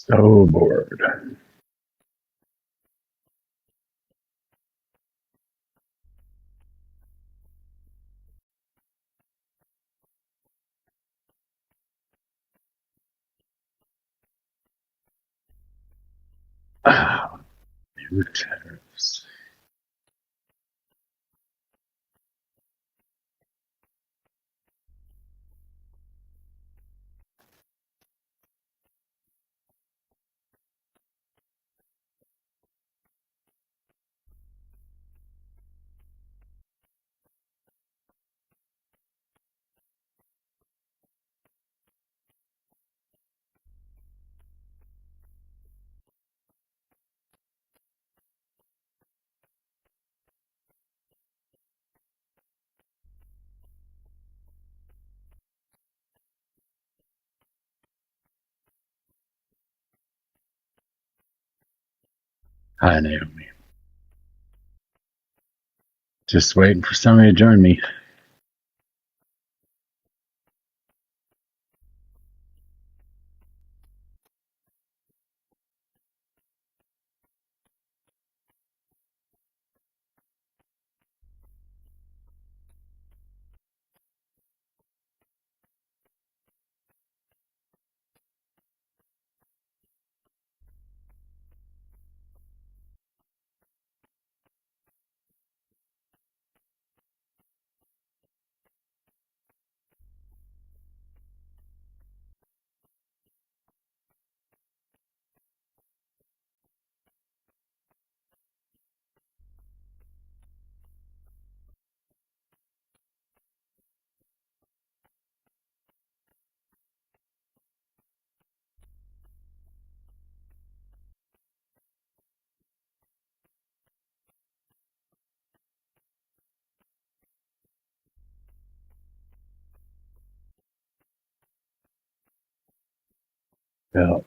So bored. Ah, new tariffs. Hi, Naomi. Just waiting for somebody to join me. LH.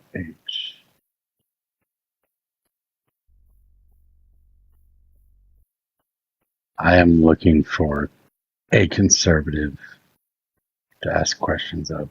I am looking for a conservative to ask questions of.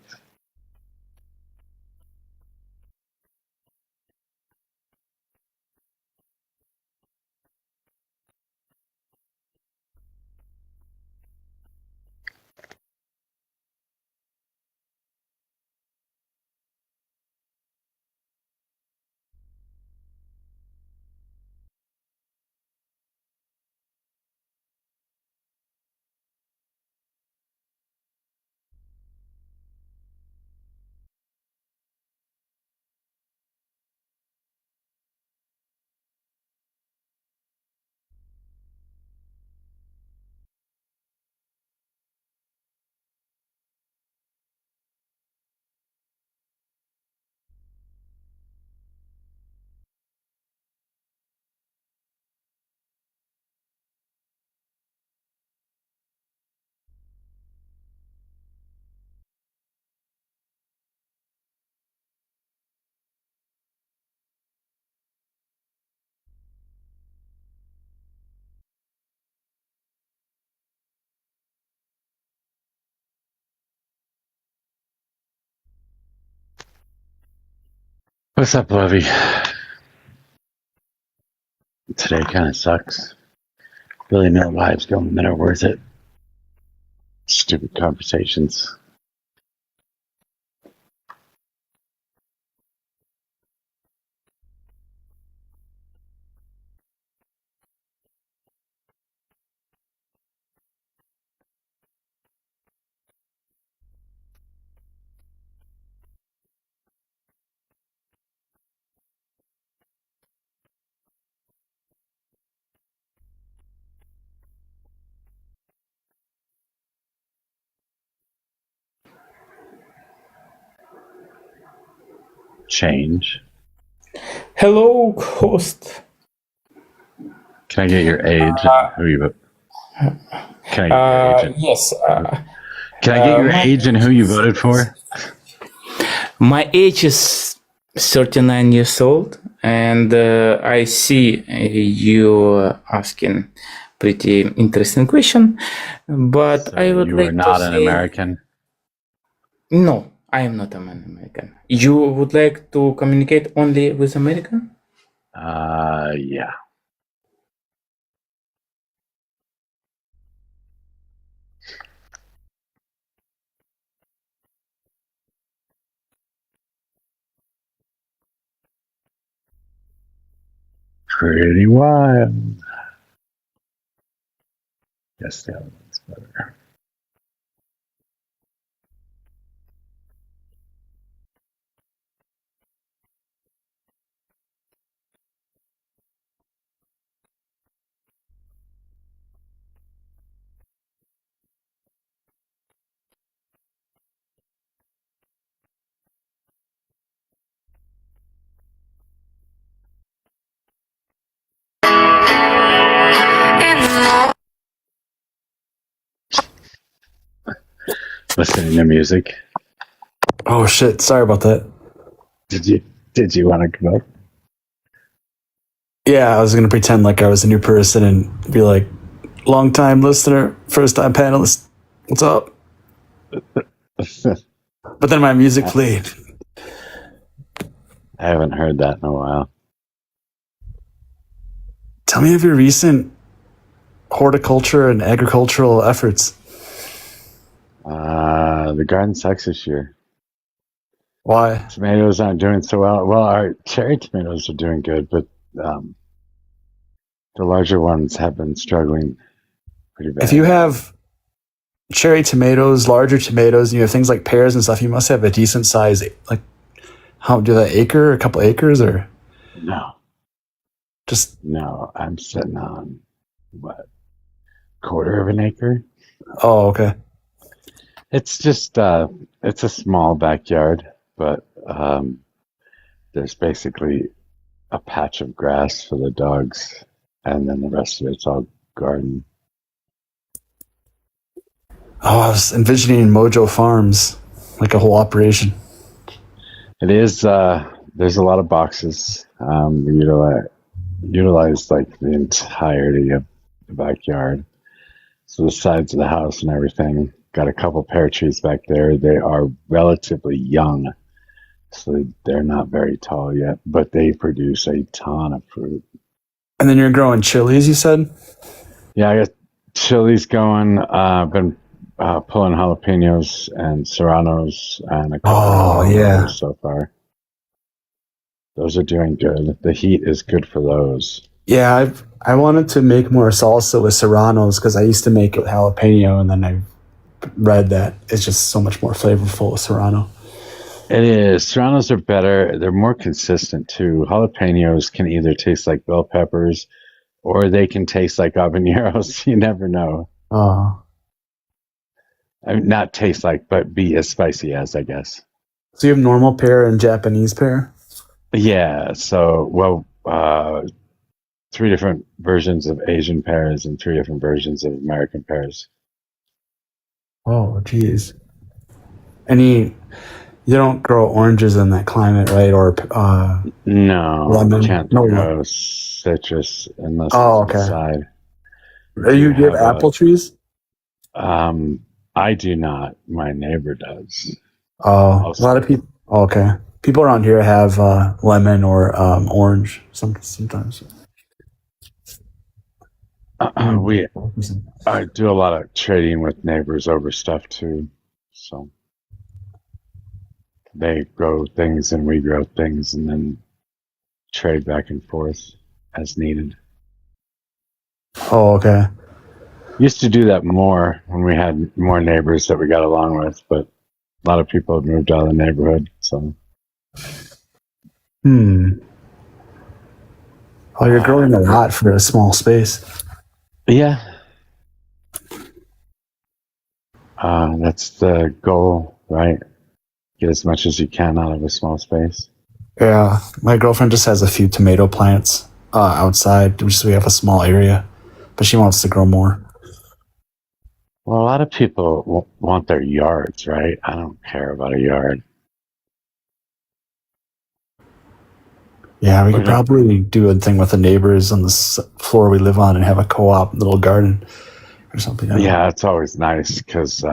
What's up, Lovey? Today kind of sucks. Really no vibes going that are worth it. Stupid conversations. Change. Hello, host. Can I get your age and who you? Can I get your age? Yes. Can I get your my age and who you voted for? My age is 39 years old, and I see you asking pretty interesting question, but So I would you like are to not an say American. no. I am not an American. You would like to communicate only with American? Yeah. Pretty wild. Guess the other one's better. Listening to music. Oh shit! Sorry about that. Did you want to come up? Yeah, I was gonna pretend like I was a new person and be like, long time listener, first time panelist. What's up? But then my music played. I haven't heard that in a while. Tell me of your recent horticulture and agricultural efforts. The garden sucks this year. Why? Tomatoes aren't doing so well. Well, our cherry tomatoes are doing good, but the larger ones have been struggling pretty bad. If you have cherry tomatoes, larger tomatoes, and you have things like pears and stuff, you must have a decent size. Like, how do that acre, a couple acres, or No, just no. I'm sitting on what, quarter of an acre? Oh, okay. It's just it's a small backyard, but there's basically a patch of grass for the dogs, and then the rest of it's all garden. Oh, I was envisioning Mojo Farms, like a whole operation. It is. There's a lot of boxes. We utilize like the entirety of the backyard. So the sides of the house and everything. Got a couple pear trees back there. They are relatively young, so they're not very tall yet, but they produce a ton of fruit. And then you're growing chilies, you said? Yeah, I got chilies going. I've been pulling jalapenos and serranos and a couple of others so far. Those are doing good. The heat is good for those. Yeah, I wanted to make more salsa with serranos because I used to make it with jalapeno, and then I read that it's just so much more flavorful with serrano. It is. Serranos are better. They're more consistent too. Jalapenos can either taste like bell peppers or they can taste like habaneros. You never know. Oh. I mean, not taste like, but be as spicy as, I guess. So you have normal pear and Japanese pear? Yeah. So, well, 3 different versions of Asian pears and 3 different versions of American pears. Oh, geez. You don't grow oranges in that climate, right? Or no, lemon? Can't grow citrus unless it's inside. Do you have apple trees? I do not. My neighbor does. Oh, a lot of people. Oh, okay. People around here have lemon or orange sometimes. I do a lot of trading with neighbors over stuff too. So they grow things and we grow things and then trade back and forth as needed. Oh, okay. Used to do that more when we had more neighbors that we got along with, but a lot of people have moved out of the neighborhood. So. Oh, you're growing a lot for a small space. Yeah. That's the goal, right? Get as much as you can out of a small space. Yeah. My girlfriend just has a few tomato plants outside, so we have a small area, but she wants to grow more. Well, a lot of people want their yards, right? I don't care about a yard. Yeah, we could probably do a thing with the neighbors on the floor we live on and have a co-op little garden or something. Yeah, it's always nice because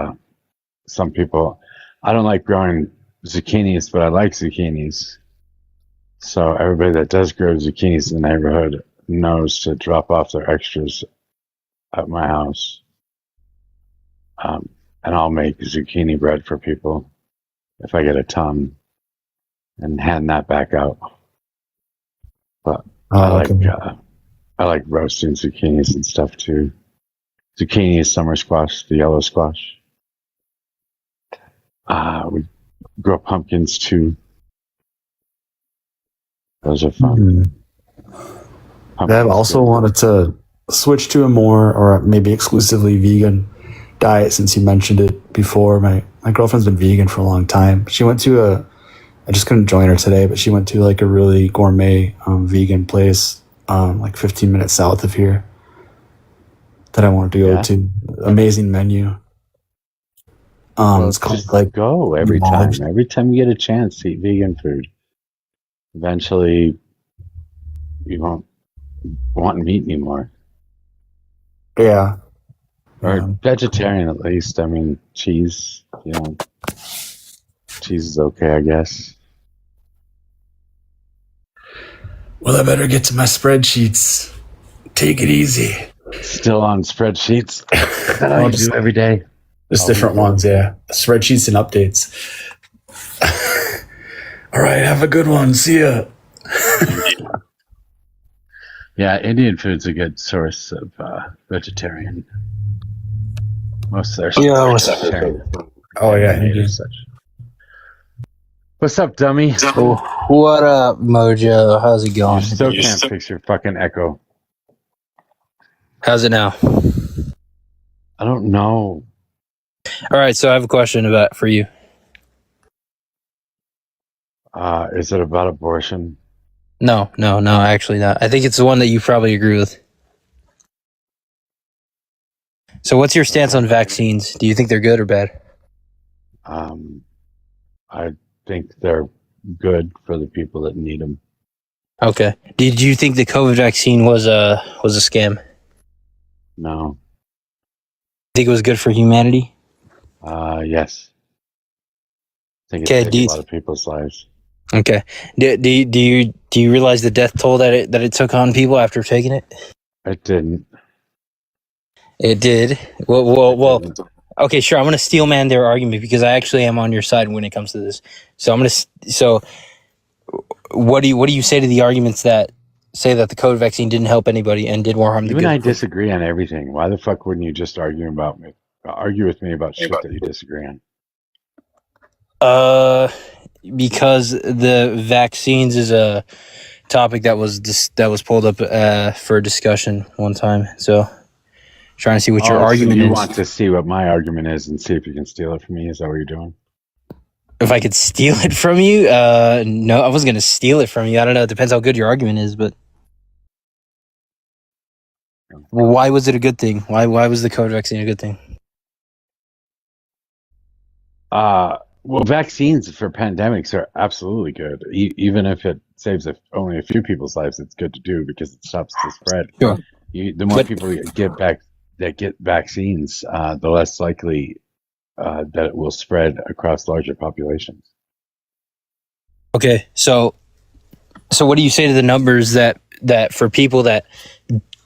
some people, I don't like growing zucchinis, but I like zucchinis. So everybody that does grow zucchinis in the neighborhood knows to drop off their extras at my house. And I'll make zucchini bread for people if I get a ton and hand that back out. But I like roasting zucchinis and stuff too. Zucchini is summer squash, the yellow squash. We grow pumpkins too. Those are fun. I've also wanted to switch to a more, or maybe exclusively vegan diet since you mentioned it before. My girlfriend's been vegan for a long time. She went to I just couldn't join her today, but she went to like a really gourmet vegan place like 15 minutes south of here that I wanted to go to. Amazing menu. It's called like go every time. Every time you get a chance to eat vegan food, eventually you won't want meat anymore. Yeah. Or vegetarian at least. I mean, cheese, cheese is okay, I guess. Well, I better get to my spreadsheets. Take it easy. Still on spreadsheets. That I do every day. Just different ones, yeah. Spreadsheets and updates. All right, have a good one. See ya. Yeah, Indian food's a good source of vegetarian. Most of their stuff is vegetarian. Oh, yeah. Such. What's up, dummy? What up, Mojo? How's it going? You still can't fix your fucking echo. How's it now? I don't know. All right, so I have a question for you. Is it about abortion? No, actually not. I think it's the one that you probably agree with. So what's your stance on vaccines? Do you think they're good or bad? I think they're good for the people that need them. Okay. Did you think the COVID vaccine was a scam? No. Think it was good for humanity? Yes. I think it saved a lot of people's lives. Okay. Do you realize the death toll that it took on people after taking it? It didn't. It did. Well. Okay, sure. I'm going to steel man their argument because I actually am on your side when it comes to this. So what do you say to the arguments that say that the COVID vaccine didn't help anybody and did more harm than good? Even I disagree on everything. Why the fuck wouldn't you just argue with me about shit that you disagree on? Because the vaccines is a topic that was pulled up for discussion one time. So trying to see what your argument is. You want to see what my argument is and see if you can steal it from me? Is that what you're doing? If I could steal it from you? No, I wasn't going to steal it from you. I don't know. It depends how good your argument is, but why was it a good thing? Why was the COVID vaccine a good thing? Well, vaccines for pandemics are absolutely good. Even if it saves only a few people's lives, it's good to do because it stops the spread. Sure. The more people that get vaccines, the less likely that it will spread across larger populations. Okay, so what do you say to the numbers that for people that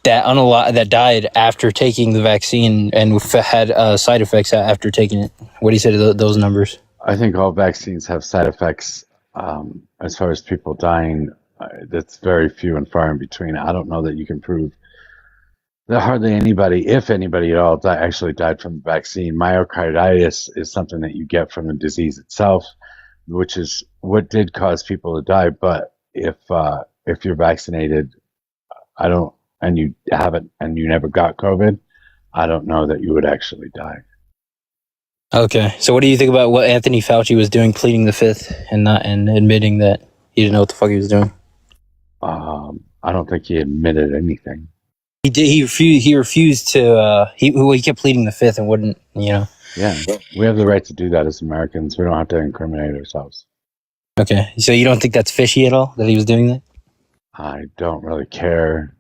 died after taking the vaccine and had side effects after taking it? What do you say to those numbers? I think all vaccines have side effects. As far as people dying, that's very few and far in between. I don't know that you can prove that hardly anybody, if anybody at all, actually died from the vaccine. Myocarditis is something that you get from the disease itself, which is what did cause people to die. But if you're vaccinated, and you haven't, and you never got COVID, I don't know that you would actually die. Okay, so what do you think about what Anthony Fauci was doing, pleading the fifth and admitting that he didn't know what the fuck he was doing? I don't think he admitted anything. He did. He refused to. He kept pleading the fifth and wouldn't. Yeah, we have the right to do that as Americans. We don't have to incriminate ourselves. Okay, so you don't think that's fishy at all that he was doing that? I don't really care.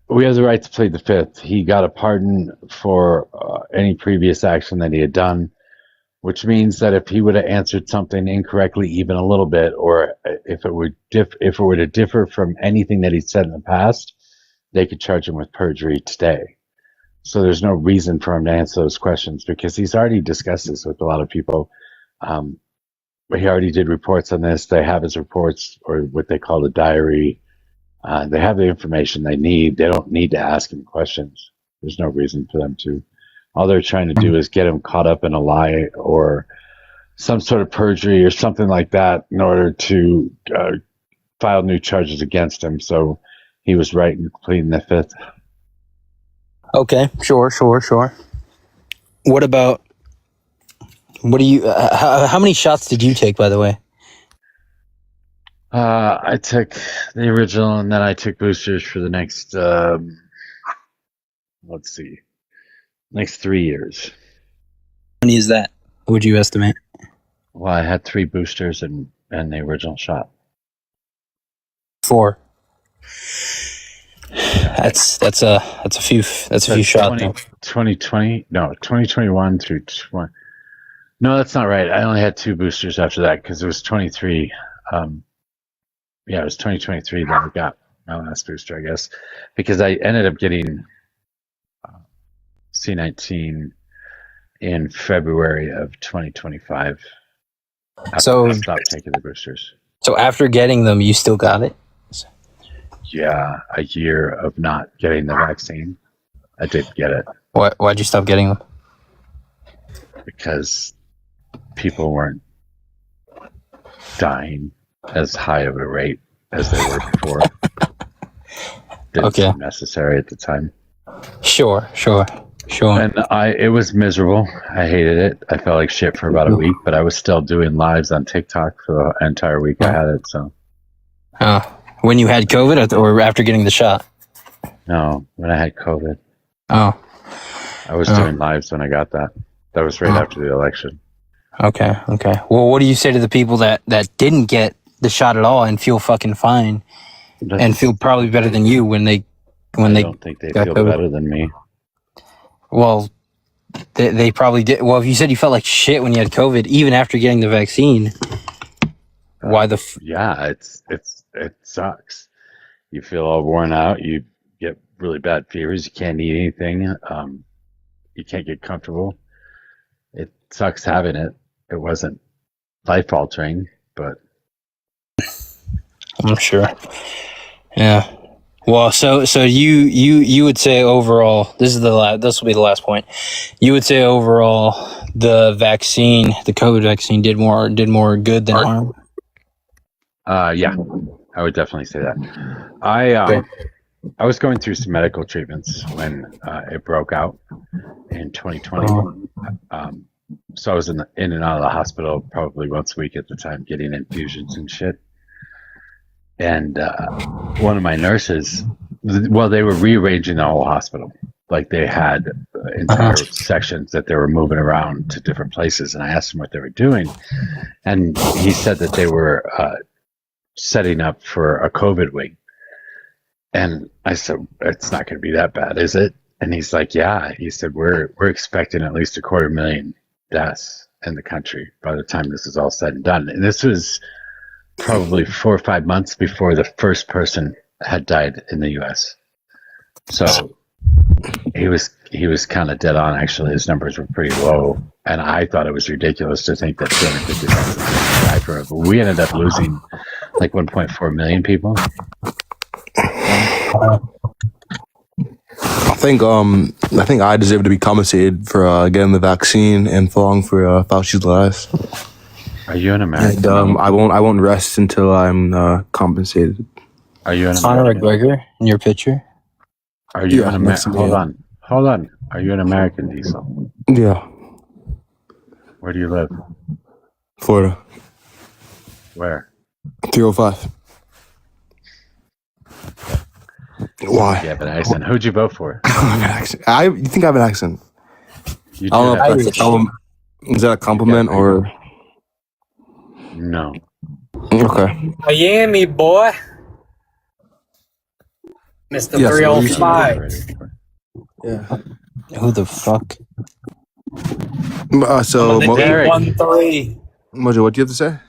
We have the right to plead the fifth. He got a pardon for any previous action that he had done, which means that if he would have answered something incorrectly even a little bit, or if it were to differ from anything that he said in the past, they could charge him with perjury today. So there's no reason for him to answer those questions because he's already discussed this with a lot of people. He already did reports on this. They have his reports, or what they call a diary. They have the information they need. They don't need to ask him questions. There's no reason for them to. All they're trying to do is get him caught up in a lie or some sort of perjury or something like that in order to file new charges against him. So he was right in pleading the fifth. Okay, sure. What do you? How many shots did you take, by the way? I took the original, and then I took boosters for the next, next 3 years. How many is that? What would you estimate? Well, I had 3 boosters and the original shot. 4. That's a few shots. 2021 through 20. No, that's not right. I only had 2 boosters after that because it was 23. It was 2023 that I got my last booster, I guess, because I ended up getting C19 in February of 2025. So I stopped taking the boosters. So after getting them, you still got it? Yeah, a year of not getting the vaccine. I did get it. Why'd you stop getting them? Because people weren't dying as high of a rate as they were before. Didn't seem necessary at the time. Sure. And it was miserable. I hated it. I felt like shit for about a week, but I was still doing lives on TikTok for the entire week I had it. So. When you had COVID or after getting the shot? No, when I had COVID. Oh. I was doing lives when I got that. That was right after the election. Okay. Well, what do you say to the people that didn't get the shot at all and feel fucking fine and feel probably better than you when they don't think they feel COVID. Better than me. Well, they probably did. Well, if you said you felt like shit when you had COVID, even after getting the vaccine, why the? Yeah, it sucks. You feel all worn out. You get really bad fevers. You can't eat anything. You can't get comfortable. It sucks having it. It wasn't life altering, but I'm sure. Yeah. Well, so you would say overall, this will be the last point. You would say overall the COVID vaccine did more good than harm? Yeah. I would definitely say that. I was going through some medical treatments when it broke out in 2020. So I was in and out of the hospital probably once a week at the time, getting infusions and shit. And one of my nurses, they were rearranging the whole hospital. Like they had entire sections that they were moving around to different places. And I asked him what they were doing. And he said that they were setting up for a COVID wing. And I said, it's not going to be that bad, is it? And he's like, yeah. He said, we're expecting at least 250,000 deaths in the country by the time this is all said and done. And this was probably 4 or 5 months before the first person had died in the U.S. So he was kind of dead on. Actually, his numbers were pretty low, and I thought it was ridiculous to think that 250,000 people died for it. But we ended up losing like 1.4 million people. I think I deserve to be compensated for getting the vaccine and falling for Fauci's lies. Are you an American? And I won't rest until I'm compensated. Are you an Conor American? McGregor in your picture? Are you an American? Hold on. Are you an American, Diesel? Yeah. Where do you live? Florida. Where? 305. Why? You have an accent. Who'd you vote for? You think I have an accent? You I don't know. Irish. Is that a compliment or? No. Okay. Miami, boy. Mr. Yes, 305. Yeah. Who the fuck? So, The Derek. D13. Mojo, what do you have to say?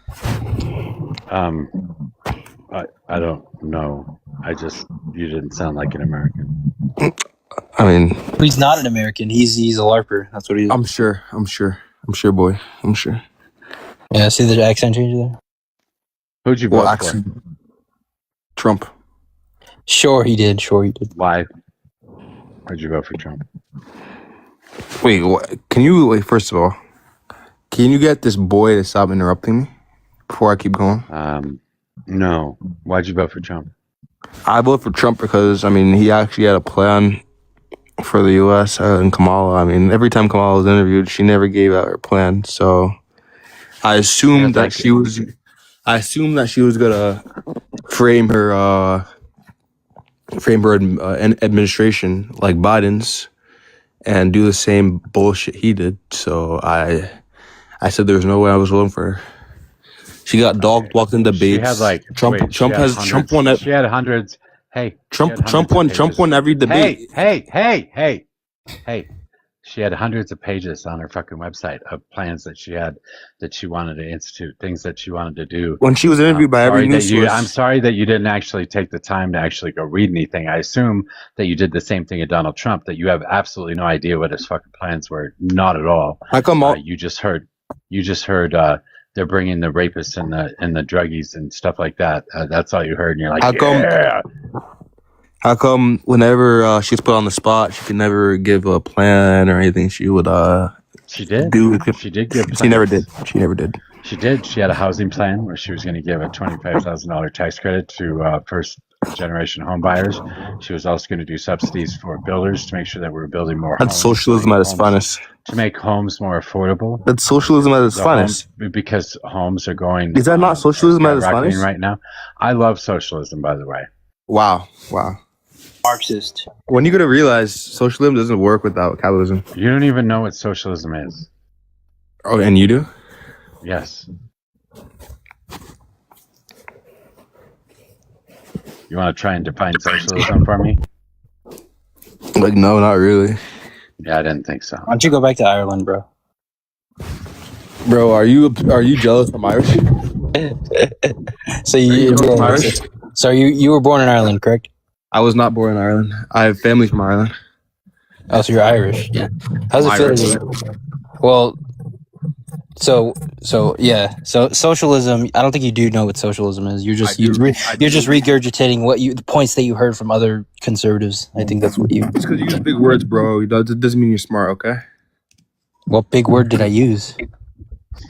I don't know. You didn't sound like an American. I mean, He's not an American. He's a LARPer. That's what he is. I'm sure, boy. I'm sure. Yeah, see the accent change there? Who'd you vote for? Trump. Sure he did. Why? Why'd you vote for Trump? Wait, can you wait? First of all, can you get this boy to stop interrupting me before I keep going? No. Why'd you vote for Trump? I voted for Trump because he actually had a plan for the U.S. And Kamala. Every time Kamala was interviewed, she never gave out her plan. So I assumed that she was. I assumed that she was gonna frame her administration like Biden's and do the same bullshit he did. So I said there was no way I was voting for her. She got walked in debates. She had Trump won. She had hundreds. Hey, Trump won every debate. Hey. She had hundreds of pages on her fucking website of plans that she had, that she wanted to institute, things that she wanted to do. When she was interviewed by every news source. I'm sorry that you didn't actually take the time to actually go read anything. I assume that you did the same thing at Donald Trump, that you have absolutely no idea what his fucking plans were. Not at all. How come you just heard they're bringing the rapists and the druggies and stuff like that. That's all you heard, and you're like, How come whenever she's put on the spot, she could never give a plan or anything? She would. She did. She did give. Plans. She never did. She never did. She did. She had a housing plan where she was going to give a $25,000 tax credit to first-generation home buyers. She was also going to do subsidies for builders to make sure that we were building more. That's socialism at its finest. To make homes more affordable. That's socialism at its finest. Because homes are going. Is that not socialism at its finest? Right now, I love socialism. By the way. Wow. Marxist. When are you gonna realize socialism doesn't work without capitalism? You don't even know what socialism is. Oh, and you do? Yes. You want to try and define socialism for me? No, not really. Yeah, I didn't think so. Why don't you go back to Ireland, bro? Bro, are you jealous I'm Irish? So you were born in Ireland, correct? I was not born in Ireland. I have family from Ireland. Oh, so you're Irish. Yeah. How's it feel? Well, so socialism. I don't think you do know what socialism is. You're just regurgitating the points that you heard from other conservatives. I think that's what you. Just because you use big words, bro, it doesn't mean you're smart. Okay. What big word did I use?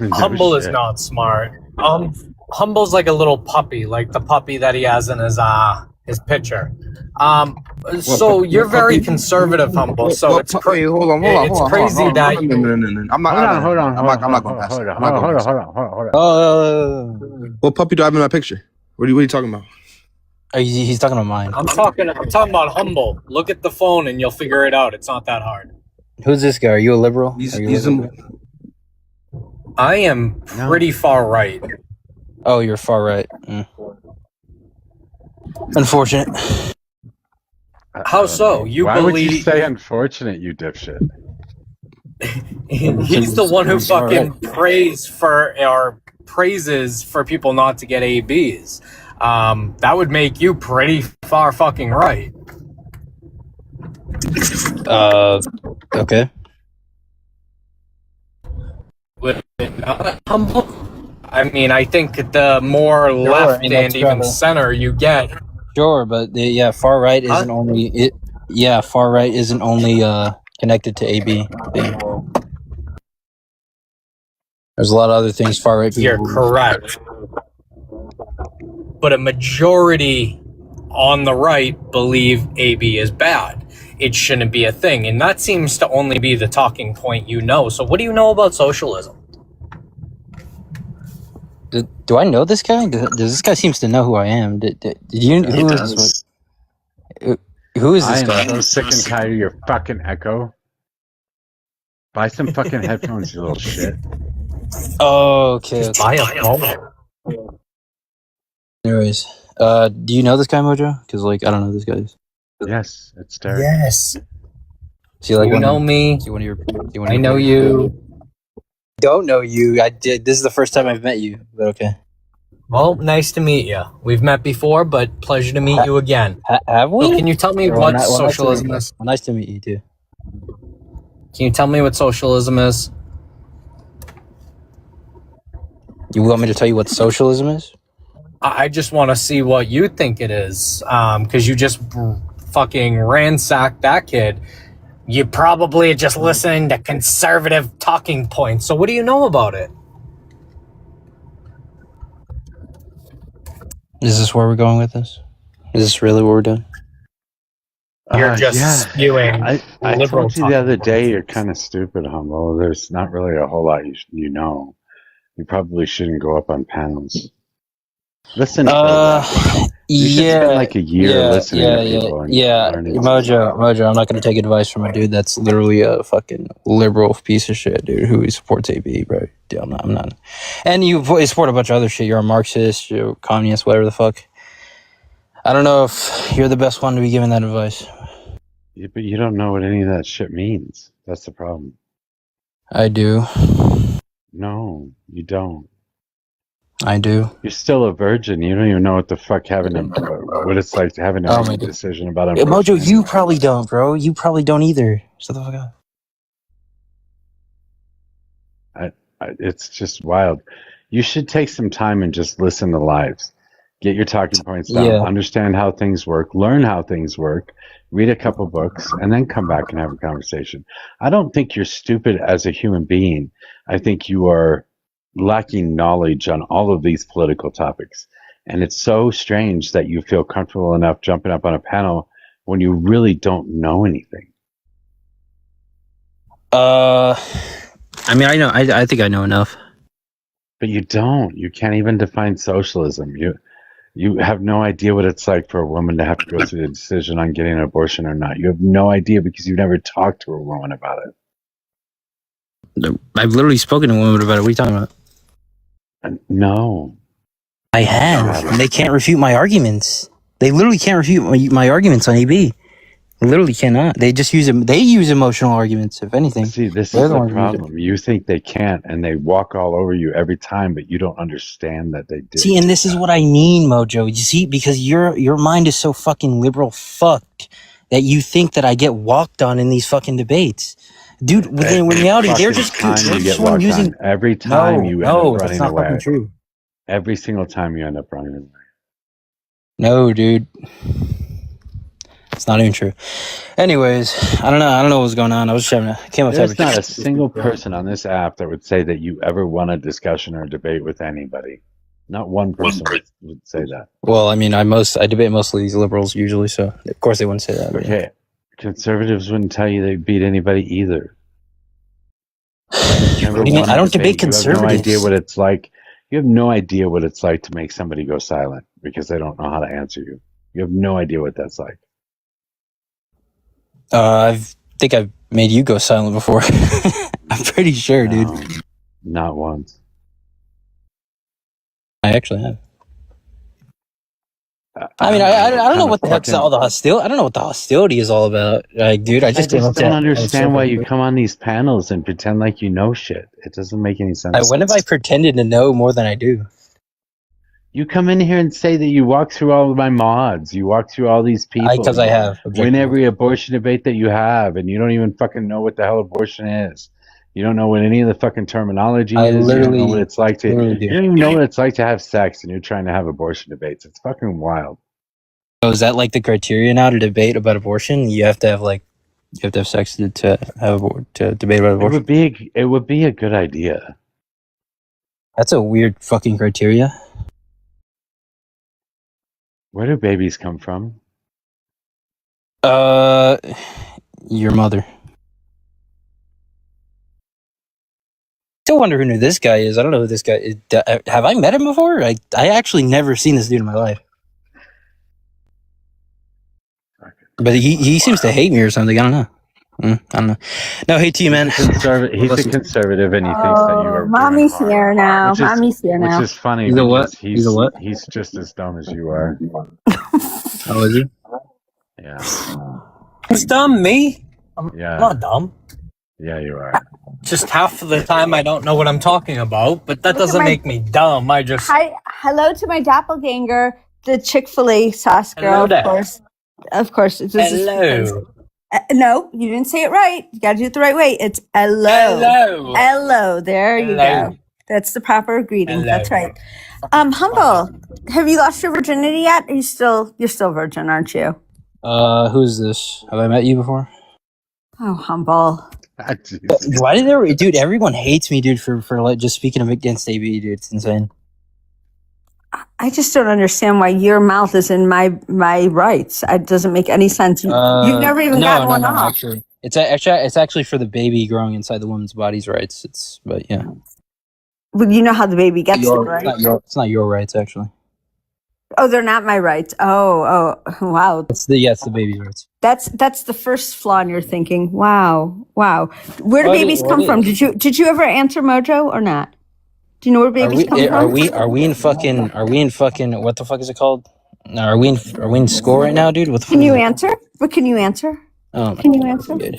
Humble is not smart. Humble's like a little puppy, like the puppy that he has in his picture. So you're very conservative, Humble. So it's crazy. Hold on. It's crazy that I'm not going past that. Hold on. What puppy do I have in my picture? What are you talking about? He's talking about mine. I'm talking about Humble. Look at the phone and you'll figure it out. It's not that hard. Who's this guy? Are you a liberal? I am pretty far right. Oh, you're far right. Unfortunate. How so? Why would you say unfortunate, you dipshit? He's the one who fucking praises for people not to get ABs. That would make you pretty far fucking right. Okay. Humble. I mean, I think the more left and even center you get. Sure, but far right isn't only it. Yeah, far right isn't only connected to AB. Yeah. There's a lot of other things far right. You're correct, but a majority on the right believe AB is bad. It shouldn't be a thing, and that seems to only be the talking point you know. So, what do you know about socialism? Do I know this guy? Does this guy seems to know who I am? Did you? Who is this guy? I am so sick and tired of your fucking echo. Buy some fucking headphones, you little shit. Oh, okay. Buy a phone. Anyways, do you know this guy, Mojo? Because I don't know this guy. Yes, it's Derek. Yes. See, like You know me. See one of your. I know you. Don't know you. I did. This is the first time I've met you. But okay. Well, nice to meet you. We've met before, but pleasure to meet you again. Have we? So can you tell me what socialism is? Well, nice to meet you too. Can you tell me what socialism is? You want me to tell you what socialism is? I just want to see what you think it is, because you just fucking ransacked that kid. You probably just listening to conservative talking points. So what do you know about it? Is this where we're going with this? Is this really what we're doing? You're just spewing. I told you the other day you're kind of stupid, Humble. There's not really a whole lot you know. You probably shouldn't go up on panels. Listen for you should spend like a year listening to people and learning. Mojo, I'm not going to take advice from a dude that's literally a fucking liberal piece of shit, dude, who supports AB, bro. Dude, I'm not. And you support a bunch of other shit. You're a Marxist, you're a communist, whatever the fuck. I don't know if you're the best one to be giving that advice. Yeah, but you don't know what any of that shit means. That's the problem. I do. No, you don't. I do. You're still a virgin. You don't even know what the fuck what it's like to have a decision about it. Mojo, you probably don't, bro. You probably don't either. Shut the fuck up. It's just wild. You should take some time and just listen to lives. Get your talking points down. Yeah. Understand how things work. Learn how things work. Read a couple books, and then come back and have a conversation. I don't think you're stupid as a human being. I think you are lacking knowledge on all of these political topics. And it's so strange that you feel comfortable enough jumping up on a panel when you really don't know anything. I mean, I know. I think I know enough. But you don't. You can't even define socialism. You have no idea what it's like for a woman to have to go through the decision on getting an abortion or not. You have no idea because you've never talked to a woman about it. I've literally spoken to a woman about it. What are you talking about? No. I have. And they can't refute my arguments. They literally can't refute my arguments on AB. They literally cannot. They just use them. They use emotional arguments, if anything. See, this is the problem. You think they can't, and they walk all over you every time, but you don't understand that they do. See, and this is what I mean, Mojo. You see, because your mind is so fucking liberal fucked that you think that I get walked on in these fucking debates. Dude, in reality, they're just using every time you end up running that's not away. Fucking true. Every single time you end up running away. No, dude. It's not even true. Anyways, I don't know what was going on. I was just came up. There's not a single person on this app that would say that you ever won a discussion or debate with anybody. Not one person would say that. Well, I mean, I debate mostly these liberals usually, so of course they wouldn't say that. Okay. Yeah. Conservatives wouldn't tell you they beat anybody either. What do you mean? I don't debate conservatives. You have no idea what it's like. You have no idea what it's like to make somebody go silent because they don't know how to answer you. You have no idea what that's like. I think I've made you go silent before. I'm pretty sure, dude. Not once. I actually have. I mean, I don't know what the heck's all the hostility. I don't know what the hostility is all about. Like, dude, I just don't understand why you come on these panels and pretend like you know shit. It doesn't make any sense. When have I pretended to know more than I do? You come in here and say that you walk through all of my mods. You walk through all these people. Because I have. Win every abortion debate that you have, and you don't even fucking know what the hell abortion is. You don't know what any of the fucking terminology is. You don't know what it's like to. You don't even know what it's like to have sex, and you're trying to have abortion debates. It's fucking wild. So is that like the criteria now to debate about abortion? You have to have sex to debate about abortion. It would be a good idea. That's a weird fucking criteria. Where do babies come from? Your mother. Still wonder who knew this guy is. I don't know who this guy is. Have I met him before? I actually never seen this dude in my life. But he seems to hate me or something. I don't know. I don't know. No, hey T man. He's a conservative, and he thinks that you are. Mommy's here now. Mommy's here now. Which is funny. He's a what? He's a what? He's just as dumb as you are. Oh, is he? Yeah. Who's dumb? Me? I'm Yeah. not dumb. Yeah, you are. Just half of the time I don't know what I'm talking about, but that doesn't make me dumb. I just Hello to my doppelganger, the Chick-fil-A sauce girl. Hello there. Of course. hello. No, you didn't say it right. You got to do it the right way. It's hello. Hello. Hello. There you Hello. go. That's the proper greeting. Hello. That's right. Humble. Have you lost your virginity yet? You're still virgin, aren't you? Who's this? Have I met you before? Oh, Humble. Why did dude? Everyone hates me, dude, for like just speaking up against AB, dude. It's insane. I just don't understand why your mouth is in my rights. It doesn't make any sense. You've never even gotten one off. Actually, it's actually for the baby growing inside the woman's body's rights. But yeah. Well, you know how the baby gets it, right? It's not your rights, actually. Oh, they're not my rights. Oh, wow. It's the baby's rights. That's the first flaw in your thinking. Wow. Where do babies come from? Did you ever answer Mojo or not? Do you know where babies come from? Are we in fucking what the fuck is it called? No, are we in school right now, dude? What the Can you answer? What can you answer? Can you answer? Good.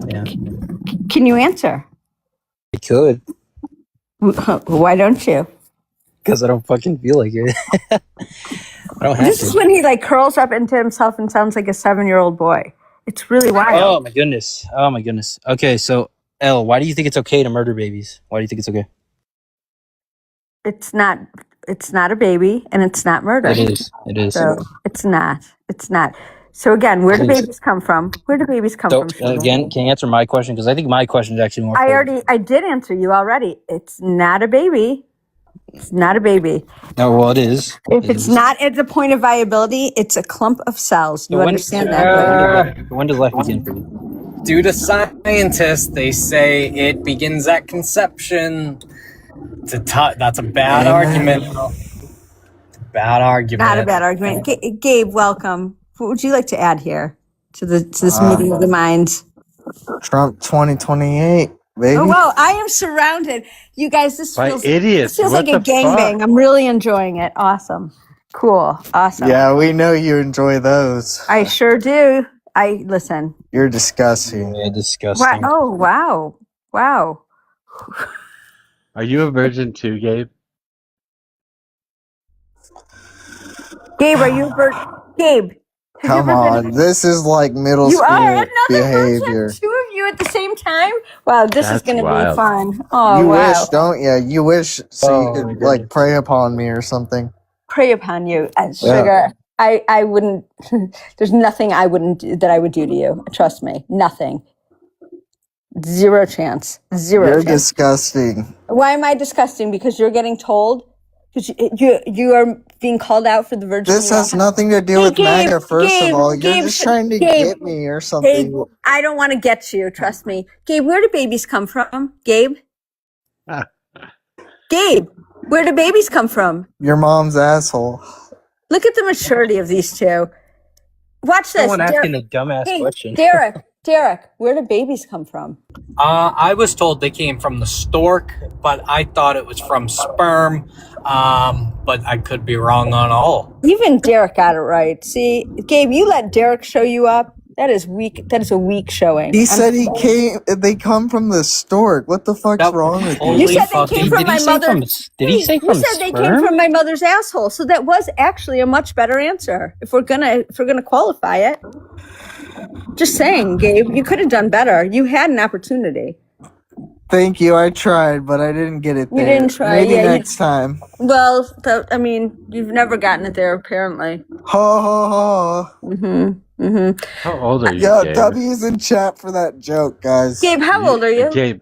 Yeah. Can you answer? I could. Why don't you? Because I don't fucking feel like it. I don't have This to. is when he like curls up into himself and sounds like a 7-year-old boy. It's really wild. Oh my goodness. Okay, so Elle, why do you think it's okay to murder babies? Why do you think it's okay? It's not a baby and it's not murder. It is. So it's not. So again, where do babies come from? Where do babies come from? Again, can you answer my question? Because I think my question is actually more. I did answer you already. It's not a baby. It's not a baby. No, well, it is. If it's not at the point of viability, it's a clump of cells. You understand that? When does life begin for you? Due to scientists, they say it begins at conception. That's a bad argument. Bad argument. Not a bad argument. Gabe, welcome. What would you like to add here to this meeting of the minds? Trump 2028, baby. Oh, wow, I am surrounded. You guys, this feels like a gangbang. I'm really enjoying it. Awesome. Cool. Awesome. Yeah, we know you enjoy those. I sure do. Listen. You're disgusting. Yeah, disgusting. Oh, wow. Are you a virgin too, Gabe? Gabe, are you a virgin? Gabe. Come on, this is like middle school behavior. Two of you at the same time? Wow, this is going to be fun. Oh, you wow. wish, don't you? You wish so you could like prey upon me or something. Prey upon you, sugar. Yeah. I wouldn't. There's nothing I wouldn't do that I would do to you. Trust me, nothing. Zero chance. You're disgusting. Why am I disgusting? Because you're getting told. Because you are being called out for the virgin. This has nothing to do with MAGA, first of all. You're just trying to get me or something. Gabe, I don't want to get you, trust me. Gabe, where do babies come from? Gabe? Gabe, where do babies come from? Your mom's asshole. Look at the maturity of these two. Watch this. Someone asking a dumbass question. Derek, where do babies come from? I was told they came from the stork, but I thought it was from sperm. But I could be wrong on all. Even Derek got it right. See, Gabe, you let Derek show you up. That is weak. That is a weak showing. He said they come from the stork. What the fuck's wrong with you? You said they came from my mother. Did he say from sperm? You said they came from my mother's asshole. So that was actually a much better answer. If we're gonna qualify it. Just saying, Gabe, you could have done better. You had an opportunity. Thank you. I tried, but I didn't get it there. You didn't try. Maybe next time. Well, you've never gotten it there, apparently. Ho, ho, ho. How old are you, Gabe? W's in chat for that joke, guys. Gabe, how old are you? Gabe.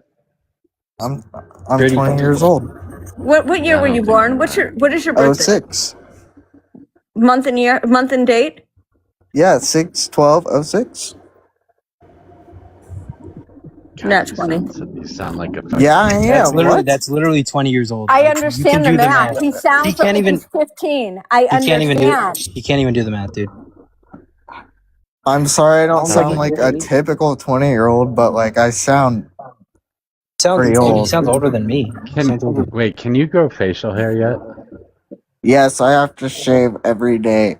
I'm 20 years old. What year were you born? What is your birthday? 06. Month and date? Yeah, 6/12/06. Not 20. You sound like a I am. That's literally 20 years old. I understand the math. He sounds like he's 15. I understand. He can't even do the math, dude. I'm sorry I don't sound like a typical 20-year-old, but like I sound pretty old. He sounds older than me. Wait, can you grow facial hair yet? Yes, I have to shave every day.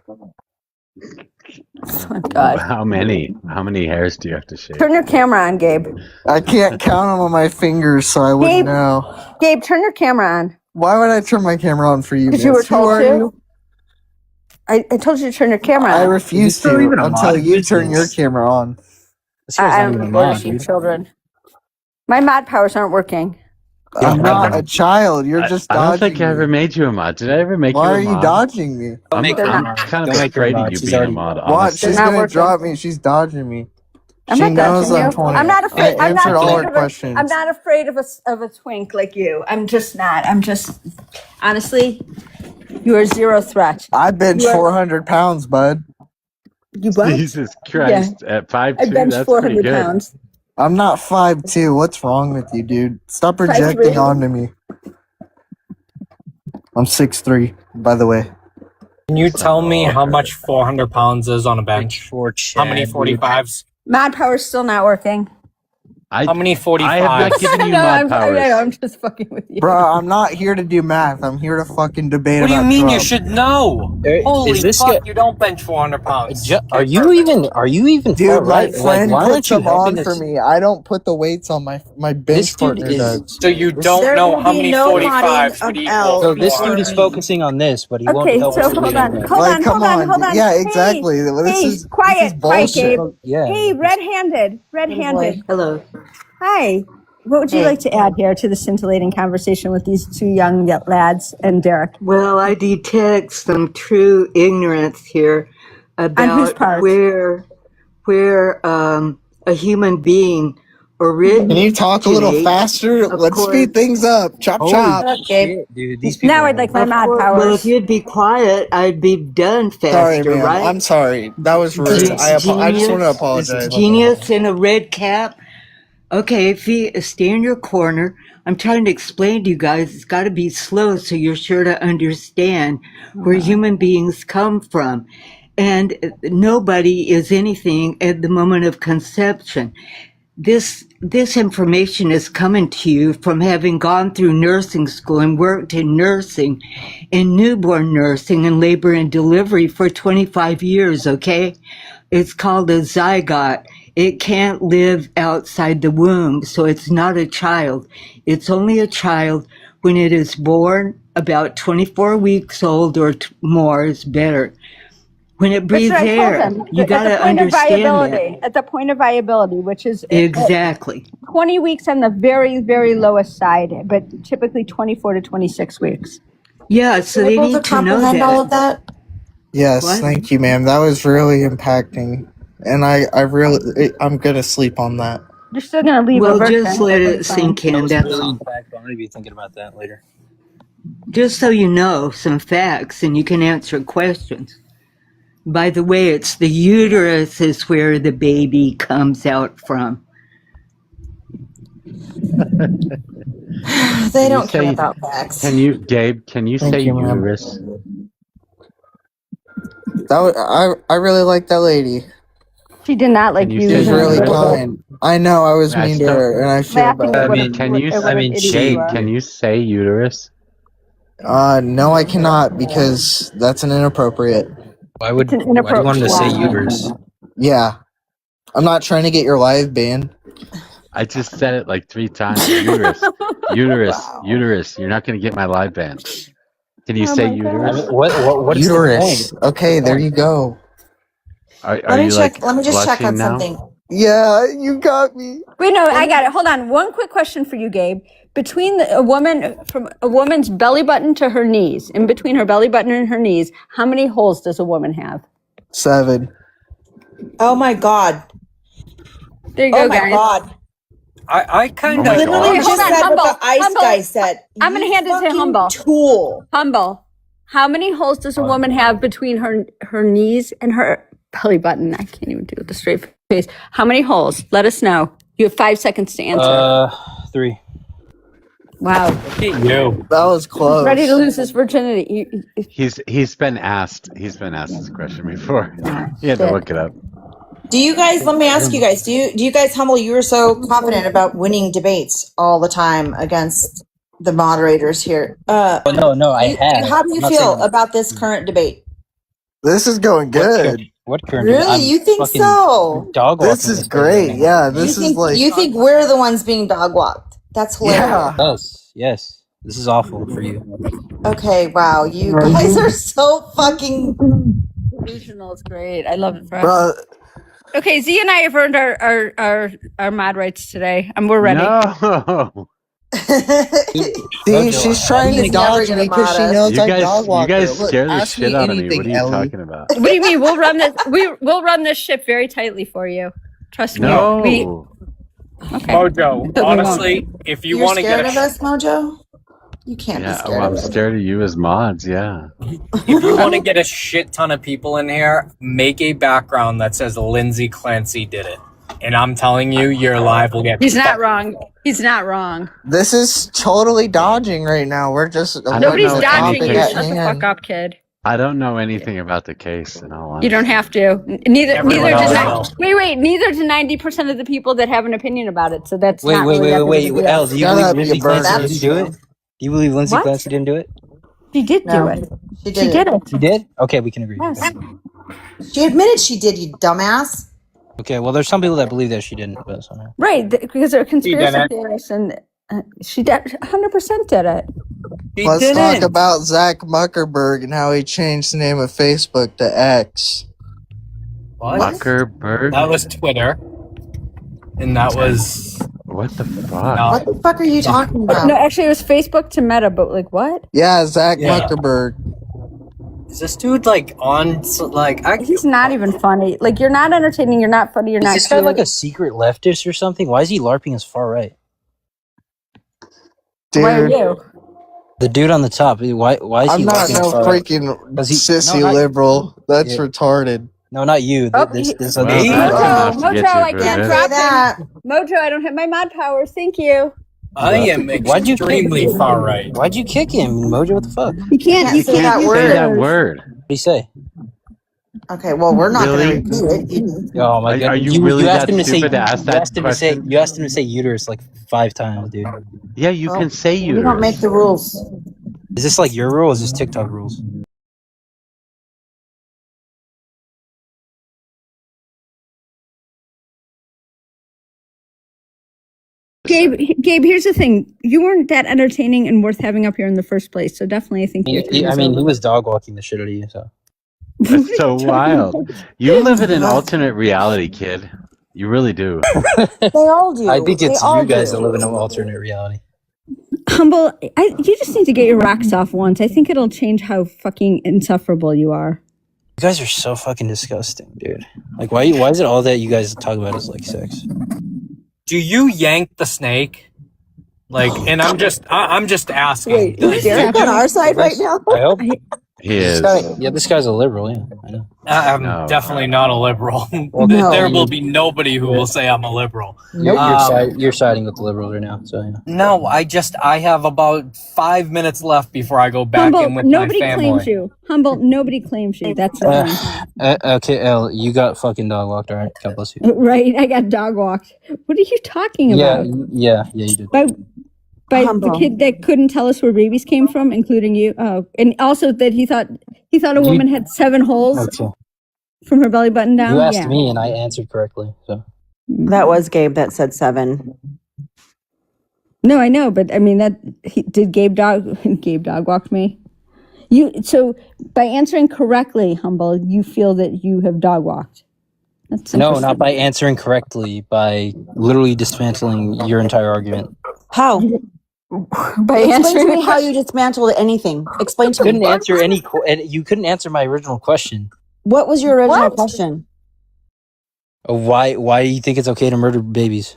Oh, God. How many hairs do you have to shave? Turn your camera on, Gabe. I can't count them on my fingers, so I wouldn't know. Gabe, turn your camera on. Why would I turn my camera on for you, miss? Because you were told Who are to. you? I told you to turn your camera on. I refuse to until you turn your camera on. I don't care to see children. My mod powers aren't working. I'm not a child. You're just dodging I don't think I ever me. made you a mod. Did I ever make Why you a are you mod? dodging me? I'm kind of afraid of you being a mod, Watch, honestly. she's gonna drop me. She's dodging me. I'm She not knows dodging I'm you. 20. I'm not afraid. I I'm not answered all afraid her of questions. I'm not afraid of a twink like you. I'm just not. I'm just honestly, you are zero threat. I bench 400 pounds, bud. You what? Jesus Christ! At 5'2", I bench that's 400 pretty good. pounds. I'm not 5'2". What's wrong with you, dude? Stop projecting 5'3". onto me. I'm 6'3", by the way. Can you tell me how much 400 pounds is on a bench? How many 45s? Mod power's still not working. How many 45s? I have not given you No, mod powers. I'm just fucking with you. Bro, I'm not here to do math. I'm here to fucking debate What do you about mean? Trump. You should know. Holy fuck! You don't bench 400 pounds. Are you even Dude, far my right? friend why puts aren't you them on helping for us? me. I don't put the weights on my bench partner does. So you don't There know will how be many no 45s would modding of equal L. So this dude 400. is focusing on this, but he won't Okay, help so us. hold on. Like, come on. Yeah, Hey, exactly. This Hey, is quiet, bullshit. Gabe. Yeah. Hey, red-handed. Hello. Hi. What would you Hey. like to add here to the scintillating conversation with these two young lads and Derek? Well, I detect some true ignorance here On whose about part? where a human being originates. Can you talk a little faster? Of Let's course. speed things up. Chop chop. Shit, dude. These people. Now I'd like my Of mod course. powers. Well, if you'd be quiet, I'd be done faster, Sorry, ma'am. right? I'm sorry. That was rude. I just want to apologize. Genius in a red cap. Okay, stay in your corner. I'm trying to explain to you guys, it's got to be slow so you're sure to understand where human beings come from. And nobody is anything at the moment of conception. This information is coming to you from having gone through nursing school and worked in nursing, in newborn nursing and labor and delivery for 25 years, okay? It's called a zygote. It can't live outside the womb, so it's not a child. It's only a child when it is born, about 24 weeks old or more is better. When it breathes That's what I air, told them. you got to understand that. At the point of viability, which is Exactly. 20 weeks on the very, very lowest side, but typically 24 to 26 weeks. Yeah, so they able to need to know comprehend all of that. that? Yes, What? thank you, ma'am. That was really impacting. And I'm going to sleep on that. You're still going to leave Well, a virgin. just let it sink in. That's really all. impactful. I'm gonna be thinking about that later. Just so you know some facts and you can answer questions. By the way, it's the uterus is where the baby comes out from. They don't care about facts. Gabe, can you say you, ma'am. uterus? I really like that lady. She did not like Can you you. say She's really uterus? kind. I know I was mean to her, and I feel Laughing bad. at what Can you idiot can you say uterus? No, I cannot because that's an inappropriate. Why do you want him to say uterus? Yeah. I'm not trying to get your live banned. I just said it like 3 times. Uterus, uterus. You're not going to get my live ban. Can you say uterus? What's uterus? the point? Okay, there you go. Are Let me you check. like Let me just check on blushing now? something. Yeah, you got me. Wait, no, I got it. Hold on. One quick question for you, Gabe. Between from a woman's belly button to her knees, in between her belly button and her knees, how many holes does a woman have? 7. Oh my god. There you go, Oh my guys. god. I kind Oh my of. God. Literally just Hold on, said Humble, what the ice Humble. guy said. I'm gonna hand it to fucking Humble. Tool. Humble. How many holes does a woman have between her knees and her belly button? I can't even do it with a straight face. How many holes? Let us know. You have 5 seconds to answer. 3. Wow. You. That was close. Ready to lose his virginity. He's been asked this question before. He had to look it up. Do you guys, let me ask you guys, do you guys, Humble, you were so confident about winning debates all the time against the moderators here. No, I have. How do you feel about this current debate? This is going good. What current? Really? You think fucking so? Dog walking. This is great. Yeah, this is like. You think we're the ones being dog walked? That's hilarious. Yeah. Yes, yes. This is awful for you. Okay, wow. You guys are so fucking Delusional is great. I love it for us. Bro, Okay, Z and I have earned our mod rights today, and we're ready. No. see, she's trying to He's dodge never me gonna because she mod us. knows You I guys, dog walk you her. guys Look, scare the ask me shit out of me. anything, What are you Ellie. talking about? What do you mean? We'll run this. We'll run this ship very tightly for you. Trust me. No. Okay. Mojo, honestly, if you You're want to scared get of us, Mojo? You can't be Yeah, scared well, I'm of us. scared of you as mods. Yeah. if you want to get a shit ton of people in here, make a background that says Lindsay Clancy did it. And I'm telling you, your live will get. He's not wrong. He's not wrong. This is totally dodging right now. We're just Nobody's know dodging you. anything. Shut the fuck up, kid. I don't know anything about the case, in all honesty. You don't have to. Neither Everyone does else wait. Neither do 90% of the people that have an opinion about it. So that's Wait, not wait, really that wait, big of a wait. deal. El, do you Shut believe up, Lindsay you Clancy bird. didn't do it? Do you believe Lindsay What? Clancy didn't do it? She did do it. She She did did it. it. She did? Okay, we can agree. Yes. She admitted she did, you dumbass. Okay, well, there's some people that believe that she didn't, but somehow. Right, because they're conspiracy did it. theorists, and she did 100% did it. She Let's didn't. talk about Zach Muckerberg and how he changed the name of Facebook to X. What? Zuckerberg? That was Twitter. And that was. What the fuck? No. What the fuck are you talking about? No, actually, it was Facebook to Meta, but like what? Yeah, Zach Yeah. Muckerberg. Is this dude like on. Like, He's not even funny. Like you're not entertaining. You're not funny. You're Is not. this guy cute. like a secret leftist or something? Why is he LARPing as far right? Why are Dude, you? The dude on the top, why is I'm he not LARPing no as far right? freaking Does he- sissy no, not- liberal. That's Yeah. retarded. No, not you. Oh, This Well, other that's guy. enough to Mojo, get I you can't booted. drop Say that. Mojo, I don't have my mod powers. Thank you. I am Why'd you kick extremely him? far right. Why'd you kick him, Mojo? What the fuck? What You can't. Can't say that Say word. that word. did he say? Okay, well, we're not Really? going to repeat it. You- Oh my Are god! you really asked that him to say. stupid to ask You that asked him to say. question? You asked him to say uterus like 5 times, dude. Yeah, you Well, can say we don't make uterus. the rules. Is this like your rule? Or is this TikTok rules? Gabe, here's the thing. You weren't that entertaining and worth having up here in the first place. So definitely, I think you're. I mean, he was dog walking the shit out of you. So That's so wild. You live in an alternate reality, kid. You really do. They all do. I think it's They all you guys do. that live in an alternate reality. Humble, you just need to get your rocks off once. I think it'll change how fucking insufferable you are. You guys are so fucking disgusting, dude. Like, why is it all that you guys talk about is like sex? Do you yank the snake? Like, and I'm just asking. Wait, is Derek on our side right now? I hope. He is. This guy's a liberal. Yeah, I know. I'm No. definitely not a liberal. No. There will be nobody who will say I'm a liberal. You're siding with the liberals right now. So yeah. No, I have about 5 minutes left before I go back in Humble, with nobody my family. claims you. Humble, nobody claims you. That's the thing. Okay, El, you got fucking dog walked. All right, God bless you. Right, I got dog walked. What are you talking about? Yeah, you did. By the Humble. kid that couldn't tell us where babies came from, including you. Oh, and also that he thought a woman had 7 holes Okay. from her belly button down. You asked yeah. me and I answered correctly. So That was Gabe that said 7. No, I know, but I mean did Gabe dog walked me? So by answering correctly, Humble, you feel that you have dog walked. That's no, interesting. not by answering correctly. By literally dismantling your entire argument. How? By Explain answering to me the how you dismantled anything. Explain to Couldn't me. answer any. You couldn't answer my original question. What was your original What? question? Why do you think it's okay to murder babies?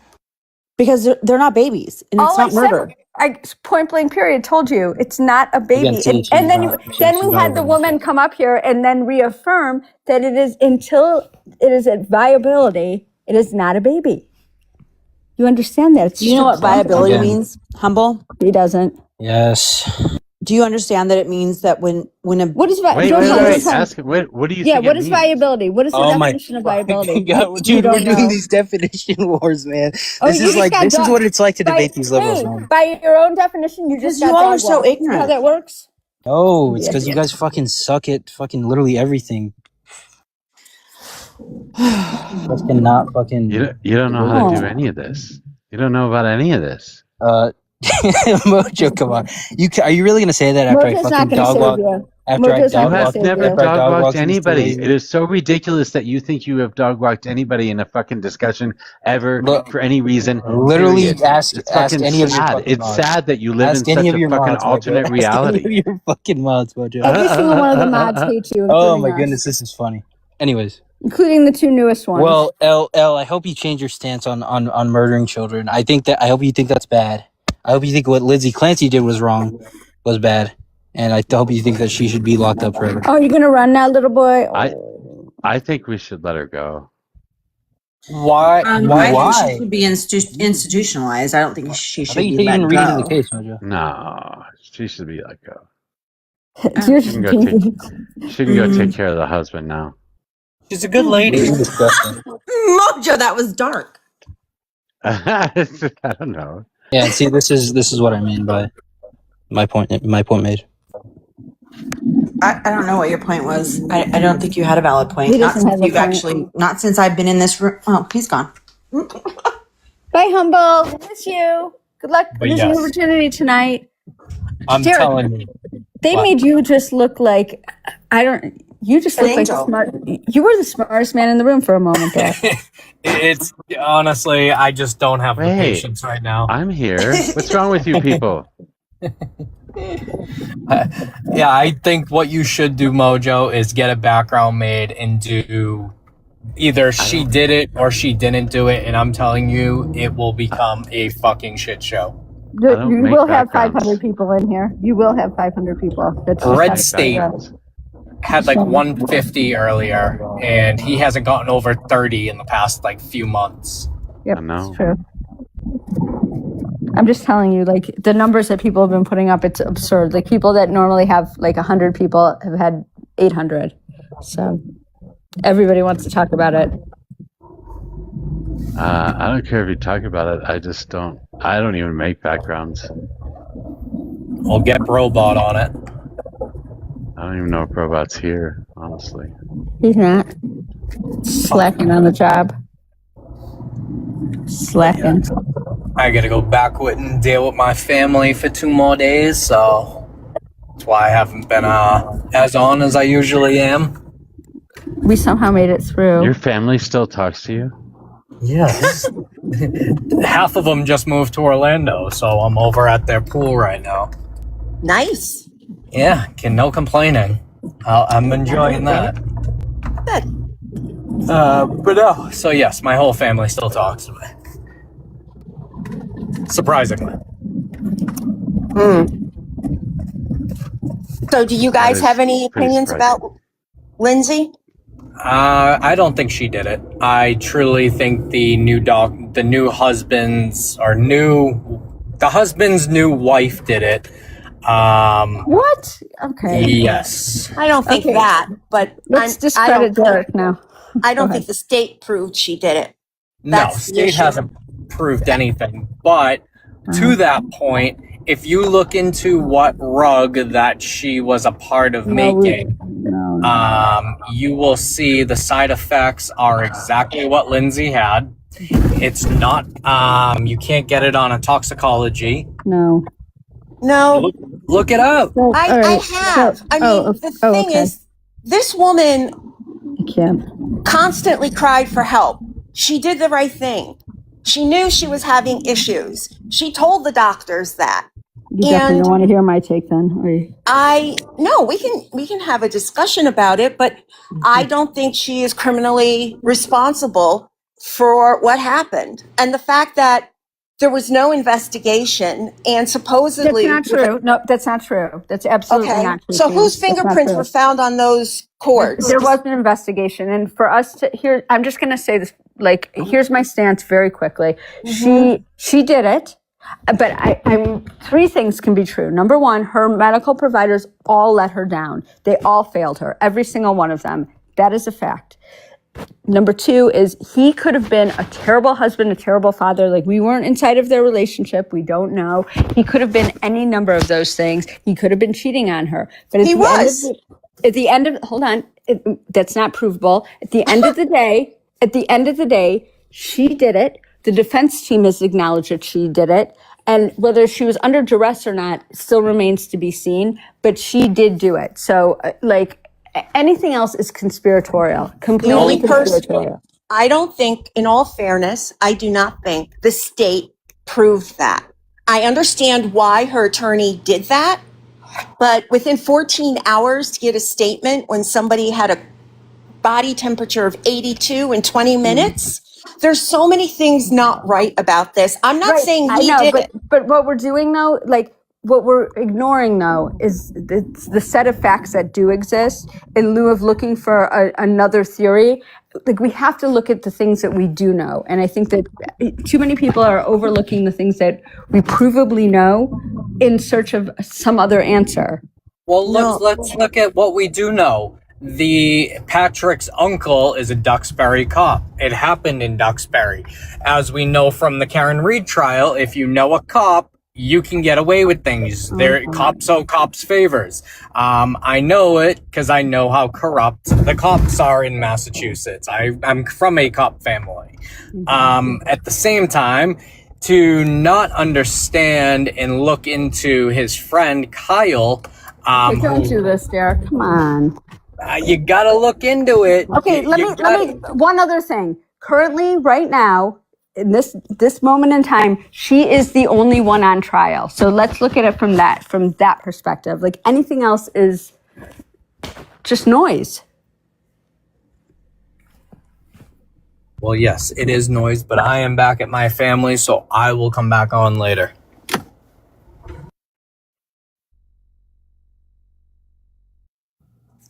Because they're not babies, and it's All I not murder. said, I point blank period told you it's not a baby. Again, see, And then she's then we not had the a woman come up here and then reaffirm that it is until it is at viability, it is not a baby. You understand that? It's Do you know what just a concept. viability Again. means? Humble. He doesn't. Yes. Do you understand that it means that when a What is Wait, viability? Ask him. What do you Yeah, think what it is means? viability? What is the Oh my definition of viability? God, You dude, don't we're doing know. these definition wars, man. Oh, This you is just like got this is dog- what it's like to by- debate these liberals, hey, man. by your own definition, you just Because got you all are dog so walked. See ignorant. how that works? No, it's Yeah, because you yeah. guys fucking suck at fucking literally everything. Fucking not fucking. You don't know how to do any of this. You don't know about any of this. Mojo, come on. Are you really gonna say that after Mojo's I not fucking going to dog save walk? you. After I Mojo's not dog going to You walk? have save never you. After I dog walked these two anybody. ladies? It is so ridiculous that you think you have dog walked anybody in a fucking discussion ever Look, for any reason. literally Period. ask It's ask fucking any of your sad. fucking It's mods. sad that you live in Ask any such of a your fucking mods, Mojo. alternate Ask any reality. of your fucking mods, Mojo. Every single one of the mods hate you, Oh including my us. goodness, this is funny. Anyways, Including the two newest ones. well, L, I hope you change your stance on murdering children. I hope you think that's bad. I hope you think what Lindsay Clancy did was bad, and I hope you think that she should be locked up forever. Oh, you're going to run now, little boy? I think we should let her go. Why? I think she should be institutionalized. I don't think she should be let read into the go. case, Mojo. No, she should be let go. You're She can go take care of the husband now. She's a good lady. Mojo, that was dark. I don't know. Yeah, see, this is what I mean by my point made. I don't know what your point was. I don't think you had a valid point. He doesn't have a point. Not since I've been in this room. Oh, he's gone. Bye, Humble. Miss you. Good luck But with yes. your opportunity tonight. I'm Derek, telling you. They What? made you just look like you just look like you were the smartest man in the room for a moment there. It's honestly, I just don't have the Wait. patience right now. I'm here. What's wrong with you people? Yeah, I think what you should do, Mojo, is get a background made and do either she did it or she didn't do it, and I'm telling you, it will become a fucking shit show. You will have 500 people in here. You will have 500 people. That's Red State had like 150 earlier, and he hasn't gotten over 30 in the past like few months. Yep, it's true. I'm just telling you, like, the numbers that people have been putting up, it's absurd. Like, people that normally have like 100 people have had 800. So everybody wants to talk about it. I don't care if you talk about it. I don't even make backgrounds. I'll get Robot on it. I don't even know if Robot's here, honestly. He's not. Slacking on the job. Slacking. I gotta go back with and deal with my family for 2 more days, so that's why I haven't been as on as I usually am. We somehow made it through. Your family still talks to you? Yes. Half of them just moved to Orlando, so I'm over at their pool right now. Nice. Yeah, no complaining. I'm enjoying that. Good. But no, so yes, my whole family still talks to me. Surprisingly. So do you guys have any opinions about Lindsay? I don't think she did it. I truly think the husband's new wife did it. What? Okay. Yes. I don't think that, but Let's discredit Derek now. I don't think the state proved she did it. No, state hasn't proved anything. But to that point, if you look into what rug that she was a part of making, you will see the side effects are exactly what Lindsay had. It's not, you can't get it on a toxicology. No. Look it up. I have. The thing is, this woman constantly cried for help. She did the right thing. She knew she was having issues. She told the doctors that. You definitely don't want to hear my take then. We can have a discussion about it, but I don't think she is criminally responsible for what happened. And the fact that there was no investigation and supposedly that's not true. No, that's not true. That's absolutely not true. So whose fingerprints were found on those cords? There was an investigation, and for us to here, I'm just going to say this. Like, here's my stance very quickly. She did it. But I'm 3 things can be true. Number 1, her medical providers all let her down. They all failed her. Every single one of them. That is a fact. Number 2 is he could have been a terrible husband, a terrible father. Like, we weren't inside of their relationship. We don't know. He could have been any number of those things. He could have been cheating on her. But he was. At the end of, hold on, that's not provable. At the end of the day, she did it. The defense team has acknowledged that she did it. And whether she was under duress or not still remains to be seen, but she did do it. So, anything else is conspiratorial, completely conspiratorial. I don't think, in all fairness, I do not think the state proved that. I understand why her attorney did that, but within 14 hours to get a statement when somebody had a body temperature of 82 in 20 minutes, there's so many things not right about this. I'm not saying he did it. But what we're doing though, what we're ignoring though is the set of facts that do exist in lieu of looking for another theory. We have to look at the things that we do know. And I think that too many people are overlooking the things that we provably know in search of some other answer. Well, let's look at what we do know. Patrick's uncle is a Duxbury cop. It happened in Duxbury. As we know from the Karen Reed trial, if you know a cop, you can get away with things. They're cops favors. I know it because I know how corrupt the cops are in Massachusetts. I'm from a cop family. At the same time, to not understand and look into his friend Kyle. Don't do this, Derek. Come on. You gotta look into it. Okay, let me. One other thing. Currently, right now, in this moment in time, she is the only one on trial. So let's look at it from that perspective. Anything else is just noise. Well, yes, it is noise, but I am back at my family, so I will come back on later.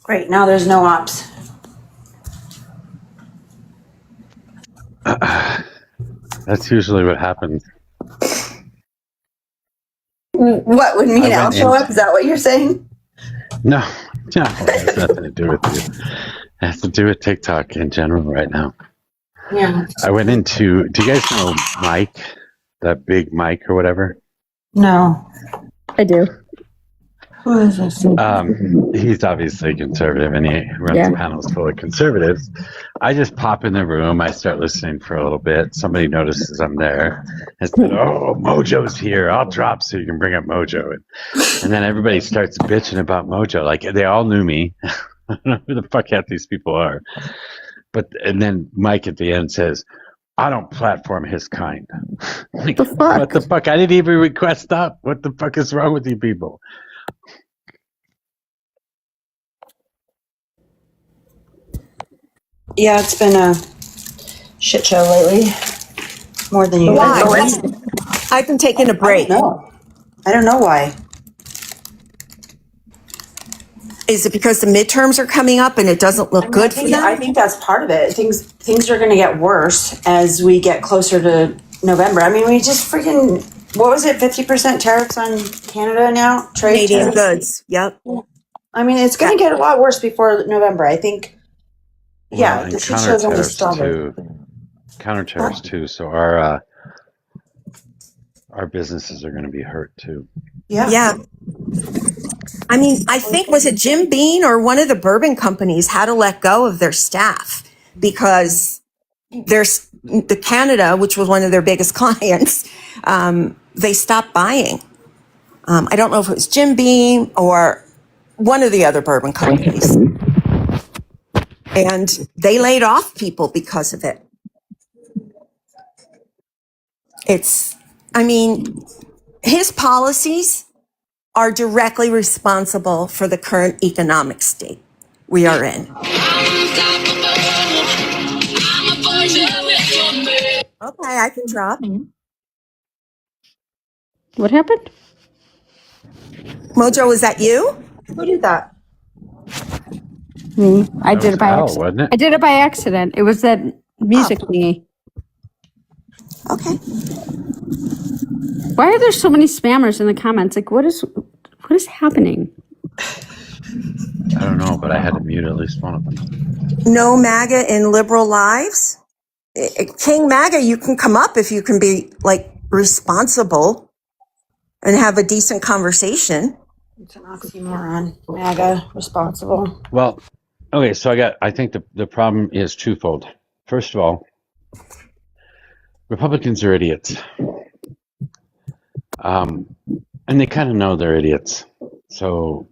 Great. Now there's no ops. That's usually what happens. What would mean I'll show up? Is that what you're saying? No, it has nothing to do with you. It has to do with TikTok in general right now. Yeah. I went into. Do you guys know Mike? That big Mike or whatever? No. I do. Who is this? He's obviously conservative, and he runs panels full of conservatives. I just pop in the room. I start listening for a little bit. Somebody notices I'm there and said, "Oh, Mojo's here. I'll drop so you can bring up Mojo." And then everybody starts bitching about Mojo. They all knew me. I don't know who the fuck half these people are. And then Mike at the end says, "I don't platform his kind." What the fuck? I didn't even request up. What the fuck is wrong with you people? Yeah, it's been a shit show lately. More than you guys. Why? I've been taking a break. No, I don't know why. Is it because the midterms are coming up and it doesn't look good for them? I think that's part of it. Things are going to get worse as we get closer to November. I mean, we just freaking, what was it, 50% tariffs on Canada now? Canadian goods, yep. I mean, it's going to get a lot worse before November. I think, the shit show's only started. Counter tariffs too. So our businesses are going to be hurt too. Yeah. I mean, I think, was it Jim Beam or one of the bourbon companies had to let go of their staff because there's the Canada, which was one of their biggest clients, they stopped buying. I don't know if it was Jim Beam or one of the other bourbon companies. And they laid off people because of it. His policies are directly responsible for the current economic state we are in. Okay, I can drop. What happened? Mojo, is that you? Who did that? Me. I did it by accident. Wasn't it? I did it by accident. It was that music thingy. Okay. Why are there so many spammers in the comments? What is happening? I don't know, but I had to mute at least one of them. No MAGA in liberal lives? King MAGA, you can come up if you can be responsible and have a decent conversation. It's an oxymoron. MAGA responsible. Well, okay, so I think the problem is twofold. First of all, Republicans are idiots. And they kind of know they're idiots. So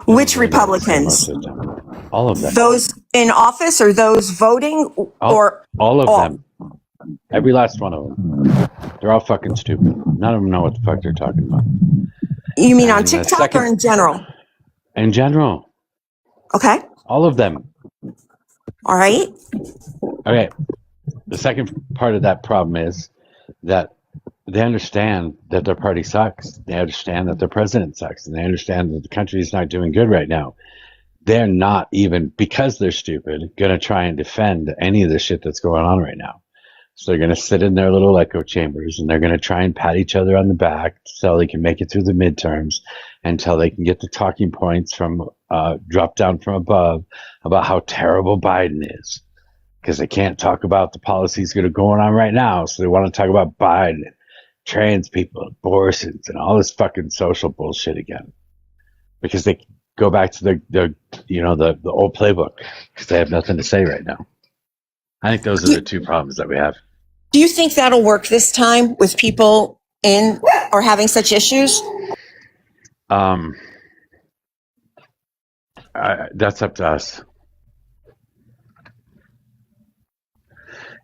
Which really Republicans? most of the time. All of them. Those in office or those voting or all of them. Every last one of them. They're all fucking stupid. None of them know what the fuck they're talking about. You mean on TikTok or in general? In general. Okay. All of them. All right. Okay. The second part of that problem is that they understand that their party sucks. They understand that their president sucks. And they understand that the country is not doing good right now. They're not even, because they're stupid, going to try and defend any of the shit that's going on right now. So they're going to sit in their little echo chambers and they're going to try and pat each other on the back so they can make it through the midterms until they can get the talking points from drop down from above about how terrible Biden is. Because they can't talk about the policies that are going on right now. So they want to talk about Biden, trans people, abortions, and all this fucking social bullshit again. Because they go back to the old playbook because they have nothing to say right now. I think those are the two problems that we have. Do you think that'll work this time with people in or having such issues? That's up to us.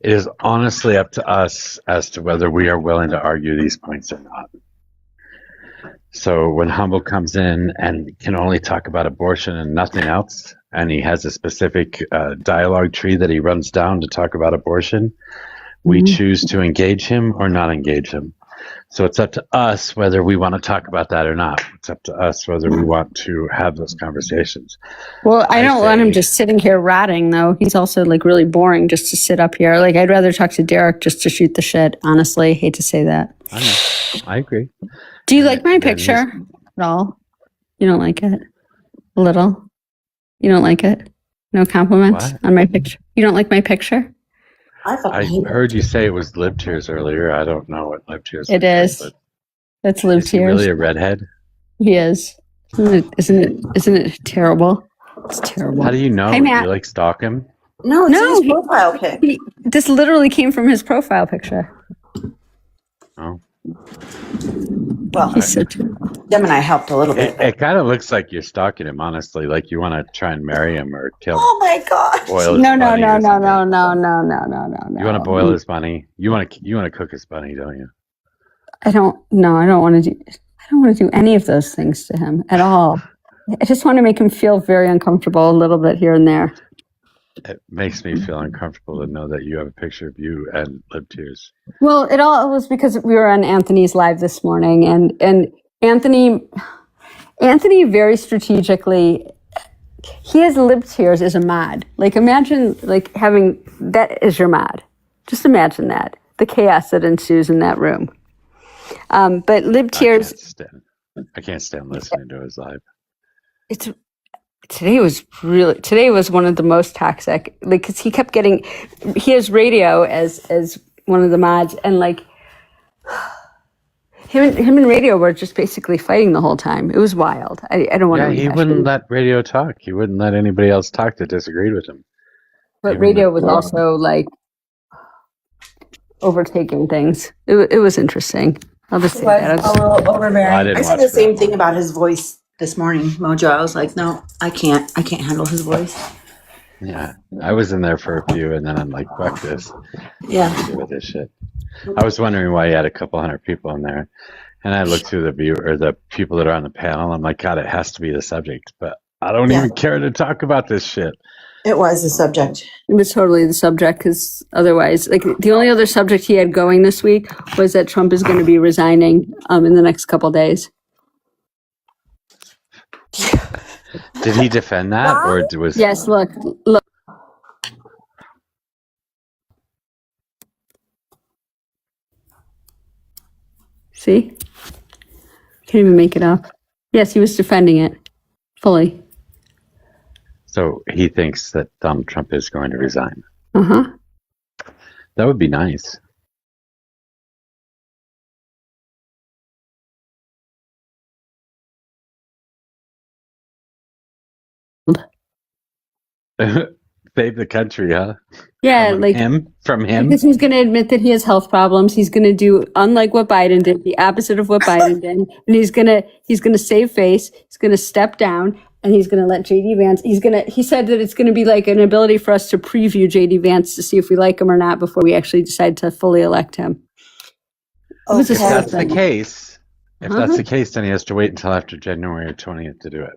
It is honestly up to us as to whether we are willing to argue these points or not. So when Humble comes in and can only talk about abortion and nothing else, and he has a specific dialogue tree that he runs down to talk about abortion, we choose to engage him or not engage him. So it's up to us whether we want to talk about that or not. It's up to us whether we want to have those conversations. Well, I don't want him just sitting here ratting, though. He's also like really boring just to sit up here. Like, I'd rather talk to Derek just to shoot the shit. Honestly, hate to say that. I know. I agree. Do you like my picture at all? You don't like it? A little? You don't like it? No compliments on my picture? You don't like my picture? I heard you say it was LibTears earlier. I don't know what LibTears it is. Like, that's LibTears. Is he really a redhead? He is. Isn't it terrible? It's terrible. How do you know? Hey, Matt. Do you like stalk him? No, it's his profile pic. This literally came from his profile picture. Oh. Well, Dem and I helped a little bit. It kind of looks like you're stalking him, honestly. Like you want to try and marry him or kill him. Oh my god! Boil his No. You want to boil his bunny? You want to cook his bunny, don't you? I don't want to do any of those things to him at all. I just want to make him feel very uncomfortable a little bit here and there. It makes me feel uncomfortable to know that you have a picture of you and LibTears. Well, it all was because we were on Anthony's live this morning, and Anthony very strategically, he has LibTears as a mod. Like, imagine like having that as your mod. Just imagine that, the chaos that ensues in that room. But LibTears, I can't stand listening to his live. Today was one of the most toxic, like, because he has radio as one of the mods, and like him and radio were just basically fighting the whole time. It was wild. I don't want to. Yeah, he wouldn't let radio talk. He wouldn't let anybody else talk that disagreed with him. But radio was also like overtaking things. It was interesting. I'll just say that. A little overbearing. I said the same thing about his voice this morning, Mojo. I was like, no, I can't handle his voice. Yeah, I was in there for a few, and then I'm like, fuck this. Yeah. With this shit. I was wondering why you had a couple hundred people in there, and I looked through the people that are on the panel. I'm like, God, it has to be the subject, but I don't even care to talk about this shit. It was the subject. It was totally the subject, because otherwise, like, the only other subject he had going this week was that Trump is going to be resigning in the next couple days. Did he defend that, or was? Yes. Look. See? Can't even make it up. Yes, he was defending it fully. So he thinks that Donald Trump is going to resign. Uh-huh. That would be nice. Save the country, huh? Yeah, From him. Because he's going to admit that he has health problems. He's going to do, unlike what Biden did, the opposite of what Biden did, and he's going to save face. He's going to step down, and he's going to let JD Vance. He said that it's going to be like an ability for us to preview JD Vance to see if we like him or not before we actually decide to fully elect him. If that's the case, then he has to wait until after January 20th to do it.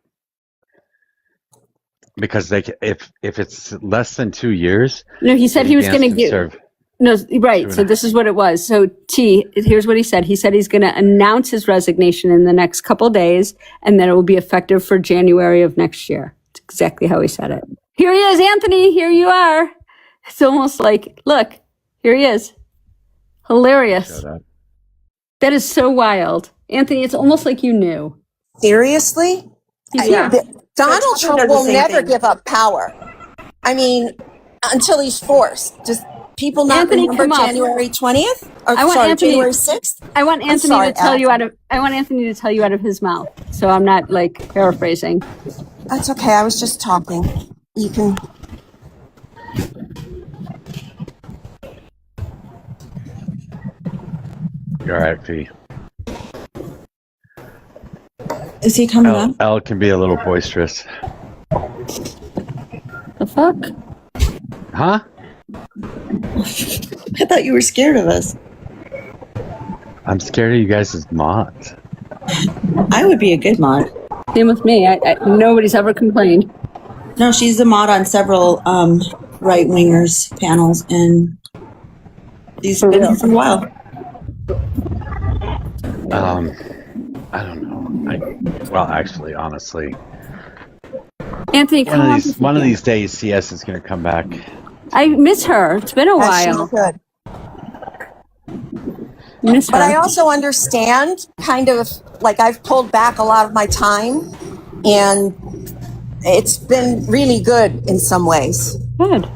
Because if it's less than 2 years, no, he said he was going to give. No, right. So this is what it was. So here's what he said. He said he's going to announce his resignation in the next couple of days, and then it will be effective for January of next year. It's exactly how he said it. Here he is, Anthony. Here you are. It's almost like, look, here he is. Hilarious. That is so wild, Anthony. It's almost like you knew. Seriously? Yeah. Donald Trump will never give up power. I mean, until he's forced. Does people not remember January 20th? January 6th? I want Anthony to tell you out of his mouth. So I'm not like paraphrasing. That's okay. I was just talking. You can. You're all right, Fee. Is he coming up? Elle can be a little boisterous. The fuck? Huh? I thought you were scared of us. I'm scared of you guys as mods. I would be a good mod. Same with me. Nobody's ever complained. No, she's a mod on several right-wingers panels, and she's been here for a while. I don't know. Well, actually, honestly, Anthony, one of these days, CS is going to come back. I miss her. It's been a while. Miss her. But I also understand, kind of like I've pulled back a lot of my time, and it's been really good in some ways. Good.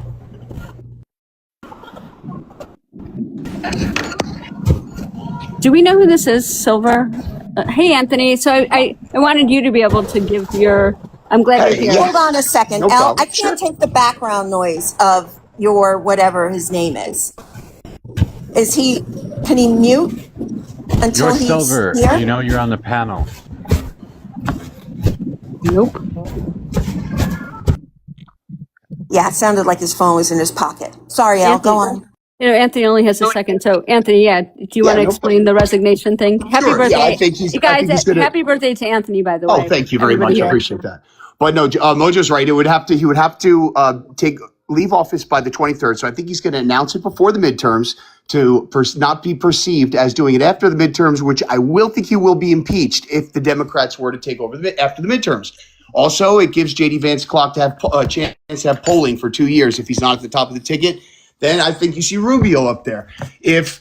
Do we know who this is, Silver? Hey, Anthony. So I wanted you to be able to give your. I'm glad you're here. Hold on a second, No Elle. problem. I can't take the background noise of your whatever his name is. Can he mute until You're he's Silver. here? You know you're on the panel. Nope. Yeah, it sounded like his phone was in his pocket. Sorry, Elle. Go on. You know, Anthony only has a second. So, Anthony, do you want to explain the resignation thing? Happy birthday. Yeah, I think he's gonna... Happy birthday to Anthony, by the way. Oh, thank you very much. I appreciate that. But no, Mojo's right. He would have to leave office by the 23rd. So I think he's going to announce it before the midterms to not be perceived as doing it after the midterms, which I will think he will be impeached if the Democrats were to take over after the midterms. Also, it gives JD Vance clock to have a chance to have polling for 2 years. If he's not at the top of the ticket, then I think you see Rubio up there. If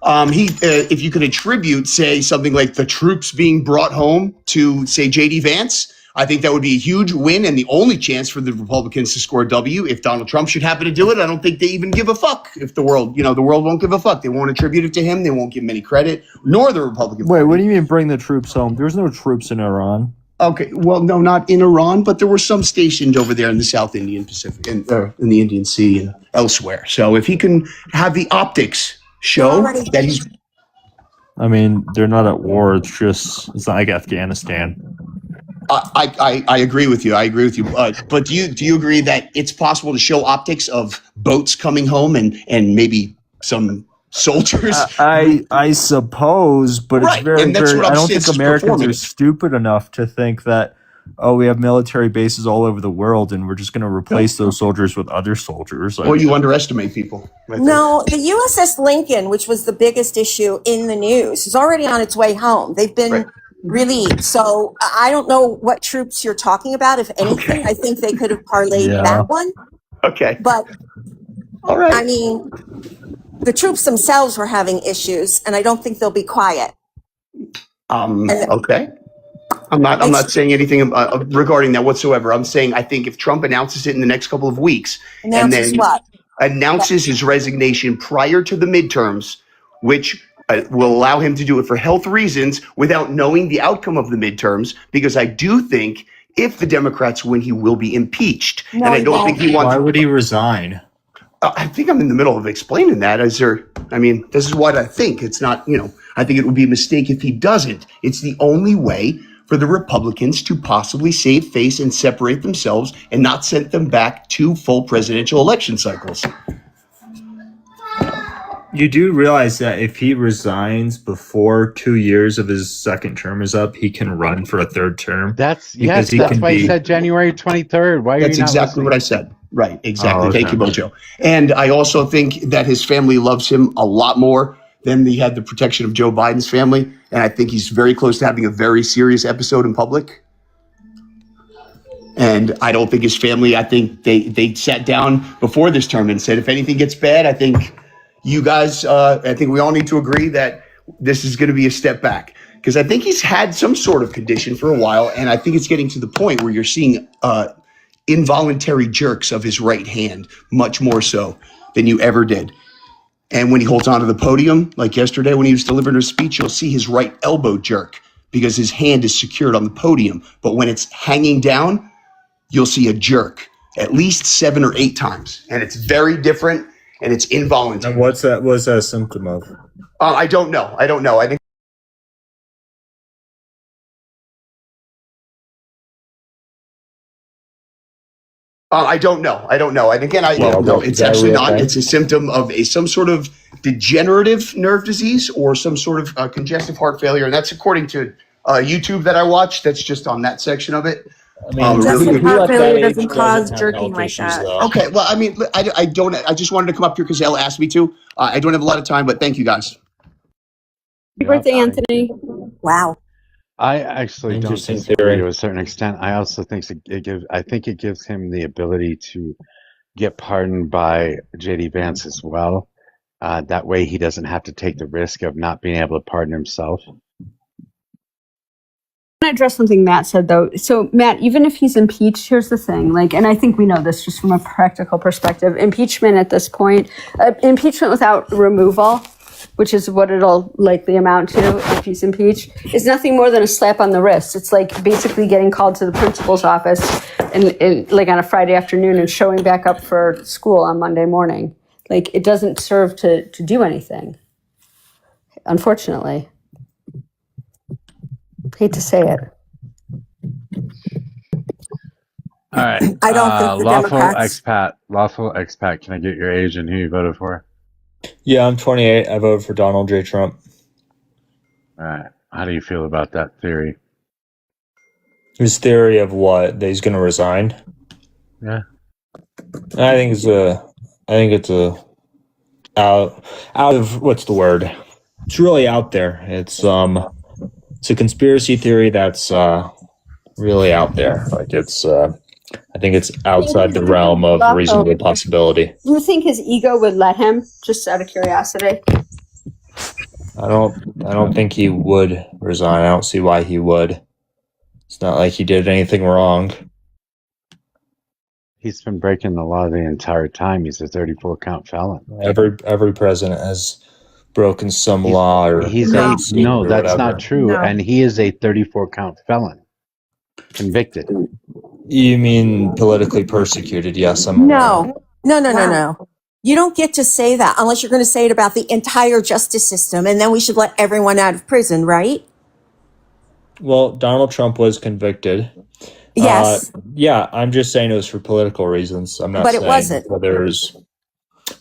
you could attribute, say, something like the troops being brought home to, say, JD Vance, I think that would be a huge win and the only chance for the Republicans to score a W. If Donald Trump should happen to do it, I don't think they even give a fuck. If the world won't give a fuck. They won't attribute it to him. They won't give him any credit, nor the Republican Party. Wait, what do you mean bring the troops home? There's no troops in Iran. Okay, well, no, not in Iran, but there were some stationed over there in the South Indian Pacific, in the Indian Sea and elsewhere. So if he can have the optics show that he's... I mean, they're not at war. It's not like Afghanistan. I agree with you. But do you agree that it's possible to show optics of boats coming home and maybe some soldiers? I suppose, but it's very. I don't think Americans are stupid enough to think that we have military bases all over the world and we're just going to replace those soldiers with other soldiers. Or you underestimate people. No, the USS Lincoln, which was the biggest issue in the news, is already on its way home. They've been relieved. So I don't know what troops you're talking about, if anything. I think they could have parlayed that one. Okay. But, all right. I mean, the troops themselves were having issues, and I don't think they'll be quiet. Okay. I'm not saying anything regarding that whatsoever. I'm saying I think if Trump announces it in the next couple of weeks announces his resignation prior to the midterms, which will allow him to do it for health reasons without knowing the outcome of the midterms, because I do think if the Democrats win, he will be impeached. No, and I he don't won't. think he wants. Why would he resign? I think I'm in the middle of explaining that. This is what I think. It's not, I think it would be a mistake if he doesn't. It's the only way for the Republicans to possibly save face and separate themselves and not send them back to full presidential election cycles. You do realize that if he resigns before 2 years of his second term is up, he can run for a third term. That's why he said January 23rd. Why are That's you not exactly listening? what I said. Right, exactly. Oh, okay. Thank you, Mojo. And I also think that his family loves him a lot more than he had the protection of Joe Biden's family. And I think he's very close to having a very serious episode in public. And I don't think his family, I think they sat down before this term and said, if anything gets bad, I think you guys, I think we all need to agree that this is going to be a step back. Because I think he's had some sort of condition for a while. And I think it's getting to the point where you're seeing involuntary jerks of his right hand, much more so than you ever did. And when he holds onto the podium, like yesterday when he was delivering his speech, you'll see his right elbow jerk because his hand is secured on the podium. But when it's hanging down, you'll see a jerk at least 7 or 8 times. And it's very different and it's involuntary. And what's that a symptom of? I don't know. I think I don't know. And again, it's actually not. It's a symptom of some sort of degenerative nerve disease or some sort of congestive heart failure. And that's according to YouTube that I watched. That's just on that section of it. Congestive heart failure doesn't cause jerking like that. Okay. Well, I don't. I just wanted to come up here because Elle asked me to. I don't have a lot of time, but thank you guys. Happy birthday, Anthony. Wow. I actually don't disagree to a certain extent. I also think it gives him the ability to get pardoned by JD Vance as well. That way he doesn't have to take the risk of not being able to pardon himself. I want to address something Matt said, though. So, Matt, even if he's impeached, here's the thing. And I think we know this just from a practical perspective. Impeachment at this point, impeachment without removal, which is what it'll likely amount to if he's impeached, is nothing more than a slap on the wrist. It's like basically getting called to the principal's office and like on a Friday afternoon and showing back up for school on Monday morning. Like, it doesn't serve to do anything, unfortunately. Hate to say it. All right. I don't think the lawful expat. Can I get your age and who you voted for? Yeah, I'm 28. I voted for Donald J. Trump. All right. How do you feel about that theory? His theory of what? That he's going to resign? Yeah. I think it's out of what's the word? It's really out there. It's a conspiracy theory that's really out there. Like I think it's outside the realm of reasonable possibility. Do you think his ego would let him, just out of curiosity? I don't think he would resign. I don't see why he would. It's not like he did anything wrong. He's been breaking the law the entire time. He's a 34 count felon. Every president has broken some law or that's not true. No. And he is a 34 count felon. Convicted. You mean politically persecuted? Yes, I'm aware. No. You don't get to say that unless you're going to say it about the entire justice system, and then we should let everyone out of prison, right? Well, Donald Trump was convicted. Yes. Yeah, I'm just saying it was for political reasons. I'm not but saying it wasn't.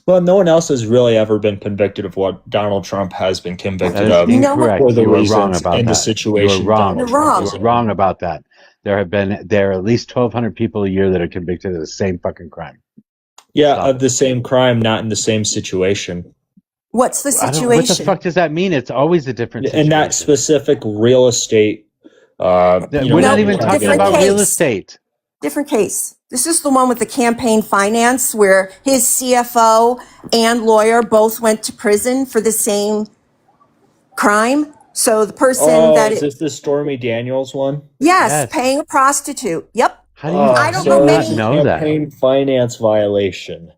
Well, no one else has really ever been convicted of what Donald Trump has been convicted of. Incorrect. For the you were reasons wrong about in that. The situation. You were wrong. You're wrong. You were wrong about that. There are at least 1,200 people a year that are convicted of the same fucking crime. Yeah, of the same crime, not in the same situation. What's the situation? What the fuck does that mean? It's always a different situation. In that specific real estate. We're not even talking about real estate. Different case. This is the one with the campaign finance where his CFO and lawyer both went to prison for the same crime. So the person is this the Stormy Daniels one? Yes, paying a prostitute. Yep. How do you I don't know many know that? Campaign finance violation.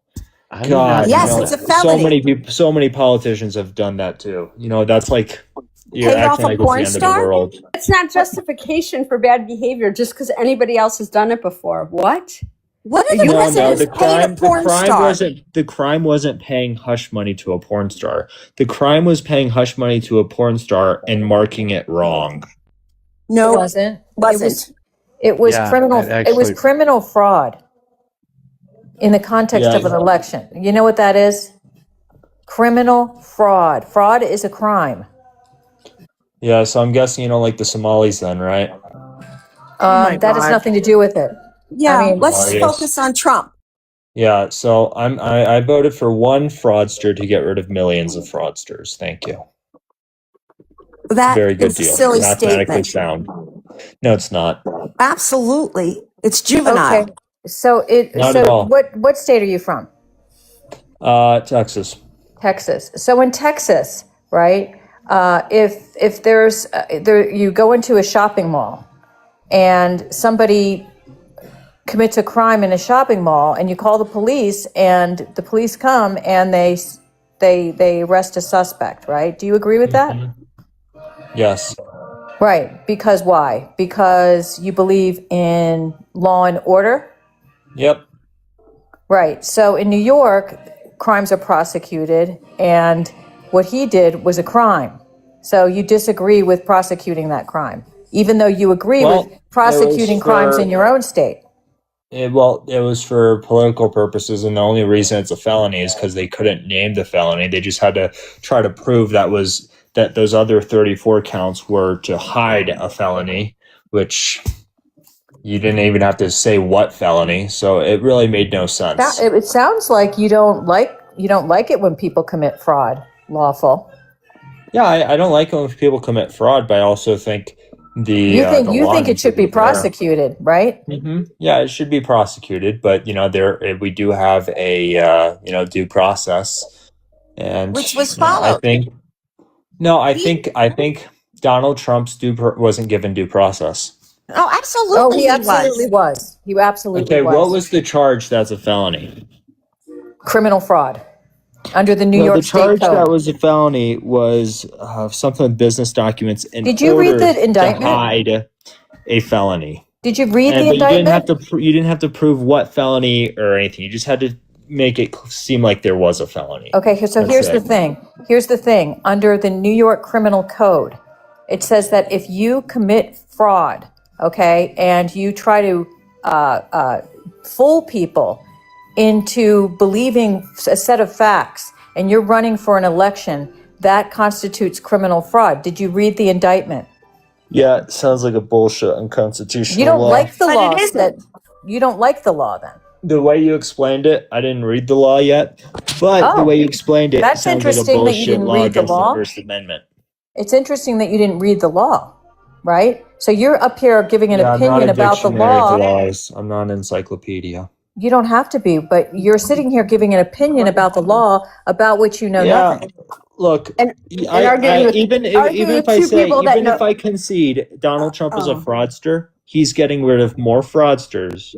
God, yes, it's a felony. So many politicians have done that too. That's like You're Paid off acting a like it's the porn end of the star? world. It's not justification for bad behavior just because anybody else has done it before. What? What if the No, president's paid a porn star? The crime wasn't paying hush money to a porn star. The crime was paying hush money to a porn star and marking it wrong. No, It wasn't. wasn't. It was Yeah, criminal. it It was actually, criminal fraud in the context Yeah, of an election. You know what that is? Criminal fraud. Fraud is a crime. yeah. So I'm guessing you don't like the Somalis then, right? my That has God. nothing to do with it. Yeah, I mean, let's yes. focus on Trump. Yeah. So I voted for one fraudster to get rid of millions of fraudsters. Thank you. That Very good is a deal. silly Mathematically statement. sound. No, it's not. Absolutely. It's juvenile. okay. So Not at all. what state are you from? Texas. Texas. So in Texas, right? If there's you go into a shopping mall and somebody commits a crime in a shopping mall and you call the police and the police come and they arrest a suspect, right? Do you agree with that? Yes. Right. Because why? Because you believe in law and order? Yep. Right. So in New York, crimes are prosecuted, and what he did was a crime. So you disagree with prosecuting that crime, even though you agree with prosecuting crimes in your own state. It was for political purposes, and the only reason it's a felony is because they couldn't name the felony. They just had to try to prove that those other 34 counts were to hide a felony, which you didn't even have to say what felony. So it really made no sense. It sounds like you don't like it when people commit fraud. Lawful. Yeah, I don't like it when people commit fraud, but I also think You think it should be prosecuted, right? Mm-hmm. Yeah, it should be prosecuted, but we do have a due process, and Which was followed. I think Donald Trump's wasn't given due process. Oh, absolutely. Oh, he absolutely was. He absolutely Okay, was. what was the charge that's a felony? Criminal fraud under the New York the State charge Code. that was a felony was something with business documents in Did you read order the indictment? to hide a felony. Did you read the But indictment? you didn't have to prove what felony or anything. You just had to make it seem like there was a felony. Okay, so here's the thing. Here's the thing. Under the New York Criminal Code, it says that if you commit fraud, okay, and you try to fool people into believing a set of facts, and you're running for an election, that constitutes criminal fraud. Did you read the indictment? Yeah, it sounds like a bullshit unconstitutional You don't law. like the law. You don't like the law then. The way you explained it, I didn't read the law yet, but the way you explained it, That's sounds like a interesting that you bullshit didn't law read the against law. the First Amendment. It's interesting that you didn't read the law, right? So you're up here giving an I'm not opinion a about the dictionary of law. laws. I'm not an encyclopedia. You don't have to be, but you're sitting here giving an opinion about the law about which you know nothing. Look, arguing with- even arguing if with I two say, people that even if know- I concede Donald Trump is a fraudster, he's getting rid of more fraudsters.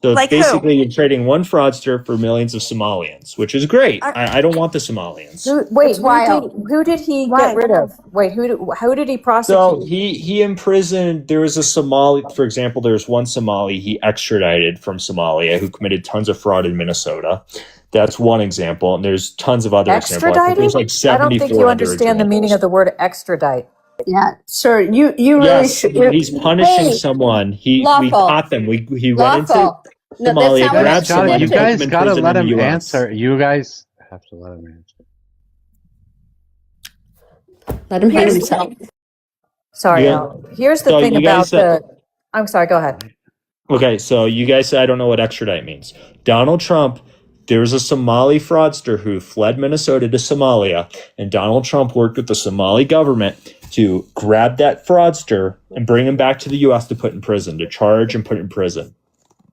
So Like basically, you're trading one fraudster for millions of Somalians, which is great. I don't want the Somalians. Who did he get rid of? Wait, who did he prosecute? So he imprisoned. There was a Somali, for example. There's one Somali he extradited from Somalia who committed tons of fraud in Minnesota. That's one example, and there's tons of other examples. I think there's like 74 I don't think you other understand the meaning of the word extradite. Yeah, sir, you really Yes, should. he's punishing someone. We Lawful. caught them. He went into Lawful. No, that's Somalia, not what grabbed it's someone, meant and to- put You them guys in gotta prison let in the him US. answer. You guys have to let him answer. Let him hang himself. Sorry, Yeah. Al. Here's the So thing you about guys said- I'm sorry, go ahead. Okay, so you guys say I don't know what extradite means. Donald Trump, there was a Somali fraudster who fled Minnesota to Somalia, and Donald Trump worked with the Somali government to grab that fraudster and bring him back to the U.S. to put in prison, to charge and put in prison.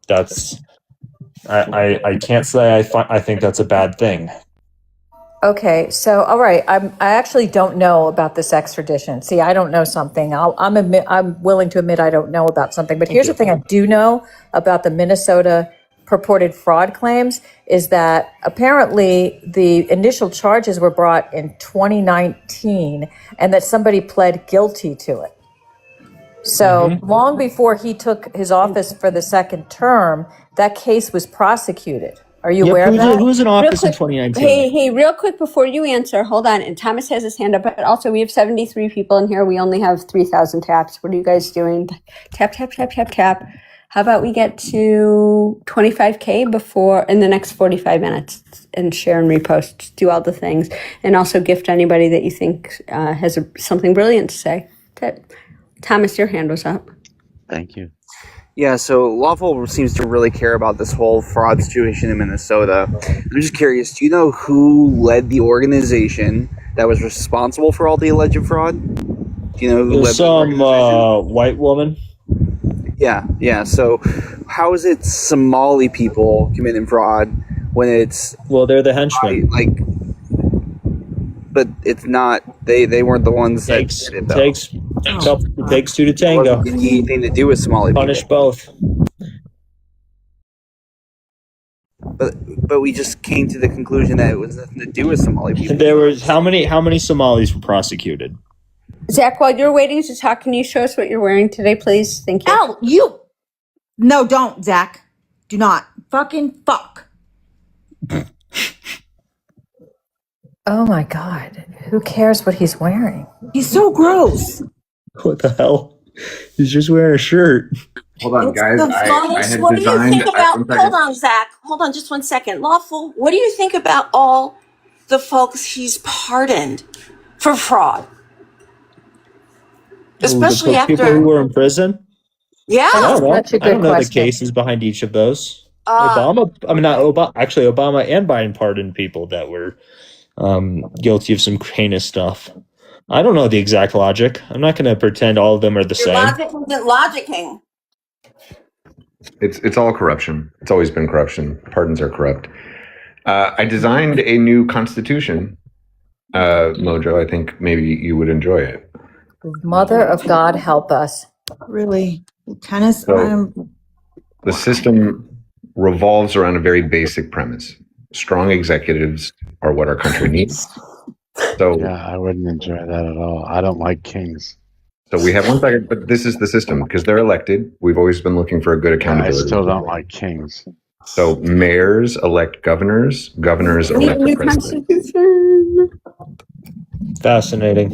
That's I can't say I think that's a bad thing. Okay, so all right, I actually don't know about this extradition. See, I don't know something. I'm willing to admit I don't know about something. But here's the thing I do know about the Minnesota purported fraud claims is that apparently the initial charges were brought in 2019 and that somebody pled guilty to it. So long before he took his office for the second term, that case was prosecuted. Are you aware of that? Who was in office in Real quick, 2019? hey, real quick before you answer, hold on. And Thomas has his hand up, but also we have 73 people in here. We only have 3,000 taps. What are you guys doing? Tap, tap, tap, tap, tap. How about we get to 25K in the next 45 minutes and share and repost, do all the things, and also gift anybody that you think has something brilliant to say. Okay. Thomas, your hand was up. Thank you. Yeah, so Lawful seems to really care about this whole fraud situation in Minnesota. I'm just curious, do you know who led the organization that was responsible for all the alleged fraud? Do you know who led Some white woman. Yeah. So how is it Somali people committing fraud when it's... Well, they're the henchmen. But it's not... They weren't the ones that did it, though. It takes two to tango. Anything to do with Somali people. Punish both. But we just came to the conclusion that it was nothing to do with Somali people. There was how many Somalis were prosecuted? Zach, while you're waiting to talk, can you show us what you're wearing today, please? Thank you. Al, you. No, don't, Zach. Do not. Fucking fuck. Oh my God. Who cares what he's wearing? He's so gross. What the hell? He's just wearing a shirt. Hold on, guys. I had What do you designed. think about? Hold on, Zach. Hold on, just 1 second. Lawful. What do you think about all the folks he's pardoned for fraud? Especially the people after. who were in prison. Yeah, I don't know. That's a I don't good know the question. cases behind each of those. Obama and Biden pardoned people that were guilty of some heinous stuff. I don't know the exact logic. I'm not going to pretend all of them are the Your same. logic isn't logicking. It's all corruption. It's always been corruption. Pardons are corrupt. I designed a new constitution, Mojo. I think maybe you would enjoy it. Mother of God, help us. Really? Tennis? So, the system revolves around a very basic premise. Strong executives are what our country needs. So yeah, I wouldn't enjoy that at all. I don't like kings. So we have 1 second, but this is the system because they're elected. We've always been looking for a good accountability. I still don't like kings. So mayors elect governors. Governors elect the president. Fascinating.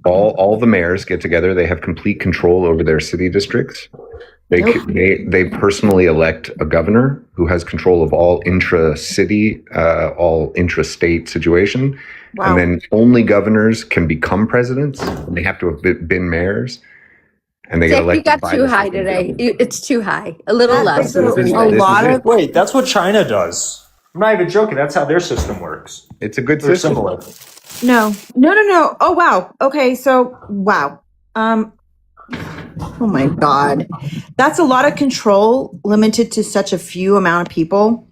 All the mayors get together. They have complete control over their city districts. They personally elect a governor who has control of all intra-city, all intra-state situation. Wow. And then only governors can become presidents. And they have to have been mayors. And they get Zach, you elected got by too the high sitting today. governor. It's too high. A little less. Wait, that's what China does. I'm not even joking. That's how their system works. It's a good They're system. similar. No. Oh, wow. Okay, so, wow. Oh my God. That's a lot of control limited to such a few amount of people.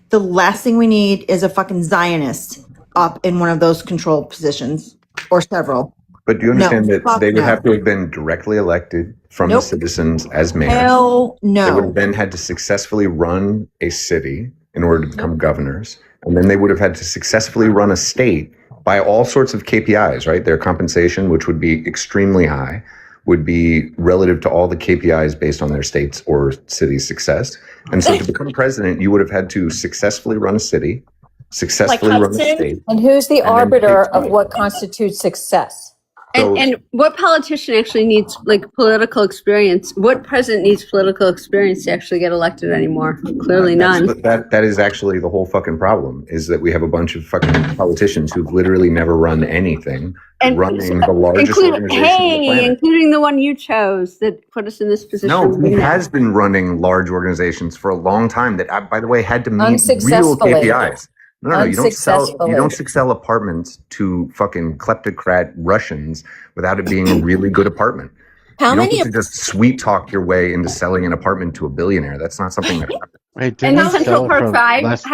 The last thing we need is a fucking Zionist up in one of those control positions or several. But do you understand that fuck they would no. have to have been directly elected from the citizens as mayors? Hell no. They would have then had to successfully run a city in order to become governors. And then they would have had to successfully run a state by all sorts of KPIs, right? Their compensation, which would be extremely high, would be relative to all the KPIs based on their state's or city's success. And so to become president, you would have had to successfully run a city, successfully run a state. And who's the and then arbiter pick- of what constitutes success? And what politician actually needs political experience? What president needs political experience to actually get elected anymore? Clearly none. That is actually the whole fucking problem, is that we have a bunch of fucking politicians who've literally never run anything, running the largest organization on the planet. Including the one you chose that put us in this position. No, he has been running large organizations for a long time that, by the way, had to meet real Unsuccessfully. KPIs. No, you don't Unsuccessfully. sell apartments to fucking kleptocrat Russians without it being a really good apartment. How you don't many get to just sweet talk your way into selling an apartment to a billionaire. That's not something that happens. Wait, And didn't he Central sell Park for 5 less?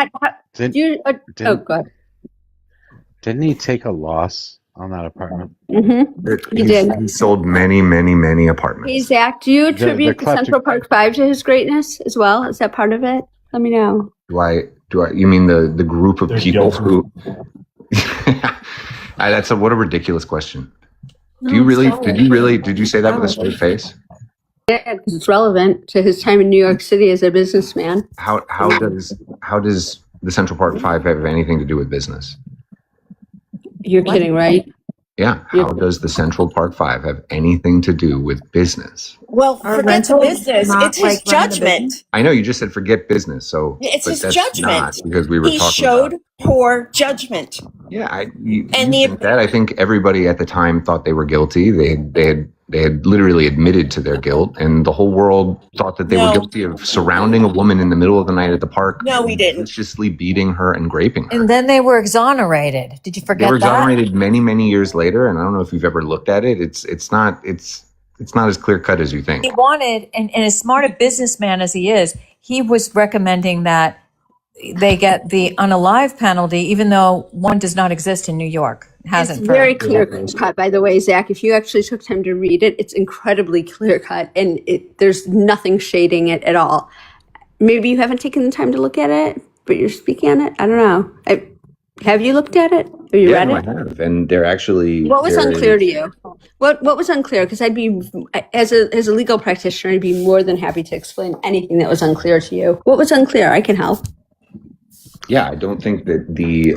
oh, God. Didn't he take a loss on that apartment? Mm-hmm. He did. He sold many, many, many apartments. Hey, Zach, do you attribute the the Central Park 5 to his greatness as well? Is that part of it? Let me know. You mean the group of They're people guilty. who? What a ridiculous question. Did you say that with a straight face? Yeah, because it's relevant to his time in New York City as a businessman. How does the Central Park 5 have anything to do with business? You're kidding, right? Yeah. How does the Central Park 5 have anything to do with business? Well, forget the business. It's his judgment. I know you just said forget business, so It's but his that's judgment. not because we were He talking showed about. poor judgment. Yeah, you think that. I think everybody at the time thought they were guilty. They had literally admitted to their guilt, and the whole world thought that they were guilty of surrounding a woman in the middle of the night at the park, No, we didn't. maliciously beating her and raping her. And then they were exonerated. Did you They forget were that? exonerated many years later, and I don't know if you've ever looked at it. It's not as clear cut as you think. He wanted, and as smart a businessman as he is, he was recommending that they get the unalive penalty, even though one does not exist in New York. It hasn't. It's very clear cut, by the way, Zach. If you actually took time to read it, it's incredibly clear cut, and there's nothing shading it at all. Maybe you haven't taken the time to look at it, but you're speaking on it. I don't know. Have you looked at it? Have you read No, it? I have, and they're actually. What was unclear to you? What was unclear? Because I'd be, as a legal practitioner, I'd be more than happy to explain anything that was unclear to you. What was unclear? I can help. Yeah, I don't think that the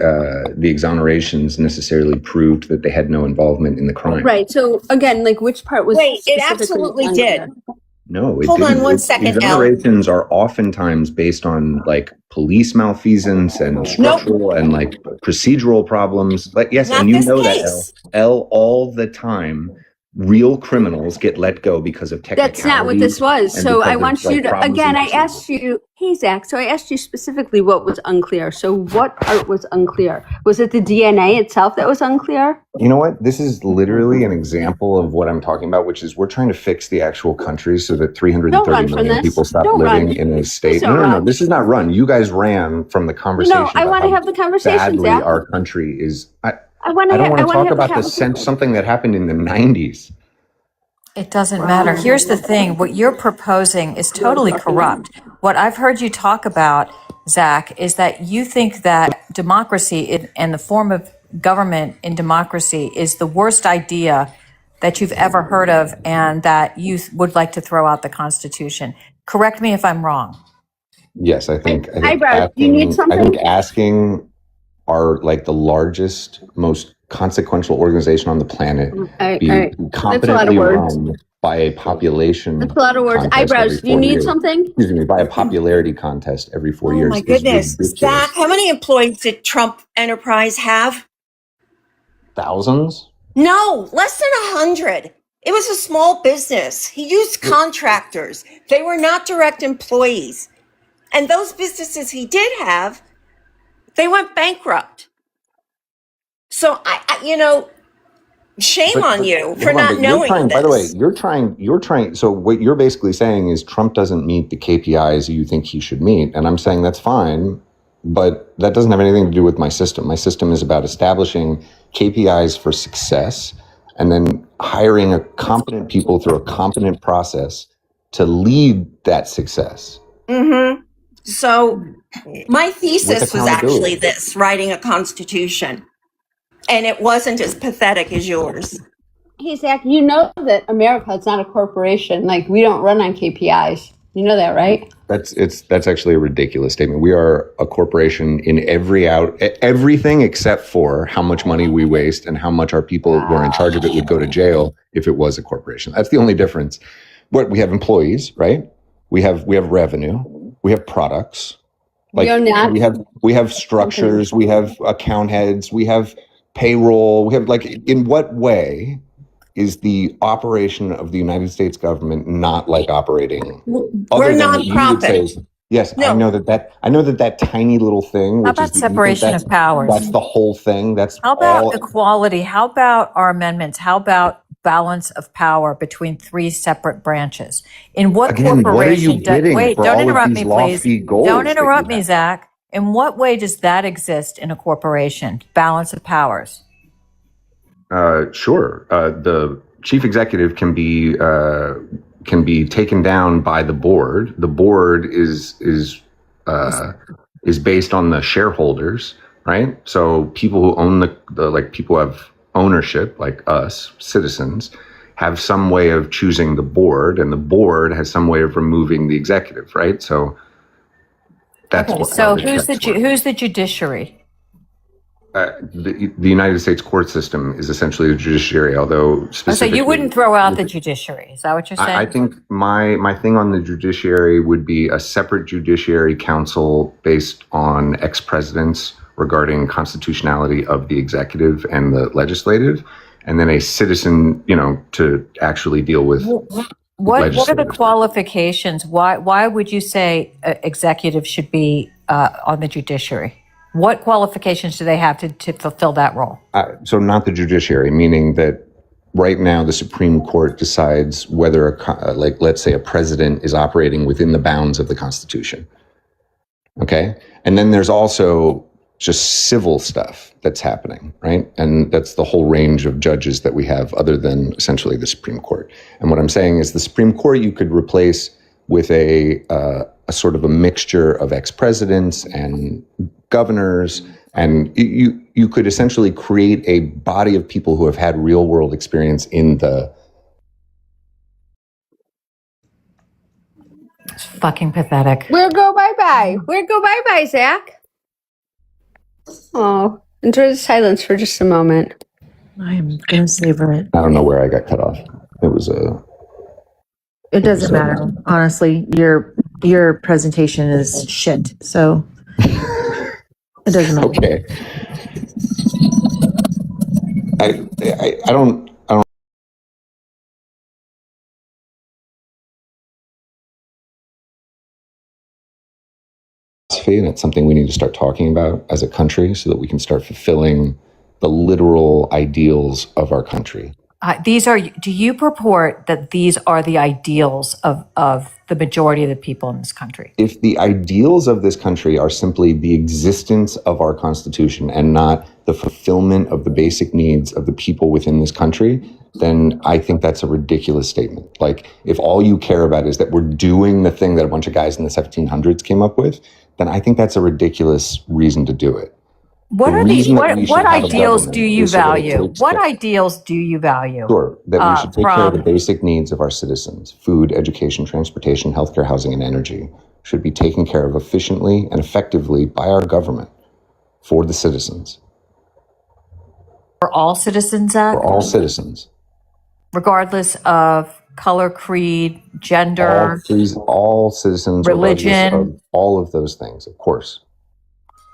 exonerations necessarily proved that they had no involvement in the crime. Right. So again, like which part was? Wait, it specifically absolutely unclear? did. No, it Hold on didn't. one second, Elle. Exonerations are oftentimes based on like police malfeasance and structural and like procedural problems. Like yes, Not and you this know case. that Elle, all the time. Real criminals get let go because of technicalities. That's not what this was. and So because I of, want like, you to, problems again, in I asked you, hey, Zach, so I asked you specifically what was unclear. So what part was unclear? Was it the DNA itself that was unclear? You know what? This is literally an example of what I'm talking about, which is we're trying to fix the actual country so that 330 million people stop living in a state. No. This is not run. You guys ran from the conversation. No, I want to have the conversation, badly Zach. our country is. I don't want to talk about something that happened in the 90s. It doesn't matter. Here's the thing. What you're proposing is totally corrupt. What I've heard you talk about, Zach, is that you think that democracy and the form of government in democracy is the worst idea that you've ever heard of, and that you would like to throw out the Constitution. Correct me if I'm wrong. Yes, I think Eyebrows, you need something? I think asking our like the largest, most consequential organization on the planet be competently run by a population. That's a lot of words. Eyebrows, do you need something? Excuse me, by a popularity contest every 4 years. Oh my goodness. Zach, how many employees did Trump Enterprise have? Thousands? No, less than 100. It was a small business. He used contractors. They were not direct employees. And those businesses he did have, they went bankrupt. So shame on you for not knowing this. By the way, you're trying. So what you're basically saying is Trump doesn't meet the KPIs you think he should meet. And I'm saying that's fine, but that doesn't have anything to do with my system. My system is about establishing KPIs for success and then hiring a competent people through a competent process to lead that success. Mm-hmm. So my thesis was actually this, writing a constitution. And it wasn't as pathetic as yours. Hey, Zach, you know that America is not a corporation. Like, we don't run on KPIs. You know that, right? That's actually a ridiculous statement. We are a corporation in everything except for how much money we waste and how much our people who are in charge of it would go to jail if it was a corporation. That's the only difference. We have employees, right? We have revenue. We have products. Like we have structures. We have account heads. We have payroll. We have in what way is the operation of the United States government not like operating? We're nonprofit. Yes, no. I know that tiny little thing. How about separation of powers? That's the whole thing. How about equality? How about our amendments? How about balance of power between three separate branches? In what corporation? What are you getting? Wait, don't interrupt me, please. Goals don't interrupt me, Zach. In what way does that exist in a corporation? Balance of powers. Sure. The chief executive can be taken down by the board. The board is is based on the shareholders, right? So people who own the like people who have ownership, like us citizens, have some way of choosing the board, and the board has some way of removing the executive, right? So that's Okay, what. so who's the judiciary? The United States court system is essentially the judiciary, although Oh, so specifically. you wouldn't throw out the judiciary? Is that what you're saying? I think my thing on the judiciary would be a separate judiciary council based on ex-presidents regarding constitutionality of the executive and the legislative, and then a citizen, to actually deal with. What are the qualifications? Why would you say executive should be on the judiciary? What qualifications do they have to fulfill that role? So not the judiciary, meaning that right now the Supreme Court decides whether, let's say, a president is operating within the bounds of the Constitution. Okay? And then there's also just civil stuff that's happening, right? And that's the whole range of judges that we have other than essentially the Supreme Court. And what I'm saying is the Supreme Court you could replace with a sort of a mixture of ex-presidents and governors, and you could essentially create a body of people who have had real world experience in the. It's fucking pathetic. We'll go bye-bye. We'll go bye-bye, Zach. Oh, enjoy the silence for just a moment. I'm gonna savor it. I don't know where I got cut off. It was a. It doesn't matter. Honestly, your presentation is shit. So it doesn't matter. Okay. I don't. And it's something we need to start talking about as a country so that we can start fulfilling the literal ideals of our country. Do you purport that these are the ideals of the majority of the people in this country? If the ideals of this country are simply the existence of our Constitution and not the fulfillment of the basic needs of the people within this country, then I think that's a ridiculous statement. Like, if all you care about is that we're doing the thing that a bunch of guys in the 1700s came up with, then I think that's a ridiculous reason to do it. What ideals do you value? What ideals do you value? Sure, that we should take care of the basic needs of our citizens. Food, education, transportation, healthcare, housing, and energy should be taken care of efficiently and effectively by our government for the citizens. For all citizens, For all citizens. regardless of color, creed, gender, all citizens, religion, of all of those things, of course.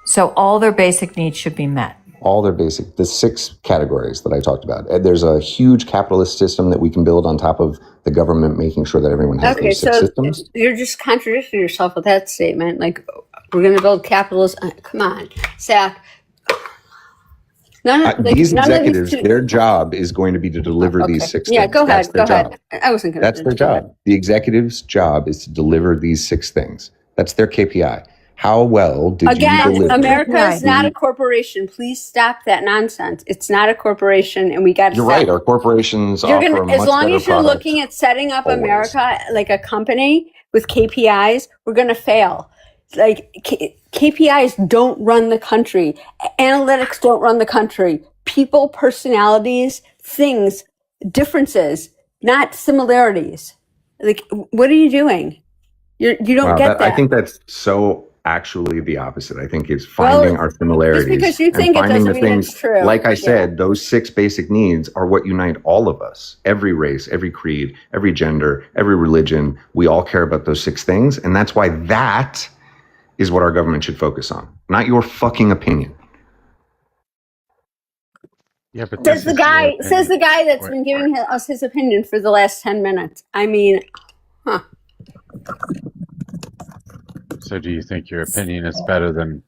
So all their basic needs should be met. All their basic, the 6 categories that I talked about. There's a huge capitalist system that we can build on top of the government making sure that everyone has those 6 systems. You're just contradicting yourself with that statement. Like, we're going to build capitalism. Come on, Zach. These executives, their job is going to be to deliver these 6 things. Yeah, go ahead. That's their job. I wasn't going to. That's their job. The executive's job is to deliver these 6 things. That's their KPI. How well did you deliver? America is not a corporation. Please stop that nonsense. It's not a corporation, and we got to. You're right. Our corporations offer a much better as long as you're product. looking at setting up Always. America like a company with KPIs, we're going to fail. Like, KPIs don't run the country. Analytics don't run the country. People, personalities, things, differences, not similarities. Like, what are you doing? You don't get that. I think that's so actually the opposite. I think it's finding our similarities. Just because you think it doesn't mean it's true. Like I said, those 6 basic needs are what unite all of us. Every race, every creed, every gender, every religion. We all care about those 6 things. And that's why that is what our government should focus on. Not your fucking opinion. Yeah, but says the guy that's been giving us his opinion for the last 10 minutes. I mean, So do you think your opinion is better than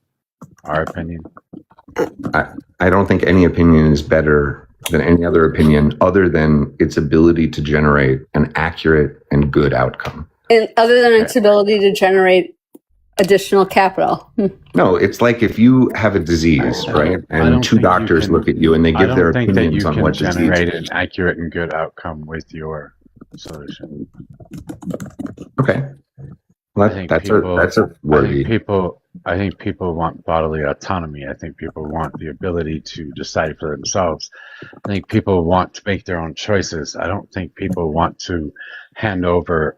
our opinion? I don't think any opinion is better than any other opinion other than its ability to generate an accurate and good outcome. And other than its ability to generate additional capital. No, it's like if you have a disease, right? And 2 doctors look at you and they give their opinions on what disease. I don't think that you can generate an accurate and good outcome with your solution. Okay. Well, I think that's a worthy. I think people want bodily autonomy. I think people want the ability to decide for themselves. I think people want to make their own choices. I don't think people want to hand over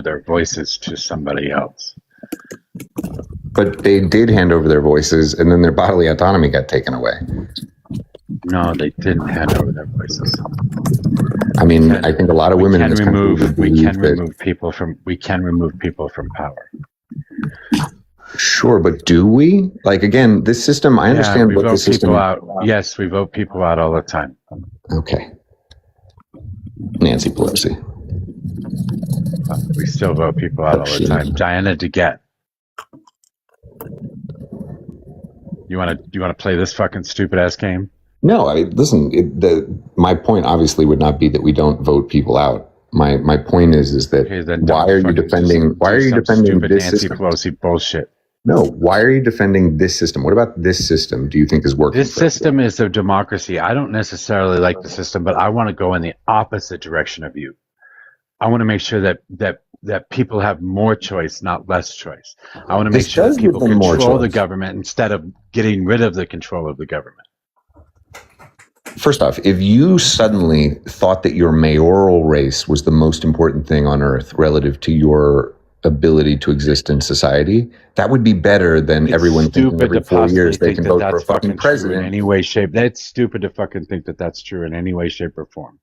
their voices to somebody else. But they did hand over their voices, and then their bodily autonomy got taken away. No, they didn't hand over their voices. I mean, I think a lot of women in this country we can remove people from power. Sure, but do we? Like, again, this system, I understand what the system... People out. Yes, we vote people out all the time. Okay. Nancy Pelosi. We still vote people out all the time. Diana DeGette. You want to play this fucking stupid ass game? No, listen. My point obviously would not be that we don't vote people out. My point is that why are you defending this Nancy system? Pelosi bullshit? No, why are you defending this system? What about this system do you think is working? This system is a democracy. I don't necessarily like the system, but I want to go in the opposite direction of you. I want to make sure that people have more choice, not less choice. I want to make sure that people control the government instead of getting rid of the control of the government. First off, if you suddenly thought that your mayoral race was the most important thing on earth relative to your ability to exist in society, that would be better than everyone thinking every 4 years they can vote for a fucking president. In any way, shape. That's stupid to fucking think that that's true in any way, shape, or form.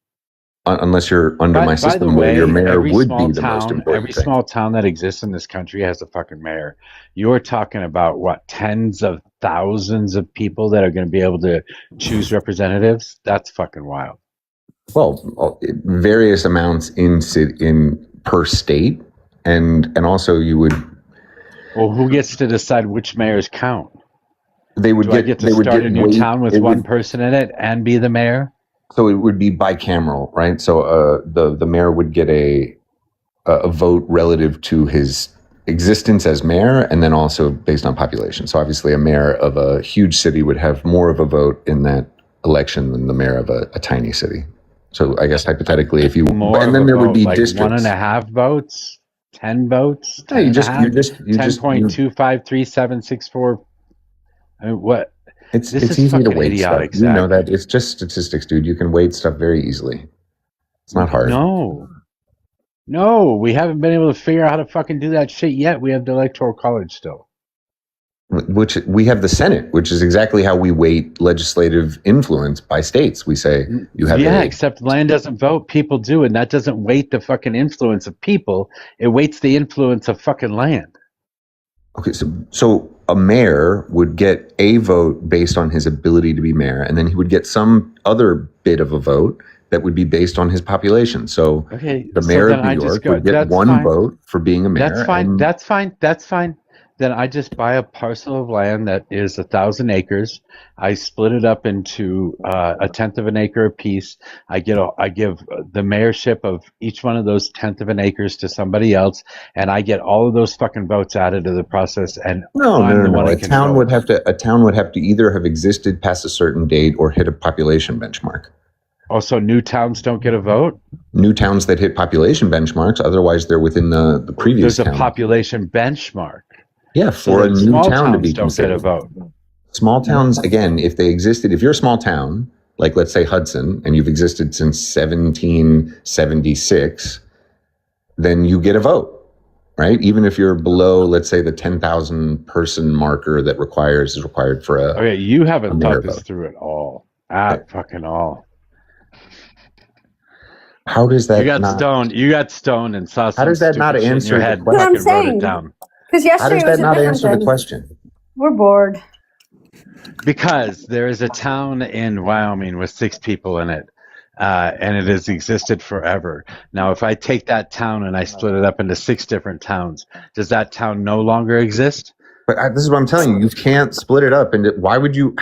Unless you're under my system where your mayor would be the most important Every small town that exists in this country has a fucking mayor. You're talking about, what, tens of thousands of people that are going to be able to choose representatives? That's fucking wild. Well, various amounts in per state, and also you would... Well, who gets to decide which mayors count? They would get to start a new town with one person in it and be the mayor? So it would be bicameral, right? So the mayor would get a vote relative to his existence as mayor, and then also based on population. So obviously, a mayor of a huge city would have more of a vote in that election than the mayor of a tiny city. So I guess hypothetically, if you and then there would be districts. 1.5 votes, 10 votes. No, you just 10.253764. I mean, what? It's easy to weight stuff. You know that. It's just statistics, dude. You can weight stuff very easily. It's not hard. No, we haven't been able to figure out how to fucking do that shit yet. We have the Electoral College still. Which we have the Senate, which is exactly how we weight legislative influence by states. We say you have except land doesn't vote, people do, and that doesn't weight the fucking influence of people. It weights the influence of fucking land. Okay, so a mayor would get a vote based on his ability to be mayor, and then he would get some other bit of a vote that would be based on his population. So the mayor of New York would get one vote for being a mayor. That's fine. Then I just buy a parcel of land that is 1,000 acres. I split it up into 1/10 of an acre apiece. I give the mayorship of each one of those 1/10 of an acres to somebody else, and I get all of those fucking votes added to the process. And no. A town would have to either have existed past a certain date or hit a population benchmark. Also, new towns don't get a vote? New towns that hit population benchmarks, otherwise they're within the previous town. There's a population benchmark. Yeah, for a new town to be considered. Don't get a vote. Small towns, again, if they existed, if you're a small town, like let's say Hudson, and you've existed since 1776, then you get a vote, right? Even if you're below, let's say, the 10,000 person marker that is required for a... Okay, you haven't thought this through at all. Fucking all. How does that You got stoned and saw some how does that not answer your head the question? and wrote it down. Because how does that not answer the question? We're bored. Because there is a town in Wyoming with 6 people in it, and it has existed forever. Now, if I take that town and I split it up into 6 different towns, does that town no longer exist? But this is what I'm telling you. You can't split it up. And what would you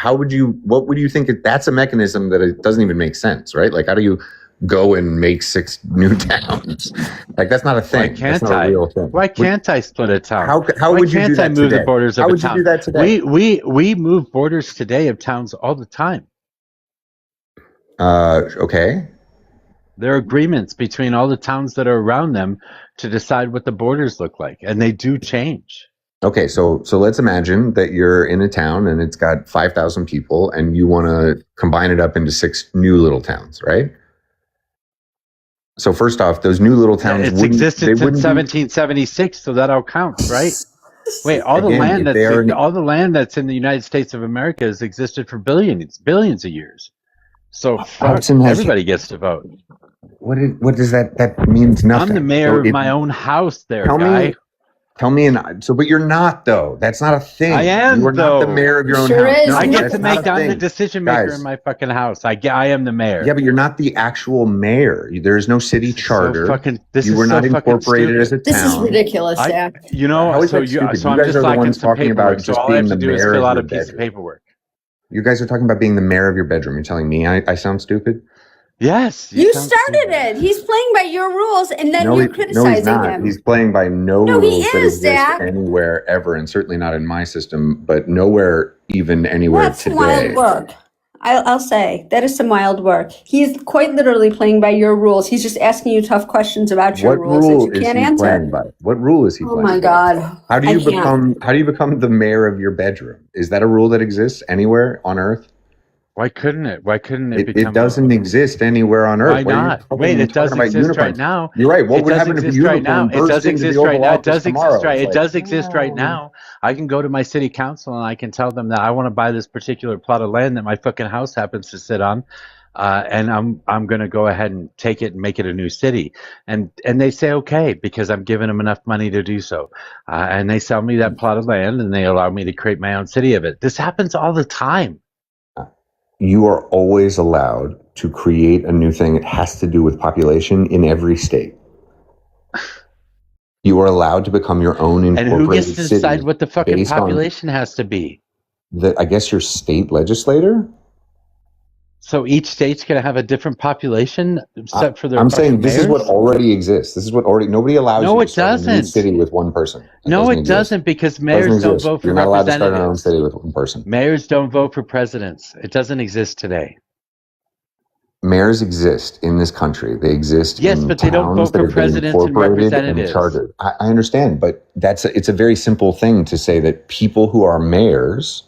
think that's a mechanism that it doesn't even make sense, right? Like, how do you go and make 6 new towns? Like, that's not a thing. That's not a real thing. Why can't I split a town? How would you do that move today? The borders of how a would town? You do that today? We move borders today of towns all the time. Okay. There are agreements between all the towns that are around them to decide what the borders look like, and they do change. Okay, so let's imagine that you're in a town and it's got 5,000 people, and you want to combine it up into 6 new little towns, right? So first off, those new little towns It's existed since 1776, so that all counts, right? Wait, all the land that's in the United States of America has existed for billions of years. So everybody gets to vote. What does that means nothing. I'm the mayor of my own house there, guy. Tell me, but you're not, though. That's not a thing. I am, You're not the mayor of your own house. No, I get to make I'm the decision maker in my fucking house. I am the mayor. Yeah, but you're not the actual mayor. There is no city charter. You were not incorporated as a town. This is ridiculous, Zach. How is that stupid? So you I'm guys just are the lacking ones some talking paperwork. about So just all I being have to the do is mayor fill of out your a piece of bedroom. paperwork. You guys are talking about being the mayor of your bedroom. You're telling me I sound stupid? Yes. You started it. He's playing by your rules, and then you're criticizing he's not. him. He's playing by no No, he rules that is, exist Zach. anywhere ever, and certainly not in my system, but nowhere even anywhere That's today. wild work. I'll say that is some wild work. He's quite literally playing by your rules. He's just asking you tough questions about your What rules rule that you is can't he answer. playing by? What rule is he Oh playing my by? God. How do I you can't. become the mayor of your bedroom? Is that a rule that exists anywhere on Earth? Why couldn't it? Why couldn't it become? It doesn't exist anywhere on Earth. Why not? Wait, it does exist right now. You're right. What It would does happen if a exist right now. unicorn It burst does into the exist right Oval now. It Office does tomorrow? exist right. It's It like, does exist right now. I can go to my city council and I can tell them that I want to buy this particular plot of land that my fucking house happens to sit on, and I'm going to go ahead and take it and make it a new city. And they say okay because I'm giving them enough money to do so, and they sell me that plot of land and they allow me to create my own city of it. This happens all the time. You are always allowed to create a new thing. It has to do with population in every state. You are allowed to become your own incorporated And who gets to decide city what the fucking based on population has to be? I guess your state legislator. So each state's going to have a different population set for their. I'm saying this is what mayors? already exists. This is what already nobody allows No, you to it start a new doesn't. city with one person. No, it exist. doesn't because Doesn't mayors don't exist. vote for You're not allowed to start our own representatives. city with one person. Mayors don't vote for presidents. It doesn't exist today. Mayors exist in this country. They exist Yes, in but they don't towns vote that for have been presidents and incorporated and representatives. chartered. I understand, but it's a very simple thing to say that people who are mayors,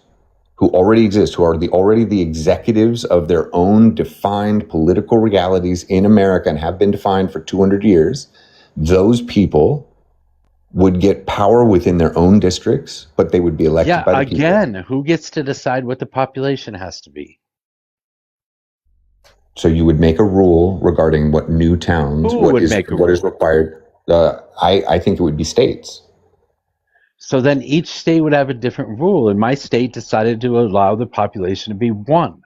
who already exist, who are already the executives of their own defined political realities in America and have been defined for 200 years, those people would get power within their own districts, but they would be elected Yeah, by the people. again, who gets to decide what the population has to be? So you would make a rule regarding what new towns, Who what would is make a what is rule? required. I think it would be states. So then each state would have a different rule, and my state decided to allow the population to be one.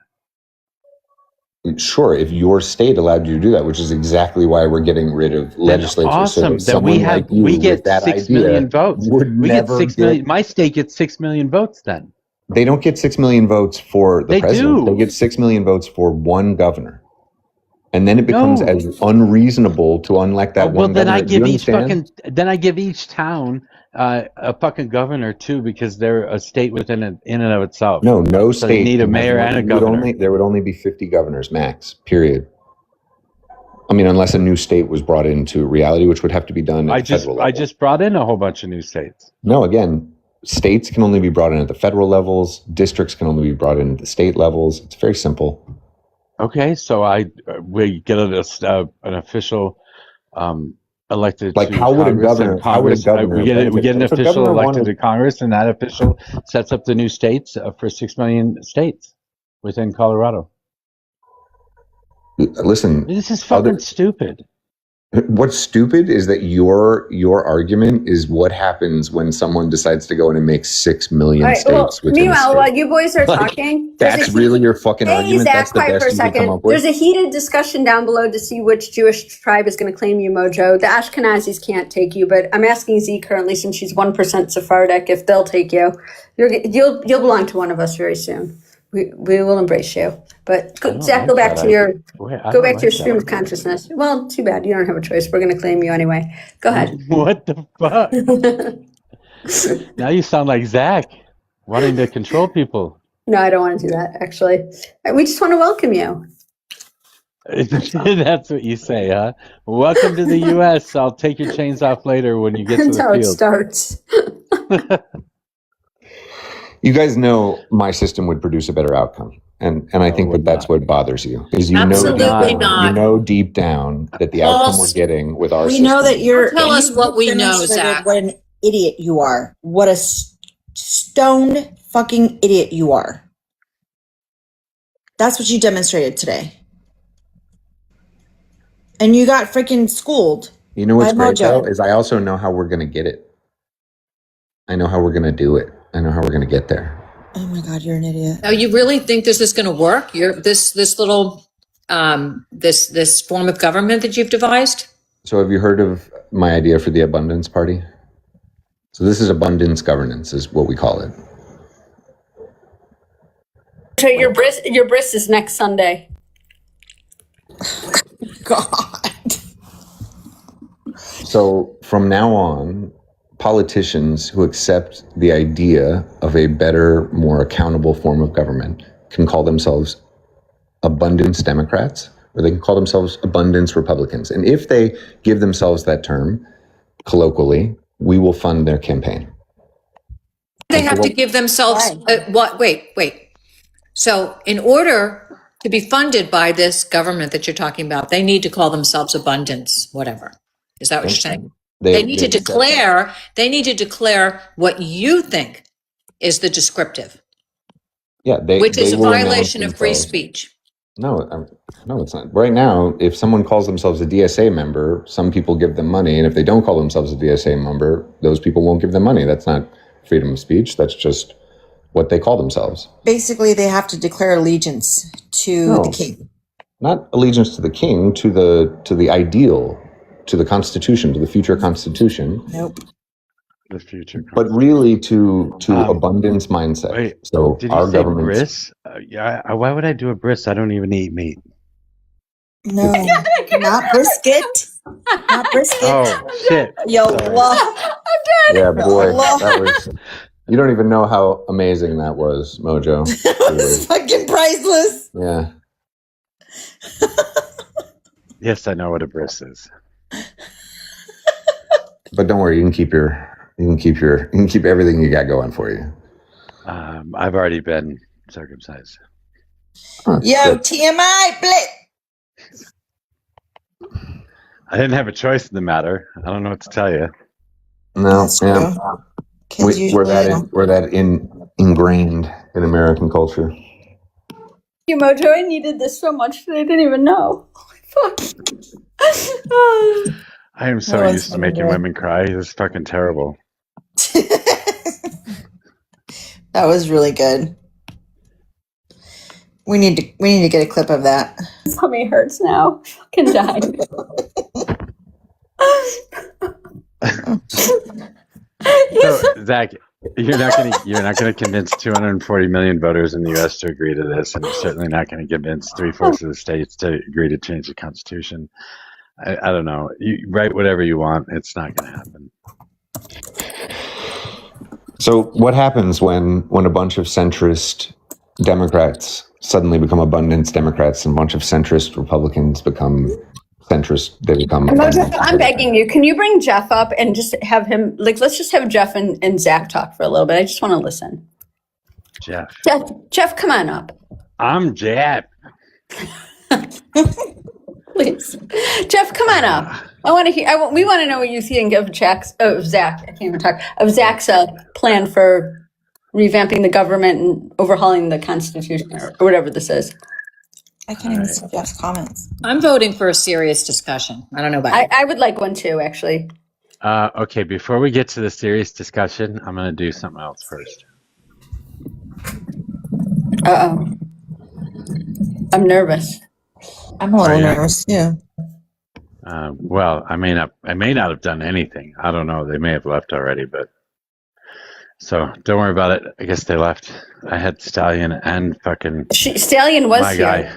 Sure, if your state allowed you to do that, which is exactly why we're getting rid of legislature. Awesome. So Then we someone like you we with get that 6 idea million votes. would We get never 6 million. My state gets 6 million votes then. They don't get 6 million votes for the They president. do. They get 6 million votes for one governor. And then it becomes No. as unreasonable to unelect that Well, one then governor. I Do you give each understand? then I give each town a fucking governor too, because they're a state within in and of itself. No So you state need a can have mayor more- and a you would governor. there would only be 50 governors max, period. I mean, unless a new state was brought into reality, which would have to be done at the federal level. I just brought in a whole bunch of new states. No, again, states can only be brought in at the federal levels. Districts can only be brought in at the state levels. It's very simple. Okay, so we get an official elected Like, to how would a Congress, governor- and how would a Congress governor we get an if a official governor elected wanted- to Congress, and that official sets up the new states for 6 million states within Colorado. Listen, This is fucking stupid. What's stupid is that your argument is what happens when someone decides to go in and make 6 million All right, well, states within a meanwhile, state. while you boys are Like, talking, there's that's a really your fucking Hey, argument? Zach, That's the quiet for a best you can come second. up with? There's a heated discussion down below to see which Jewish tribe is going to claim you, Mojo. The Ashkenazis can't take you, but I'm asking Z currently, since she's 1% Sephardic, if they'll take you. You'll belong to one of us very soon. We will embrace you. But Zach, go back to your stream of consciousness. Well, too bad. You don't have a choice. We're going to claim you anyway. Go ahead. What the fuck? Now you sound like Zach, wanting to control people. No, I don't want to do that, actually. We just want to welcome you. That's what you say, huh? Welcome to the U.S. I'll take your chains off later when you get to That's the how it field. starts. You guys know my system would produce a better outcome. And I think that that's what bothers you, is you Absolutely not. you know deep down that the outcome we're getting with our We system. know that you're. Tell us you've what we know, demonstrated Zach. What an idiot you are. What a stone fucking idiot you are. That's what you demonstrated today. And you got freaking schooled. You know what's by great Mojo. though, is I also know how we're going to get it. I know how we're going to do it. I know how we're going to get there. Oh my God, you're an idiot. Now, you really think this is going to work? This little this form of government that you've devised? So have you heard of my idea for the abundance party? So this is abundance governance is what we call it. So your bris is next Sunday. So from now on, politicians who accept the idea of a better, more accountable form of government can call themselves abundance Democrats, or they can call themselves abundance Republicans. And if they give themselves that term colloquially, we will fund their campaign. They have to give themselves what? Wait. So in order to be funded by this government that you're talking about, they need to call themselves abundance, whatever. Is that what you're saying? They need to declare. They need to declare what you think is the descriptive. Yeah, which is a will announce violation of free themselves. speech. No, no, it's not. Right now, if someone calls themselves a DSA member, some people give them money, and if they don't call themselves a DSA member, those people won't give them money. That's not freedom of speech. That's just what they call themselves. Basically, they have to declare allegiance to the king. Not allegiance to the king, to the ideal, to the Constitution, to the future Constitution. Nope. The future. But really to abundance mindset. Wait, so did our you say government. bris? Yeah. Why would I do a bris? I don't even eat meat. No, not brisket. Not brisket. Oh shit! Yo, Sorry. Yeah, boy, that was. You don't even know how amazing that was, Mojo. That was fucking priceless. Yeah. Yes, I know what a bris is. But don't worry, you can keep everything you got going for you. I've already been circumcised. Yo, TMI, blip. I didn't have a choice in the matter. I don't know what to tell you. No, yeah. We're that ingrained in American culture. You, Mojo, I needed this so much that I didn't even know. Fuck. I am so used to making women cry. It's fucking terrible. That was really good. We need to get a clip of that. Tummy hurts now. Fucking die. So, Zach, you're not gonna convince 240 million voters in the U.S. to agree to this, and you're certainly not going to convince 3/4 of the states to agree to change the Constitution. I don't know. You write whatever you want. It's not going to happen. So what happens when a bunch of centrist Democrats suddenly become abundance Democrats and a bunch of centrist Republicans become centrist? They become. Mojo, I'm begging you. Can you bring Jeff up and just have him, let's just have Jeff and Zach talk for a little bit. I just want to listen. Jeff, come on up. I'm Jeff. Please. Jeff, come on up. I want to hear. We want to know what you think of Zach. I can't even talk. Of Zach's plan for revamping the government and overhauling the Constitution, or whatever this is. I can't even see Jeff's comments. I'm voting for a serious discussion. I don't know about you. I would like one too, actually. Okay, before we get to the serious discussion, I'm going to do something else first. Uh-oh. I'm nervous. I'm a little nervous too. Well, I may not have done anything. I don't know. They may have left already, but so don't worry about it. I guess they left. I had Stallion and fucking Stallion was my here. guy.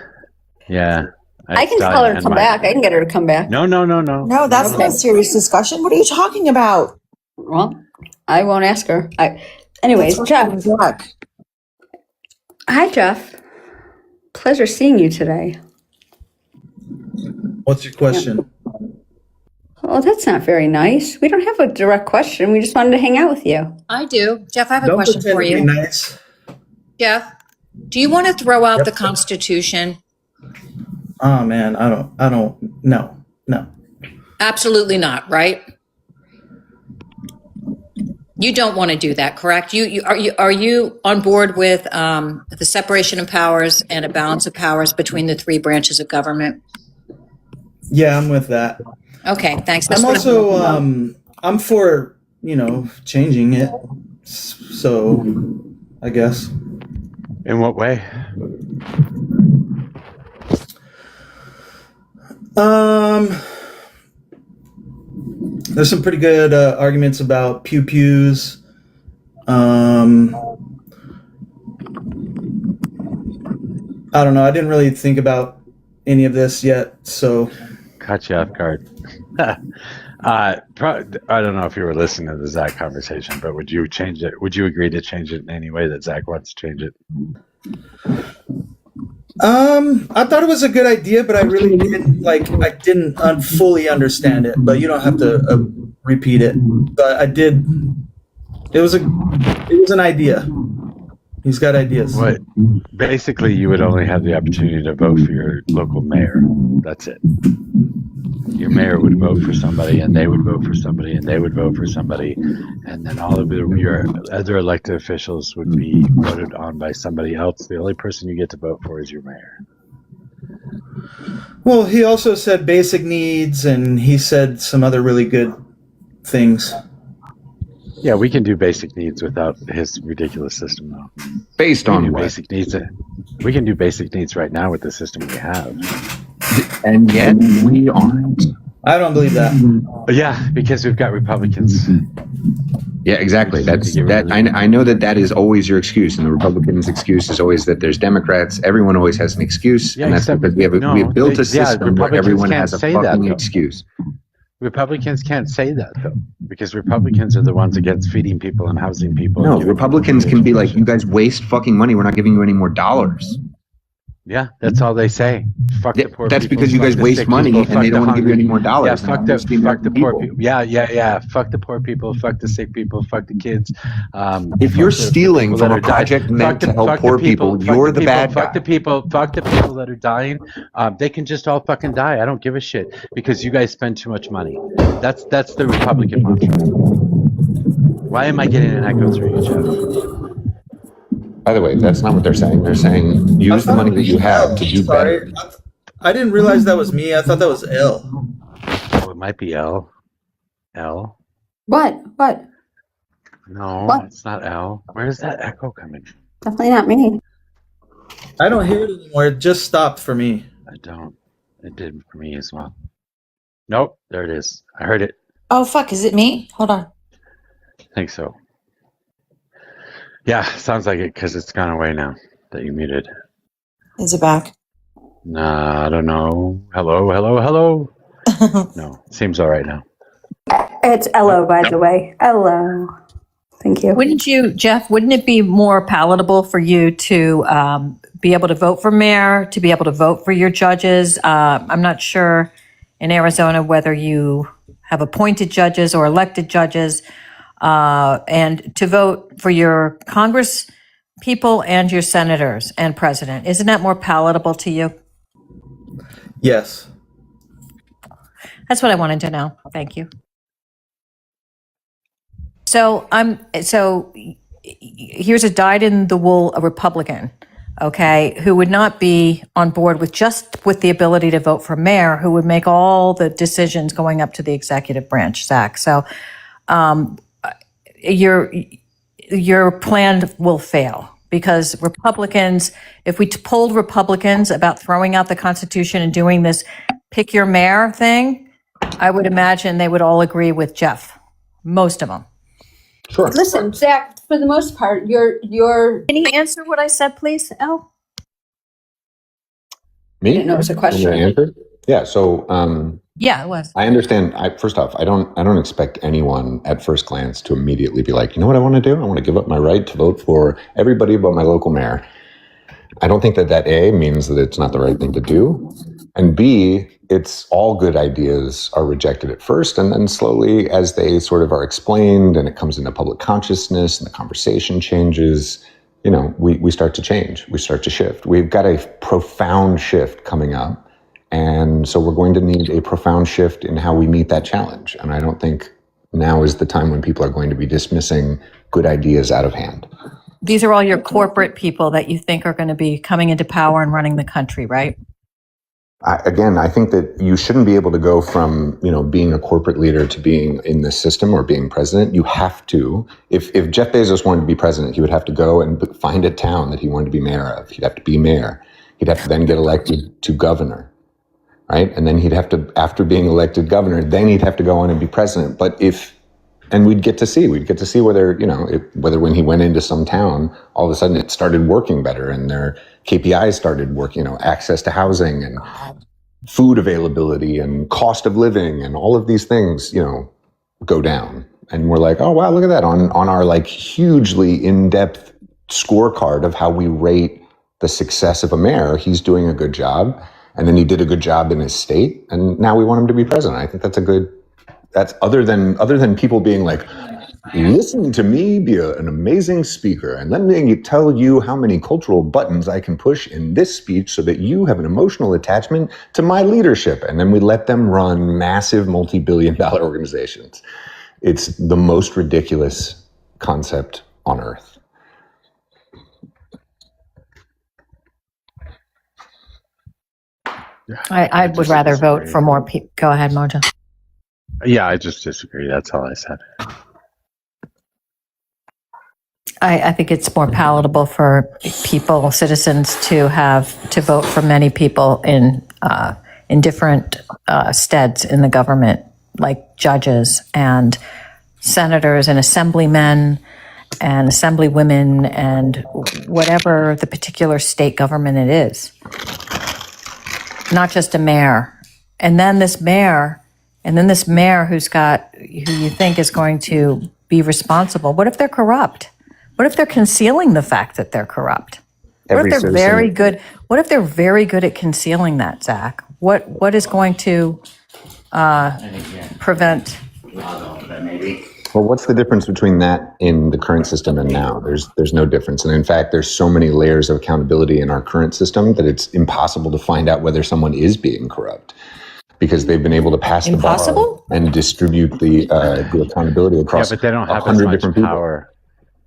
Yeah. I can tell her to come back. I can get her to come back. No. No, that's not a serious discussion. What are you talking about? Well, I won't ask her. Anyways, Jeff. Hi, Jeff. Pleasure seeing you today. What's your question? Oh, that's not very nice. We don't have a direct question. We just wanted to hang out with you. I do. Jeff, I have a Don't question pretend for to be you. nice. Jeff, do you want to throw out the Constitution? Oh man, I don't. No. Absolutely not, right? You don't want to do that, correct? Are you on board with the separation of powers and a balance of powers between the three branches of government? Yeah, I'm with that. Okay, thanks. I'm also I'm for changing it. So I guess. In what way? There's some pretty good arguments about pew-pews. I don't know. I didn't really think about any of this yet, so. Caught you off guard. I don't know if you were listening to the Zach conversation, but would you change it? Would you agree to change it in any way that Zach wants to change it? I thought it was a good idea, but I really didn't I didn't fully understand it. But you don't have to repeat it. But I did. It was an idea. He's got ideas. What? Basically, you would only have the opportunity to vote for your local mayor. That's it. Your mayor would vote for somebody, and they would vote for somebody, and they would vote for somebody, and then all of your other elected officials would be voted on by somebody else. The only person you get to vote for is your mayor. Well, he also said basic needs, and he said some other really good things. Yeah, we can do basic needs without his ridiculous system, though. Based on what? Basic needs. We can do basic needs right now with the system we have. And yet we aren't. I don't believe that. Yeah, because we've got Republicans. Yeah, exactly. That's that. I know that is always your excuse, and the Republicans' excuse is always that there's Democrats. Everyone always has an excuse, and that's because we have built a system where everyone has a fucking excuse. Republicans can't say that, though, because Republicans are the ones against feeding people and housing people. No, Republicans can be like, you guys waste fucking money. We're not giving you any more dollars. Yeah, that's all they say. Fuck the poor That's people, because you fuck guys the waste sick money people, and they don't want to give you any more Yeah, dollars. fuck the poor people. Yeah. Fuck the poor people. Fuck the sick people. Fuck the kids. If you're stealing from a project meant to help poor people, you're the bad guy. Fuck the people that are dying. They can just all fucking die. I don't give a shit because you guys spend too much money. That's the Republican mantra. Why am I getting an echo through you, Jeff? By the way, that's not what they're saying. They're saying use the money that you have to do better. I didn't realize that was me. I thought that was L. Oh, it might be L. L? What? No, What? it's not L. Where's that echo coming from? Definitely not me. I don't hear it anymore. It just stopped for me. I don't. It did for me as well. Nope, there it is. I heard it. Oh, fuck. Is it me? Hold on. I think so. Yeah, sounds like it because it's gone away now that you muted. Is it back? Nah, I don't know. Hello. No, seems all right now. It's Elo, by the way. Elo. Thank you. Wouldn't it be more palatable for you to be able to vote for mayor, to be able to vote for your judges? I'm not sure in Arizona whether you have appointed judges or elected judges, and to vote for your Congress people and your senators and president. Isn't that more palatable to you? Yes. That's what I wanted to know. Thank you. So here's a dyed-in-the-wool Republican, okay, who would not be on board with the ability to vote for mayor, who would make all the decisions going up to the executive branch, Zach. So your plan will fail because Republicans, if we polled Republicans about throwing out the Constitution and doing this pick your mayor thing, I would imagine they would all agree with Jeff, most of them. Sure. Listen, Zach, for the most part, you're. Can you answer what I said, please, Elle? Me? I didn't know it was a question. I'm gonna answer? Yeah. So, Yeah, it was. I understand. First off, I don't expect anyone at first glance to immediately be like, you know what I want to do? I want to give up my right to vote for everybody but my local mayor. I don't think that A means that it's not the right thing to do. And B, it's all good ideas are rejected at first, and then slowly as they sort of are explained and it comes into public consciousness and the conversation changes, you know, we start to change, we start to shift. We've got a profound shift coming up, and so we're going to need a profound shift in how we meet that challenge. And I don't think now is the time when people are going to be dismissing good ideas out of hand. These are all your corporate people that you think are going to be coming into power and running the country, right? I think that you shouldn't be able to go from, you know, being a corporate leader to being in the system or being president. You have to, if Jeff Bezos wanted to be president, he would have to go and find a town that he wanted to be mayor of. He'd have to be mayor. He'd have to then get elected to governor, right? And then he'd have to, after being elected governor, then he'd have to go on and be president. And we'd get to see whether, you know, whether when he went into some town, all of a sudden it started working better and their KPIs started working, you know, access to housing and food availability and cost of living and all of these things, you know, go down. And we're like, oh, wow, look at that on our like hugely in-depth scorecard of how we rate the success of a mayor. He's doing a good job. And then he did a good job in his state. And now we want him to be president. I think that's other than people being like, listen to me be an amazing speaker and let me tell you how many cultural buttons I can push in this speech so that you have an emotional attachment to my leadership. And then we let them run massive multi-billion-dollar organizations. It's the most ridiculous concept on earth. I would rather vote for more people. Go ahead, Mojo. Yeah, I just disagree. That's all I said. I think it's more palatable for people, citizens, to vote for many people in different steads in the government, like judges and senators and assemblymen and assemblywomen and whatever the particular state government it is. Not just a mayor. And then this mayor who you think is going to be responsible. What if they're corrupt? What if they're concealing the fact that they're corrupt? What if they're very good? What if they're very good at concealing that, Zach? What is going to prevent? Well, what's the difference between that in the current system and now? There's no difference. And in fact, there's so many layers of accountability in our current system that it's impossible to find out whether someone is being corrupt, because they've been able to pass the bar and distribute the accountability across. Yeah, but they don't have as much power.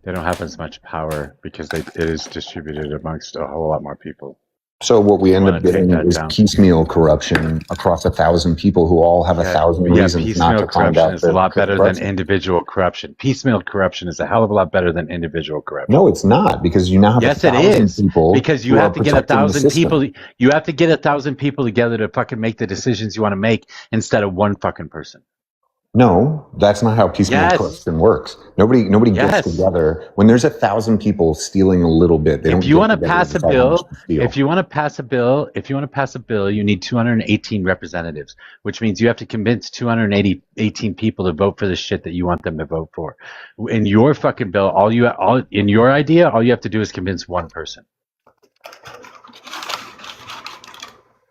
They don't have as much power because it is distributed amongst a whole lot more people. So what we end up getting is piecemeal corruption across 1,000 people who all have 1,000 reasons not to find out. Piecemeal corruption is a lot better than individual corruption. Piecemeal corruption is a hell of a lot better than individual corruption. No, it's not, because you now have 1,000 people. Because you have to get 1,000 people. You have to get 1,000 people together to fucking make the decisions you want to make instead of one fucking person. No, that's not how piecemeal corruption works. Nobody gets together when there's 1,000 people stealing a little bit. If you want to pass a bill, you need 218 representatives, which means you have to convince 218 people to vote for the shit that you want them to vote for. In your fucking bill, all you have to do is convince one person.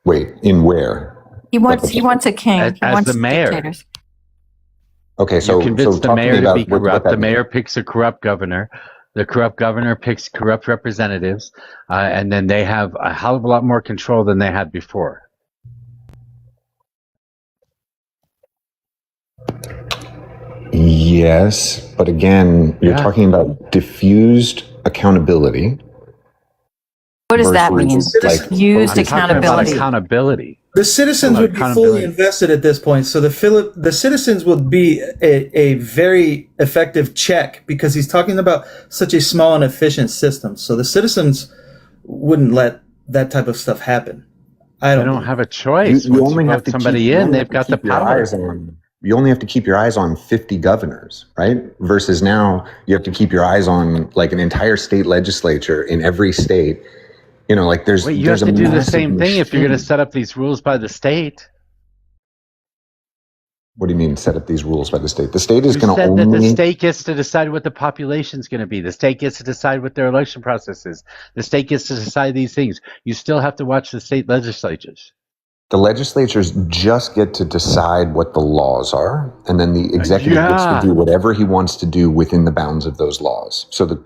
Wait, in where? He wants a king. He wants the mayor. Dictators. Okay, so you convince the mayor to be corrupt. The mayor means. picks a corrupt governor. The corrupt governor picks corrupt representatives, and then they have a hell of a lot more control than they had before. Yes, but again, you're talking about diffused accountability. What does that mean? Diffused accountability. The citizens would be fully invested at this point, so the citizens would be a very effective check, because he's talking about such a small and efficient system. So the citizens wouldn't let that type of stuff happen. They don't have a choice. You only have to somebody in. They've got the power. You only have to keep your eyes on 50 governors, right? Versus now you have to keep your eyes on like an entire state legislature in every state. You know, like you have to do the same thing if you're going to set up these rules by the state. What do you mean set up these rules by the state? The state is going to only... that the state gets to decide what the population is going to be. The state gets to decide what their election process is. The state gets to decide these things. You still have to watch the state legislatures. The legislatures just get to decide what the laws are, and then the executive gets to do whatever he wants to do within the bounds of those laws. So the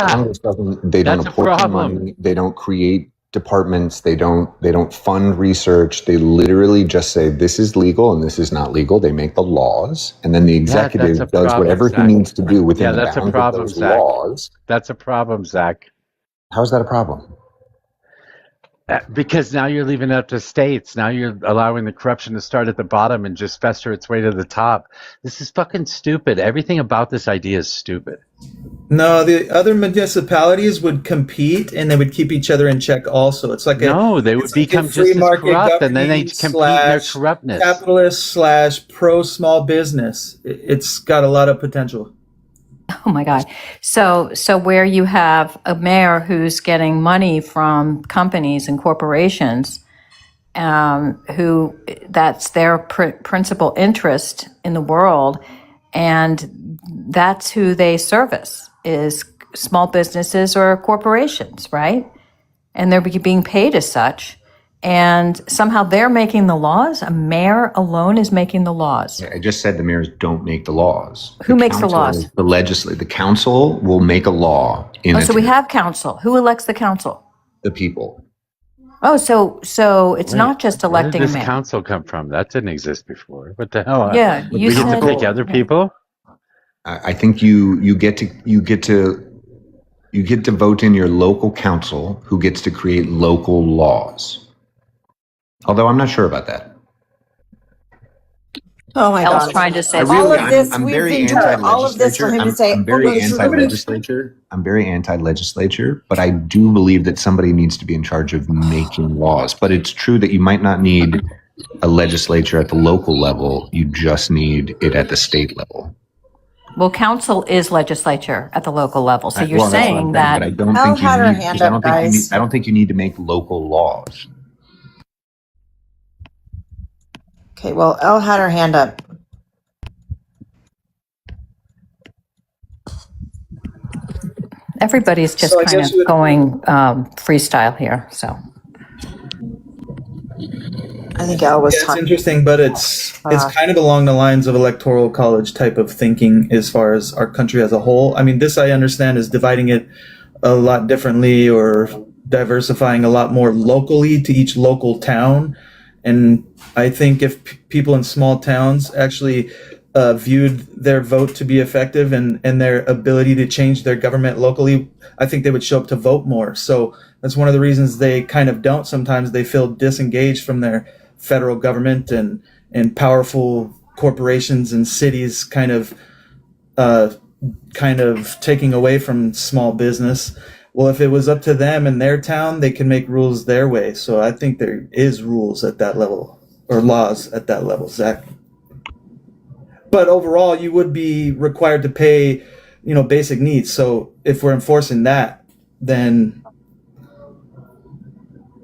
Congress doesn't, they don't apportion money, they don't create departments, they don't fund research. They literally just say this is legal and this is not legal. They make the laws, and then the executive does whatever he needs to do within the bounds of those laws. That's a problem, Zach. How is that a problem? Because now you're leaving it up to states. Now you're allowing the corruption to start at the bottom and just fester its way to the top. This is fucking stupid. Everything about this idea is stupid. No, the other municipalities would compete and they would keep each other in check also. It's like they would become just as corrupt, and then they compete in their corruptness. Capitalist / pro small business. It's got a lot of potential. Oh my God. So where you have a mayor who's getting money from companies and corporations, who that's their principal interest in the world, and that's who they service is small businesses or corporations, right? And they're being paid as such. And somehow they're making the laws. A mayor alone is making the laws. I just said the mayors don't make the laws. Who makes the laws? The council will make a law. So we have council. Who elects the council? The people. Oh, so it's not just electing Where a did this mayor. council come from? That didn't exist before. What the hell? Yeah, we get to pick other people. I think you get to vote in your local council, who gets to create local laws. Although I'm not sure about that. Oh my God! Trying to say all of this. I'm We've very been told all of this for him to say. I'm very anti-legislature. I'm very anti-legislature, but I do believe that somebody needs to be in charge of making laws. But it's true that you might not need a legislature at the local level. You just need it at the state level. Well, council is legislature at the local level. So you're saying that. But I don't think you need. I don't think you need to make local laws. Okay, well, Elle had her hand up. Everybody's just kind of going freestyle here. So I think Elle was talking. It's interesting, but it's kind of along the lines of electoral college type of thinking as far as our country as a whole. I mean, this I understand is dividing it a lot differently or diversifying a lot more locally to each local town. And I think if people in small towns actually viewed their vote to be effective and their ability to change their government locally, I think they would show up to vote more. So that's one of the reasons they kind of don't. Sometimes they feel disengaged from their federal government and powerful corporations and cities kind of taking away from small business. Well, if it was up to them in their town, they can make rules their way. So I think there is rules at that level, or laws at that level, Zach. But overall, you would be required to pay, basic needs. So if we're enforcing that, then.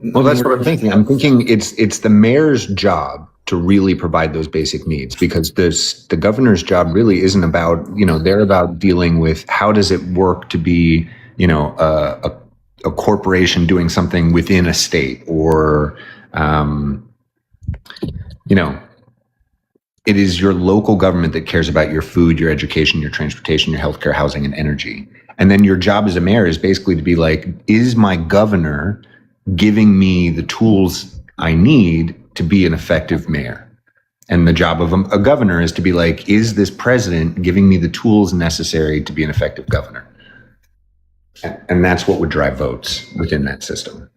Well, that's what I'm thinking. I'm thinking it's the mayor's job to really provide those basic needs, because the governor's job really isn't about, they're about dealing with how does it work to be, a corporation doing something within a state, or, it is your local government that cares about your food, your education, your transportation, your healthcare, housing, and energy. And then your job as a mayor is basically to be like, is my governor giving me the tools I need to be an effective mayor? And the job of a governor is to be like, is this president giving me the tools necessary to be an effective governor? And that's what would drive votes within that system.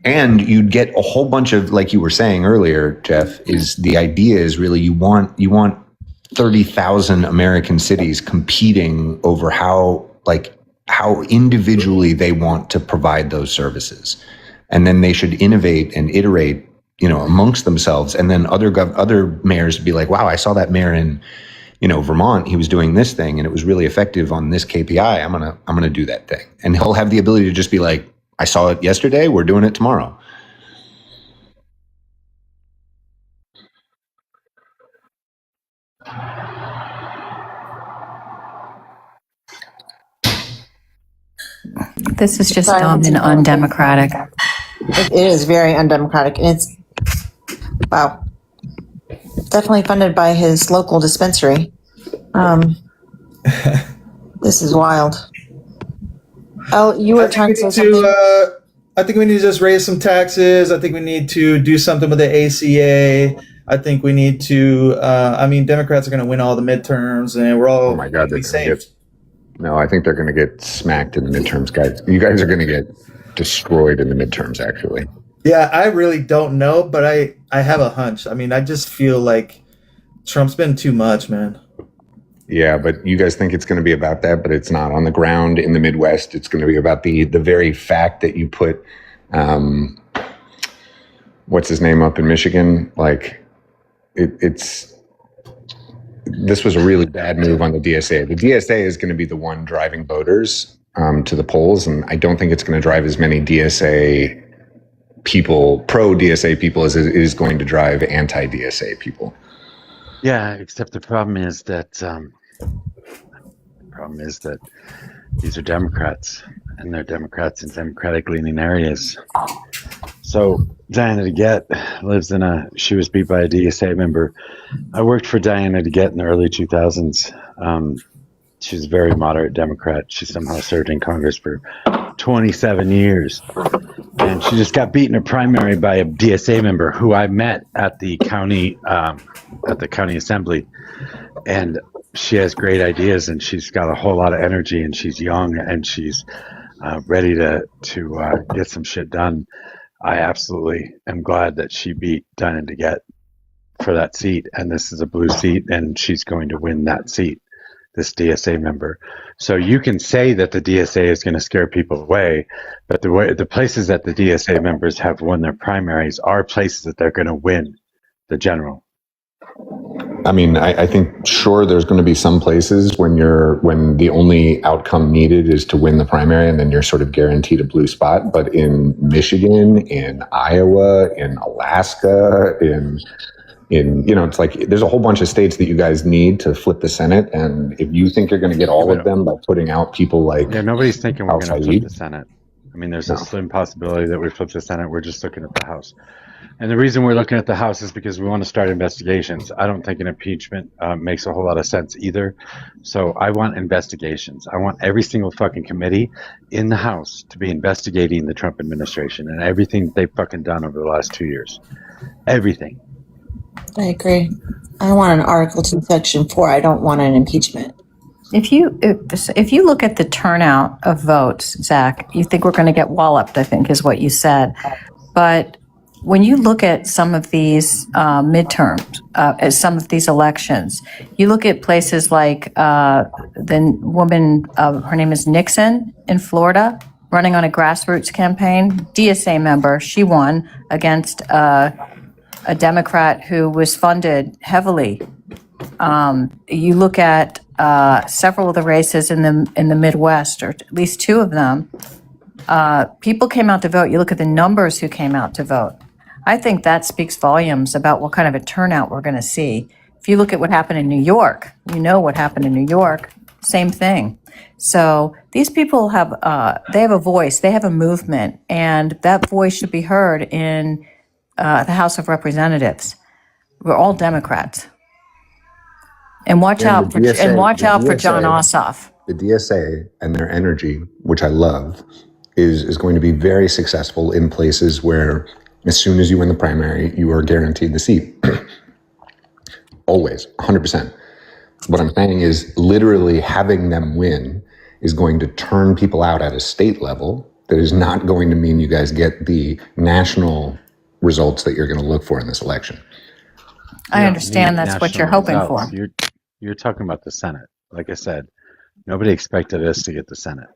And you'd get a whole bunch of, like you were saying earlier, Jeff, is the idea is really you want 30,000 American cities competing over how individually they want to provide those services. And then they should innovate and iterate, amongst themselves. And then other mayors would be like, wow, I saw that mayor in, Vermont, he was doing this thing and it was really effective on this KPI. I'm going to do that thing. And he'll have the ability to just be like, I saw it yesterday, we're doing it tomorrow. This is just dumb and undemocratic. It is very undemocratic, and it's wow. Definitely funded by his local dispensary. This is wild. Oh, you were trying to say something. I think we need to just raise some taxes. I think we need to do something with the ACA. I think we need to. Democrats are going to win all the midterms, and we're all. Oh my God, they're going to get. No, I think they're going to get smacked in the midterms, guys. You guys are going to get destroyed in the midterms, actually. Yeah, I really don't know, but I have a hunch. I mean, I just feel like Trump's been too much, man. Yeah, but you guys think it's going to be about that, but it's not. On the ground in the Midwest, it's going to be about the very fact that you put, what's his name up in Michigan? Like, this was a really bad move on the DSA. The DSA is going to be the one driving voters to the polls, and I don't think it's going to drive as many DSA people, pro-DSA people, as it is going to drive anti-DSA people. Yeah, except the problem is that these are Democrats, and they're Democrats in Democratic-leaning areas. So Diana DeGette lives she was beat by a DSA member. I worked for Diana DeGette in the early 2000s. She's a very moderate Democrat. She somehow served in Congress for 27 years. And she just got beaten in a primary by a DSA member who I met at the county assembly. And she has great ideas, and she's got a whole lot of energy, and she's young, and she's ready to get some shit done. I absolutely am glad that she beat Diana DeGette for that seat, and this is a blue seat, and she's going to win that seat, this DSA member. So you can say that the DSA is going to scare people away, but the places that the DSA members have won their primaries are places that they're going to win the general. I mean, I think sure there's going to be some places when the only outcome needed is to win the primary, and then you're sort of guaranteed a blue spot. But in Michigan, in Iowa, in Alaska, in it's like there's a whole bunch of states that you guys need to flip the Senate, and if you think you're going to get all of them by putting out people like nobody's thinking we're going to flip the Senate. I mean, there's a slim possibility that we flip the Senate. We're just looking at the House. And the reason we're looking at the House is because we want to start investigations. I don't think an impeachment makes a whole lot of sense either. So I want investigations. I want every single fucking committee in the House to be investigating the Trump administration and everything they've fucking done over the last 2 years. Everything. I agree. I want an Article 2, Section 4. I don't want an impeachment. If you look at the turnout of votes, Zach, you think we're going to get walloped, I think is what you said. But when you look at some of these midterms, some of these elections, you look at places like the woman, her name is Nixon in Florida, running on a grassroots campaign, DSA member. She won against a Democrat who was funded heavily. You look at several of the races in the Midwest, or at least two of them. People came out to vote. You look at the numbers who came out to vote. I think that speaks volumes about what kind of a turnout we're going to see. If you look at what happened in New York, you know what happened in New York. Same thing. So these people have they have a voice, they have a movement, and that voice should be heard in the House of Representatives. We're all Democrats, and watch out for John Ossoff. The DSA and their energy, which I love, is going to be very successful in places where, as soon as you win the primary, you are guaranteed the seat. Always, 100%. What I'm saying is literally having them win is going to turn people out at a state level. That is not going to mean you guys get the national results that you're going to look for in this election. I understand that's what you're hoping for. You're talking about the Senate. Like I said, nobody expected us to get the Senate.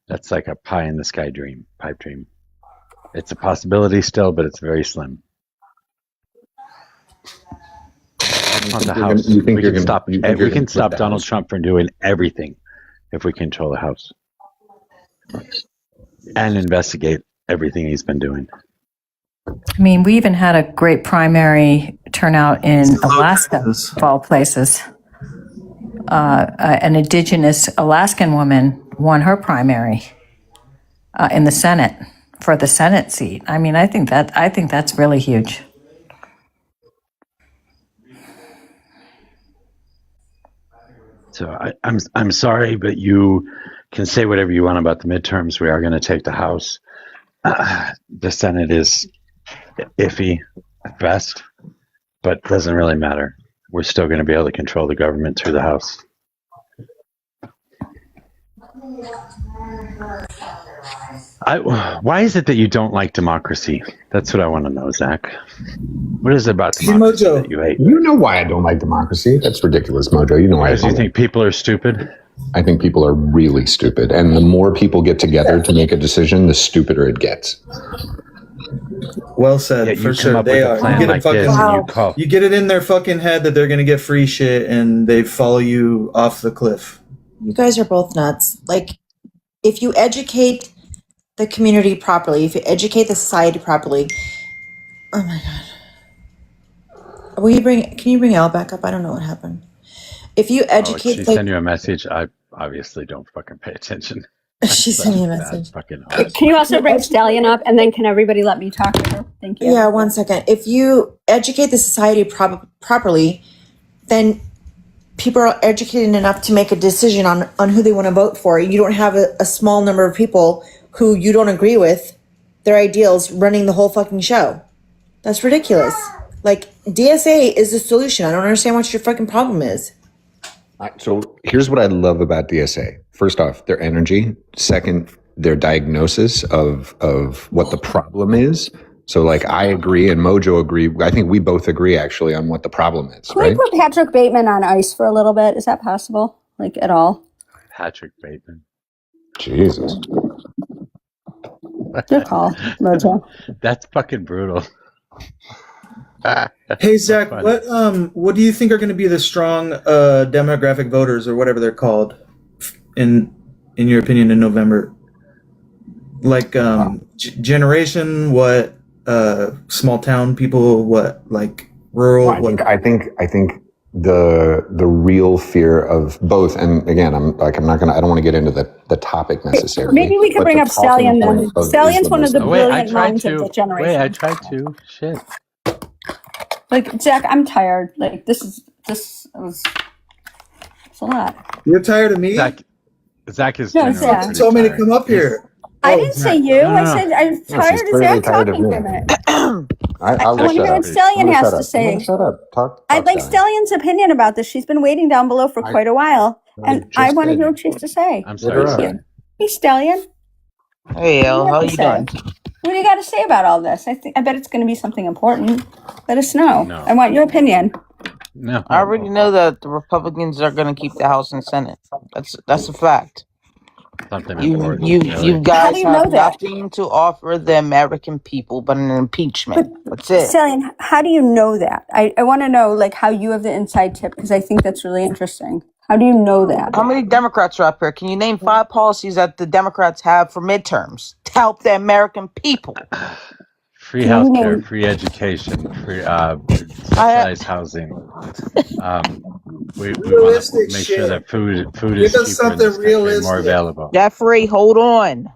That's like a pie in the sky dream, pipe dream. It's a possibility still, but it's very slim. The House. We can stop Donald Trump from doing everything if we control the House and investigate everything he's been doing. I mean, we even had a great primary turnout in Alaska, of all places. An indigenous Alaskan woman won her primary in the Senate for the Senate seat. I mean, I think that's really huge. So I'm sorry, but you can say whatever you want about the midterms. We are going to take the House. The Senate is iffy at best, but it doesn't really matter. We're still going to be able to control the government through the House. Why is it that you don't like democracy? That's what I want to know, Zach. What is it about democracy that you hate? You know why I don't like democracy. That's ridiculous, Mojo. You know why I Because don't. you think people are stupid? I think people are really stupid. And the more people get together to make a decision, the stupider it gets. Well said, for sure. They are. You get, you get it in their fucking head that they're going to get free shit and they follow you off the cliff. You guys are both nuts. Like, if you educate the community properly, if you educate the society properly, oh my God. Can you bring Al back up? I don't know what happened. If you educate she sent you a message. I obviously don't fucking pay attention. She sent me a message. Can you also bring Stallion up, and then can everybody let me talk to her? Thank you. Yeah, 1 second. If you educate the society properly, then people are educated enough to make a decision on who they want to vote for. You don't have a small number of people who you don't agree with, their ideals, running the whole fucking show. That's ridiculous. Like, DSA is the solution. I don't understand what your fucking problem is. So here's what I love about DSA. First off, their energy. Second, their diagnosis of what the problem is. So, like, I agree and Mojo agree. I think we both agree, actually, on what the problem is, Can right? we put Patrick Bateman on ice for a little bit? Is that possible? Like, at all? Patrick Bateman. Jesus. Good call, Mojo. That's fucking brutal. Hey Zach, what do you think are going to be the strong demographic voters or whatever they're called in your opinion in November? Like generation, what small town people, what like rural? I think the real fear of both, and again, I don't want to get into the topic necessarily. Maybe we could bring up Stallion then. Stallion's one of the brilliant minds of the Wait, generation. I tried to. Shit. Like, Zach, I'm tired. Like, this was it's a lot. You're tired of me? Zach is. No, Zach. You told me to come up here. I didn't say you. No. I said I'm tired of Zach talking from it. I want to hear what Stallion has to say. Shut up. Talk. I'd like Stallion's opinion about this. She's been waiting down below for quite a while, and I want to hear what she has to say. I'm sorry. Thank you. Hey, Stallion. Hey, El, how you doing? What do you got to say about all this? I bet it's going to be something important. Let us know. No. I want your opinion. No. I already know that the Republicans are going to keep the House and Senate. That's a fact. Something You important. guys you know have that? nothing to offer the American people but an impeachment. That's it. Stallion, how do you know that? I want to know, like, how you have the inside tip, because I think that's really interesting. How do you know that? How many Democrats are up here? Can you name 5 policies that the Democrats have for midterms to help the American people? Free healthcare, free education, free subsidized housing. We want to make sure that food is cheaper in this country and more available. Jeffrey, hold on.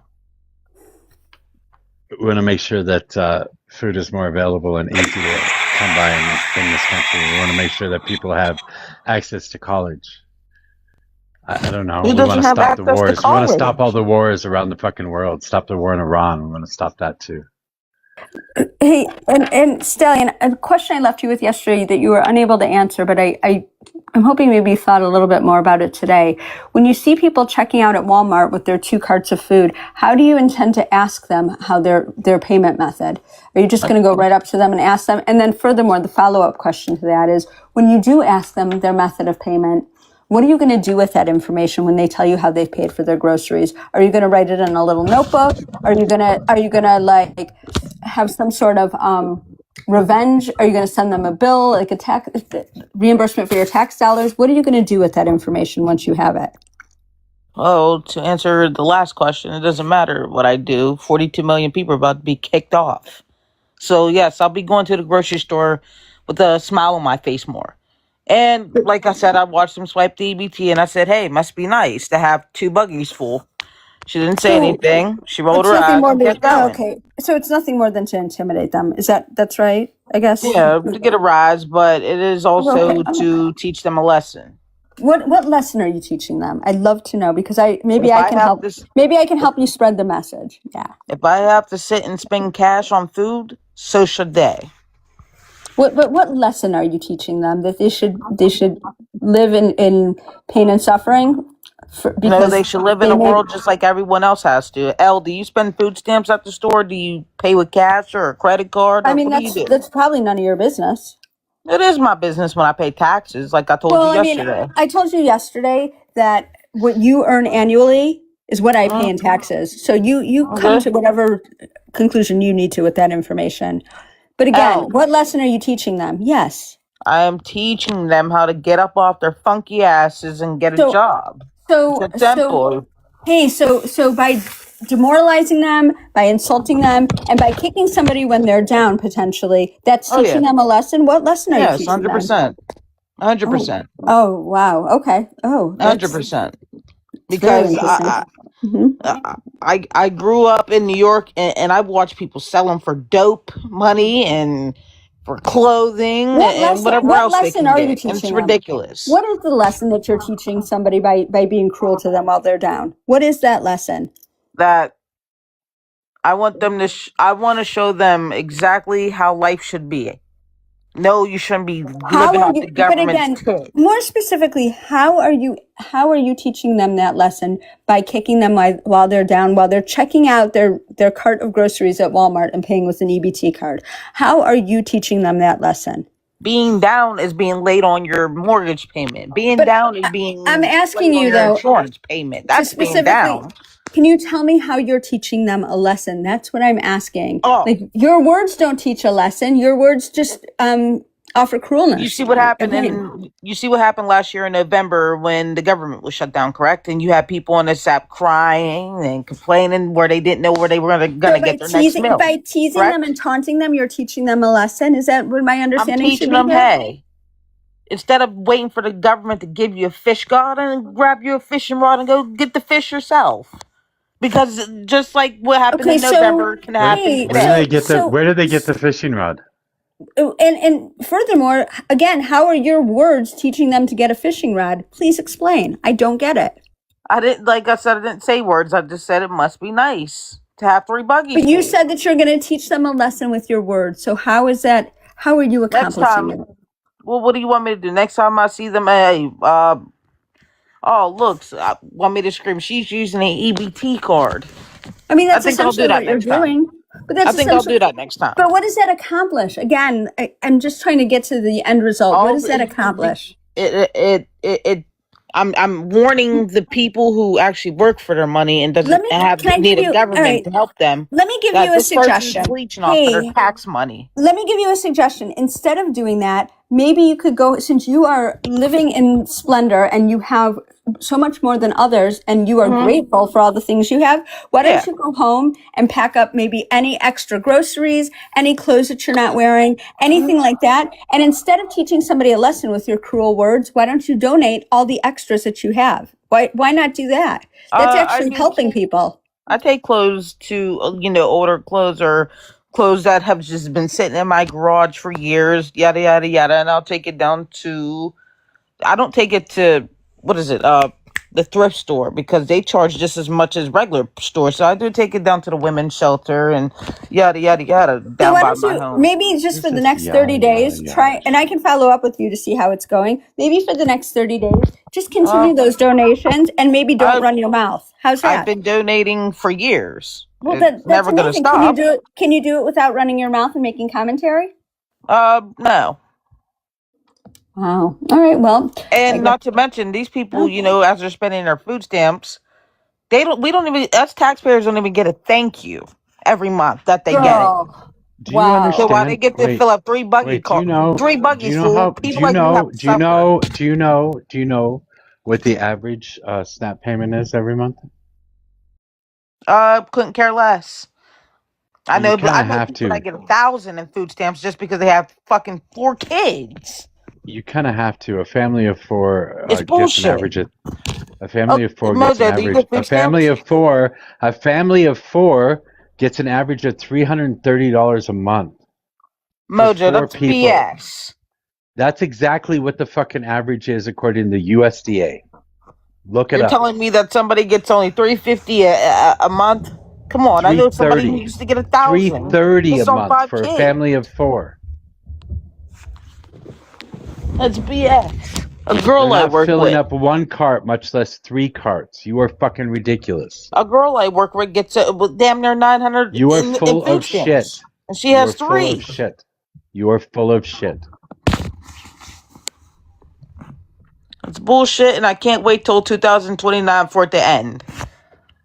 We want to make sure that food is more available and easy to come by in this country. We want to make sure that people have access to college. I don't know. Who We doesn't want to have stop the access to wars. We want to college? stop all the wars around the fucking world. Stop the war in Iran. We want to stop that too. Hey, and Stallion, a question I left you with yesterday that you were unable to answer, but I'm hoping maybe you thought a little bit more about it today. When you see people checking out at Walmart with their 2 carts of food, how do you intend to ask them how their payment method? Are you just going to go right up to them and ask them? And then furthermore, the follow-up question to that is, when you do ask them their method of payment, what are you going to do with that information when they tell you how they've paid for their groceries? Are you going to write it in a little notebook? Are you going to like have some sort of revenge? Are you going to send them a bill, like a tax reimbursement for your tax dollars? What are you going to do with that information once you have it? Oh, to answer the last question, it doesn't matter what I do. 42 million people are about to be kicked off. So yes, I'll be going to the grocery store with a smile on my face more. And like I said, I watched them swipe the EBT and I said, hey, must be nice to have 2 buggies full. She didn't say So anything. She rolled it's her nothing eyes more and than kept going. okay. So it's nothing more than to intimidate them. That's right? I guess. Yeah, to get a rise, but it is also Okay. to teach them a lesson. What lesson are you teaching them? I'd love to know because maybe If I I can have help. this, Maybe I can help you spread the message. Yeah. if I have to sit and spend cash on food, so should they. What lesson are you teaching them that they should live in pain and suffering? No, they Because should live in they a may. world just like everyone else has to. Elle, do you spend food stamps at the store? Do you pay with cash or a credit card? I Or mean, what do you do? that's probably none of your business. It is my business when I pay taxes, like I told Well, you I mean, yesterday. I told you yesterday that what you earn annually is what I pay in taxes. So you come Okay. to whatever conclusion you need to with that information. But again, Elle, what lesson are you teaching them? Yes. I am teaching them how to get up off their funky asses and get a So job. It's simple. hey, so by demoralizing them, by insulting them, and by kicking somebody when they're down potentially, that's Oh yeah. teaching them a lesson. What lesson are you Yes, teaching them? 100%. Oh, 100%. oh wow. Okay. Oh, that's 100%. very Because interesting. Mhm. I grew up in New York and I watched people selling for dope money and for clothing and whatever What else they lesson can are you get. And it's teaching them? ridiculous. What is the lesson that you're teaching somebody by being cruel to them while they're down? What is that lesson? That I want them to I want to show them exactly how life should be. No, you shouldn't be How living are off you, the but government's again, tip. more specifically, how are you teaching them that lesson by kicking them while they're down, while they're checking out their cart of groceries at Walmart and paying with an EBT card? How are you teaching them that lesson? Being down is being late on your mortgage payment. Being But down is being I'm asking late on you your though, insurance payment. to That's being specifically, down. can you tell me how you're teaching them a lesson? That's what I'm asking. Oh, Like your words don't teach a lesson. Your words just offer cruelness. you see what happened Again. you see what happened last year in November when the government was shut down, correct? And you had people on this app crying and complaining where they didn't know where they were gonna So get their next meal. by teasing them Correct? and taunting them, you're teaching them a lesson. Is that what my I'm understanding should teaching be them, here? hey, instead of waiting for the government to give you a fish guard and grab you a fishing rod and go get the fish yourself. Because just like what happened Okay, in so November can happen hey, today. Where did they get the fishing rod? and furthermore, again, how are your words teaching them to get a fishing rod? Please explain. I don't get it. I didn't, like I said, I didn't say words. I just said it must be nice to have 3 buggies. But you said that you're going to teach them a lesson with your words. So how is that? How are you Next accomplishing time, it? well, what do you want me to do? Next time I see them, hey, oh, look, want me to scream, she's using an EBT card. I mean, that's I think I'll do essentially that what you're next time. doing. But that's I think I'll essentially. do that next time. But what does that accomplish? Again, I'm just trying to get to the end result. What does that accomplish? I'm warning the people who actually work for their money and doesn't need a government to help them. Let me give that you a this person's suggestion. leeching off of their tax money. Let me give you a suggestion. Instead of doing that, maybe you could go, since you are living in splendor and you have so much more than others and you are grateful for all the things you have, why don't you go home and pack up maybe any extra groceries, any clothes that you're not wearing, anything like that. And instead of teaching somebody a lesson with your cruel words, why don't you donate all the extras that you have? Why not do that? That's actually helping people. I take clothes to, older clothes or clothes that have just been sitting in my garage for years, yada, yada, yada. And I'll take it down to, I don't take it to, the thrift store because they charge just as much as regular stores. So I do take it down to the women's shelter and yada, yada, yada down by my home. Maybe just for the next 30 days, try, and I can follow up with you to see how it's going. Maybe for the next 30 days, just continue those donations and maybe don't run your mouth. How's that? I've been donating for years. Well, It's never going to amazing. stop. Can you do it without running your mouth and making commentary? No. Wow. All right. Well, and not to mention these people, as they're spending their food stamps, us taxpayers don't even get a thank you every month that they get it. Do you understand? So why they get to fill up 3 buggy cars? 3 buggies full. People like you have to suffer. Do you know what the average SNAP payment is every month? Couldn't care less. I know have people that get 1,000 in food stamps just because they have fucking 4 kids. You kind of have to. A family of four It's gets an bullshit. average of. A family of four gets an Mojo, do you average. get food A family stamps? of four. A family of four gets an average of $330 a month for Mojo, 4 that's people. BS. That's exactly what the fucking average is according to USDA. Look it You're up. telling me that somebody gets only $350 a month? Come on, I know somebody who used to get $1,000. $330 a It's on month 5 for a kids. family of four. That's BS. A girl They're I not work filling with. up 1 cart, much less 3 carts. You are fucking ridiculous. A girl I work with gets damn near 900 You are in full food of stamps. shit. And she You has are full 3. of shit. You are full of shit. It's bullshit, and I can't wait till 2029 for it to end.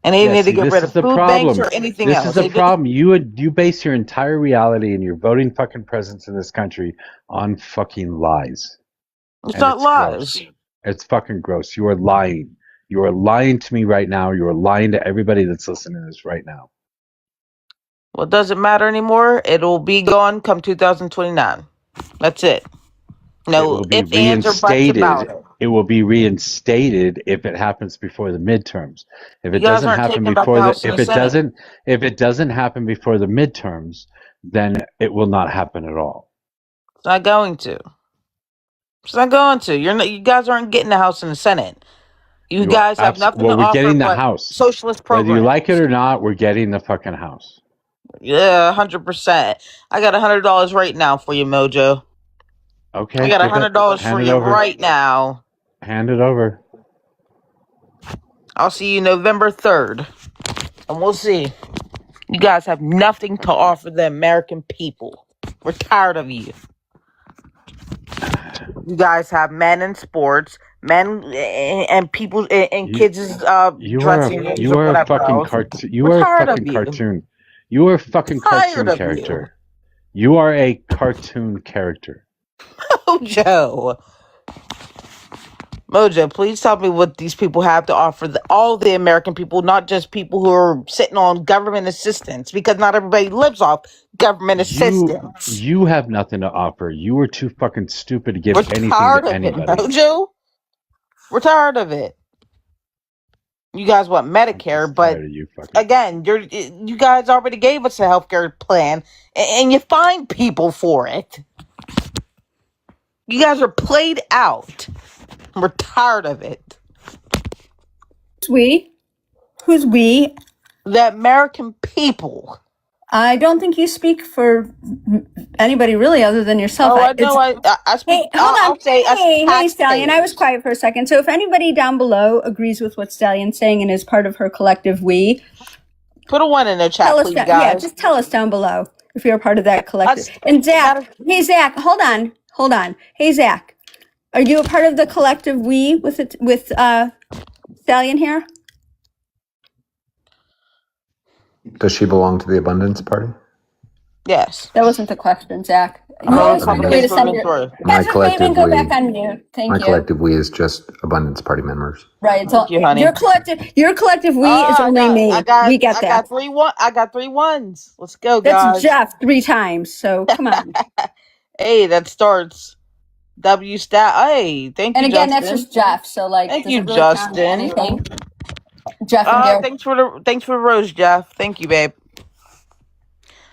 And they need to get rid of food banks or anything This else. is the problem. You base your entire reality and your voting fucking presence in this country on fucking lies. It's And not it's lies. gross. It's fucking gross. You are lying. You are lying to me right now. You are lying to everybody that's listening to this right now. Well, it doesn't matter anymore. It'll be gone come 2029. That's it. No It will be ifs, ands, or buts about it. It will be reinstated if it happens before the midterms. If You it guys doesn't aren't happen taking back the before House and the Senate. if it doesn't happen before the midterms, then it will not happen at all. It's not going to. It's not going to. You guys aren't getting the House and the Senate. You guys have nothing to we're offer getting the but House. socialist programs. Whether you like it or not, we're getting the fucking House. Yeah, 100%. I got $100 right now for you, Mojo. Okay, I got $100 for you right now. Hand it over. I'll see you November 3rd. And we'll see. You guys have nothing to offer the American people. We're tired of you. You guys have men in sports, men and people and kids dressing rooms You or are a whatever fucking else. cartoon. You We're are a tired fucking of you. cartoon. You are a fucking cartoon Tired of character. You are a cartoon character. Mojo, please tell me what these people have to offer all the American people, not just people who are sitting on government assistance, because not everybody lives off government assistance. You have nothing to offer. You are too fucking stupid to give anything Tired to of anybody. it, Mojo. We're tired of it. You guys want Medicare, but again, you guys already gave us a healthcare plan, and you find people for it. You guys are played out. We're tired of it. Who's we? The American people. I don't think you speak for anybody really other than yourself. Oh, I know. I speak. Hey, hold on. I'll say Hey, Stallion. I was quiet for a second. So if anybody down below agrees with what Stallion's saying and is part of her collective we, put a 1 in the chat, please, guys. Yeah, just tell us down below if you're a part of that collective. And Zach, hey Zach, hold on. Hey Zach, are you a part of the collective we with Stallion here? Does she belong to the Abundance Party? Yes. That wasn't the question, Zach. My collective we is just Abundance Party members. Right. So your collective we is only me. We get that. I got 3 1s. Let's go, That's guys. Jeff 3 times. So come on. Hey, that starts W stat. Hey, thank you. And again, Justin. that's just Jeff. So like, thank does you, it really count Justin. anything? Jeff and Gary. Thanks for the rose, Jeff. Thank you, babe.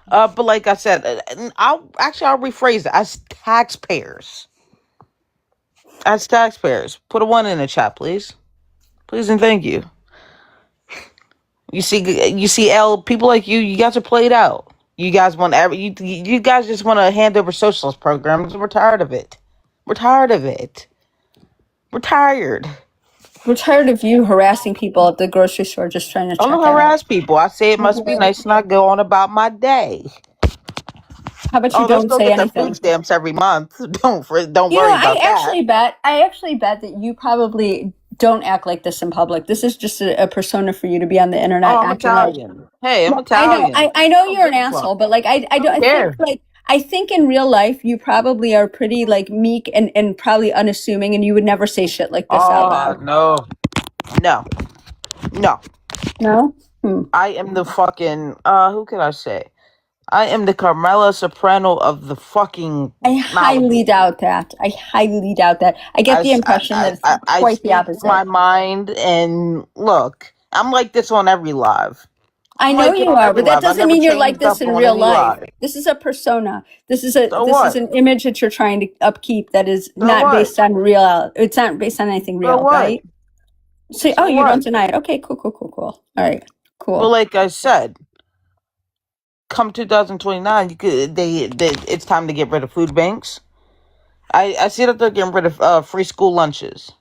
But like I said, I'll rephrase it. As taxpayers, put a 1 in the chat, please, and thank you. You see, people like you guys are played out. You guys want you guys just want to hand over socialist programs. We're tired of it. We're tired of it. We're tired. We're tired of you harassing people at the grocery store just trying to check I don't harass people. I say it must be nice and I go on about my day. How about you don't say anything? Food stamps every month. Don't worry about that. I actually bet that you probably don't act like this in public. This is just a persona for you to be on the internet. I'm Italian. Hey, I'm Italian. I know you're an asshole, but like I don't care. I think in real life you probably are pretty like meek and probably unassuming, and you would never say shit like this out loud. No. No. I am the fucking who can I say? I am the Carmela Soprano of the fucking I highly doubt that. I highly doubt that. I get the impression that it's I quite the speak opposite. my mind, and look, I'm like this on every live. I I'm know like it you on are, every but that live. I doesn't never mean you're like changed this up in on real any life. live. This is a persona. This is a So this is what? an image that you're trying to upkeep that is So not what? based on real. It's not based on anything So real, what? right? So, So you don't what? deny it. Okay, cool. All right, cool. But like I said, come 2029, it's time to get rid of food banks. I see that they're getting rid of free school lunches.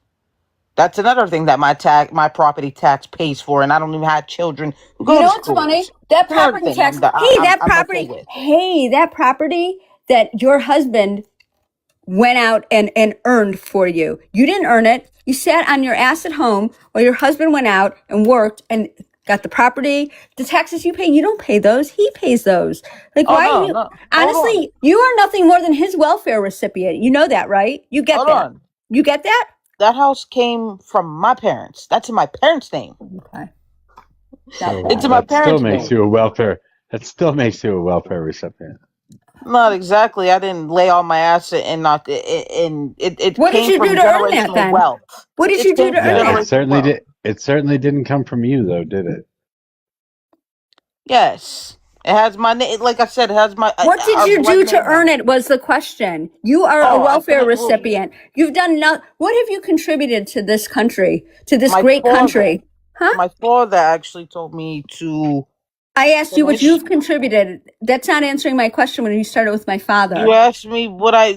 That's another thing that my property tax pays for, and I don't even have children who go You to know what's funny? schools. That That's another property thing tax. Hey, I'm okay with. that property that your husband went out and earned for you. You didn't earn it. You sat on your ass at home while your husband went out and worked and got the property. The taxes you pay, you don't pay those. He pays those. Like, Oh why are no, you? no. Hold on. Honestly, you are nothing more than his welfare recipient. You know that, right? You get Hold that. on. You get that? That house came from my parents. That's in my parents' name. Okay. So It's in my that still parents' makes name. you a welfare. That still makes you a welfare recipient. Not exactly. I didn't lay all my ass and not it What did came you do from to earn that generational then? wealth. What did It you do came to from earn Yeah, that? generational wealth. it certainly didn't come from you though, did it? Yes. It has my name. Like I said, it has my What did our you blood do to name on earn it. it was the question. You are a Oh, I welfare finished. Well, recipient. You've done what have you contributed to this country, to this my great father, country? Huh? my father actually told me to I asked you what finish. you've contributed. That's not answering my question when you started with my father. You asked me what I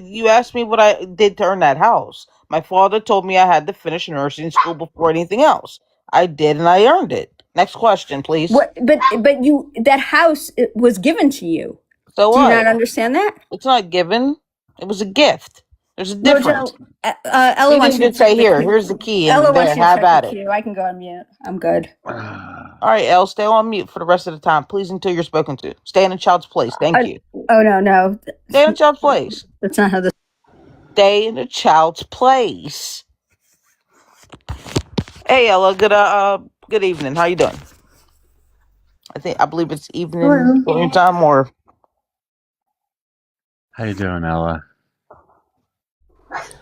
did to earn that house. My father told me I had to finish nursing school before anything else. I did, and I earned it. Next question, please. What but you that house it was given to you. So Do you not what? understand that? It's not given. It was a gift. There's a difference. Mojo, Ella He wants didn't you to just say, check the "Here, queue. here's the key, Ella and wants there, you to have check the at it." queue. I can go on mute. I'm good. All right, Elle, stay on mute for the rest of the time, please, until you're spoken to. Stay in a child's place. Thank you. Oh no. Stay in a child's place. That's not how this. Stay in a child's place. Hey, Ella. Good evening. How you doing? I believe it's evening Hello. morning time, or How you doing, Ella?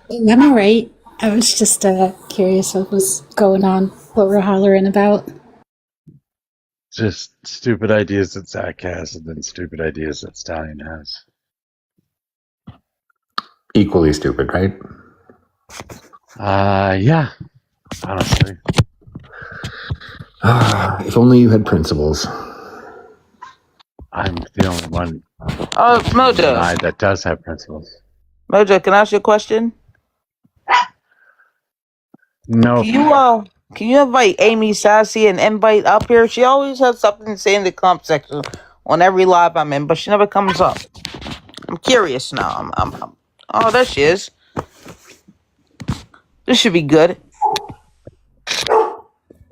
I'm all right. I was just curious what was going on, what we're hollering about. Just stupid ideas that Zach has, and then stupid ideas that Stallion has. Equally stupid, right? Yeah. Honestly, If only you had principles. I'm the only one Mojo. that does have principles. Mojo, can I ask you a question? No. Can you invite Amy Sassy and invite up here? She always has something to say in the comment section on every live I'm in, but she never comes up. I'm curious now. Oh, there she is. This should be good.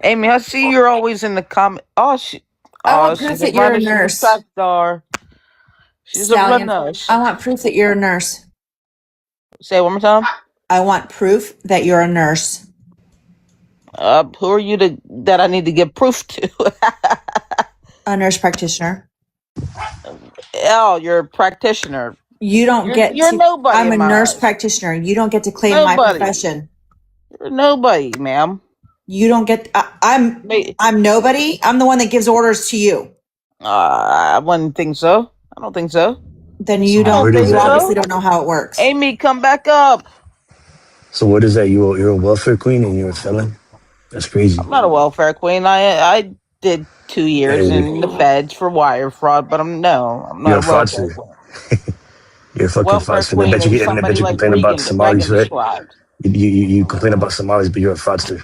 Amy, I see you're always in the comment. I want proof she's that you're a she's nurse. track star. She's a nurse. I want proof that you're a nurse. Say it one more time. I want proof that you're a nurse. Who are you that I need to give proof to? A nurse practitioner. Oh, you're a practitioner. You don't You're nobody. I'm a in my nurse eyes. practitioner. You don't get to claim Nobody. my profession. You're nobody, ma'am. You don't get. I'm nobody. I'm the one that gives orders to you. I wouldn't think so. I don't think so. Then you don't. You obviously don't know how it works. Amy, come back up. So what is that? You're a welfare queen and you're a felon? That's crazy. I'm not a welfare queen. I did 2 years in the feds for wire fraud, but I'm not You're a a welfare fraudster. queen. You're a fucking Welfare fraudster. I queen bet you is get. I bet somebody you like complain about Somalis, Reagan right? described. You complain about Somalis, but you're a fraudster.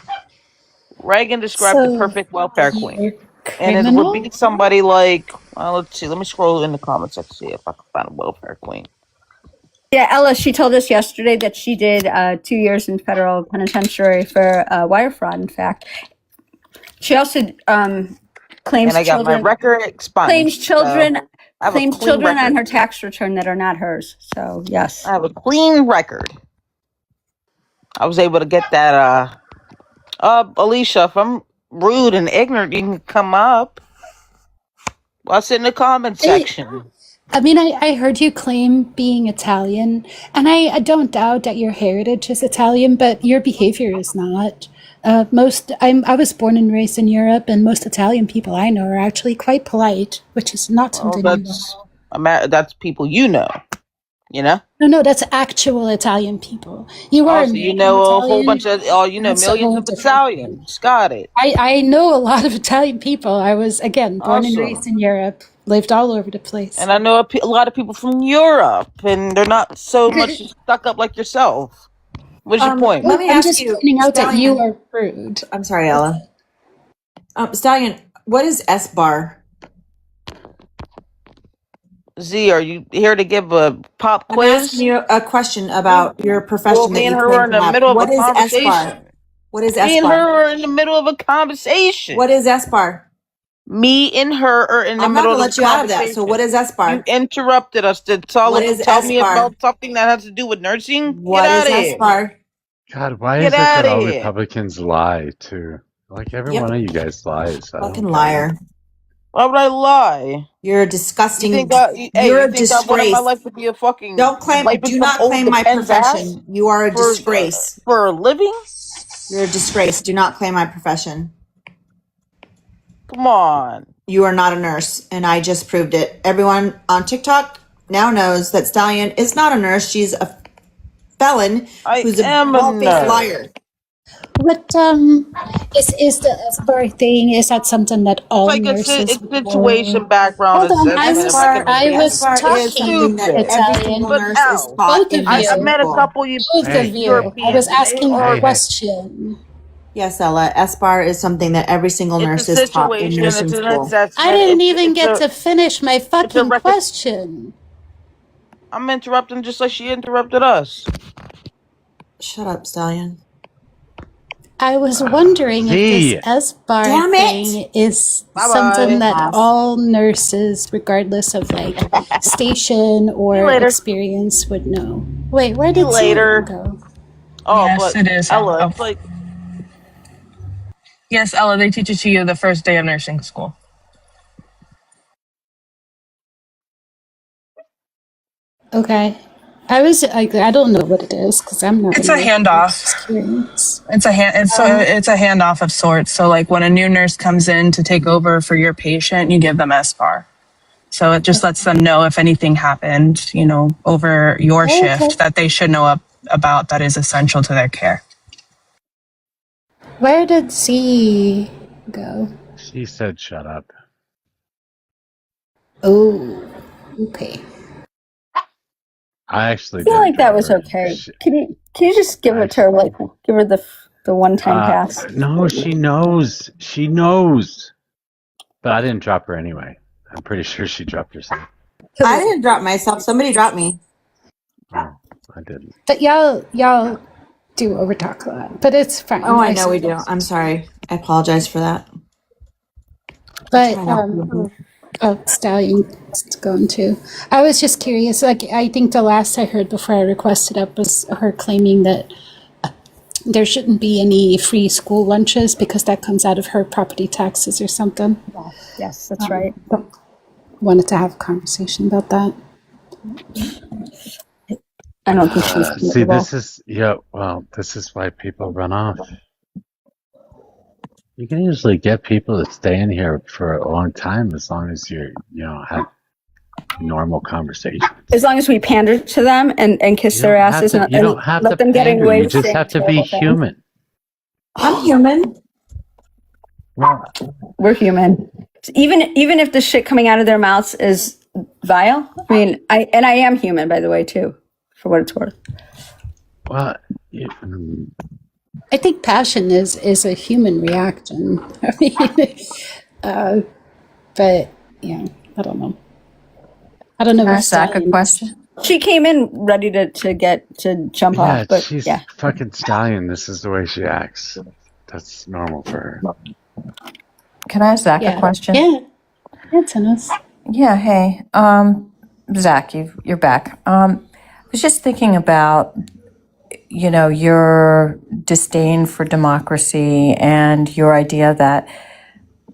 Reagan described the So perfect welfare queen. you're And it would be criminal? somebody like, let's see, let me scroll in the comments to see if I can find a welfare queen. Yeah, Ella, she told us yesterday that she did 2 years in federal penitentiary for wire fraud, in fact. She also claims And I got my children record expunged. claims children So I have a claims clean children on record. her tax return that are not hers. So yes. I have a clean record. I was able to get that Alicia, if I'm rude and ignorant, you can come up. What's in the comment section? I mean, I heard you claim being Italian, and I don't doubt that your heritage is Italian, but your behavior is not. I was born and raised in Europe, and most Italian people I know are actually quite polite, which is not Well, something you know. that's people you know. You know. No, that's actual Italian people. You are Also, you American know a whole Italian. bunch of, you know, That's a millions whole of different thing. Italians. Got it. I know a lot of Italian people. I was, again, born and raised Awesome. in Europe, lived all over the place. And I know a lot of people from Europe, and they're not so much stuck up like yourself. What's your point? Oh, Let me I'm ask just you, pointing out that you Stallion. are rude. I'm sorry, Ella. Stallion, what is S-bar? Z, are you here to give a pop I'm asking quiz? you a question about your Well, profession that me and you her claim were in to the have. middle of a What is S-bar? conversation. What is Me and S-bar? her are in the middle of a conversation. What is S-bar? Me and her are in the I'm not middle gonna of a let you out of that. conversation. So what is S-bar? You interrupted us to tell What is me S-bar? about something that has to do with nursing. What Get out is of here. S-bar? God, why Get is it out that of all here. Republicans lie too? Like every Yep. one of you guys lies. I don't Fucking get it. liar. Why would I lie? You're a disgusting. You're You're you a think I wanted my disgrace. life to be a fucking Don't claim. wiping Do some not old claim my depends ass profession. You are a disgrace. for a living? You're a disgrace. Do not claim my profession. Come on. You are not a nurse, and I just proved it. Everyone on TikTok now knows that Stallion is not a nurse. She's a felon who's a bald-faced liar. What is the SBAR thing? Is that something that all It's like nurses a situation background Hold on, assessment. I was SBAR is something that talking every Italian. single nurse is taught Both in of high I you. met a school. couple Both of you. I was Europeans, and they asking are a question. Yes, Ella. SBAR is something that every single nurse is taught in situation. nursing It's an school. assessment. I didn't even get to finish my fucking question. I'm interrupting just like she interrupted us. Shut up, Stallion. I was wondering if this Z. SBAR Damn it! thing is Bye-bye. something that Pass. all nurses, regardless of like station or later. experience, would know. Wait, where See you did later. go? Oh, Yes, but it is. Ella, Oh. it's like Yes, Ella, they teach it to you the first day of nursing school. Okay. I don't know what it is because I'm not. It's a handoff. It's a handoff of sorts. So like when a new nurse comes in to take over for your patient, you give them SBAR. So it just lets them know if anything happened, over your shift that they should know about that is essential to their care. Where did C go? She said, "Shut up." Oh, okay. I actually I feel didn't like that drop was her. okay. Can you just give it to her, like give her the one time pass? No, she knows. She knows. But I didn't drop her anyway. I'm pretty sure she dropped herself. I didn't drop myself. Somebody dropped me. No, I didn't. But y'all do overtalk a lot, but it's fine. Oh, I know we do. I'm sorry. I apologize for that. But Stallion's going to. I was just curious. Like I think the last I heard before I requested up was her claiming that there shouldn't be any free school lunches because that comes out of her property taxes or something. Yes, that's right. Wanted to have a conversation about that. I don't think she's See, this is why people run off. You can usually get people to stay in here for a long time as long as have normal conversations. As long as we pander to them and kiss their asses and let them get away with saying You just have to be human. I'm human. We're human. Even if the shit coming out of their mouths is vile. I mean, I am human, by the way, too, for what it's worth. Well, I think passion is a human reaction. I mean, but yeah, I don't know. I don't know. Can I ask a question? She came in ready to jump off, but she's yeah. fucking Stallion. This is the way she acts. That's normal for her. Can I ask Zach a question? Yeah. That's nice. Yeah, hey. Zach, you're back. I was just thinking about, your disdain for democracy and your idea that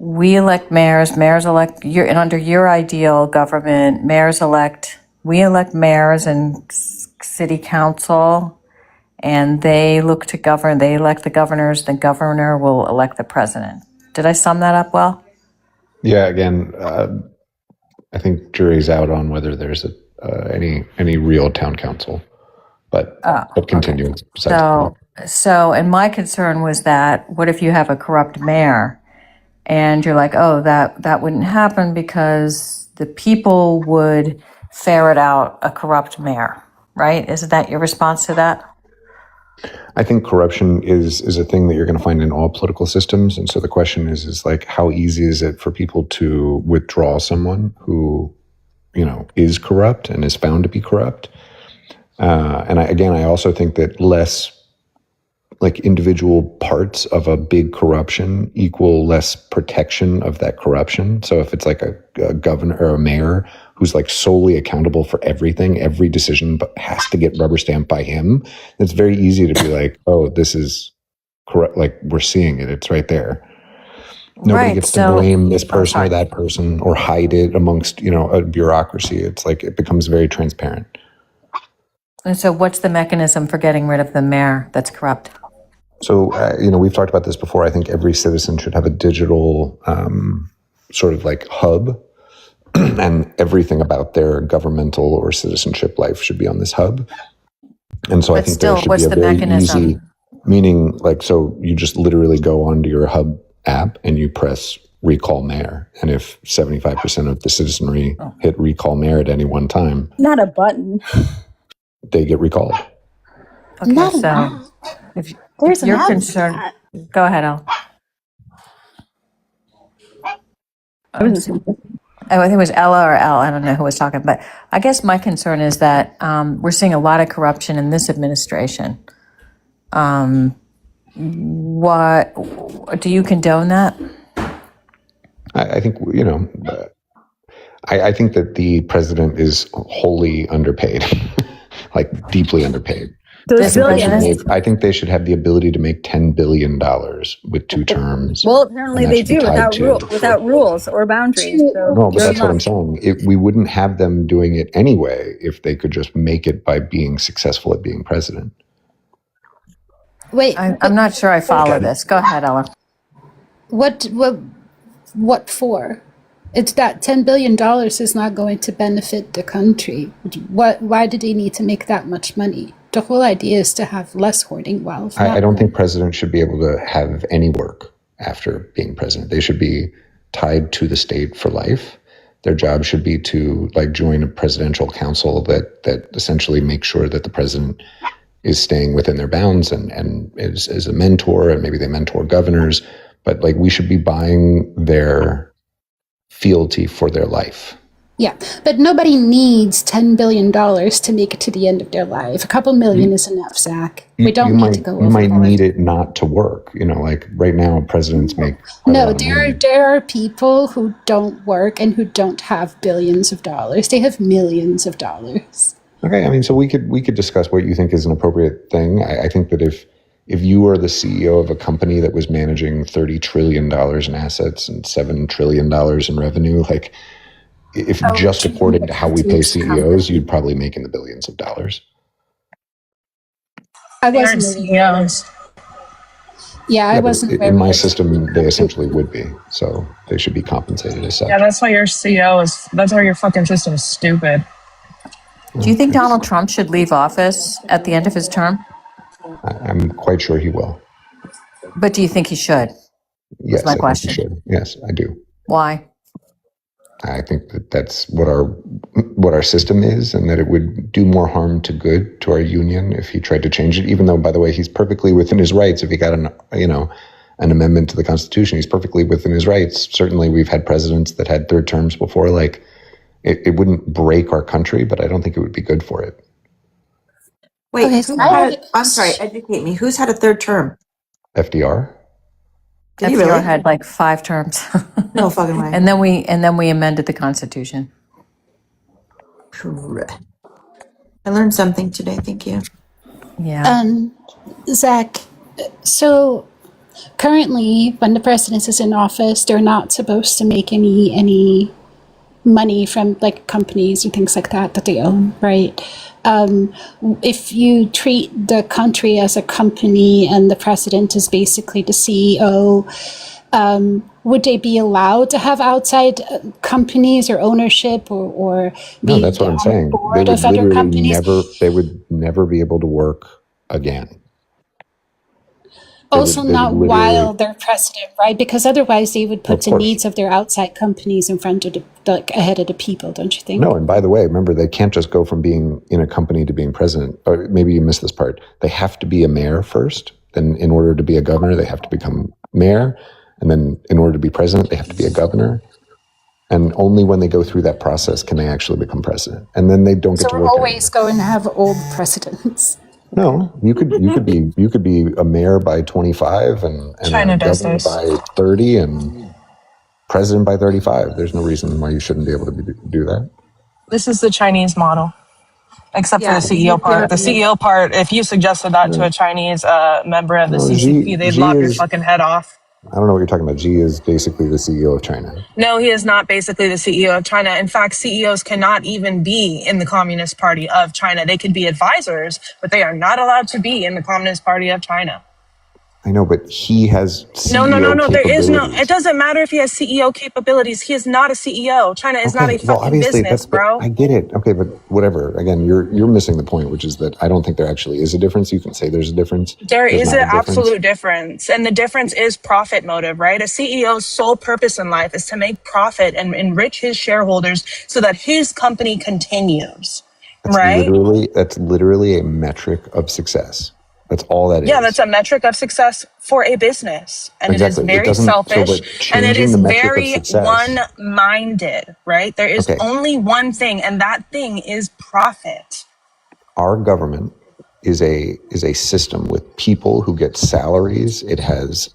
We elect mayors, mayors elect, and under your ideal government, we elect mayors and city council, and they look to govern, they elect the governors, the governor will elect the president. Did I sum that up well? Yeah, again, I think jury's out on whether there's any real town council, but continue. Okay. So, and my concern was that, what if you have a corrupt mayor? And you're like, oh, that wouldn't happen because the people would ferret out a corrupt mayor, right? Isn't that your response to that? I think corruption is a thing that you're going to find in all political systems. And so the question is like, how easy is it for people to withdraw someone who, is corrupt and is found to be corrupt? And I also think that less like individual parts of a big corruption equal less protection of that corruption. So if it's like a governor or a mayor who's like solely accountable for everything, every decision but has to get rubber stamped by him, it's very easy to be like, oh, this is corrupt. Like we're seeing it. It's right there. Nobody gets to blame this person or that person or hide it amongst, a bureaucracy. It's like it becomes very transparent. And so what's the mechanism for getting rid of the mayor that's corrupt? So, we've talked about this before. I think every citizen should have a digital sort of like hub, and everything about their governmental or citizenship life should be on this hub. And so I think there should be a very easy, meaning like, so you just literally go onto your hub app and you press recall mayor. And if 75% of the citizenry hit recall mayor at any one time, not a button, they get recalled. Okay, so if you're concerned, go ahead, Al. I think it was Ella or Al. I don't know who was talking, but I guess my concern is that we're seeing a lot of corruption in this administration. What do you condone that? I think I think that the president is wholly underpaid, like deeply underpaid. I think they should have the ability to make $10 billion with 2 terms. Well, apparently they do without rules or boundaries. So no, but that's what I'm saying. We wouldn't have them doing it anyway if they could just make it by being successful at being president. Wait, I'm not sure I follow this. Go ahead, Ella. What for? It's that $10 billion is not going to benefit the country. Why did they need to make that much money? The whole idea is to have less hoarding wealth. I don't think presidents should be able to have any work after being president. They should be tied to the state for life. Their job should be to like join a presidential council that essentially makes sure that the president is staying within their bounds and is a mentor, and maybe they mentor governors. But like we should be buying their fealty for their life. Yeah, but nobody needs $10 billion to make it to the end of their life. A couple million is enough, Zach. We don't need to go over. You might need it not to work. Like right now, presidents make. No, there are people who don't work and who don't have billions of dollars. They have millions of dollars. Okay, I mean, so we could discuss what you think is an appropriate thing. I think that if you are the CEO of a company that was managing $30 trillion in assets and $7 trillion in revenue, like. If just according to how we pay CEOs, you'd probably make in the billions of dollars. I wasn't CEOs. Yeah, I wasn't. In my system, they essentially would be, so they should be compensated as such. Yeah, that's why your CEO is. That's why your fucking system is stupid. Do you think Donald Trump should leave office at the end of his term? I'm quite sure he will. But do you think he should? Yes, my question. I think he should. Yes, I do. Why? I think that's what our system is, and that it would do more harm to good to our union if he tried to change it. Even though, by the way, he's perfectly within his rights. If he got an amendment to the Constitution, he's perfectly within his rights. Certainly, we've had presidents that had 3rd terms before. Like, it wouldn't break our country, but I don't think it would be good for it. Wait, I'm sorry. Educate me. Who's had a 3rd term? FDR. Did he really? Had like 5 terms. No fucking way. And then we amended the Constitution. I learned something today. Thank you. Yeah. Zach, so Currently, when the president is in office, they're not supposed to make any money from like companies and things like that they own, right? If you treat the country as a company and the president is basically the CEO, would they be allowed to have outside companies or ownership or No, be that's what I'm on saying. the They board would of other literally companies? they would never be able to work again. Also, They would not literally, while they're president, right? Because otherwise, they would well, put of the course. needs of their outside companies in front of like ahead of the people, don't you think? No, and by the way, remember, they can't just go from being in a company to being president. Or maybe you missed this part. They have to be a mayor first. Then in order to be a governor, they have to become mayor. And then in order to be president, they have to be a governor. And only when they go through that process can they actually become president. And then they don't So get to we're work anymore. always going to have old presidents. No, you could be a mayor by 25 and China a does governor this. by 30 and president by 35. There's no reason why you shouldn't be able to do that. This is the Chinese model, except for the Yeah, CEO part. The CEO part, if you suggested that to a Chinese member of the No, CCP, they'd Xi lop your is, fucking head off. I don't know what you're talking about. Xi is basically the CEO of China. No, he is not basically the CEO of China. In fact, CEOs cannot even be in the Communist Party of China. They could be advisors, but they are not allowed to be in the Communist Party of China. I know, but he has CEO No. There is no, capabilities. it doesn't matter if he has CEO capabilities. He is not a CEO. China is not Okay, a well, fucking obviously business, but bro. I get it. Okay, but whatever. Again, you're missing the point, which is that I don't think there actually is a difference. You can say there's a difference. There There's is not an a difference. absolute difference. And the difference is profit motive, right? A CEO's sole purpose in life is to make profit and enrich his shareholders so that his company continues, right? That's literally a metric of success. That's all that is. Yeah, that's a metric of success for a business. And Exactly. it is It very doesn't. So, selfish but and it changing is the metric of very success. one-minded, right? There is Okay. only one thing, and that thing is profit. Our government is a system with people who get salaries. It has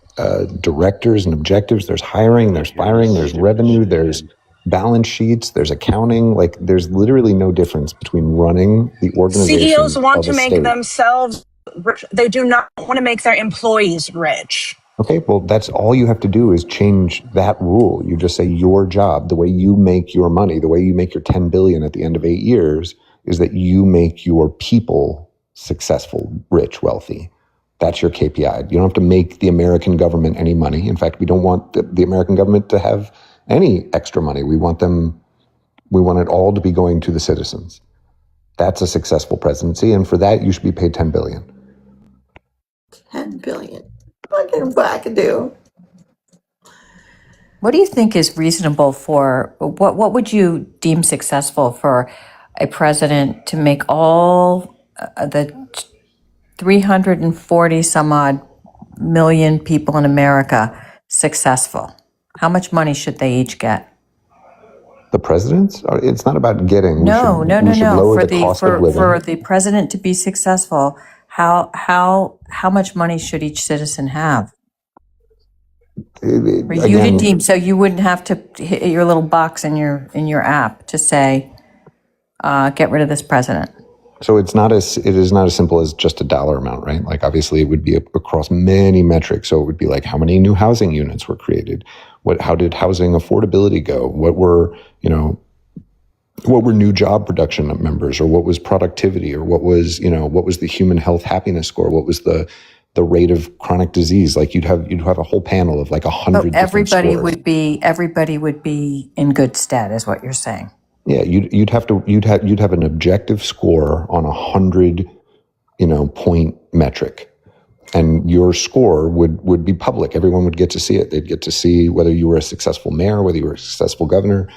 directors and objectives. There's hiring, there's firing, there's revenue, there's balance sheets, there's accounting. Like, there's literally no difference between running the organization CEOs want of to a make state. themselves rich. They do not want to make their employees rich. Okay, well, that's all you have to do is change that rule. You just say your job, the way you make your money, the way you make your 10 billion at the end of 8 years is that you make your people successful, rich, wealthy. That's your KPI. You don't have to make the American government any money. In fact, we don't want the American government to have any extra money. We want it all to be going to the citizens. That's a successful presidency. And for that, you should be paid 10 billion. 10 billion. Fucking wackadoo. What do you think is reasonable for, what would you deem successful for a president to make all the 340 some odd million people in America successful? How much money should they each get? The presidents? It's not about getting. No. Lower For the cost of living. for the president to be successful, how much money should each citizen have? For you to deem, so you wouldn't have to hit your little box in your app to say, get rid of this president. So it is not as simple as just a dollar amount, right? Like, obviously it would be across many metrics. So it would be like, how many new housing units were created? How did housing affordability go? What were new job production numbers, or what was productivity, or what was the human health happiness score? What was the rate of chronic disease? Like, you'd have a whole panel of like 100 different Everybody scores. would be in good stead, is what you're saying. Yeah, you'd have an objective score on 100, point metric, and your score would be public. Everyone would get to see it. They'd get to see whether you were a successful mayor, whether you were a successful governor,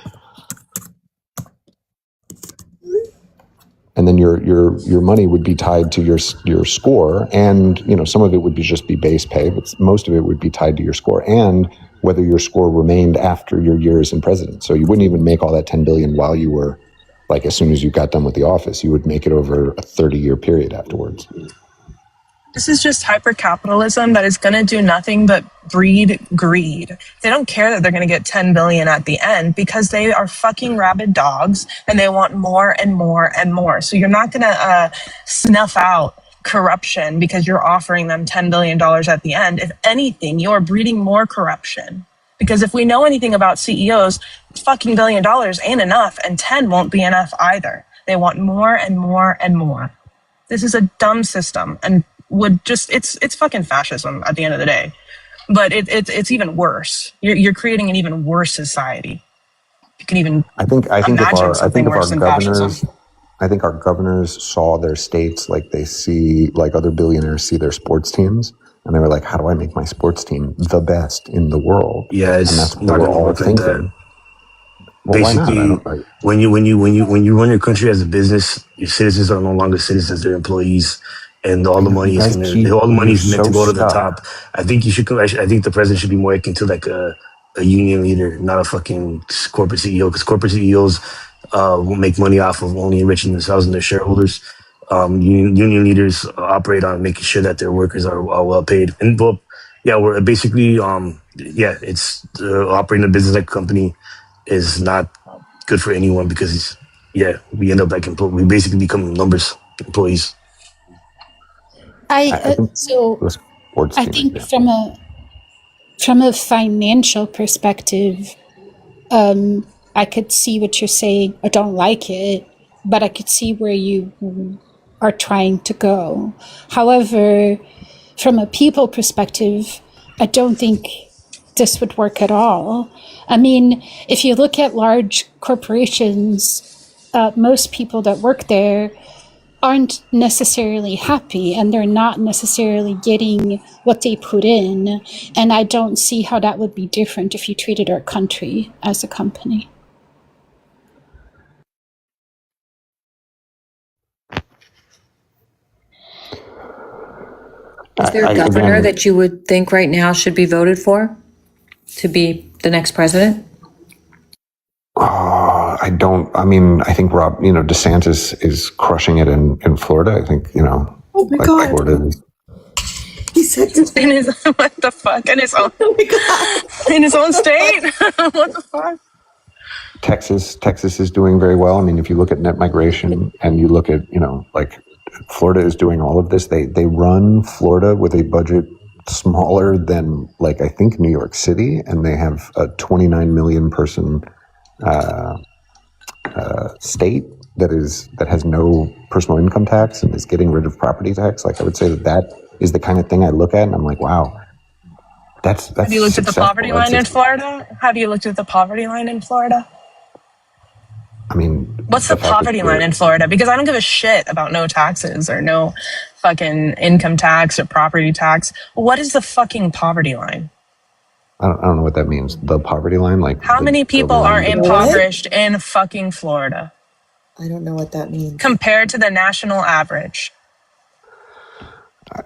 and then your money would be tied to your score, and some of it would be base pay, but most of it would be tied to your score and whether your score remained after your years in president. So you wouldn't even make all that 10 billion while you were, like, as soon as you got done with the office. You would make it over a 30-year period afterwards. This is just hyper-capitalism that is going to do nothing but breed greed. They don't care that they're going to get 10 billion at the end because they are fucking rabid dogs and they want more and more and more. So you're not going to snuff out corruption because you're offering them $10 billion at the end. If anything, you're breeding more corruption. Because if we know anything about CEOs, fucking $1 billion ain't enough, and 10 won't be enough either. They want more and more and more. This is a dumb system and would just, it's fucking fascism at the end of the day. But it's even worse. You're creating an even worse society. You can even I think imagine something worse than fascism. I think our governors saw their states like they see, like other billionaires see their sports teams, and they were like, "How do I make my sports team the best in the world?" Yeah, it's and that's what not they were gonna all work like thinking. that. Well, why not? Basically, when you run your country as a business, your citizens are no longer citizens; they're employees, and all the money is meant to go to the top. I think you should. I think the president should be more akin to like a union leader, not a fucking corporate CEO, because corporate CEOs will make money off of only enriching themselves and their shareholders. Union leaders operate on making sure that their workers are well paid. And well, yeah, we're basically it's operating a business like a company is not good for anyone because we end up like we basically become numbers, employees. I think from a financial perspective, I could see what you're saying. I don't like it, but I could see where you are trying to go. However, from a people perspective, I don't think this would work at all. I mean, if you look at large corporations, most people that work there aren't necessarily happy, and they're not necessarily getting what they put in. And I don't see how that would be different if you treated our country as a company. Is there a governor that you would think right now should be voted for to be the next president? I don't. I mean, I think DeSantis is crushing it in Florida. I think Oh my God. Florida is. He said in his what the fuck in his own in his own state. What the fuck? Texas is doing very well. I mean, if you look at net migration and you look at Florida is doing all of this. They run Florida with a budget smaller than I think New York City, and they have a 29 million person state that has no personal income tax and is getting rid of property tax. I would say that is the kind of thing I look at and I'm like, wow, that's. Have you looked at the poverty line in Florida? I mean, what's the poverty line in Florida? Because I don't give a shit about no taxes or no fucking income tax or property tax. What is the fucking poverty line? I don't know what that means. The poverty line, how many people are impoverished in fucking Florida? I don't know what that means. Compared to the national average.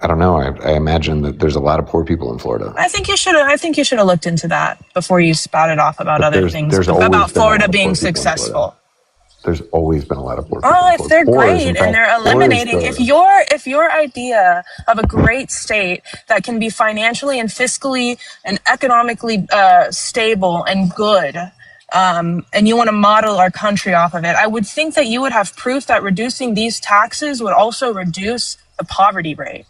I don't know. I imagine that there's a lot of poor people in Florida. I think you should have looked into that before you spouted off about other things about Florida being successful. There's always been a lot of poor people. Oh, if they're great and they're eliminating, if your idea of a great state that can be financially and fiscally and economically stable and good, and you want to model our country off of it, I would think that you would have proof that reducing these taxes would also reduce the poverty rate.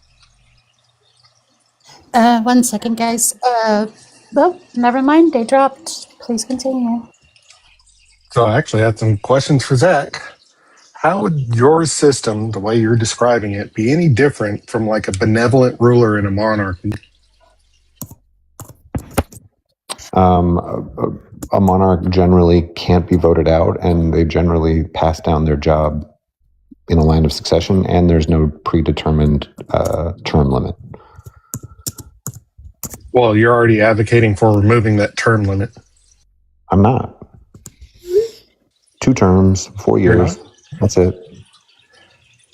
1 second, guys. Well, never mind. They dropped. Please continue. So I actually had some questions for Zach. How would your system, the way you're describing it, be any different from a benevolent ruler in a monarchy? A monarch generally can't be voted out, and they generally pass down their job in a line of succession, and there's no predetermined term limit. Well, you're already advocating for removing that term limit. I'm not. 2 terms, 4 years. That's it.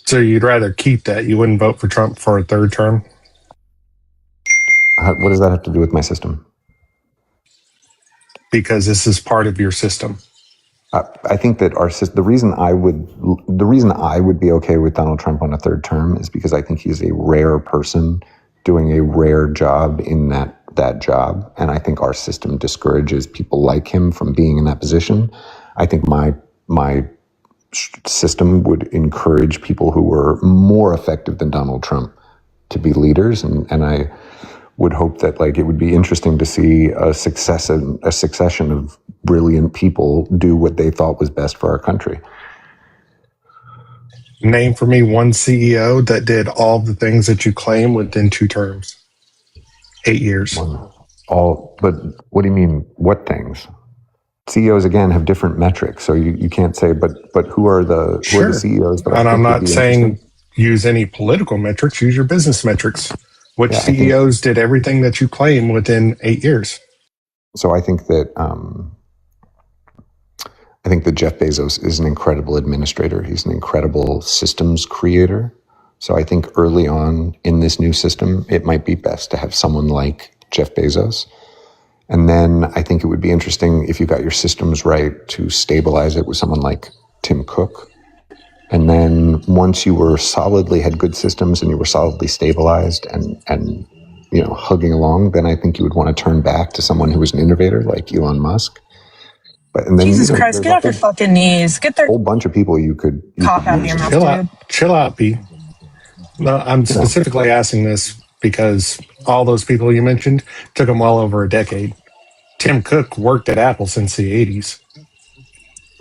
So you'd rather keep that? You wouldn't vote for Trump for a 3rd term? What does that have to do with my system? Because this is part of your system. I think that the reason I would be okay with Donald Trump on a 3rd term is because I think he's a rare person doing a rare job in that job, and I think our system discourages people like him from being in that position. I think my system would encourage people who were more effective than Donald Trump to be leaders, and I would hope that like it would be interesting to see a succession of brilliant people do what they thought was best for our country. Name for me one CEO that did all the things that you claim within 2 terms. 8 years. But what do you mean, what things? CEOs, again, have different metrics, so you can't say, but who are the CEOs that and I I'm think would not be saying use any political metrics, use your business metrics. Which CEOs did everything that you claim within 8 years? So I think that Jeff Bezos is an incredible administrator. He's an incredible systems creator. So I think early on in this new system, it might be best to have someone like Jeff Bezos. And then I think it would be interesting if you got your systems right to stabilize it with someone like Tim Cook. And then once you were had good systems and you were solidly stabilized and hugging along, then I think you would want to turn back to someone who was an innovator like Elon Musk. But and then Jesus Christ, get off your fucking knees. Get their whole bunch of people you could cock out of your mouth, dude. Chill out, B. No, I'm specifically asking this because all those people you mentioned took them well over a decade. Tim Cook worked at Apple since the 80s.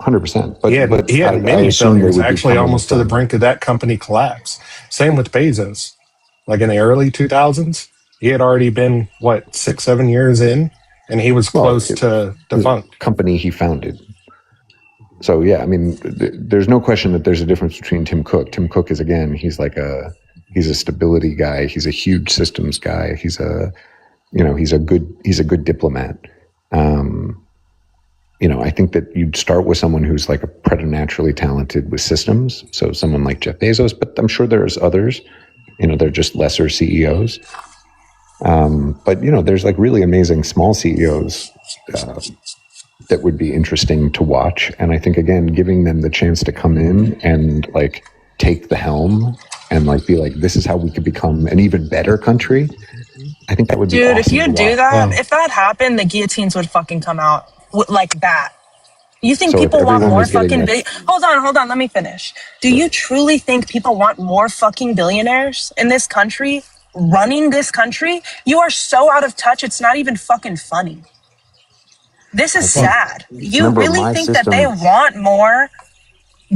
100%. But he had many failures, actually almost to the brink of that company collapse. Same with Bezos. Like in the early 2000s, he had already been, 6-7 years in, and he was close to defunct. The company he founded. So yeah, I mean, there's no question that there's a difference between Tim Cook. Tim Cook is, again, he's a stability guy. He's a huge systems guy. He's a good diplomat. I think that you'd start with someone who's like a preternaturally talented with systems. So someone like Jeff Bezos, but I'm sure there's others, they're just lesser CEOs. But there's like really amazing small CEOs that would be interesting to watch. And I think, again, giving them the chance to come in and like take the helm and like be like, this is how we could become an even better country. I think that would be awesome. Dude, if you do that, if that happened, the guillotines would fucking come out like that. You think people want more fucking Hold on, let me finish. Do you truly think people want more fucking billionaires in this country, running this country? You are so out of touch, it's not even fucking funny. This is sad. You really think that they want more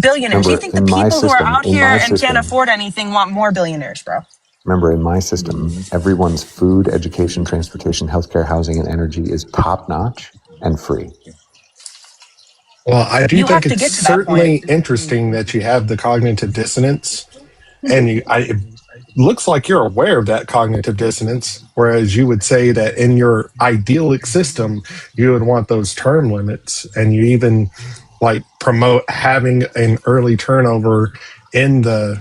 billionaires? You think the people who are out here and can't afford anything want more billionaires, bro? Remember, in my system, everyone's food, education, transportation, healthcare, housing, and energy is top-notch and free. Well, I do think it's certainly interesting that you have the cognitive dissonance, and it looks like you're aware of that cognitive dissonance, whereas you would say that in your idyllic system, you would want those term limits, and you even like promote having an early turnover in the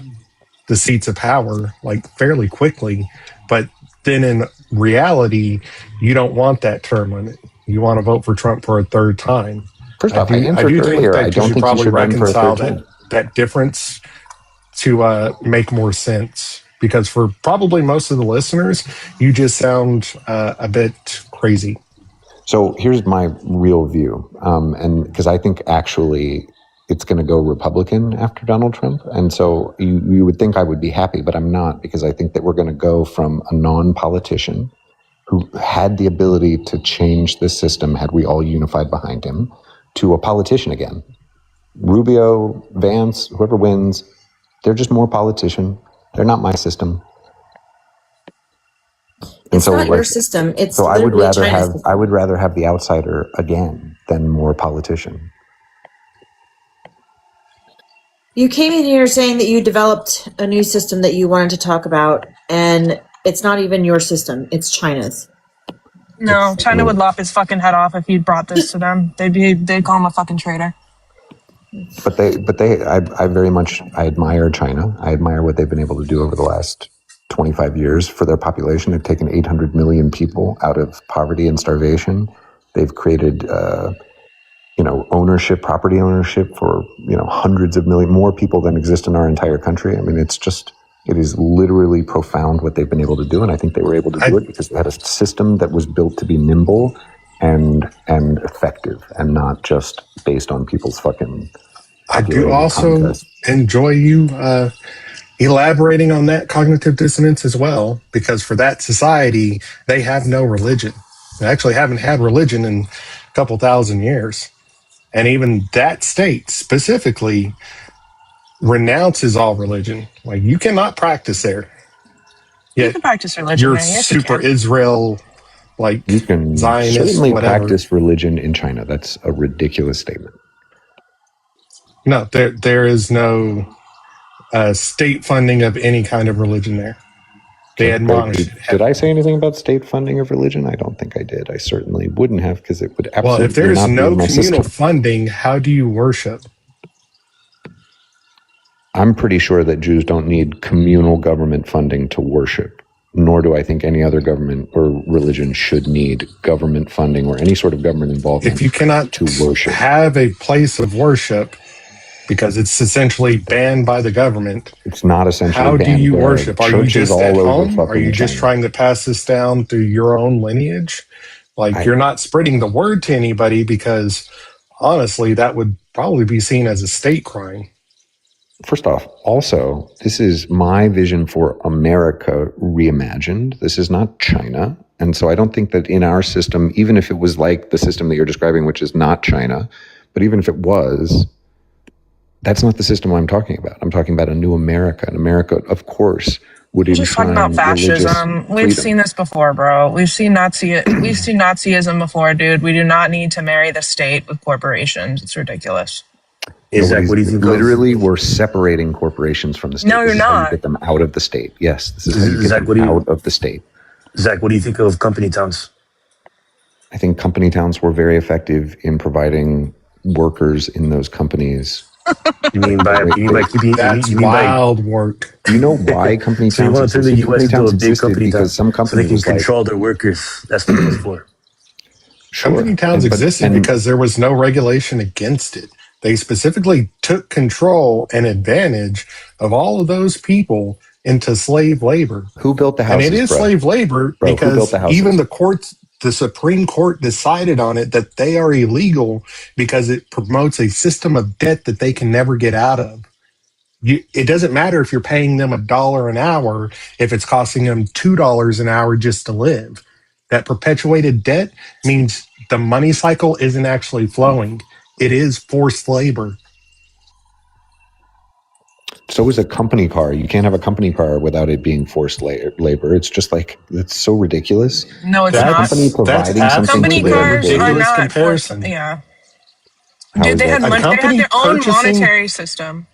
seats of power like fairly quickly. But then in reality, you don't want that term limit. You want to vote for Trump for a third time. First off, I answered earlier, I don't think you should run for a third term. That difference to make more sense, because for probably most of the listeners, you just sound a bit crazy. So here's my real view, and because I think actually it's going to go Republican after Donald Trump, and so you would think I would be happy, but I'm not, because I think that we're going to go from a non-politician who had the ability to change the system had we all unified behind him, to a politician again. Rubio, Vance, whoever wins, they're just more politician. They're not my system. It's not your system. It's so I would rather have the outsider again than more politician. You came in here saying that you developed a new system that you wanted to talk about, and it's not even your system. It's China's. No, China would lop his fucking head off if you brought this to them. They'd call him a fucking traitor. I very much admire China. I admire what they've been able to do over the last 25 years for their population. They've taken 800 million people out of poverty and starvation. They've created, property ownership for, hundreds of million more people than exist in our entire country. I mean, it is literally profound what they've been able to do. And I think they were able to do it because they had a system that was built to be nimble and effective, and not just based on people's fucking I do also enjoy you elaborating on that cognitive dissonance as well, because for that society, they have no religion. They actually haven't had religion in a couple thousand years. And even that state specifically renounces all religion. Like, you cannot practice there. Yet you can practice religion you're there. Yes, super you can. Israel, like you can Zionist, certainly whatever. practice religion in China. That's a ridiculous statement. No, there is no state funding of any kind of religion there. They admonish it. Did I say anything about state funding of religion? I don't think I did. I certainly wouldn't have, because it would absolutely Well, if there is not no be in my communal system. funding, how do you worship? I'm pretty sure that Jews don't need communal government funding to worship, nor do I think any other government or religion should need government funding or any sort of government involvement. If you cannot to worship, have a place of worship because it's essentially banned by the government, it's not essentially how banned. do you There worship? Are you just at home? Are you just trying to pass this down through your own lineage? Like, you're not spreading the word to anybody, because honestly, that would probably be seen as a state crime. First off, also, this is my vision for America reimagined. This is not China. And so I don't think that in our system, even if it was like the system that you're describing, which is not China, but even if it was, that's not the system I'm talking about. I'm talking about a new America. An America, of course, would You're just talking about fascism. We've seen this before, bro. We've seen Nazism before, dude. We do not need to marry the state with corporations. It's ridiculous. Exactly. What do you think? Literally, we're separating corporations from the state. No, you're this is how not. you get them out of the state. Yes, this is how you get them out of the state. Zach, what do you think of company towns? I think company towns were very effective in providing workers in those companies. You mean by keeping wild work? Do you know why company towns? So you want to turn the U.S. into a big company town because some companies so they can control their workers. That's what it was for. Sure. Company towns existed because there was no regulation against it. They specifically took control and advantage of all of those people into slave labor. Who built the houses? And it is slave labor because even the Supreme Court decided on it that they are illegal because it promotes a system of debt that they can never get out of. It doesn't matter if you're paying them $1 an hour if it's costing them $2 an hour just to live. That perpetuated debt means the money cycle isn't actually flowing. It is forced labor. So is a company car. You can't have a company car without it being forced labor. It's just like, it's so ridiculous. No, it's not. Company providing something company to cars their are not comparison. Yeah. Dude, they had their own monetary system.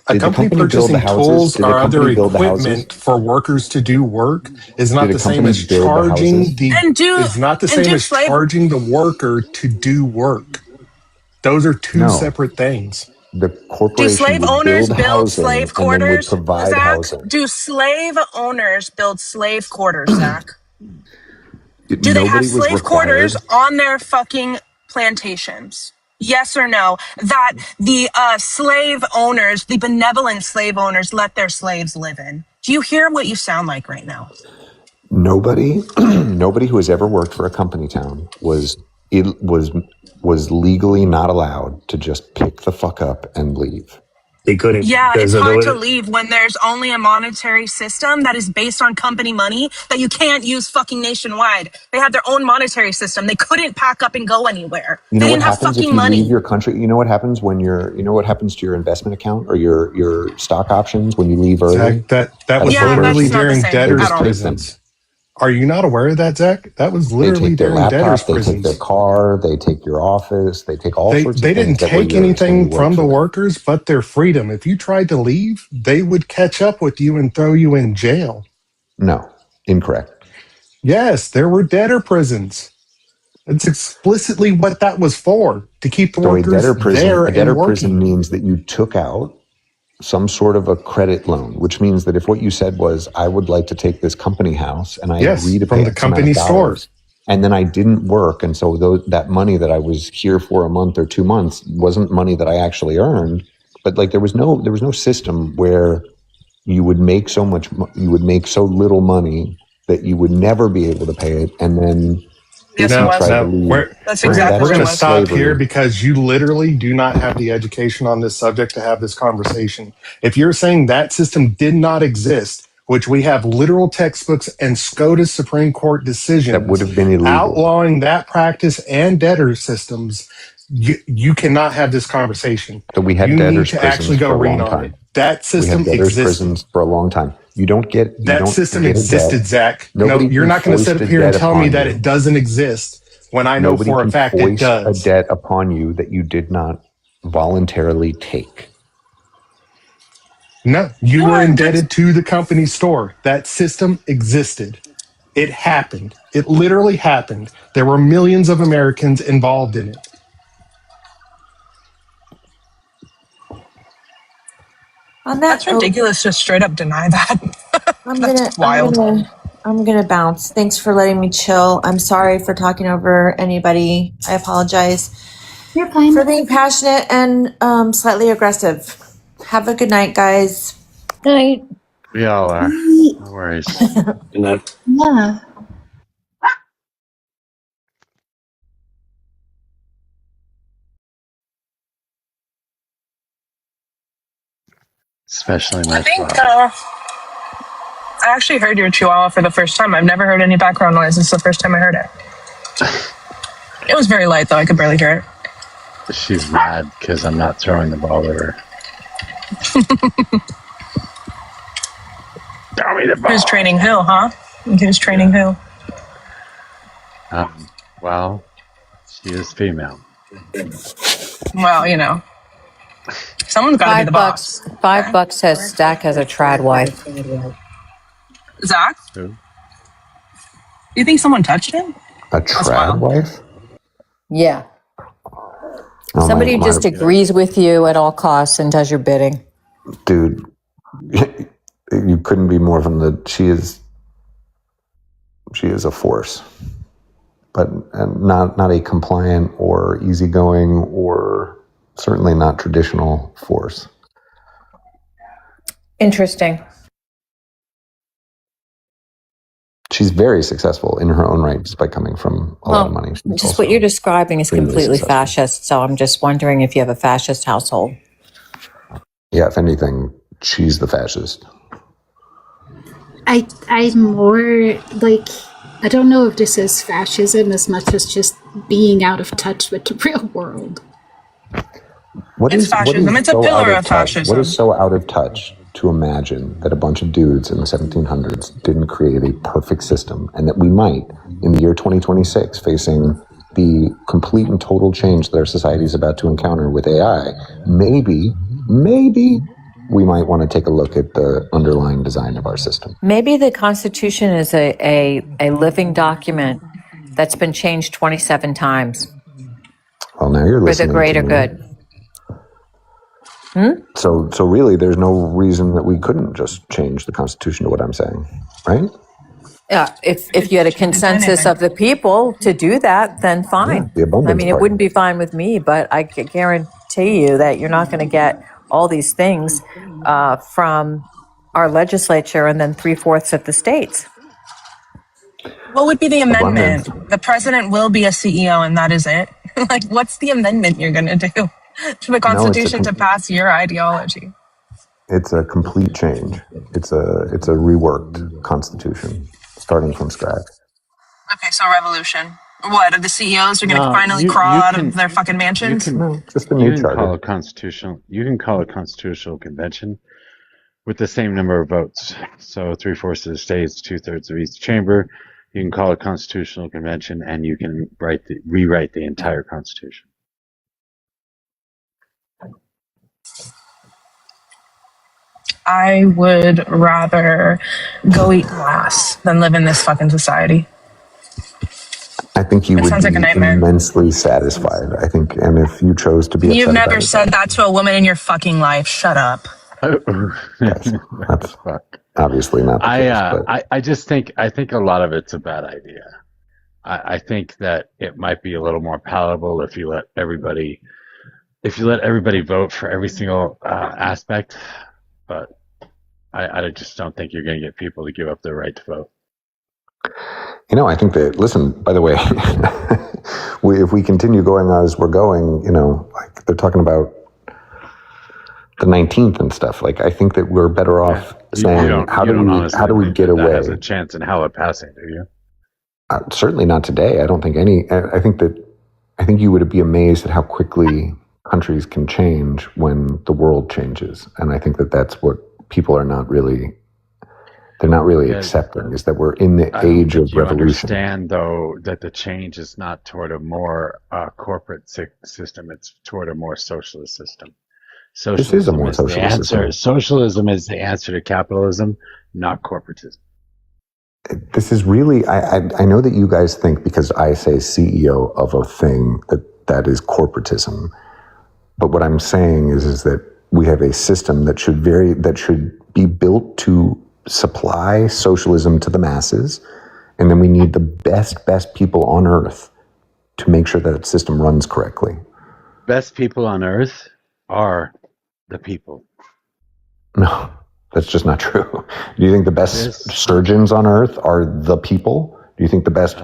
A company purchasing tools or other equipment for workers to do work is not the same as charging charging the worker to do work. Those are two separate things. The corporation do slave owners build slave quarters, Zach? Housing. Do slave owners build slave quarters, Zach? Do they have slave quarters on their fucking plantations? Yes or no? That the slave owners, the benevolent slave owners, let their slaves live in. Do you hear what you sound like right now? Nobody who has ever worked for a company town was legally not allowed to just pick the fuck up and leave. They couldn't. Yeah, it's hard to leave when there's only a monetary system that is based on company money that you can't use fucking nationwide. They had their own monetary system. They couldn't pack up and go anywhere. They didn't have fucking money. Leave your country? You know what happens when what happens to your investment account or your stock options when you leave early? Zach, that was literally during debtors' prisons. Are you not aware of that, Zach? That was literally during debtors' prisons. They take their car, they take your office, they take all sorts of things. They didn't take anything from the workers but their freedom. If you tried to leave, they would catch up with you and throw you in jail. No, incorrect. Yes, there were debtor prisons. It's explicitly what that was for, to keep the workers there and working. A debtor prison means that you took out some sort of a credit loan, which means that if what you said was, I would like to take this company house and I agree to pay from the company stores, and then I didn't work, and so that money that I was here for a month or 2 months wasn't money that I actually earned, but like there was no system where you would make so little money that you would never be able to pay it, and then Yes, it was. That's exactly we're what going it to was. stop here because you literally do not have the education on this subject to have this conversation. If you're saying that system did not exist, which we have literal textbooks and SCOTUS Supreme Court decisions That would have been illegal. outlawing that practice and debtor systems, you cannot have this conversation. So we had you debtors need to actually prisons go for a read long on it. time. That We had system debtors existed. prisons for a long time. You don't get That system get a existed, debt. Zach. Nobody No, you're can not going to sit foist up a here and debt tell me upon that you. it doesn't exist when I know Nobody for a can fact it foist a does. debt upon you that you did not voluntarily take. No, you were indebted to the company store. That system existed. It happened. It literally happened. There were millions of Americans involved in it. That's ridiculous to straight up deny that. That's wild. I'm gonna bounce. Thanks for letting me chill. I'm sorry for talking over anybody. I apologize. You're fine. For being passionate and slightly aggressive. Have a good night, guys. Good night. We all are. No worries. Yeah. Especially my I think father. I actually heard your chihuahua for the first time. I've never heard any background noise. This is the first time I heard it. It was very light, though. I could barely hear it. She's mad because I'm not throwing the ball to her. Throw me the ball. Who's training who, huh? Who's training who? Well, she is female. Well, you know. Someone's got to be the boss. $5 says Stack has a trad wife. Zach? Who? You think someone touched him? A trad wife? Yeah. Oh, Somebody just agrees with you at all costs and does your bidding. Dude, you couldn't be more from the. She is a force, but not a compliant or easygoing or certainly not traditional force. Interesting. She's very successful in her own right just by coming from a lot of money. She's Just what you're describing is completely successful. fascist. So I'm just wondering if you have a fascist household. Yeah, if anything, she's the fascist. I'm more like, I don't know if this is fascism as much as just being out of touch with the real world. It's fascism. It's a pillar of fascism. What is so out of touch to imagine that a bunch of dudes in the 1700s didn't create a perfect system, and that we might, in the year 2026, facing the complete and total change that our society is about to encounter with AI, maybe we might want to take a look at the underlying design of our system. Maybe the Constitution is a living document that's been changed 27 times. Well, now you're for the listening greater to me. good. So really, there's no reason that we couldn't just change the Constitution to what I'm saying, right? If you had a consensus of the people to do that, then fine. Yeah, the abundance I mean, it party. wouldn't be fine with me, but I can guarantee you that you're not going to get all these things from our legislature and then 3/4 of the states. What would be the amendment? The president will be a CEO and that is it? Like, what's the amendment you're going to do to the Constitution to pass your ideology? It's a complete change. It's a reworked Constitution, starting from scratch. Okay, so revolution. What, are the CEOs are going to finally crawl out of their fucking mansions? Just a new charter. You can call a constitutional convention with the same number of votes. So 3/4 of the states, 2/3 of each chamber. You can call a constitutional convention, and you can rewrite the entire Constitution. I would rather go eat glass than live in this fucking society. I think you It would sounds like a be nightmare. immensely satisfied. I think, and if you chose to be You've upset never about it, said that to a woman in your fucking life. Shut up. yes, that's obviously not the case. But I think a lot of it's a bad idea. I think that it might be a little more palatable if you let everybody vote for every single aspect, but I just don't think you're going to get people to give up their right to vote. You know, I think that, listen, by the way, if we continue going as we're going, you know, like they're talking about the 19th and stuff. Like, I think that we're better off saying, how do we get away? That has a chance in hell of passing, do you? Certainly not today. I don't think I think you would be amazed at how quickly countries can change when the world changes. And I think that that's what people are not really accepting, is that we're in the age of revolution. You understand, though, that the change is not toward a more corporate system. It's toward a more socialist system. This is a more socialist system. Socialism is the answer to capitalism, not corporatism. This is really, I know that you guys think because I say CEO of a thing that is corporatism. But what I'm saying is that we have a system that should be built to supply socialism to the masses. And then we need the best people on earth to make sure that system runs correctly. Best people on earth are the people. No, that's just not true. Do you think the best surgeons on earth are the people? Do you think the best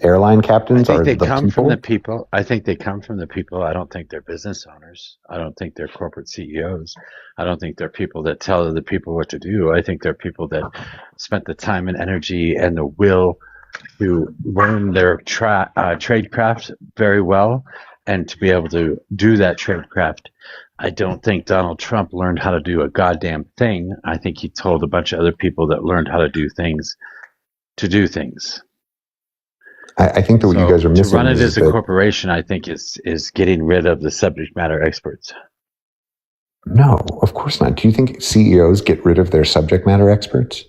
airline captains are the people? I think they come from the people. I think they come from the people. I don't think they're business owners. I don't think they're corporate CEOs. I don't think they're people that tell other people what to do. I think they're people that spent the time and energy and the will to learn their trade craft very well and to be able to do that trade craft. I don't think Donald Trump learned how to do a goddamn thing. I think he told a bunch of other people that learned how to do things to do things. I think that what you guys are missing to run it as a corporation, I think is getting rid of the subject matter experts. No, of course not. Do you think CEOs get rid of their subject matter experts?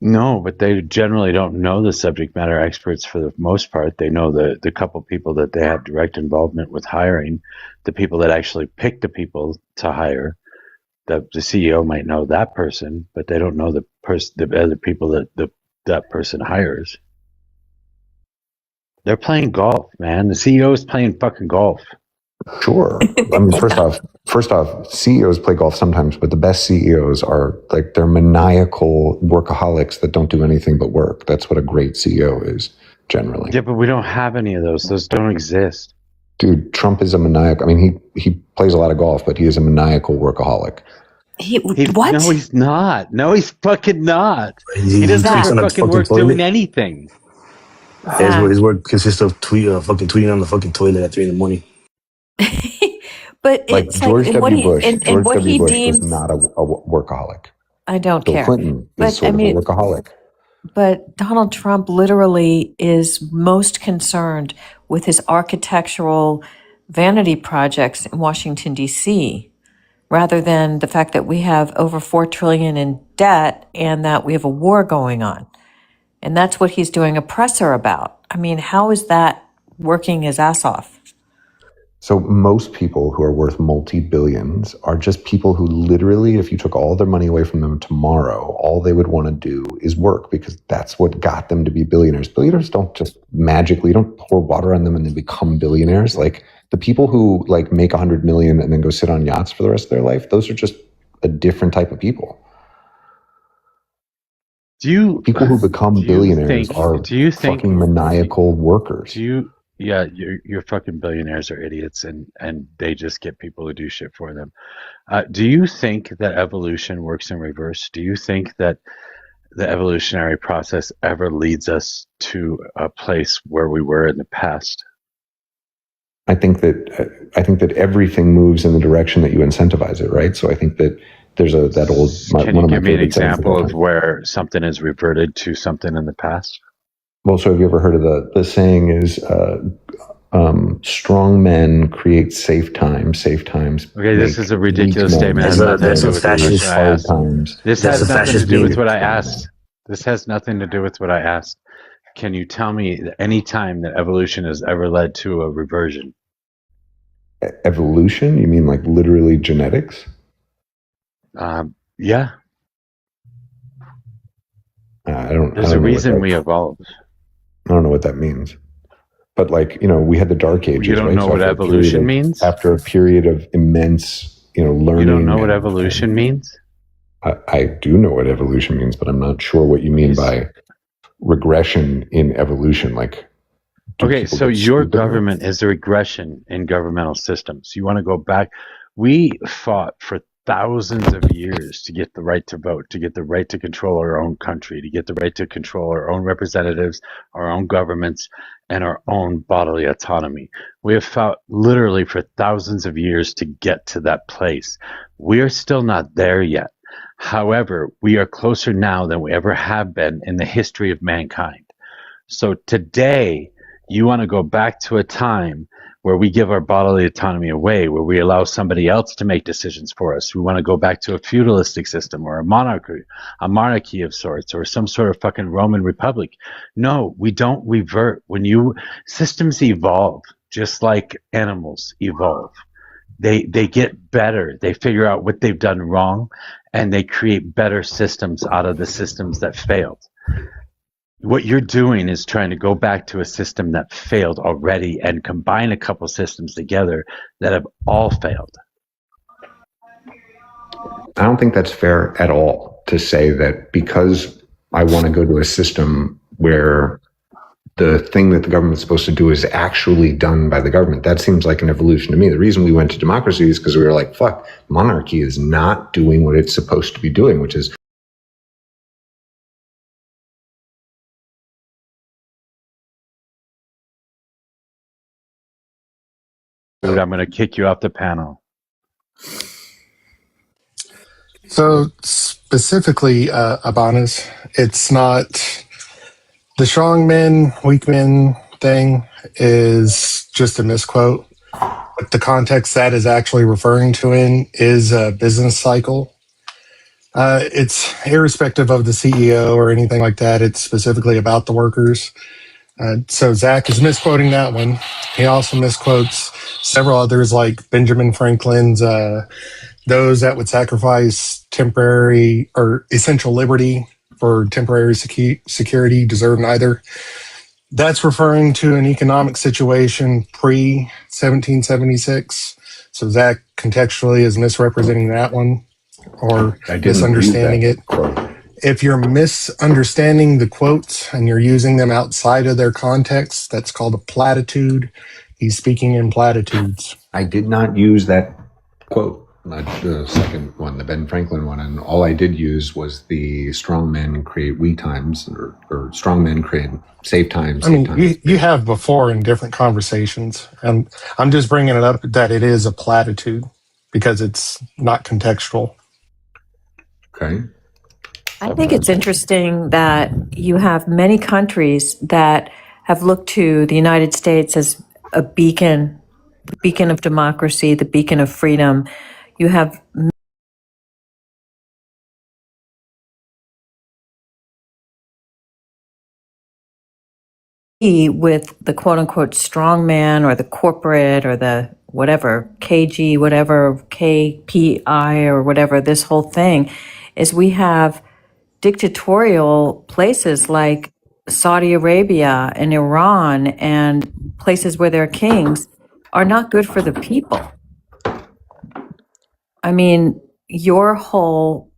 No, but they generally don't know the subject matter experts for the most part. They know the couple people that they have direct involvement with hiring, the people that actually pick the people to hire. The CEO might know that person, but they don't know the other people that person hires. They're playing golf, man. The CEO is playing fucking golf. Sure. I mean, first off, CEOs play golf sometimes, but the best CEOs are like, they're maniacal workaholics that don't do anything but work. That's what a great CEO is, generally. Yeah, but we don't have any of those. Those don't exist. Dude, Trump is a maniacal. I mean, he plays a lot of golf, but he is a maniacal workaholic. What? No, he's not. No, he's fucking not. He doesn't have fucking work doing anything. His work consists of fucking tweeting on the fucking toilet at 3 a.m. But like it's George like W. Bush. and George what W. he Bush deems. was not a workaholic. I don't Bill care. Clinton is sort of a workaholic. But Donald Trump literally is most concerned with his architectural vanity projects in Washington, D.C., rather than the fact that we have over $4 trillion in debt and that we have a war going on. And that's what he's doing a presser about. I mean, how is that working his ass off? So most people who are worth multi-billions are just people who literally, if you took all their money away from them tomorrow, all they would want to do is work, because that's what got them to be billionaires. Billionaires don't just magically, you don't pour water on them and they become billionaires. Like the people who like make 100 million and then go sit on yachts for the rest of their life, those are just a different type of people. People who become billionaires are fucking maniacal workers. Yeah, your fucking billionaires are idiots, and they just get people to do shit for them. Do you think that evolution works in reverse? Do you think that the evolutionary process ever leads us to a place where we were in the past? I think that everything moves in the direction that you incentivize it, right? So I think that there's that old. Can you give me an example of where something is reverted to something in the past? Well, so have you ever heard of the saying is, strong men create safe times. Okay, this is a ridiculous statement. That's a fascist. This has nothing to do with what I asked. This has nothing to do with what I asked. Can you tell me any time that evolution has ever led to a reversion? Evolution? You mean like literally genetics? Yeah. There's a reason we evolved. I don't know what that means. But like, we had the dark ages. You don't know what evolution means? After a period of immense, learning. You don't know what evolution means? I do know what evolution means, but I'm not sure what you mean by regression in evolution. Like, okay, so your government is a regression in governmental systems. You want to go back? We fought for thousands of years to get the right to vote, to get the right to control our own country, to get the right to control our own representatives, our own governments, and our own bodily autonomy. We have fought literally for thousands of years to get to that place. We are still not there yet. However, we are closer now than we ever have been in the history of mankind. So today, you want to go back to a time where we give our bodily autonomy away, where we allow somebody else to make decisions for us. We want to go back to a feudalistic system or a monarchy of sorts, or some sort of fucking Roman Republic. No, we don't revert. Systems evolve, just like animals evolve. They get better. They figure out what they've done wrong, and they create better systems out of the systems that failed. What you're doing is trying to go back to a system that failed already and combine a couple systems together that have all failed. I don't think that's fair at all to say that because I want to go to a system where the thing that the government's supposed to do is actually done by the government. That seems like an evolution to me. The reason we went to democracy is because we were like, fuck, monarchy is not doing what it's supposed to be doing, which is Dude, I'm going to kick you off the panel. So specifically, Abanas, it's not the strong men, weak men thing is just a misquote. What the context that is actually referring to in is a business cycle. It's irrespective of the CEO or anything like that. It's specifically about the workers. So Zach is misquoting that one. He also misquotes several others like Benjamin Franklin's those that would sacrifice temporary or essential liberty for temporary security deserve neither. That's referring to an economic situation pre-1776. So Zach contextually is misrepresenting that one or misunderstanding it. If you're misunderstanding the quotes and you're using them outside of their context, that's called a platitude. He's speaking in platitudes. I did not use that quote, the second one, the Ben Franklin one, and all I did use was the strong men create weak times, or strong men create save times. I mean, you have before in different conversations, and I'm just bringing it up that it is a platitude because it's not contextual. Okay. I think it's interesting that you have many countries that have looked to the United States as a beacon of democracy, the beacon of freedom. You have with the quote unquote strong man or the corporate or the whatever, KG, whatever, KPI or whatever, this whole thing is we have dictatorial places like Saudi Arabia and Iran and places where they're kings are not good for the people. I mean, your whole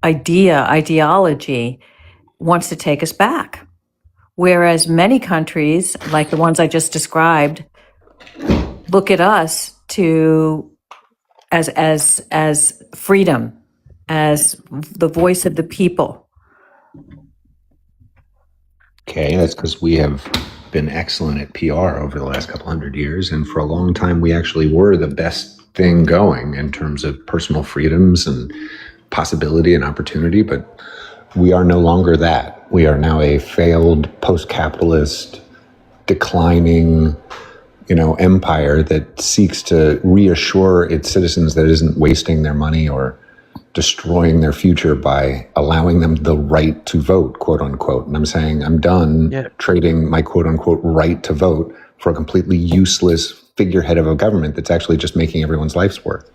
ideology wants to take us back. Whereas many countries, like the ones I just described, look at us as freedom, as the voice of the people. Okay, that's because we have been excellent at PR over the last couple hundred years, and for a long time we actually were the best thing going in terms of personal freedoms and possibility and opportunity, but we are no longer that. We are now a failed post-capitalist, declining, empire that seeks to reassure its citizens that it isn't wasting their money or destroying their future by allowing them the right to vote, quote unquote. And I'm saying I'm done trading my quote unquote right to vote for a completely useless figurehead of a government that's actually just making everyone's life's worth.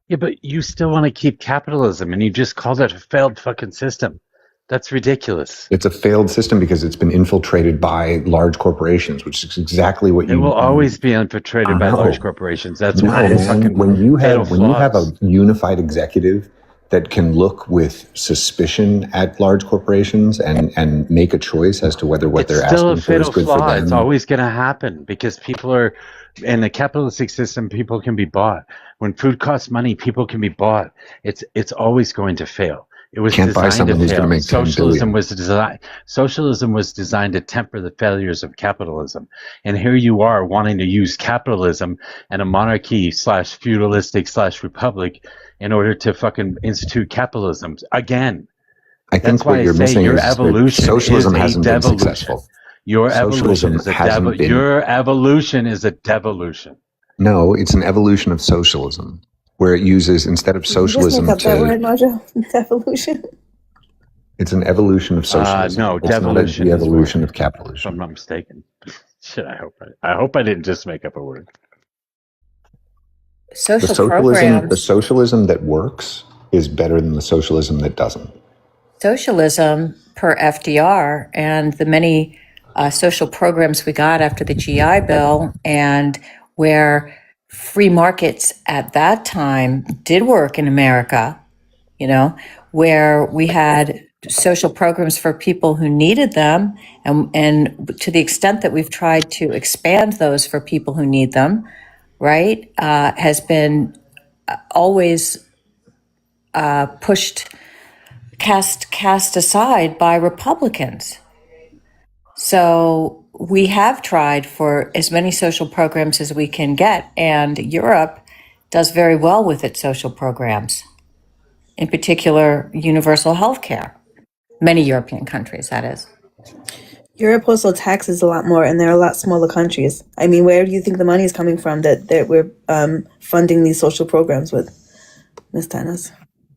Yeah, but you still want to keep capitalism, and you just called it a failed fucking system. That's ridiculous. It's a failed system because it's been infiltrated by large corporations, which is exactly what it will always be infiltrated by large corporations. That's why when you have a unified executive that can look with suspicion at large corporations and make a choice as to whether what they're still a asking for is fatal good for flaw. them. It's always going to happen because people are in a capitalistic system. People can be bought. When food costs money, people can be bought. It's always going to fail. It was Can't buy designed to someone who's going to fail. make 10 billion. Socialism was designed to temper the failures of capitalism. And here you are wanting to use capitalism and a monarchy / feudalistic / republic in order to fucking institute capitalism again. I think what you're missing your is that evolution socialism is a hasn't been devolution. successful. Your Socialism evolution is a hasn't been. Your evolution is a devolution. No, it's an evolution of socialism, where it uses, instead of socialism, Just make up that word, Mojo. Devolution. it's an evolution of socialism. No, it's devolution not the evolution is of capitalism. If I'm not mistaken. Shit, I hope I didn't just make up a word. The socialism that works is better than the socialism that doesn't. Socialism, per FDR, and the many social programs we got after the GI Bill, and where free markets at that time did work in America, where we had social programs for people who needed them, and to the extent that we've tried to expand those for people who need them, right, has been always cast aside by Republicans. So we have tried for as many social programs as we can get, and Europe does very well with its social programs, in particular universal health care. Many European countries, that is. Europe also taxes a lot more, and they're a lot smaller countries. I mean, where do you think the money is coming from that we're funding these social programs with, Ms. Tanas?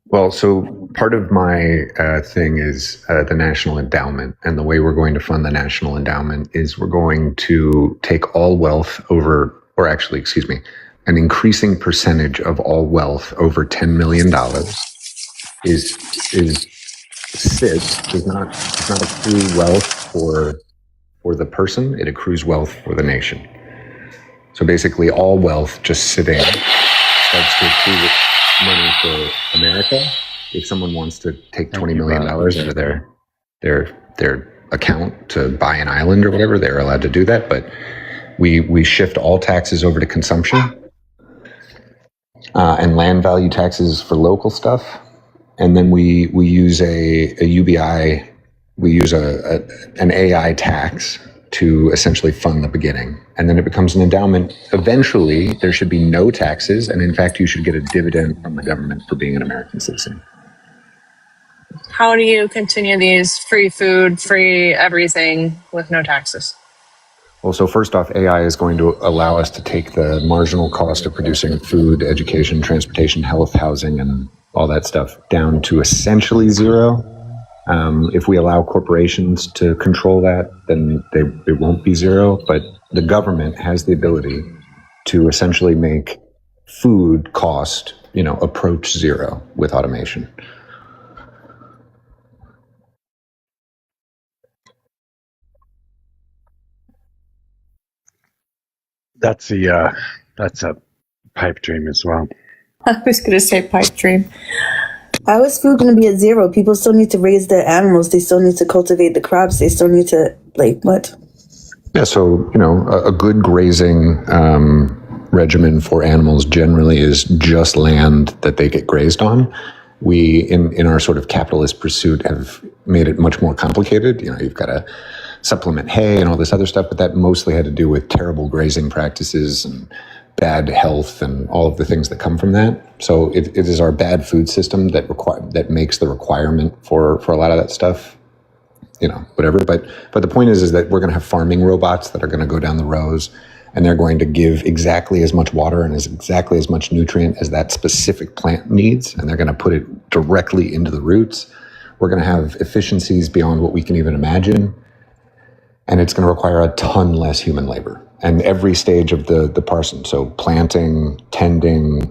Well, so part of my thing is the National Endowment. And the way we're going to fund the National Endowment is we're going to take all wealth over, or actually, excuse me, an increasing percentage of all wealth over $10 million is not accrue wealth for the person, it accrues wealth for the nation. So basically all wealth just sitting starts to accrue money for America. If someone wants to take $20 million out of their account to buy an island or whatever, they're allowed to do that. But we shift all taxes over to consumption and land value taxes for local stuff. And then we use a UBI, we use an AI tax to essentially fund the beginning. And then it becomes an endowment. Eventually, there should be no taxes. And in fact, you should get a dividend from the government for being an American citizen. How do you continue these free food, free everything with no taxes? Well, so first off, AI is going to allow us to take the marginal cost of producing food, education, transportation, health, housing, and all that stuff down to essentially zero. If we allow corporations to control that, then it won't be zero. But the government has the ability to essentially make food cost, approach zero with automation. That's a pipe dream as well. I was going to say pipe dream. How is food going to be at zero? People still need to raise their animals. They still need to cultivate the crops. They still need to, what? Yeah, so, a good grazing regimen for animals generally is just land that they get grazed on. We, in our sort of capitalist pursuit, have made it much more complicated. You've got to supplement hay and all this other stuff, but that mostly had to do with terrible grazing practices and bad health and all of the things that come from that. So it is our bad food system that makes the requirement for a lot of that stuff, whatever. But the point is that we're going to have farming robots that are going to go down the rows, and they're going to give exactly as much water and exactly as much nutrient as that specific plant needs, and they're going to put it directly into the roots. We're going to have efficiencies beyond what we can even imagine, and it's going to require a ton less human labor. And every stage of the parson, so planting, tending,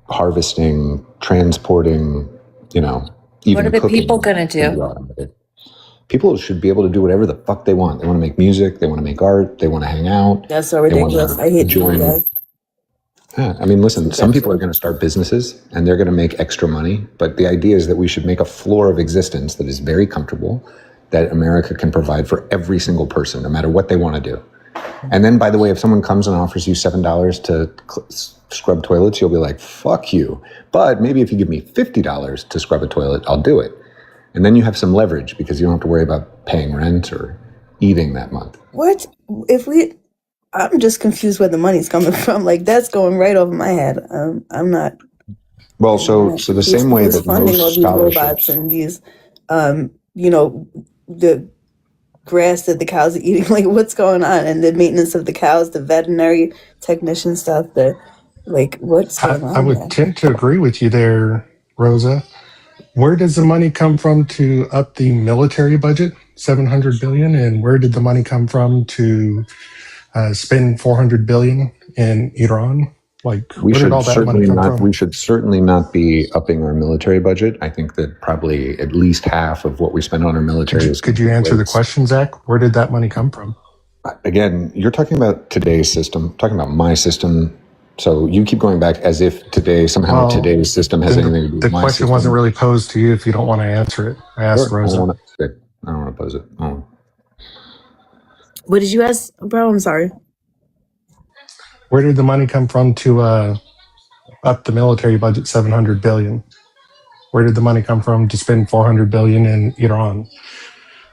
harvesting, transporting, even what are the cooking, people going to do? People should be able to do whatever the fuck they want. They want to make music, they want to make art, they want to hang out. That's so ridiculous. I hate people guys. Yeah, I mean, listen, some people are going to start businesses and they're going to make extra money. But the idea is that we should make a floor of existence that is very comfortable, that America can provide for every single person, no matter what they want to do. And then, by the way, if someone comes and offers you $7 to scrub toilets, you'll be like, fuck you. But maybe if you give me $50 to scrub a toilet, I'll do it. And then you have some leverage because you don't have to worry about paying rent or eating that month. What if we? I'm just confused where the money's coming from. Like that's going right over my head. I'm not. Well, so the same way that funding all most these robots scholarships, and these, the grass that the cows are eating. Like what's going on? And the maintenance of the cows, the veterinary technician stuff. What's going on? I would tend to agree with you there, Rosa. Where does the money come from to up the military budget, $700 billion, and where did the money come from to spend $400 billion in Iran? Like, where did all that money come from? we should certainly not be upping our military budget. I think that probably at least half of what we spend on our military is. Could you answer the question, Zach? Where did that money come from? Again, you're talking about today's system, I'm talking about my system. So you keep going back as if today's system has anything to do with my system. The question wasn't really posed to you if you don't want to answer it. I asked Rosa. I don't want to pose it. What did you ask, bro? I'm sorry. Where did the money come from to up the military budget $700 billion? Where did the money come from to spend $400 billion in Iran?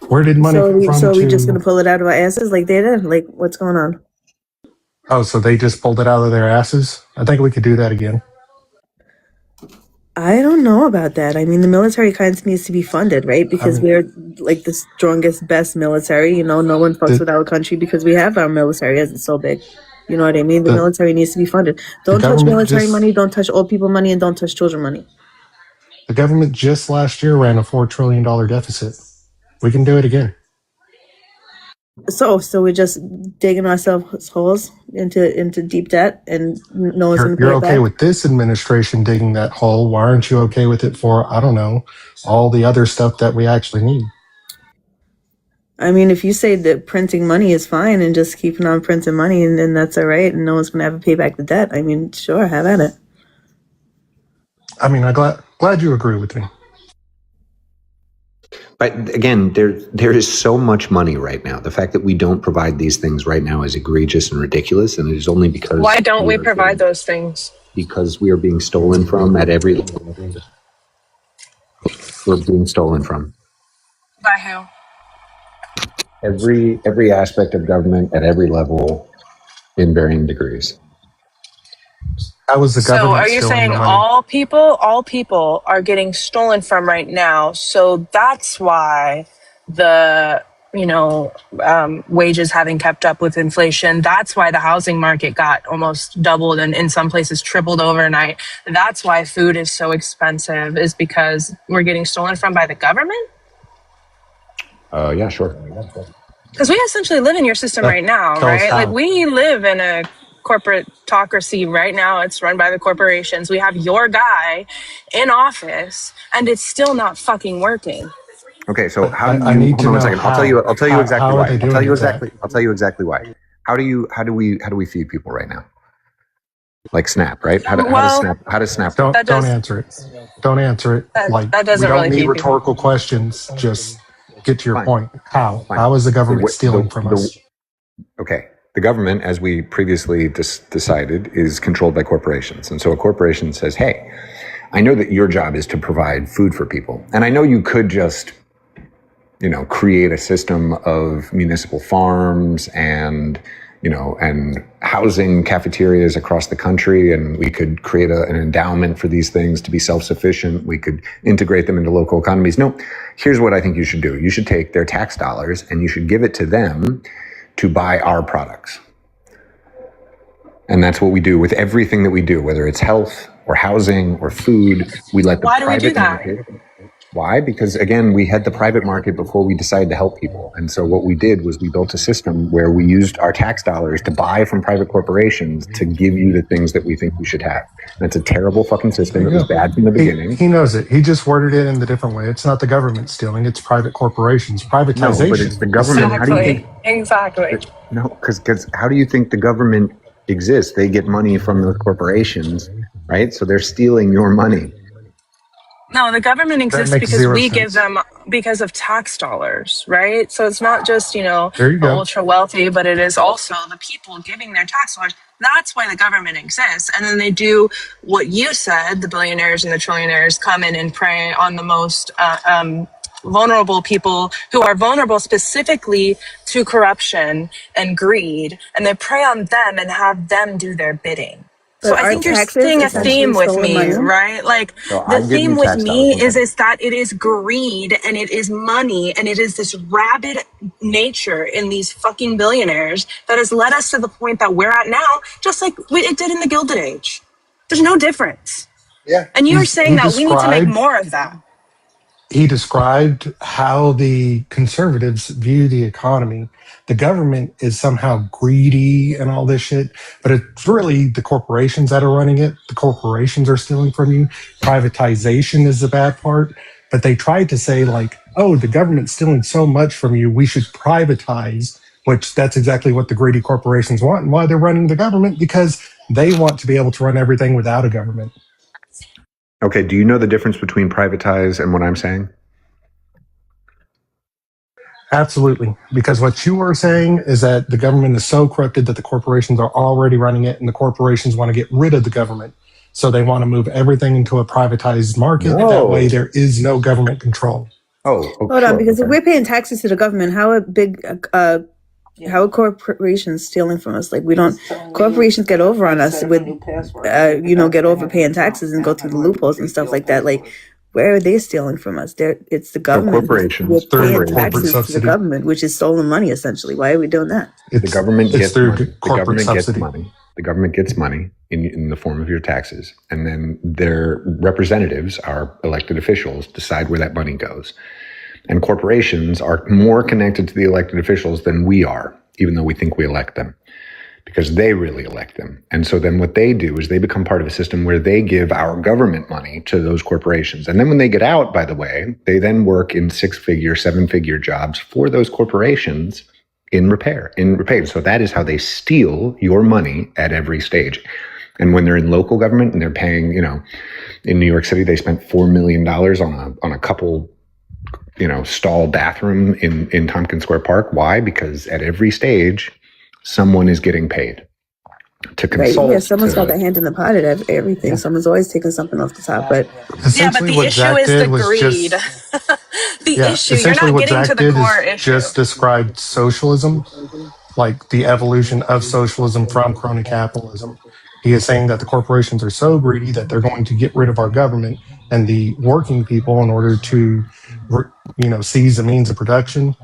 Where did money come from? So we just gonna pull it out of our asses like they did? Like what's going on? Oh, so they just pulled it out of their asses? I think we could do that again. I don't know about that. I mean, the military kind of needs to be funded, right? Because we're like the strongest, best military. No one fucks with our country because we have our military as it's so big. You know what I mean? The military needs to be funded. Don't touch military money. Don't touch old people money, and don't touch children money. The government just last year ran a $4 trillion deficit. We can do it again. So we're just digging ourselves holes into deep debt, and no one's going to pay it back. You're okay with this administration digging that hole. Why aren't you okay with it for, I don't know, all the other stuff that we actually need? I mean, if you say that printing money is fine and just keeping on printing money and then that's all right and no one's going to have to pay back the debt, I mean, sure, have at it. I mean, I'm glad you agree with me. But again, there is so much money right now. The fact that we don't provide these things right now is egregious and ridiculous, and it is only because... Why don't we provide those things? Because we are being stolen from at every level. We're being stolen from. By who? Every aspect of government at every level in varying degrees. How was the government? So are you saying all people are getting stolen from right now? So that's why the wages haven't kept up with inflation. That's why the housing market got almost doubled and in some places tripled overnight. That's why food is so expensive, is because we're getting stolen from by the government? Yeah, sure. Because we essentially live in your system right now, right? Like we live in a corporatocracy right now. It's run by the corporations. We have your guy in office and it's still not fucking working. Okay, so how do you hold on a second. I'll tell you exactly why. I'll tell you exactly why. How do we feed people right now? Like SNAP, right? How does SNAP don't answer it. Don't answer it. That doesn't really need rhetorical questions. Just get to your point. How is the government stealing from us? Okay. The government, as we previously decided, is controlled by corporations. And so a corporation says, hey, I know that your job is to provide food for people. And I know you could just, create a system of municipal farms and housing cafeterias across the country. And we could create an endowment for these things to be self-sufficient. We could integrate them into local economies. No, here's what I think you should do. You should take their tax dollars and you should give it to them to buy our products. And that's what we do with everything that we do, whether it's health or housing or food. We let the private market. Why? Because again, we had the private market before we decided to help people. And so what we did was we built a system where we used our tax dollars to buy from private corporations to give you the things that we think we should have. That's a terrible fucking system. It was bad from the beginning. He knows it. He just worded it in the different way. It's not the government stealing, it's private corporations. Privatization. No, but it's the government. Exactly. No, because how do you think the government exists. They get money from the corporations, right? So they're stealing your money. No, the government That exists makes because zero we give sense. them because of tax dollars, right? So it's not just, There you the go. ultra wealthy, but it is also the people giving their tax dollars. That's why the government exists. And then they do what you said, the billionaires and the trillionaires come in and prey on the most vulnerable people who are vulnerable specifically to corruption and greed. And they prey on them and have them do their bidding. So But I aren't think you're taxes seeing a essentially theme with stolen me, money? right? Like So the I'm giving you theme with tax dollars. me Okay. is that it is greed and it is money and it is this rabid nature in these fucking billionaires that has led us to the point that we're at now, just like it did in the Gilded Age. There's no difference. Yeah. And you're saying He that we need to make described more of that. how the conservatives view the economy. The government is somehow greedy and all this shit, but it's really the corporations that are running it. The corporations are stealing from you. Privatization is the bad part. But they tried to say, like, oh, the government's stealing so much from you, we should privatize, which that's exactly what the greedy corporations want and why they're running the government, because they want to be able to run everything without a government. Okay, do you know the difference between privatize and what I'm saying? Absolutely. Because what you are saying is that the government is so corrupted that the corporations are already running it, and the corporations want to get rid of the government. So they want to move everything into a privatized market. Whoa. That way there is no government control. Hold on, because if we're paying taxes to the government, how how are corporations stealing from us? Like, we don't, corporations get over on us with, get over paying taxes and go through the loopholes and stuff like that. Like, where are they stealing from us? It's the government. corporations We're paying through taxes to the government, which is stolen money, essentially. Why are we doing that? The government gets through money. corporate subsidy. The government gets money in the form of your taxes, and then their representatives, our elected officials, decide where that money goes. And corporations are more connected to the elected officials than we are, even though we think we elect them, because they really elect them. And so then what they do is they become part of a system where they give our government money to those corporations. And then when they get out, by the way, they then work in 6-figure, 7-figure jobs for those corporations in repair. So that is how they steal your money at every stage. And when they're in local government and they're paying, in New York City, they spent $4 million on a couple stall bathroom in Tompkins Square Park. Why? Because at every stage, someone is getting paid to consult. Right. Yeah, someone's got their hand in the pot at everything. Yeah. Someone's always taking something off the top. But essentially, the issue is the greed. The issue, you're not getting to the core issue. Just described socialism, like the evolution of socialism from crony capitalism. He is saying that the corporations are so greedy that they're going to get rid of our government and the working people in order to, seize the means of production.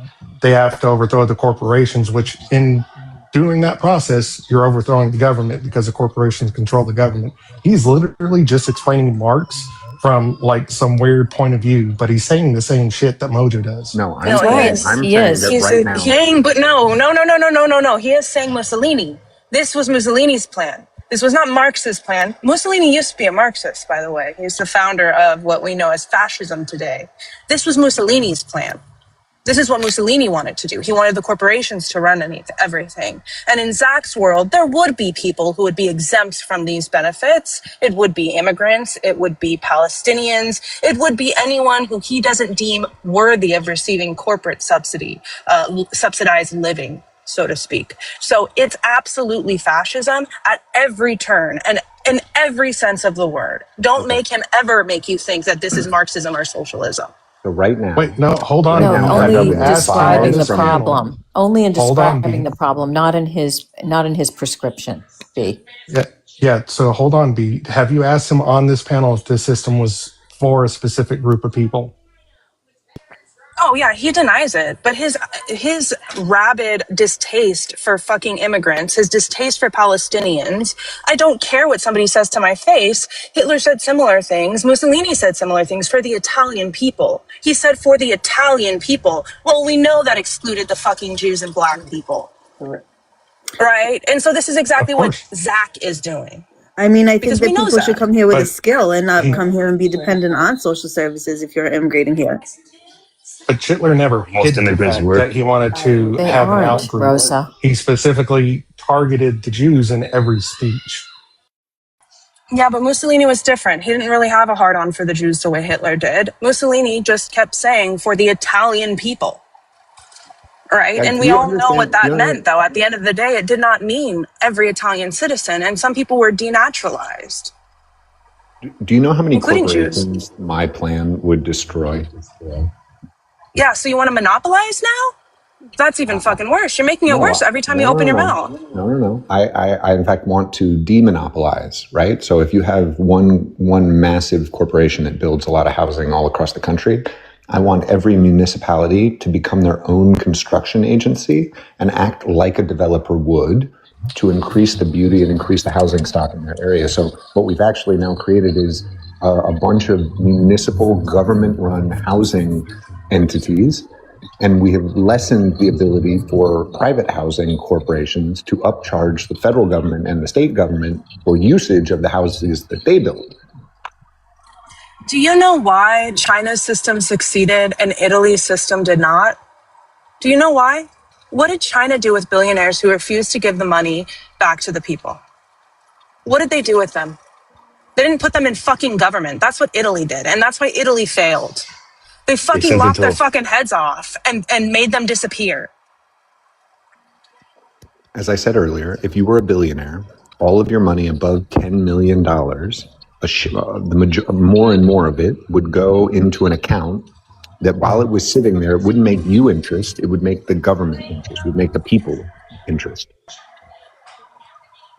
They have to overthrow the corporations, which in doing that process, you're overthrowing the government because the corporations control the government. He's literally just explaining Marx from like some weird point of view, but he's saying the same shit that Mojo does. No, I'm saying but no. He is saying Mussolini. This was Mussolini's plan. This was not Marx's plan. Mussolini used to be a Marxist, by the way. He's the founder of what we know as fascism today. This was Mussolini's plan. This is what Mussolini wanted to do. He wanted the corporations to run everything. And in Zach's world, there would be people who would be exempt from these benefits. It would be immigrants. It would be Palestinians. It would be anyone who he doesn't deem worthy of receiving corporate subsidized living, so to speak. So it's absolutely fascism at every turn and in every sense of the word. Don't make him ever make you think that this is Marxism or socialism. So right now, wait, no, hold on. No, only describing the problem. Only in describing the problem, not in his prescription. B. Yeah. So hold on, B. Have you asked him on this panel if this system was for a specific group of people? Oh yeah, he denies it. But his rabid distaste for fucking immigrants, his distaste for Palestinians, I don't care what somebody says to my face. Hitler said similar things. Mussolini said similar things for the Italian people. He said for the Italian people. Well, we know that excluded the fucking Jews and black people. Right? And so this is exactly what Zach is doing. I mean, I think that people should come here with a skill and not come here and be dependent on social services if you're immigrating here. But Hitler never Most hid the immigrants fact were. that he wanted to They have an aren't, out group. Rosa. He specifically targeted the Jews in every speech. Yeah, but Mussolini was different. He didn't really have a hard-on for the Jews the way Hitler did. Mussolini just kept saying for the Italian people. Right? Guys, And do we you all know understand? what that meant, though. At the end of the day, it did not mean every Italian citizen, and some people were denaturalized, Do you know how many including Jews. corporations my plan would destroy? Yeah, so you want to monopolize now? That's even fucking worse. You're making it worse every time you open your mouth. No. I in fact want to demonopolize, right? So if you have one massive corporation that builds a lot of housing all across the country, I want every municipality to become their own construction agency and act like a developer would to increase the beauty and increase the housing stock in their area. So what we've actually now created is a bunch of municipal government-run housing entities, and we have lessened the ability for private housing corporations to upcharge the federal government and the state government for usage of the houses that they build. Do you know why China's system succeeded and Italy's system did not? Do you know why? What did China do with billionaires who refused to give the money back to the people? What did they do with them? They didn't put them in fucking government. That's what Italy did. And that's why Italy failed. They fucking lopped their fucking heads off and made them disappear. As I said earlier, if you were a billionaire, all of your money above $10 million, more and more of it would go into an account that while it was sitting there, it wouldn't make you interest, it would make the government interest, it would make the people interest.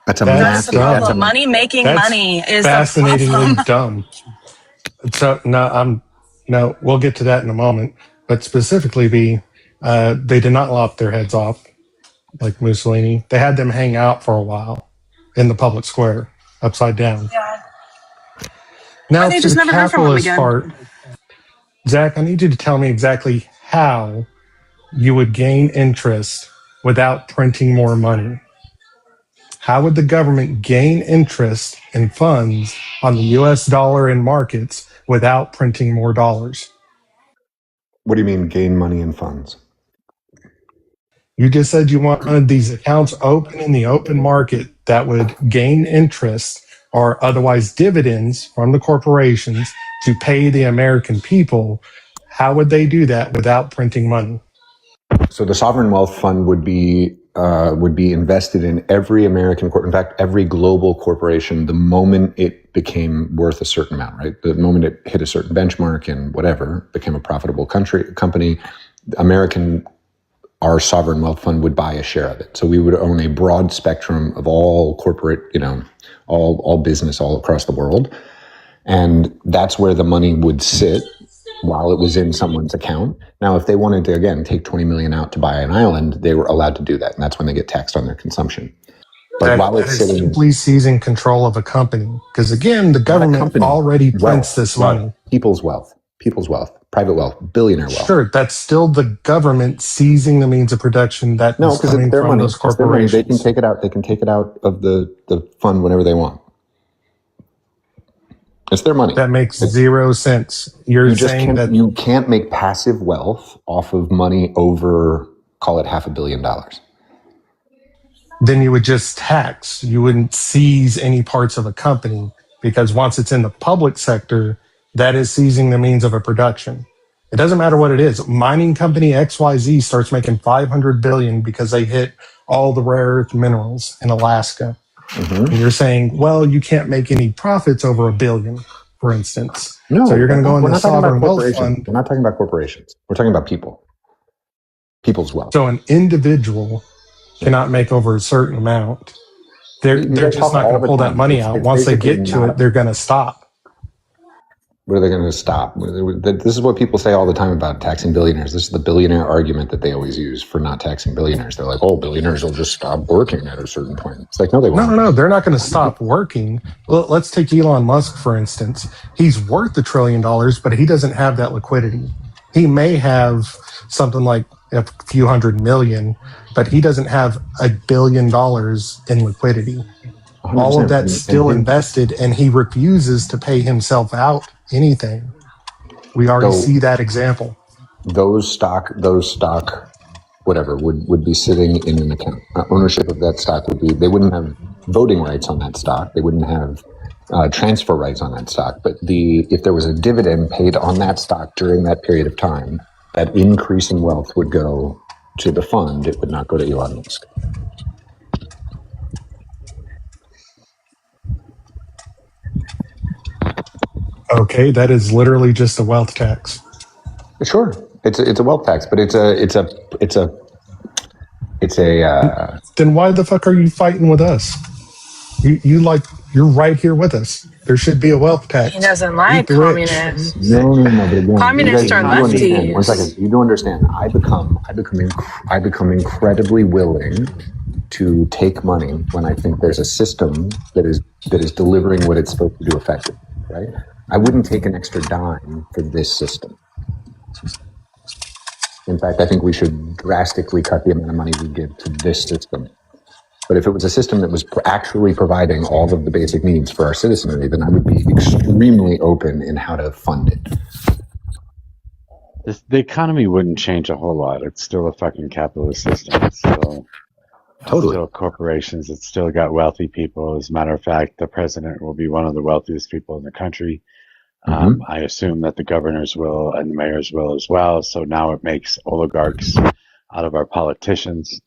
That's That's the problem. Money making money is fascinatingly the dumb. So no, we'll get to that in a moment. But specifically, they did not lop their heads off like Mussolini. They had them hang out for a while in the public square, upside down. Yeah. Now they to just the never heard from them capitalist again. part, Zach, I need you to tell me exactly how you would gain interest without printing more money. How would the government gain interest in funds on the US dollar in markets without printing more dollars? What do you mean gain money in funds? You just said you wanted these accounts open in the open market that would gain interest or otherwise dividends from the corporations to pay the American people. How would they do that without printing money? So the sovereign wealth fund would be invested in every American in fact, every global corporation the moment it became worth a certain amount, right? The moment it hit a certain benchmark and whatever, became a profitable company, our sovereign wealth fund would buy a share of it. So we would own a broad spectrum of all corporate, all business all across the world. And that's where the money would sit while it was in someone's account. Now, if they wanted to, again, take 20 million out to buy an island, they were allowed to do that. And that's when they get taxed on their consumption. But while it's sitting, simply seizing control of a company. Because again, the government already prints this money. People's wealth, private wealth, billionaire wealth. Sure, that's still the government seizing the means of production that is coming from those corporations. They can take it out. They can take it out of the fund whenever they want. It's their money. That makes zero sense. You can't make passive wealth off of money over, call it $500 million. Then you would just tax. You wouldn't seize any parts of a company because once it's in the public sector, that is seizing the means of a production. It doesn't matter what it is. Mining company XYZ starts making $500 billion because they hit all the rare earth minerals in Alaska. Mm-hmm. And you're saying, well, you can't make any profits over $1 billion, for instance. No, so you're going to go in the sovereign wealth fund. We're not talking about corporations. We're talking about people. People's wealth. So an individual cannot make over a certain amount. They're just not going to pull that money out. Once they get to it, they're going to stop. What are they going to stop? This is what people say all the time about taxing billionaires. This is the billionaire argument that they always use for not taxing billionaires. They're like, oh, billionaires will just stop working at a certain point. It's like, no, they won't. No, they're not going to stop working. Well, let's take Elon Musk, for instance. He's worth $1 trillion, but he doesn't have that liquidity. He may have something like a few hundred million, but he doesn't have $1 billion in liquidity. 100%. All of that's still invested, and he refuses to pay himself out anything. We already see that example. those stock, whatever, would be sitting in an account. Ownership of that stock would be, they wouldn't have voting rights on that stock. They wouldn't have transfer rights on that stock. But if there was a dividend paid on that stock during that period of time, that increase in wealth would go to the fund. It would not go to Elon Musk. Okay, that is literally just a wealth tax. Sure, it's a wealth tax, but it's a. Then why the fuck are you fighting with us? You're right here with us. There should be a wealth tax. He doesn't like communists. No. But again, Communists are lefties. One second, you don't understand. I become incredibly willing to take money when I think there's a system that is delivering what it's supposed to do effectively. Right? I wouldn't take an extra dime for this system. In fact, I think we should drastically cut the amount of money we give to this system. But if it was a system that was actually providing all of the basic needs for our citizenry, then I would be extremely open in how to fund it. The economy wouldn't change a whole lot. It's still a fucking capitalist system. It's still corporations. It's still got wealthy people. As a matter of fact, the president will be one of the wealthiest people in the country. I assume that the governors will and the mayors will as well. So now it makes oligarchs out of our politicians.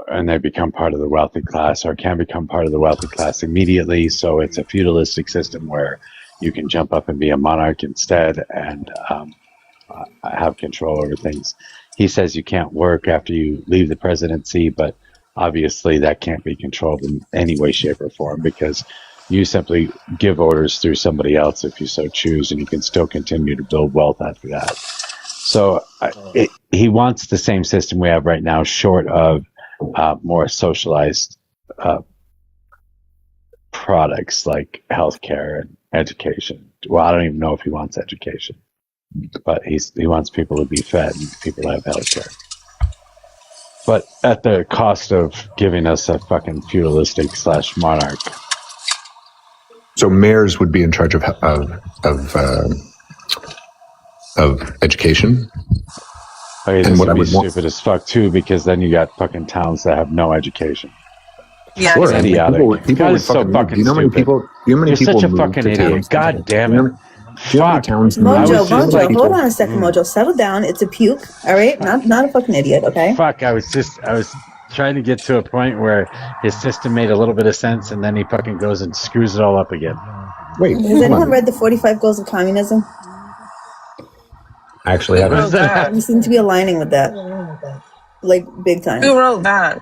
And they become part of the wealthy class, or can become part of the wealthy class immediately. So it's a feudalistic system where you can jump up and be a monarch instead and have control over things. He says you can't work after you leave the presidency, but obviously that can't be controlled in any way, shape, or form, because you simply give orders through somebody else if you so choose, and you can still continue to build wealth after that. So he wants the same system we have right now, short of more socialized products like healthcare and education. Well, I don't even know if he wants education, but he wants people to be fed and people to have healthcare. But at the cost of giving us a fucking feudalistic / monarch. So mayors would be in charge of education. Okay, this would be stupid as fuck too, because then you got fucking towns that have no education. Yeah, sure. People would so fucking do you know how many people? You're such a fucking idiot. God damn it. Fuck. Mojo, hold on a second, Mojo. Settle down. It's a puke. All right, not a fucking idiot. Okay. Fuck. I was trying to get to a point where his system made a little bit of sense, and then he fucking goes and screws it all up again. Wait, has anyone read the 45 Goals of Communism? I actually haven't. You seem to be aligning with that, like big time. Who wrote that?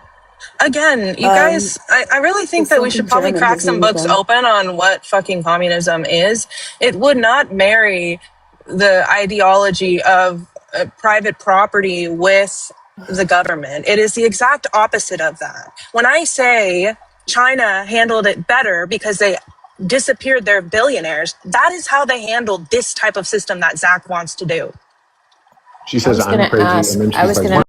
Again, you guys, I really think that we should probably crack some books open on what fucking communism is. It would not marry the ideology of private property with the government. It is the exact opposite of that. When I say China handled it better because they disappeared their billionaires, that is how they handled this type of system that Zach wants to do. She says I'm crazy, and then she's like, what?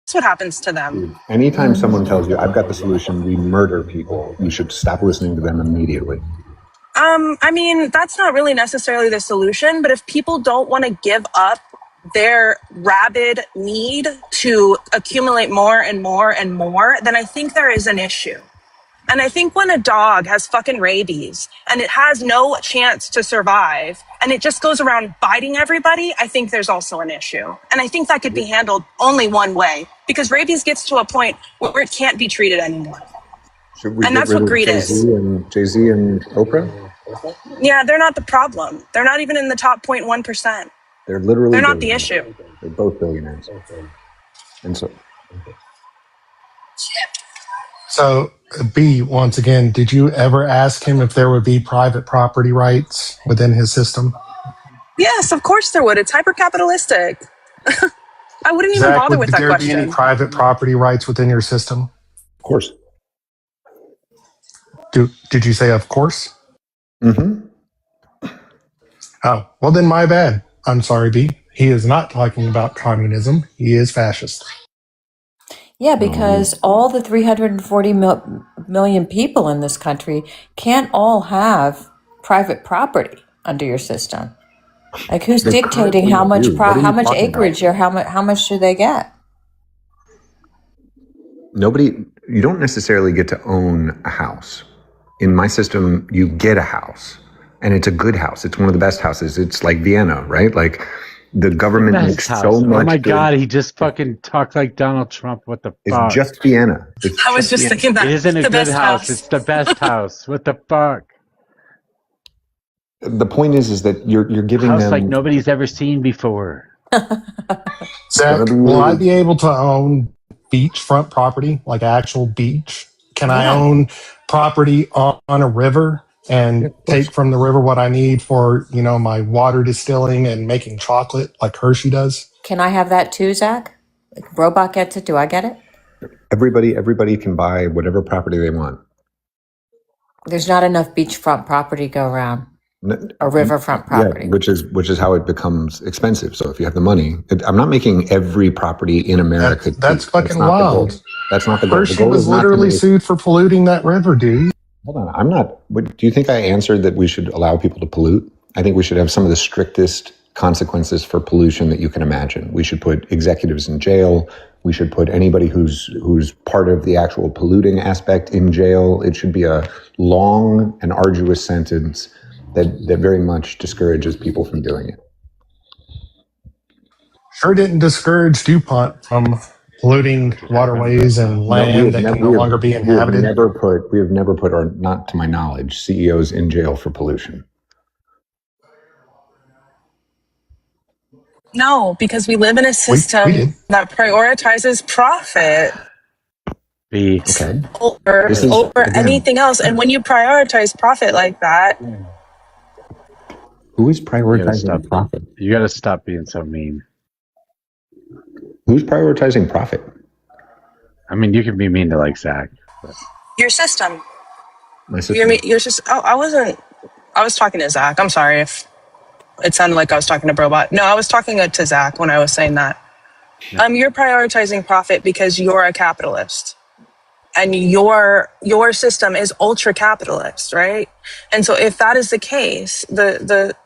That's what happens to them. Anytime someone tells you, I've got the solution, we murder people, you should stop listening to them immediately. I mean, that's not really necessarily the solution, but if people don't want to give up their rabid need to accumulate more and more and more, then I think there is an issue. And I think when a dog has fucking rabies and it has no chance to survive and it just goes around biting everybody, I think there's also an issue. And I think that could be handled only one way, because rabies gets to a point where it can't be treated anymore. And that's what greed is. Jay-Z and Oprah? Yeah, they're not the problem. They're not even in the top 0.1%. They're literally They're not the issue. They're both billionaires. And So, B, once again, did you ever ask him if there would be private property rights within his system? Yes, of course there would. It's hyper-capitalistic. I wouldn't even bother with that question. Would there be any private property rights within your system? Of course. Did you say of course? Mm-hmm. Oh, well then my bad. I'm sorry, B. He is not talking about communism. He is fascist. Yeah, because all the 340 million people in this country can't all have private property under your system. Like, who's They dictating currently how much do. What are how you much talking acreage about? or how much do they get? You don't necessarily get to own a house. In my system, you get a house, and it's a good house. It's one of the best houses. It's like Vienna, right? Like the government Best makes house. so much. Oh my good. God, he just fucking talked like Donald Trump. What the It's fuck? just Vienna. It's I was just Vienna. thinking that. It isn't a The good best house. house. It's the best house. What the fuck? The point is that you're giving House them like nobody's ever seen before. Zach, will I be able to own beachfront property, like actual beach? Can I own property on a river and take from the river what I need for, my water distilling and making chocolate like Hershey does? Can I have that too, Zach? Like, Robot gets it. Do I get it? Everybody can buy whatever property they want. There's not enough beachfront property to go around. Or riverfront property. Yeah, which is how it becomes expensive. So if you have the money, I'm not making every property in America. That's fucking wild. That's not the goal. Hershey was literally sued for polluting that river, dude. Hold on, I'm not. Do you think I answered that we should allow people to pollute? I think we should have some of the strictest consequences for pollution that you can imagine. We should put executives in jail. We should put anybody who's part of the actual polluting aspect in jail. It should be a long and arduous sentence that very much discourages people from doing it. Sure didn't discourage DuPont from polluting waterways and land that can no longer be inhabited. We have never put, or not to my knowledge, CEOs in jail for pollution. No, because we live in a system that prioritizes profit over anything else. And when you prioritize profit like that, who is prioritizing profit? You got to stop being so mean. Who's prioritizing profit? I mean, you can be mean to like Zach. But. Your system. My system. Your system. Oh, I was talking to Zach. I'm sorry if it sounded like I was talking to Brobot. No, I was talking to Zach when I was saying that. Yeah. You're prioritizing profit because you're a capitalist. And your system is ultra capitalist, right? And so if that is the case, the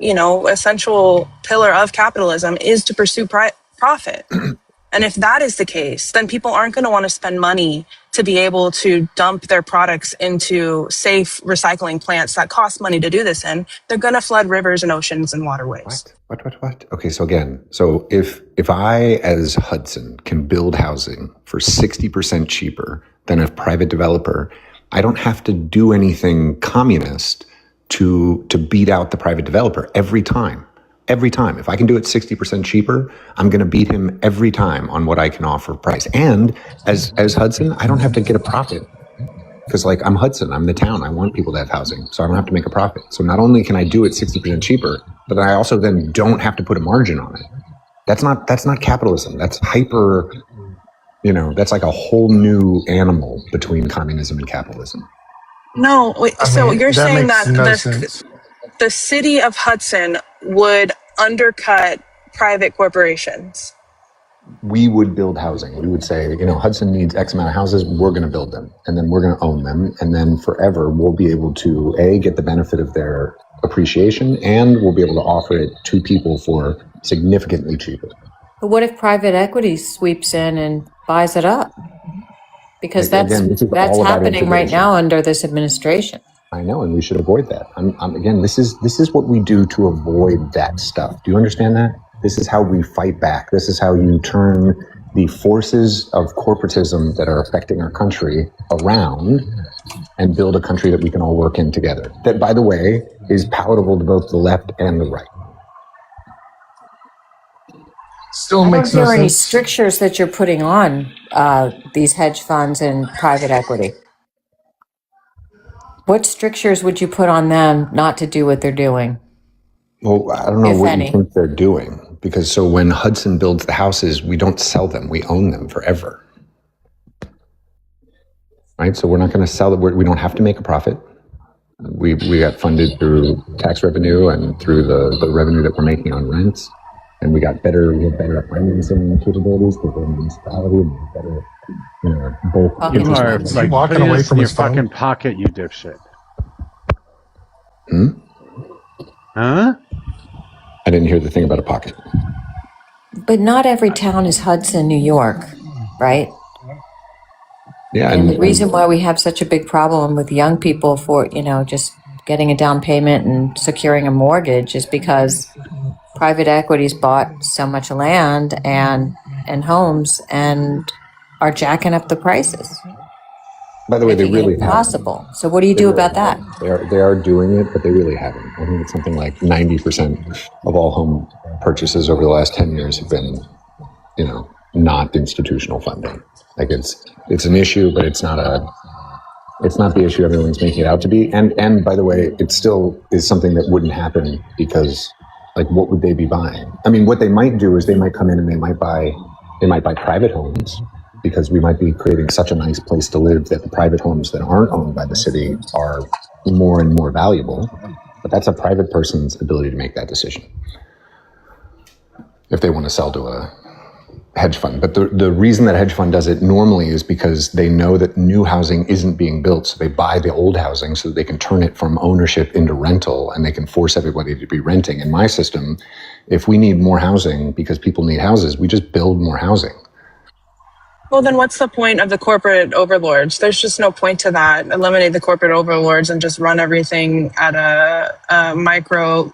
essential pillar of capitalism is to pursue profit. And if that is the case, then people aren't going to want to spend money to be able to dump their products into safe recycling plants that cost money to do this in. They're going to flood rivers and oceans and waterways. What? Okay, so if I, as Hudson, can build housing for 60% cheaper than a private developer, I don't have to do anything communist to beat out the private developer every time. Every time. If I can do it 60% cheaper, I'm going to beat him every time on what I can offer price. And as Hudson, I don't have to get a profit because I'm Hudson, I'm the town. I want people to have housing, so I don't have to make a profit. So not only can I do it 60% cheaper, but I also then don't have to put a margin on it. That's not capitalism. That's hyper, that's like a whole new animal between communism and capitalism. No, wait, so you're saying that the city of Hudson would undercut private corporations? We would build housing. We would say, Hudson needs X amount of houses. We're going to build them, and then we're going to own them, and then forever we'll be able to get the benefit of their appreciation, and we'll be able to offer it to people for significantly cheaper. But what if private equity sweeps in and buys it up? Because that's happening right now under this administration. I know, and we should avoid that. Again, this is what we do to avoid that stuff. Do you understand that? This is how we fight back. This is how you turn the forces of corporatism that are affecting our country around and build a country that we can all work in together. That, by the way, is palatable to both the left and the right. Still I makes don't no hear any sense. strictures that you're putting on these hedge funds and private equity. What strictures would you put on them not to do what they're doing? Well, I don't know what you think they're doing. Because so when Hudson builds the houses, we don't sell them. We own them forever. Right? So we're not going to sell it. We don't have to make a profit. We got funded through tax revenue and through the revenue that we're making on rents. And we have better financing capabilities because we're a municipality and we have better, both. You are like walking putting away this from in your his phone? fucking pocket, you dipshit. Huh? I didn't hear the thing about a pocket. But not every town is Hudson, New York, right? Yeah. And the reason why we have such a big problem with young people for, just getting a down payment and securing a mortgage is because private equity's bought so much land and homes and are jacking up the prices. By the way, they really haven't. Impossible. So what do you do about that? They are doing it, but they really haven't. I think it's something like 90% of all home purchases over the last 10 years have been, not institutional funding. Like it's an issue, but it's not the issue everyone's making it out to be. And by the way, it still is something that wouldn't happen because, like, what would they be buying? I mean, what they might do is they might come in and they might buy private homes, because we might be creating such a nice place to live that the private homes that aren't owned by the city are more and more valuable. But that's a private person's ability to make that decision if they want to sell to a hedge fund. But the reason that hedge fund does it normally is because they know that new housing isn't being built. So they buy the old housing so that they can turn it from ownership into rental, and they can force everybody to be renting. In my system, if we need more housing because people need houses, we just build more housing. Well, then what's the point of the corporate overlords? There's just no point to that. Eliminate the corporate overlords and just run everything at a micro,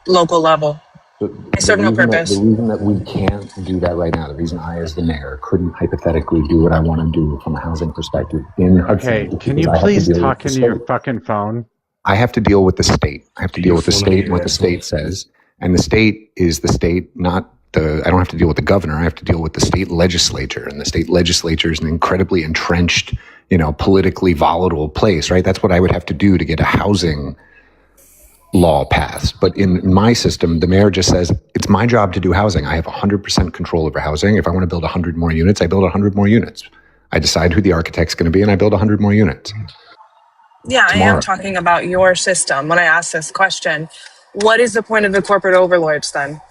local level. They serve no purpose. The reason that we can't do that right now, the reason I, as the mayor, couldn't hypothetically do what I want to do from a housing perspective in Hudson. Okay, can you please talk into your fucking phone? I have to deal with the state. I have to deal with the state and what the state says. And the state is the state, not I don't have to deal with the governor. I have to deal with the state legislature, and the state legislature is an incredibly entrenched, politically volatile place, right? That's what I would have to do to get a housing law passed. But in my system, the mayor just says, it's my job to do housing. I have 100% control over housing. If I want to build 100 more units, I build 100 more units. I decide who the architect's going to be, and I build 100 more units. Yeah, Tomorrow. I am talking about your system when I ask this question. What is the point of the corporate overlords then?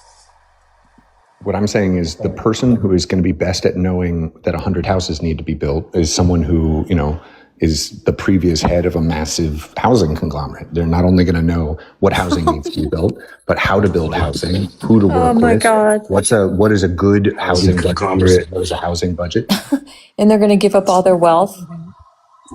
What I'm saying is the person who is going to be best at knowing that 100 houses need to be built is someone who, is the previous head of a massive housing conglomerate. They're not only going to know what housing needs to be built, but how to build housing, who to work with. Oh my God. What is a good housing budget? What is a housing budget? And they're going to give up all their wealth.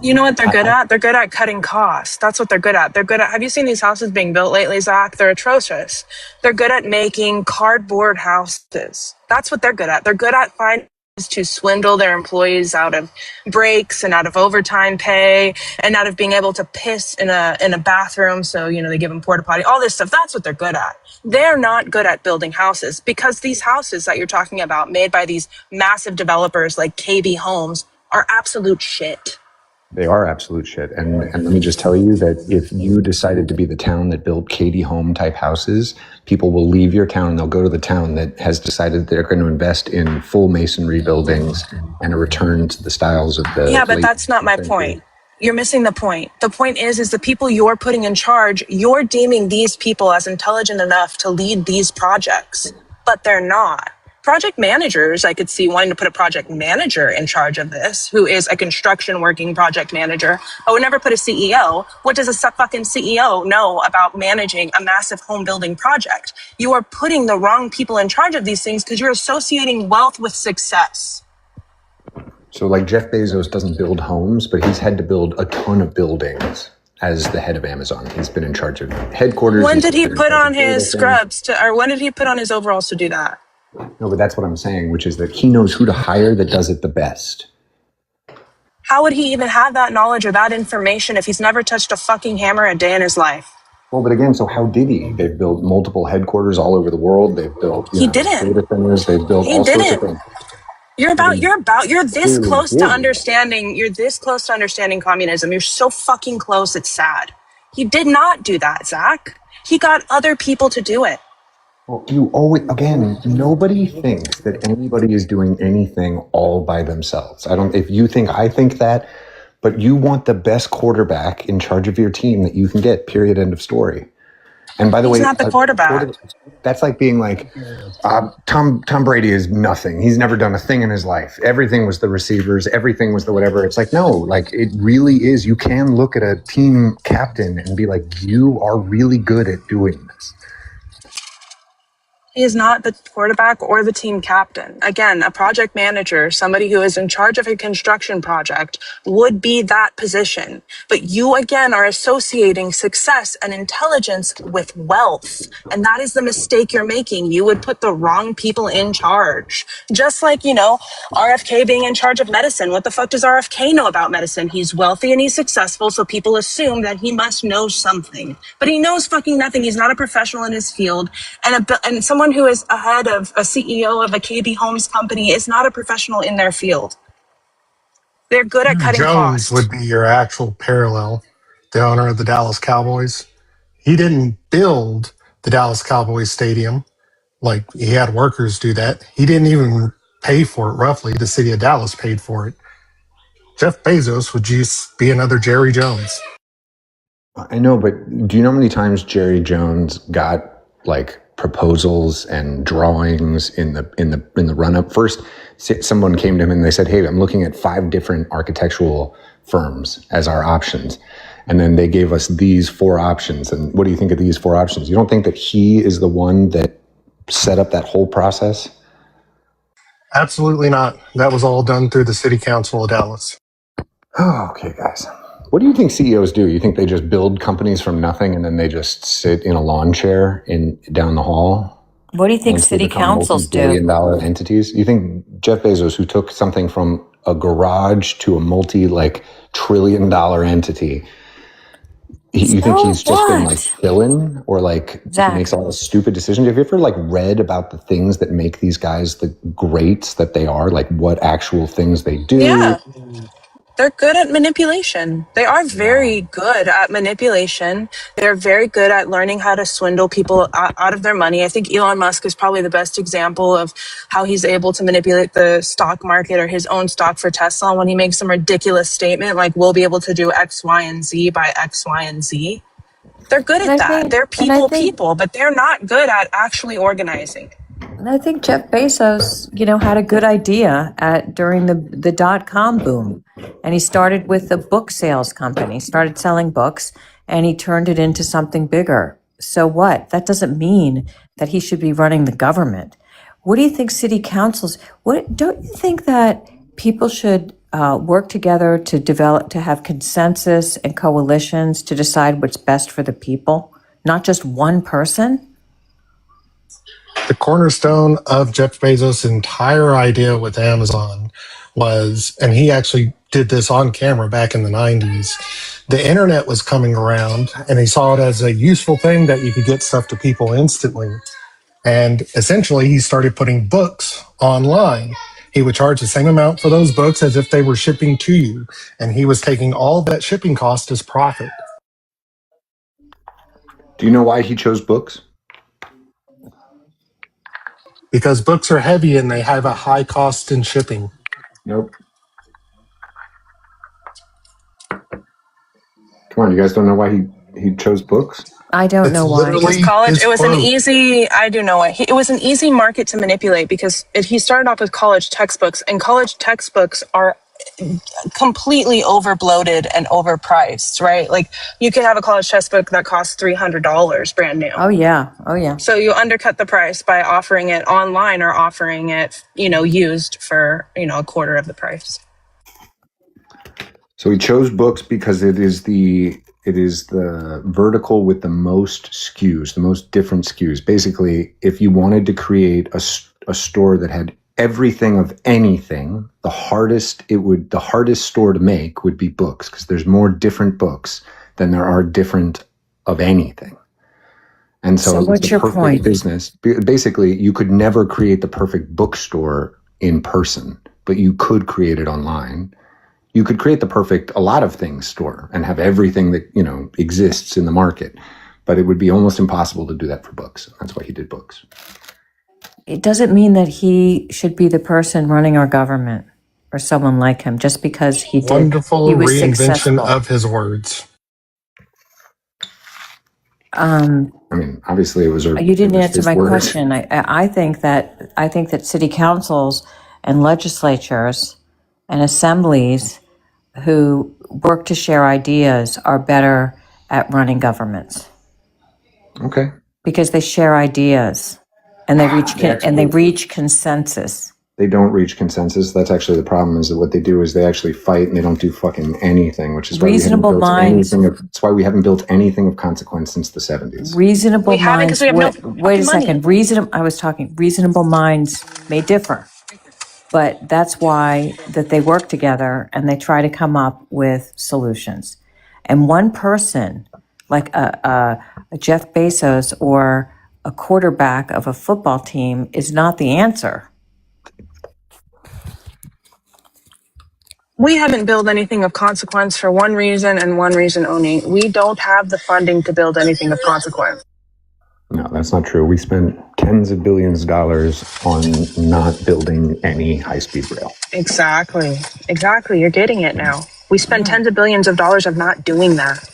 You know what they're good at? They're good at cutting costs. That's what they're good at. Have you seen these houses being built lately, Zach? They're atrocious. They're good at making cardboard houses. That's what they're good at. They're good at finding ways to swindle their employees out of breaks and out of overtime pay and out of being able to piss in a bathroom. So, they give them porta potty, all this stuff. That's what they're good at. They're not good at building houses, because these houses that you're talking about made by these massive developers like KB Homes are absolute shit. They are absolute shit. And let me just tell you that if you decided to be the town that built Katie Home type houses, people will leave your town and they'll go to the town that has decided they're going to invest in full masonry buildings and a return to the styles of the... Yeah, but that's not my point. You're missing the point. The point is the people you're putting in charge, you're deeming these people as intelligent enough to lead these projects, but they're not. Project managers, I could see wanting to put a project manager in charge of this, who is a construction working project manager. I would never put a CEO. What does a fucking CEO know about managing a massive home building project? You are putting the wrong people in charge of these things because you're associating wealth with success. So like Jeff Bezos doesn't build homes, but he's had to build a ton of buildings as the head of Amazon. He's been in charge of headquarters. When did he put on his scrubs or when did he put on his overalls to do that? No, but that's what I'm saying, which is that he knows who to hire that does it the best. How would he even have that knowledge or that information if he's never touched a fucking hammer a day in his life? Well, but again, so how did he? They've built multiple headquarters all over the world. They've built data centers. They've built all sorts of things. You're this close to understanding communism. You're so fucking close, it's sad. He did not do that, Zach. He got other people to do it. Well, nobody thinks that anybody is doing anything all by themselves. If you think I think that, but you want the best quarterback in charge of your team that you can get, period, end of story. And by the He's way, not the quarterback. that's like being like, Tom Brady is nothing. He's never done a thing in his life. Everything was the receivers. Everything was the whatever. It's like, no, like it really is. You can look at a team captain and be like, you are really good at doing this. He is not the quarterback or the team captain. Again, a project manager, somebody who is in charge of a construction project, would be that position. But you, again, are associating success and intelligence with wealth. And that is the mistake you're making. You would put the wrong people in charge. Just like, RFK being in charge of medicine. What the fuck does RFK know about medicine? He's wealthy and he's successful, so people assume that he must know something. But he knows fucking nothing. He's not a professional in his field. And someone who is a head of a CEO of a KB Homes company is not a professional in their field. They're good at cutting Jones costs. would be your actual parallel, the owner of the Dallas Cowboys. He didn't build the Dallas Cowboys stadium like he had workers do that. He didn't even pay for it, roughly. The city of Dallas paid for it. Jeff Bezos would just be another Jerry Jones. I know, but do you know how many times Jerry Jones got like proposals and drawings in the run up? First, someone came to him and they said, "Hey, I'm looking at 5 different architectural firms as our options." And then they gave us these 4 options. And what do you think of these 4 options? You don't think that he is the one that set up that whole process? Absolutely not. That was all done through the city council of Dallas. Oh, okay, guys. What do you think CEOs do? You think they just build companies from nothing and then they just sit in a lawn chair down the hall? What do you think city councils do? $multi-billion entities. You think Jeff Bezos, who took something from a garage to a multi-trillion-dollar entity, you think he's just been like chilling, or like makes all the stupid decisions? Have you ever like read about the things that make these guys the greats that they are? Like what actual things they do? Yeah. They're good at manipulation. They are very good at manipulation. They're very good at learning how to swindle people out of their money. I think Elon Musk is probably the best example of how he's able to manipulate the stock market or his own stock for Tesla when he makes some ridiculous statement like, we'll be able to do X, Y, and Z by X, Y, and Z. They're good at that. They're people, but they're not good at actually organizing. And I think Jeff Bezos, had a good idea during the dot-com boom. And he started with a book sales company, started selling books, and he turned it into something bigger. So what? That doesn't mean that he should be running the government. What do you think city councils, don't you think that people should work together to have consensus and coalitions to decide what's best for the people, not just one person? The cornerstone of Jeff Bezos' entire idea with Amazon was, and he actually did this on camera back in the 90s, the internet was coming around and he saw it as a useful thing that you could get stuff to people instantly. And essentially he started putting books online. He would charge the same amount for those books as if they were shipping to you. And he was taking all that shipping cost as profit. Do you know why he chose books? Because books are heavy and they have a high cost in shipping. Nope. Come on, you guys don't know why he chose books? I don't know why. Because college, it was an easy, I do know it. It was an easy market to manipulate because he started off with college textbooks, and college textbooks are completely overbloated and overpriced, right? Like you can have a college textbook that costs $300 brand new. Oh yeah. So you undercut the price by offering it online or offering it, used for, a quarter of the price. So he chose books because it is the vertical with the most SKUs, the most different SKUs. Basically, if you wanted to create a store that had everything of anything, the hardest store to make would be books, because there's more different books than there are different of anything. And so what's your point? Business. Basically, you could never create the perfect bookstore in person, but you could create it online. You could create the perfect a lot of things store and have everything that, exists in the market, but it would be almost impossible to do that for books. That's why he did books. It doesn't mean that he should be the person running our government or someone like him just because he Wonderful he was reinvention successful. of his words. I mean, obviously, it was. You didn't answer his my word. question. I think that city councils and legislatures and assemblies who work to share ideas are better at running governments Okay. because they share ideas and they reach consensus. They don't reach consensus. That's actually the problem. Is that what they do is they actually fight and they don't do fucking anything, which is why Reasonable minds. That's why we haven't built anything of consequence since the 70s. Reasonable We haven't minds. because we have no Wait a money. second. Reasonable minds may differ, but that's why that they work together and they try to come up with solutions. And one person, like a Jeff Bezos or a quarterback of a football team, is not the answer. We haven't built anything of consequence for one reason and one reason only. We don't have the funding to build anything of consequence. No, that's not true. We spent tens of billions of dollars on not building any high-speed rail. Exactly. You're getting it now. We spend tens of billions of dollars of not doing that.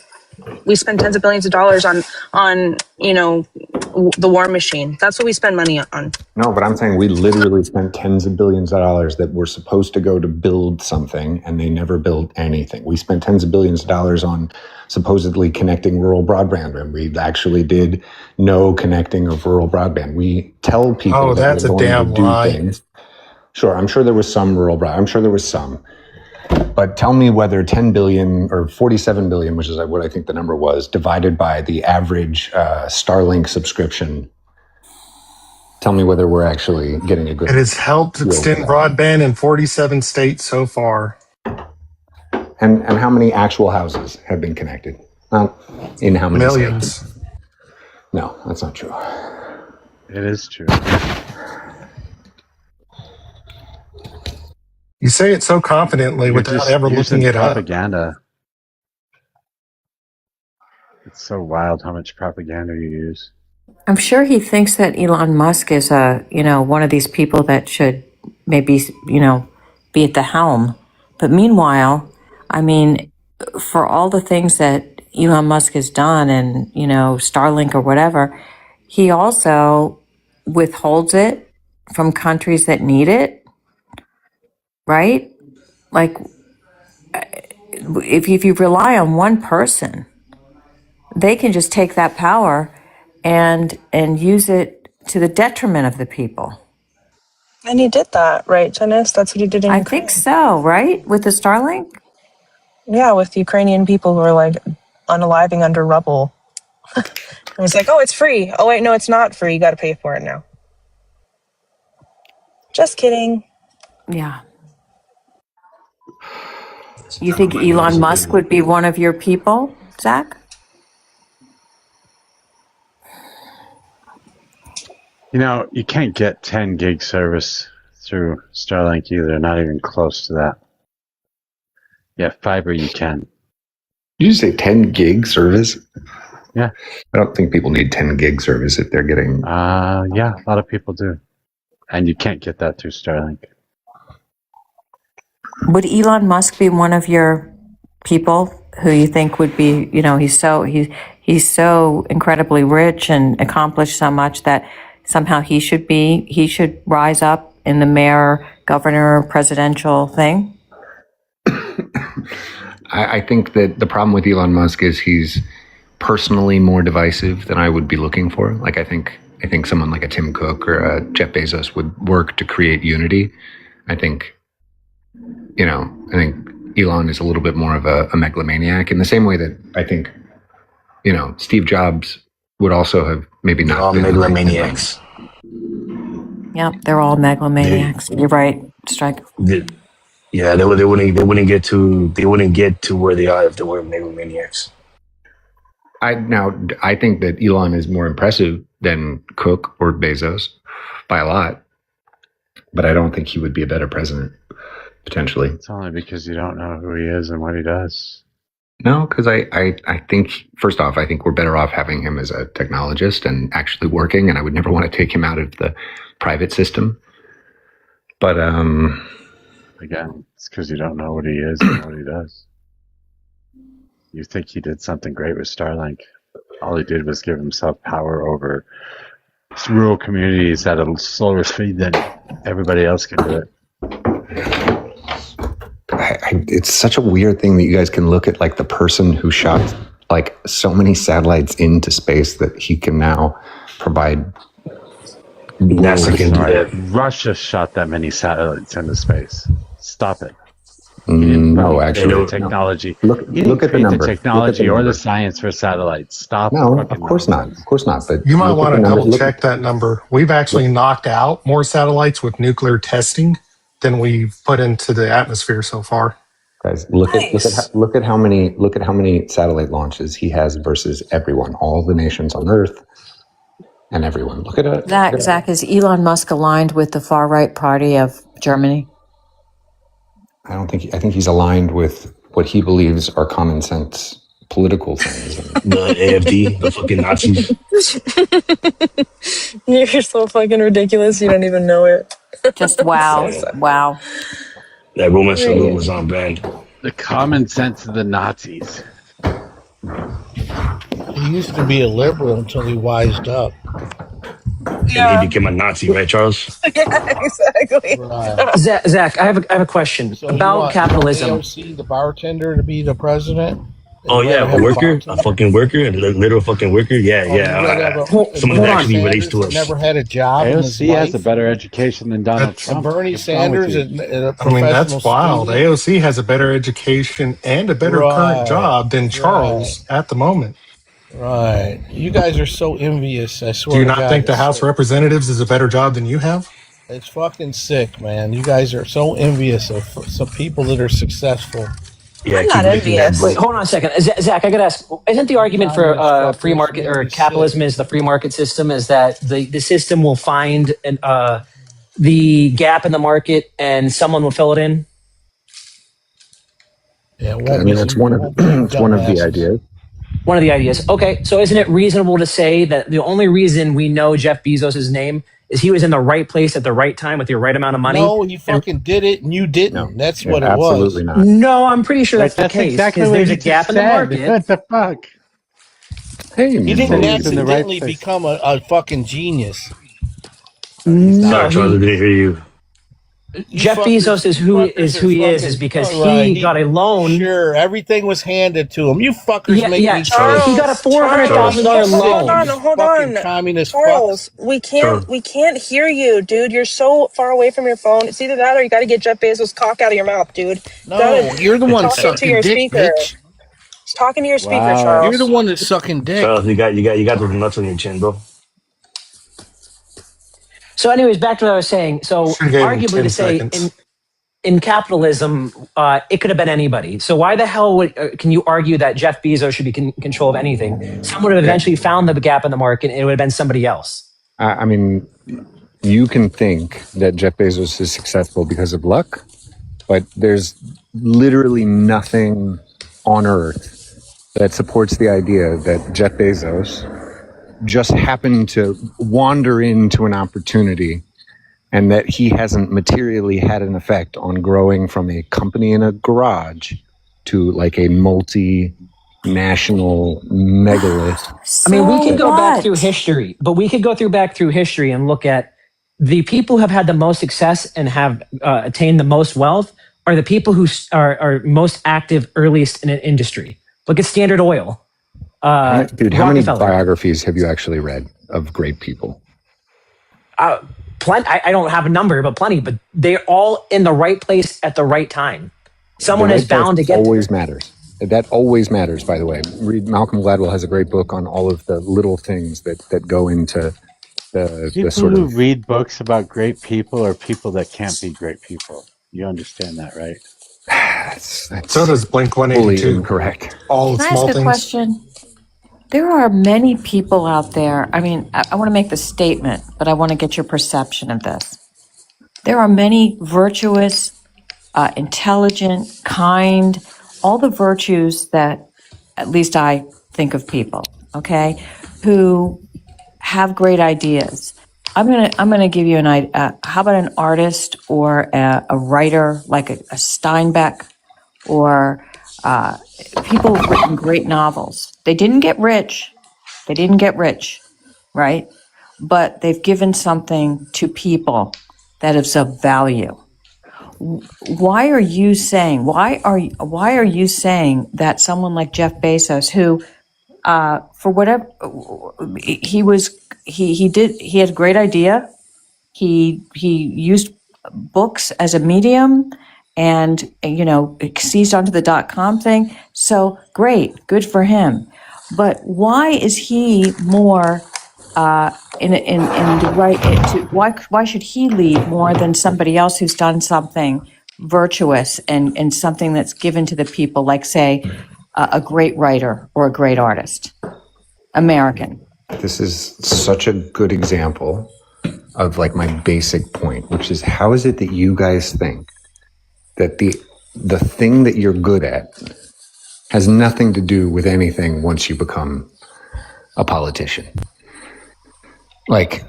We spend tens of billions of dollars on the war machine. That's what we spend money on. No, but I'm saying we literally spent tens of billions of dollars that were supposed to go to build something, and they never built anything. We spent tens of billions of dollars on supposedly connecting rural broadband, and we actually did no connecting of rural broadband. We tell people that that's we're a going damn to do lie. things. Sure, I'm sure there was some rural broadband. I'm sure there was some. But tell me whether 10 billion or 47 billion, which is what I think the number was, divided by the average Starlink subscription. Tell me whether we're actually getting a good. It has helped extend broadband in 47 states so far. And how many actual houses have been connected? Not in how many millions. States? No, that's not true. It is true. You say it so confidently without ever looking it up. Propaganda. It's so wild how much propaganda you use. I'm sure he thinks that Elon Musk is one of these people that should maybe, be at the helm. But meanwhile, I mean, for all the things that Elon Musk has done and, Starlink or whatever, he also withholds it from countries that need it, right? Like, if you rely on one person, they can just take that power and use it to the detriment of the people. And he did that, right, Janice? That's what he did in Ukraine. I think so, right? With the Starlink? Yeah, with Ukrainian people who are like unaliving under rubble. It was like, oh, it's free. Oh, wait, no, it's not free. You got to pay for it now. Just kidding. Yeah. You think Elon Musk would be one of your people, Zach? You can't get 10 gig service through Starlink either, not even close to that. Yeah, fiber you can. Did you say 10 gig service? Yeah. I don't think people need 10 gig service if they're getting... Yeah, a lot of people do. And you can't get that through Starlink. Would Elon Musk be one of your people who you think would be, he's so incredibly rich and accomplished so much that somehow he should rise up in the mayor, governor, presidential thing? I think that the problem with Elon Musk is he's personally more divisive than I would be looking for. Like, I think someone like a Tim Cook or a Jeff Bezos would work to create unity. I think Elon is a little bit more of a megalomaniac in the same way that I think, Steve Jobs would also have maybe not all been megalomaniacs. Yeah, they're all megalomaniacs. You're right, Strike. Yeah, they wouldn't get to where they are if they were megalomaniacs. I think that Elon is more impressive than Cook or Bezos by a lot, but I don't think he would be a better president, potentially. It's only because you don't know who he is and what he does. No, because I think, first off, I think we're better off having him as a technologist and actually working, and I would never want to take him out of the private system. But, again, it's because you don't know what he is and what he does. You think he did something great with Starlink. All he did was give himself power over rural communities at a slower speed than everybody else can do it. It's such a weird thing that you guys can look at, like, the person who shot like so many satellites into space that he can now provide. NASA can do that. Russia shot that many satellites into space. Stop it. No, actually, technology. Look at the number. The technology or the science for satellites. Stop. No, of course not. Of course not. But you might want to double check that number. We've actually knocked out more satellites with nuclear testing than we've put into the atmosphere so far. Guys, look at how many satellite launches he has versus everyone, all the nations on Earth, and everyone. Look at it. Zach, is Elon Musk aligned with the far right party of Germany? I think he's aligned with what he believes are common sense political things. The AFD, the fucking Nazis. You're so fucking ridiculous. You don't even know it. Just wow. Wow. That Roman salute was on brand. The common sense of the Nazis. He used to be a liberal until he wised up. Yeah. And he became a Nazi, right, Charles? Yeah, exactly. Right. Zach, I have a question about capitalism. AOC, the bartender, to be the president? Oh yeah, a fucking worker, a literal fucking worker. Yeah. Someone who actually relates to us. Never had a job. AOC has a better education than Donald Trump. Bernie Sanders. That's wild. AOC has a better education and a better current job than Charles at the moment. Right. You guys are so envious. I swear. Do you not think the House of Representatives is a better job than you have? It's fucking sick, man. You guys are so envious of some people that are successful. Yeah, I'm not envious. Wait, hold on a second. Zach, I gotta ask, isn't the argument for free market or capitalism is the free market system is that the system will find the gap in the market and someone will fill it in? Yeah, I mean, it's one of the ideas. One of the ideas. Okay, so isn't it reasonable to say that the only reason we know Jeff Bezos' name is he was in the right place at the right time with the right amount of money? No, he fucking did it and you didn't. No, that's what it was. Absolutely not. No, I'm pretty sure that's the case. Exactly because there's a gap in the market. What the fuck? Hey, he didn't accidentally become a fucking genius. No, Charles, I didn't hear you. Jeff Bezos is who he is because he got a loan. Sure, everything was handed to him. You fuckers make me Charles, he got a $400,000 loan. Hold on. Communist Charles, we can't hear you, dude. You're so far away from your phone. It's either that or you got to get Jeff Bezos' cock out of your mouth, dude. No, you're the one sucking dick, bitch. He's talking to your speaker, Charles. You're the one that's sucking dick. Charles, you got those nuts on your chin, bro. So, anyways, back to what I was saying. So, arguably, to say in capitalism, it could have been anybody. So, why the hell can you argue that Jeff Bezos should be in control of anything? Someone would have eventually found the gap in the market, and it would have been somebody else. I mean, you can think that Jeff Bezos is successful because of luck, but there's literally nothing on Earth that supports the idea that Jeff Bezos just happened to wander into an opportunity and that he hasn't materially had an effect on growing from a company in a garage to like a multinational megalith. I mean, we could go back through history, but we could go back through history and look at the people who have had the most success and have attained the most wealth are the people who are most active earliest in an industry. Look at Standard Oil. Dude, how many biographies have you actually read of great people? Plenty. I don't have a number, but plenty. But they're all in the right place at the right time. Someone is bound to get. Always matters. That always matters. By the way, Malcolm Gladwell has a great book on all of the little things that go into the sort of. Who read books about great people or people that can't be great people. You understand that, right? So does Blink-182. Incorrect. All the small things. Can I ask a question? There are many people out there. I mean, I want to make the statement, but I want to get your perception of this. There are many virtuous, intelligent, kind, all the virtues that at least I think of people, okay, who have great ideas. I'm gonna give you an idea. How about an artist or a writer like a Steinbeck or people who've written great novels? They didn't get rich. They didn't get rich, right? But they've given something to people that is of value. Why are you saying that someone like Jeff Bezos, who for whatever he had a great idea. He used books as a medium, and seized onto the .com thing. So great, good for him. But why is he more in the right? Why should he lead more than somebody else who's done something virtuous and something that's given to the people, like say a great writer or a great artist? American. This is such a good example of like my basic point, which is how is it that you guys think that the thing that you're good at has nothing to do with anything once you become a politician? Like,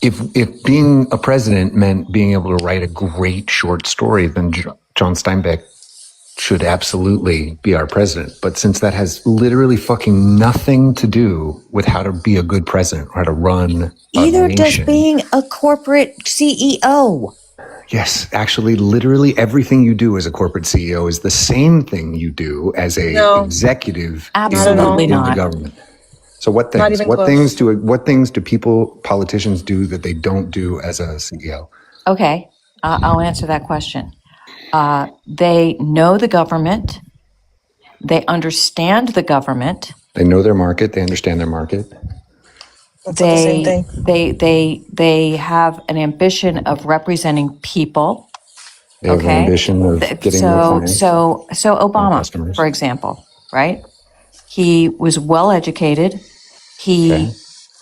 if being a president meant being able to write a great short story, then John Steinbeck should absolutely be our president. But since that has literally fucking nothing to do with how to be a good president or how to run either does being a corporate CEO. Yes, actually, literally everything you do as a corporate CEO is the same thing you do as a executive Absolutely in the government. So what things? What things do politicians do that they don't do as a CEO? Okay, I'll answer that question. They know the government. They understand the government. They know their market. They understand their market. That's not the same thing. They have an ambition of representing people. They have an ambition of getting more clients. So Obama, for example, right? He was well educated. He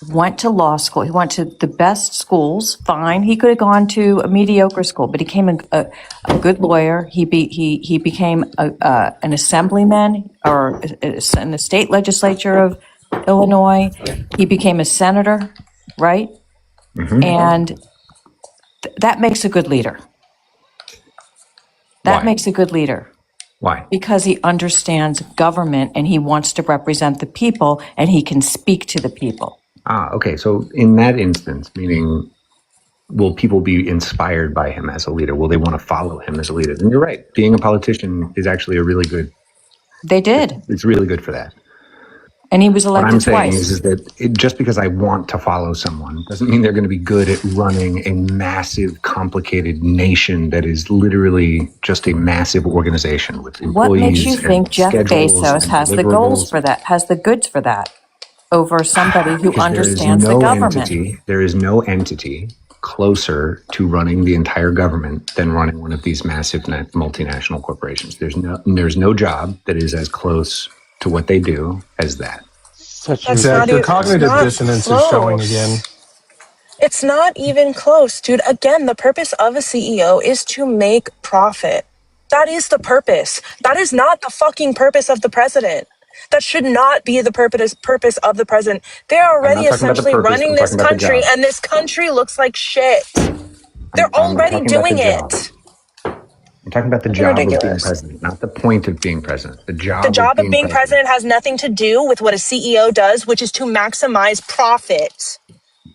went to law school. He went to the best schools. Fine. He could have gone to a mediocre school, but he became a good lawyer. He became an assemblyman or in the state legislature of Illinois. He became a senator, right? Mm-hmm. And that makes a good leader. Makes a good leader. Why? Because he understands government and he wants to represent the people and he can speak to the people. Okay. So in that instance, meaning, will people be inspired by him as a leader? Will they want to follow him as a leader? And you're right. Being a politician is actually a really good. They did. It's really good for that. And he was elected twice. What I'm saying is that just because I want to follow someone doesn't mean they're going to be good at running a massive, complicated nation that is literally just a massive organization with employees. What makes you think Jeff Bezos has the goals for that, has the goods for that, over somebody who understands the government? There is no entity closer to running the entire government than running one of these massive multinational corporations. There's no job that is as close to what they do as that. Your cognitive dissonance is showing again. It's not even close, dude. Again, the purpose of a CEO is to make profit. That is the purpose. That is not the fucking purpose of the president. That should not be the purpose of the president. They're already essentially running this country, and this country looks like shit. They're already doing it. I'm talking about the job of being president, not the point of being president. The job of being president has nothing to do with what a CEO does, which is to maximize profit.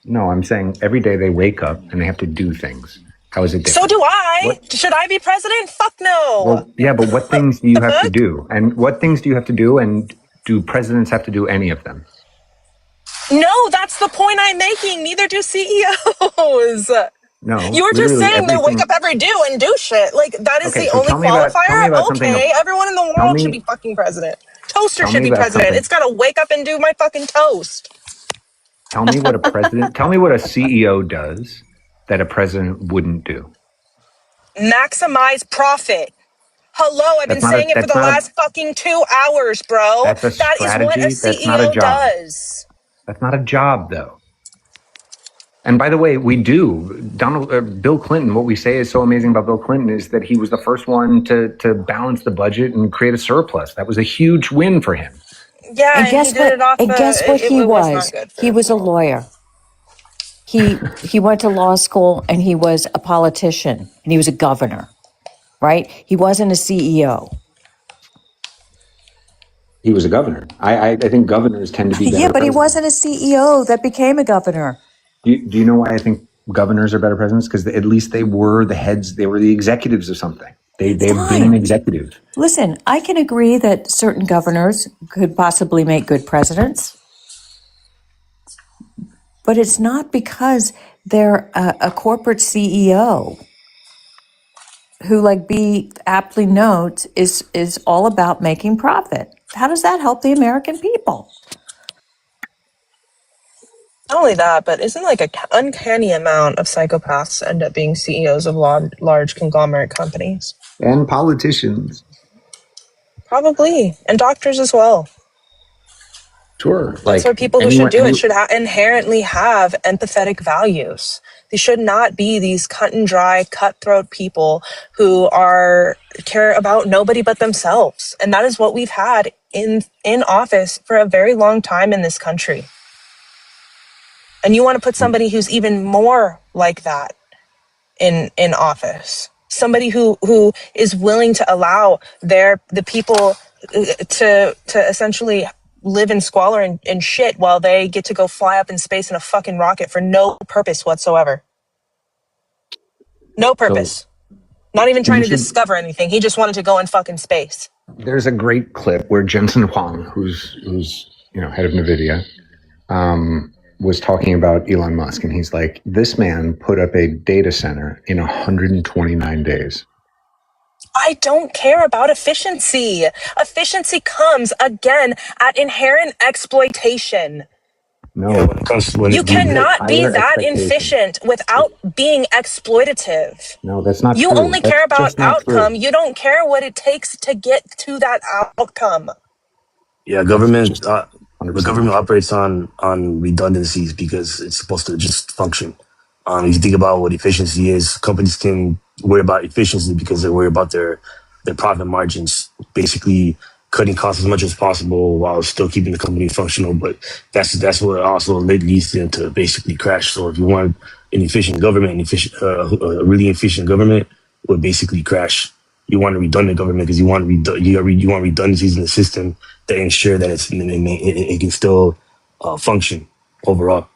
No, I'm saying every day they wake up and they have to do things. How is it different? So do I. Should I be president? Fuck no. Well, yeah, but what things do you have to do? And what things do you have to do? And do presidents have to do any of them? No, that's the point I'm making. Neither do CEOs. No, you were just saying they wake up every day and do shit. Like, that is the only qualifier? Okay, everyone in the world should be fucking president. Toaster should be president. It's got to wake up and do my fucking toast. Tell me what a CEO does that a president wouldn't do. Maximize profit. Hello, I've been saying it for the last fucking 2 hours, bro. That is what a CEO does. That's not a job, though. And by the way, we do. Bill Clinton, what we say is so amazing about Bill Clinton is that he was the first one to balance the budget and create a surplus. That was a huge win for him. Yeah, and guess what he was? He was a lawyer. He went to law school and he was a politician and he was a governor, right? He wasn't a CEO. He was a governor. I think governors tend to be better Yeah, but he presidents. wasn't a CEO that became a governor. Do you know why I think governors are better presidents? Because at least they were the heads, they were the executives of something. They've been an executive. Listen, I can agree that certain governors could possibly make good presidents, but it's not because they're a corporate CEO who, like B aptly notes, is all about making profit. How does that help the American people? Not only that, but isn't like an uncanny amount of psychopaths end up being CEOs of large conglomerate companies? And politicians. Probably. And doctors as well. Sure. That's what people who should do it should inherently have empathetic values. They should not be these cut and dry, cutthroat people who care about nobody but themselves. And that is what we've had in office for a very long time in this country. And you want to put somebody who's even more like that in office. Somebody who is willing to allow the people to essentially live in squalor and shit while they get to go fly up in space in a fucking rocket for no purpose whatsoever. No purpose. Not even trying to discover anything. He just wanted to go in fucking space. There's a great clip where Jensen Huang, who's head of NVIDIA, was talking about Elon Musk, and he's like, this man put up a data center in 129 days. I don't care about efficiency. Efficiency comes, again, at inherent exploitation. No, you cannot be that efficient without being exploitative. No, that's not true. You only care about outcome. You don't care what it takes to get to that outcome. Yeah, the government operates on redundancies because it's supposed to just function. If you think about what efficiency is, companies can worry about efficiency because they worry about their profit margins, basically cutting costs as much as possible while still keeping the company functional. But that's what also leads them to basically crash. So if you want an efficient government, a really efficient government would basically crash. You want a redundant government because you want redundancies in the system that ensure that it can still function overall.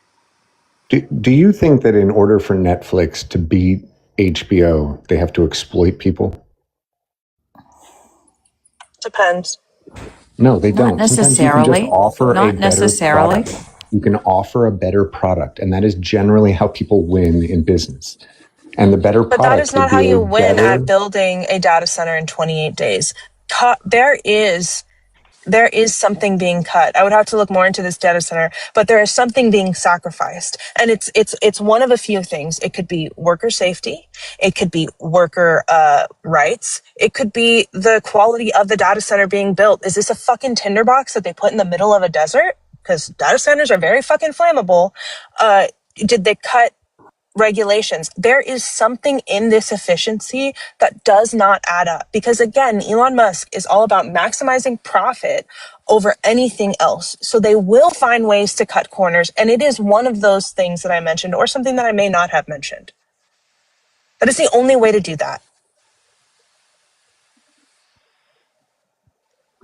Do you think that in order for Netflix to beat HBO, they have to exploit people? Depends. No, they don't. Not necessarily. You can just offer Not necessarily. Product. You can offer a better product, and that is generally how people win in business. And the better product. But that is not how you win at building a data center in 28 days. There is something being cut. I would have to look more into this data center, but there is something being sacrificed. And it's one of a few things. It could be worker safety. It could be worker rights. It could be the quality of the data center being built. Is this a fucking tinderbox that they put in the middle of a desert? Because data centers are very fucking flammable. Did they cut regulations? There is something in this efficiency that does not add up, because again, Elon Musk is all about maximizing profit over anything else. So they will find ways to cut corners, and it is one of those things that I mentioned, or something that I may not have mentioned. That is the only way to do that.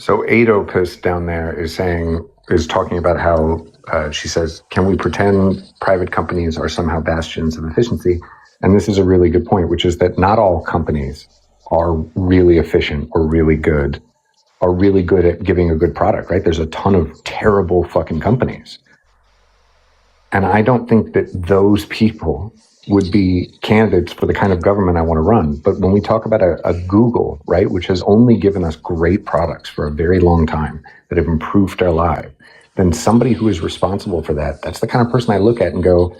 So Adocus down there is talking about how she says, can we pretend private companies are somehow bastions of efficiency? And this is a really good point, which is that not all companies are really efficient or really good at giving a good product, right? There's a ton of terrible fucking companies. And I don't think that those people would be candidates for the kind of government I want to run. But when we talk about a Google, right, which has only given us great products for a very long time that have improved our lives, then somebody who is responsible for that's the kind of person I look at and go,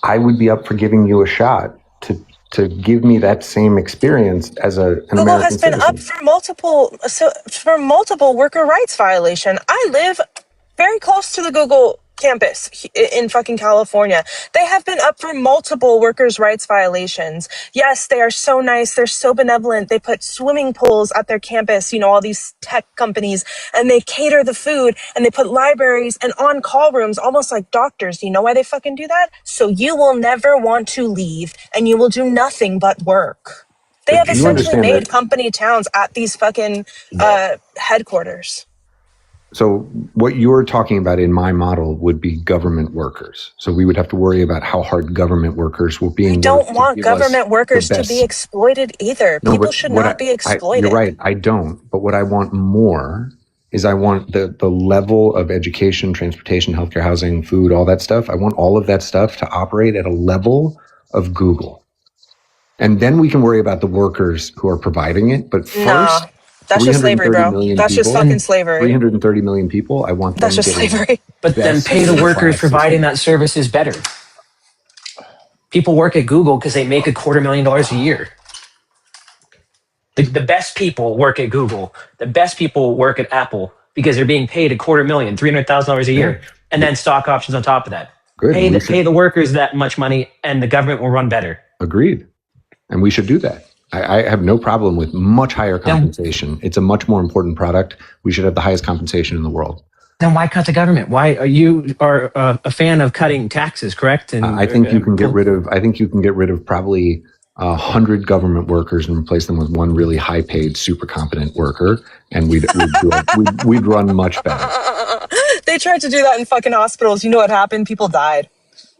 I would be up for giving you a shot to give me that same experience as an Google American has been citizen. up for multiple worker rights violation. I live very close to the Google campus in fucking California. They have been up for multiple workers' rights violations. Yes, they are so nice. They're so benevolent. They put swimming pools at their campus, all these tech companies, and they cater the food, and they put libraries and on-call rooms, almost like doctors. Do you know why they fucking do that? So you will never want to leave, and you will do nothing but work. They have essentially made company towns at these fucking headquarters. So what you're talking about in my model would be government workers. So we would have to worry about how hard government workers will be. I don't want government workers to be exploited either. No, People but should what not be exploited. you're right, I don't. But what I want more is I want the level of education, transportation, healthcare, housing, food, all that stuff. I want all of that stuff to operate at a level of Google. And then we can worry about the workers who are providing it. But first, that's just slavery, bro. That's just fucking slavery. 330 million people, I want them That's just slavery. But then pay the workers providing that service is better. People work at Google because they make $250,000 a year. The best people work at Google. The best people work at Apple because they're being paid $250,000, $300,000 a year, and then stock options on top of that. Good. Pay the workers that much money, and the government will run better. Agreed. And we should do that. I have no problem with much higher compensation. It's a much more important product. We should have the highest compensation in the world. Then why cut the government? Why are you a fan of cutting taxes? Correct? And I think you can get rid of. I think you can get rid of probably 100 government workers and replace them with one really high-paid, super competent worker, and we'd run much better. They tried to do that in fucking hospitals. You know what happened? People died.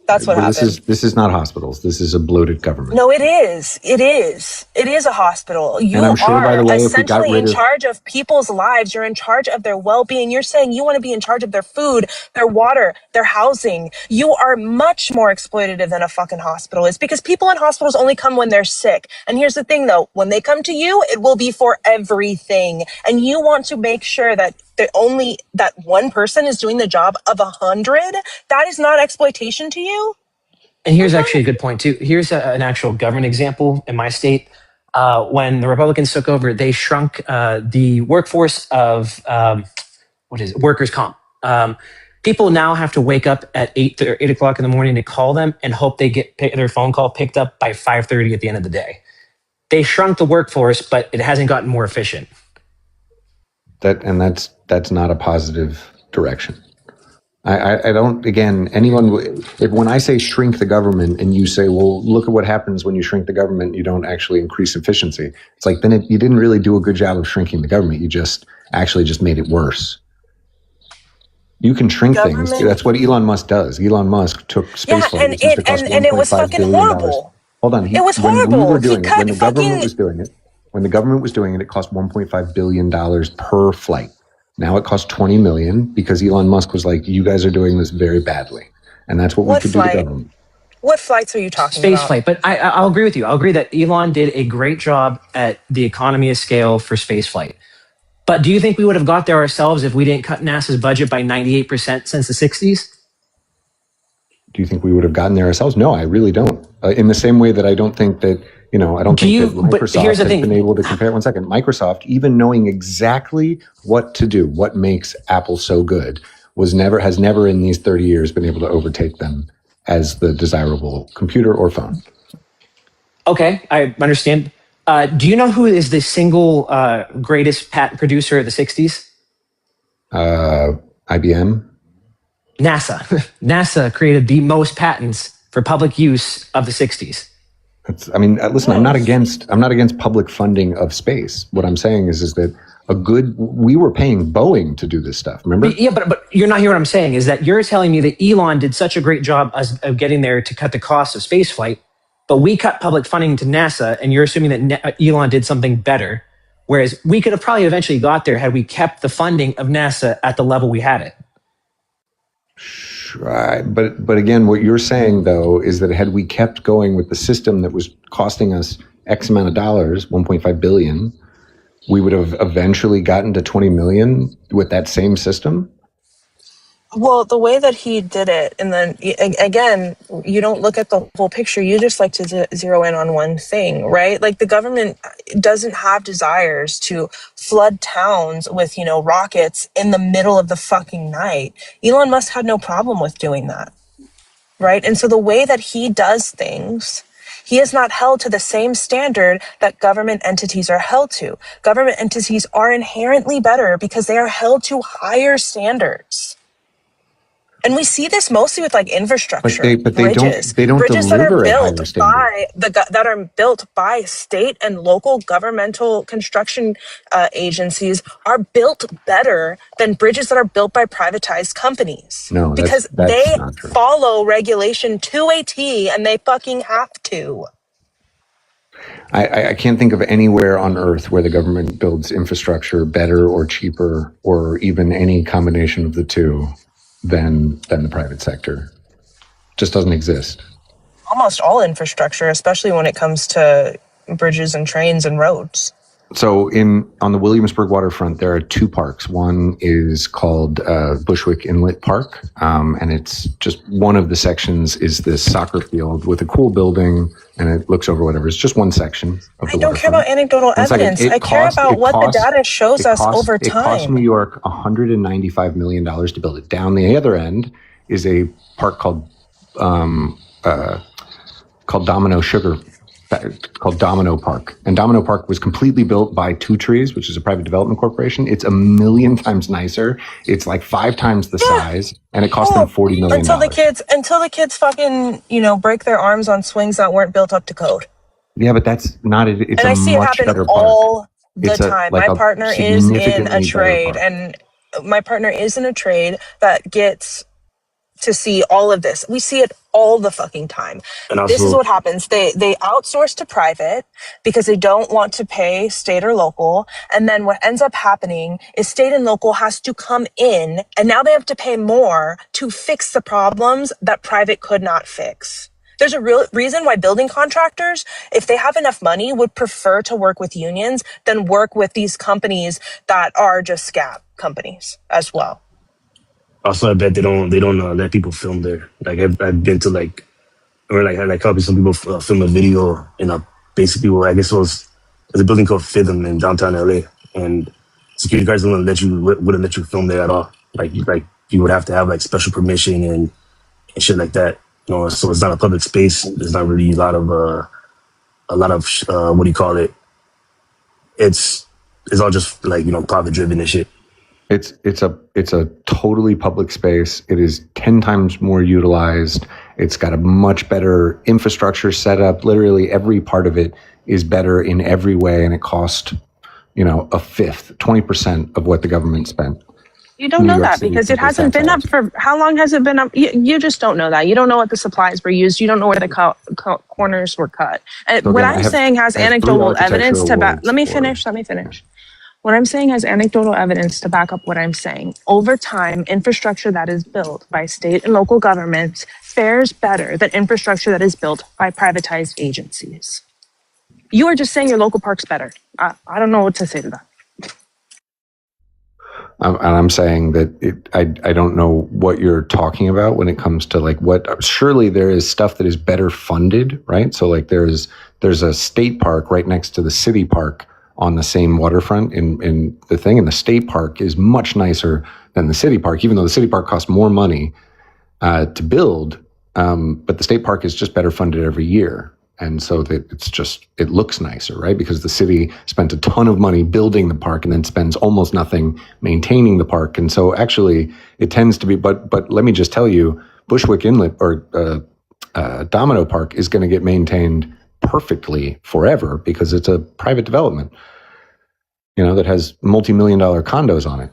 That's what happened. This is not hospitals. This is a bloated government. No, it is. It is. It is a hospital. You and I'm sure, are by the way, essentially in charge of people's lives. You're in charge of their well-being. You're saying you want to be in charge of their food, their water, their housing. You are much more exploitative than a fucking hospital is, because people in hospitals only come when they're sick. And here's the thing, though. When they come to you, it will be for everything. And you want to make sure that that one person is doing the job of 100. That is not exploitation to you. And here's actually a good point too. Here's an actual government example in my state. When the Republicans took over, they shrunk the workforce of workers' comp. People now have to wake up at 8 o'clock in the morning to call them and hope they get their phone call picked up by 5:30 at the end of the day. They shrunk the workforce, but it hasn't gotten more efficient. That's not a positive direction. I don't, again, when I say shrink the government and you say, well, look at what happens when you shrink the government, you don't actually increase efficiency. It's like, then you didn't really do a good job of shrinking the government. You just made it worse. You can shrink things. That's what Elon Musk does. Elon Musk took space flight. And it was fucking horrible. Hold on. It was horrible. When the government was doing it, it cost $1.5 billion per flight. Now it costs $20 million because Elon Musk was like, you guys are doing this very badly. And that's what we could do to government. What flights are you talking about? Space flight. But I'll agree with you. I'll agree that Elon did a great job at the economy of scale for space flight. But do you think we would have got there ourselves if we didn't cut NASA's budget by 98% since the 60s? Do you think we would have gotten there ourselves? No, I really don't. In the same way that I don't think that, think that Microsoft has been able to compare. 1 second. Microsoft, even knowing exactly what to do, what makes Apple so good, has never in these 30 years been able to overtake them as the desirable computer or phone. Okay, I understand. Do you know who is the single greatest patent producer of the 60s? IBM? NASA. NASA created the most patents for public use of the 60s. Listen, I'm not against public funding of space. What I'm saying is that we were paying Boeing to do this stuff, remember? Yeah, but you're not hearing what I'm saying, is that you're telling me that Elon did such a great job of getting there to cut the cost of space flight, but we cut public funding to NASA, and you're assuming that Elon did something better, whereas we could have probably eventually got there had we kept the funding of NASA at the level we had it. Right. But again, what you're saying, though, is that had we kept going with the system that was costing us X amount of dollars, 1.5 billion, we would have eventually gotten to 20 million with that same system? Well, the way that he did it, and then again, you don't look at the whole picture. You just like to zero in on one thing, right? Like the government doesn't have desires to flood towns with, rockets in the middle of the fucking night. Elon Musk had no problem with doing that, right? And so the way that he does things, he is not held to the same standard that government entities are held to. Government entities are inherently better because they are held to higher standards. And we see this mostly with like infrastructure, but they bridges, don't bridges that are deliver at built higher standard. that are built by state and local governmental construction agencies are built better than bridges that are built by privatized companies. No, because that's they not true. follow regulation to a T, and they fucking have to. I can't think of anywhere on earth where the government builds infrastructure better or cheaper or even any combination of the two than the private sector. Just doesn't exist. Almost all infrastructure, especially when it comes to bridges and trains and roads. So on the Williamsburg waterfront, there are two parks. One is called Bushwick Inlet Park, and it's just one of the sections is this soccer field with a cool building, and it looks over whatever. It's just one section of the I don't care about anecdotal evidence. I care about what the data shows us over time. It cost New York $195 million to build it. Down the other end is a park called Domino Park. And Domino Park was completely built by Two Trees, which is a private development corporation. It's 1,000,000 times nicer. It's like 5 times the size, and it cost them $40 million. Until the kids fucking, break their arms on swings that weren't built up to code. Yeah, but that's not it. It's and I see it happen all the time. My partner is in a trade, and my partner is in a trade that gets to see all of this. We see it all the fucking time. This is what happens. They outsource to private because they don't want to pay state or local. And then what ends up happening is state and local has to come in, and now they have to pay more to fix the problems that private could not fix. There's a real reason why building contractors, if they have enough money, would prefer to work with unions than work with these companies that are just scab companies as well. Also, I bet they don't let people film there. Like I've been to had a couple some people film a video in basically I guess there's a building called Fitham in downtown LA, and security guards wouldn't let you film there at all. Like you would have to have like special permission and shit like that. So it's not a public space. There's not really a lot of what do you call it? It's all just like profit driven and shit. It's a totally public space. It is 10 times more utilized. It's got a much better infrastructure set up. Literally every part of it is better in every way, and it cost, a fifth, 20% of what the government spent. You don't know that because it hasn't been up for how long has it been up? You just don't know that. You don't know what the supplies were used. You don't know where the corners were cut. And what I'm saying has anecdotal evidence to back. Let me finish. What I'm saying has anecdotal evidence to back up what I'm saying. Over time, infrastructure that is built by state and local governments fares better than infrastructure that is built by privatized agencies. You are just saying your local park's better. I don't know what to say to that. And I'm saying that I don't know what you're talking about when it comes to surely there is stuff that is better funded, right? So there's a state park right next to the city park on the same waterfront in the thing, and the state park is much nicer than the city park, even though the city park costs more money to build, but the state park is just better funded every year. And so that it looks nicer, right? Because the city spent a ton of money building the park and then spends almost nothing maintaining the park. And so actually it tends to be, but let me just tell you, Bushwick Inlet or Domino Park is going to get maintained perfectly forever because it's a private development, that has multi-million-dollar condos on it.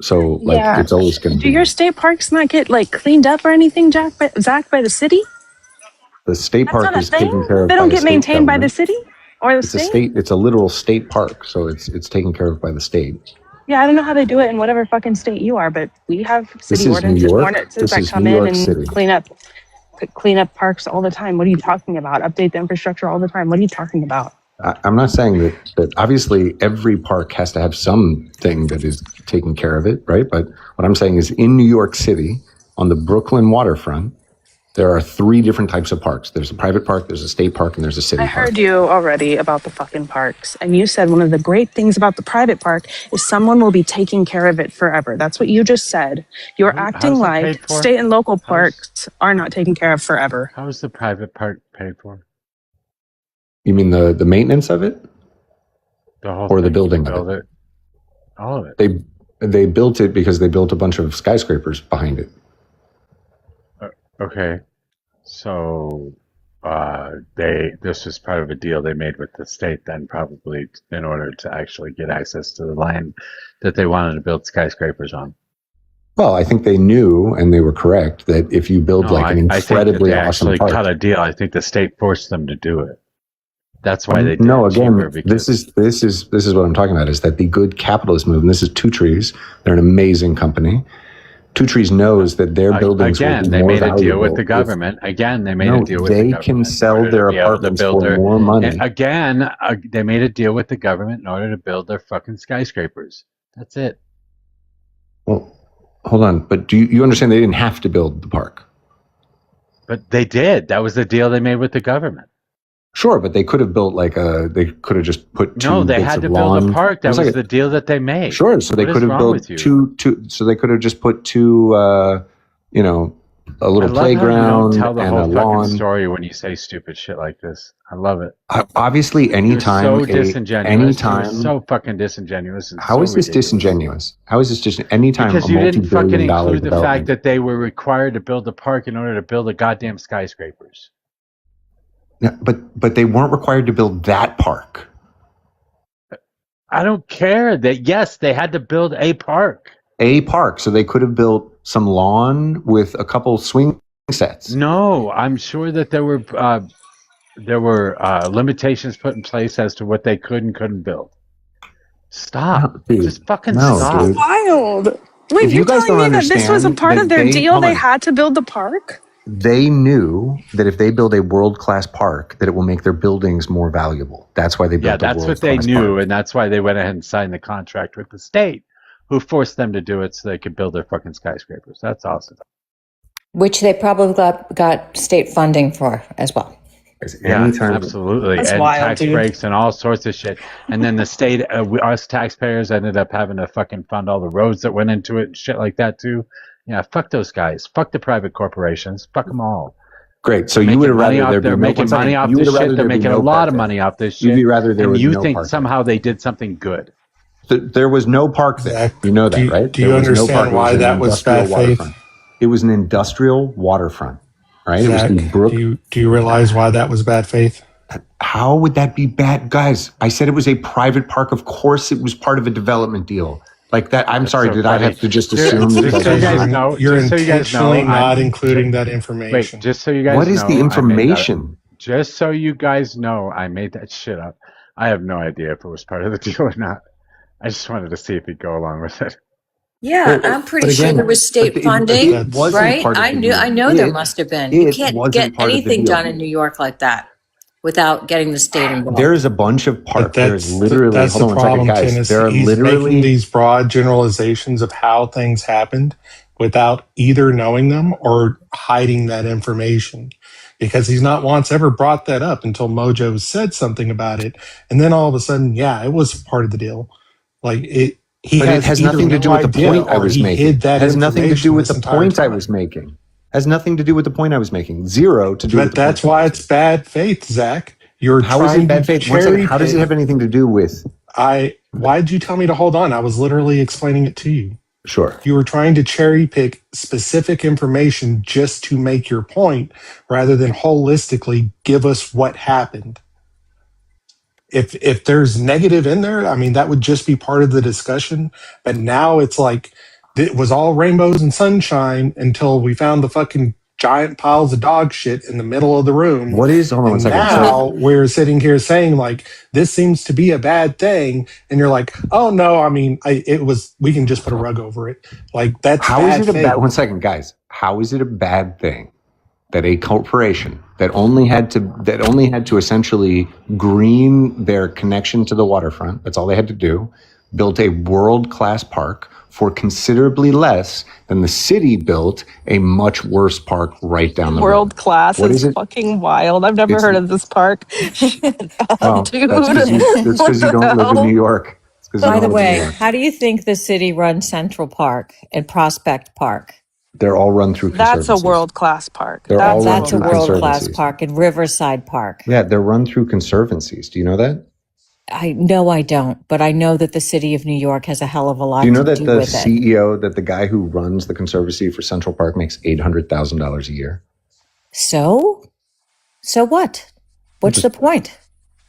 So it's always going to be. Do your state parks not get cleaned up or anything, Zach, by the city? The state park is taken care of. They don't get maintained by the city or the state? It's a literal state park, so it's taken care of by the state. Yeah, I don't know how they do it in whatever fucking state you are, but we have city ordinances that come in and clean up parks all the time. What are you talking about? Update the infrastructure all the time. What are you talking about? I'm not saying that obviously every park has to have something that is taking care of it, right? But what I'm saying is in New York City, on the Brooklyn waterfront, there are 3 different types of parks. There's a private park, there's a state park, and there's a city park. I heard you already about the fucking parks. And you said one of the great things about the private park is someone will be taking care of it forever. That's what you just said. You're acting like state and local parks are not taken care of forever. How is the private park paid for? You mean the maintenance of it? The whole or the thing? building Build of it? All of it. They built it because they built a bunch of skyscrapers behind it. Okay, so this was part of a deal they made with the state then, probably in order to actually get access to the land that they wanted to build skyscrapers on. Well, I think they knew, and they were correct, that if you build an incredibly awesome park, cut a deal. I think the state forced them to do it. That's why they did no. it cheaper. Again, this is what I'm talking about. Is that the good capitalist move? And this is Two Trees. They're an amazing company. Two Trees knows that their buildings will be they more made a deal with valuable the government. Again, they made No, a deal with the they government. can sell their apartments for more money. Again, they made a deal with the government in order to build their fucking skyscrapers. That's it. Well, hold on, but do you understand they didn't have to build the park? But they did. That was the deal they made with the government. Sure, but they could have built they could have just put two. No, they had to build a park. That was the deal that they made. Sure, so they could have built two. So they could have just put two. A little playground tell the and whole a lawn. Fucking story when you say stupid shit like this. I love it. Obviously, anytime. You're so disingenuous. Anytime. You're so fucking disingenuous. How is this disingenuous? How is this just anytime? Because you didn't fucking include the development. fact that they were required to build a park in order to build the goddamn skyscrapers. Yeah, but they weren't required to build that park. I don't care that. Yes, they had to build a park. A park, so they could have built some lawn with a couple swing sets. No, I'm sure that there were limitations put in place as to what they could and couldn't build. Stop. Dude, just fucking no, stop. Dude. Wild. Wait, you're telling me that this was a part of their deal? They had to build the park? They knew that if they build a world-class park, that it will make their buildings more valuable. That's why they built a world-class park. Yeah, that's what they knew, and that's why they went ahead and signed the contract with the state, who forced them to do it so they could build their fucking skyscrapers. That's awesome. Which they probably got state funding for as well. Yeah, absolutely. That's and wild, tax dude. breaks and all sorts of shit. And then the state, us taxpayers ended up having to fucking fund all the roads that went into it and shit like that too. Yeah, fuck those guys. Fuck the private corporations. Fuck them all. Great. So you would have rather they're making money off this shit. They're making a lot of money off this shit. You'd rather there was no park. And you think somehow they did something good. There was no park there. You know that, right? Do you understand why that was bad faith? It was an industrial waterfront, right? Zach, it was the brook. Do you realize why that was bad faith? How would that be bad? Guys, I said it was a private park. Of course it was part of a development deal. Like that, I'm sorry, did I have to just assume that you're intentionally not including that information? Wait, just so you guys know. What is the information? Just so you guys know, I made that shit up. I have no idea if it was part of the deal or not. I just wanted to see if he'd go along with it. Yeah, I'm pretty sure there was state funding, right? I know there must have been. You can't get anything done in New York like that without getting the state involved. There is a bunch of parks. There's literally, that's the problem, Dennis. There are He's literally making these broad generalizations of how things happened without either knowing them or hiding that information. Because he's not once ever brought that up until Mojos said something about it. And then all of a sudden, yeah, it was part of the deal. Like it. But it has nothing to do with the point I was making. It has nothing to do with the point I was making. Has nothing to do with the point I was making. Zero to do with the point. But that's why it's bad faith, Zach. How is it bad faith? How does it have anything to do with? Why did you tell me to hold on? I was literally explaining it to you. Sure. You were trying to cherry pick specific information just to make your point rather than holistically give us what happened. If there's negative in there, I mean, that would just be part of the discussion. But now it's like it was all rainbows and sunshine until we found the fucking giant piles of dog shit in the middle of the room. What is, hold on one second. Now we're sitting here saying like, this seems to be a bad thing. And you're like, oh no, I mean, we can just put a rug over it. Like that's how is it a bad, one second, guys. How is it a bad thing that a corporation that only had to essentially green their connection to the waterfront, that's all they had to do, built a world-class park for considerably less than the city built a much worse park right down the road. World class is fucking wild. I've never heard of this park. Well, dude. That's because you don't live in New York. By the way, how do you think the city runs Central Park and Prospect Park? They're all run through conservancies. That's a world class park. That's a world class park, and Riverside Park. Yeah, they're run through conservancies. Do you know that? I know I don't, but I know that the city of New York has a hell of a lot Do you know to that do the with it. CEO, that the guy who runs the Conservancy for Central Park makes $800,000 a year? So what? What's the point?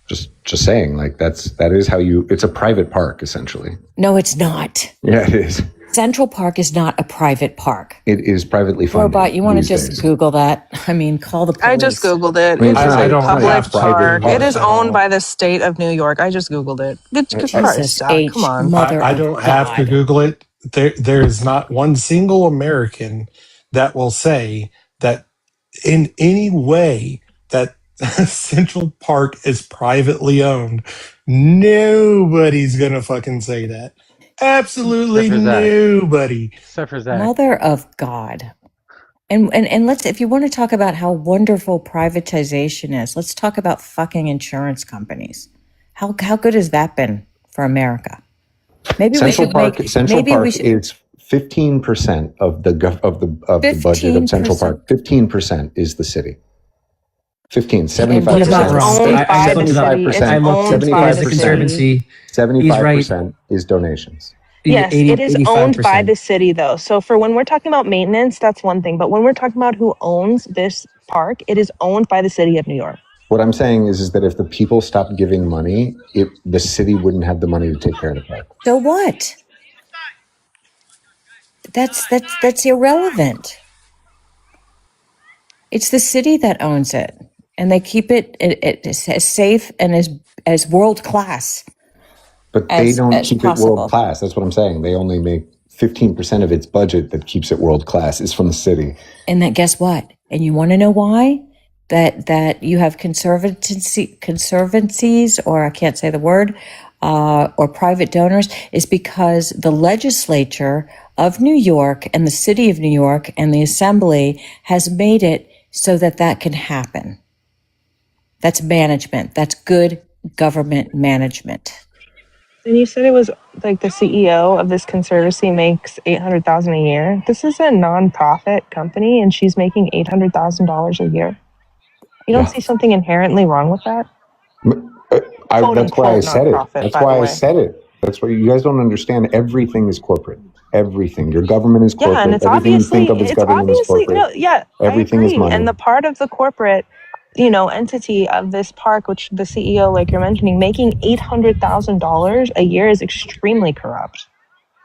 Just saying, like that is how it's a private park essentially. No, it's not. Yeah, it is. Central Park is not a private park. It is privately funded. Robot, you want to these just days. Google that? I mean, call the police. I just Googled it. I mean, It is I a don't public have to park. Google It is it. owned by the state of New York. I just Googled it. Good Christ, Zach, come on. I don't have to Google it. There is not one single American that will say that in any way that Central Park is privately owned. Nobody's gonna fucking say that. Absolutely nobody. Except for Zach. Mother of God. And let's, if you want to talk about how wonderful privatization is, let's talk about fucking insurance companies. How good has that been for America? Maybe Central we should Park. make. Central maybe Park we should. is 15% of the budget of Central Park. 15% is the city. 75%. He's not wrong. I looked it up. I looked at the Conservancy. 75% is donations. Yes, 80, it is 85%. owned by the city, though. So for when we're talking about maintenance, that's one thing. But when we're talking about who owns this park, it is owned by the city of New York. What I'm saying is that if the people stopped giving money, the city wouldn't have the money to take care of the park. So what? That's irrelevant. It's the city that owns it, and they keep it as safe and as world class. But they don't keep it world class. That's what I'm saying. They only make 15% of its budget that keeps it world class is from the city. And that, guess what? And you want to know why? That you have conservancies, or I can't say the word, or private donors, is because the legislature of New York and the city of New York and the assembly has made it so that can happen. That's management. That's good government management. And you said it was like the CEO of this conservancy makes $800,000 a year. This is a nonprofit company, and she's making $800,000 a year. You don't see something inherently wrong with that? That's why I said it. That's why I said it. That's why you guys don't understand. Everything is corporate. Everything. Your government is corporate. Yeah, and it's everything obviously, you think of as government is corporate. Everything I agree. is money. And the part of the corporate, entity of this park, which the CEO, like you're mentioning, making $800,000 a year is extremely corrupt.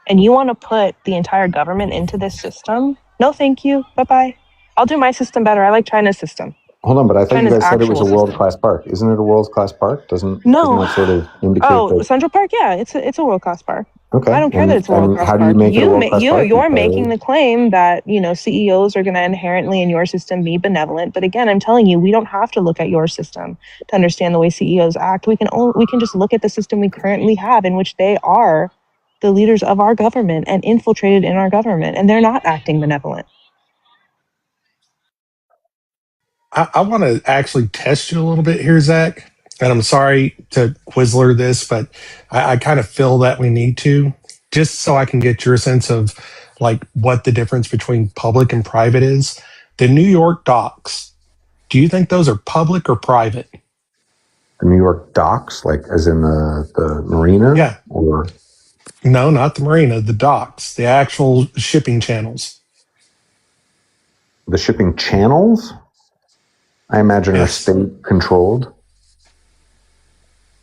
And you want to put the entire government into this system? No, thank you. Bye-bye. I'll do my system better. I like China's system. Hold on, but I thought China's you guys said it was a actual world-class park. Isn't it a world-class park? Doesn't that sort of indicate that? Central Park, yeah, it's a world-class park. Okay. I don't care that it's a world-class park. How do you make it a world-class park? You're making the claim that, CEOs are going to inherently in your system be benevolent. But again, I'm telling you, we don't have to look at your system to understand the way CEOs act. We can just look at the system we currently have, in which they are the leaders of our government and infiltrated in our government, and they're not acting benevolent. I want to actually test you a little bit here, Zach. And I'm sorry to Quizler this, but I kind of feel that we need to, just so I can get your sense of like what the difference between public and private is. The New York docks, do you think those are public or private? The New York docks, like as in the marina? Yeah. Or no, not the marina, the docks, the actual shipping channels. The shipping channels? I imagine are state controlled.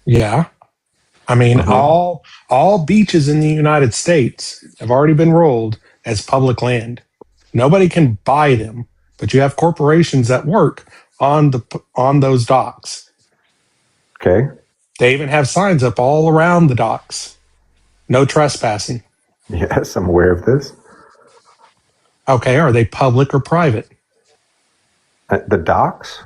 Yeah. I mean, all beaches in the United States have already been rolled as public land. Nobody can buy them, but you have corporations that work on those docks. Okay. They even have signs up all around the docks. No trespassing. Yes, I'm aware of this. Okay, are they public or private? The docks?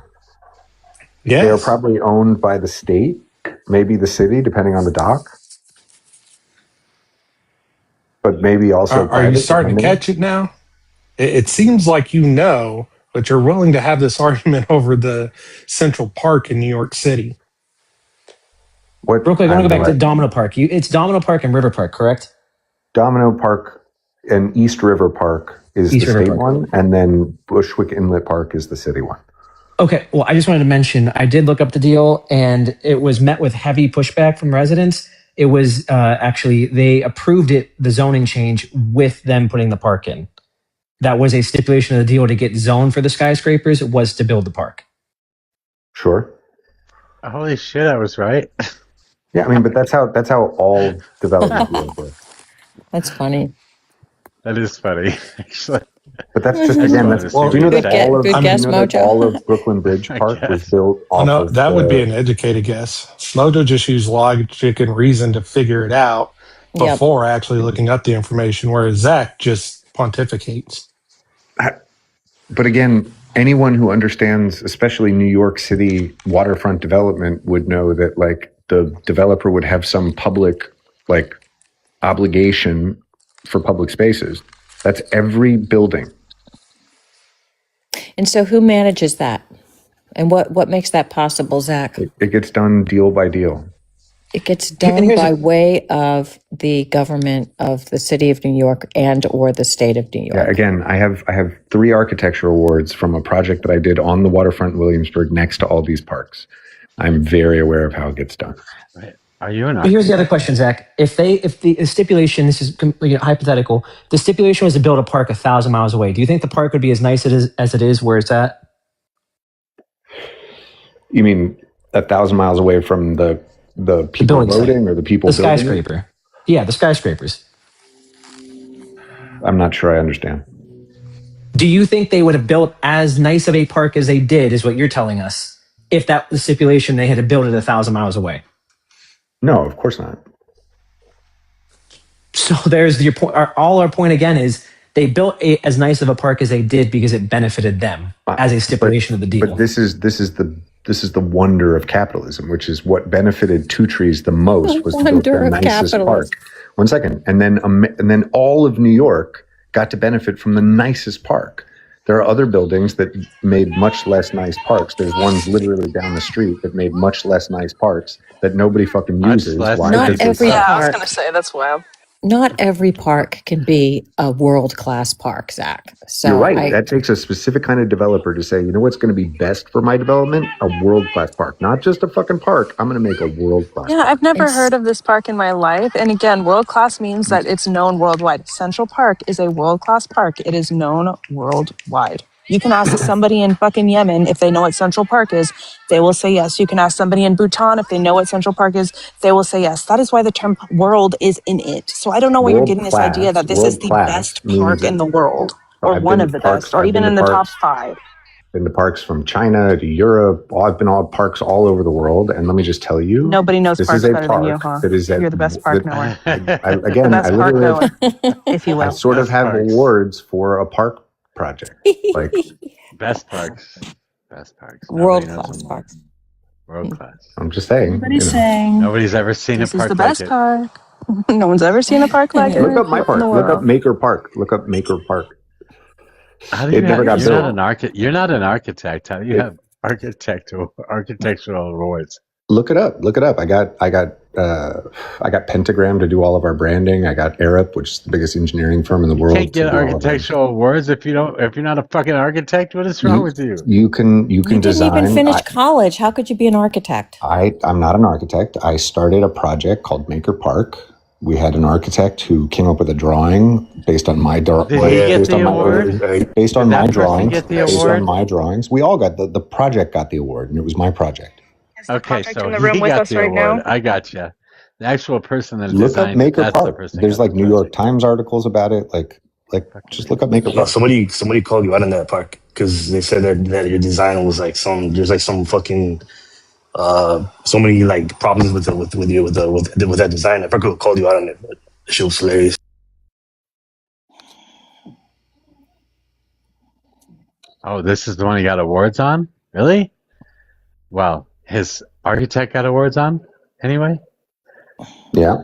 Yes. They are probably owned by the state, maybe the city, depending on the dock. But maybe also Are you starting to catch it now? It seems like but you're willing to have this argument over the Central Park in New York City. Real quick, I want to go back to Domino Park. It's Domino Park and River Park, correct? Domino Park and East River Park is the state one, and then Bushwick Inlet Park is the city one. Okay, well, I just wanted to mention I did look up the deal, and it was met with heavy pushback from residents. It was actually they approved the zoning change with them putting the park in. That was a stipulation of the deal to get zoned for the skyscrapers was to build the park. Sure. Holy shit, I was right. Yeah, I mean, but that's how all development deals work. That's funny. That is funny, actually. But that's just I just again. wanted That's to see what do you know you that said. all of Good guess, you know that Mojo. all of Brooklyn Bridge I Park was guess. built Oh, off no, of that would be the. an educated guess. Mojo just used logic and reason to figure it out Yep. before actually looking up the information, whereas Zach just pontificates. But again, anyone who understands, especially New York City waterfront development, would know that like the developer would have some public like obligation for public spaces. That's every building. And so who manages that? And what makes that possible, Zach? It gets done deal by deal. It gets done by way of the government of the city of New York and or the state of New York. Yeah, again, I have 3 architecture awards from a project that I did on the waterfront in Williamsburg next to all these parks. I'm very aware of how it gets done. Are you an But here's the other question, Zach. If the stipulation, this is hypothetical, the stipulation was to build a park 1,000 miles away. Do you think the park would be as nice as it is where it's at? You mean 1,000 miles away from the people voting or the people the building skyscraper? it? Yeah, the skyscrapers. I'm not sure I understand. Do you think they would have built as nice of a park as they did, is what you're telling us, if that was the stipulation they had to build it 1,000 miles away? No, of course not. So there's your point. Our point again is they built as nice of a park as they did because it benefited them as a stipulation of the deal. But this is the wonder of capitalism, which is what benefited Two Trees the most was to build the nicest park. One second, and then all of New York got to benefit from the nicest park. There are other buildings that made much less nice parks. There's ones literally down the street that made much less nice parks that nobody fucking uses. Why? Not every park. I was going to say, that's wild. Not every park can be a world-class park, Zach. So you're right. That takes a specific kind of developer to say, you know what's going to be best for my development? A world-class park. Not just a fucking park. I'm going to make a world-class Yeah, park. I've never heard of this park in my life. And again, world-class means that it's known worldwide. Central Park is a world-class park. It is known worldwide. You can ask somebody in fucking Yemen if they know what Central Park is. They will say yes. You can ask somebody in Bhutan if they know what Central Park is. They will say yes. That is why the term world is in it. So I don't know where you're getting this idea that this is the best park in the world or one of the best or even in the top 5. Been to parks from China to Europe. I've been all parks all over the world. And let me just tell you. Nobody knows this parks is a better park than you, huh? That is You're the best park knower. Again, the best park knower, if you will. I sort of have awards for a park project. Like best parks. World-class parks. World class. I'm just saying. Everybody's saying nobody's ever seen a park this is the like best it. park. No one's ever seen a park like it. Look up my park. Look up Maker Park. Look up Maker Park. How do you it never got built. You're not an architect. How do you have architectural awards? Look it up. Look it up. I got Pentagram to do all of our branding. I got Arup, which is the biggest engineering firm in the world. You can't get architectural awards if you're not a fucking architect. What is wrong with you? You can design. You didn't even finish college. How could you be an architect? I'm not an architect. I started a project called Maker Park. We had an architect who came up with a drawing based on my drawings. Did he get the award? Based on my drawings. We all got the project got the award, and it was my project. Okay, so he got the award. I got you. The actual person that designed Maker it, that's Park. the person. There's like New York Times articles about it. Like just look up Maker Park. Somebody called you out in that park because they said that your design was like there's some fucking so many like problems with that design. I probably called you out on it, but the shit was hilarious. Oh, this is the one he got awards on? Really? Wow. His architect got awards on? Anyway? Yeah.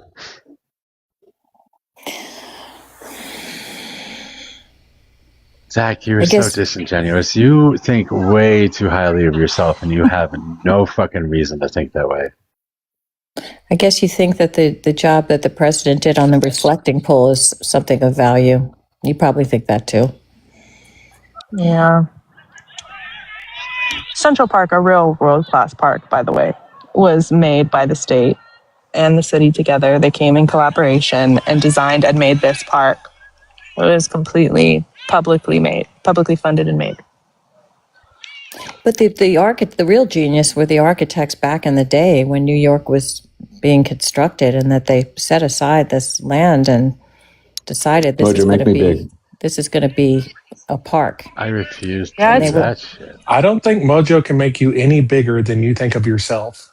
Zach, you're so disingenuous. You think way too highly of yourself, and you have no fucking reason to think that way. I guess you think that the job that the president did on the reflecting pool is something of value. You probably think that too. Yeah. Central Park, a real world-class park, by the way, was made by the state and the city together. They came in collaboration and designed and made this park. It was completely publicly funded and made. But the real genius were the architects back in the day when New York was being constructed, and that they set aside this land and decided this is going to be a park. I refuse to Yeah, do that shit. I don't think Mojo can make you any bigger than you think of yourself.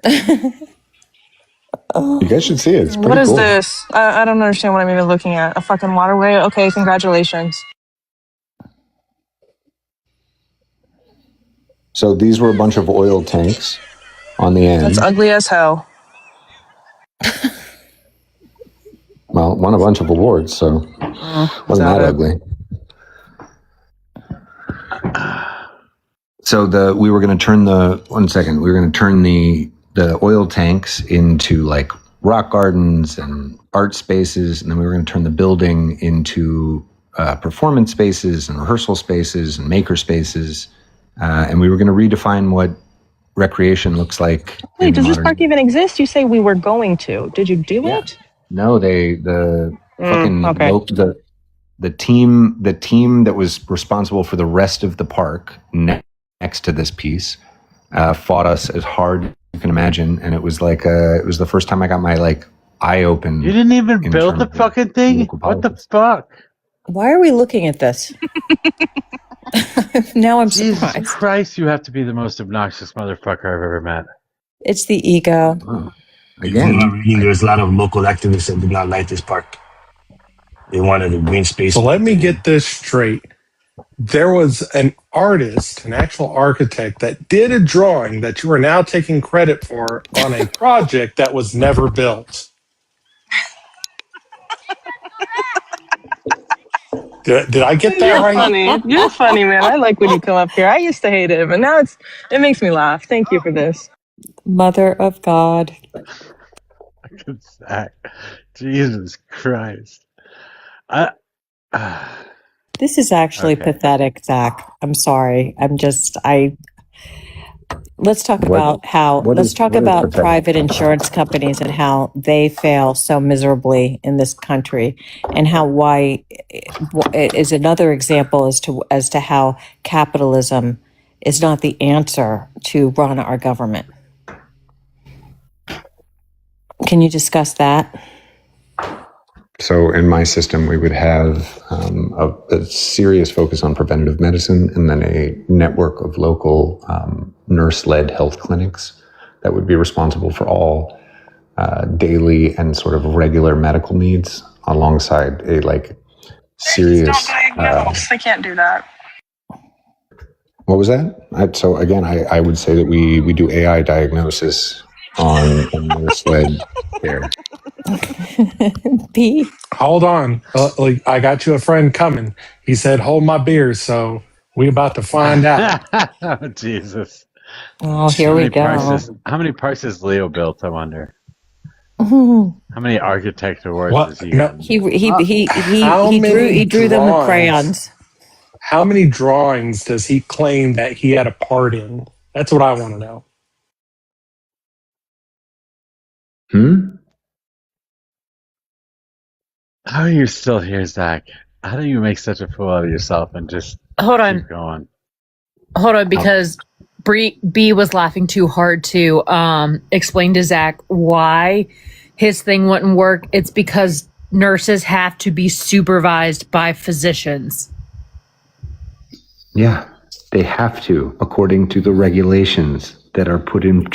You guys should see it. It's pretty What is cool. this? I don't understand what I'm even looking at. A fucking waterway? Okay, congratulations. So these were a bunch of oil tanks on the end. That's ugly as hell. Well, won a bunch of awards, so wasn't that ugly. So we were going to turn the oil tanks into like rock gardens and art spaces, and then we were going to turn the building into performance spaces and rehearsal spaces and maker spaces, and we were going to redefine what recreation looks like. Wait, does this park even exist? You say we were going to. Did you do it? No, the team that was responsible for the rest of the park next to this piece fought us as hard as you can imagine, and it was like it was the first time I got my like eye open. You didn't even build the fucking thing? What the fuck? Why are we looking at this? Now I'm Jesus surprised. Christ, you have to be the most obnoxious motherfucker I've ever met. It's the ego. Oh. Again, there's a lot of local activists that do not like this park. They wanted a green space. So let me get this straight. There was an artist, an actual architect, that did a drawing that you are now taking credit for on a project that was never built. Did I get that right? Funny. You're funny, man. I like when you come up here. I used to hate it, but now it makes me laugh. Thank you for this. Mother of God. Zach. Jesus Christ. This is actually pathetic, Zach. I'm sorry. Let's talk about private insurance companies and how they fail so miserably in this country, and why is another example as to how capitalism is not the answer to run our government. Can you discuss that? So in my system, we would have a serious focus on preventative medicine, and then a network of local nurse-led health clinics that would be responsible for all daily and sort of regular medical needs, alongside a serious. Don't diagnose. They can't do that. What was that? So again, I would say that we do AI diagnosis on nurse-led care. B. Hold on. I got you a friend coming. He said, hold my beer. So we about to find out. Oh, Jesus. Oh, here we go. How many parks has Leo built, I wonder? How many architect awards has he gotten? He drew them with crayons. How many drawings does he claim that he had a part in? That's what I want to know. How are you still here, Zach? How do you make such a fool out of yourself and just keep going? Hold on, because B was laughing too hard to explain to Zach why his thing wouldn't work. It's because nurses have to be supervised by physicians. Yeah, they have to, according to the regulations that are put in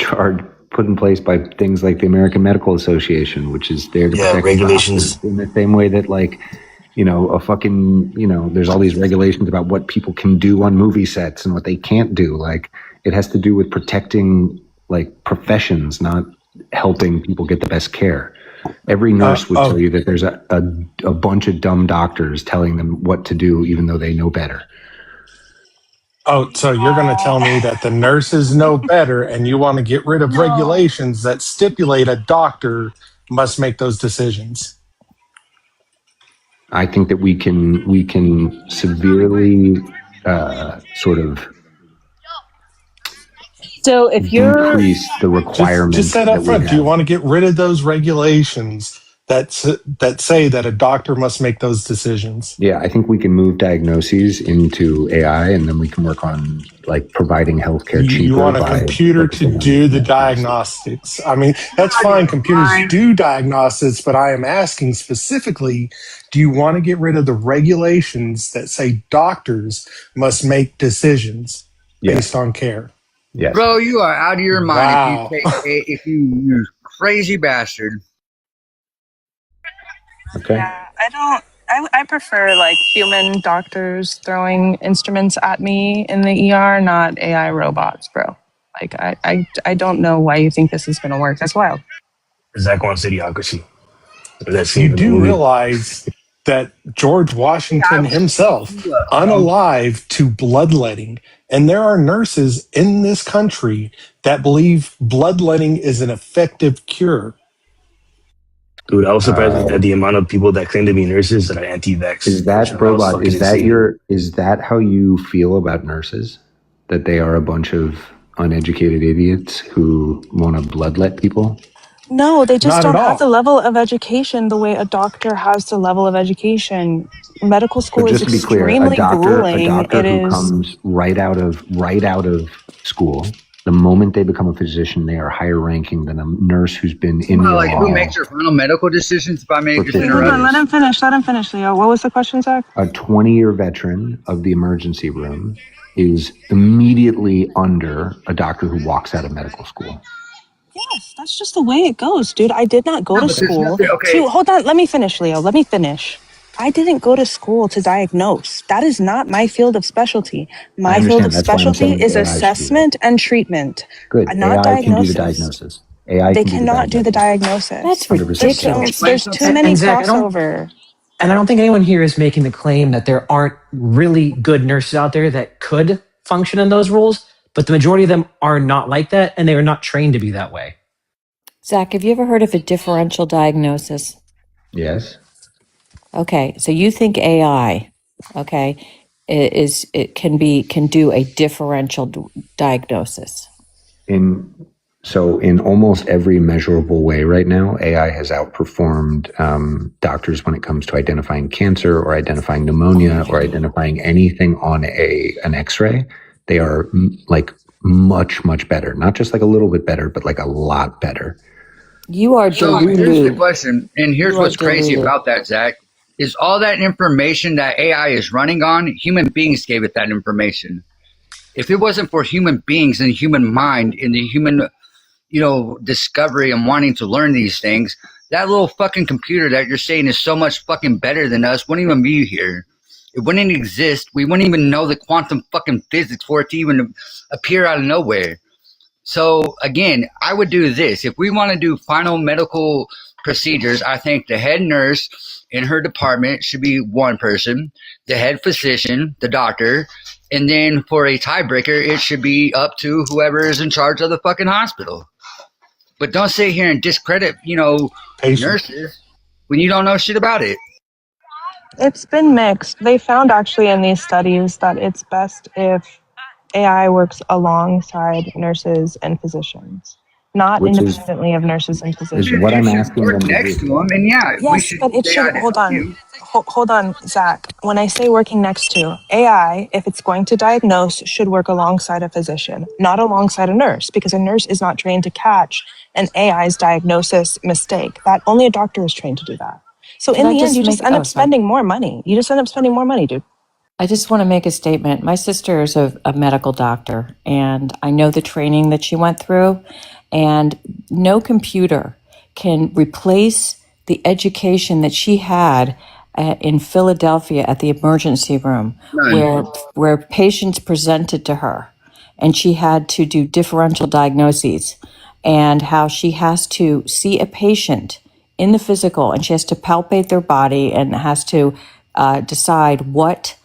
place by things like the American Medical Association, which is there to protect regulations in the same way that there's all these regulations about what people can do on movie sets and what they can't do. It has to do with protecting professions, not helping people get the best care. Every nurse would tell you that there's a bunch of dumb doctors telling them what to do, even though they know better. Oh, so you're going to tell me that the nurses know better, and you want to get rid of regulations that stipulate a doctor must make those decisions? I think that we can severely sort of So if you're decrease the requirement. Just that up front, do you want to get rid of those regulations that say that a doctor must make those decisions? Yeah, I think we can move diagnoses into AI, and then we can work on like providing healthcare cheaper. You want a computer to do the diagnostics. I mean, that's fine. Computers do diagnostics, but I am asking specifically, do you want to get rid of the regulations that say doctors must make decisions based on care? Yes. Bro, you are out of your mind Wow. if you crazy bastard. Okay. Yeah, I prefer like human doctors throwing instruments at me in the ER, not AI robots, bro. Like I don't know why you think this is gonna work. That's wild. Zach wants idiocracy. You do realize that George Washington himself, unalive to bloodletting, and there are nurses in this country that believe bloodletting is an effective cure. Dude, I was surprised at the amount of people that claim to be nurses that are anti-vax. Is that robot? Is that how you feel about nurses? That they are a bunch of uneducated idiots who want to bloodlet people? No, they just don't have the level of education the way a doctor has the level of education. Medical school is extremely grueling. A doctor who comes right out of school, the moment they become a physician, they are higher ranking than a nurse who's been in the like who makes their final medical decisions? If I may just interrupt. Hold on, let him finish, Leo. What was the question, Zach? A 20-year veteran of the emergency room is immediately under a doctor who walks out of medical school. Yes, that's just the way it goes, dude. I did not go to school to hold on, let me finish, Leo. Let me finish. I didn't go to school to diagnose. That is not my field of specialty. My field of specialty is assessment and treatment. Good. Not AI can do the diagnosis. diagnosis. They cannot do the diagnosis. That's ridiculous. There's too many Zach, crossover. And I don't think anyone here is making the claim that there aren't really good nurses out there that could function in those roles, but the majority of them are not like that, and they are not trained to be that way. Zach, have you ever heard of a differential diagnosis? Yes. Okay, so you think AI, okay, can do a differential diagnosis? In almost every measurable way right now, AI has outperformed doctors when it comes to identifying cancer or identifying pneumonia or identifying anything on an X-ray. They are like much, much better. Not just like a little bit better, but like a lot better. You are deluded. So here's the question, and here's what's crazy about that, Zach, is all that information that AI is running on, human beings gave it that information. If it wasn't for human beings and the human mind and the human, discovery and wanting to learn these things, that little fucking computer that you're saying is so much fucking better than us wouldn't even be here. It wouldn't exist. We wouldn't even know the quantum fucking physics for it to even appear out of nowhere. So again, I would do this. If we want to do final medical procedures, I think the head nurse in her department should be one person, the head physician, the doctor, and then for a tiebreaker, it should be up to whoever is in charge of the fucking hospital. But don't sit here and discredit, nurses when you don't know shit about it. It's been mixed. They found actually in these studies that it's best if AI works alongside nurses and physicians, not independently of nurses and physicians. Is what I'm asking them next to them, and yes, but it should. Hold on, Zach. When I say working next to, AI, if it's going to diagnose, should work alongside a physician, not alongside a nurse, because a nurse is not trained to catch an AI's diagnosis mistake. That only a doctor is trained to do that. So in the end, you just end up spending more money. You just end up spending more money, dude. I just want to make a statement. My sister is a medical doctor, and I know the training that she went through, and no computer can replace the education that she had in Philadelphia at the emergency room, where patients presented to her, and she had to do differential diagnoses, and how she has to see a patient in the physical, and she has to palpate their body and has to decide what,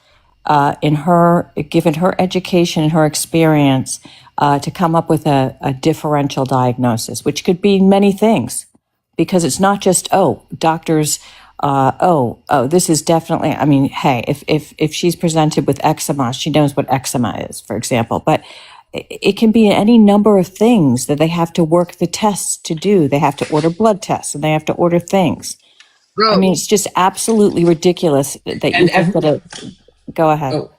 given her education and her experience, to come up with a differential diagnosis, which could be many things, because it's not just, doctors, this is definitely, hey, if she's presented with eczema, she knows what eczema is, for example. But it can be any number of things that they have to work the tests to do. They have to order blood tests and they have to order things. Bro, I mean, it's just absolutely ridiculous that you think that it. Go ahead. Oh,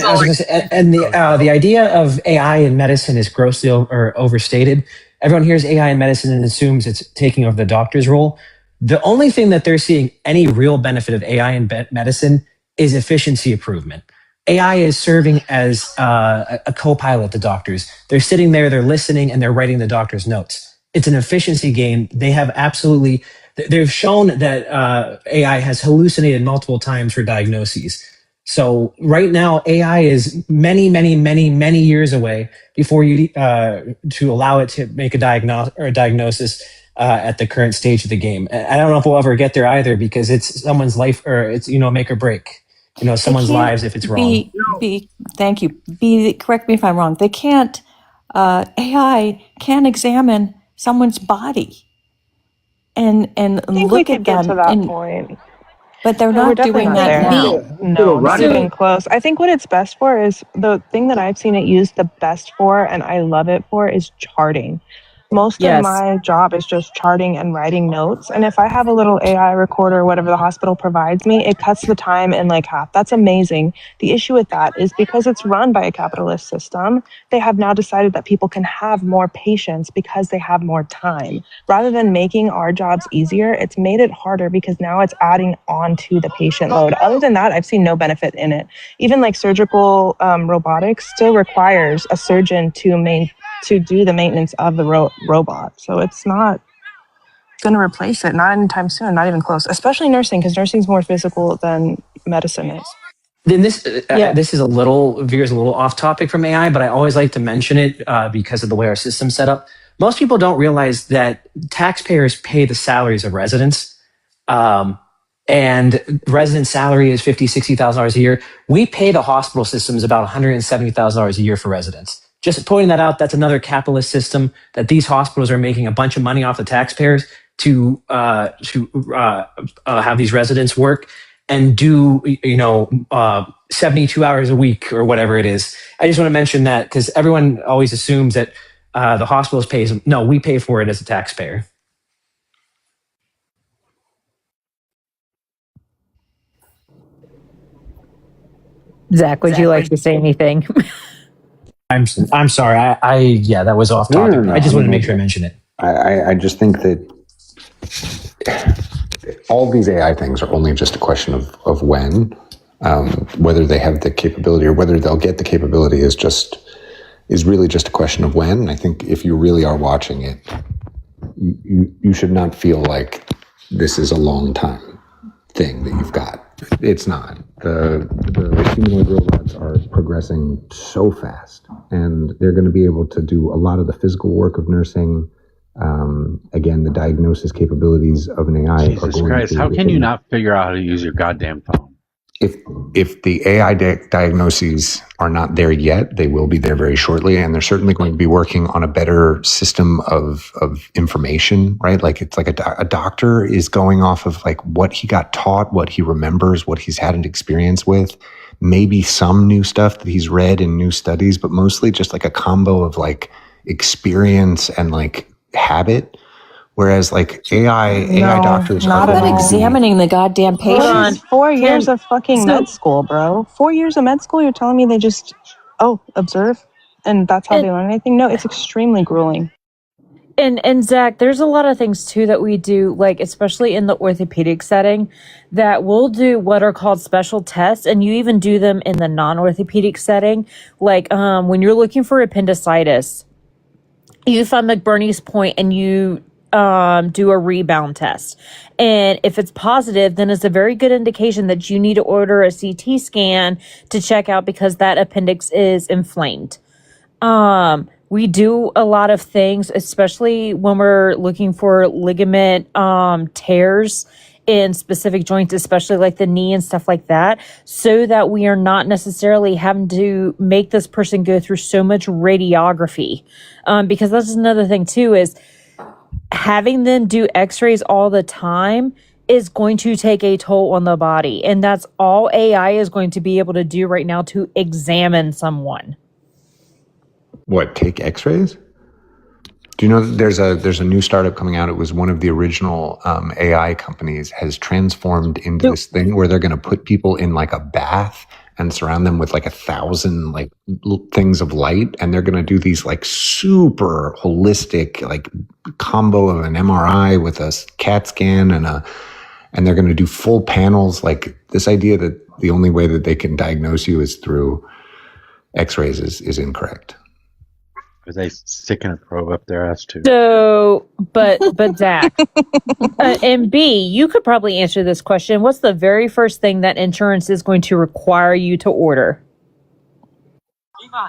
I was going to say, and the idea of AI in medicine is grossly overstated. Everyone hears AI in medicine and assumes it's taking over the doctor's role. The only thing that they're seeing any real benefit of AI in medicine is efficiency improvement. AI is serving as a co-pilot to doctors. They're sitting there, they're listening, and they're writing the doctor's notes. It's an efficiency gain. They've shown that AI has hallucinated multiple times for diagnoses. So right now, AI is many, many, many, many years away before you to allow it to make a diagnosis at the current stage of the game. I don't know if we'll ever get there either, because it's someone's life, or it's make or break. Someone's lives if it's wrong. Thank you. Correct me if I'm wrong. They can't. AI can examine someone's body and I think look we at could get them. to that point. But they're No, we're not definitely doing not that there. now. No, not even close. I think what it's best for is the thing that I've seen it used the best for, and I love it for, is charting. Most of my job is just charting and writing notes. And if I have a little AI recorder or whatever the hospital provides me, it cuts the time in like half. That's amazing. The issue with that is because it's run by a capitalist system, they have now decided that people can have more patients because they have more time. Rather than making our jobs easier, it's made it harder because now it's adding on to the patient load. Other than that, I've seen no benefit in it. Even like surgical robotics still requires a surgeon to do the maintenance of the robot. So it's not going to replace it, not anytime soon, not even close, especially nursing, because nursing is more physical than medicine is. Then this is veers a little off topic from AI, but I always like to mention it because of the way our system's set up. Most people don't realize that taxpayers pay the salaries of residents. And resident salary is $50,000, $60,000 a year. We pay the hospital systems about $170,000 a year for residents. Just pointing that out, that's another capitalist system that these hospitals are making a bunch of money off the taxpayers to have these residents work and do 72 hours a week or whatever it is. I just want to mention that because everyone always assumes that the hospitals pays them. No, we pay for it as a taxpayer. Zach, would you like to say anything? I'm sorry. That was off topic. No. I just wanted to make sure I mention it. I just think that all these AI things are only just a question of when, whether they have the capability or whether they'll get the capability is really just a question of when. I think if you really are watching it, you should not feel like this is a long time thing that you've got. It's not. The humanoid robots are progressing so fast, and they're going to be able to do a lot of the physical work of nursing. Again, the diagnosis capabilities of an AI. Jesus Christ! How can you not figure out how to use your goddamn phone? If the AI diagnoses are not there yet, they will be there very shortly, and they're certainly going to be working on a better system of information, right? Like it's like a doctor is going off of like what he got taught, what he remembers, what he's had an experience with, maybe some new stuff that he's read in new studies, but mostly just like a combo of like experience and like habit. Whereas like AI doctors not examining the goddamn patient. 4 years of fucking med school, bro. 4 years of med school, you're telling me they just observe and that's how they learn anything? No, it's extremely grueling. And Zach, there's a lot of things too that we do, like especially in the orthopedic setting, that we'll do what are called special tests, and you even do them in the non-orthopedic setting. Like when you're looking for appendicitis, you find McBurney's point and you do a rebound test. And if it's positive, then it's a very good indication that you need to order a CT scan to check out because that appendix is inflamed. We do a lot of things, especially when we're looking for ligament tears in specific joints, especially like the knee and stuff like that, so that we are not necessarily having to make this person go through so much radiography. Because that's another thing too, is having them do x-rays all the time is going to take a toll on the body. And that's all AI is going to be able to do right now to examine someone. What, take x-rays? Do you know that there's a new startup coming out? It was one of the original AI companies, has transformed into this thing where they're going to put people in like a bath and surround them with like 1,000 like things of light, and they're going to do these like super holistic like combo of an MRI with a CAT scan and they're going to do full panels. Like this idea that the only way that they can diagnose you is through x-rays is incorrect. Are they sticking a probe up their ass too? So, but Zach, and B, you could probably answer this question. What's the very first thing that insurance is going to require you to order?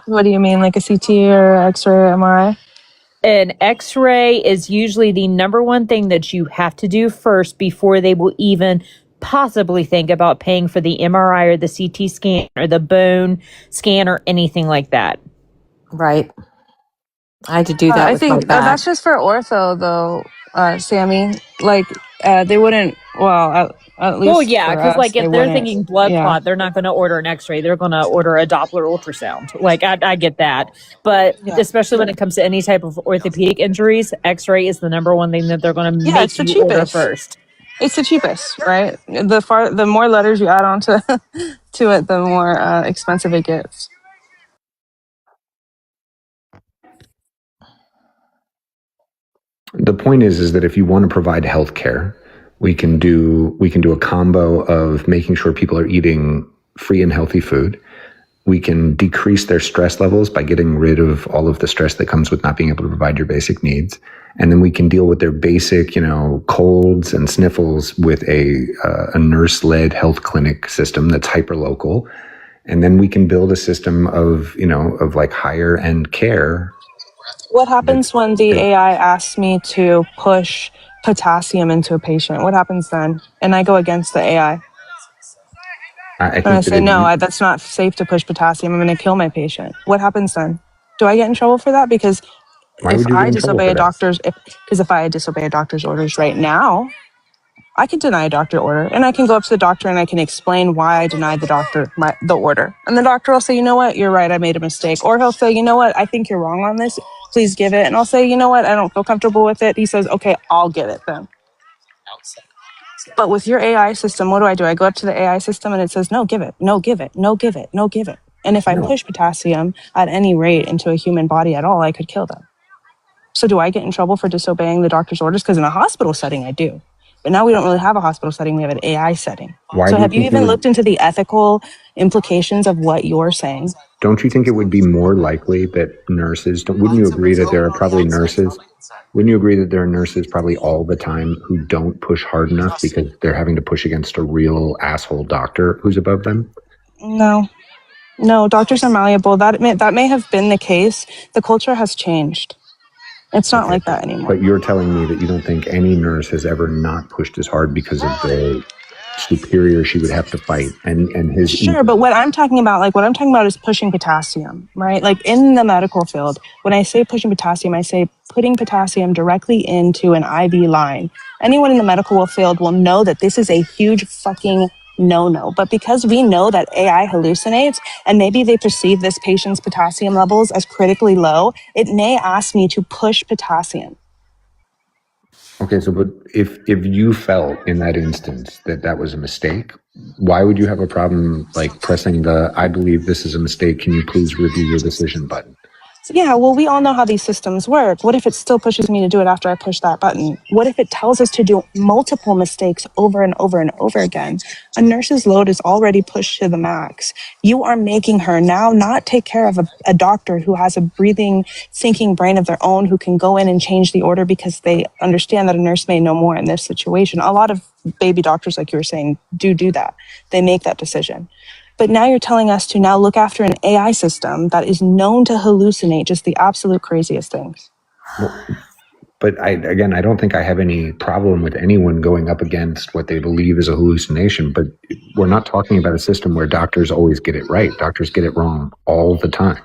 What do you mean, like a CT or X-ray or MRI? An X-ray is usually the number one thing that you have to do first before they will even possibly think about paying for the MRI or the CT scan or the bone scan or anything like that. Right. I had to do that. I with think my back. that's just for ortho, though, Sammy. Like, they wouldn't. Well, at least. Well, yeah, because like if they're wouldn't. thinking blood clot, they're not going to order an X-ray. They're going to order a Doppler ultrasound. Like I get that, but especially when it comes to any type of orthopedic injuries, X-ray is the number one thing that they're going to make you order first. It's the cheapest, right? The more letters you add on to it, the more expensive it gets. The point is that if you want to provide health care, we can do a combo of making sure people are eating free and healthy food. We can decrease their stress levels by getting rid of all of the stress that comes with not being able to provide your basic needs. And then we can deal with their basic, colds and sniffles with a nurse-led health clinic system that's hyper-local. And then we can build a system of like higher end care. What happens when the AI asks me to push potassium into a patient? What happens then? And I go against the AI. I say, no, that's not safe to push potassium. I'm going to kill my patient. What happens then? Do I get in trouble for that? Because if I disobey a doctor's orders right now, I can deny a doctor order, and I can go up to the doctor and I can explain why I denied the order. And the doctor will say, you know what, you're right, I made a mistake. Or he'll say, you know what, I think you're wrong on this. Please give it. And I'll say, you know what, I don't feel comfortable with it. He says, okay, I'll give it then. But with your AI system, what do? I go up to the AI system and it says, no, give it, no, give it, no, give it, no, give it. And if I push potassium at any rate into a human body at all, I could kill them. So do I get in trouble for disobeying the doctor's orders? Because in a hospital setting, I do. But now we don't really have a hospital setting. We have an AI setting. So have you even looked into the ethical implications of what you're saying? Don't you think it would be more likely that nurses, wouldn't you agree that there are probably nurses, wouldn't you agree that there are nurses probably all the time who don't push hard enough because they're having to push against a real asshole doctor who's above them? No, doctors are malleable. That may have been the case. The culture has changed. It's not like that anymore. But you're telling me that you don't think any nurse has ever not pushed as hard because of the superior she would have to fight and his. Sure, but what I'm talking about is pushing potassium, right? Like in the medical field, when I say pushing potassium, I say putting potassium directly into an IV line. Anyone in the medical field will know that this is a huge fucking no. But because we know that AI hallucinates and maybe they perceive this patient's potassium levels as critically low, it may ask me to push potassium. Okay, so but if you felt in that instance that was a mistake, why would you have a problem like pressing the I believe this is a mistake, can you please review your decision button? Yeah, well, we all know how these systems work. What if it still pushes me to do it after I push that button? What if it tells us to do multiple mistakes over and over and over again? A nurse's load is already pushed to the max. You are making her now not take care of a doctor who has a breathing, thinking brain of their own who can go in and change the order because they understand that a nurse may know more in this situation. A lot of baby doctors, like you were saying, do that. They make that decision. But now you're telling us to now look after an AI system that is known to hallucinate just the absolute craziest things. But I don't think I have any problem with anyone going up against what they believe is a hallucination. But we're not talking about a system where doctors always get it right. Doctors get it wrong all the time.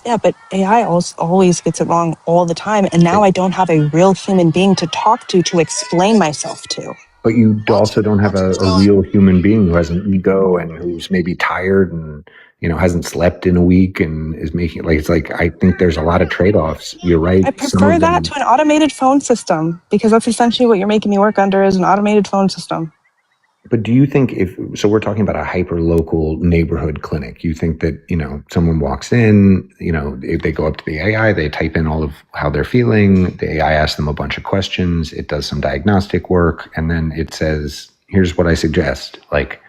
Yeah, but AI always gets it wrong all the time. And now I don't have a real human being to talk to explain myself to. But you also don't have a real human being who has an ego and who's maybe tired and hasn't slept in a week and is making it's like, I think there's a lot of trade-offs. You're right. I prefer that to an automated phone system, because that's essentially what you're making me work under, is an automated phone system. But do you think so we're talking about a hyper-local neighborhood clinic. You think that, someone walks in, if they go up to the AI, they type in all of how they're feeling, the AI asks them a bunch of questions, it does some diagnostic work, and then it says, here's what I suggest. Like,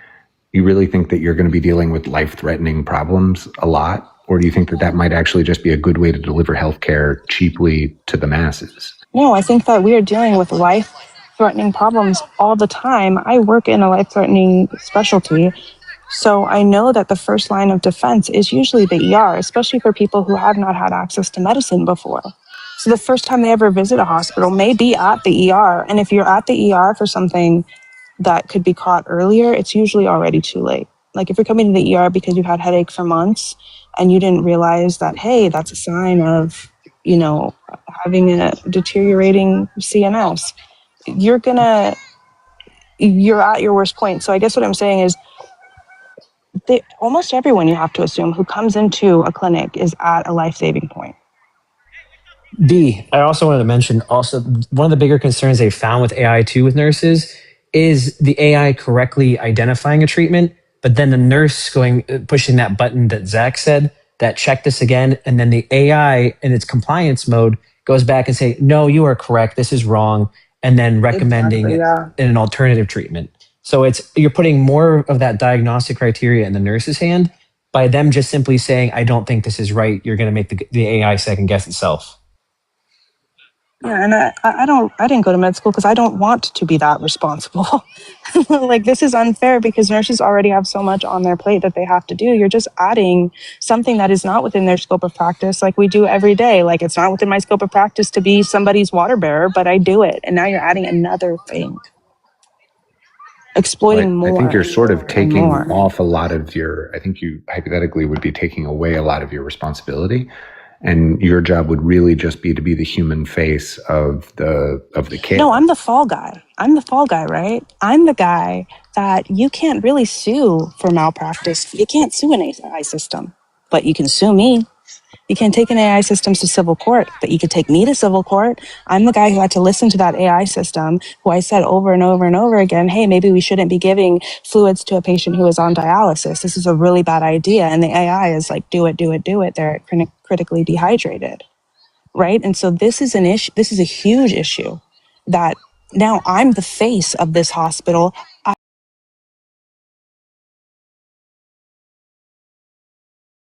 you really think that you're going to be dealing with life-threatening problems a lot? Or do you think that might actually just be a good way to deliver healthcare cheaply to the masses? No, I think that we are dealing with life-threatening problems all the time. I work in a life-threatening specialty, so I know that the first line of defense is usually the ER, especially for people who have not had access to medicine before. So the first time they ever visit a hospital may be at the ER, and if you're at the ER for something that could be caught earlier, it's usually already too late. Like if you're coming to the ER because you've had headache for months and you didn't realize that, hey, that's a sign of, having a deteriorating CNS, you're at your worst point. So I guess what I'm saying is almost everyone, you have to assume, who comes into a clinic is at a life-saving point. B, I also wanted to mention one of the bigger concerns they found with AI too with nurses is the AI correctly identifying a treatment, but then the nurse pushing that button that Zach said, that check this again, and then the AI in its compliance mode goes back and say, no, you are correct, this is wrong, and then recommending an alternative treatment. So you're putting more of that diagnostic criteria in the nurse's hand by them just simply saying, I don't think this is right. You're going to make the AI second guess itself. Yeah, and I didn't go to med school because I don't want to be that responsible. Like, this is unfair because nurses already have so much on their plate that they have to do. You're just adding something that is not within their scope of practice, like we do every day. Like, it's not within my scope of practice to be somebody's water bearer, but I do it. And now you're adding another thing. Exploiting more. I think you're sort of taking off a lot of I think you hypothetically would be taking away a lot of your responsibility. And your job would really just be to be the human face of the care. No, I'm the fall guy. Right? I'm the guy that you can't really sue for malpractice. You can't sue an AI system, but you can sue me. You can take an AI system to civil court, but you could take me to civil court. I'm the guy who had to listen to that AI system, who I said over and over and over again, hey, maybe we shouldn't be giving fluids to a patient who is on dialysis. This is a really bad idea. And the AI is like, do it. They're critically dehydrated, right? And so this is an issue. This is a huge issue that now I'm the face of this hospital.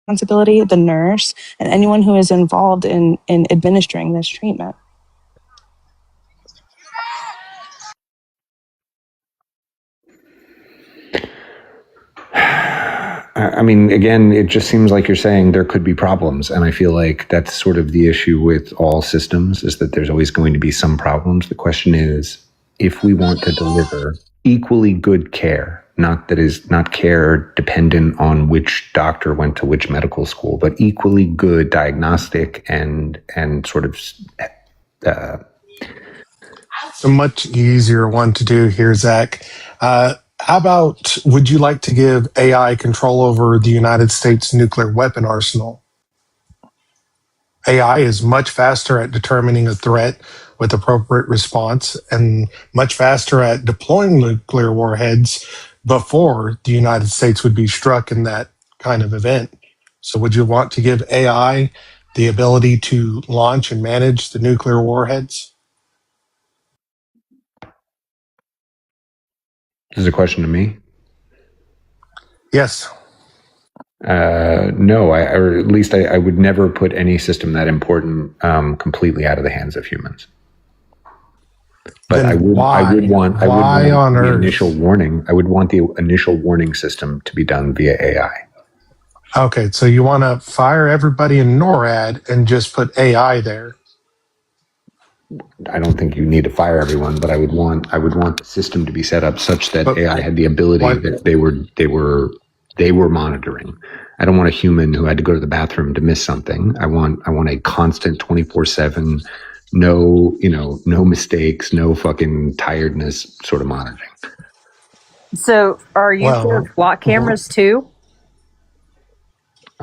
Responsibility, the nurse, and anyone who is involved in administering this treatment. I mean, again, it just seems like you're saying there could be problems. And I feel like that's sort of the issue with all systems, is that there's always going to be some problems. The question is, if we want to deliver equally good care, not care dependent on which doctor went to which medical school, but equally good diagnostic and sort of a much easier one to do here, Zach. How about, would you like to give AI control over the United States nuclear weapon arsenal? AI is much faster at determining a threat with appropriate response and much faster at deploying nuclear warheads before the United States would be struck in that kind of event. So would you want to give AI the ability to launch and manage the nuclear warheads? This is a question to me? Yes. No, or at least I would never put any system that important completely out of the hands of humans. But I would want the initial warning. I would want the initial warning system to be done via AI. Okay, so you want to fire everybody in NORAD and just put AI there? I don't think you need to fire everyone, but I would want the system to be set up such that AI had the ability that they were monitoring. I don't want a human who had to go to the bathroom to miss something. I want a constant 24/7, no mistakes, no fucking tiredness sort of monitoring. So are you for SWAT cameras too?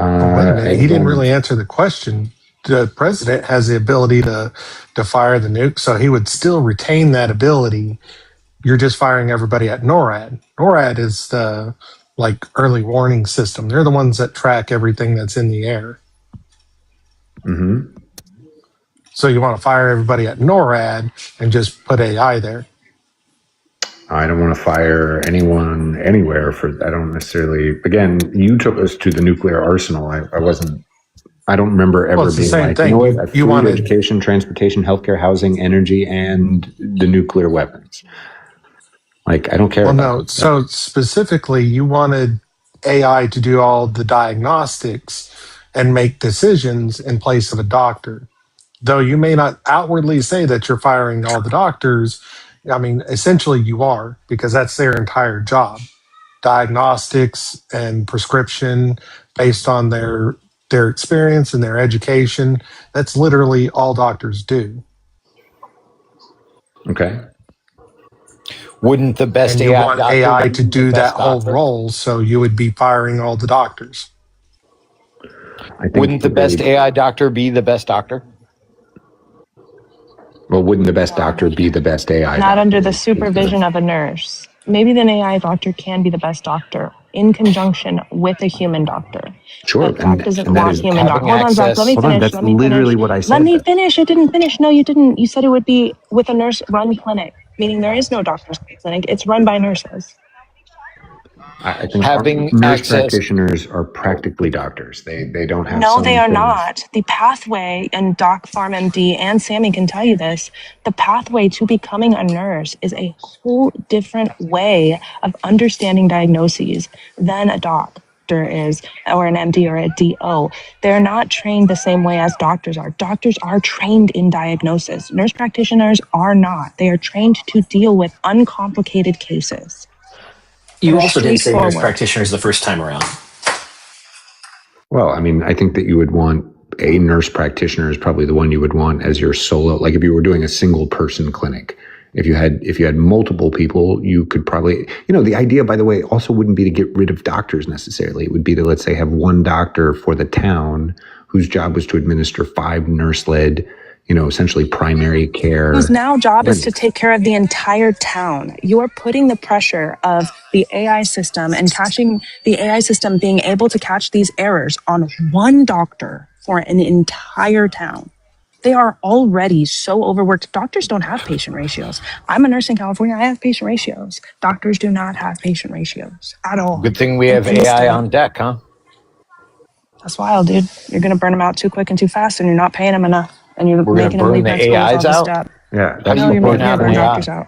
Wait a minute. He didn't really answer the question. The president has the ability to fire the nuke, so he would still retain that ability. You're just firing everybody at NORAD. NORAD is the early warning system. They're the ones that track everything that's in the air. Mm-hmm. So you want to fire everybody at NORAD and just put AI there. I don't want to fire anyone anywhere I don't necessarily, again, you took us to the nuclear arsenal. I don't remember ever being like, thing. You know what, food, education, transportation, healthcare, housing, energy, and the nuclear weapons. I don't care about that. So specifically, you wanted AI to do all the diagnostics and make decisions in place of a doctor. Though you may not outwardly say that you're firing all the doctors, I mean, essentially you are, because that's their entire job. Diagnostics and prescription based on their experience and their education. That's literally all doctors do. Okay. Wouldn't the best and you want AI to do that whole role, so you would be firing all the doctors. Wouldn't the best AI doctor be the best doctor? Well, wouldn't the best doctor be the best AI Not doctor? under the supervision of a nurse. Maybe an AI doctor can be the best doctor in conjunction with a human doctor. Sure. But Zach doesn't want human doctor. Hold on, Zach. Let me finish. That's literally what I said. Let me finish. It didn't finish. No, you didn't. You said it would be with a nurse-run clinic, meaning there is no doctor's clinic. It's run by nurses. I think nurse practitioners are practically doctors. They don't have. No, they are not. The pathway, and Doc PharmMD and Sammy can tell you this, the pathway to becoming a nurse is a whole different way of understanding diagnoses than a doctor is, or an MD or a DO. They're not trained the same way as doctors are. Doctors are trained in diagnosis. Nurse practitioners are not. They are trained to deal with uncomplicated cases. You also didn't say nurse practitioners the first time around. Well, I mean, I think that you would want a nurse practitioner is probably the one you would want as your solo. Like if you were doing a single person clinic, if you had multiple people, you could probably, the idea, by the way, also wouldn't be to get rid of doctors necessarily. It would be to, let's say, have one doctor for the town whose job was to administer 5 nurse-led, essentially primary care. Whose now job is to take care of the entire town. You are putting the pressure of the AI system and catching the AI system being able to catch these errors on one doctor for an entire town. They are already so overworked. Doctors don't have patient ratios. I'm a nurse in California. I have patient ratios. Doctors do not have patient ratios at all. Good thing we have AI on deck, huh? That's wild, dude. You're going to burn them out too quick and too fast, and you're not paying them enough. And you're We're making them leave med school with all the stuff. Yeah. No, you're making burn doctors out.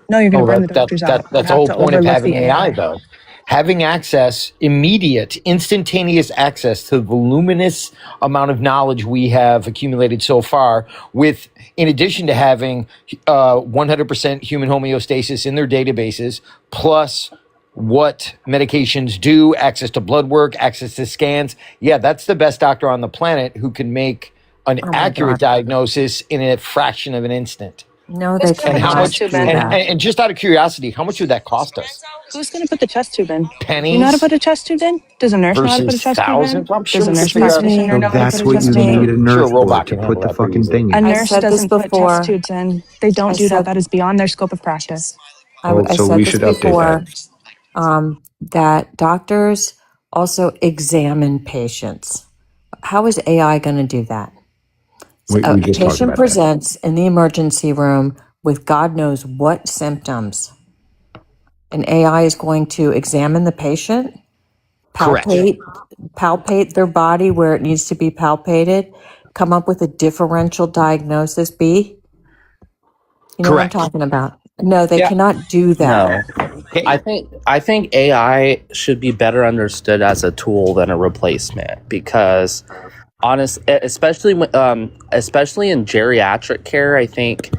No, you're going to burn the doctors out. That's the whole point of having AI, though. Having access, immediate, instantaneous access to the voluminous amount of knowledge we have accumulated so far, with, in addition to having 100% human homeostasis in their databases, plus what medications do, access to blood work, access to scans. Yeah, that's the best doctor on the planet who can make an accurate diagnosis in a fraction of an instant. No, they can't. And how much? And just out of curiosity, how much would that cost us? Who's going to put the chest tube in? Pennies. You know how to put a chest tube in? Does a nurse know how to put a chest tube in? Does a nurse practitioner know how to put a chest tube in? Need a nurse to put the fucking thing in. A nurse doesn't put chest tubes in. They don't do that. That is beyond their scope of practice. I said this before. That doctors also examine patients. How is AI going to do that? A patient presents in the emergency room with God knows what symptoms. And AI is going to examine the patient, palpate their body where it needs to be palpated, come up with a differential diagnosis, B. You know what I'm talking about? No, they cannot do that. No. I think AI should be better understood as a tool than a replacement, because especially in geriatric care, I think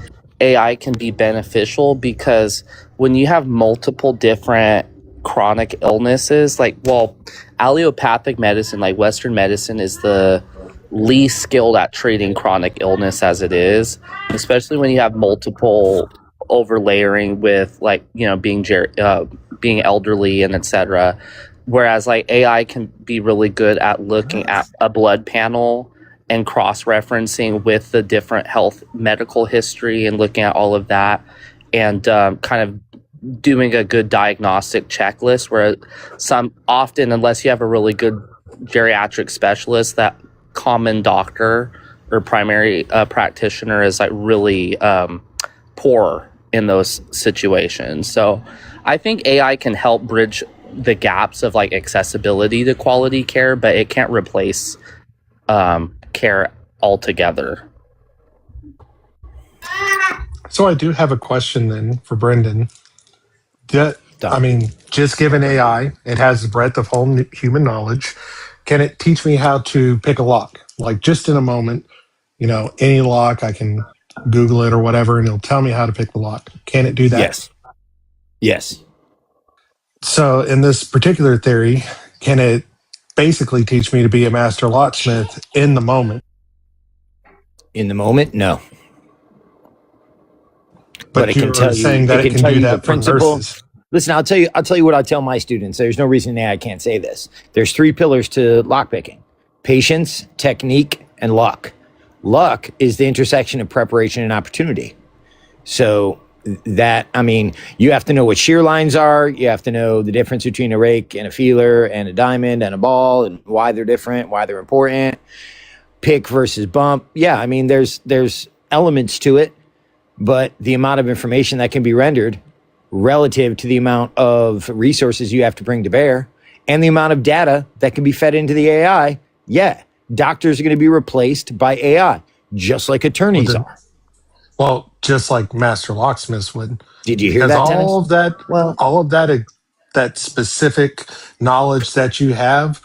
AI can be beneficial, because when you have multiple different chronic illnesses, allopathic medicine, like Western medicine, is the least skilled at treating chronic illness as it is, especially when you have multiple overlayering with being elderly and etc. Whereas like AI can be really good at looking at a blood panel and cross-referencing with the different health medical history and looking at all of that and kind of doing a good diagnostic checklist, where some often, unless you have a really good geriatric specialist, that common doctor or primary practitioner is like really poor in those situations. So I think AI can help bridge the gaps of like accessibility to quality care, but it can't replace care altogether. So I do have a question then for Brendan. I mean, just given AI, it has the breadth of whole human knowledge. Can it teach me how to pick a lock? Like just in a moment, you know, any lock, I can Google it or whatever, and it'll tell me how to pick the lock. Can it do that? Yes. Yes. So in this particular theory, can it basically teach me to be a master locksmith in the moment? In the moment, no. But it can tell you saying that it can do that the principle. nurses. Listen, I'll tell you what I tell my students. There's no reason AI can't say this. There's 3 pillars to lockpicking: patience, technique, and luck. Luck is the intersection of preparation and opportunity. So that, I mean, you have to know what shear lines are. You have to know the difference between a rake and a feeler and a diamond and a ball and why they're different, why they're important. Pick versus bump. Yeah, I mean, there's elements to it, but the amount of information that can be rendered relative to the amount of resources you have to bring to bear and the amount of data that can be fed into the AI, yeah, doctors are going to be replaced by AI, just like attorneys are. Well, just like master locksmiths would. Did you hear because that, all Dennis? of that specific knowledge that you have,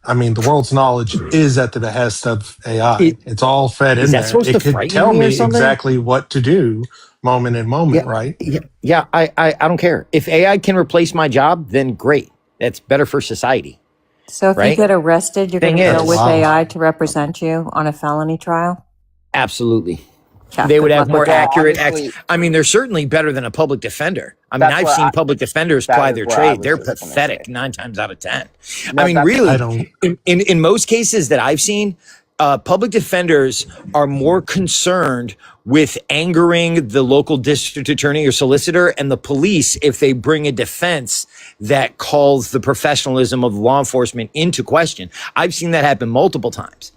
I mean, the world's knowledge is at the behest of AI. It's all fed in there. It could tell me exactly what to do moment in moment, right? Yeah, I don't care. If AI can replace my job, then great. That's better for society. So if you get arrested, you're going to go with Wow. AI to represent you on a felony trial? Absolutely. Yeah, They would good have luck more with that. accurate. Honestly- I mean, they're certainly better than a public defender. I mean, That's I've where seen public defenders that ply is their where I trade. was They're just gonna pathetic say. 9 times out of 10. No, I mean, that's- really, in most cases that I've seen, public defenders are more concerned with angering the local district attorney or solicitor and the police if they bring a defense that calls the professionalism of law enforcement into question. I've seen that happen multiple times.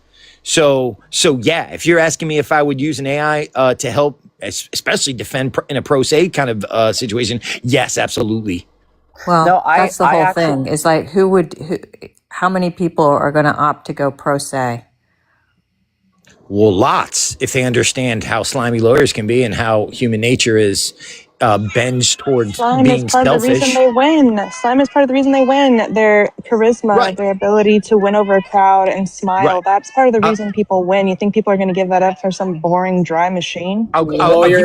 So yeah, if you're asking me if I would use an AI to help, especially defend in a pro se kind of situation, yes, absolutely. Well, No, that's the I whole actually- thing. It's like, how many people are going to opt to go pro se? Well, lots, if they understand how slimy lawyers can be and how human nature is bends towards Slime being is part of the selfish. reason they win. Slime is part of the reason they win. Their charisma, their ability to win over a crowd and smile. That's part of the reason people win. You think people are going to give that up for some boring, dry machine? I'll give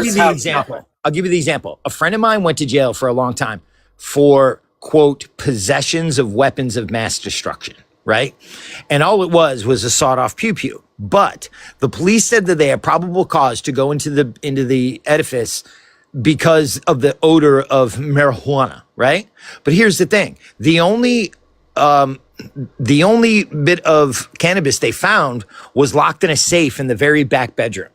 you the example. I'll give you the example. A friend of mine went to jail for a long time for, quote, possessions of weapons of mass destruction, right? And all it was a sawed-off pew-pew. But the police said that they had probable cause to go into the edifice because of the odor of marijuana, right? But here's the thing. The only bit of cannabis they found was locked in a safe in the very back bedroom.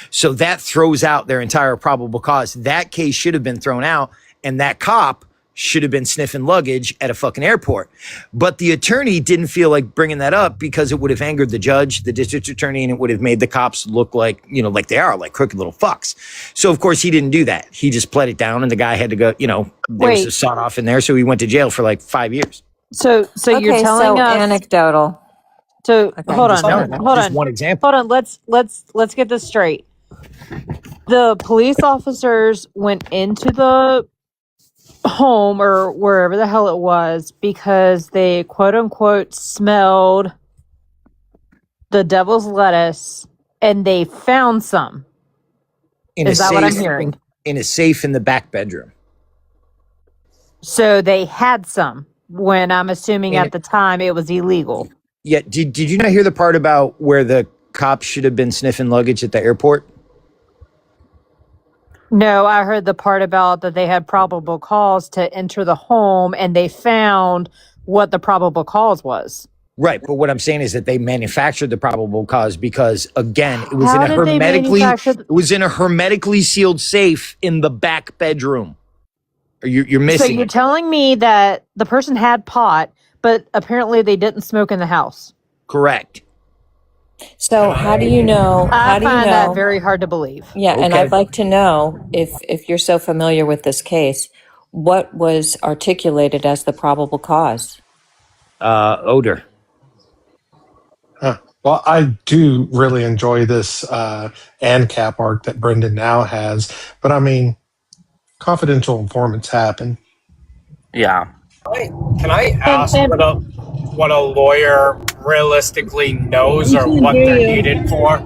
So that throws out their entire probable cause. That case should have been thrown out, and that cop should have been sniffing luggage at a fucking airport. But the attorney didn't feel like bringing that up because it would have angered the judge, the district attorney, and it would have made the cops look like, like they are, like crooked little fucks. So, of course, he didn't do that. He just pled it down, and the guy had to go, there was a sawed off in there, so he went to jail for like 5 years. So you're telling us anecdotal. So Okay. hold Just on. one example. Hold on. Let's get this straight. The police officers went into the home or wherever the hell it was because they quote unquote smelled the devil's lettuce and they found some. Is that what I'm hearing? In a safe in the back bedroom. So they had some when I'm assuming at the time it was illegal. Yeah. Did you not hear the part about where the cops should have been sniffing luggage at the airport? No, I heard the part about that they had probable cause to enter the home and they found what the probable cause was. Right, but what I'm saying is that they manufactured the probable cause because, again, it was How did they manufacture it was in a hermetically sealed safe in the back bedroom. You're So missing you're it. telling me that the person had pot, but apparently they didn't smoke in the house. Correct. So how do you know? I How do you find that know? very hard to believe. Yeah, and Okay. I'd like to know if you're so familiar with this case, what was articulated as the probable cause? Odor. Huh. Well, I do really enjoy this ANCAP arc that Brendan now has, but I mean, confidential informants happen. Yeah. Can I ask what a lawyer realistically knows or what they're needed for,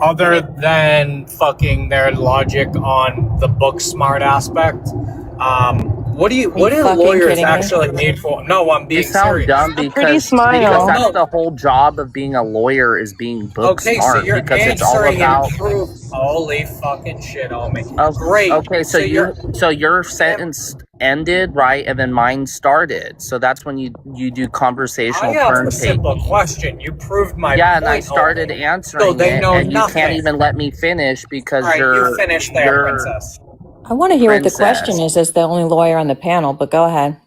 other than fucking their logic on the book smart aspect? What do lawyers actually need for? No, I'm being You sound serious. dumb because that's the whole job of being a lawyer is being book smart, so you're because it's all answering about. Holy fucking shit on me. Great. Okay, so your sentence ended, right, and then mine started. So that's when you do conversational I have turn a simple taking. question. You proved my Yeah, point. and I started Owen. answering So they it, know and you nothing. can't even let me finish because All right, you're you finish there, princess. I want to hear what the question princess. is as the only lawyer on the panel, but go ahead.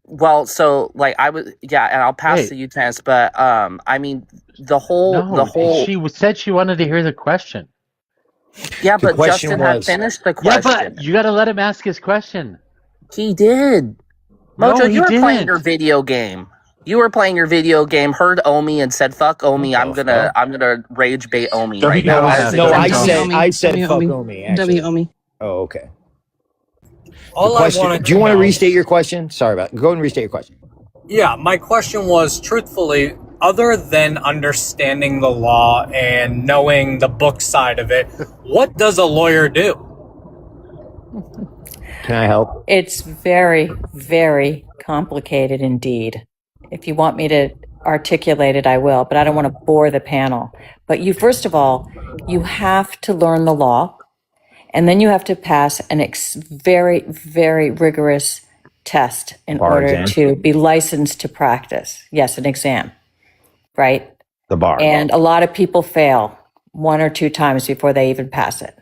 Well, so like I was, yeah, and I'll pass to you, Terrence, but I mean the whole she said she wanted to hear the question. Yeah, The but question Justin had was- finished the Yeah, question. but you got to let him ask his question. He did. No, Mojo, he you were playing didn't. your video game. You were playing your video game, heard Omi and said, "Fuck Omi, I'm gonna rage bait Omi right now." I said fuck Omi. Actually. Omi. Oh, okay. All The question, I wanted do you to want to know- restate your question? Sorry about it. Go ahead and restate your question. Yeah, my question was, truthfully, other than understanding the law and knowing the book side of it, what does a lawyer do? Can I help? It's very, very complicated indeed. If you want me to articulate it, I will, but I don't want to bore the panel. But you, first of all, you have to learn the law, and then you have to pass an very, very rigorous test in Bar order exam. to be licensed to practice. Yes, an exam, right? The bar. And a lot of people fail 1 or 2 times before they even pass it.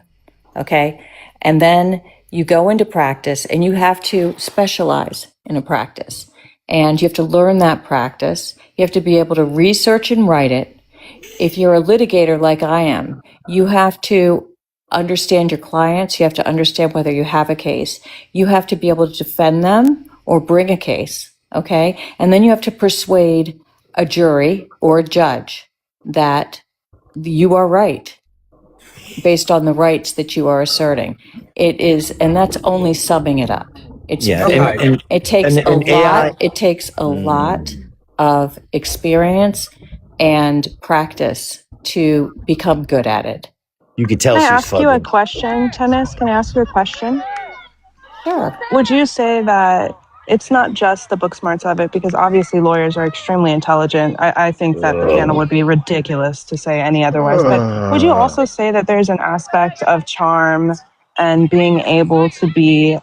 Okay? And then you go into practice and you have to specialize in a practice. And you have to learn that practice. You have to be able to research and write it. If you're a litigator like I am, you have to understand your clients. You have to understand whether you have a case. You have to be able to defend them or bring a case. Okay? And then you have to persuade a jury or a judge that you are right based on the rights that you are asserting. It is, and that's only summing it up. It's it takes a lot. It takes a lot of experience and practice to become good at it. You could tell Oh, she's she's fucking. Can I ask you a question, Tennis? Can I ask you a question? Sure. Would you say that it's not just the book smarts of it, because obviously lawyers are extremely intelligent. I think that the panel would be ridiculous to say any otherwise. But would you also say that there's an aspect of charm and being able to be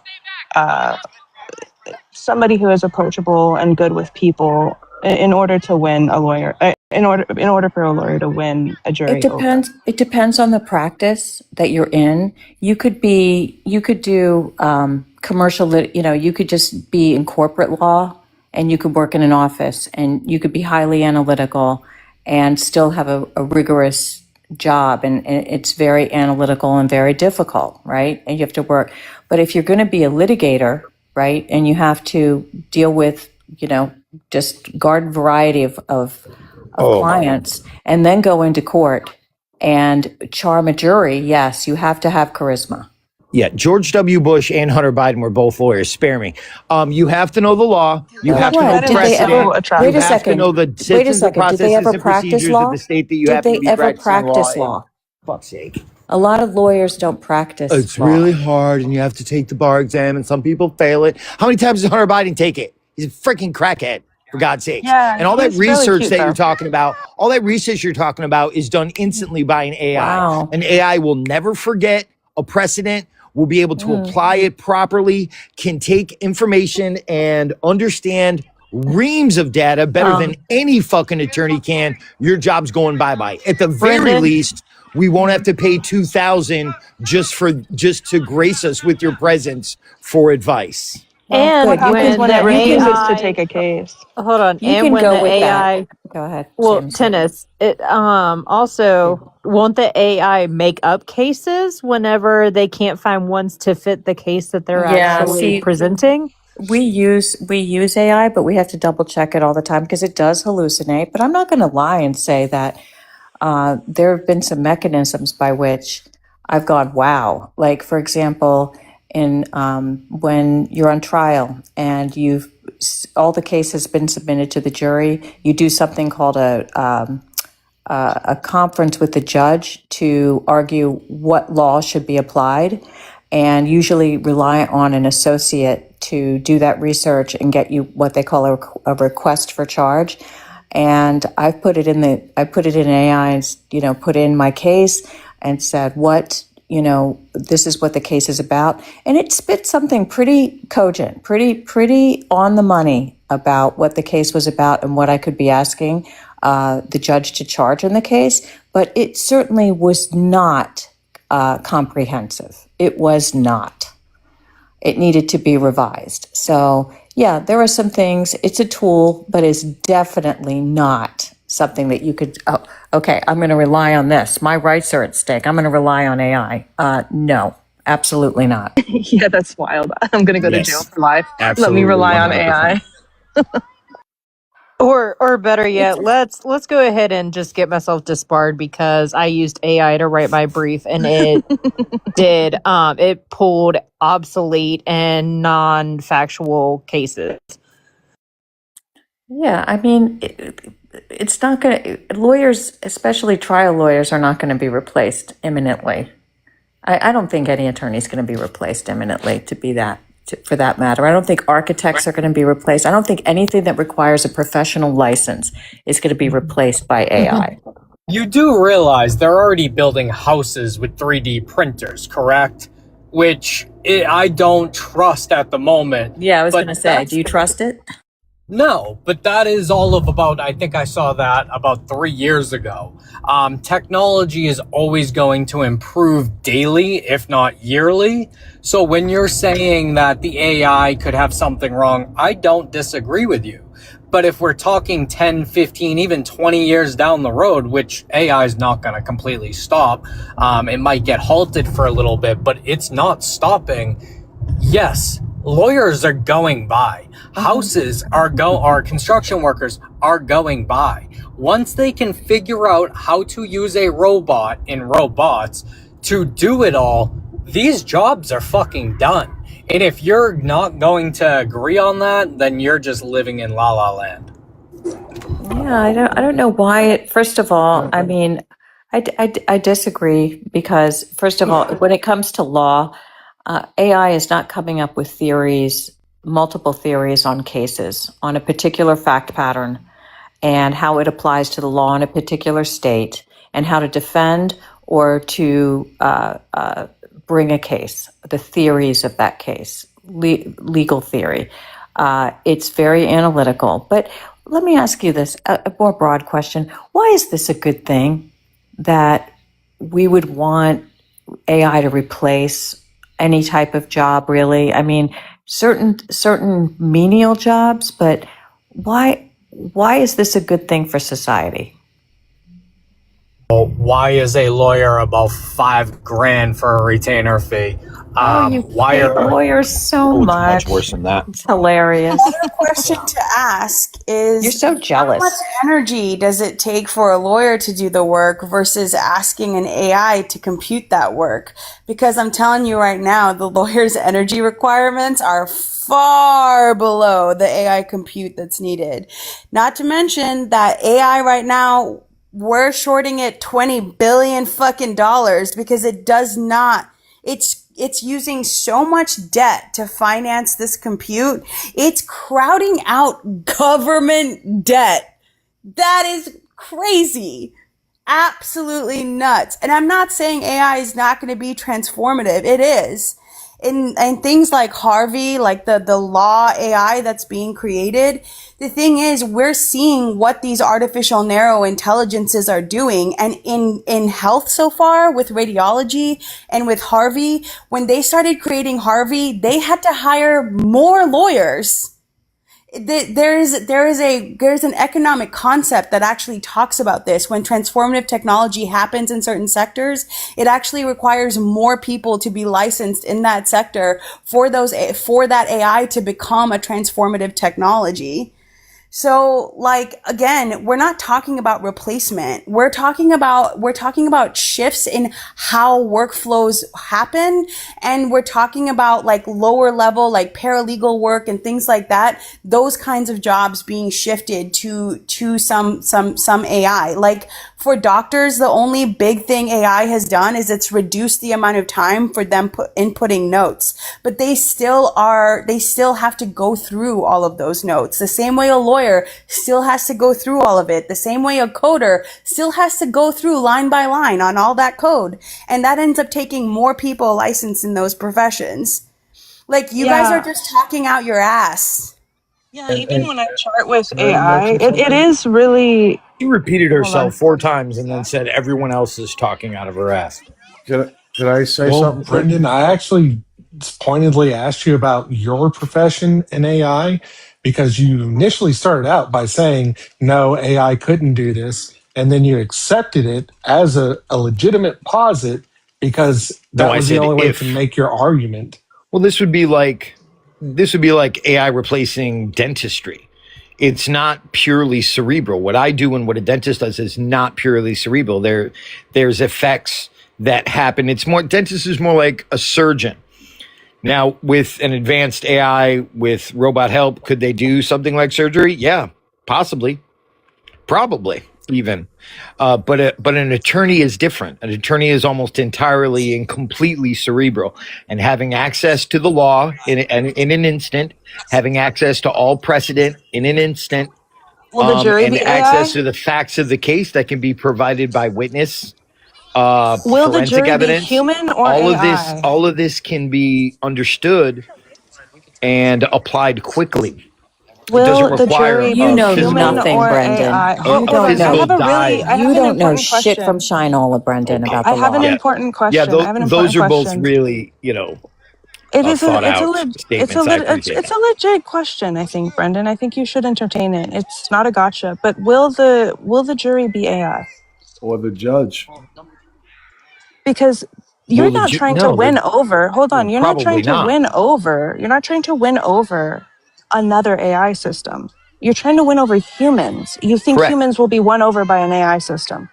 somebody who is approachable and good with people in order to win a lawyer, in order for a lawyer to win a jury? It depends. It depends on the practice that you're in. You could do commercial. You could just be in corporate law, and you could work in an office, and you could be highly analytical, and still have a rigorous job. And it's very analytical and very difficult, right? And you have to work. But if you're going to be a litigator, right, and you have to deal with, just garden variety of clients, and then go into court and charm a jury, yes, you have to have charisma. Yeah, George W. Bush and Hunter Biden were both lawyers. Spare me. You have to know the law. You have to know precedent. Wait You a have second. to know the Wait a systems, the second. Did they processes, ever and practice procedures law? of the state that you Did happen they to be ever practicing practice law in. law? Fuck's sake. A lot of lawyers don't practice It's law. really hard, and you have to take the bar exam, and some people fail it. How many times does Hunter Biden take it? He's a freaking crackhead, for God's sakes. Yeah, and all that he's really research cute, that though. you're talking about, is done instantly by an AI. Wow. An AI will never forget a precedent will be able to apply it properly, can take information and understand reams of data better than any fucking attorney can, your job's going bye-bye. At the very Brendan? least, we won't have to pay $2,000 just to grace us with your presence for advice. And What happens when it refuses to take a case? hold on, You and can when go the with AI, that. Go ahead. well, Sam. tennis, it also won't the AI make up cases whenever they can't find ones to fit the case that they're actually presenting? We use AI, but we have to double check it all the time because it does hallucinate. But I'm not going to lie and say that there have been some mechanisms by which I've gone, wow. Like, for example, in when you're on trial and all the case has been submitted to the jury, you do something called a conference with the judge to argue what law should be applied, and usually rely on an associate to do that research and get you what they call a request for charge. And I put it in AI and, put in my case and said, this is what the case is about. And it spit something pretty cogent, pretty on the money about what the case was about and what I could be asking the judge to charge in the case. But it certainly was not comprehensive. It was not. It needed to be revised. So, yeah, there are some things. It's a tool, but it's definitely not something that you could, okay, I'm going to rely on this. My rights are at stake. I'm going to rely on AI. No, absolutely not. Yeah, that's wild. I'm going to go to jail for life. Absolutely, Let me rely on 100%. AI. Or better yet, let's go ahead and just get myself disbarred because I used AI to write my brief and it it pulled obsolete and non-factual cases. Yeah, I mean, it's not going to, lawyers, especially trial lawyers, are not going to be replaced imminently. I don't think any attorney is going to be replaced imminently for that matter. I don't think architects are going to be replaced. I don't think anything that requires a professional license is going to be replaced by AI. You do realize they're already building houses with 3D printers, correct? Which I don't trust at the moment. Yeah, I was going to say, do you trust it? No, but that is all of about, I think I saw that about 3 years ago. Technology is always going to improve daily, if not yearly. So when you're saying that the AI could have something wrong, I don't disagree with you. But if we're talking 10, 15, even 20 years down the road, which AI is not going to completely stop, it might get halted for a little bit, but it's not stopping. Yes, lawyers are going by. Houses our construction workers are going by. Once they can figure out how to use a robot in robots to do it all, these jobs are fucking done. And if you're not going to agree on that, then you're just living in La La Land. Yeah, I don't know why. First of all, I mean, I disagree because, first of all, when it comes to law, AI is not coming up with multiple theories on cases, on a particular fact pattern, and how it applies to the law in a particular state, and how to defend or to bring a case, the theories of that case, legal theory. It's very analytical. But let me ask you this, a more broad question. Why is this a good thing that we would want AI to replace any type of job, really? I mean, certain menial jobs, but why is this a good thing for society? Why is a lawyer about $5,000 for a retainer fee? Why are lawyers so much? Much worse than that. It's hilarious. Another question to ask is, you're so jealous. How much energy does it take for a lawyer to do the work versus asking an AI to compute that work? Because I'm telling you right now, the lawyer's energy requirements are far below the AI compute that's needed. Not to mention that AI right now, we're shorting it $20 billion fucking dollars because it does not, it's using so much debt to finance this compute. It's crowding out government debt. That is crazy. Absolutely nuts. And I'm not saying AI is not going to be transformative. It is. and things like Harvey, like the law AI that's being created, the thing is we're seeing what these artificial narrow intelligences are doing. And in health so far with radiology and with Harvey, when they started creating Harvey, they had to hire more lawyers. There's an economic concept that actually talks about this. When transformative technology happens in certain sectors, it actually requires more people to be licensed in that sector for that AI to become a transformative technology. So, like, again, we're not talking about replacement. We're talking about shifts in how workflows happen. And we're talking about like lower level, like paralegal work and things like that. Those kinds of jobs being shifted to some AI. Like for doctors, the only big thing AI has done is it's reduced the amount of time for them inputting notes, but they still have to go through all of those notes. The same way a lawyer still has to go through all of it. The same way a coder still has to go through line by line on all that code. And that ends up taking more people licensed in those professions. Like you guys are just talking out your ass. Yeah, even when I chart with AI, it is really. She repeated herself 4 times and then said everyone else is talking out of her ass. Did I say something? Brendan, I actually pointedly asked you about your profession in AI because you initially started out by saying, no, AI couldn't do this. And then you accepted it as a legitimate posit because that was the only way to make your argument. Well, this would be like AI replacing dentistry. It's not purely cerebral. What I do and what a dentist does is not purely cerebral. There's effects that happen. Dentist is more like a surgeon. Now, with an advanced AI with robot help, could they do something like surgery? Yeah, possibly, probably even. But an attorney is different. An attorney is almost entirely and completely cerebral, and having access to the law in an instant, having access to all precedent in an instant, Will the jury and be access AI? to the facts of the case that can be provided by witness. Will the Forensic jury evidence, be human or AI? all of this can be understood and applied quickly. Will the jury You be know human nothing, or Brendan. AI? You Hold don't on. I know. have an You don't know important shit question. from Shinola, Brendan, about I the have law. an important question. I have an important those are both question. really, It is thought out statements. I appreciate it's a legit question, I think, Brendan. I think you should entertain it. It's not a gotcha. But will the jury be AI? Or the judge? Because you're not trying to win over. Hold on, you're not trying to win over. You're not trying to win over another AI system. You're trying to win over humans. You think Correct. humans will be won over by an AI system?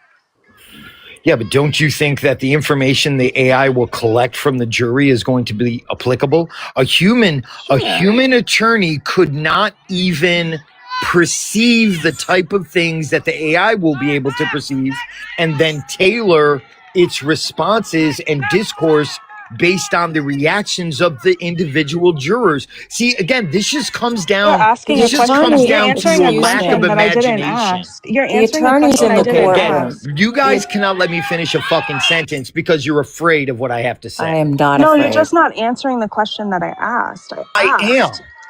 Yeah, but don't you think that the information the AI will collect from the jury is going to be applicable? A human attorney could not even perceive the type of things that the AI will be able to perceive and then tailor its responses and discourse based on the reactions of the individual jurors. See, again, this just comes down You're asking a question. You're to answering your a lack of question that I didn't imagination. ask. You're answering a question I didn't ask. You guys cannot let me finish a fucking sentence because you're afraid of what I have to say. I am not No, you're just not answering the question that I asked.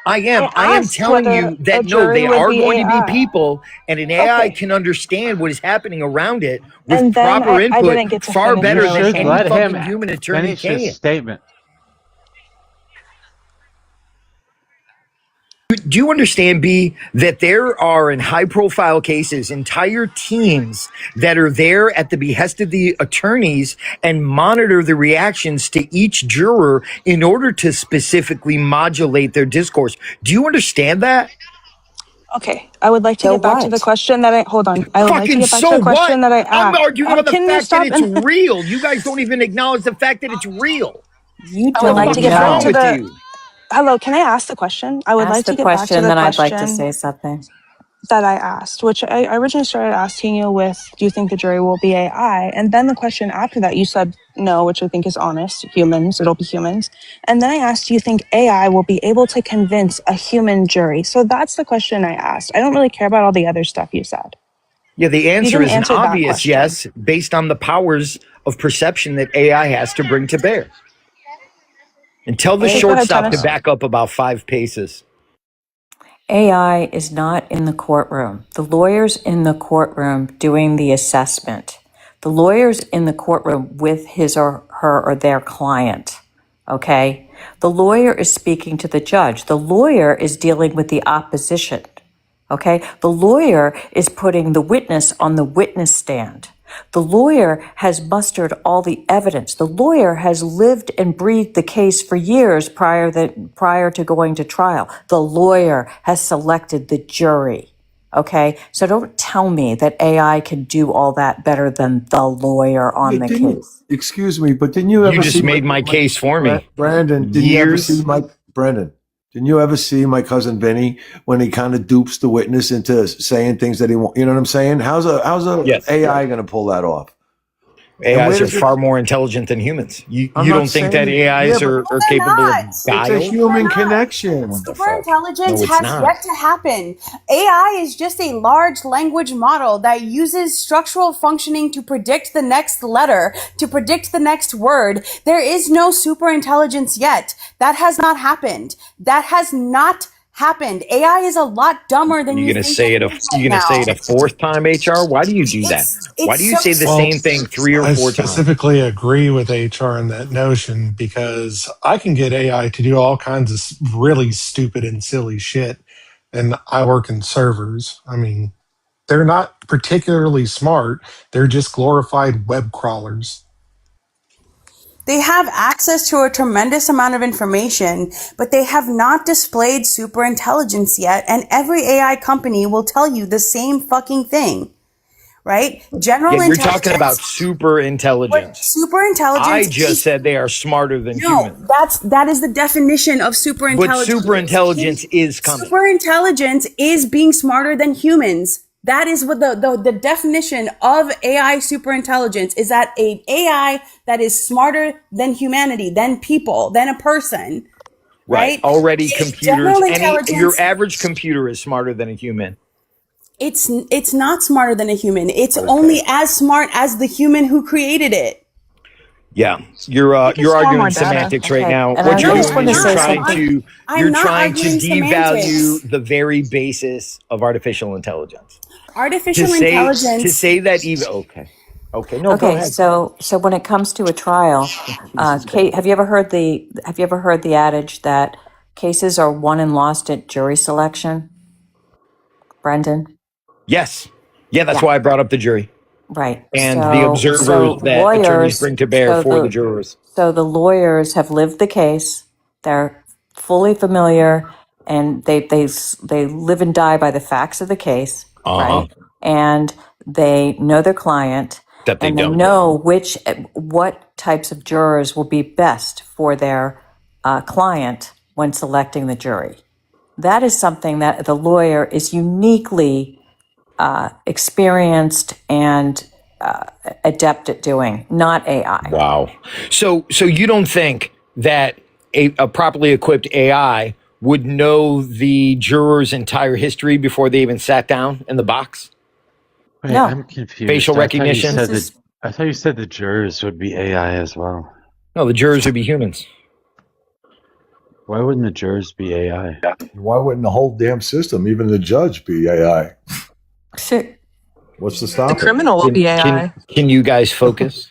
I am telling you that no, they are going to be people, and an AI can understand what is happening around it with And then proper I input didn't get to far finish better what I than was any saying. fucking human attorney finish his can. statement. Do you understand, B, that there are in high profile cases entire teams that are there at the behest of the attorneys and monitor the reactions to each juror in order to specifically modulate their discourse? Do you understand that? Okay, I would like to get back to the question that I hold on. I would like to Fucking get back to so the question what? that I I'm asked. arguing about the Can you fact that stop it's and real. You guys don't even acknowledge the fact that it's real. You I would like to get What's back wrong to with the you? Hello, can I ask the question? I would Ask like the to get back to question, the then I'd like to question say something. that I asked, which I originally started asking you with, do you think the jury will be AI? And then the question after that, you said no, which I think is honest. Humans, it'll be humans. And then I asked, do you think AI will be able to convince a human jury? So that's the question I asked. I don't really care about all the other stuff you said. Yeah, the You answer didn't is an answer that obvious question. yes, based on the powers of perception that AI has to bring to bear. And tell the shortstop to back up about 5 paces. AI is not in the courtroom. The lawyer's in the courtroom doing the assessment. The lawyer's in the courtroom with his or her or their client. Okay? The lawyer is speaking to the judge. The lawyer is dealing with the opposition. Okay? The lawyer is putting the witness on the witness stand. The lawyer has mustered all the evidence. The lawyer has lived and breathed the case for years prior to going to trial. The lawyer has selected the jury. Okay? So don't tell me that AI can do all that better than the lawyer on the case. Excuse me, but didn't you ever You just see made my case for me. Brandon, didn't you ever see Brandon? Didn't you ever see my cousin Vinny when he kind of dupes the witness into saying things that he won't? You know what I'm saying? How's a AI going to pull that off? AIs are far more intelligent than humans. You don't think that AIs are capable of guile? It's a human connection. Super intelligence No, it's has not. yet to happen. AI is just a large language model that uses structural functioning to predict the next letter, to predict the next word. There is no super intelligence yet. That has not happened. That has not happened. AI is a lot dumber than You're gonna say it a fourth time, HR? Why do you do that? Why do you say the same thing 3 or 4 I times? specifically agree with HR in that notion because I can get AI to do all kinds of really stupid and silly shit. And I work in servers. I mean, they're not particularly smart. They're just glorified web crawlers. They have access to a tremendous amount of information, but they have not displayed super intelligence yet. And every AI company will tell you the same fucking thing, right? General You're intelligence. talking about super intelligence. Super intelligence. I just said they are smarter than humans. That is the definition of super intelligence. But super intelligence is coming. Super intelligence is being smarter than humans. That is what the definition of AI super intelligence is, that an AI that is smarter than humanity, than people, than a person. Right? Already computers. Intelligence. Your average computer is smarter than a human. It's not smarter than a human. It's only as smart as the human who created it. Yeah, you're arguing semantics right now. And What I you're just doing want is to you're say trying something. you're trying to arguing devalue semantics. the very basis of artificial intelligence. Artificial To intelligence. say that even okay, no, go ahead. So when it comes to a trial, Kate, have you ever heard the adage that cases are won and lost at jury selection? Brendan? Yes, yeah, that's why I brought up the jury. Right. And the observers that attorneys bring to bear for the jurors. So the lawyers have lived the case. They're fully familiar, and they live and die by the facts of the case, right? And they know their client, That they and they don't. know what types of jurors will be best for their client when selecting the jury. That is something that the lawyer is uniquely experienced and adept at doing, not AI. Wow. So you don't think that a properly equipped AI would know the juror's entire history before they even sat down in the box? Wait, No. I'm confused. Facial recognition? I thought you said the jurors would be AI as well. No, the jurors would be humans. Why wouldn't the jurors be AI? Why wouldn't the whole damn system, even the judge, be AI? Shit. What's the stop? The criminal will be AI. Can you guys focus?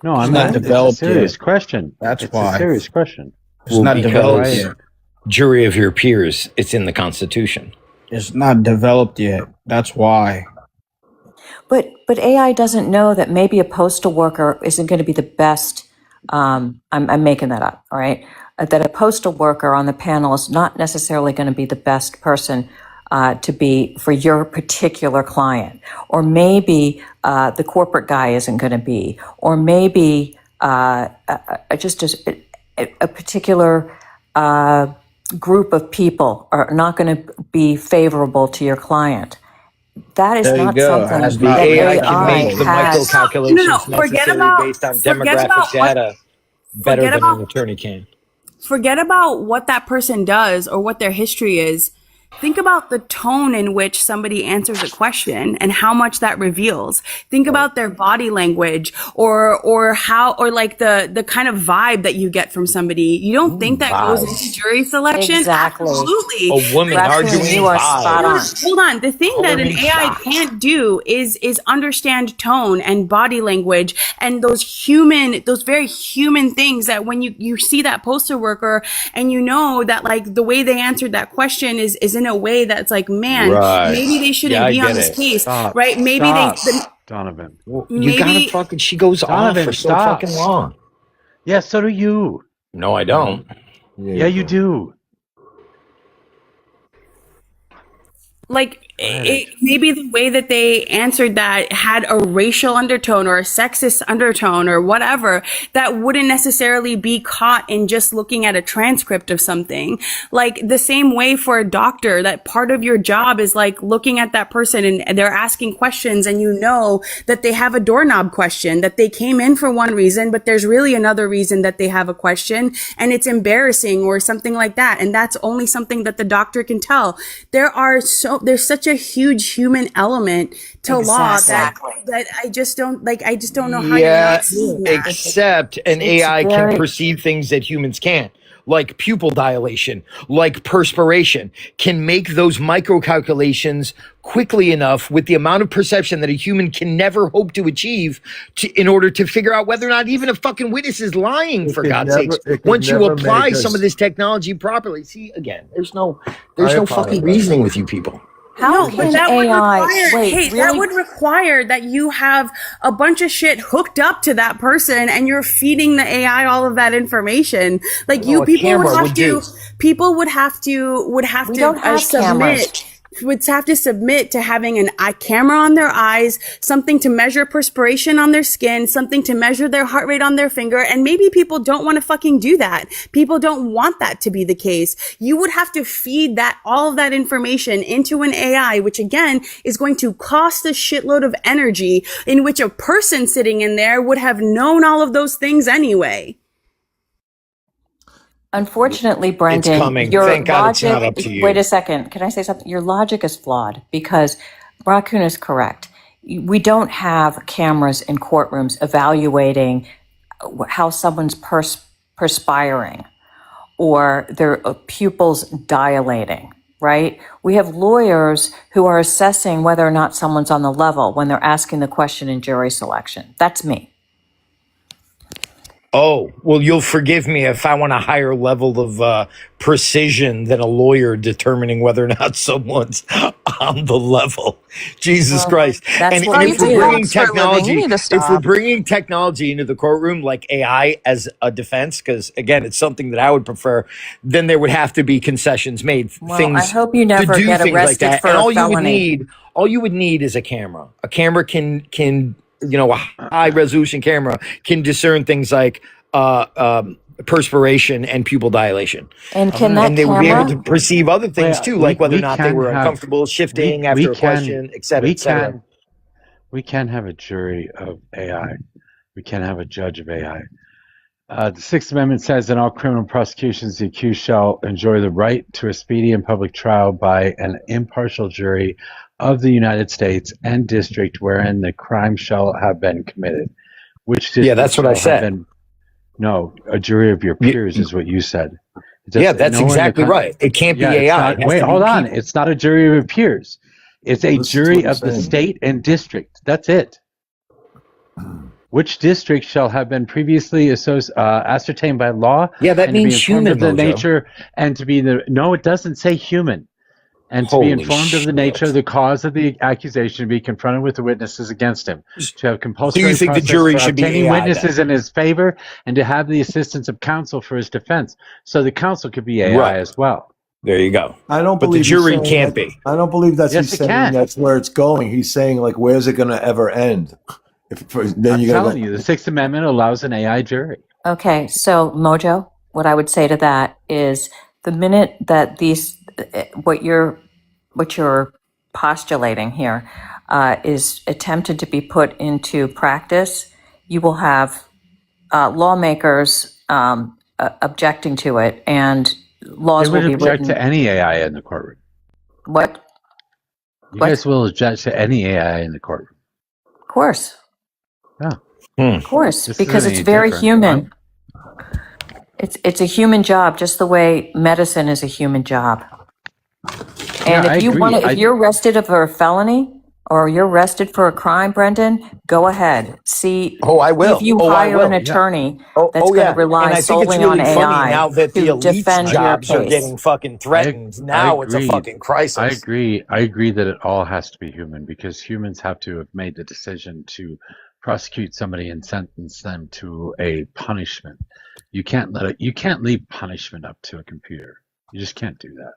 No, I'm not not. developed It's a serious yet. question. That's it's why. a serious question. It's not developed Because yet. jury of your peers, it's in the Constitution. It's not developed yet. That's why. But AI doesn't know that maybe a postal worker isn't going to be the best. I'm making that up, all right? That a postal worker on the panel is not necessarily going to be the best person to be for your particular client, or maybe the corporate guy isn't going to be, or maybe just a particular group of people are not going to be favorable to your client. That is There you not go. something Has The that AI AI can make the has. micro-calculations Forget necessary about- based on forget demographic about what- data better forget than about- an attorney can. Forget about what that person does or what their history is. Think about the tone in which somebody answers a question and how much that reveals. Think about their body language or how, or like the kind of vibe that you get from somebody. You don't think that goes into jury selection? Exactly. Absolutely. A woman Like, arguing you are spot on. hold on. The thing that an AI can't do is understand tone and body language and those very human things that when you see that postal worker and you know that like the way they answered that question is in a way that's like, man, maybe they shouldn't be on this case, right? Maybe Donovan. You gotta fucking. She goes on for so fucking long. Yeah, so do you. No, I don't. Yeah, you do. Like maybe the way that they answered that had a racial undertone or a sexist undertone or whatever that wouldn't necessarily be caught in just looking at a transcript of something. Like the same way for a doctor, that part of your job is like looking at that person and they're asking questions and you know that they have a doorknob question, that they came in for one reason, but there's really another reason that they have a question and it's embarrassing or something like that. And that's only something that the doctor can tell. There's such a huge human element to law that I just don't know how you're not seeing that. Except an AI can perceive things that humans can't, like pupil dilation, like perspiration, can make those micro calculations quickly enough with the amount of perception that a human can never hope to achieve in order to figure out whether or not even a fucking witness is lying, for God's sakes. Once you apply some of this technology properly. See, again, there's no fucking reasoning with you people. How can that AI that would require that you have a bunch of shit hooked up to that person and you're feeding the AI all of that information. Like people would have to submit to having an eye camera on their eyes, something to measure perspiration on their skin, something to measure their heart rate on their finger. And maybe people don't want to fucking do that. People don't want that to be the case. You would have to feed all of that information into an AI, which again is going to cost a shitload of energy, in which a person sitting in there would have known all of those things anyway. Unfortunately, Brendan, it's coming. Your Thank God logic, it's not up to you. Wait a second. Can I say something? Your logic is flawed because Raccoon is correct. We don't have cameras in courtrooms evaluating how someone's perspiring or their pupils dilating, right? We have lawyers who are assessing whether or not someone's on the level when they're asking the question in jury selection. That's me. Oh, well, you'll forgive me if I want a higher level of precision than a lawyer determining whether or not someone's on the level. Jesus Christ. And if we're bringing technology into the courtroom, like AI as a defense, because again, it's something that I would prefer, then there would have to be concessions made. Well, I hope you never get arrested like for and a felony. All you would need is a camera. A camera can a high resolution camera can discern things like perspiration and pupil dilation. And they would be able to perceive other things too, like whether or not they were uncomfortable shifting after a question, et cetera, et cetera. We can have a jury of AI. We can have a judge of AI. The Sixth Amendment says in all criminal prosecutions, the accused shall enjoy the right to a speedy and public trial by an impartial jury of the United States and district wherein the crime shall have been committed. Which district that's what I said. No, a jury of your peers is what you said. That's exactly right. It can't be AI. Wait, hold on. It's not a jury of your peers. It's a jury of the state and district. That's it. Which district shall have been previously ascertained by law? Yeah, that means human. Of the nature and to be no, it doesn't say human. And to be informed of the nature of the cause of the accusation, to be confronted with the witnesses against him, to have compulsory so you think the jury should be obtaining AI, witnesses in his favor, and to have the assistance of counsel for his defense. So the counsel could be AI as well. There you go. I don't but believe the jury can't be. I don't believe that's yes, he's saying that's where it's going. He's saying like, where's it going to ever end? I'm telling you, the Sixth Amendment allows an AI jury. Okay, so Mojo, what I would say to that is the minute that what you're postulating here is attempted to be put into practice, you will have lawmakers objecting to it, and laws will be written. They would object to any AI in the courtroom. What? You guys will object to any AI in the courtroom. Of course. Yeah. Of course, This because isn't it's any very different. human. It's a human job, just the way medicine is a human job. And Yeah, I if you agree. want to, if you're arrested for a felony or you're arrested for a crime, Brendan, go ahead. See, Oh, I will. if you Oh, I hire an will. attorney Oh, that's going to yeah. rely And I think it's solely on really funny AI now that the to elite's defend your jobs are case. getting fucking threatened. Now it's a agree. fucking crisis. I agree that it all has to be human because humans have to have made the decision to prosecute somebody and sentence them to a punishment. You can't leave punishment up to a computer. You just can't do that.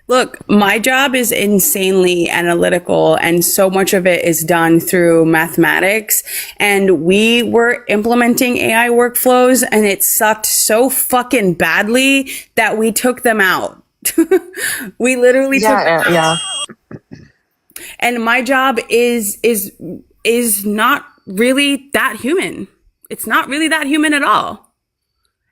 Look, my job is insanely analytical, and so much of it is done through mathematics. And we were implementing AI workflows, and it sucked so fucking badly that we took them out. We literally took them out. Yeah. And my job is not really that human. It's not really that human at all.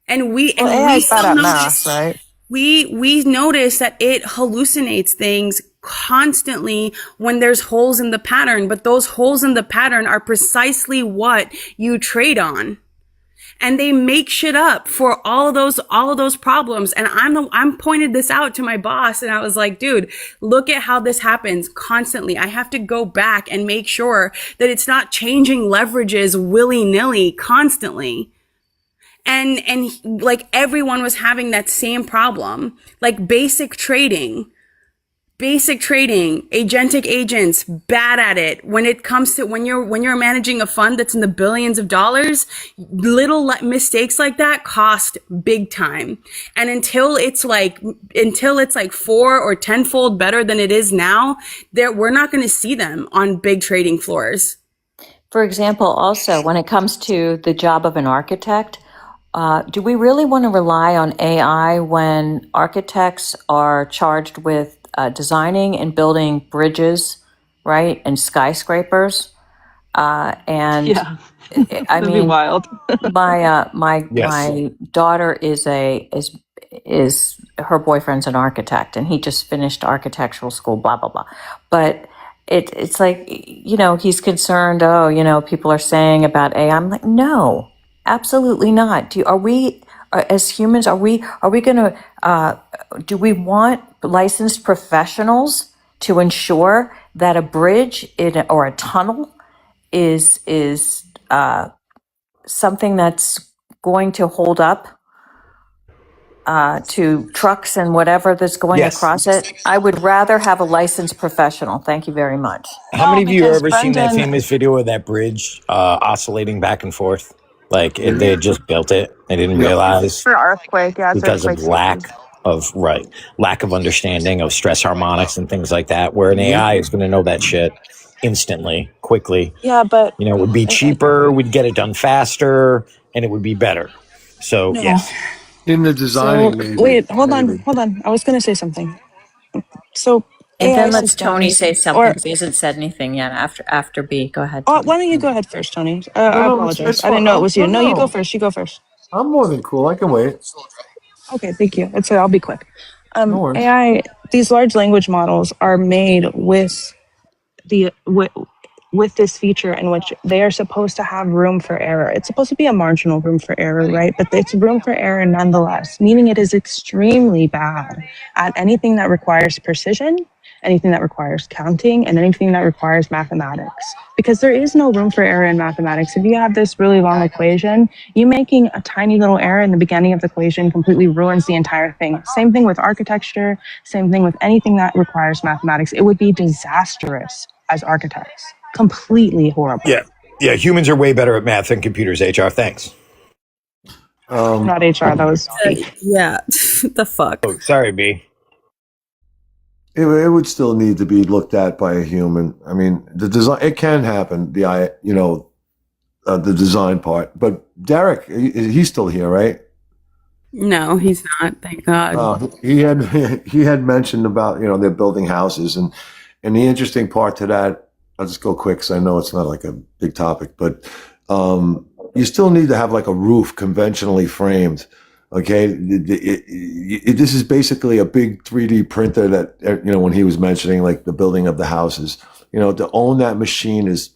And we AI's bad at notice, math, right? we notice that it hallucinates things constantly when there's holes in the pattern, but those holes in the pattern are precisely what you trade on. And they make shit up for all of those problems. And I'm pointed this out to my boss, and I was like, dude, look at how this happens constantly. I have to go back and make sure that it's not changing leverages willy-nilly constantly. And like everyone was having that same problem, like basic trading, agentic agents, bad at it. When it comes to when you're managing a fund that's in the billions of dollars, little mistakes like that cost big time. And until it's like 4 or 10-fold better than it is now, we're not going to see them on big trading floors. For example, also when it comes to the job of an architect, do we really want to rely on AI when architects are charged with designing and building bridges, right, and skyscrapers? And Yeah. I That'd be mean, wild. my daughter is her boyfriend's an architect, and he just finished architectural school, blah blah blah. But it's like, he's concerned. Oh, people are saying about AI. I'm like, no. Absolutely not. As humans, are we going to, do we want licensed professionals to ensure that a bridge or a tunnel is something that's going to hold up to trucks and whatever that's going across it? I would rather have a licensed professional. Thank you very much. How many of you have ever seen that Brendan- famous video of that bridge oscillating back and forth? Like they had just built it. They didn't realize For earthquake, yeah, it's because of earthquake lack of understanding of stress harmonics and things like that, where an AI is going to know that shit instantly, quickly. Yeah, but it would be cheaper, we'd get it done faster, and it would be better. So No. yes. In the designing, maybe. Wait, hold on. I was going to say something. So And AI then let's systems, Tony say something because he hasn't said anything yet. After B, go ahead. Oh, Tony. why don't you go ahead first, Tony? No, I no, apologize. it's I didn't fine. know it was you. No, you No. go first. You go first. I'm more than cool. I can wait. Okay, thank you. I'll be quick. No worries. AI, these large language models are made with this feature in which they are supposed to have room for error. It's supposed to be a marginal room for error, right? But it's room for error nonetheless, meaning it is extremely bad at anything that requires precision, anything that requires counting, and anything that requires mathematics. Because there is no room for error in mathematics. If you have this really long equation, you making a tiny little error in the beginning of the equation completely ruins the entire thing. Same thing with architecture, same thing with anything that requires mathematics. It would be disastrous as architects. Completely horrible. Yeah, humans are way better at math than computers, HR. Thanks. Not HR, that was B. Yeah, the fuck. Oh, sorry, B. It would still need to be looked at by a human. I mean, the design, it can happen, the design part. But Derek, he's still here, right? No, he's not. Thank God. He had mentioned about, they're building houses. And the interesting part to that, I'll just go quick because I know it's not like a big topic, but you still need to have like a roof conventionally framed Okay, this is basically a big 3D printer that, you know, when he was mentioning like the building of the houses, you know, to own that machine is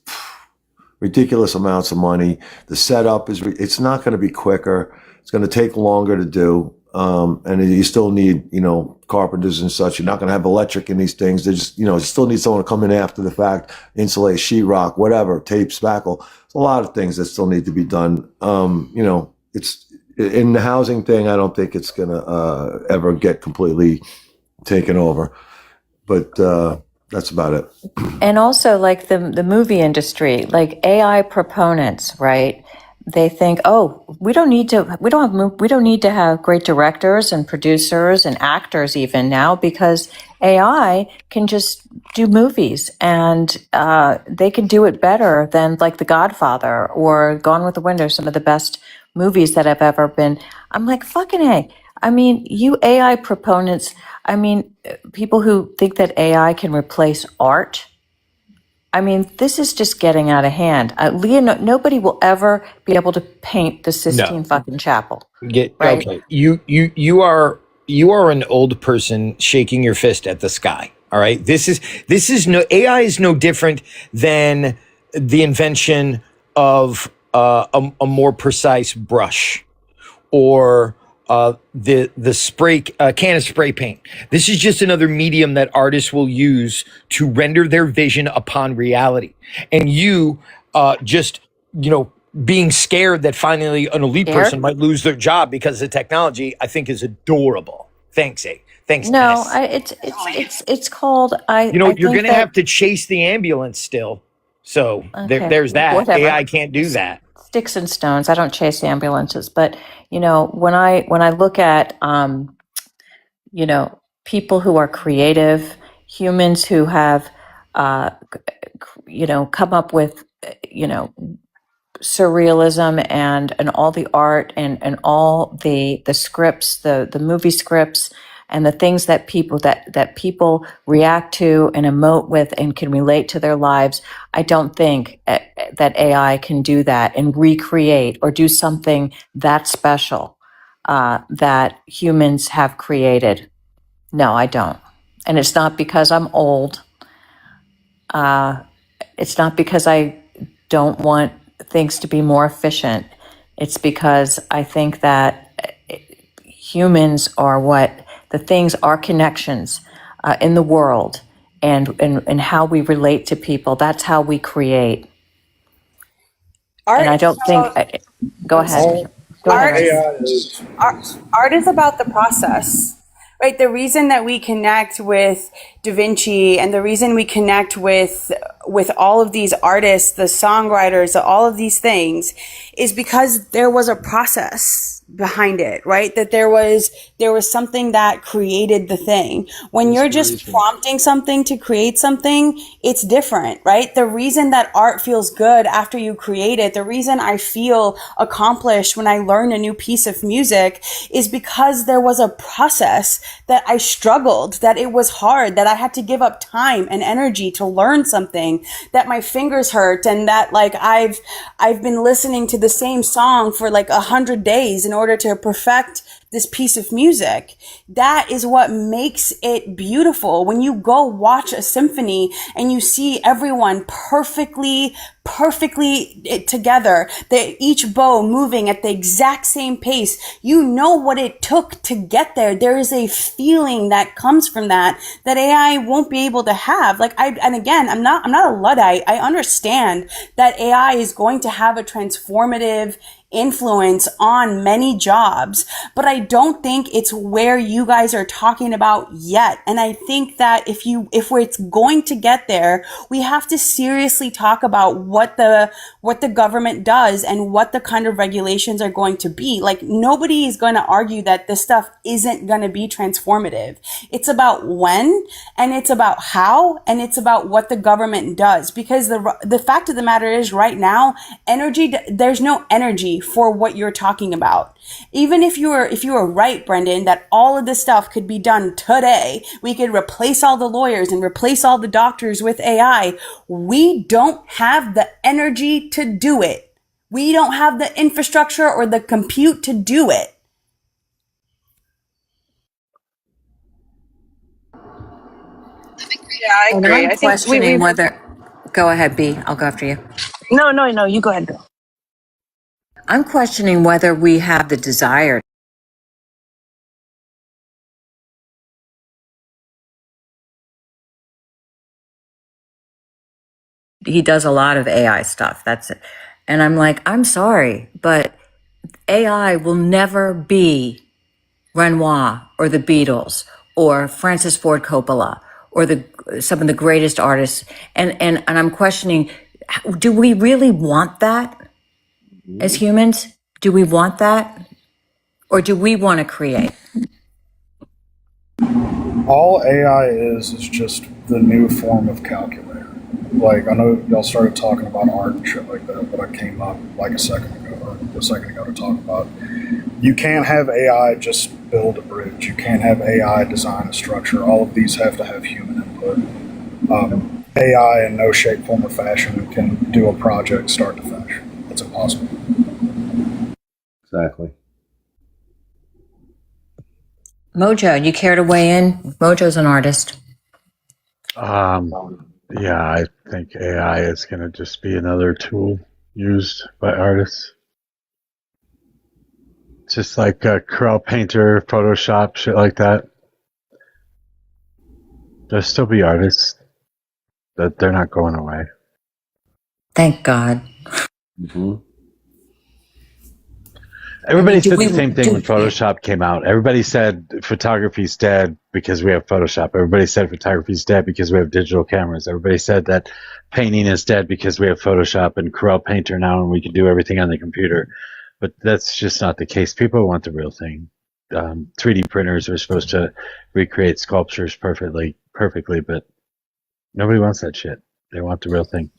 ridiculous amounts of money. The setup is, it's not going to be quicker. It's going to take longer to do. And you still need, you know, carpenters and such. You're not going to have electric in these things. They just, you know, you still need someone to come in after the fact, insulate, sheetrock, whatever, tape, spackle. There's a lot of things that still need to be done. You know, it's in the housing thing. I don't think it's going to ever get completely taken over, but that's about it. And also, like the movie industry, like AI proponents, right? They think, oh, we don't need to have great directors and producers and actors even now, because AI can just do movies, and they can do it better than like The Godfather or Gone with the Wind, or some of the best movies that have ever been. I'm like, fucking A. I mean, you AI proponents, I mean, people who think that AI can replace art. I mean, this is just getting out of hand. Nobody will ever be able to paint the Sistine fucking Chapel. Right? Okay. You are an old person shaking your fist at the sky. All right. This is no, AI is no different than the invention of a more precise brush, or the spray can of spray paint. This is just another medium that artists will use to render their vision upon reality. And you just, you know, being scared that finally an elite person might lose their job because of technology, I think is adorable. Thanks, A. Thanks, No, Dennis. it's called. You're going to have to chase the ambulance still. So there's that. Whatever. AI can't do that. Sticks and stones. I don't chase ambulances, but you know, when I look at you know, people who are creative, humans who have you know, come up with, you know, surrealism and all the art and all the scripts, the movie scripts, and the things that people react to and emote with and can relate to their lives. I don't think that AI can do that and recreate or do something that special that humans have created. No, I don't. And it's not because I'm old. It's not because I don't want things to be more efficient. It's because I think that humans are our connections in the world, and how we relate to people. That's how we create. Art, and I don't think. Go ahead. Art is about the process. Right, the reason that we connect with Da Vinci, and the reason we connect with all of these artists, the songwriters, all of these things, is because there was a process behind it, right? That there was something that created the thing. When you're just prompting something to create something, it's different, right? The reason that art feels good after you create it, the reason I feel accomplished when I learn a new piece of music, is because there was a process, that I struggled, that it was hard, that I had to give up time and energy to learn something, that my fingers hurt, and that like I've been listening to the same song for like 100 days in order to perfect this piece of music. That is what makes it beautiful. When you go watch a symphony and you see everyone perfectly together, each bow moving at the exact same pace, you know what it took to get there. There is a feeling that comes from that AI won't be able to have. I'm not a Luddite. I understand that AI is going to have a transformative influence on many jobs, but I don't think it's where you guys are talking about yet. And I think that if it's going to get there, we have to seriously talk about what the government does and what the kind of regulations are going to be. Like, nobody is going to argue that this stuff isn't going to be transformative. It's about when, and it's about how, and it's about what the government does. Because the fact of the matter is, right now, there's no energy for what you're talking about. Even if you were right, Brendan, that all of this stuff could be done today, we could replace all the lawyers and replace all the doctors with AI. We don't have the energy to do it. We don't have the infrastructure or the compute to do it. Yeah, I And agree. I'm I think we questioning whether, go ahead, B, I'll go after you. no, you go ahead, girl. I'm questioning whether we have the desire. He does a lot of AI stuff. That's it. And I'm like, I'm sorry, but AI will never be Renoir or the Beatles or Francis Ford Coppola or some of the greatest artists. And I'm questioning, do we really want that as humans? Do we want that? Or do we want to create? All AI is just the new form of calculator. Like, I know y'all started talking about art and shit like that, but I came up like a second ago to talk about. You can't have AI just build a bridge. You can't have AI design a structure. All of these have to have human input. AI in no shape, form, or fashion can do a project start to finish. It's impossible. Exactly. Mojo, you care to weigh in? Mojo's an artist. Yeah, I think AI is going to just be another tool used by artists. Just like Corel Painter, Photoshop, shit like that. There'll still be artists, but they're not going away. Thank God. Mm-hmm. Everybody said the same thing when Photoshop came out. Everybody said photography's dead because we have Photoshop. Everybody said photography's dead because we have digital cameras. Everybody said that painting is dead because we have Photoshop and Corel Painter now and we can do everything on the computer. But that's just not the case. People want the real thing. 3D printers are supposed to recreate sculptures perfectly, but nobody wants that shit. They want the real thing.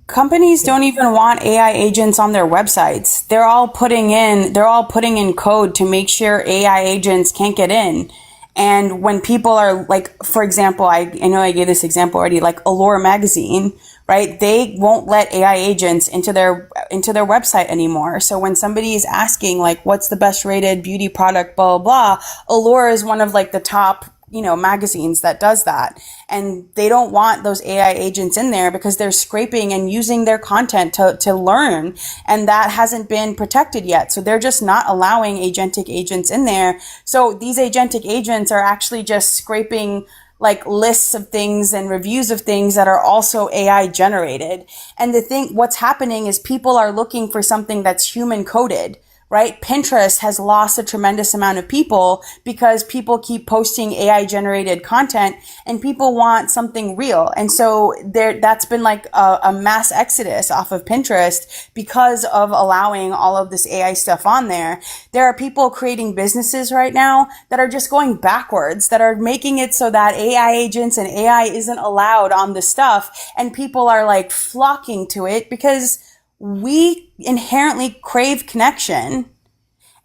Companies don't even want AI agents on their websites. They're all putting in code to make sure AI agents can't get in. And when people are like, for example, I know I gave this example already, like Allure magazine, right? They won't let AI agents into their website anymore. So when somebody is asking like, what's the best rated beauty product, blah, blah, blah, Allure is one of like the top, magazines that does that. And they don't want those AI agents in there because they're scraping and using their content to learn. And that hasn't been protected yet. So they're just not allowing agentic agents in there. So these agentic agents are actually just scraping like lists of things and reviews of things that are also AI generated. And what's happening is people are looking for something that's human coded. Right? Pinterest has lost a tremendous amount of people because people keep posting AI generated content and people want something real. And so that's been like a mass exodus off of Pinterest because of allowing all of this AI stuff on there. There are people creating businesses right now that are just going backwards, that are making it so that AI agents and AI isn't allowed on the stuff. And people are like flocking to it because we inherently crave connection.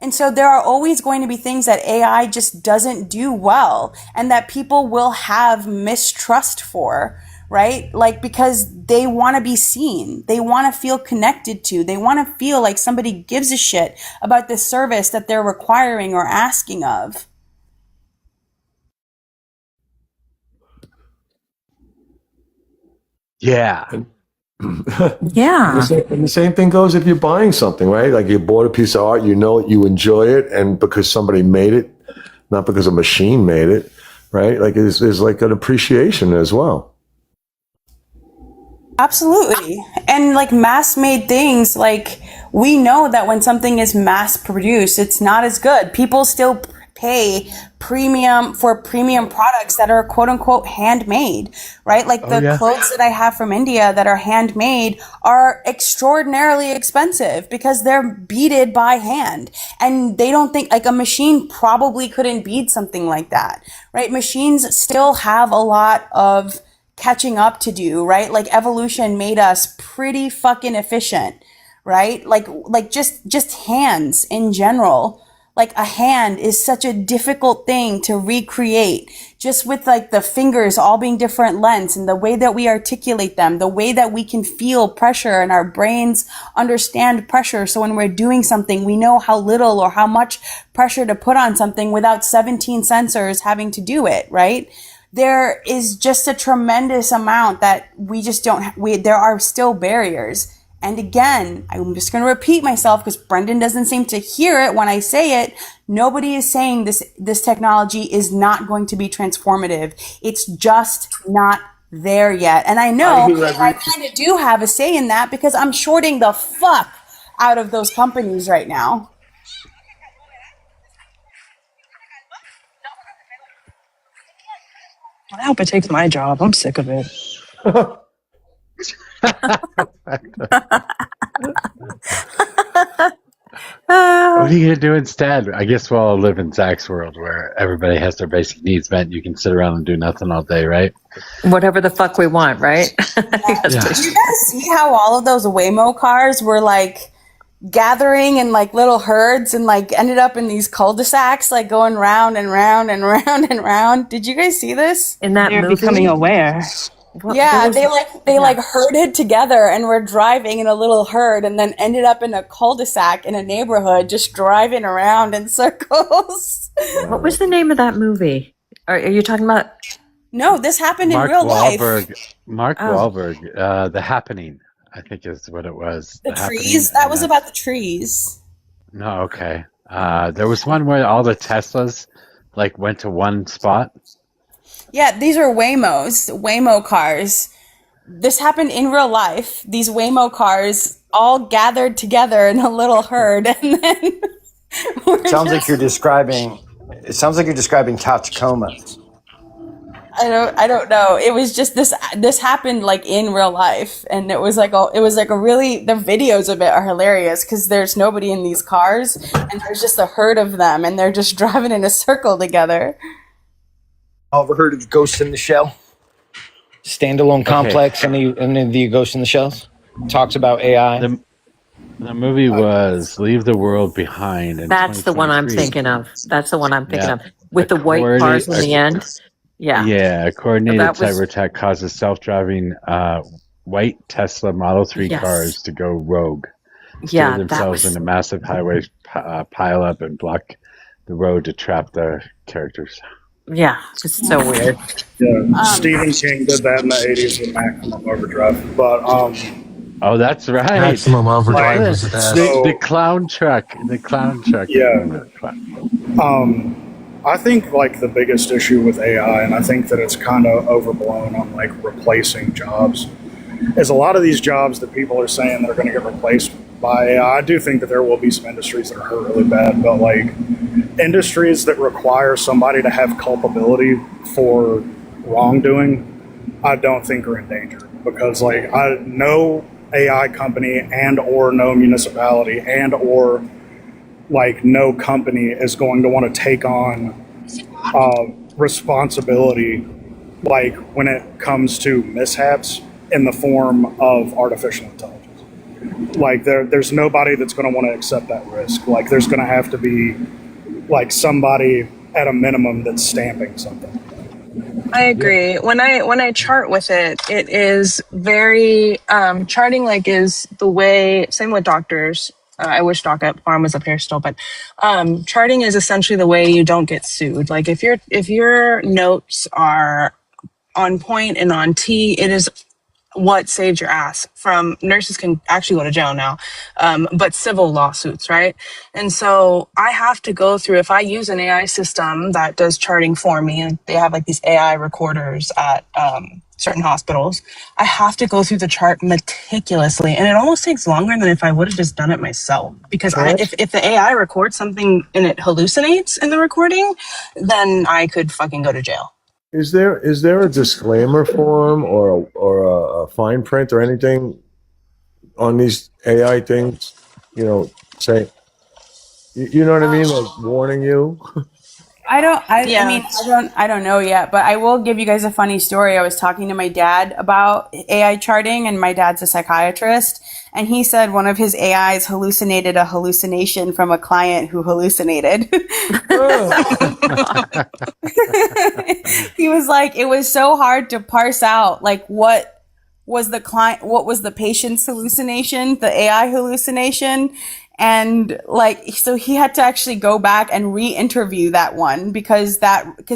And so there are always going to be things that AI just doesn't do well and that people will have mistrust for, right? Like, because they want to be seen. They want to feel connected to. They want to feel like somebody gives a shit about the service that they're requiring or asking of. Yeah. Yeah. And the same thing goes if you're buying something, right? Like you bought a piece of art, you enjoy it, and because somebody made it, not because a machine made it, right? Like there's like an appreciation as well. Absolutely. And like mass made things, like we know that when something is mass produced, it's not as good. People still pay premium for premium products that are quote unquote handmade, right? Like the clothes that I have from India that are handmade are extraordinarily expensive because they're beaded by hand. And they don't think like a machine probably couldn't bead something like that, right? Machines still have a lot of catching up to do, right? Like evolution made us pretty fucking efficient, right? Like just hands in general. Like a hand is such a difficult thing to recreate just with like the fingers all being different lengths and the way that we articulate them, the way that we can feel pressure and our brains understand pressure. So when we're doing something, we know how little or how much pressure to put on something without 17 sensors having to do it, right? there is just a tremendous amount that we just don't, there are still barriers. And again, I'm just going to repeat myself because Brendan doesn't seem to hear it when I say it. Nobody is saying this technology is not going to be transformative. It's just not there yet. And I know I kind of do have a say in that because I'm shorting the fuck out of those companies right now. I hope it takes my job. I'm sick of it. What are you gonna do instead? I guess we'll all live in Zach's world where everybody has their basic needs met. You can sit around and do nothing all day, right? Whatever the fuck we want, right? Did you guys see how all of those Waymo cars were like gathering in like little herds and like ended up in these cul-de-sacs, like going round and round and round and round? Did you guys see this? In that They're movie? becoming aware. Yeah, they like herded together and were driving in a little herd and then ended up in a cul-de-sac in a neighborhood just driving around in circles. What was the name of that movie? Are you talking about? No, this happened in real life. Mark Wahlberg, The Happening, I think is what it was. The trees? That was about the trees. No, okay. There was one where all the Teslas like went to one spot. Yeah, these are Waymo cars. This happened in real life. These Waymo cars all gathered together in a little herd, and then It sounds like you're describing Tacoma. I don't know. It was just this happened like in real life, and it was like a really, the videos of it are hilarious because there's nobody in these cars and there's just a herd of them and they're just driving in a circle together. Ever heard of Ghost in the Shell? Standalone complex, any of the Ghost in the Shells? Talks about AI. The movie was Leave the World Behind. That's the one I'm thinking of. With the white cars in the end. Yeah. Yeah, a coordinated cyber attack causes self-driving white Tesla Model 3 cars to go rogue. Steer themselves into massive highways, pile up and block the road to trap the characters. Yeah, it's so weird. Yeah, Stephen King did that in the 80s with Maximum Overdrive. But oh, that's right. Maximum Overdrive was the best. The clown truck. Yeah. I think like the biggest issue with AI, and I think that it's kind of overblown on like replacing jobs, is a lot of these jobs that people are saying that are going to get replaced by AI. I do think that there will be some industries that are hurt really bad, but like industries that require somebody to have culpability for wrongdoing, I don't think are in danger, because like no AI company and or no municipality and or like no company is going to want to take on responsibility like when it comes to mishaps in the form of artificial intelligence. Like there's nobody that's going to want to accept that risk. Like there's going to have to be like somebody at a minimum that's stamping something. I agree. When I chart with it, it is very charting. Like is the way. Same with doctors. I wish Doc Farm was up here still, but charting is essentially the way you don't get sued. Like if your notes are on point and on T, it is what saved your ass from. Nurses can actually go to jail now, but civil lawsuits, right? And so I have to go through, if I use an AI system that does charting for me, and they have like these AI recorders at certain hospitals, I have to go through the chart meticulously, and it almost takes longer than if I would have just done it myself. Because if the AI records something and it hallucinates in the recording, then I could fucking go to jail. Is there a disclaimer form or a fine print or anything on these AI things? You know, say, you know what I mean, like warning you. I don't know yet, but I will give you guys a funny story. I was talking to my dad about AI charting, and my dad's a psychiatrist, and he said one of his AIs hallucinated a hallucination from a client who hallucinated. He was like, it was so hard to parse out like what was the patient's hallucination, the AI hallucination, And like, so he had to actually go back and re-interview that one because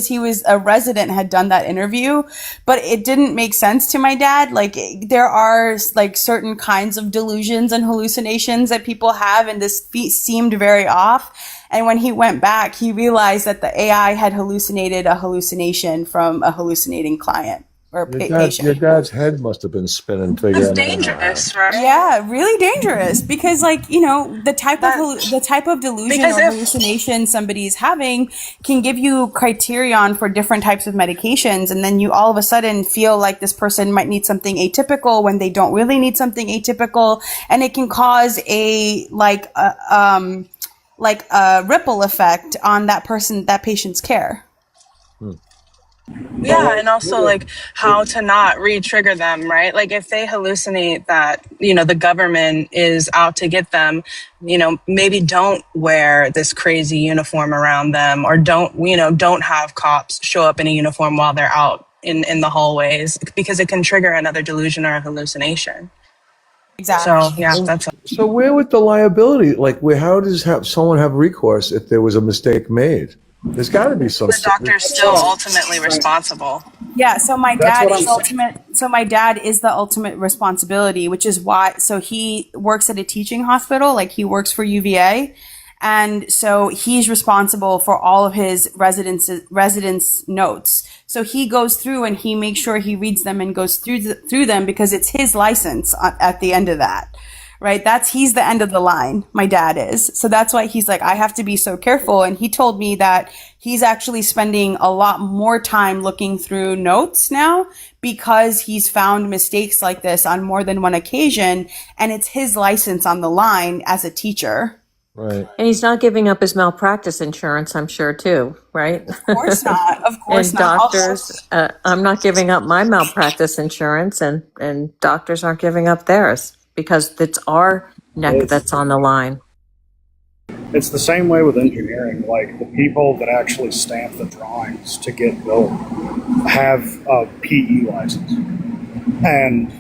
he was a resident, had done that interview, but it didn't make sense to my dad. Like, there are like certain kinds of delusions and hallucinations that people have, and this seemed very off. And when he went back, he realized that the AI had hallucinated a hallucination from a hallucinating client or patient. Your dad's head must have been spinning, figuring It's it dangerous, right? Yeah, really dangerous, because like, you know, the type of delusion or hallucination somebody's having can give you criterion for different types of medications, and then you all of a sudden feel like this person might need something atypical when they don't really need something atypical, and it can cause a ripple effect on that patient's care. Yeah, and also like how to not re-trigger them, right? Like if they hallucinate that, you know, the government is out to get them, you know, maybe don't wear this crazy uniform around them, or don't have cops show up in a uniform while they're out in the hallways, because it can trigger another delusion or a hallucination. Exactly. So yeah, So where would the liability, like, how does someone have recourse if there was a mistake made? There's got to be some. the doctor's still ultimately responsible. Yeah, so my dad is the ultimate responsibility, which is why, so he works at a teaching hospital, like he works for UVA, and so he's responsible for all of his residents' notes. So he goes through and he makes sure he reads them and goes through them, because it's his license at the end of that. Right? He's the end of the line. My dad is. So that's why he's like, I have to be so careful. And he told me that he's actually spending a lot more time looking through notes now, because he's found mistakes like this on more than one occasion. And it's his license on the line as a teacher. Right. And he's not giving up his malpractice insurance, I'm sure, too, right? Of course not. Of course and not. doctors, I'm not giving up my malpractice insurance, and doctors aren't giving up theirs, because it's our neck that's on the line. It's the same way with engineering. Like, the people that actually stamp the drawings to get built have a PE license. And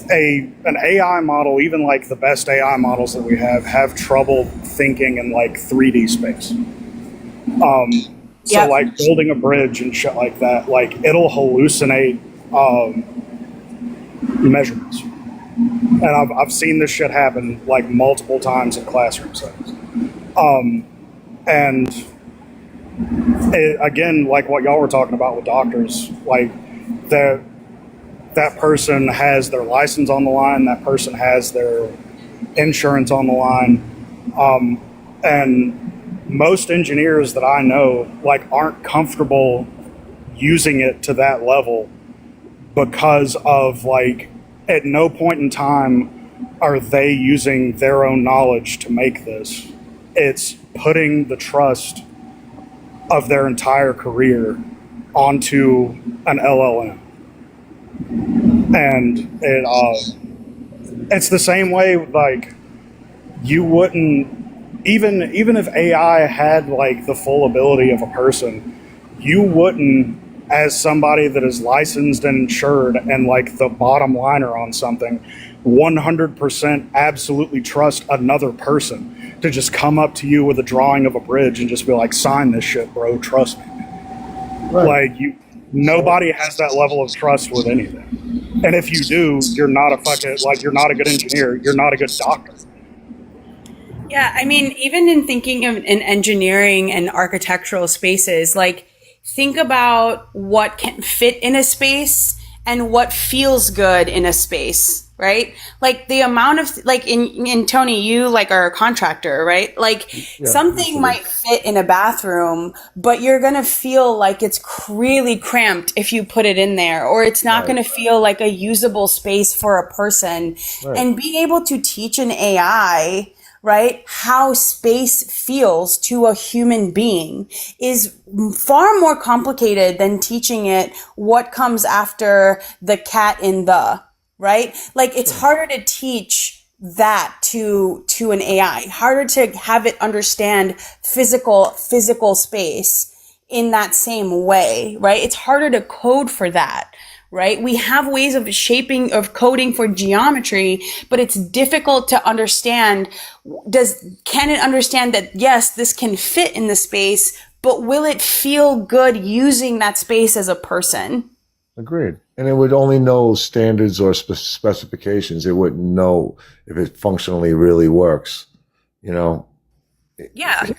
an AI model, even like the best AI models that we have trouble thinking in like 3D space. So like building a bridge and shit like that, like it'll hallucinate measurements. And I've seen this shit happen like multiple times in classroom settings. And again, like what y'all were talking about with doctors, like that person has their license on the line, that person has their insurance on the line. And most engineers that I know like aren't comfortable using it to that level, because of like, at no point in time are they using their own knowledge to make this. It's putting the trust of their entire career onto an LLM. And it's the same way, like, you wouldn't, even if AI had like the full ability of a person, you wouldn't, as somebody that is licensed and insured and like the bottom liner on something, 100% absolutely trust another person to just come up to you with a drawing of a bridge and just be like, sign this shit, bro, trust me. Right. Like, nobody has that level of trust with anything. And if you do, you're not you're not a good engineer, you're not a good doctor. Yeah, I mean, even in thinking of in engineering and architectural spaces, like, think about what can fit in a space and what feels good in a space, right? Like the amount of, like in Tony, you like are a contractor, right? Like something might fit in a bathroom, but you're going to feel like it's really cramped if you put it in there, or it's not going to feel like a usable space for a person. Right. And being able to teach an AI, right, how space feels to a human being is far more complicated than teaching it what comes after the cat in the, right? Like, it's harder to teach that to an AI, harder to have it understand physical space in that same way, right? It's harder to code for that, right? We have ways of shaping, of coding for geometry, but it's difficult to understand. Can it understand that, yes, this can fit in the space, but will it feel good using that space as a person? Agreed. And it would only know standards or specifications. It wouldn't know if it functionally really works, you know? Yeah.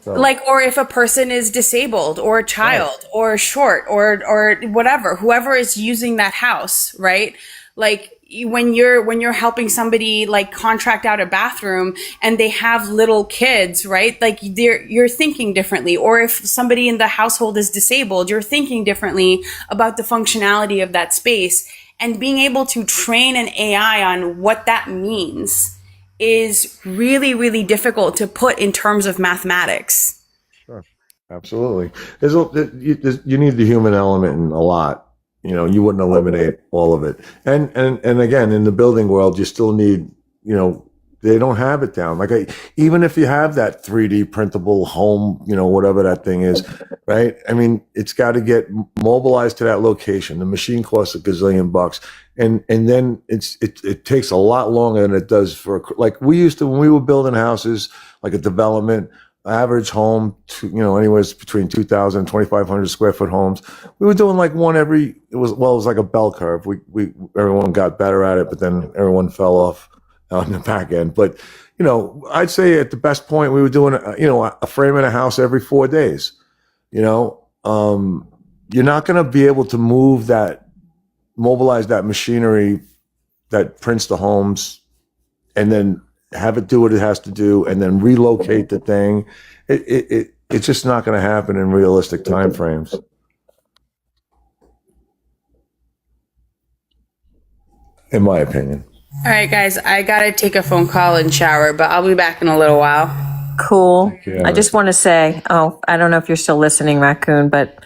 So. Like, or if a person is disabled or a child or short or whatever, whoever is using that house, right? Like when you're helping somebody like contract out a bathroom and they have little kids, right? Like you're thinking differently. Or if somebody in the household is disabled, you're thinking differently about the functionality of that space, and being able to train an AI on what that means is really, really difficult to put in terms of mathematics. Sure. Absolutely. You need the human element in a lot. You know, you wouldn't eliminate all of it. And again, in the building world, you still need, you know, they don't have it down. Like even if you have that 3D printable home, you know, whatever that thing is, right? I mean, it's got to get mobilized to that location. The machine costs $1 gazillion. And then it takes a lot longer than it does for, like we used to, when we were building houses, like a development, average home, anywhere between 2,000 and 2,500 square foot homes. We were doing like one it was like a bell curve. Everyone got better at it, but then everyone fell off on the back end. But, you know, I'd say at the best point, we were doing, a frame in a house every 4 days. You know, you're not going to be able to mobilize that machinery that prints the homes and then have it do what it has to do and then relocate the thing. It's just not going to happen in realistic time frames. In my opinion. All right, guys, I got to take a phone call and shower, but I'll be back in a little while. Cool. I just want to say, I don't know if you're still listening, Raccoon, but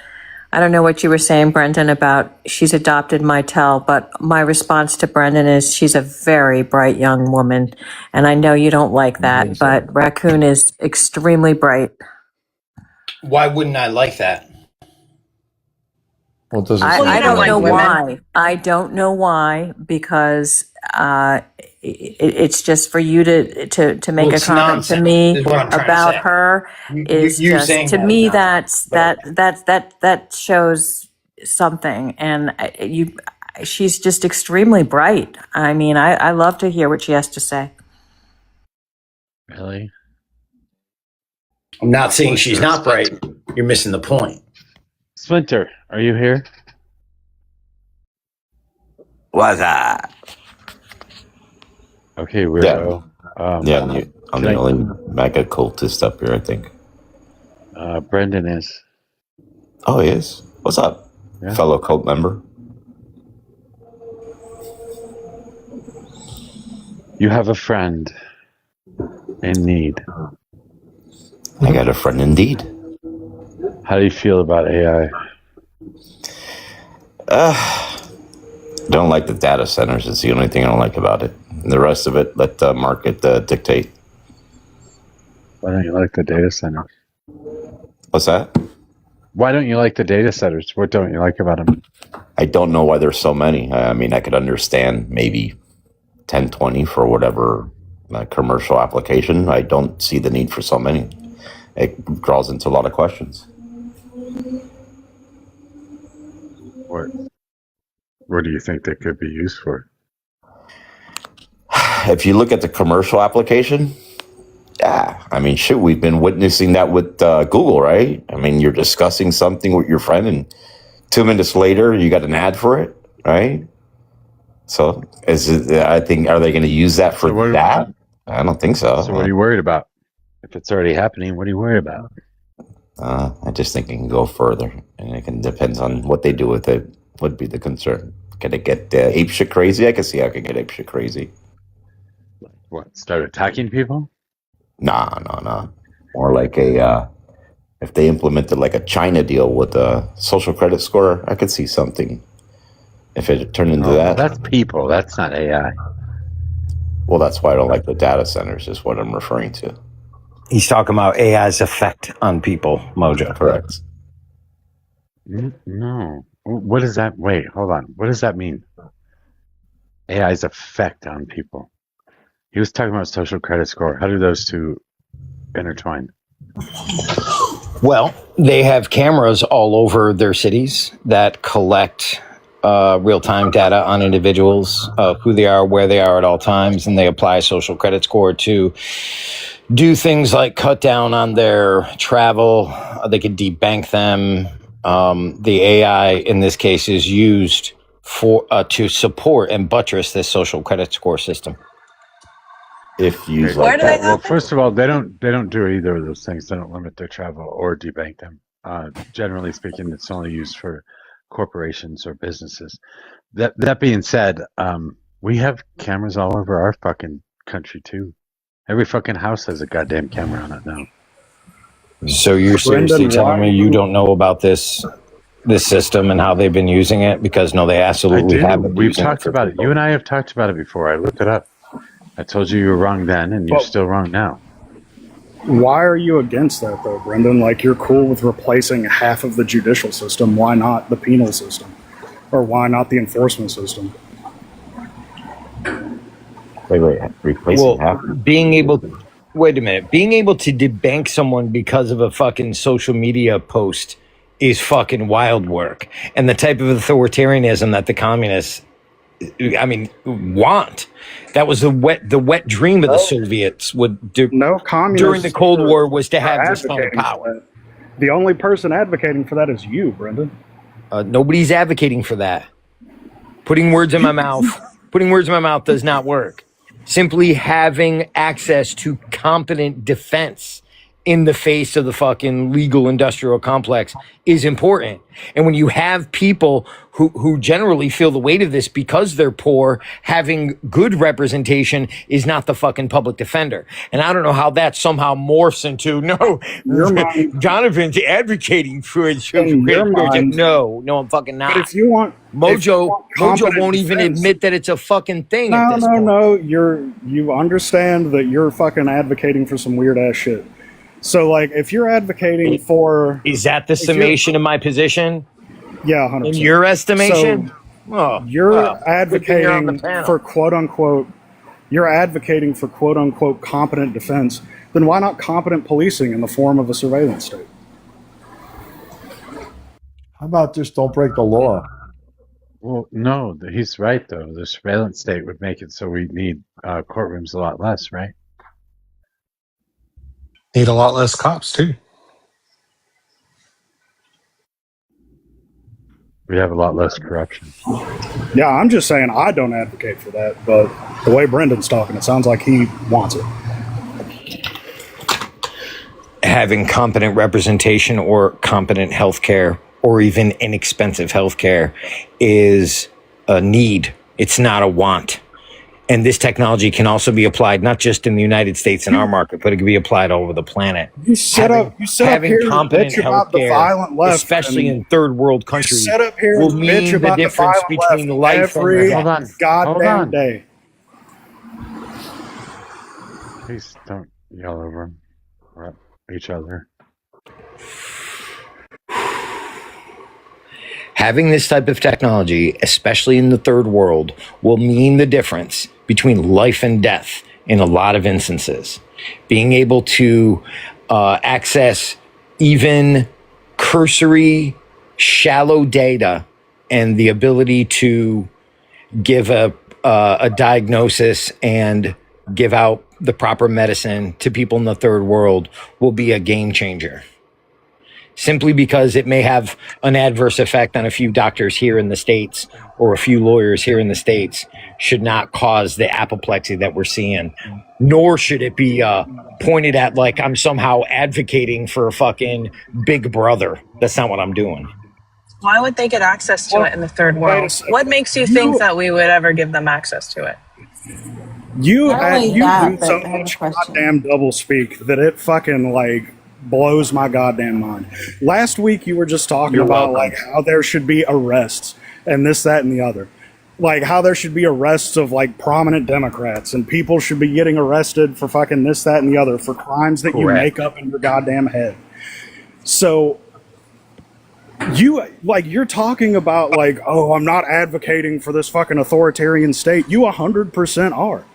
I don't know what you were saying, Brendan, about she's adopted Mytel, but my response to Brendan is she's a very bright young woman. And I know you don't like that, but Raccoon is extremely bright. Why wouldn't I like that? Well, I don't know why. I don't know why, because it's just for you to make a comment to me about her is just, to me, that shows something. And she's just extremely bright. I mean, I love to hear what she has to say. Really? I'm not saying she's not bright. You're missing the point. Splinter, are you here? What's that? Okay, weirdo. Yeah, I'm the only mega cultist up here, I think. Brendan is. Oh, he is? What's up, fellow cult member? You have a friend in need. I got a friend indeed. How do you feel about AI? Don't like the data centers. It's the only thing I don't like about it. And the rest of it, let the market dictate. Why don't you like the data centers? What's that? Why don't you like the data centers? What don't you like about them? I don't know why there's so many. I mean, I could understand maybe 10, 20 for whatever commercial application. I don't see the need for so many. It draws into a lot of questions. What do you think they could be used for? If you look at the commercial application, I mean, shit, we've been witnessing that with Google, right? I mean, you're discussing something with your friend and 2 minutes later, you got an ad for it, right? So are they going to use that for that? I don't think so. So what are you worried about? If it's already happening, what are you worried about? I just think it can go further, and it depends on what they do with it. Would be the concern. Can it get apeshit crazy? I can see how it can get apeshit crazy. What? Start attacking people? Nah. More like if they implemented like a China deal with a social credit score, I could see something. If it turned into that. That's people. That's not AI. Well, that's why I don't like the data centers, is what I'm referring to. He's talking about AI's effect on people, Mojo. Correct. No. What does that? Wait, hold on. What does that mean? AI's effect on people. He was talking about social credit score. How do those two intertwine? Well, they have cameras all over their cities that collect real-time data on individuals, who they are, where they are at all times, and they apply a social credit score to do things like cut down on their travel. They could debank them. The AI in this case is used for to support and buttress this social credit score system. If used Where like do they that. Well, first of all, they don't do either of those things. They don't limit their travel or debank them. Generally speaking, it's only used for corporations or businesses. That being said, we have cameras all over our fucking country too. Every fucking house has a goddamn camera on it now. So you're seriously telling me you don't know about this system and how they've been using it? Because no, they absolutely haven't. We've talked about it. You and I have talked about it before. I looked it up. I told you were wrong then, and you're still wrong now. Why are you against that, though, Brendan? Like, you're cool with replacing half of the judicial system. Why not the penal system? Or why not the enforcement system? Wait, replacing half? Being able to debank someone because of a fucking social media post is fucking wild work. And the type of authoritarianism that the communists, want. That was the wet dream of the Soviets would do. No, communists during the Cold War was to have this kind of advocating power. for that. The only person advocating for that is you, Brendan. Nobody's advocating for that. Putting words in my mouth does not work. Simply having access to competent defense in the face of the fucking legal industrial complex is important. And when you have people who generally feel the weight of this because they're poor, having good representation is not the fucking public defender. And I don't know how that somehow morphs into, no, Donovan's advocating for it. No, I'm fucking not. But if you want... Mojo won't even admit that it's a fucking thing at this point. No, you understand that you're fucking advocating for some weird ass shit. So, like, if you're advocating for... Is that the summation of my position? Yeah, 100%. In your estimation? So, you're advocating for quote-unquote... You're advocating for quote-unquote competent defense. Then why not competent policing in the form of a surveillance state? How about just don't break the law? Well, no, he's right, though. The surveillance state would make it so we need courtrooms a lot less, right? Need a lot less cops, too. We have a lot less corruption. Yeah, I'm just saying I don't advocate for that, but the way Brendan's talking, it sounds like he wants it. Having competent representation or competent healthcare or even inexpensive healthcare is a need. It's not a want. And this technology can also be applied not just in the United States and our market, but it can be applied all over the planet. You set up here competent bitch about the violent left, especially in third world countries, set up here will and mean bitch the about difference the between life every and death. goddamn day. Please don't yell over him or at each other. Having this type of technology, especially in the third world, will mean the difference between life and death in a lot of instances. Being able to access even cursory, shallow data and the ability to give a diagnosis and give out the proper medicine to people in the third world will be a game changer. Simply because it may have an adverse effect on a few doctors here in the States or a few lawyers here in the States should not cause the apoplexy that we're seeing. Nor should it be pointed at like I'm somehow advocating for a fucking big brother. That's not what I'm doing. Why would they get access to it in the third world? What makes you think that we would ever give them access to it? You do so much goddamn double speak that it fucking like blows my goddamn mind. Last week you were just talking about like how there should be arrests and this, that, and the other. Like how there should be arrests of like prominent Democrats and people should be getting arrested for fucking this, that, and the other for crimes that you make up in your goddamn head. So you're talking about like, oh, I'm not advocating for this fucking authoritarian state. You 100% are.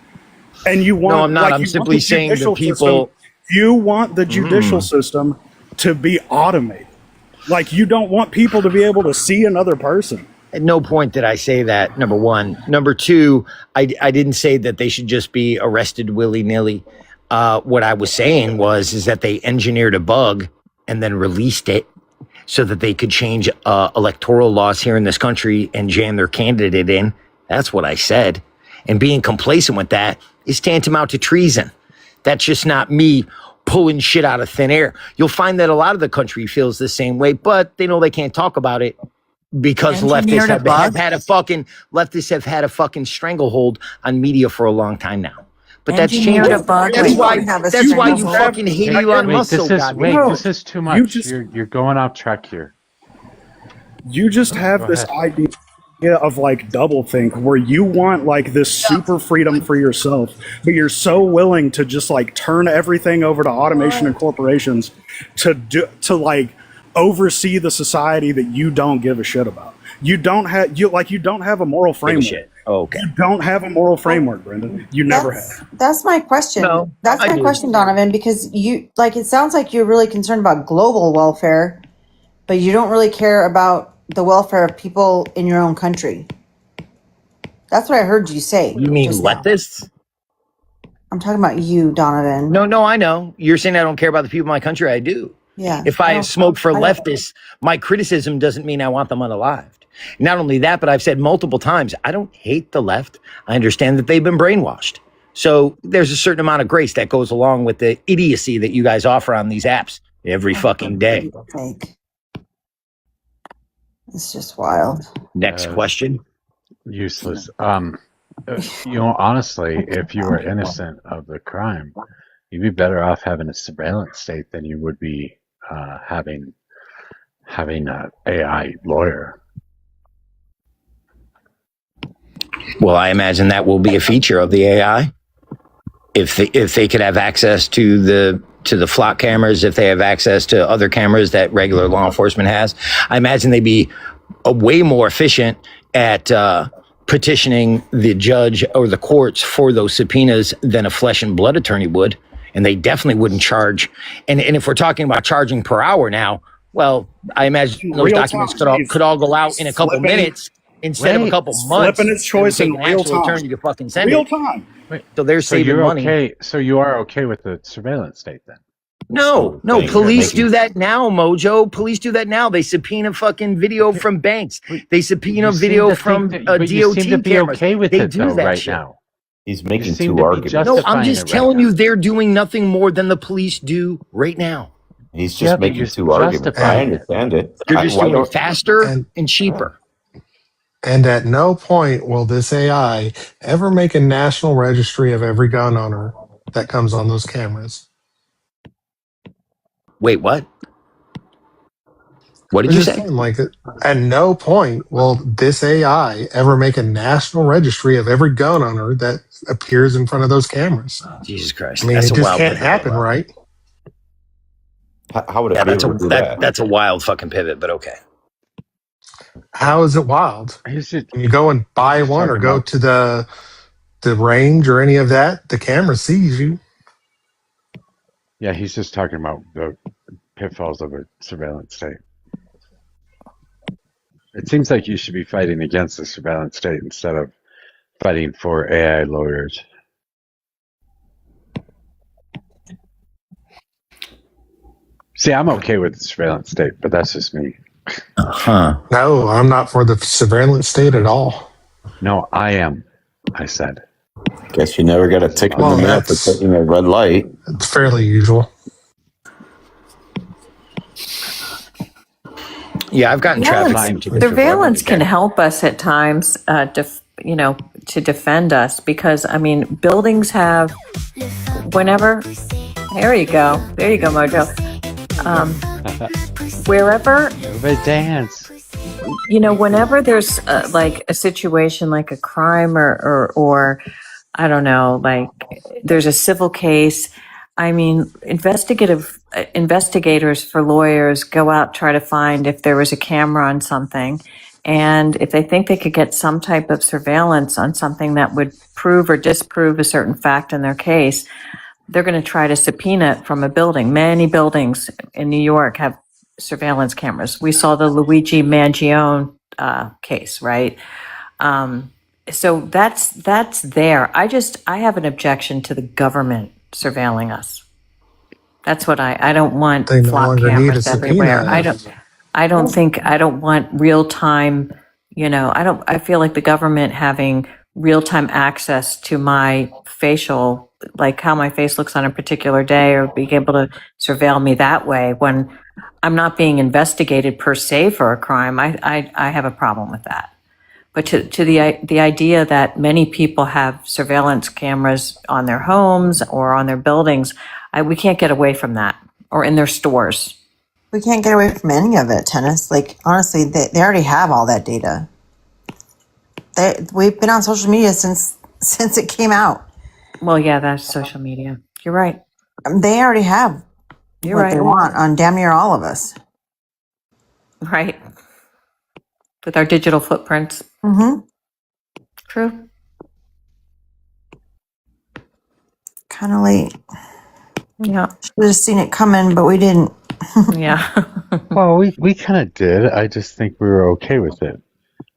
And you want, No, I'm not. like, I'm you want simply the saying the judicial people. system, you want the judicial system to be automated. Like, you don't want people to be able to see another person. At no point did I say that, number one. Number two, I didn't say that they should just be arrested willy-nilly. What I was saying is that they engineered a bug and then released it so that they could change electoral laws here in this country and jam their candidate in. That's what I said. And being complacent with that is tantamount to treason. That's just not me pulling shit out of thin air. You'll find that a lot of the country feels the same way, but they know they can't talk about it because leftists have had a fucking stranglehold on media for a long time now. But that's changing. That's why you fucking hate Elon Musk so goddamn. This is too much. You're going off track here. You just have this idea of like doublethink where you want like this super freedom for yourself, but you're so willing to just like turn everything over to automation and corporations to like oversee the society that you don't give a shit about. You don't have a moral framework. Okay. You don't have a moral framework, Brendan. You never have. That's my question. No, that's my question, Donovan, because it sounds like you're really concerned about global welfare, but you don't really care about the welfare of people in your own country. That's what I heard you say. You mean leftists? I'm talking about you, Donovan. No, I know. You're saying I don't care about the people in my country. I do. Yeah. If I smoke for leftists, my criticism doesn't mean I want them unalived. Not only that, but I've said multiple times, I don't hate the left. I understand that they've been brainwashed. So there's a certain amount of grace that goes along with the idiocy that you guys offer on these apps every fucking day. It's just wild. Next question. Useless. Honestly, if you were innocent of the crime, you'd be better off having a surveillance state than you would be having an AI lawyer. Well, I imagine that will be a feature of the AI. If they could have access to the flock cameras, if they have access to other cameras that regular law enforcement has, I imagine they'd be way more efficient at petitioning the judge or the courts for those subpoenas than a flesh and blood attorney would. And they definitely wouldn't charge. And if we're talking about charging per hour now, well, I imagine those documents could all go out in a couple minutes instead of a couple months. Flipping its choice in real time. Attorney to fucking send real it. time. So they're saving money. Okay, so you are okay with the surveillance state then? No, police do that now, Mojo. Police do that now. They subpoena fucking video from banks. They subpoena video from DOT you seem to be cameras. okay with they it do though that right shit. now. He's making seem two to be arguments. No, I'm just justifying it telling right you they're doing nothing more than the police do right now. He's just making two arguments. I understand it. You're just doing it faster and cheaper. And at no point will this AI ever make a national registry of every gun owner that comes on those cameras. Wait, what? What did you say? At no point will this AI ever make a national registry of every gun owner that appears in front of those cameras. Jesus Christ. I mean, That's it a just wild can't pivot. happen, right? How would it Yeah, be able to do that? that's a wild fucking pivot, but okay. How is it wild? When you go and buy one or go to the range or any of that, the camera sees you. Yeah, he's just talking about the pitfalls of a surveillance state. It seems like you should be fighting against the surveillance state instead of fighting for AI lawyers. See, I'm okay with the surveillance state, but that's just me. No, I'm not for the surveillance state at all. No, I am. I said. Guess you never got a ticket in the mail for taking a red light. It's fairly usual. Yeah, I've gotten traffic. Surveillance can help us at times, to defend us because, I mean, buildings have, whenever, there you go, Mojo. Wherever, everybody dance. Whenever there's like a situation like a crime or I don't know, like there's a civil case, I mean, investigators for lawyers go out, try to find if there was a camera on something. And if they think they could get some type of surveillance on something that would prove or disprove a certain fact in their case, they're going to try to subpoena it from a building. Many buildings in New York have surveillance cameras. We saw the Luigi Mangione case, right? So that's there. I have an objection to the government surveilling us. That's what I don't want They no flock longer need a cameras everywhere. subpoena. I don't want real time, I feel like the government having real time access to my facial, like how my face looks on a particular day, or being able to surveil me that way when I'm not being investigated per se for a crime. I have a problem with that. But to the idea that many people have surveillance cameras on their homes or on their buildings, we can't get away from that, or in their stores. We can't get away from any of it, Tennis. Like, honestly, they already have all that data. We've been on social media since it came out. Well, yeah, that's social media. You're right. They already have what they want on damn near all of us. Right. With our digital footprints. Mm-hmm. True. Kind of late. Yeah. Should have seen it coming, but we didn't. Yeah. Well, we kind of did. I just think we were okay with it.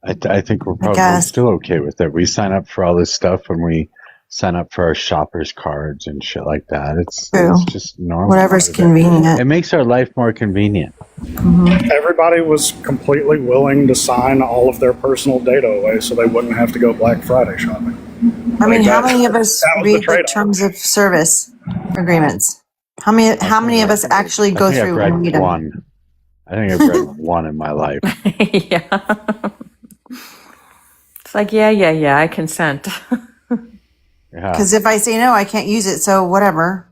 I think we're probably still okay with it. We sign up for all this stuff when we sign up for our shoppers cards and shit like that. It's just normal. Whatever's convenient. It makes our life more convenient. Mm-hmm. Everybody was completely willing to sign all of their personal data away so they wouldn't have to go Black Friday shopping. I mean, how many of us read the terms of service agreements? How many of us actually go through and read them? I think I've read one in my life. Yeah. It's like, yeah, I consent. Because if I say no, I can't use it, so whatever.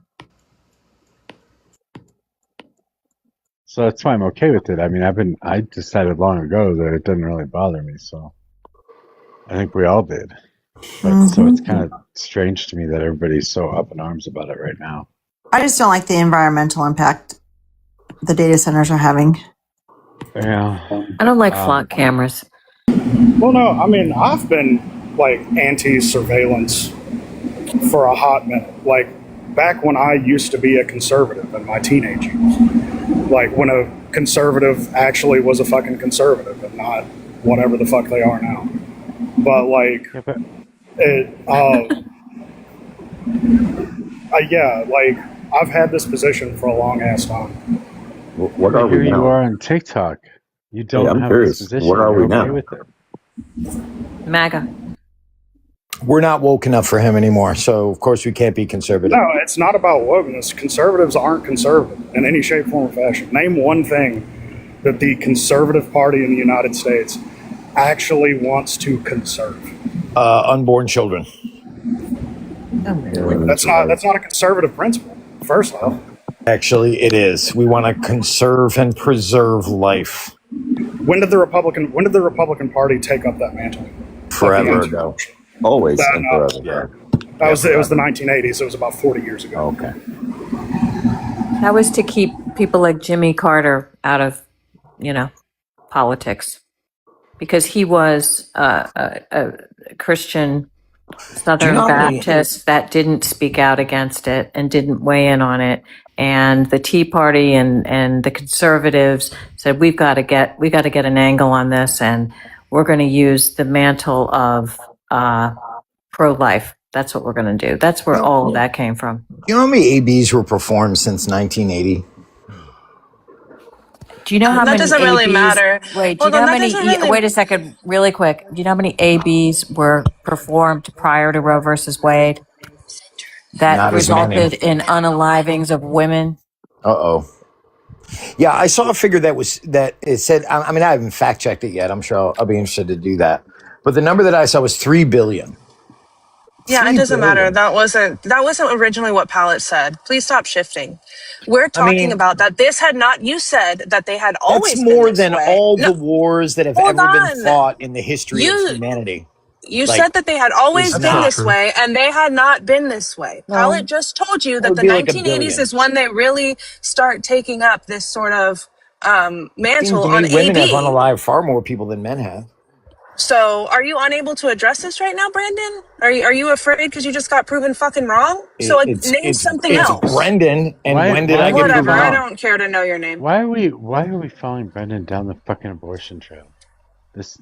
So that's why I'm okay with it. I mean, I decided long ago that it doesn't really bother me, so I think we all did. But so it's kind of strange to me that everybody's so up in arms about it right now. I just don't like the environmental impact the data centers are having. Yeah. I don't like flock cameras. Well, no, I mean, I've been like anti-surveillance for a hot minute. Like back when I used to be a conservative in my teenage years. Like when a conservative actually was a fucking conservative and not whatever the fuck they are now. But like, like I've had this position for a long ass time. What are we now? Here you are on TikTok. You don't have this position. What are we now? With it. MAGA. We're not woke enough for him anymore, so of course we can't be conservative. No, it's not about wokeness. Conservatives aren't conservative in any shape, form, or fashion. Name one thing that the conservative party in the United States actually wants to conserve. Unborn children. That's not a conservative principle, first off. Actually, it is. We want to conserve and preserve life. When did the Republican Party take up that mantle? Forever ago. Always and forever. Yeah. It was the 1980s. It was about 40 years ago. Okay. That was to keep people like Jimmy Carter out of, politics, because he was a Christian Southern Baptist that didn't speak out against it and didn't weigh in on it. And the Tea Party and the conservatives said, we've got to get an angle on this, and we're going to use the mantle of pro-life. That's what we're going to do. That's where all of that came from. You know how many ABs were performed since 1980? Do you know how many doesn't ABs, really matter. Wait, do you know how many? Wait a second, really quick. Do you know how many ABs were performed prior to Roe versus Wade that resulted in unalivings of women? Yeah, I saw a figure that it said. I mean, I haven't fact checked it yet. I'm sure I'll be interested to do that. But the number that I saw was 3 billion. Yeah, it doesn't matter. That wasn't originally what Pallet said. Please stop shifting. We're talking about that. This had not. You said that they had always. That's more than all the wars that have ever been fought in the history of humanity. You Like, said that they had always it's been not. this way, and they had not been this way. No. Pallet just told you That that would the be like a 1980s billion. is when they really start taking up this sort of Seems mantle to on me women have AB. unalived far more people than men have. So, are you unable to address this right now, Brandon? Are you afraid because you just got proven fucking wrong? So, name something else. Brendan, and when did I get proven Whatever. I wrong? don't care to know your name. Why are we following Brendan down the fucking abortion trail?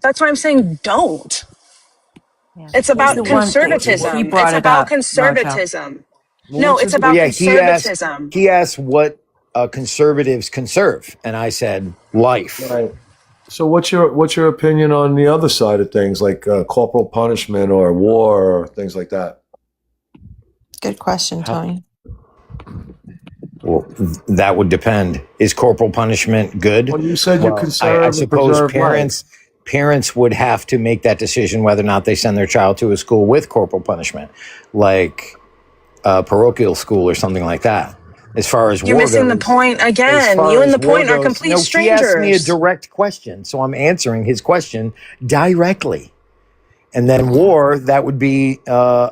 That's why I'm saying don't. It's about conservatism. He brought It's it about up, conservatism. Well, No, it's about conservatism. He asked what conservatives conserve, and I said life. Right. So what's your opinion on the other side of things, like corporal punishment or war or things like that? Good question, Tony. Well, that would depend. Is corporal punishment good? Well, you said you conserve I and suppose preserve parents would have to make that decision whether or not they send their child to a school with corporal punishment, like parochial school or something like that. As far as You're war missing the goes, point as again. far You and as the war point are goes, complete no, strangers. he asked me a direct question, so I'm answering his question directly. And then war, that would be,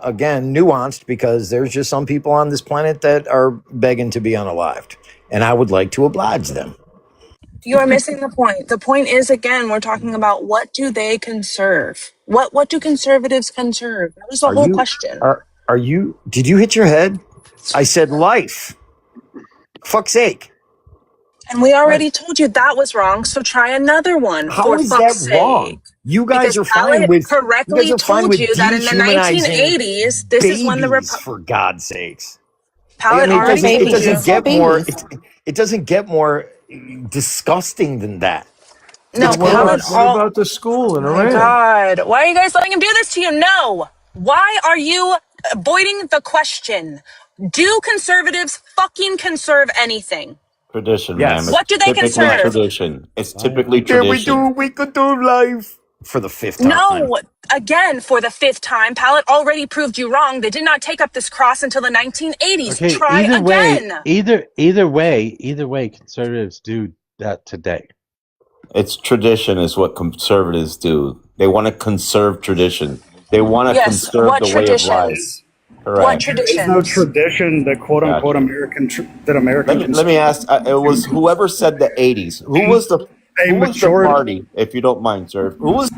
again, nuanced because there's just some people on this planet that are begging to be unalived. And I would like to oblige them. You are missing the point. The point is, again, we're talking about what do they conserve? What do conservatives conserve? That was the whole question. Are you, did you hit your head? I said life. Fuck's sake. And we already told you that was wrong, so try another one. How for is fuck's that wrong? sake. You guys Because are fine Alec with correctly told you that in the 1980s, this is when the babies, for God's sakes. Pallet it already doesn't, told it doesn't you. get more. It doesn't get more disgusting than that. No, It's Pallet gross. What about the school in Oh my Iran? God. Why are you guys letting him do this to you? No. Why are you avoiding the question? Do conservatives fucking conserve anything? Tradition, Yes. ma'am. What do they Typically conserve? tradition. It's typically Can we tradition. could do life for the fifth time. No, again, for the fifth time, Pallet already proved you wrong. They did not take up this cross until the 1980s. Okay, Try again. either way, conservatives do that today. It's tradition is what conservatives do. They want to conserve tradition. They want to Yes, conserve what the way of life. traditions? Correct. What There is traditions? no tradition that quote unquote American Let me ask. It was whoever said the 80s. Who was the party? If you don't mind, sir. Who was?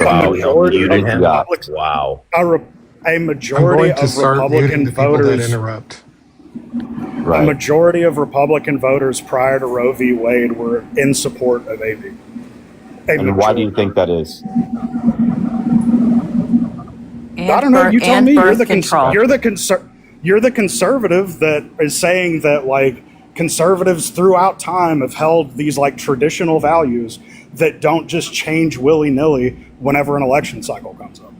A majority of Republicans. Wow. A majority of Republican voters. Right. A majority of Republican voters prior to Roe v. Wade were in support of AB. And why do you think that is? I don't know. You tell me. You're the conservative that is saying that like conservatives throughout time have held these like traditional values that don't just change willy nilly whenever an election cycle comes up.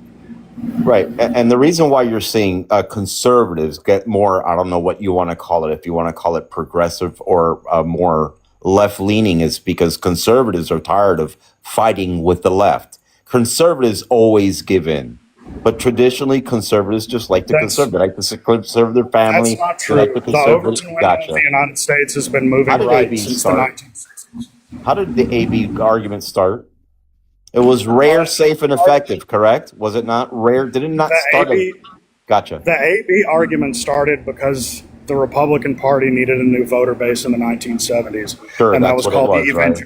Right. And the reason why you're seeing conservatives get more, I don't know what you want to call it, if you want to call it progressive or more left leaning, is because conservatives are tired of fighting with the left. Conservatives always give in. But traditionally, conservatives just like to conserve. They like to conserve their family. That's not true. They like to The conserve Overton women Gotcha. of the United States has been moving How did right AB since start? the 1960s. How did the AB argument start? It was rare, safe, and effective, correct? Was it not rare? Did it not start? Gotcha. The AB argument started because the Republican Party needed a new voter base in the 1970s. Sure, and that that's was what it called was, right?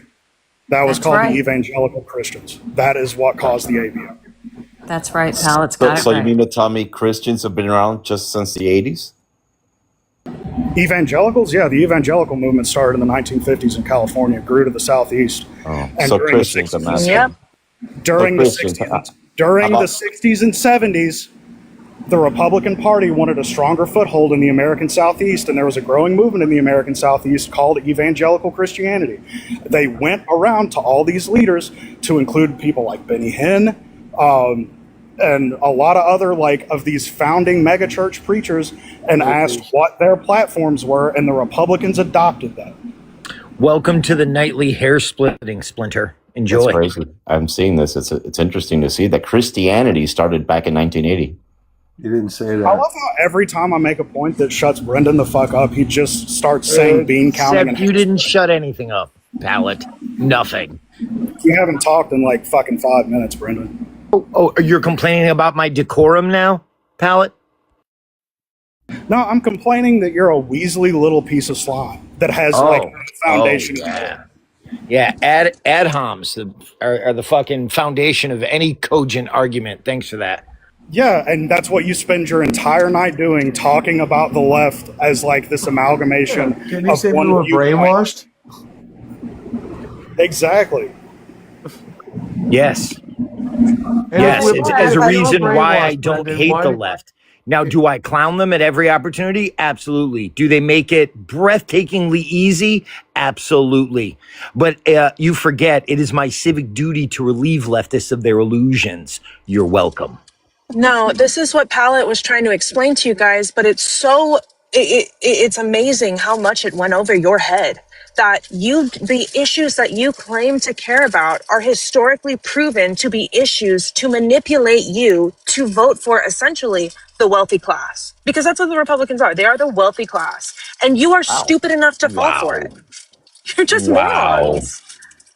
That was That's called right. the evangelical Christians. That is what caused the AB argument. That's right, pal. It's got it So you right. mean to tell me Christians have been around just since the 80s? Evangelicals, yeah, the evangelical movement started in the 1950s in California, grew to the southeast. Oh, And so during the Christians, I'm 60s asking. Yep. During So the Christians, 60s, during how the about- 60s and 70s, the Republican Party wanted a stronger foothold in the American Southeast, and there was a growing movement in the American Southeast called evangelical Christianity. They went around to all these leaders, to include people like Benny Hinn, and a lot of other like of these founding megachurch preachers, and asked what their platforms were, and the Republicans adopted that. Welcome to the nightly hair splitting, Splinter. Enjoy. That's crazy. I'm seeing this. It's interesting to see that Christianity started back in 1980. You didn't say I that. love how every time I make a point that shuts Brendan the fuck up, he just starts saying bean counting. Except you didn't shut anything up, Pallet. Nothing. we haven't talked in like fucking 5 minutes, Brendan. Oh, you're complaining about my decorum now, Pallet? No, I'm complaining that you're a Weasley little piece of slime that has like no foundation. Yeah, ad homs are the fucking foundation of any cogent argument. Thanks for that. Yeah, and that's what you spend your entire night doing, talking about the left as like this amalgamation Can you of say we one were brainwashed? Exactly. Yes. Yes, it's a reason why I don't hate the left. Now, do I clown them at every opportunity? Absolutely. Do they make it breathtakingly easy? Absolutely. But you forget, it is my civic duty to relieve leftists of their illusions. You're welcome. No, this is what Pallet was trying to explain to you guys, but it's amazing how much it went over your head. That the issues that you claim to care about are historically proven to be issues to manipulate you to vote for essentially the wealthy class. Because that's what the Republicans are. They are the wealthy class. And you are stupid enough to fall for it. You're just morons.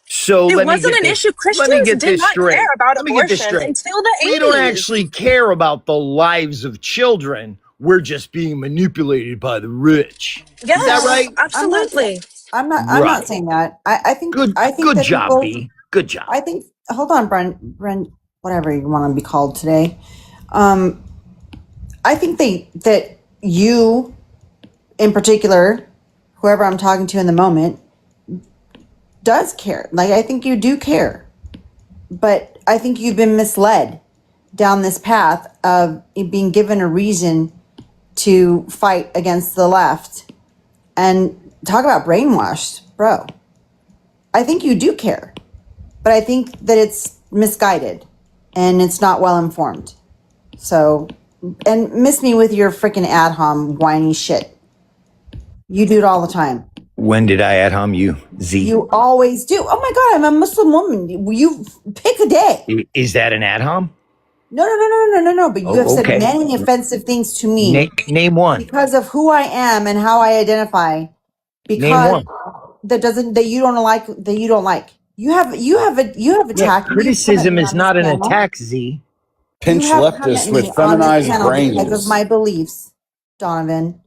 So It let me wasn't get an this. issue. Let me Christians get did this not straight. care about Let me get this abortion straight. until the 80s. We don't actually care about the lives of children. We're just being manipulated by the rich. Yes, Is that right? Absolutely. I'm not Right. saying that. I think Good that job, people, B. Good job. I think, hold on, Brent, whatever you want to be called today. I think that you, in particular, whoever I'm talking to in the moment, does care. Like, I think you do care. But I think you've been misled down this path of being given a reason to fight against the left. And talk about brainwashed, bro. I think you do care. But I think that it's misguided and it's not well informed. So, and miss me with your freaking ad hom whiny shit. You do it all the time. When did I ad hom you, Z? You always do. Oh my God, I'm a Muslim woman. You pick a day. Is that an ad hom? No. But you have said many offensive things to me. Name one. Because of who I am and how I identify. Because name one. that you don't like. You have attacked me. Criticism is not an attack, Z. Pinch leftists with feminized brains because of my beliefs, Donovan.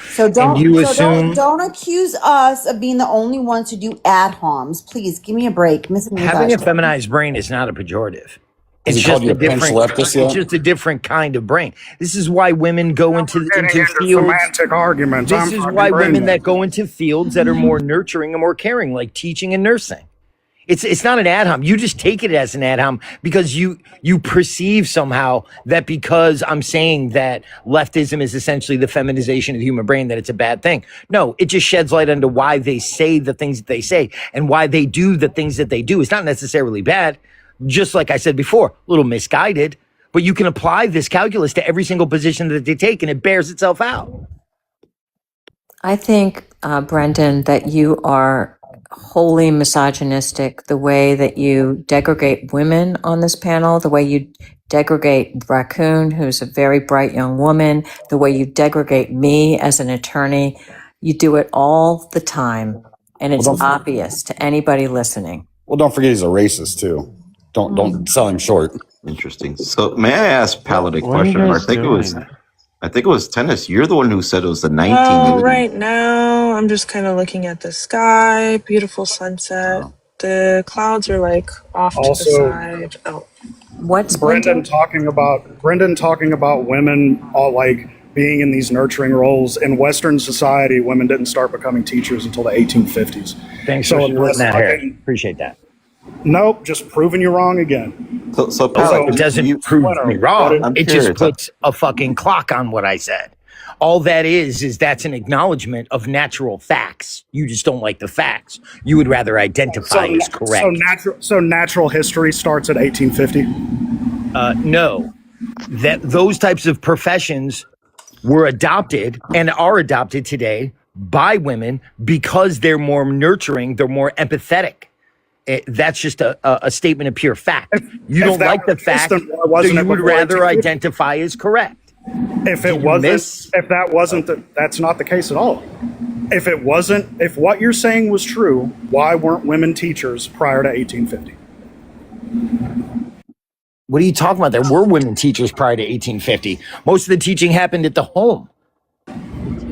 So don't accuse us of being the only ones who do ad homs. Please give me a break. Having a feminized brain is not a pejorative. It's just a different kind of brain. This is why women go into fields. Semantic arguments. This is why women that go into fields that are more nurturing and more caring, like teaching and nursing. It's not an ad hom. You just take it as an ad hom because you perceive somehow that because I'm saying that leftism is essentially the feminization of the human brain, that it's a bad thing. No, it just sheds light onto why they say the things that they say and why they do the things that they do. It's not necessarily bad. Just like I said before, a little misguided, but you can apply this calculus to every single position that they take and it bears itself out. I think, Brendan, that you are wholly misogynistic, the way that you degrade women on this panel, the way you degrade Raccoon, who's a very bright young woman, the way you degrade me as an attorney. You do it all the time, and it's obvious to anybody listening. Well, don't forget he's a racist too. Don't sell him short. Interesting. So may I ask Pallet a question? I think it was Tennis. You're the one who said it was the 1980s. Well, right now I'm just kind of looking at the sky, beautiful sunset. The clouds are like off to the side. Oh, what's Brendan talking about women all like being in these nurturing roles in Western society? Women didn't start becoming teachers until the 1850s. Thanks for splitting that hair. Appreciate that. Nope, just proving you wrong again. So it doesn't prove me wrong. It just puts a fucking clock on what I said. All that is that's an acknowledgement of natural facts. You just don't like the facts. You would rather identify as correct. So natural history starts at 1850? No. Those types of professions were adopted and are adopted today by women because they're more nurturing, they're more empathetic. That's just a statement of pure fact. You don't like the fact, so you would rather identify as correct. If that wasn't, that's not the case at all. If what you're saying was true, why weren't women teachers prior to 1850? What are you talking about? There were women teachers prior to 1850. Most of the teaching happened at the home.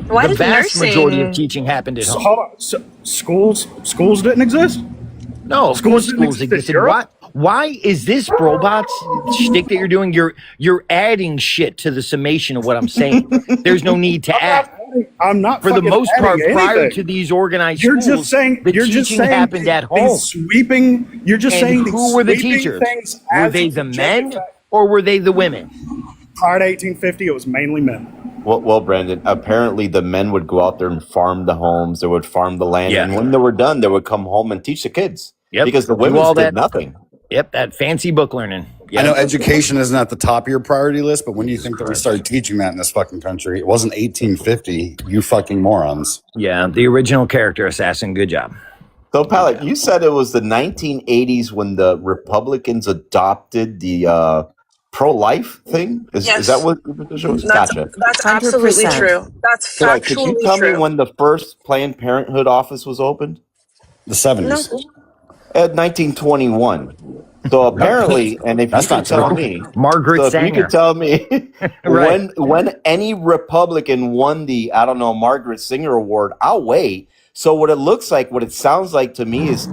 Why the does vast nursing... majority of teaching happened at home. Hold on. So schools didn't exist? No, of course schools existed. Why is this Brobot's shtick that you're doing? You're adding shit to the summation of what I'm saying. There's no need to add. I'm not. For the most part, prior to these organized schools, the teaching happened at home. You're just saying who were the teachers? Were they the men or were they the women? Prior to 1850, it was mainly men. Well, Brandon, apparently the men would go out there and farm the homes. They would farm the land. And when they were done, they would come home and teach the kids. Yep. Because the women did nothing. Yep, that fancy book learning. I know education isn't at the top of your priority list, but when do you think that we started teaching that in this fucking country? It wasn't 1850, you fucking morons. Yeah, the original character assassin. Good job. So, Pallet, you said it was the 1980s when the Republicans adopted the pro-life thing? Is that what Patricia was? Gotcha. That's absolutely true. That's factually true. Could you tell me when the first Planned Parenthood office was opened? The 70s. At 1921. So apparently, and if you can tell me, Margaret Sanger. If you can tell me when any Republican won the, I don't know, Margaret Singer Award, I'll wait. So what it sounds like to me is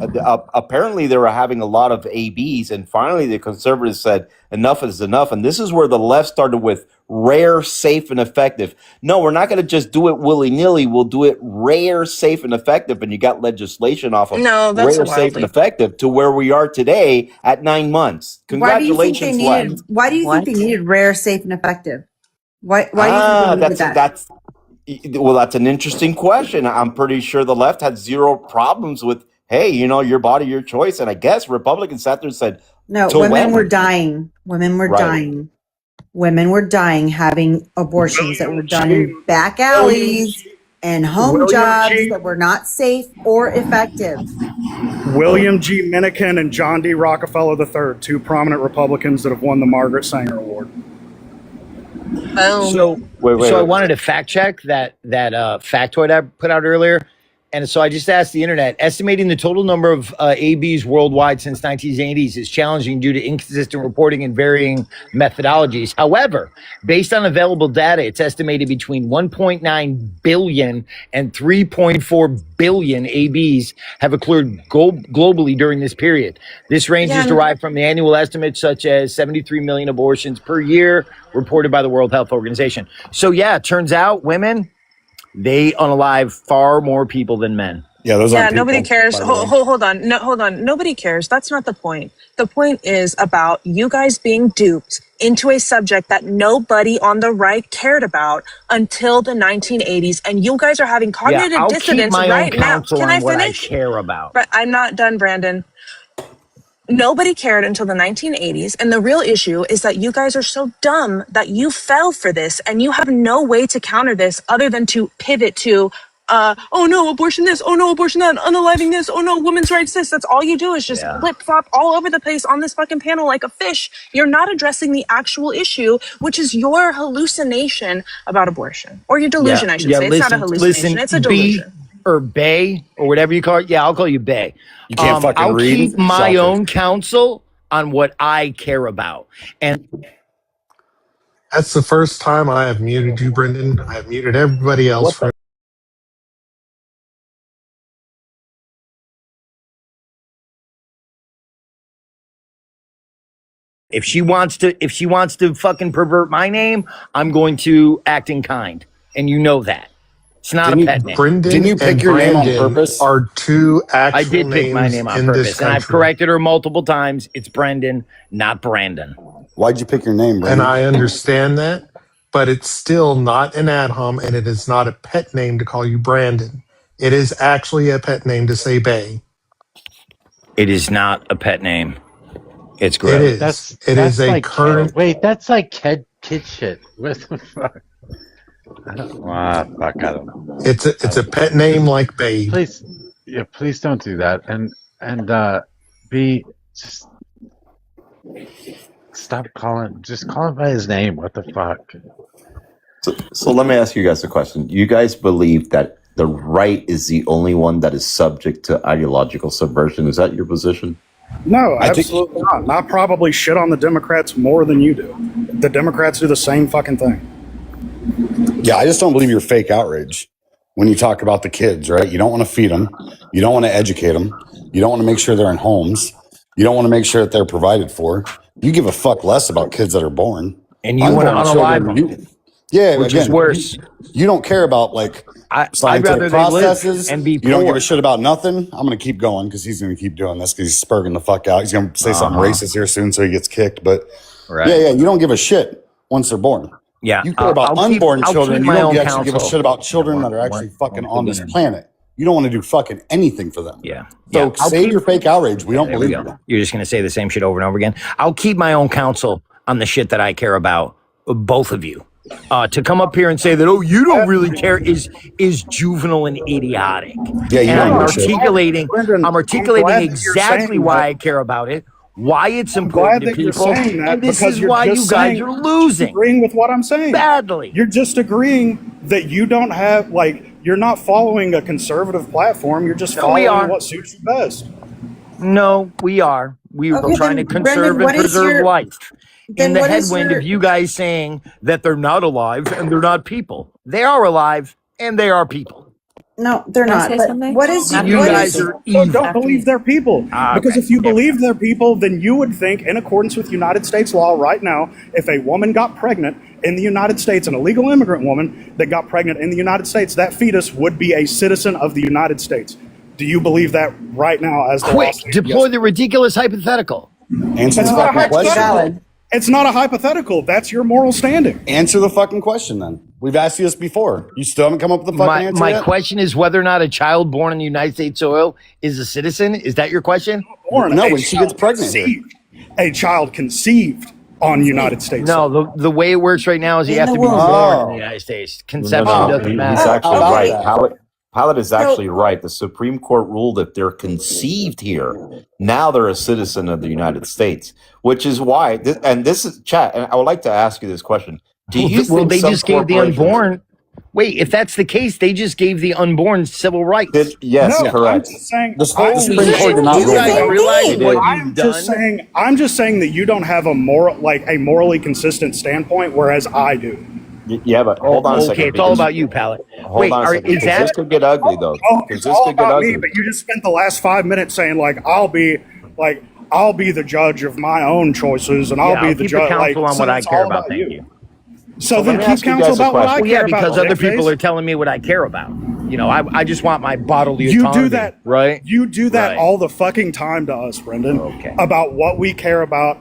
apparently they were having a lot of ABs, and finally the conservatives said enough is enough. And this is where the left started with rare, safe, and effective. No, we're not going to just do it willy-nilly. We'll do it rare, safe, and effective. And you got legislation off of rare, safe, and effective to where we are today at 9 months. Congratulations, left. Why do you think they needed rare, safe, and effective? Why do you think they needed that? That's an interesting question. I'm pretty sure the left had zero problems with, hey, your body, your choice. And I guess Republicans sat there and said, no, women were dying. Women were dying. Women were dying having abortions that were done in back alleys and home jobs that were not safe or effective. William G. Minikin and John D. Rockefeller III, two prominent Republicans that have won the Margaret Sanger Award. So I wanted to fact check that factoid I put out earlier. And so I just asked the internet, estimating the total number of ABs worldwide since 1980s is challenging due to inconsistent reporting and varying methodologies. However, based on available data, it's estimated between 1.9 billion and 3.4 billion ABs have occurred globally during this period. This range is derived from the annual estimates such as 73 million abortions per year reported by the World Health Organization. So yeah, it turns out women, they unalive far more people than men. Yeah, those aren't people, nobody cares. Hold on. No, hold on. Nobody cares. That's not the point. The point is about you guys being duped into a subject that nobody on the right cared about until the 1980s, and you guys are having cognitive dissonance right now. Can I finish? I care about. But I'm not done, Brandon. Nobody cared until the 1980s. And the real issue is that you guys are so dumb that you fell for this and you have no way to counter this other than to pivot to, oh no, abortion this, oh no, abortion that, unaliving this, oh no, women's rights this. That's all you do is just flip-flop all over the place on this fucking panel like a fish. You're not addressing the actual issue, which is your hallucination about abortion. Or your delusion, I should say. It's not a hallucination, it's a delusion. Or Bay, or whatever you call it. Yeah, I'll call you Bay. You can't fucking I'll read. Keep my own counsel on what I care about. And that's the first time I have muted you, Brendan. I have muted everybody else. If she wants to fucking pervert my name, I'm going to act in kind. And you know that. It's not a pet name. Brendan Didn't you pick your name on purpose? Are two actual I did pick my name on purpose, and I've corrected her multiple times. It's Brendan, not Brandon. Why'd you pick your name, Brandon? And I understand that, but it's still not an ad hom, and it is not a pet name to call you Brandon. It is actually a pet name to say Bay. It is not a pet name. It's great. It is. It is a like current. Wait, that's like kid shit. What the fuck? I don't know. It's a pet name like Babe. Please don't do that. And B, just stop calling. Just call him by his name. What the fuck? So let me ask you guys a question. You guys believe that the right is the only one that is subject to ideological subversion? Is that your position? No, absolutely not. And I probably shit on the Democrats more than you do. The Democrats do the same fucking thing. Yeah, I just don't believe your fake outrage when you talk about the kids, right? You don't want to feed them. You don't want to educate them. You don't want to make sure they're in homes. You don't want to make sure that they're provided for. You give a fuck less about kids that are born. And you want to unalive them. Yeah, which again, is worse. You don't care about like I'd scientific rather they live processes. and be You don't give poor. a shit about nothing. I'm going to keep going because he's going to keep doing this because he's spurging the fuck out. He's going to say something racist here soon, so he gets kicked. But yeah, you don't give a shit once they're born. Yeah, You care about I'll keep unborn children. You my don't own actually give a counsel. shit about children that are actually fucking on this planet. You don't want to do fucking anything for them. Yeah. So I'll save keep- your fake outrage. We don't There we believe go. you. You're just going to say the same shit over and over again. I'll keep my own counsel on the shit that I care about, both of you. To come up here and say that, oh, you don't really care is juvenile and idiotic. Yeah, you and don't I'm give a shit. articulating, Brendan, I'm articulating glad that you're exactly saying why that. I care about it, why it's I'm important glad to that you're people, saying that and this because is you're why you just guys saying- are losing agreeing with what I'm saying. badly. You're just agreeing that you don't have, like, you're not following a conservative platform. You're just No, we following are. what suits you best. No, we are. We're Okay, trying to then, conserve Brendan, what and is preserve your- life. then In the what is headwind your- of you guys saying that they're not alive and they're not people. They are alive and they are people. No, they're Can I not. say But something? what is You what guys is- are So evil. don't believe they're people. Because okay. if you believe they're people, then you would think, in accordance with United States law right now, if a woman got pregnant in the United States, an illegal immigrant woman that got pregnant in the United States, that fetus would be a citizen of the United States. Do you believe that right now as the law Quick, states? deploy Yes. the ridiculous hypothetical. Answer the It's not a fucking question. hypothetical. It's not a hypothetical. That's your moral standing. Answer the fucking question then. We've asked you this before. You still haven't come up with a fucking My, answer my yet? question is whether or not a child born in the United States soil is a citizen. Is that your question? Born, No, a when she child gets pregnant here. conceived- A child conceived on United States. No, the way it works right now is you In have the to be womb. born in the United States. Conception doesn't He's matter. actually about right. that? Pilot is actually right. The Supreme Court ruled that they're conceived here. Now they're a citizen of the United States, which is why. And this is chat. And I would like to ask you this question: Do you Well, think they some just gave the corporations- unborn. Wait, if that's the case, they just gave the unborn civil rights. Yes, No, correct. I'm just saying. The Supreme Court did not You rule guys that. realize They what did. you've done? I'm just saying that you don't have a morally consistent standpoint, whereas I do. Yeah, but hold on a second. Okay, it's all about you, Pallet. Hold Wait, on a second. is 'Cause that this could get ugly, though. Oh, 'Cause it's this all could get about ugly. me, but you just spent the last 5 minutes saying I'll be the judge of my own choices, and I'll be the keep judge. counsel on so what I it's care all about? Thank you. So let then me keep ask you counsel guys a about what I question. Well, yeah, care because about. other people Jackface. are telling me what I care about. You know, I just want my bodily You autonomy. do that, right? You do that Right. all the fucking time to us, Brendan. Okay. About what we care about,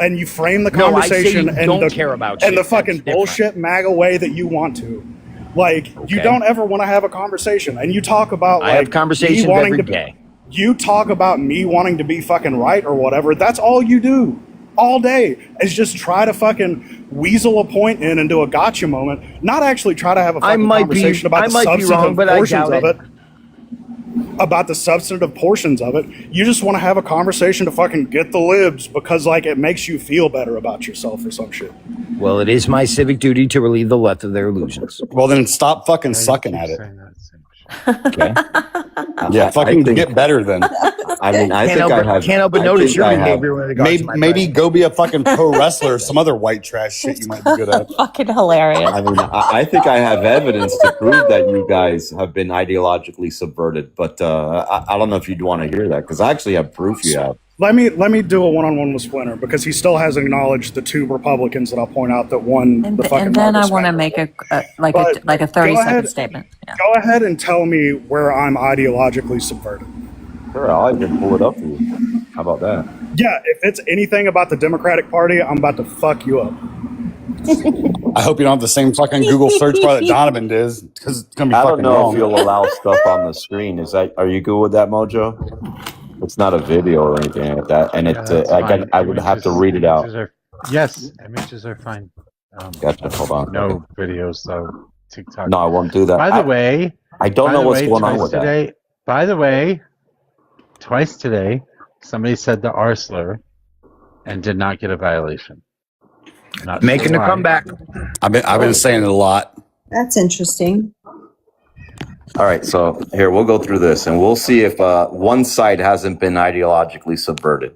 and you frame the No, I say conversation you and don't the care about and shit. the fucking That's different. bullshit MAGA way that you want to. Like you Okay. don't ever want to have a conversation, and you talk about I have conversations me wanting every to, day. You talk about me wanting to be fucking right or whatever. That's all you do all day is just try to fucking weasel a point in and do a gotcha moment, not actually try to have a fucking conversation about the substantive portions of it. About the substantive portions of it. You just want to have a conversation to fucking get the libs because it makes you feel better about yourself or some shit. Well, it is my civic duty to relieve the left of their illusions. Well, then stop fucking sucking at it. Okay. Yeah, fucking get better then. I mean, I Can't think help I have. can't help but I notice think your I have- behavior with regards to my Maybe go be a fucking pro wrestler or some other white trash shit you might be good at. Fucking hilarious. I mean, I think I have evidence to prove that you guys have been ideologically subverted, but I don't know if you'd want to hear that because I actually have proof you have. Let me do a one-on-one with Splinter because he still hasn't acknowledged the two Republicans that I'll point out that won the fucking. And then I Marcus want to Mendez. make a But 30-second statement. Yeah. Go ahead and tell me where I'm ideologically subverted. Sure, I'll even pull it up for you. How about that? Yeah, if it's anything about the Democratic Party, I'm about to fuck you up. I hope you don't have the same fucking Google search bar that Donovan does because it's gonna be I fucking don't know wrong. if you'll allow stuff on the screen. Are you good with that, Mojo? It's not a video or anything like that, and I would have to read it out. Yes, images are fine. Gotcha. Hold on. No videos though. TikTok. No, I won't do that. By the way, I don't know what's going on with that. By the way, twice today, somebody said the R slur and did not get a violation. Not Making sure a why. comeback. I've been saying it a lot. That's interesting. All right, so here we'll go through this and we'll see if one side hasn't been ideologically subverted.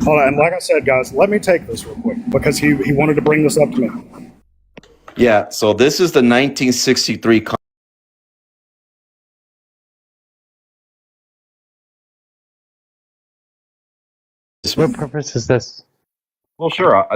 Hold on, and like I said, guys, let me take this real quick because he wanted to bring this up to me. Yeah, so this is the 1963 What purpose is this? Well, sure.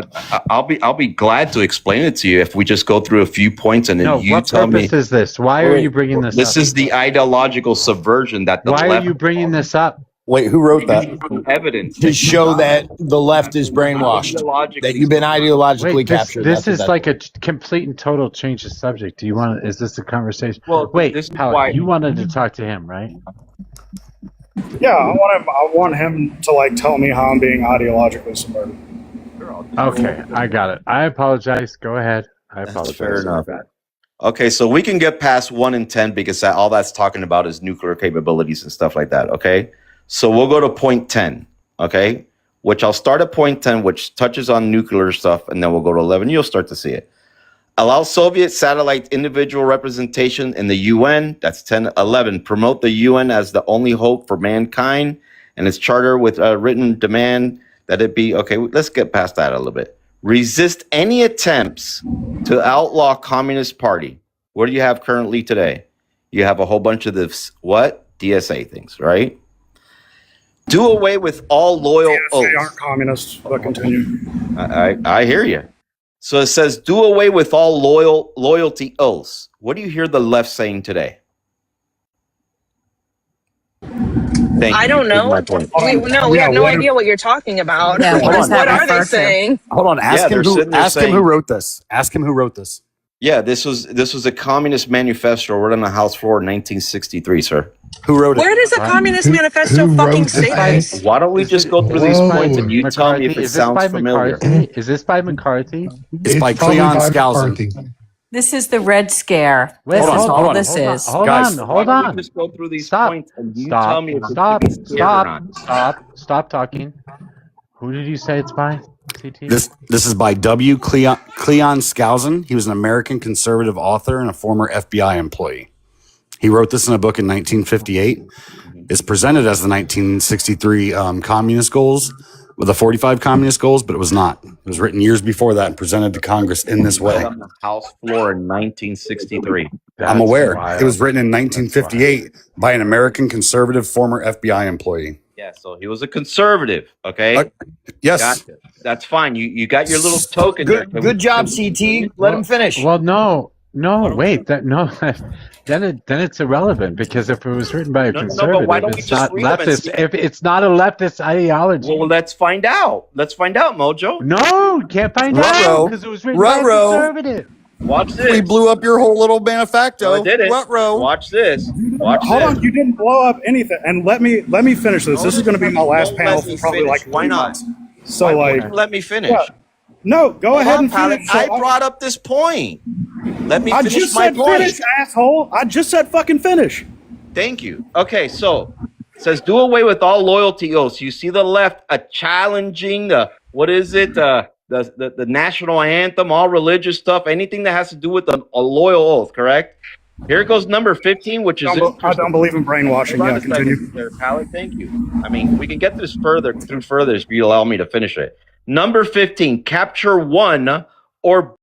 I'll be glad to explain it to you if we just go through a few points and then you tell me. What purpose is this? Why are you bringing this up? This is the ideological subversion that the Why left. are you bringing this up? Wait, who wrote that? Evidence To show that the left is brainwashed, that you've been ideologically captured. This is like a complete and total change of subject. Do you want? Is this a conversation? Well, wait, this is Howard, why you wanted to talk to him, right? Yeah, I want him to like tell me how I'm being ideologically subverted. Okay, I got it. I apologize. Go ahead. I That's apologize. fair enough. Okay, so we can get past 1 and 10 because all that's talking about is nuclear capabilities and stuff like that. Okay, so we'll go to point 10. Okay, which I'll start at point 10, which touches on nuclear stuff, and then we'll go to 11. You'll start to see it. Allow Soviet satellite individual representation in the UN. That's 10. 11. Promote the UN as the only hope for mankind and its charter with a written demand that it be. Okay, let's get past that a little bit. Resist any attempts to outlaw Communist Party. What do you have currently today? You have a whole bunch of this, what? DSA things, right? Do away with all loyal oaths. They aren't communists, but continue. I hear you. So it says, do away with all loyalty oaths. What do you hear the left saying today? I don't know. We have no idea what you're talking about. Yeah, what are they saying? Hold on. Ask him who wrote this. Ask him who wrote this. Yeah, this was a Communist Manifesto written on the House floor in 1963, sir. Who wrote it? Where does a Communist Manifesto fucking say this? Why don't we just go through these points and you tell me if it sounds familiar? Is this by McCarthy? It's by Cleon Skousen. This is the Red Scare. Wait, This is hold all on, this is. Hold Guys, on, hold why don't on. we just go through these Stop. points and you Stop. tell me if Stop. it's scared or not. Stop talking. Who did you say it's by? CT? This is by W. Cleon Skousen. He was an American conservative author and a former FBI employee. He wrote this in a book in 1958. It's presented as the 1963 communist goals, with the 45 communist goals, but it was not. It was written years before that and presented to Congress in this way. On the House floor in 1963. I'm aware. It was written in 1958 by an American conservative former FBI employee. Yeah, so he was a conservative, okay? Yes. Gotcha. That's fine. You got your little token there. Good job, CT. Let him finish. Well, no, wait. Then it's irrelevant because if it was written by a conservative, why don't we it's just not read them and leftist. see? If it's not a leftist ideology, Well, let's find out. Let's find out, Mojo. no, you can't find out because it was written by a conservative. Watch this. We blew up your whole little manifesto. No, I did it. Ruh-roh. Watch this. Watch Hold this. on, you didn't blow up anything. And let me finish this. This is going to be my last panel for probably like 3 months. So Why like, won't you let me finish. yeah. No, go Hold ahead on, and Pilot. finish. I brought up this point. Let me I finish just my said point. finish, asshole. I just said fucking finish. Thank you. Okay, so it says do away with all loyalty oaths. You see the left challenging the what is it? The national anthem, all religious stuff, anything that has to do with a loyal oath, correct? Here goes number 15, which is I don't believe in brainwashing. Hold on Yeah, a second continue. there, Pallet. Thank you. I mean, we can get this further if you allow me to finish it. Number 15, capture one or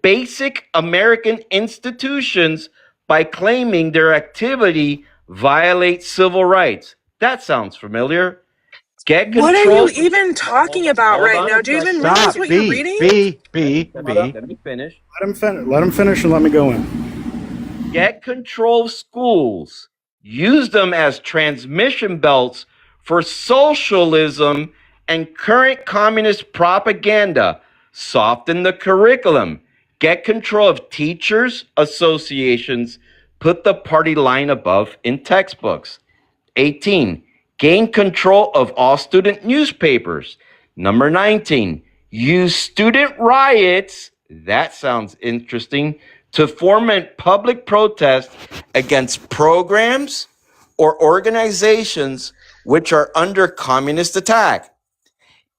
basic American institutions by claiming their activity violates civil rights. That sounds familiar. Get control. What are you even talking about right now? Do you even realize what you're reading? Let me finish. Let him finish and let me go in. Get control of schools. Use them as transmission belts for socialism and current communist propaganda. Soften the curriculum. Get control of teachers' associations. Put the party line above in textbooks. 18. Gain control of all student newspapers. Number 19. Use student riots. That sounds interesting. to foment public protest against programs or organizations which are under communist attack,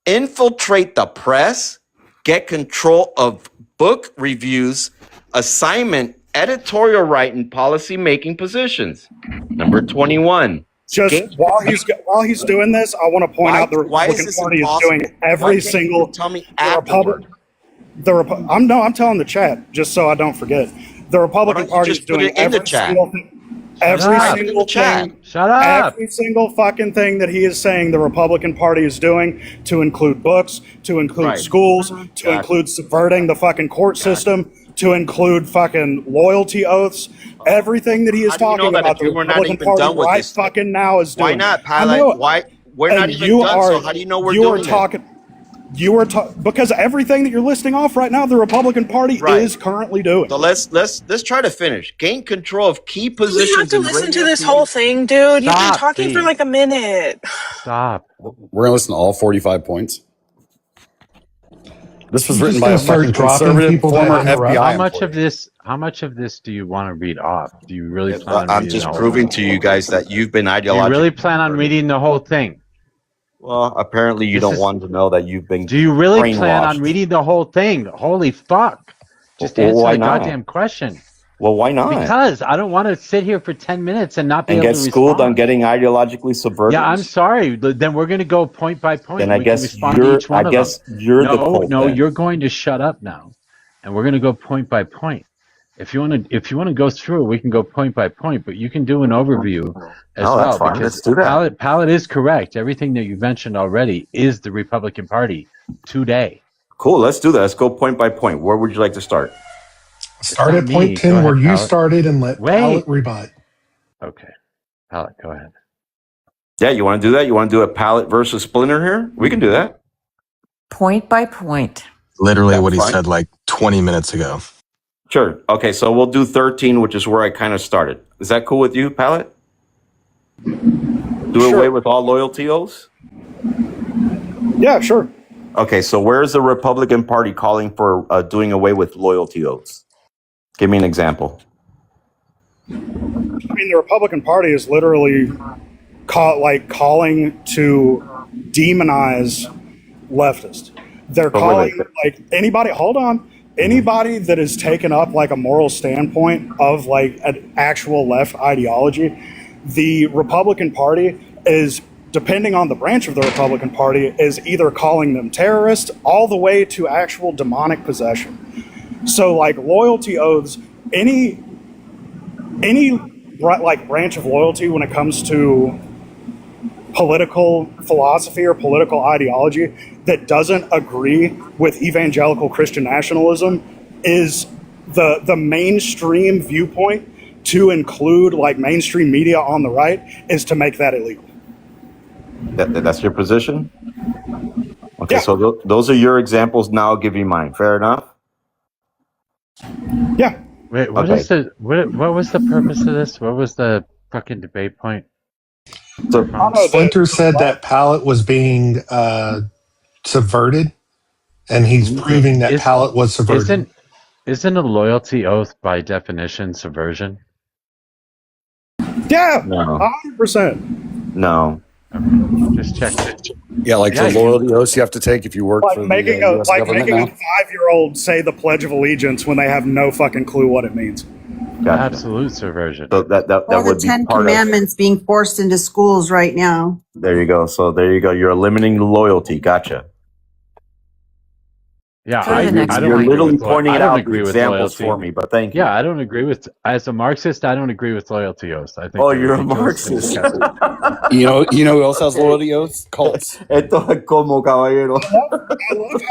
infiltrate the press, get control of book reviews, assignment, editorial writing, policy making positions. Number 21. Just while he's doing this, I want to point out the Republican Party is doing every single. Tell me afterward. I'm telling the chat just so I don't forget. The Republican Party is doing every single thing. Every single thing. Shut up. Every single fucking thing that he is saying the Republican Party is doing, to include books, to include schools, to include subverting the fucking court system, to include fucking loyalty oaths. Everything that he is talking about, the Republican Party right fucking now is doing. Why not, Pilot? Why? We're not even done, so how do you know we're doing it? Because everything that you're listing off right now, the Republican Party is currently doing. So let's try to finish. Gain control of key positions. We have to listen to this whole thing, dude. You've been talking for like a minute. Stop. We're gonna listen to all 45 points. This was written by a fucking conservative former FBI. How much of this do you want to read off? Do you really plan on I'm reading just the whole proving thing? to you guys that you've been Do you ideologically. really plan on reading the whole thing? Well, apparently you don't want to know that you've been. Do you really plan brainwashed. on reading the whole thing? Holy fuck. Just Well, answer why the not? goddamn question. Well, why not? Because I don't want to sit here for 10 minutes and not be And able get to schooled respond. on getting ideologically subverted. Yeah, I'm sorry. Then we're going to go point by point. Then I We can guess respond to you're. each one I of guess them. you're the cult. No, then. you're going to shut up now, and we're going to go point by point. If you want to go through it, we can go point by point. But you can do an overview as No, well. that's fine. Because Let's do that. Pallet is correct. Everything that you mentioned already is the Republican Party today. Cool. Let's do that. Let's go point by point. Where would you like to start? Start at point 10 where you started and let Pallet rebut. Okay. Pallet, go ahead. Yeah, you want to do that? You want to do a Pallet versus Splinter here? We can do that. Point by point. Literally what he fine. said like 20 minutes ago. Sure. Okay, so we'll do 13, which is where I kind of started. Is that cool with you, Pallet? Do away with all loyalty oaths? Yeah, sure. Okay, so where is the Republican Party calling for doing away with loyalty oaths? Give me an example. I mean, the Republican Party is literally calling to demonize leftists. They're calling like anybody. Hold on. Anybody that has taken up like a moral standpoint of like an actual left ideology, the Republican Party is, depending on the branch of the Republican Party, is either calling them terrorists all the way to actual demonic possession. So like loyalty oaths, any like branch of loyalty when it comes to political philosophy or political ideology that doesn't agree with evangelical Christian nationalism is the mainstream viewpoint, to include like mainstream media on the right, is to make that illegal. That's your position? Okay, so those are your examples. Now I'll give you mine. Fair enough? Yeah. Wait, what was the purpose of this? What was the fucking debate point? So, Splinter said that Pallet was being subverted, and he's proving that Pallet was subverted. Isn't a loyalty oath by definition subversion? Yeah, No. 100%. No. Just check it. Yeah, like the loyalty oaths you have to take if you work Like for making the a US like government making now. a 5-year-old say the Pledge of Allegiance when they have no fucking clue what it means. Absolute subversion. So that Or the would be 10 part of. Commandments being forced into schools right now. There you go. So there you go. You're eliminating loyalty. Gotcha. Yeah, You're literally pointing I don't out agree the with examples loyalty for me, but thank you. Yeah, I don't agree with. As a Marxist, I don't agree with loyalty oaths. I think. Oh, they're you're a ridiculous and Marxist. disgusting. You know who else has loyalty oaths? Cults. Esto es como, caballero. I love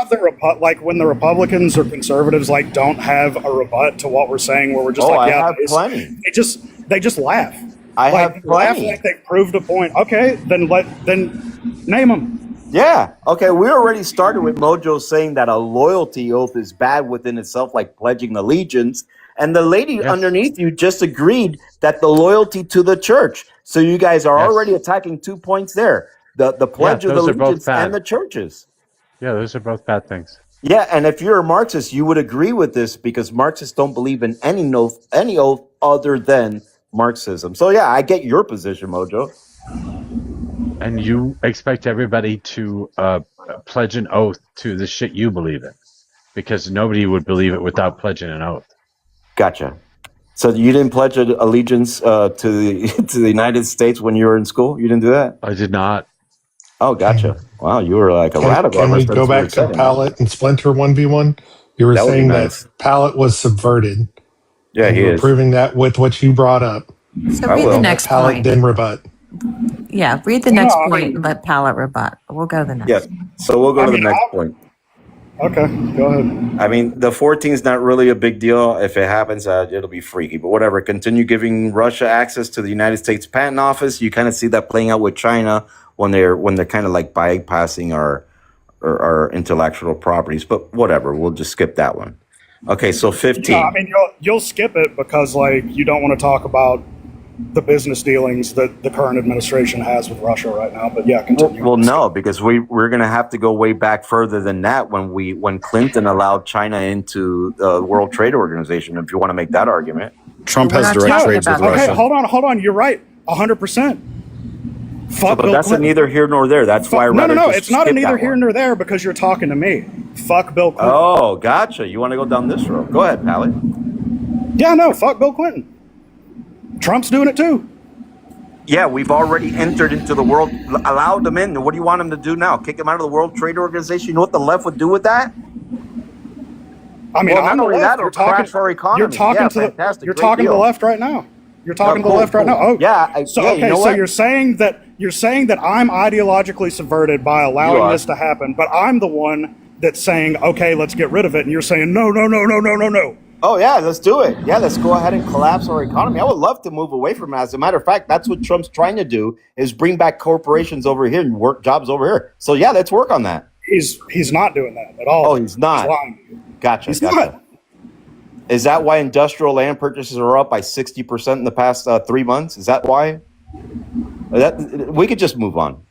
how like when the Republicans or conservatives like don't have a rebut to what we're saying, where we're just I have it's- plenty. They just laugh. I like, have laugh plenty. like they proved a point. Okay, then name them. Yeah. Okay. We already started with Mojos saying that a loyalty oath is bad within itself, like pledging allegiance. And the lady underneath you just agreed that the loyalty to the church. So you guys are already attacking 2 points there: the pledge of those are both allegiance bad. and the churches. Yeah, those are both bad things. Yeah, and if you're a Marxist, you would agree with this because Marxists don't believe in any oath other than Marxism. So yeah, I get your position, Mojo. And you expect everybody to pledge an oath to the shit you believe in, because nobody would believe it without pledging an oath. Gotcha. So you didn't pledge allegiance to the to the United States when you were in school? You didn't do that? I did not. Oh, gotcha. Wow, you were like a radical Can ever we go since we were back to setting up. Pallet and Splinter 1v1? You were That would be saying that nice. Pallet was subverted. Yeah, and he you were is. proving that with what you brought up. So read the next Pallet point. didn't rebut. Yeah, read the next point and let Pallet rebut. We'll go to the next. Yes. So we'll go to the next point. Okay, go ahead. I mean, the 14 is not really a big deal. If it happens, it'll be freaky. But whatever. Continue giving Russia access to the United States Patent Office. You kind of see that playing out with China when they're kind of like bypassing our intellectual properties. But whatever. We'll just skip that one. Okay, so 15. Yeah, I mean, you'll skip it because like you don't want to talk about the business dealings that the current administration has with Russia right now. But yeah, continue. Well, no, because we're going to have to go way back further than that when Clinton allowed China into the World Trade Organization. If you want to make that argument, Trump has direct trades with Russia. Okay, hold on. You're right, 100%. But that's a neither here nor there. That's why. No. It's not a neither here nor there because you're talking to me. Fuck Bill Clinton. Oh, gotcha. You want to go down this road? Go ahead, Pallet. Yeah, no, fuck Bill Clinton. Trump's doing it too. Yeah, we've already entered into the world, allowed them in. What do you want them to do now? Kick them out of the World Trade Organization? You know what the left would do with that? I mean, well, on not the only left, that, it'll crash our economy. You're talking to the left right now. You're talking to the left right now. Oh, yeah. So you know so what? you're saying that I'm ideologically subverted by allowing this to happen, but I'm the one that's saying, okay, let's get rid of it, and you're saying no. Oh yeah, let's do it. Yeah, let's go ahead and collapse our economy. I would love to move away from it. As a matter of fact, that's what Trump's trying to do: is bring back corporations over here and work jobs over here. So yeah, let's work on that. He's not doing that at all. Oh, he's not. He's lying. Gotcha. He's not. Is that why industrial land purchases are up by 60% in the past 3 months? Is that why? We could just move on,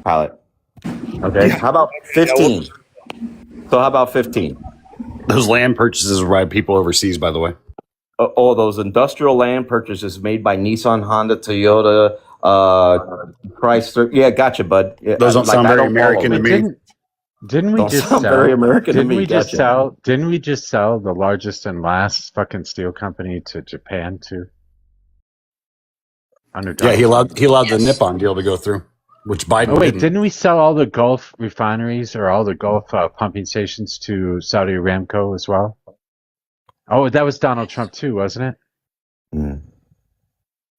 Pallet. Okay. How about 15? So how about 15? Those land purchases were by people overseas, by the way. Those industrial land purchases made by Nissan, Honda, Toyota, Chrysler. Yeah, gotcha, bud. Those don't sound very American to me. Didn't we just sell? Very American to me. Didn't we just sell the largest and last fucking steel company to Japan too? Yeah, he allowed the Nippon deal to go through, which Biden. Oh wait, didn't we sell all the Gulf refineries or all the Gulf pumping stations to Saudi Aramco as well? Oh, that was Donald Trump too, wasn't it? Mm.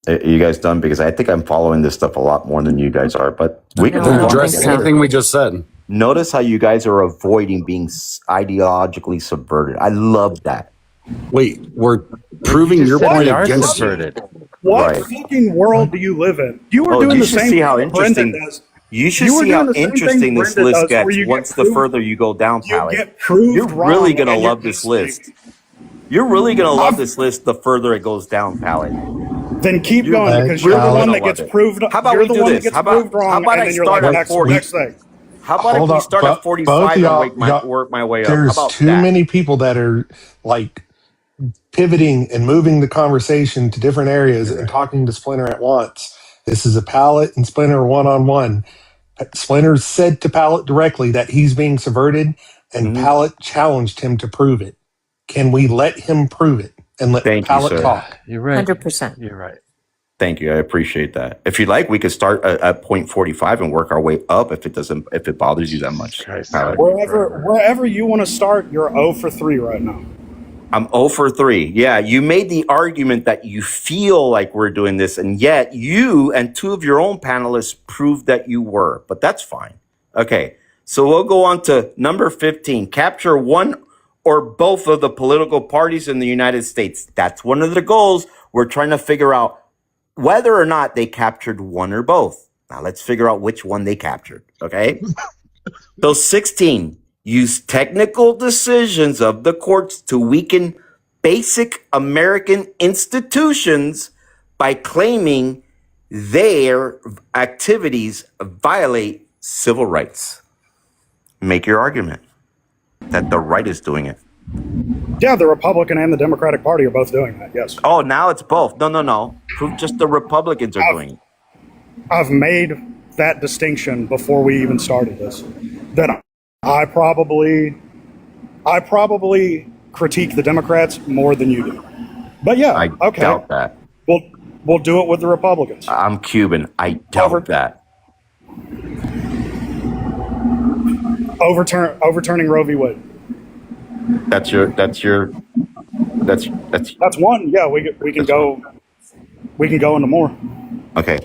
Are you guys done? Because I think I'm following this stuff a lot more than you guys are. But we can address anything we just said. Notice how you guys are avoiding being ideologically subverted. I love that. Wait, we're proving your point against subverted. What fucking world do you live in? You were doing the same see how thing interesting. Brenda does. You should see how interesting this list gets once the further you go down, Pally. You're really going to love this list. You're really going to love this list the further it goes down, Pally. Then keep going because you're the one that gets proved. How about we do this? How about I start at 40? Next thing. How about if we start at 45 and work my way up? There's too many people that are like pivoting and moving the conversation to different areas and talking to Splinter at once. This is a Pallet and Splinter one-on-one. Splinter said to Pallet directly that he's being subverted, and Pallet challenged him to prove it. Can we let him prove it and let Pallet talk? You're right. 100%. You're right. Thank you. I appreciate that. If you'd like, we could start at point 45 and work our way up if it bothers you that much. Wherever you want to start, you're 0 for 3 right now. I'm 0 for 3. Yeah, you made the argument that you feel like we're doing this, and yet you and 2 of your own panelists proved that you were, but that's fine. Okay, so we'll go on to number 15. Capture one or both of the political parties in the United States. That's one of the goals. We're trying to figure out whether or not they captured one or both. Now let's figure out which one they captured, okay? So 16, use technical decisions of the courts to weaken basic American institutions by claiming their activities violate civil rights. Make your argument. That the right is doing it. Yeah, the Republican and the Democratic Party are both doing that, yes. Oh, now it's both. No. Prove just the Republicans are doing it. I've made that distinction before we even started this. That I probably critique the Democrats more than you do. But yeah, I okay. doubt that. We'll do it with the Republicans. I'm Cuban. I doubt that. Overturning Roe v. Wade. That's one. Yeah, we can go into more. Okay.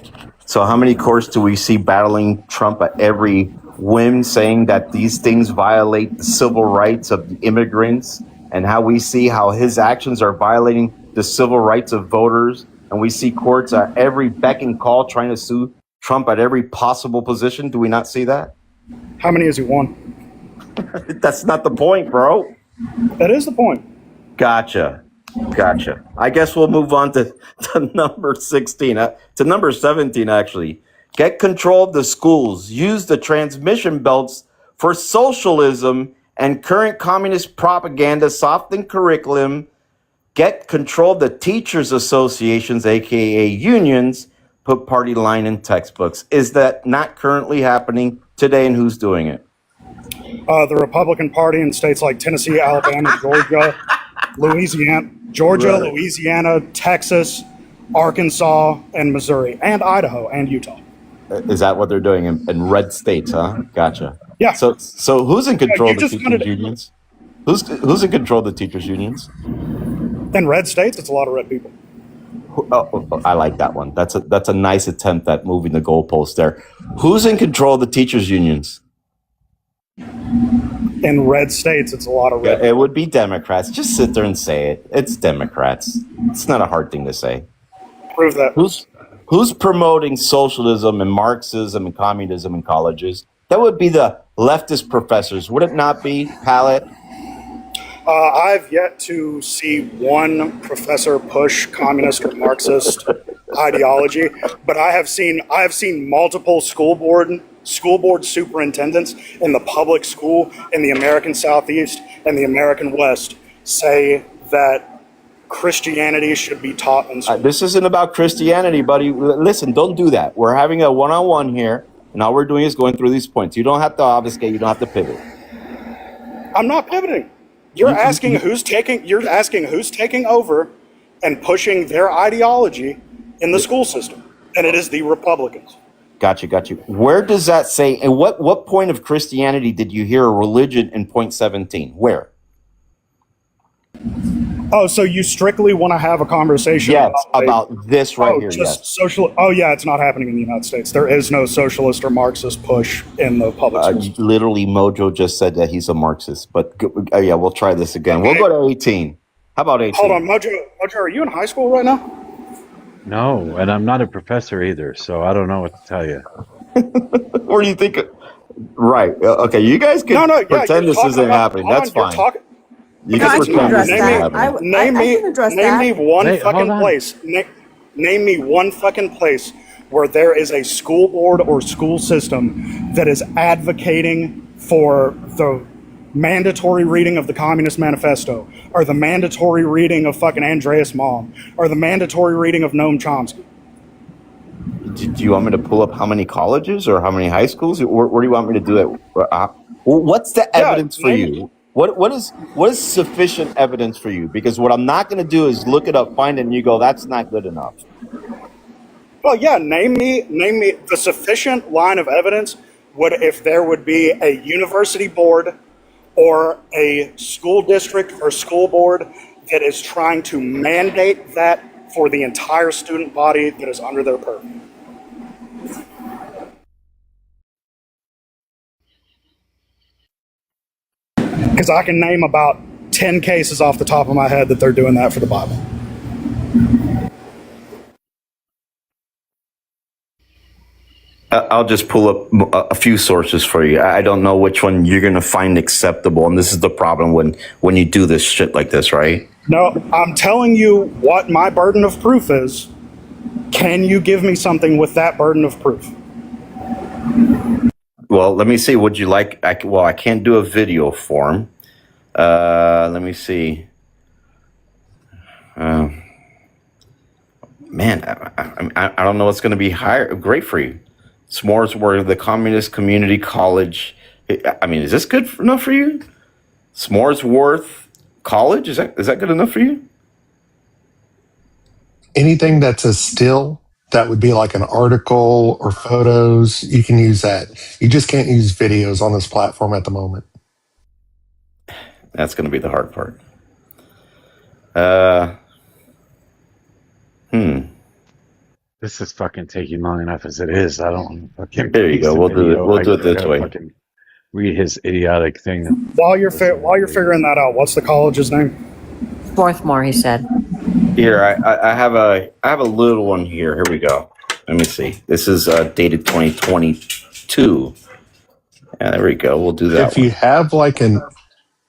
So how many courts do we see battling Trump at every whim, saying that these things violate the civil rights of the immigrants, and how we see how his actions are violating the civil rights of voters, and we see courts at every beck and call trying to sue Trump at every possible position? Do we not see that? How many has he won? That's not the point, bro. That is the point. Gotcha. I guess we'll move on to number 16, to number 17, actually. Get control of the schools. Use the transmission belts for socialism and current communist propaganda. Soften curriculum. Get control of the teachers' associations, a.k.a. unions. Put party line in textbooks. Is that not currently happening today, and who's doing it? The Republican Party in states like Tennessee, Alabama, Louisiana, Texas, Arkansas, and Missouri, and Idaho, and Utah. Is that what they're doing in red states, huh? Gotcha. Yeah. So who's in control of the teachers' unions? Who's in control of the teachers' unions? In red states, it's a lot of red people. Oh, I like that one. That's a nice attempt at moving the goalpost there. Who's in control of the teachers' unions? In red states, it's a lot of red. Yeah, it would be Democrats. Just sit there and say it. It's Democrats. It's not a hard thing to say. Prove that. Who's promoting socialism and Marxism and communism in colleges? That would be the leftist professors. Would it not be, Pallet? I've yet to see one professor push communist or Marxist ideology, but I have seen multiple school board superintendents in the public school in the American Southeast and the American West say that Christianity should be taught in school. This isn't about Christianity, buddy. Listen, don't do that. We're having a one-on-one here, and all we're doing is going through these points. You don't have to obfuscate. You don't have to pivot. I'm not pivoting. You're asking who's taking over and pushing their ideology in the school system, and it is the Republicans. Got you. Where does that say, and what point of Christianity did you hear a religion in point 17? Where? Oh, so you strictly want to have a conversation about this right here. Social. Oh, yeah, it's not happening in the United States. There is no socialist or Marxist push in the public schools. Literally, Mojo just said that he's a Marxist. But yeah, we'll try this again. We'll go to 18. How about 18? Hold on, Mojo, are you in high school right now? No, and I'm not a professor either, so I don't know what to tell you. Where do you think? Right. Okay, you guys can pretend this isn't happening. That's fine. You can pretend this isn't happening. Name me one fucking place where there is a school board or school system that is advocating for the mandatory reading of the Communist Manifesto, or the mandatory reading of fucking Andreas Malm, or the mandatory reading of Noam Chomsky. Do you want me to pull up how many colleges or how many high schools? Where do you want me to do it? What's the evidence for you? What is sufficient evidence for you? Because what I'm not going to do is look it up, find it, and you go, that's not good enough. Well, yeah, name me the sufficient line of evidence if there would be a university board or a school district or school board that is trying to mandate that for the entire student body that is under their purview. Because I can name about 10 cases off the top of my head that they're doing that for the Bible. I'll just pull up a few sources for you. I don't know which one you're going to find acceptable. And this is the problem when you do this shit like this, right? No, I'm telling you what my burden of proof is. Can you give me something with that burden of proof? Well, let me see. Would you like? I can't do a video form. Let me see. Man, I don't know what's going to be great for you. S'mores were the Communist Community College. I mean, is this good enough for you? S'mores Worth College? Is that good enough for you? Anything that's a still, that would be like an article or photos, you can use that. You just can't use videos on this platform at the moment. That's going to be the hard part. This is fucking taking long enough as it is. I don't fucking. There you go. We'll do it. We'll do it this way. Fucking read his idiotic thing. While you're figuring that out, what's the college's name? Swarthmore, he said. Here, I have a little one here. Here we go. Let me see. This is dated 2022. Yeah, there we go. We'll do that. If you have like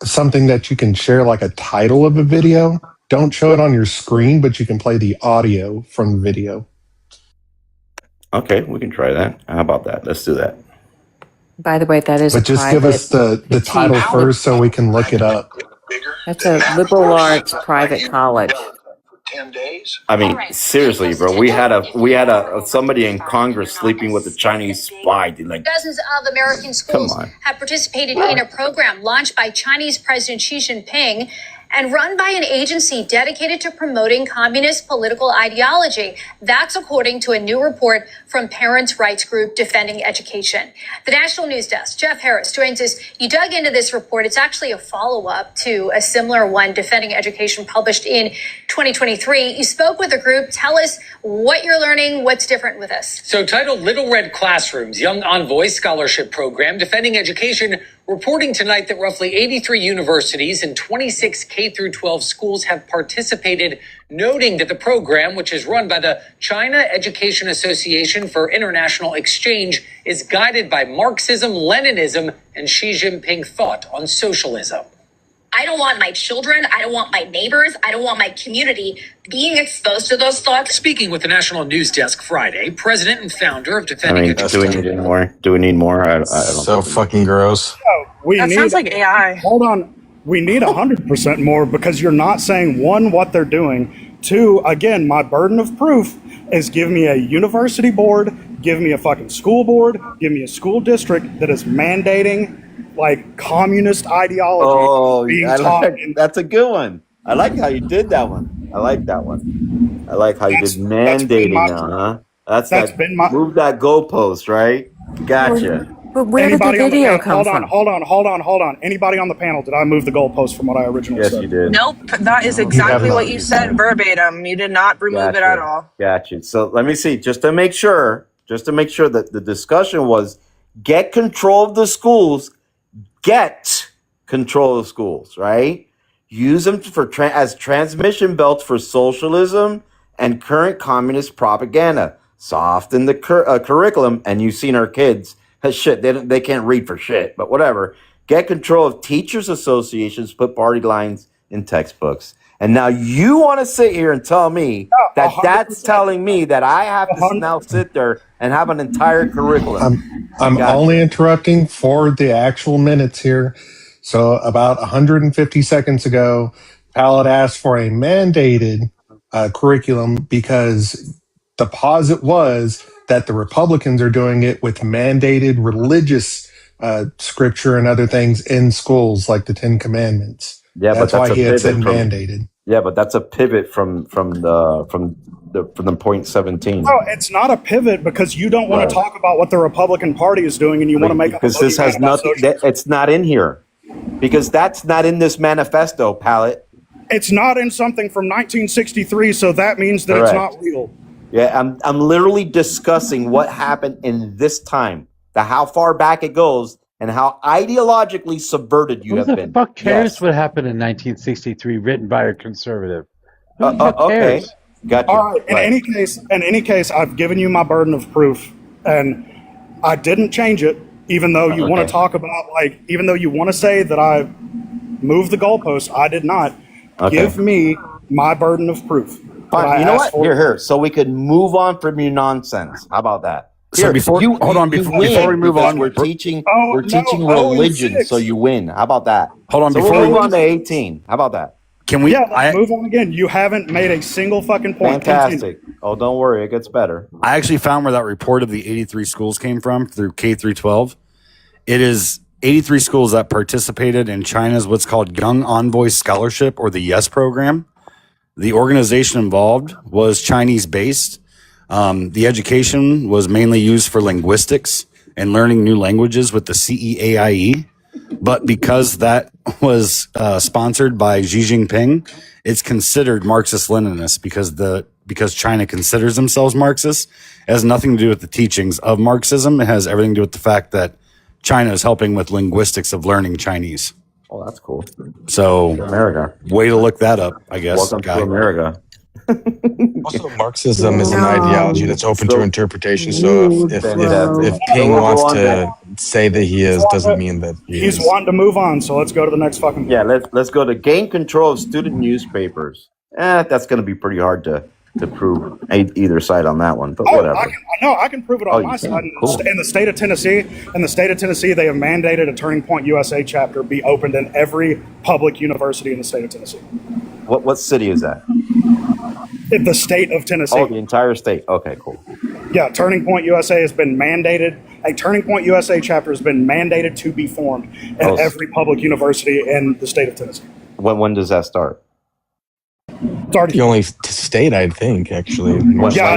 something that you can share, like a title of a video, don't show it on your screen, but you can play the audio from the video. Okay, we can try that. How about that? Let's do that. By the way, that is. But just give us the title first so we can look it up. That's a liberal arts private college. 10 days. I mean, seriously, bro. We had a somebody in Congress sleeping with a Chinese spy. Dude, like dozens of American schools have participated in a program launched by Chinese President Xi Jinping and run by an agency dedicated to promoting communist political ideology. That's according to a new report from parents' rights group Defending Education. The National News Desk, Jeff Harris, joins us. You dug into this report. It's actually a follow-up to a similar one, Defending Education, published in 2023. You spoke with the group. Tell us what you're learning, what's different with this. So titled Little Red Classrooms, Young Envoy Scholarship Program, Defending Education, reporting tonight that roughly 83 universities and 26 K-12 schools have participated, noting that the program, which is run by the China Education Association for International Exchange, is guided by Marxism, Leninism, and Xi Jinping thought on socialism. I don't want my children, I don't want my neighbors, I don't want my community being exposed to those thoughts. Speaking with the National News Desk Friday, president and founder of Defending Education. Do we need any more? Do we need more? I don't so fucking gross. Sounds like AI. Hold on. We need 100% more because you're not saying, one, what they're doing. Two, again, my burden of proof is give me a university board, give me a fucking school board, give me a school district that is mandating like communist ideology. That's a good one. I like how you did that one. I like that one. I like how you did mandating now, huh? Move that goalpost, right? Gotcha. But where did the video come from? Hold on. Anybody on the panel, did I move the goalpost from what I originally said? Yes, you did. Nope, that is exactly what you said verbatim. You did not remove it at all. Gotcha. So let me see, just to make sure that the discussion was get control of the schools, right? Use them as transmission belts for socialism and current communist propaganda. Soften the curriculum, and you've seen our kids. Shit, they can't read for shit, but whatever. Get control of teachers' associations, put party lines in textbooks. And now you want to sit here and tell me that's telling me that I have to now sit there and have an entire curriculum. I'm only interrupting for the actual minutes here. So about 150 seconds ago, Pallet asked for a mandated curriculum because the posit was that the Republicans are doing it with mandated religious scripture and other things in schools, like the Ten Commandments. Yeah, that's why he had said mandated. Yeah, but that's a pivot from the point 17. No, it's not a pivot because you don't want to talk about what the Republican Party is doing, and you want to make because this has nothing. It's not in here because that's not in this manifesto, Pallet. It's not in something from 1963, so that means that it's not real. Yeah, I'm literally discussing what happened in this time, how far back it goes, and how ideologically subverted you have been. Who the fuck cares what happened in 1963, written by a conservative? Who the fuck cares? Okay, gotcha. All right. In any case, I've given you my burden of proof, and I didn't change it. Even though you want to talk about, even though you want to say that I moved the goalpost, I did not. Okay. Give me my burden of proof. Fine. You know what? Here. So we could move on from your nonsense. How about that? So before we move on, we're teaching religion, so you win. How about that? Hold on, so before we'll we move on to 18. How about that? Can we? Yeah, let's move on again. You haven't made a single fucking point. Fantastic. Oh, don't worry, it gets better. I actually found where that report of the 83 schools came from through K through 12. It is 83 schools that participated in China's what's called Young Envoy Scholarship, or the YES program. The organization involved was Chinese based. The education was mainly used for linguistics and learning new languages with the CEAIE. But because that was sponsored by Xi Jinping, it's considered Marxist-Leninist because China considers themselves Marxist. It has nothing to do with the teachings of Marxism. It has everything to do with the fact that China is helping with linguistics of learning Chinese. Oh, that's cool. So, America. Way to look that up, I guess. Welcome to America. Also, Marxism is an ideology that's open to interpretation. So if Ping wants to say that he is, doesn't mean that he's wanting to move on. So let's go to the next fucking. Yeah, let's go to gain control of student newspapers. That's going to be pretty hard to prove either side on that one, but whatever. I can prove it on my side. Cool. In the state of Tennessee, they have mandated a Turning Point USA chapter be opened in every public university in the state of Tennessee. What city is that? In the state of Tennessee. Oh, the entire state. Okay, cool. Yeah, Turning Point USA has been mandated. A Turning Point USA chapter has been mandated to be formed at every public university in the state of Tennessee. When does that start? The only state, I think, actually. I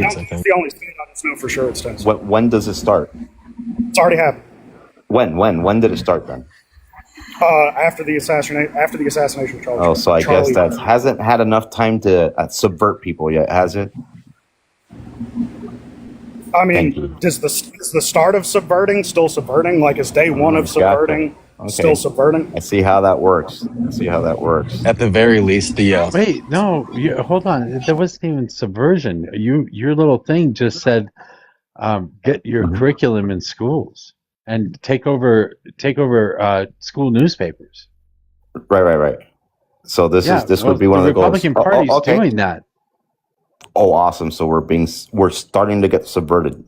think. It's the only state I just know for sure it's Tennessee. When does it start? It's already happened. When did it start then? After the assassination charge. Oh, so I guess that hasn't had enough time to subvert people yet, has it? I mean, is the start of subverting still subverting? Like, is day one of subverting still subverting? I see how that works. At the very least, Wait, no, hold on. There wasn't even subversion. Your little thing just said, get your curriculum in schools and take over school newspapers. Right. So this would be one of the goals. Republican Party's doing that. Oh, awesome! So we're starting to get subverted.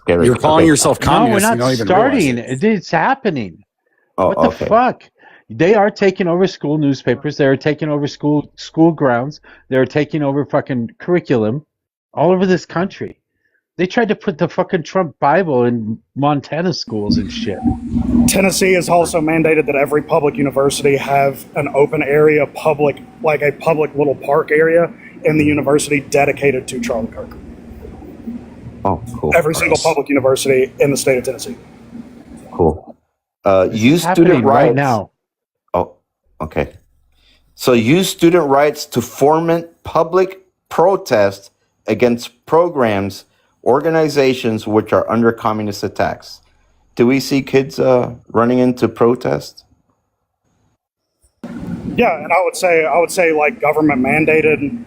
You're calling yourself communist. No, we're not starting. It's happening. Oh, what the fuck? They are taking over school newspapers. They're taking over school grounds. They're taking over fucking curriculum all over this country. They tried to put the fucking Trump Bible in Montana schools and shit. Tennessee has also mandated that every public university have an open area, like a public little park area in the university dedicated to Charlie Kirk. Oh, cool. Every single public university in the state of Tennessee. Cool. Use student rights right now. Oh, okay. So use student rights to foment public protest against programs, organizations which are under communist attacks. Do we see kids running into protest? Yeah, and I would say like government mandated,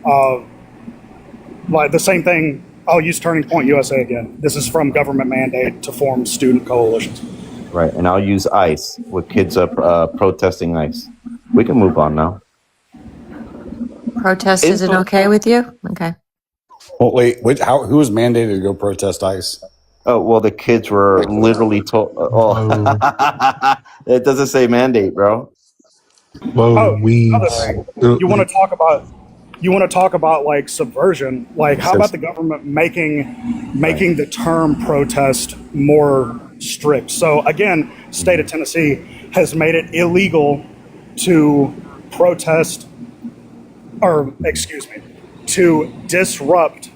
like the same thing. I'll use Turning Point USA again. This is from government mandate to form student coalitions. Right, and I'll use ICE with kids protesting ICE. We can move on now. Protest isn't okay with you? Okay. Well, wait, who was mandated to go protest ICE? Oh, well, the kids were literally told. It doesn't say mandate, bro. Whoa, you want to talk about like subversion? Like, how about the government making the term protest more strict? So again, state of Tennessee has made it illegal to protest, to disrupt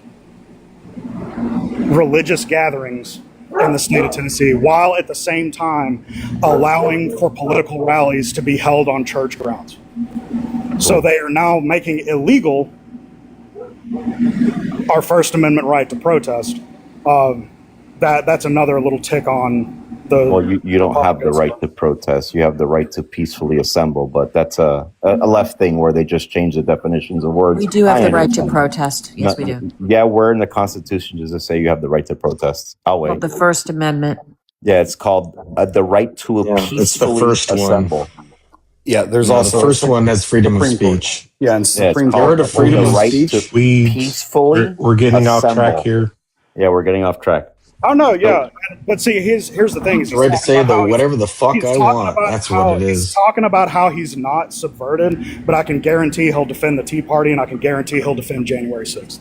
religious gatherings in the state of Tennessee, while at the same time allowing for political rallies to be held on church grounds. So they are now making illegal our First Amendment right to protest. That's another little tick on the... Well, you don't have the right to protest. You have the right to peacefully assemble, but that's a left thing where they just change the definitions of words. We do have the right to protest. Yes, we do. Yeah, where in the Constitution does it say you have the right to protest? I'll wait. Well, the First Amendment. Yeah, it's called the right to peacefully assemble. Yeah, there's also the first one has freedom of speech. Yeah, and Supreme Court of freedom of speech. Peacefully we're getting off track here. Yeah, we're getting off track. Oh no, yeah, but see, here's the thing: is It's right to say the whatever the fuck I want. That's what it he's is. talking about how he's not subverted, but I can guarantee he'll defend the Tea Party, and I can guarantee he'll defend January 6th.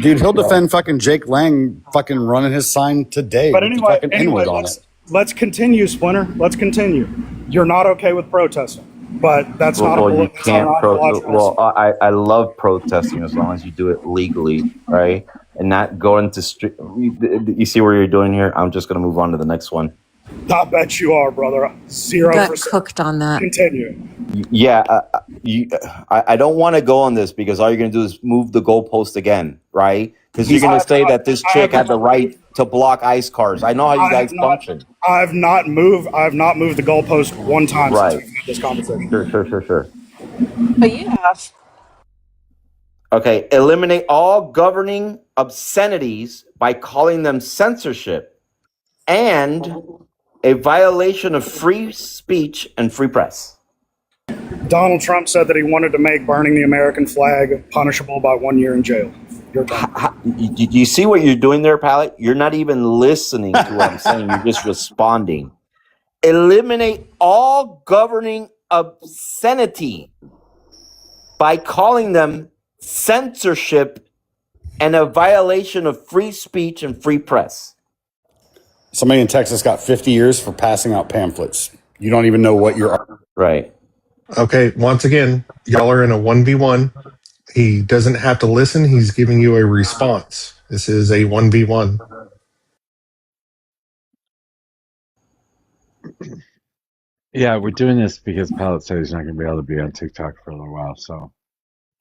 Dude, he'll defend fucking Jake Lang fucking running his sign today. But with the fucking N-word on it. let's continue, Splinter. Let's continue. You're not okay with protesting, but that's not a you can't I love protesting as long as you do it legally, right? And not go into street. You see what you're doing here? I'm just going to move on to the next one. I bet you are, brother. 0%. Got cooked on that. Continue. Yeah, I don't want to go on this because all you're going to do is move the goalpost again, right? Because you're going to say that this chick had the right to block ICE cars. I know how you guys function. I've not moved the goalpost one time since we've had this conversation. Sure. But you have. Okay, eliminate all governing obscenities by calling them censorship and a violation of free speech and free press. Donald Trump said that he wanted to make burning the American flag punishable by 1 year in jail. Your turn. Do you see what you're doing there, Pallet? You're not even listening to what I'm saying. You're just responding. Eliminate all governing obscenity by calling them censorship and a violation of free speech and free press. Somebody in Texas got 50 years for passing out pamphlets. You don't even know what you're... Right. Okay, once again, y'all are in a 1v1. He doesn't have to listen. He's giving you a response. This is a 1v1. Yeah, we're doing this because Pallet said he's not going to be able to be on TikTok for a little while. So,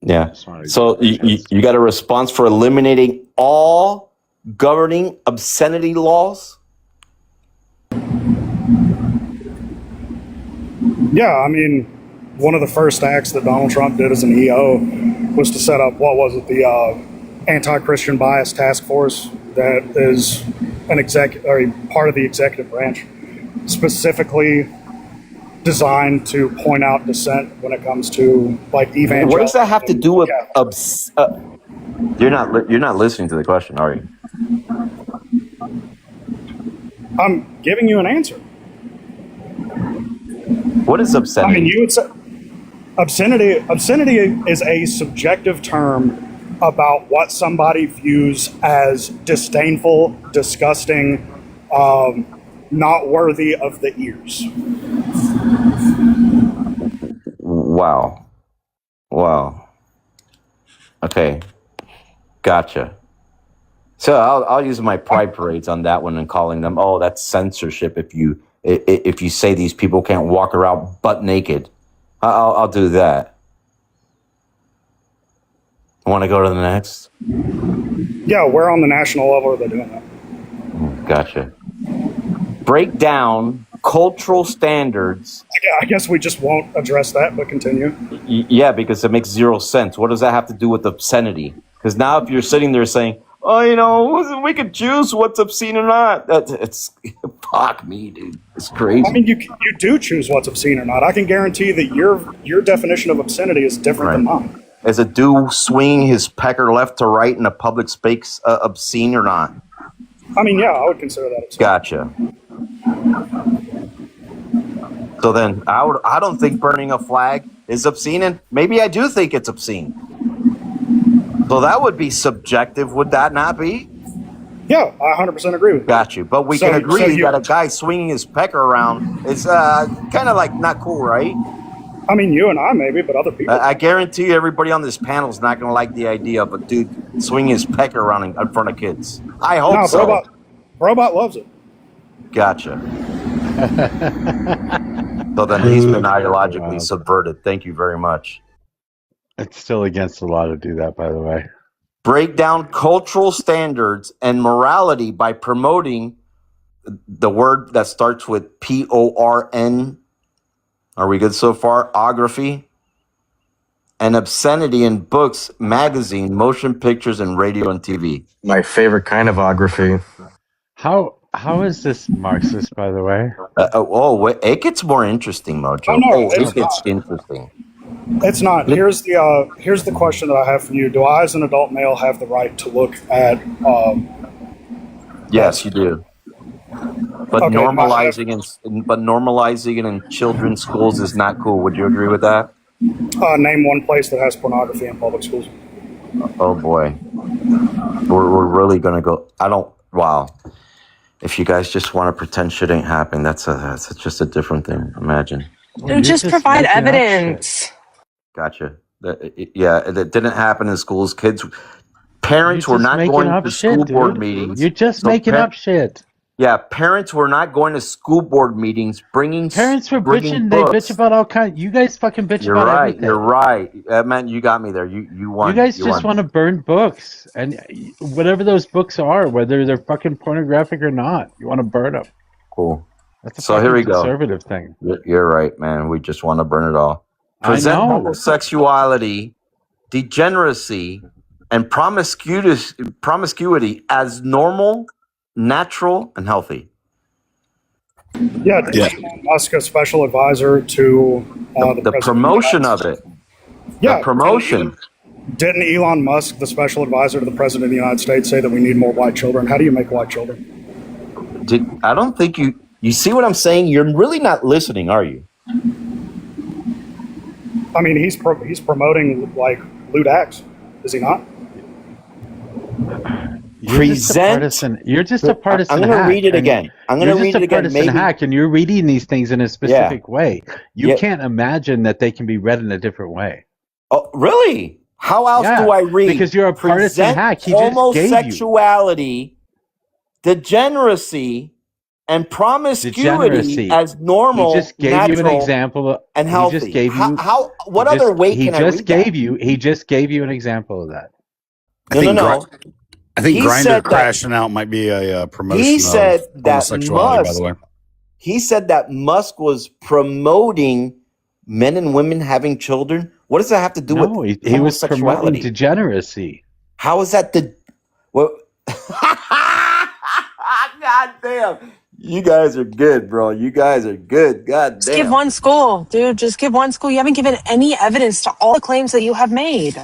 yeah. So you got a response for eliminating all governing obscenity laws? Yeah, I mean, one of the first acts that Donald Trump did as an EO was to set up, the anti-Christian bias task force that is part of the executive branch, specifically designed to point out dissent when it comes to evangelical. What does that have to do with You're not listening to the question, are you? I'm giving you an answer. What is obscenity? I mean, you would say obscenity is a subjective term about what somebody views as disdainful, disgusting, not worthy of the ears. Wow. Okay. Gotcha. So I'll use my pride parades on that one and calling them, oh, that's censorship if you say these people can't walk around butt naked. I'll do that. Want to go to the next? Yeah, where on the national level are they doing that? Gotcha. Break down cultural standards. I guess we just won't address that, but continue. Yeah, because it makes zero sense. What does that have to do with obscenity? Because now if you're sitting there saying, oh, we could choose what's obscene or not. It's fuck me, dude. It's crazy. I mean, you do choose what's obscene or not. I can guarantee that your definition of obscenity is different than mine. Is a dude swinging his pecker left to right in a public space obscene or not? I mean, yeah, I would consider that obscene. Gotcha. So then, I don't think burning a flag is obscene, and maybe I do think it's obscene. So that would be subjective, would that not be? Yeah, I 100% agree with you. Got you. But we can agree that a guy swinging his pecker around is kind of like not cool, right? I mean, you and I maybe, but other people. I guarantee you everybody on this panel is not going to like the idea of a dude swinging his pecker around in front of kids. I hope so. Robot loves it. Gotcha. So then he's been ideologically subverted. Thank you very much. It's still against the law to do that, by the way. Break down cultural standards and morality by promoting the word that starts with PORN. Are we good so far? Ography. And obscenity in books, magazine, motion pictures, and radio and TV. My favorite kind of ography. How is this Marxist, by the way? It gets more interesting, Mojo. It gets interesting. It's not. Here's the question that I have for you. Do I, as an adult male, have the right to look at? Yes, you do. But Okay, normalizing it in children's schools is not cool. Would you agree with that? Name one place that has pornography in public schools. Oh boy, we're really gonna go. Wow. If you guys just want to pretend shit ain't happening, that's just a different thing. Imagine. Dude, just provide evidence. Gotcha. That didn't happen in schools. Parents were not going to school board meetings. You're just making up shit. Yeah, parents were not going to school board meetings, Parents were bringing bitching. They books. bitch about all kinds. You guys fucking bitch about everything. You're right. Man, you got me there. You won. You guys just want to burn books, and whatever those books are, whether they're fucking pornographic or not, you want to burn them. Cool. That's a So here we go. conservative thing. You're right, man. We just want to burn it all. Present homosexuality, degeneracy, and promiscuity as normal, natural, and healthy. Yeah, Elon Musk, a special advisor to the promotion of it. Yeah, the promotion. Didn't Elon Musk, the special advisor to the president of the United States, say that we need more white children? How do you make white children? I don't think you see what I'm saying? You're really not listening, are you? I mean, he's promoting like lewd acts, is he not? You're just a partisan. I'm going to read it again. You're just a partisan hack, and you're reading these things in a specific way. You can't imagine that they can be read in a different way. Oh, really? How else do I read? Because you're a partisan hack. He just gave you homosexuality, degeneracy, and promiscuity as normal, he just gave natural, you an example and healthy. He just gave you, what other way can I read that? He just gave you an example of that. No. I think Grindr crashing out might be a promotion of homosexuality, by the way. He said that Musk was promoting men and women having children. What does that have to do with he was promoting degeneracy. How is that God damn. You guys are good, bro. You guys are good. God damn. Just give one school, dude. Just give one school. You haven't given any evidence to all the claims that you have made.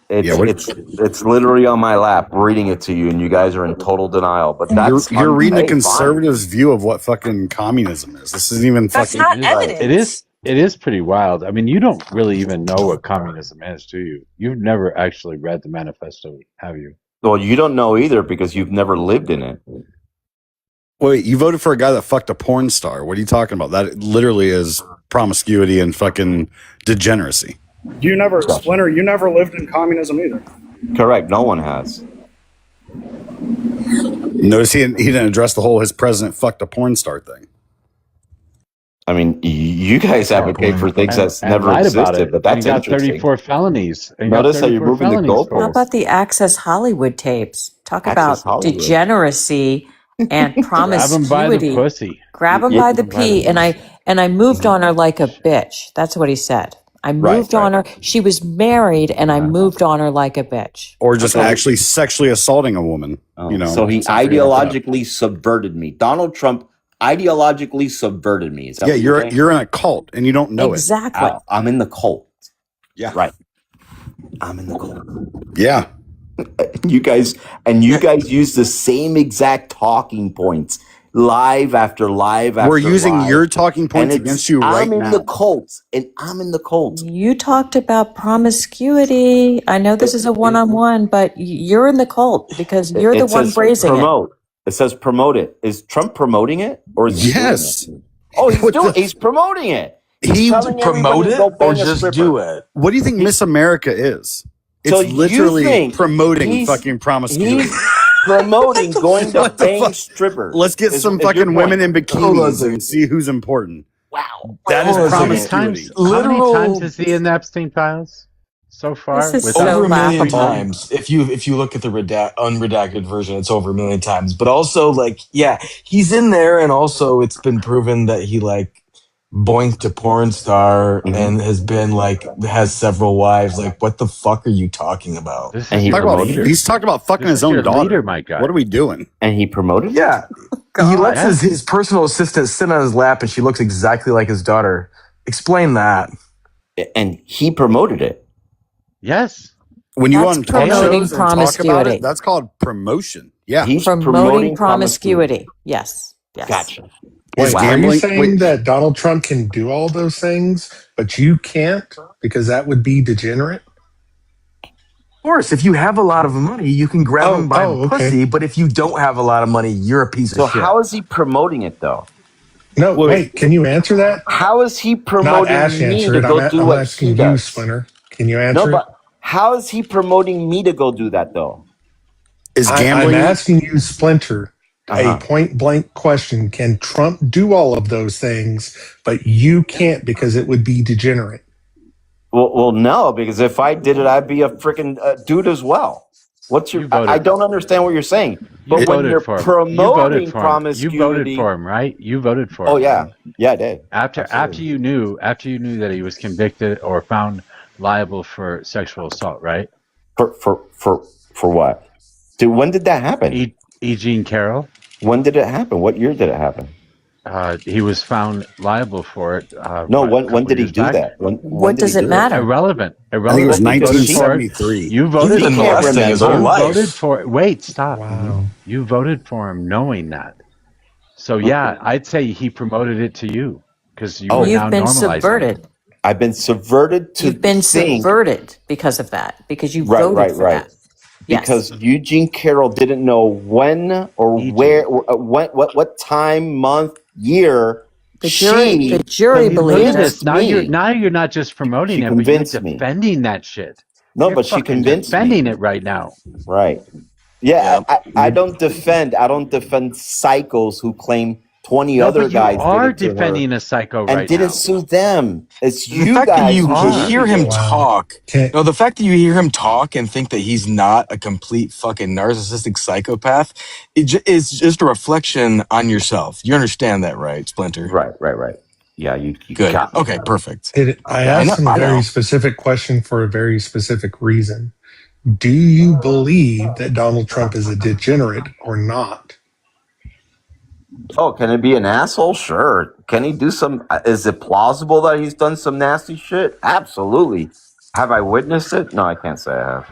It's literally on my lap, reading it to you, and you guys are in total denial. But you're reading a conservative's view of what fucking communism is. This isn't even That's fucking. not evidence. It is pretty wild. I mean, you don't really even know what communism is, do you? You've never actually read the manifesto, have you? Well, you don't know either because you've never lived in it. Wait, you voted for a guy that fucked a porn star. What are you talking about? That literally is promiscuity and fucking degeneracy. Splinter, you never lived in communism either. Correct. No one has. Notice he didn't address the whole his president fucked a porn star thing. I mean, you guys advocate for things that's never existed, but that's interesting. 34 felonies. Notice how you're moving the goalposts. How about the Access Hollywood tapes? Talk about degeneracy and promiscuity. Grab him by the pussy. Grab him by the pee, and I moved on her like a bitch. That's what he said. I moved on her. She was married, and I moved on her like a bitch. Or just actually sexually assaulting a woman. So he ideologically subverted me. Donald Trump ideologically subverted me. Is that you're in a cult, and you don't know exactly. I'm in the cult. Yeah. Right. I'm in the cult. Yeah. You guys use the same exact talking points. Live after live after We're using live. your talking points against you right now. I'm in the cult, and I'm in the cult. You talked about promiscuity. I know this is a one-on-one, but you're in the cult because you're the one praising it. It says promote it. Is Trump promoting it? Or is yes. He's promoting it. He promote it or just do it? What do you think Miss America is? It's literally promoting fucking promiscuity. Promoting going to bang strippers. Let's get some fucking women in bikinis and see who's important. Wow. That is promiscuity. How many times is he in the Epstein files so far? This is so over 1 million laughable. times. If you look at the unredacted version, it's over 1 million times. But also, he's in there, and also it's been proven that he boinked a porn star and has been has several wives. What the fuck are you talking about? And he's talking about fucking his own daughter. Leader, my guy. What are we doing? And he promoted? Yeah. He lets his personal assistant sit on his lap and she looks exactly like his daughter. Explain that. And he promoted it. Yes. When you That's on talk promoting shows and talk about promiscuity. it, that's called promotion. Yeah. He's Promoting promiscuity. Yes. Yes. Gotcha. Is Wait, are you gambling? saying that Donald Trump can do all those things, but you can't because that would be degenerate? Of course, if you have a lot of money, you can grab him by the okay. pussy. But if you don't have a lot of money, you're a piece So of shit. how is he promoting it though? No, wait. Can you answer that? How is he Not promoting Ash me answer to it. go do I'm what asking he you, does? Splinter. Can you No, answer it? but how is he promoting me to go do that though? Is I'm gambling? asking you, Splinter, a Uh-huh. point blank question. Can Trump do all of those things, but you can't because it would be degenerate? Well, no, because if I did it, I'd be a freaking dude as well. What's your? I don't understand what you're saying. You But when voted you're for him. promoting You voted promiscuity, for him, right? You voted for him. oh yeah, yeah, I did. After you knew that he was convicted or found liable for sexual assault, right? For what? Dude, when did that happen? Jean Carroll. When did it happen? What year did it happen? He was found liable for it. No, when did he do that? What does it matter? Irrelevant. I think it was You voted for it. 1973. You voted He's been for molesting his whole You life. voted for it. Wait, stop. Wow. You voted for him knowing that. So yeah, I'd say he promoted it to you because you were now You've been normalizing subverted. it. I've been subverted to You've been think. subverted because of that. Because you Right, voted right, for right. that. Yes. Because Eugene Carroll didn't know when or where, what time, month, year. The jury believed convinced it. Now me. you're not just promoting She it, but you're convinced me. defending that shit. No, You're but she fucking convinced defending me. it right now. Right. Yeah, I don't defend. I don't defend psychos who claim 20 No, other but you guys are did it to her defending a psycho and right didn't now. sue them. It's The you fact that guys you who hear him did it. talk, Okay. no, the fact that you hear him talk and think that he's not a complete fucking narcissistic psychopath, is just a reflection on yourself. You understand that, right, Splinter? Right. Yeah, you Good. got me. Okay, perfect. I Yeah, asked him a I very know. specific question for a very specific reason. Do you believe that Donald Trump is a degenerate or not? Oh, can it be an asshole? Sure. Can he do some? Is it plausible that he's done some nasty shit? Absolutely. Have I witnessed it? No, I can't say I have.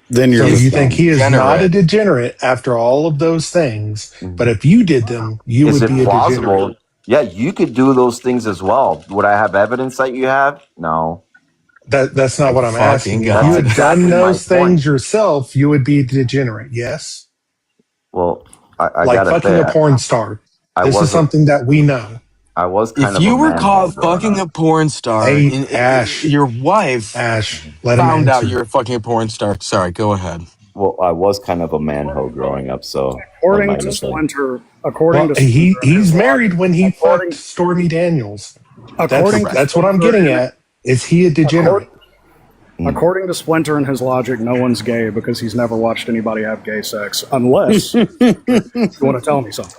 Then So you're you think he is not a degenerate. degenerate after all of those things, but if you did them, you Is would it be a plausible? degenerate? Yeah, you could do those things as well. Would I have evidence that you have? No. That's not My what I'm asking. fucking If you God. had That's done exactly my those things point. yourself, you would be a degenerate. Yes? Well, I Like gotta fucking say, a porn star. I This is was something that we know. I was kind If of a you were manhole caught growing fucking a up. porn star Hey, and Ash, your wife let him found out answer. you're a fucking porn star. Sorry, go ahead. Well, I was kind of a manhole growing up, so that According might to have been. Splinter, Well, he's married when he fucked Stormy Daniels. That's what I'm getting at. Is he a degenerate? According to Splinter and his logic, no one's gay because he's never watched anybody have gay sex, unless you want to tell me something.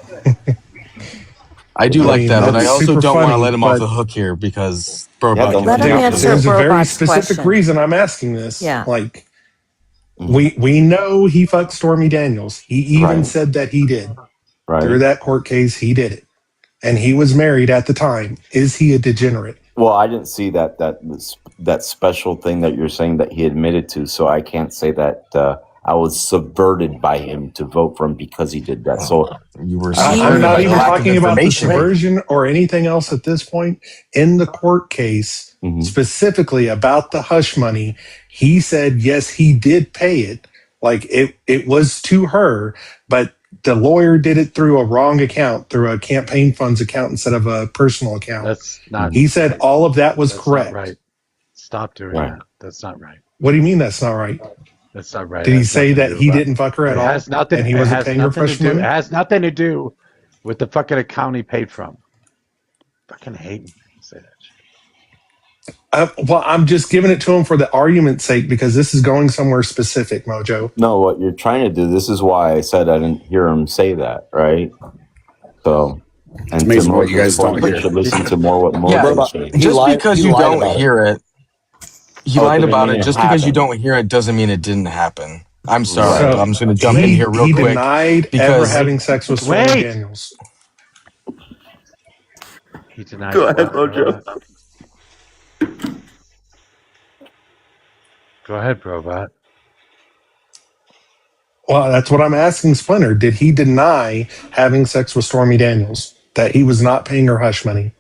I do like that, but I that's also super don't want to funny, let him off but the hook here because Bro Yeah, Buck don't can let Let him figure out answer there's a very Burbach's specific question. reason I'm asking this. Yeah. Like, we know he fucked Stormy Daniels. He even said that he did. Through Right. that court case, he did it. And he was married at the time. Is he a degenerate? Well, I didn't see that special thing that you're saying that he admitted to, so I can't say that I was subverted by him to vote for him because he did that. So you were. I'm not even talking about the information. subversion or anything else at this point. In the court case, specifically about the hush money, he said, yes, he did pay it. Like it was to her, but the lawyer did it through a wrong account, through a campaign funds account instead of a personal account. That's not. He said all of that was That's correct. not right. Stop doing that. That's not right. What do you mean that's not right? That's not right. Did he say that he didn't fuck her at all? Has nothing, and he it wasn't has paying her nothing to fresh do. money? It has nothing to do with the fucking account he paid from. Fucking hate when people say that shit. Well, I'm just giving it to him for the argument's sake because this is going somewhere specific, Mojo. no, what you're trying to do. This is why I said I didn't hear him say that, right? So, and amazing what you guys don't hear. You should listen to more what Mo Yeah, said. just because you don't hear it, he lied didn't about mean it. it Just because you happened. don't hear it doesn't mean it didn't happen. I'm sorry, So but I'm just going to jump in he here real quick. denied ever because having sex with Stormy Daniels. He denied. Go ahead, Mojo. Go ahead, Robot. Well, that's what I'm asking Splinter. Did he deny having sex with Stormy Daniels? That he was not paying her hush money?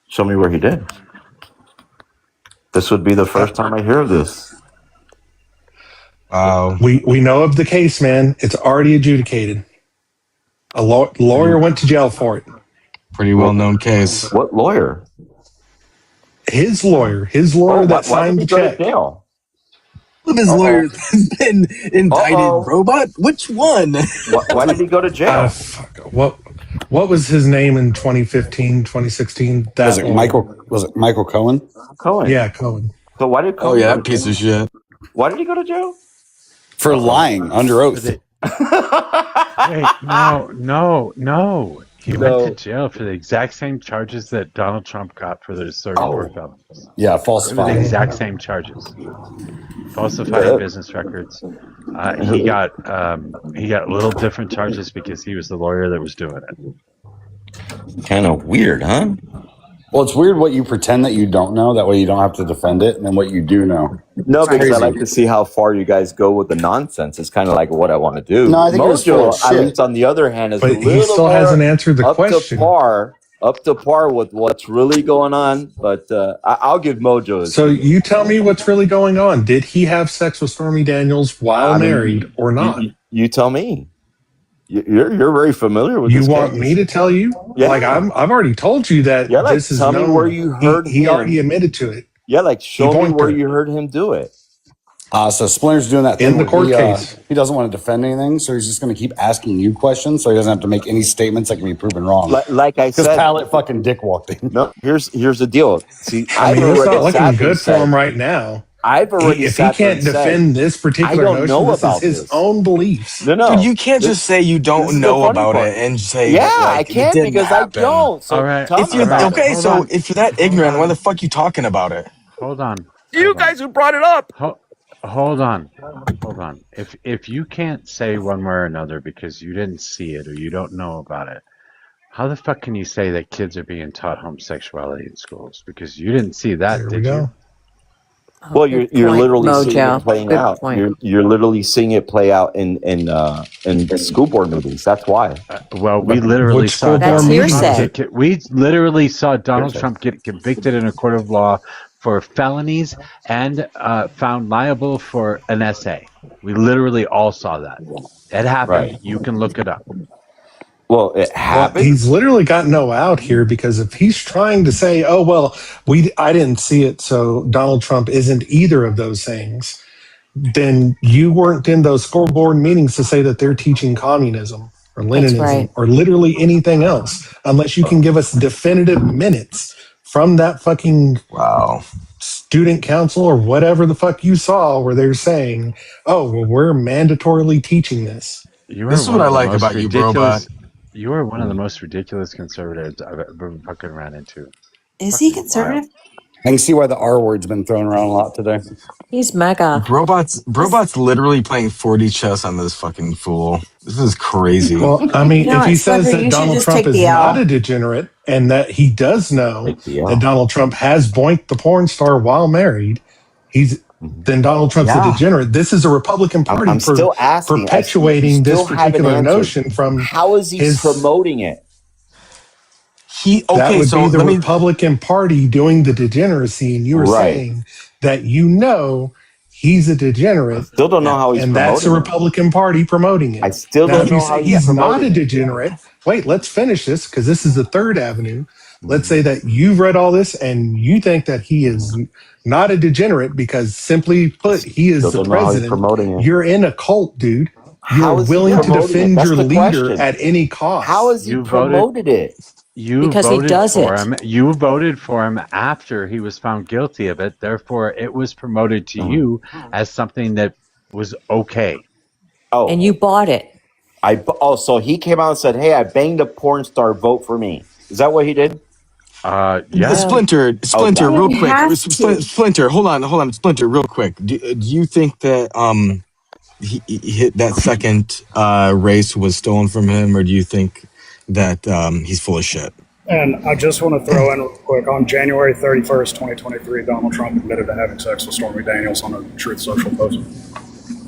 Show me where he did. This would be the first time I hear of this. We know of the case, man. It's already adjudicated. A lawyer went to jail for it. Pretty well-known case. What lawyer? His lawyer that signed the check. Jail? One of his lawyers has been indicted. Robot? Which one? Why did he go to jail? What was his name in 2015, 2016? Was it Michael Cohen? Cohen. Yeah, Cohen. So why did Cohen? Oh yeah, that piece of shit. Why did he go to jail? For lying under oath. Wait, no. He went to jail for the exact same charges that Donald Trump got for those 34 felonies. Yeah, The falsifying. exact same charges. Falsifying business records. He got a little different charges because he was the lawyer that was doing it. Kind of weird, huh? Well, it's weird what you pretend that you don't know. That way you don't have to defend it. And then what you do know. No, It's because crazy. I like to see how far you guys go with the nonsense. It's kind of like what I want to do. No, I think it's full of Mojo, at shit. least on the other hand, is But a he little still more hasn't answered the up question. up to par with what's really going on. But I'll give Mojo. So you tell me what's really going on. Did he have sex with Stormy Daniels while married or not? You tell me. You're very familiar with You this want case. me to tell you? Yeah. Like I've already told you that this is tell me known. where you heard he him. already admitted to it. Yeah, like show me boinked where her. you heard him do it. So Splinter's doing that thing In the where court case. He doesn't want to defend anything, so he's just going to keep asking you questions, so he doesn't have to make any statements that can be proven wrong. Like I Because said, Pallet fucking dick walked in. No, here's the deal. See, I mean, it's not looking good for him right now. I've already If he sat there can't and said, defend this particular I don't notion, know this is about his this. own beliefs. No. Dude, you can't just say you this don't is the know funny about part. it and say Yeah, that, I like, it can't didn't because happen. I don't. So All right. tell If me you about it. so if you're that ignorant, why the fuck you talking about it? Hold on. You guys who brought it up. Hold on. If you can't say one way or another because you didn't see it or you don't know about it, how the fuck can you say that kids are being taught homosexuality in schools? Because you didn't see that, did you? Well, you're literally seeing Mojo. it playing Good out. point. You're literally seeing it play out in school board meetings. That's why. Well, we literally Which saw school board hearsay. we literally saw Donald Trump get convicted in a court of law for felonies and found liable for an essay. We literally all saw that. It happened. Right. You can look it up. Well, it happened. He's literally got no out here because if he's trying to say, "Oh well, I didn't see it, so Donald Trump isn't either of those things," then you weren't in those school board meetings to say that they're teaching communism or Leninism right. or literally anything else, unless you can give us definitive minutes from that fucking student council or whatever the fuck you saw where they're saying, "Oh, well, we're mandatorily teaching this." This is what I like about you, Robot. You are one of the most ridiculous conservatives I've ever fucking ran into. Is he conservative? I can see why the R word's been thrown around a lot today. He's mega. Robot's literally playing 4D chess on this fucking fool. This is crazy. Well, I mean, You know if he what, says Splinter, that you should Donald just Trump take is the L. not a degenerate and that he does know Take the L. that Donald Trump has boinked the porn star while married, then Donald Trump's a degenerate. This is a Republican Party I'm still asking. perpetuating I this still haven't particular answered. notion from How is he promoting it? that would be the Republican Party doing the degeneracy, and you were Right. saying that he's a degenerate. Still don't know how he's and that's the promoting it. Republican Party promoting it. I still Now, don't if you know how say he's he's not promoting a it. degenerate, wait, let's finish this because this is the third avenue. Let's say that you've read all this and you think that he is not a degenerate because, simply put, he is Still the don't know how he's president. promoting it. You're in a cult, dude. How You're is he willing to promoting it? defend That's your the leader question. at any cost. How has he promoted it? You Because he voted does for it. him. You voted for him after he was found guilty of it. Therefore, it was promoted to you as something that was okay. Oh, And you bought it. So he came out and said, "Hey, I banged a porn star. Vote for me." Is that what he did? Yeah. Splinter, Okay. real You quick. have to. Splinter, hold on, Splinter, real quick. Do you think that he hit that second race was stolen from him, or do you think that he's full of shit? And I just want to throw in real quick, on January 31st, 2023, Donald Trump admitted to having sex with Stormy Daniels on a Truth Social post.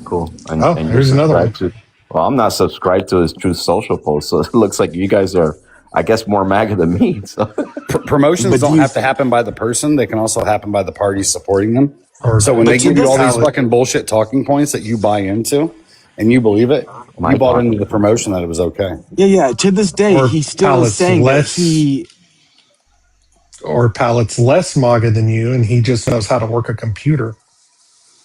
Cool. And here's another one. Well, I'm not subscribed to his Truth Social post, so it looks like you guys are, I guess, more MAGA than me. So. Promotions don't have to happen by the person; they can also happen by the party supporting them. So when they give you all these fucking bullshit talking points that you buy into, and you believe it, you bought into the promotion that it was okay. Yeah. To this day, he's still saying that he. Or Pallet's less MAGA than you, and he just knows how to work a computer.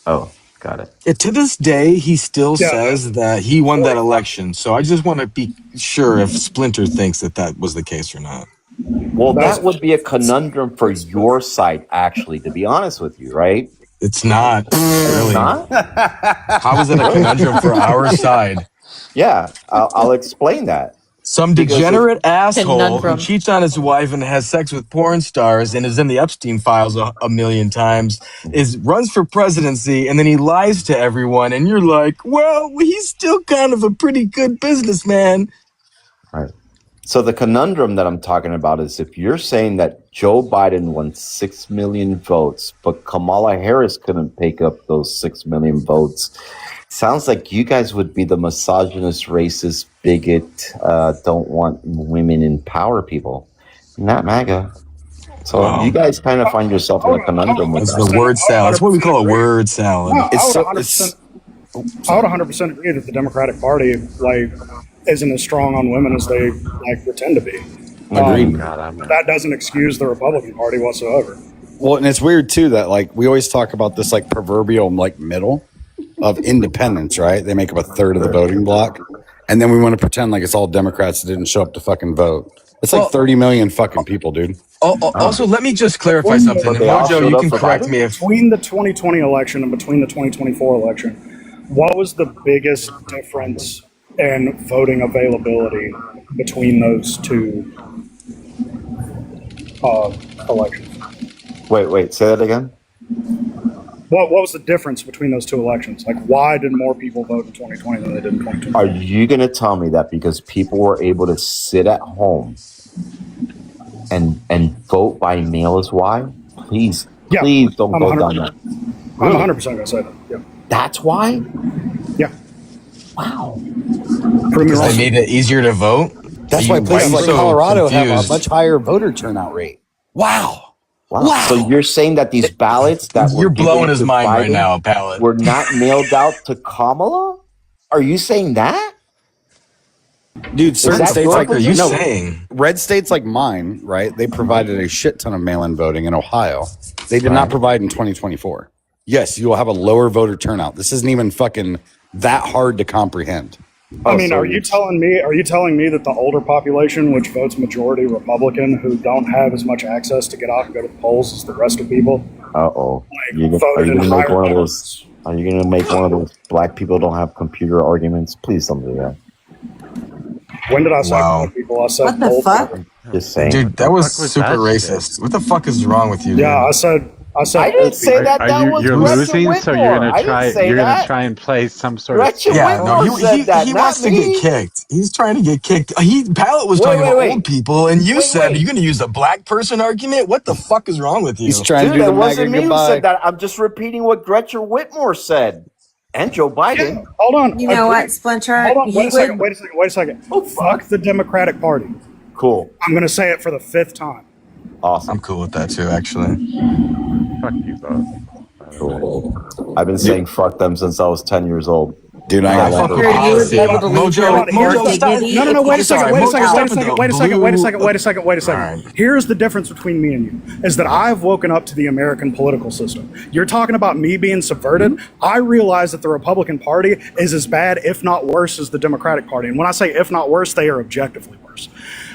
Oh, got it. Yeah, to this day, he still says that he won that election. So I just want to be sure if Splinter thinks that was the case or not. Well, that would be a conundrum for your side, actually, to be honest with you, right? It's not. Really. It's not? How is it a conundrum for our side? Yeah, I'll explain that. Some degenerate asshole who cheats on his wife and has sex with porn stars and is in the Epstein files a million times runs for presidency, and then he lies to everyone, and you're like, well, he's still kind of a pretty good businessman. Right. So the conundrum that I'm talking about is if you're saying that Joe Biden won 6 million votes, but Kamala Harris couldn't pick up those 6 million votes, sounds like you guys would be the misogynist, racist, bigot, don't want women in power people. Not MAGA. So you guys kind of find yourself in a conundrum with that. It's the word salad. That's what we call a word salad. No, I would 100% agree that the Democratic Party isn't as strong on women as they pretend to be. Agreed. That doesn't excuse the Republican Party whatsoever. Well, and it's weird too that we always talk about this proverbial middle of independents, right? They make up a third of the voting block, and then we want to pretend like it's all Democrats that didn't show up to fucking vote. It's 30 million fucking people, dude. Also, let me just clarify something. Mojo, you can correct me if between the 2020 election and between the 2024 election, what was the biggest difference in voting availability between those two elections? Wait, say that again? What was the difference between those two elections? Why did more people vote in 2020 than they did in 2020? Are you going to tell me that because people were able to sit at home and vote by mail is why? Please don't go down that. I'm 100% going to say that. Yeah. That's why? Yeah. Wow. Because they made it easier to vote? That's why places like Colorado have a much higher voter turnout rate. Wow. So you're saying that these ballots that you're blowing his mind right now, Pallet, were not mailed out to Kamala? Are you saying that? Dude, certain states saying red states like mine, right? They provided a shit ton of mail-in voting in Ohio. They did not provide in 2024. Yes, you will have a lower voter turnout. This isn't even fucking that hard to comprehend. I mean, are you telling me that the older population, which votes majority Republican, who don't have as much access to get out and go to the polls as the rest of people? Are you going to make one of those? Are you going to make one of those black people don't have computer arguments? Please don't do that. When did I say black people? I said what the fuck? Just saying. Dude, that was super racist. What the fuck is wrong with you? Dude? Yeah, I said. I didn't say that. That was you're losing, Whitmore. so you're gonna try. You're gonna try and play some sort Gretchen of. Yeah, no, he wants to get kicked. He's trying to get kicked. Pallet was talking about old people, and you said you're going to use the black person argument. What the fuck is wrong with you? He's trying to do it the wasn't me goodbye. who said that. I'm just repeating what Gretchen Whitmore said, and Joe Biden. Yeah, hold on. You know what, Splinter? Hold on. Wait a second. Oh, fuck the Democratic Party. Cool. I'm going to say it for the 5th time. Awesome. I'm cool with that too, actually. Fuck you both. Cool. I've been saying fuck them since I was 10 years old. Dude, I got You would be able to leave Mojo, dignity. No, wait a second. Right. Here's the difference between me and you, is that I've woken up to the American political system. You're talking about me being subverted. I realize that the Republican Party is as bad, if not worse, as the Democratic Party. And when I say if not worse, they are objectively worse.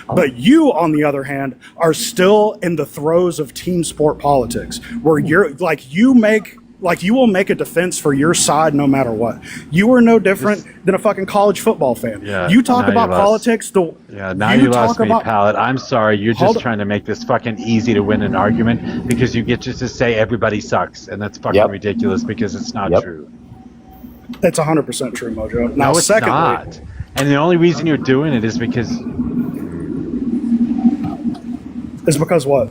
But you, on the other hand, are still in the throes of team sport politics, where you're you will make a defense for your side no matter what. You are no different than a fucking college football fan. Yeah, you talk about politics. Now you lost me, Pallet. I'm sorry. You're just trying to make this fucking easy to win an argument because you get just to say everybody sucks, and that's fucking ridiculous because it's not true. It's 100% true, Mojo. Now, it's not. And the only reason you're doing it is because Is because what?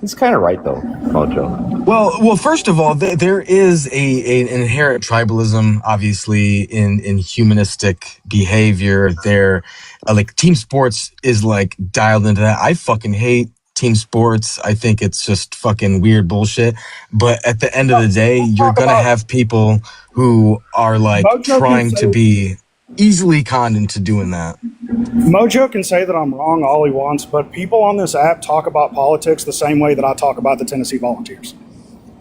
He's kind of right though, Mojo. Well, first of all, there is an inherent tribalism, obviously, in humanistic behavior. There, like team sports is like dialed into that. I fucking hate team sports. I think it's just fucking weird bullshit. But at the end of the day, you're gonna have people who are like trying to be easily conned into doing that. Mojo can say that I'm wrong all he wants, but people on this app talk about politics the same way that I talk about the Tennessee Volunteers.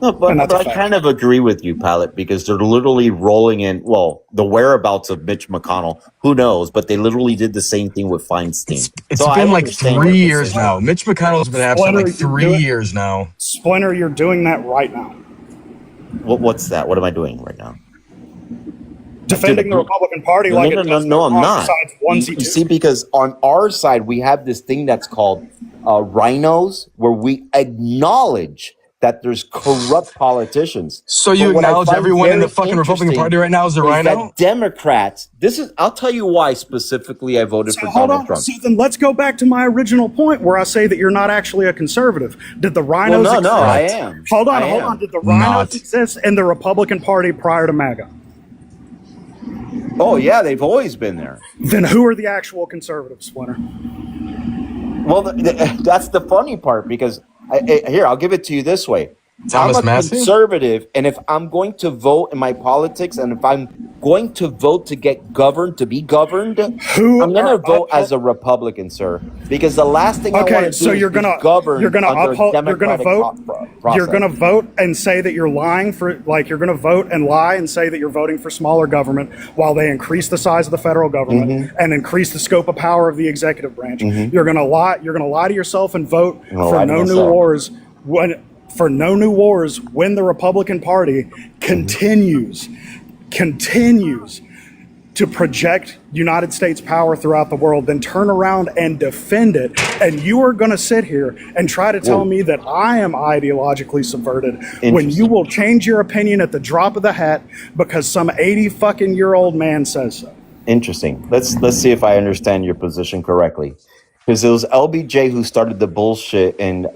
No, but I kind of agree with you, Pallet, because they're literally rolling in, well, the whereabouts of Mitch McConnell, who knows, but they literally did the same thing with Feinstein. It's been like 3 years now. Mitch McConnell's been absent like 3 years now. Splinter, you're doing that right now. What's that? What am I doing right now? Defending the Republican Party like it does. No, I'm not. You see, because on our side, we have this thing that's called rhinos, where we acknowledge that there's corrupt politicians. So you acknowledge everyone in the fucking Republican Party right now is a rhino? Democrats, I'll tell you why specifically I voted for Donald Trump. So then let's go back to my original point where I say that you're not actually a conservative. Did the rhinos exist? No, I am. Hold on. Did the rhinos exist in the Republican Party prior to MAGA? Oh, yeah, they've always been there. Then who are the actual conservatives, Splinter? Well, that's the funny part, because here, I'll give it to you this way. I'm a conservative, and if I'm going to vote in my politics, and if I'm going to vote to get governed, to be governed, I'm going to vote as a Republican, sir. Because the last thing I want to do is govern under a democratic process. You're going to vote and say that you're lying for, like, you're going to vote and lie and say that you're voting for smaller government while they increase the size of the federal government and increase the scope of power of the executive branch. You're going to lie. You're going to lie to yourself and vote for no new wars when the Republican Party continues to project United States power throughout the world, then turn around and defend it. And you are going to sit here and try to tell me that I am ideologically subverted when you will change your opinion at the drop of the hat because some 80-fucking-year-old man says so. Interesting. Let's see if I understand your position correctly. Because it was LBJ who started the bullshit in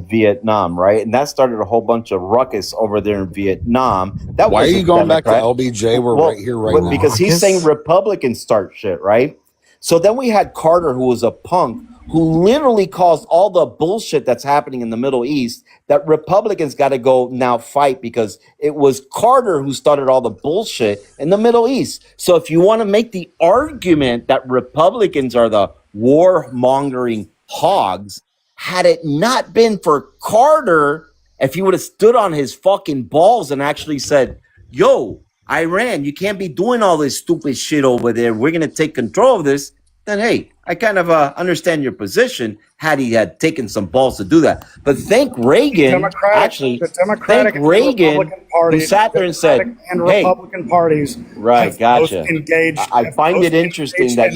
Vietnam, right? And that started a whole bunch of ruckus over there in Vietnam. Why are you going back to LBJ? We're right here right now. Because he's saying Republicans start shit, right? So then we had Carter, who was a punk, who literally caused all the bullshit that's happening in the Middle East that Republicans got to go now fight, because it was Carter who started all the bullshit in the Middle East. So if you want to make the argument that Republicans are the warmongering hogs, had it not been for Carter, if he would have stood on his fucking balls and actually said, yo, Iran, you can't be doing all this stupid shit over there. We're going to take control of this. Then, hey, I kind of understand your position had he had taken some balls to do that. But thank Reagan, the Democratic thank Reagan, Party, who sat there and said, and Republican parties right, gotcha. Engaged, I find it interesting that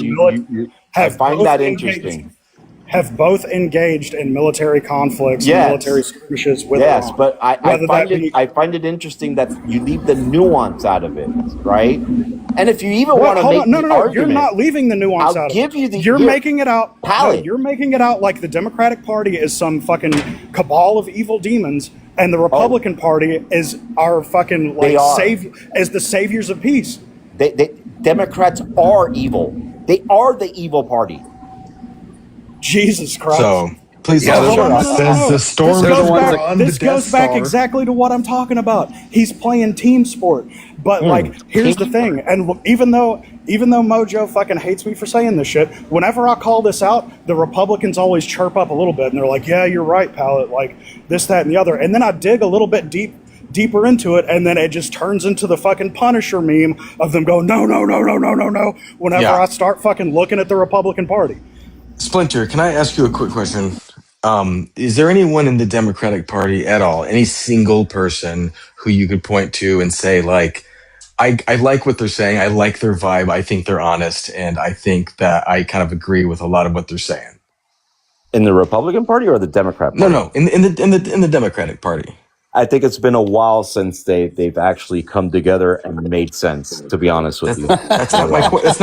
have both engaged in military conflicts and military skirmishes with Iran. But I find it interesting that you leave the nuance out of it, right? And if you even want to make the argument, you're not leaving the nuance out of it. You're making it out. You're making it out like the Democratic Party is some fucking cabal of evil demons, and the Republican Party is our fucking as the saviors of peace. Democrats are evil. They are the evil party. Jesus Christ. So please, This goes back exactly to what I'm talking about. He's playing team sport. But here's the thing, and even though Mojo fucking hates me for saying this shit, whenever I call this out, the Republicans always chirp up a little bit and they're like, yeah, you're right, Pallet, like this, that, and the other. And then I dig a little bit deeper into it, and then it just turns into the fucking Punisher meme of them going, no, whenever I start fucking looking at the Republican Party. Splinter, can I ask you a quick question? Is there anyone in the Democratic Party at all, any single person who you could point to and say, like, I like what they're saying, I like their vibe, I think they're honest, and I think that I kind of agree with a lot of what they're saying? In the Republican Party or the Democrat Party? No, in the Democratic Party. I think it's been a while since they've actually come together and made sense. To be honest with you, That's not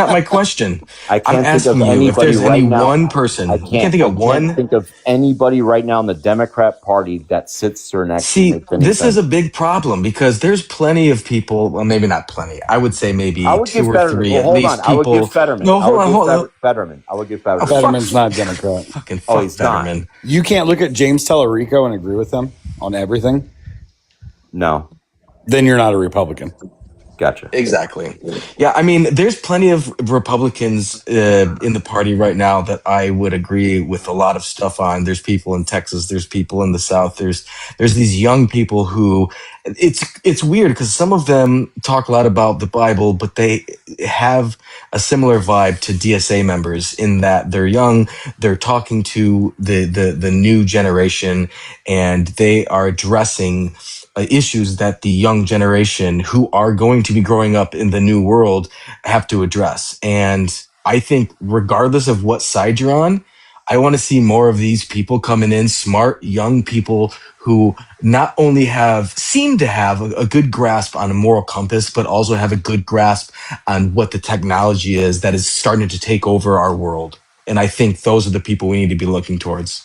my question. I can't I'm think of asking you if anybody there's any right now. one person. I You can't think I of can't one. think of anybody right now in the Democrat Party that sits there and actually See, makes any this is sense. a big problem because there's plenty of people. Well, maybe not plenty. I would say I maybe would two give or Fetterman. three Well, at hold on. least I would give people. Fetterman. No, I would give hold on. Fetterman. I would give Fetterman. Fetterman's not Democrat. Fucking Oh, fuck he's not. Fetterman. You can't look at James Tallarico and agree with him on everything. No. Then you're not a Republican. Gotcha. Exactly. Yeah, I mean, there's plenty of Republicans in the party right now that I would agree with a lot of stuff on. There's people in Texas. There's people in the South. There's these young people who it's weird because some of them talk a lot about the Bible, but they have a similar vibe to DSA members in that they're young, they're talking to the new generation, and they are addressing issues that the young generation who are going to be growing up in the new world have to address. And I think regardless of what side you're on, I want to see more of these people coming in, smart young people who not only seem to have a good grasp on a moral compass, but also have a good grasp on what the technology is that is starting to take over our world. And I think those are the people we need to be looking towards.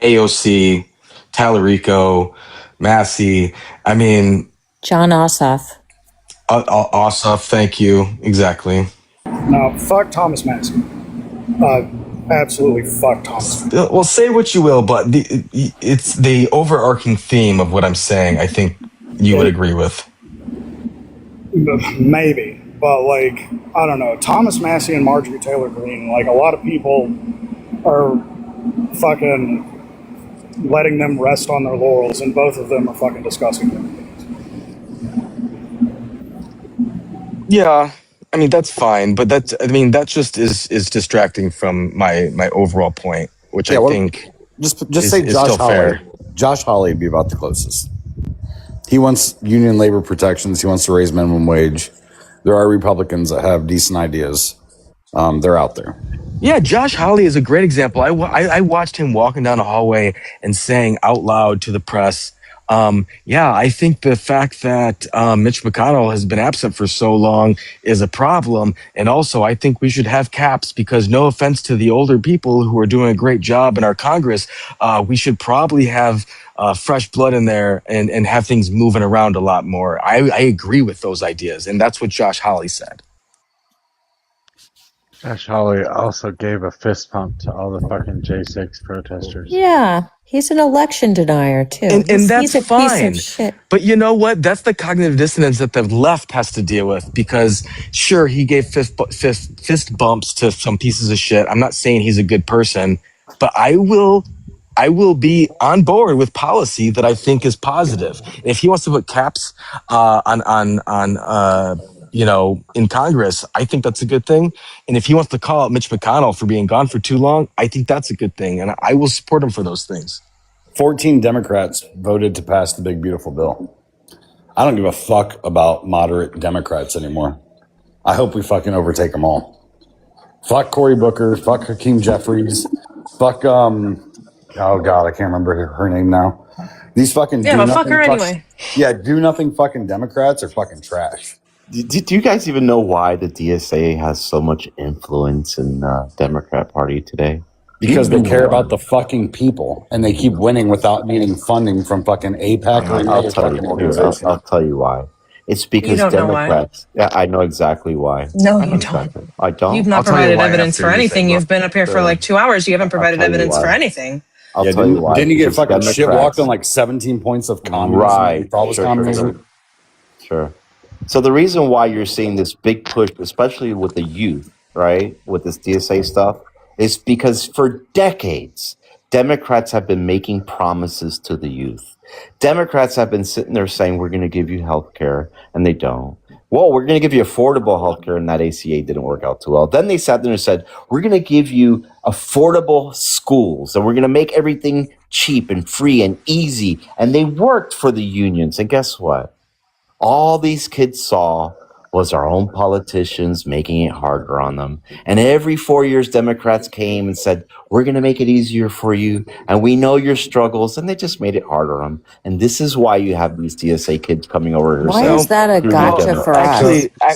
AOC, Tallarico, Massey. I mean, John Ossoff. Ossoff, thank you. Exactly. No, fuck Thomas Massey. Absolutely fuck Thomas. Well, say what you will, but it's the overarching theme of what I'm saying. I think you would agree with. Maybe, but like, I don't know. Thomas Massey and Marjorie Taylor Greene, like a lot of people are fucking letting them rest on their laurels, and both of them are fucking disgusting. Yeah, I mean that's fine, but that just is distracting from my overall point, which I think just is, say is Josh still Hawley. fair. Josh Hawley would be about the closest. He wants union labor protections. He wants to raise minimum wage. There are Republicans that have decent ideas. They're out there. Yeah, Josh Hawley is a great example. I watched him walking down a hallway and saying out loud to the press, I think the fact that Mitch McConnell has been absent for so long is a problem. And also, I think we should have caps because no offense to the older people who are doing a great job in our Congress, we should probably have fresh blood in there and have things moving around a lot more. I agree with those ideas. And that's what Josh Hawley said. Josh Hawley also gave a fist pump to all the fucking J6 protesters. Yeah, he's an election denier too. And that's he's a fine. piece of shit. But you know what? That's the cognitive dissonance that the left has to deal with because sure, he gave fist bumps to some pieces of shit. I'm not saying he's a good person, but I will be on board with policy that I think is positive. If he wants to put caps in Congress, I think that's a good thing. And if he wants to call out Mitch McConnell for being gone for too long, I think that's a good thing. And I will support him for those things. 14 Democrats voted to pass the big, beautiful bill. I don't give a fuck about moderate Democrats anymore. I hope we fucking overtake them all. Fuck Cory Booker. Fuck Hakeem Jeffries. Fuck, oh God, I can't remember her name now. These fucking but fuck her anyway. Yeah, do nothing fucking Democrats are fucking trash. Do you guys even know why the DSA has so much influence in the Democrat Party today? Because they care about the fucking people and they keep winning without needing funding from fucking APAC or I'll tell you why. It's because Democrats. Yeah, I know exactly why. No, you don't. I don't. You've not provided evidence for anything. You've been up here for like 2 hours. You haven't provided evidence for anything. I'll tell you why. Didn't you get fucking shit walked on like 17 points of communism? Right. Communism? Sure. So the reason why you're seeing this big push, especially with the youth, right, with this DSA stuff, is because for decades, Democrats have been making promises to the youth. Democrats have been sitting there saying, we're going to give you health care, and they don't. Well, we're going to give you affordable health care, and that ACA didn't work out too well. Then they sat there and said, we're going to give you affordable schools, and we're going to make everything cheap and free and easy. And they worked for the unions. And guess what? All these kids saw was our own politicians making it harder on them. And every 4 years, Democrats came and said, we're going to make it easier for you. And we know your struggles. And they just made it harder on them. And this is why you have these DSA kids coming over here. Why is that a gotcha for us?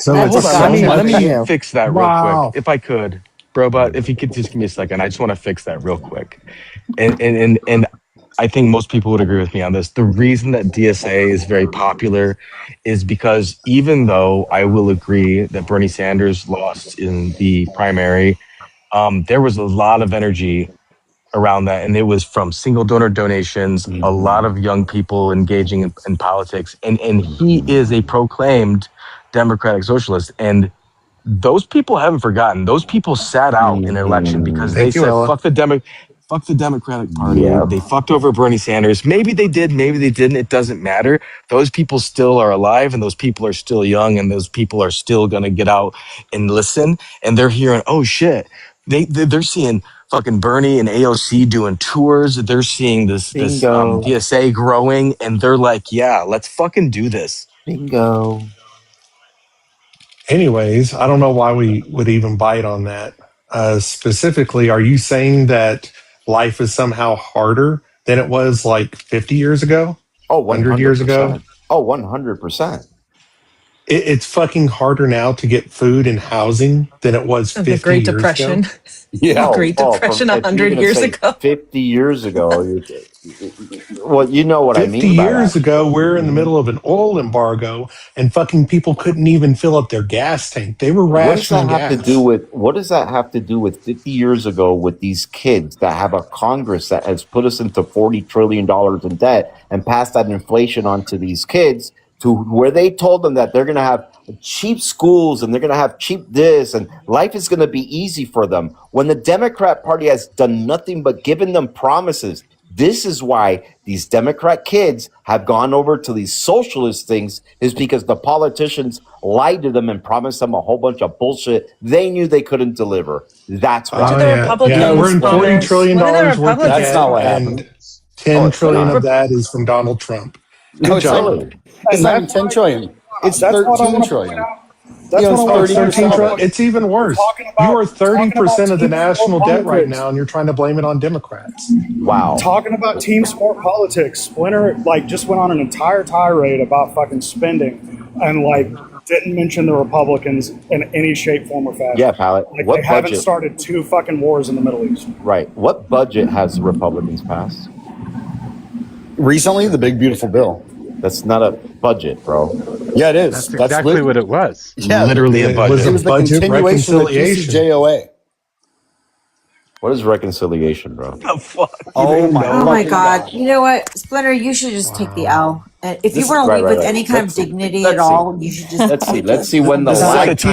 Hold on. Let me fix that real Wow. quick, if I could, Robot. If you could just give me a second, I just want to fix that real quick. And I think most people would agree with me on this. The reason that DSA is very popular is because even though I will agree that Bernie Sanders lost in the primary, there was a lot of energy around that, and it was from single donor donations, a lot of young people engaging in politics, and he is a proclaimed democratic socialist, and those people haven't forgotten. Those people sat out in an election because they said, fuck the Democratic Party. Yeah. They fucked over Bernie Sanders. Maybe they did, maybe they didn't. It doesn't matter. Those people still are alive, and those people are still young, and those people are still going to get out and listen. And they're hearing, oh shit. They're seeing fucking Bernie and AOC doing tours. They're seeing this DSA growing, and they're like, yeah, let's fucking do this. Bingo. Anyways, I don't know why we would even bite on that. Specifically, are you saying that life is somehow harder than it was like 50 years ago? Oh, 100 years ago? Oh, 100%. It's fucking harder now to get food and housing than it was 50 The Great years Depression. ago. Yeah. The Great Depression 100 years ago. 50 years ago. Well, you know what I mean 50 by years that. ago, we're in the middle of an oil embargo, and fucking people couldn't even fill up their gas tank. They were rationing gas. What does that have to do with 50 years ago with these kids that have a Congress that has put us into $40 trillion in debt and passed that inflation on to these kids, to where they told them that they're going to have cheap schools and they're going to have cheap this and life is going to be easy for them, when the Democrat Party has done nothing but given them promises? This is why these Democrat kids have gone over to these socialist things, is because the politicians lied to them and promised them a whole bunch of bullshit they knew they couldn't deliver. That's why. Yeah, we're in $40 trillion worth of debt. That's not what and happened. 10 trillion of that is from Donald Trump. No, it's not. It's not even 10 trillion. It's 13 trillion. That's 13 trillion. It's even worse. You are 30% of the national debt right now, and you're trying to blame it on Democrats. Wow. Talking about team sport politics, Splinter just went on an entire tirade about fucking spending and didn't mention the Republicans in any shape, form, or fashion. Yeah, Pallet. They haven't started 2 fucking wars in the Middle East. Right. What budget has the Republicans passed? Recently, the big beautiful bill. That's not a budget, bro. Yeah, it is. That's exactly what it was. Yeah, literally a budget. It was the continuation of the PCJOA. What is reconciliation, bro? The fuck? Oh my God! You know what, Splinter? You should just take the L. If you want to leave with any kind of dignity at all, you should just. Let's see when the last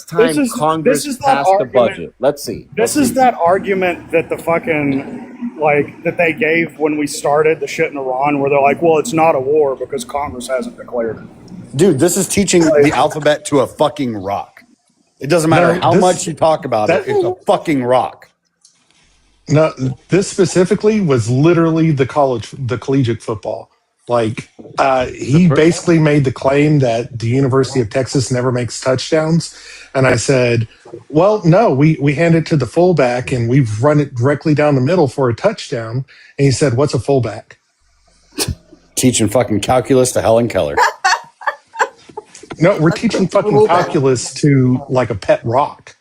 time Congress passed the budget. Let's see. This is that argument that the fucking that they gave when we started the shit in Iran, where they're like, "Well, it's not a war because Congress hasn't declared it." Dude, this is teaching the alphabet to a fucking rock. It doesn't matter how much you talk about it. It's a fucking rock. No, this specifically was literally the collegiate football. He basically made the claim that the University of Texas never makes touchdowns. And I said, well, no, we hand it to the fullback and we've run it directly down the middle for a touchdown. And he said, what's a fullback? Teaching fucking calculus to Helen Keller. No, we're teaching fucking calculus to a pet rock.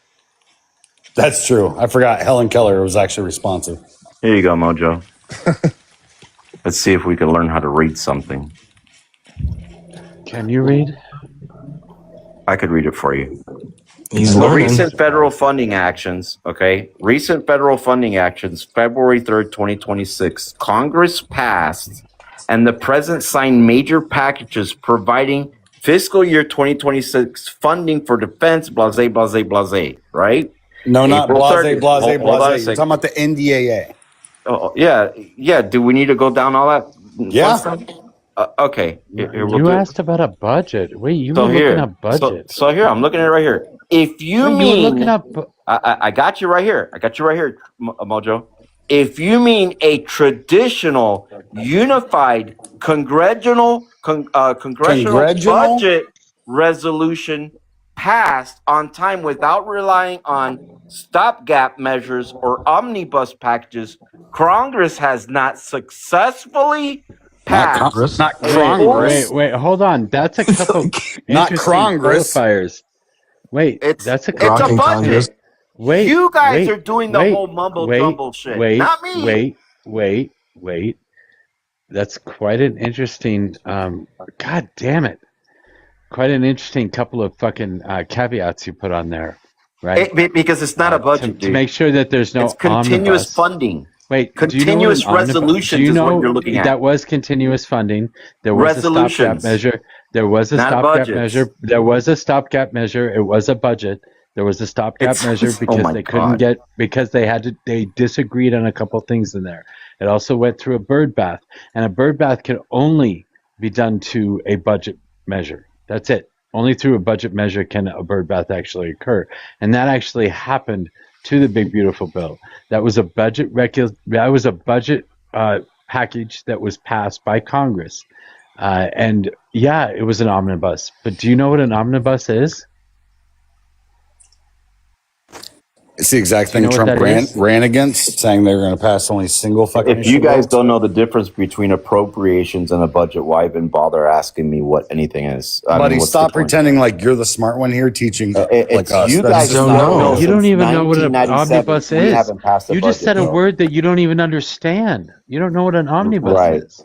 That's true. I forgot Helen Keller was actually responsive. Here you go, Mojo. Let's see if we can learn how to read something. Can you read? I could read it for you. Recent federal funding actions, Recent federal funding actions, February 3rd, 2026. Congress passed and the president signed major packages providing fiscal year 2026 funding for defense, blase, right? No, not blase. Hold on a You're talking about the NDAA. Oh, yeah. Do we need to go down all that? Yeah. Okay. You asked about a budget. Wait, you were looking up budget. So here, I'm looking at it right here. If you mean, I got you right here. Mojo. If you mean a traditional, unified congressional budget resolution passed on time without relying on stopgap measures or omnibus packages, Congress has not successfully passed Not a full. Wait. Hold on. That's a couple Not interesting Congress. qualifiers. Wait, It's that's a it's a couple. Rocking Congress. budget. Wait, You guys are wait, doing the wait, whole mumble wait, jumble shit, wait, not me. wait. That's quite an interesting. God damn it! Quite an interesting couple of fucking caveats you put on there, right? Because it's not a budget, To dude. make sure that there's no It's continuous omnibus. funding. Wait, do you know what an Continuous omnibus? Do resolutions you is what know you're looking at. that was continuous funding? There was a stopgap Resolutions, measure. There was a not stopgap budgets. measure. There was a stopgap measure. It was a budget. There was a stopgap It's measure oh because my they couldn't god. get because they disagreed on a couple things in there. It also went through a bird bath, and a bird bath can only be done to a budget measure. That's it. Only through a budget measure can a bird bath actually occur, and that actually happened to the big beautiful bill. That was a budget package that was passed by Congress, and yeah, it was an omnibus. But do you know what an omnibus is? It's the exact Do you thing know what Trump that is? ran against, saying they were going to pass only single fucking If you issue guys votes. don't know the difference between appropriations and a budget, why even bother asking me what anything is? Buddy, what's the stop point? pretending like you're the smart one here teaching It's like us. you That's guys just don't not not know. real. You don't Since even know what an 1997, omnibus we is. haven't passed a You just budget. said a word that you don't even understand. You don't know what an omnibus Right. is.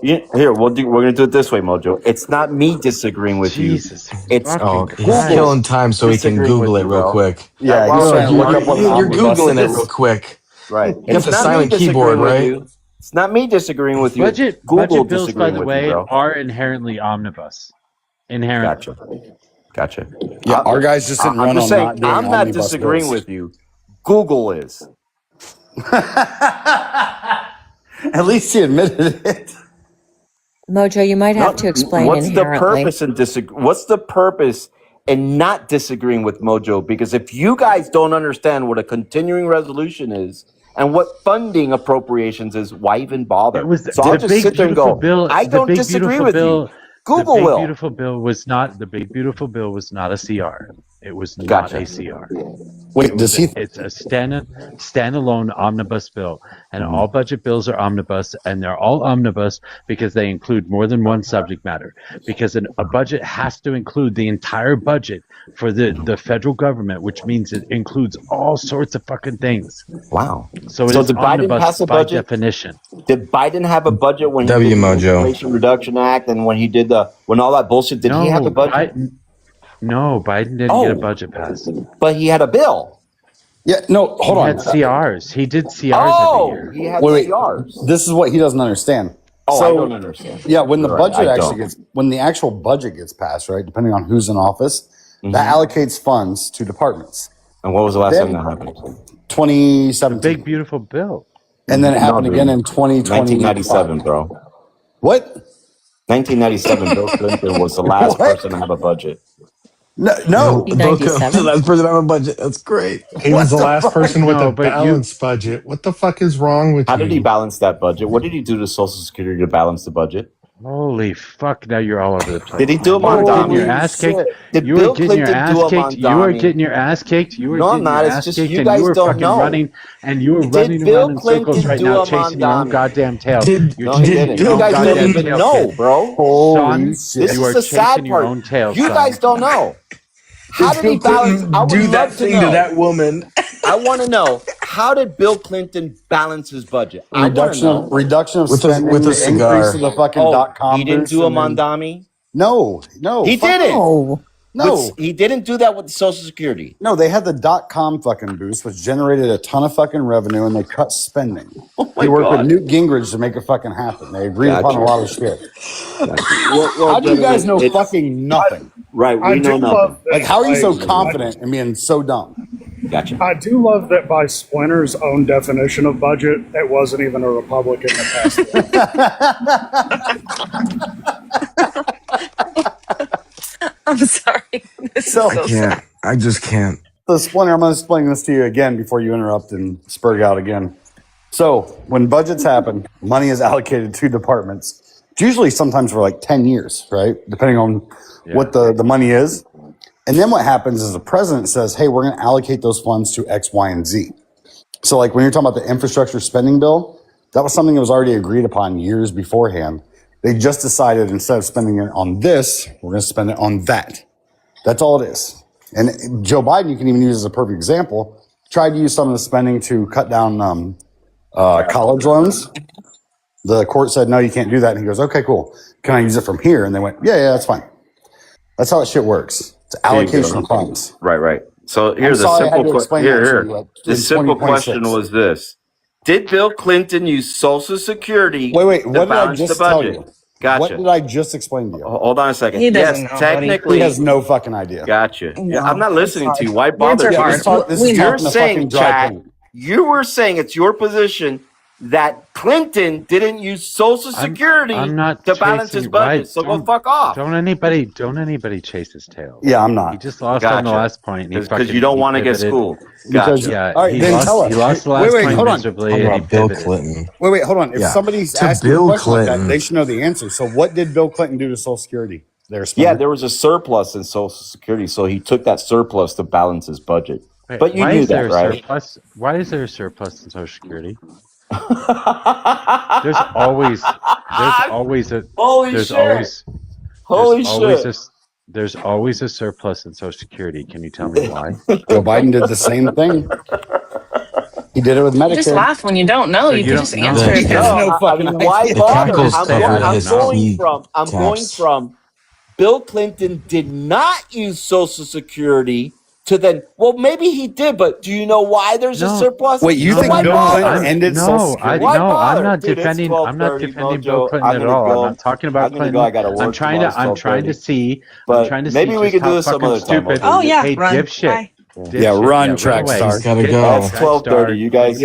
Here we're gonna do it this way, Mojo. It's not me disagreeing with Jesus you. It's fucking Oh, he's Christ. killing time so he can disagreeing with Google it you, real bro. quick. Yeah, Wow, he's trying to you're, look up what an You're omnibus Googling it is. real quick. right. You got It's the not me silent disagreeing keyboard, with right? you. It's not me disagreeing with you. It's Budget Google bills, by disagreeing the with way, you, bro. are inherently omnibus. Inherently. Gotcha. Yeah, our guys just didn't I'm run just on saying, not doing I'm not omnibus disagreeing bills. with you. Google is. At least he admitted it. Mojo, you might have to explain What's the inherently. purpose in What's the purpose in not disagreeing with Mojo? Because if you guys don't understand what a continuing resolution is and what funding appropriations is, why even bother? It was So I'll the just big sit there and beautiful go, bill. I The don't big disagree beautiful with you. bill. Google The big will. beautiful bill was not the big beautiful bill was not a CR. It was not Gotcha. a CR. Wait, does he? It's a standalone omnibus bill, and all budget bills are omnibus, and they're all omnibus because they include more than one subject matter. Because a budget has to include the entire budget for the federal government, which means it includes all sorts of fucking things. Wow. So it So is did Biden omnibus pass a by budget? definition. Did Biden have a budget when he W did the Mojo. Inflation Reduction Act and when he did when all that bullshit? Did he have a budget? Biden didn't get a budget passed. But he had a bill. Yeah, no, hold on. He had CRs. He did CRs every year. He had Wait. CRs. This is what he doesn't understand. Oh, So, I don't understand. Yeah, when the Right, budget I actually don't. when the actual budget gets passed, right, depending on who's in office, that allocates funds to departments. And what was the last Then- time that happened? 2017. Big beautiful bill. And then it happened No, again dude. in 2020. 1997, bro. What? 1997, Bill Clinton was the last What? person to have a budget. No. Bill Clinton's the last person on a budget. That's great. He was the last person with No, a but you- balanced budget. What the fuck is wrong with How you? did he balance that budget? What did he do to Social Security to balance the budget? Holy fuck! Now you're all over the place. Did he do a You are getting your Mondami? ass kicked. Did You are Bill getting your Clinton ass do a kicked. You are Mondami? getting your ass kicked. You are No, I'm getting not. your It's ass just kicked, you and guys you are don't fucking know. running, and you are Did running Bill around in circles Clinton right do now, a chasing your own Mondami? goddamn tail. Did- You're No, he chasing didn't. your You own guys don't goddamn even tail, know, kid. bro. Son, This you is are the sad chasing your part. own tail, You son. guys don't know. How did he Bill balance? Clinton I would do that love to thing know. to that woman? I want to know, how did Bill Clinton balance his budget? I want to Reduction know. of With a- spending, with a the cigar. increase of the fucking .com he didn't boost, do a and then- Mondami? No. He fuck didn't. No. No. He didn't do that with Social Security. No, they had the .com fucking boost, which generated a ton of fucking revenue, and they cut spending. They worked with Newt Gingrich to make it fucking happen. They agreed upon a lot of shit. How do you guys know fucking nothing? Right, I we know do love nothing. that, Like, how are you so like, confident in being so dumb? Gotcha. I do love that by Splinter's own definition of budget, it wasn't even a Republican that passed it. I'm sorry. This So- is so sad. I just can't. So, Splinter, I'm going to explain this to you again before you interrupt and spurg out again. So, when budgets happen, money is allocated to departments. It's usually sometimes for like 10 years, right? Depending on what the money is. And then what happens is the president says, hey, we're going to allocate those funds to X, Y, and Z. So like when you're talking about the infrastructure spending bill, that was something that was already agreed upon years beforehand. They just decided instead of spending it on this, we're going to spend it on that. That's all it is. And Joe Biden, you can even use as a perfect example, tried to use some of the spending to cut down college loans. The court said, no, you can't do that. And he goes, okay, cool. Can I use it from here? And they went, yeah, that's fine. That's how that shit works. It's allocation of funds. Right. So here's a simple question. The simple question was this. Did Bill Clinton use Social Security to balance what did I just the budget? tell you? Gotcha. What did I just explain to you? Hold on a second. He doesn't Yes, know, technically. He has no fucking idea. Gotcha. No, I'm not listening to you. Why bother? You're saying, Chad, you were saying it's your position that Clinton didn't use Social Security to balance his budget. So go fuck off. Don't anybody chase his tail. Yeah, I'm not. He just lost on the last point. Because you don't want to get schooled. Because, Yeah, all right, he then lost, tell us. he lost the last Wait, point hold on. miserably. And he Bill pivoted. Clinton. Wait, hold on. If Yeah. somebody's To asking Bill a question like that, Clinton. they should know the answer. So what did Bill Clinton do to Social Security? Yeah, there was a surplus in Social Security, so he took that surplus to balance his budget. Wait, But you why knew is there that, a right? surplus? Why is there a surplus in Social Security? There's always a there's always a surplus in Social Security. Can you tell me why? Joe Biden did the same thing. He did it with Medicare. You just laugh when you don't know. So you you can don't just know. answer it. I'm going from Bill Clinton did not use Social Security to then, well, maybe he did, but do you know why there's a surplus? Wait, you think Bill Clinton ended Social Security? I'm not defending Bill Clinton at all. I'm not talking about Clinton. I'm trying to see. Maybe we can do this some other time. Oh yeah, Hey, run. dipshit. Run, track star. Gotta go. It's 12:30. You guys,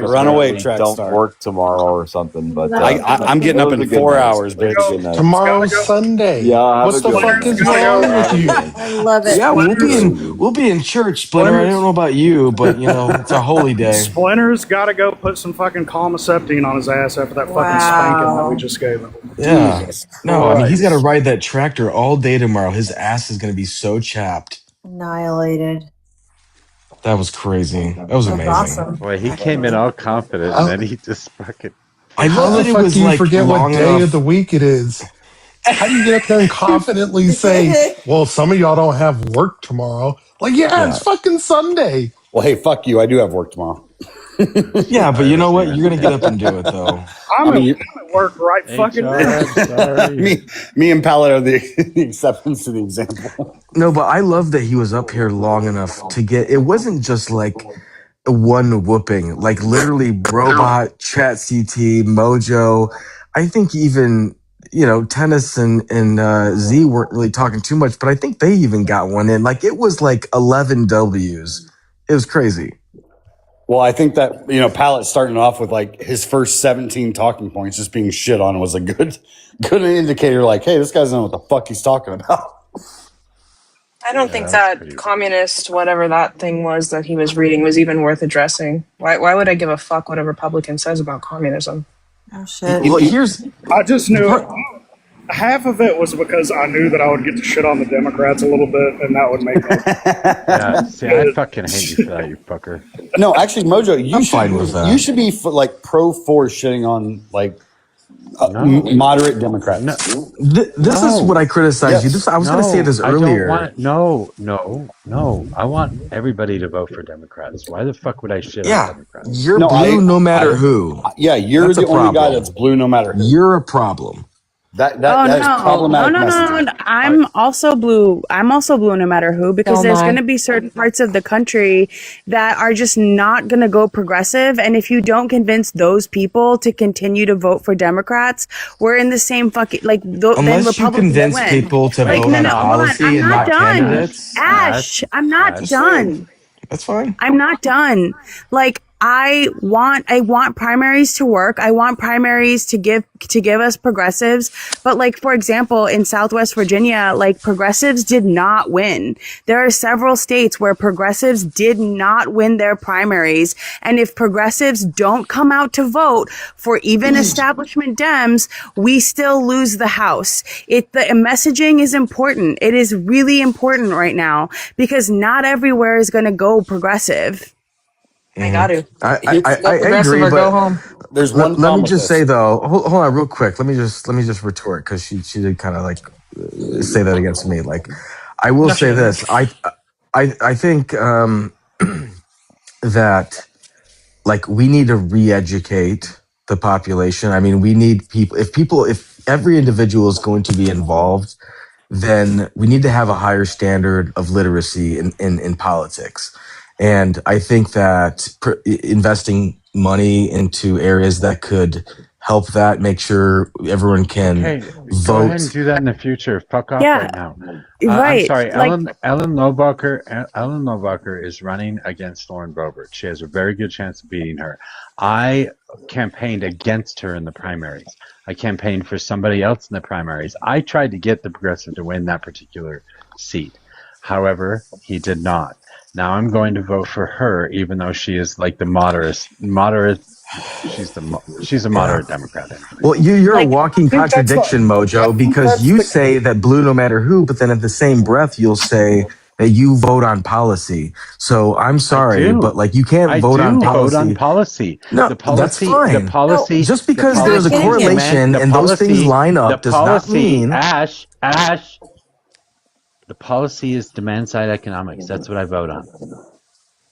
run away, track don't star. work tomorrow or something. But I'm getting up in 4 hours, bitch. Tomorrow's Sunday. Yeah, what's the fuck is wrong with you? I love it. Yeah, we'll be in church, Splinter. I don't know about you, but it's a holy day. Splinter's got to go put some fucking calmaceptine on his ass after that fucking spanking that we just gave him. Yeah. Jesus No, I mean he's got to Christ. ride that tractor all day tomorrow. His ass is going to be so chapped. Annihilated. That was crazy. That was amazing. Awesome. Boy, he came in all confident, and then he just fucking. I How love the that it fuck was do you like forget what long day enough. of the week it is? How do you get up there and confidently say, well, some of y'all don't have work tomorrow? Like, yeah, it's fucking Sunday. Well, hey, fuck you. I do have work tomorrow. Yeah, but you know what? You're going to get up and do it, though. I'm at work right fucking now. Me and Pallet are the exceptions to the example. No, but I love that he was up here long enough to get. It wasn't just like one whooping, like literally Robot, ChatCT, Mojo. I think even Tennis and Z weren't really talking too much, but I think they even got one in. Like it was like 11 W's. It was crazy. Well, I think that, Pallet starting off with like his first 17 talking points just being shit on was a good indicator. Like, hey, this guy doesn't know what the fuck he's talking about. I don't think that communist, whatever that thing was that he was reading, was even worth addressing. Why would I give a fuck what a Republican says about communism? Oh shit. Well, I just knew half of it was because I knew that I would get to shit on the Democrats a little bit, and that would make me. Yeah, see, I fucking hate you for that, you fucker. No, actually, Mojo, you should be pro force shitting on like moderate Democrats. This is what I criticized you. I was going to say this earlier. I want everybody to vote for Democrats. Why the fuck would I shit on Democrats? You're blue no matter who. Yeah, you're That's the a only guy problem. that's blue no matter who. You're a problem. That is problematic messaging. No. I'm also blue. I'm also blue no matter who, because there's going to be certain parts of the country that are just not going to go progressive. And if you don't convince those people to continue to vote for Democrats, we're in the same fucking, then Unless you Republicans convince win. people to vote on policy I'm and not not done. candidates. Ash, I'm not done. That's fine. I'm not done. Like, I want primaries to work. I want primaries to give us progressives. But like, for example, in Southwest Virginia, like progressives did not win. There are several states where progressives did not win their primaries. And if progressives don't come out to vote for even establishment Dems, we still lose the House. The messaging is important. It is really important right now because not everywhere is going to go progressive. I got to. I agree, or but go home. There's one let me problem with just this. say though, hold on real quick. Let me just retort because she did kind of like say that against me. Like, I will say this. I think that like we need to re-educate the population. I mean, we need people. If every individual is going to be involved, then we need to have a higher standard of literacy in politics. And I think that investing money into areas that could help that, make sure everyone can vote. Go ahead and do that in the future. Fuck off right now. I'm sorry, Ellen Lobacher is running against Lauren Boebert. She has a very good chance of beating her. I campaigned against her in the primaries. I campaigned for somebody else in the primaries. I tried to get the progressive to win that particular seat. However, he did not. Now I'm going to vote for her, even though she is like the moderate. She's a moderate Democrat. Anyway. Well, you're a walking contradiction, Mojo, because you say that blue no matter who, but then at the same breath you'll say that you vote on policy. So I'm sorry, but like you can't vote on policy. Vote on policy. No, the policy, that's fine. The policy. No, just because there's a correlation and those things line up does not mean. Ash. The policy is demand-side economics. That's what I vote on.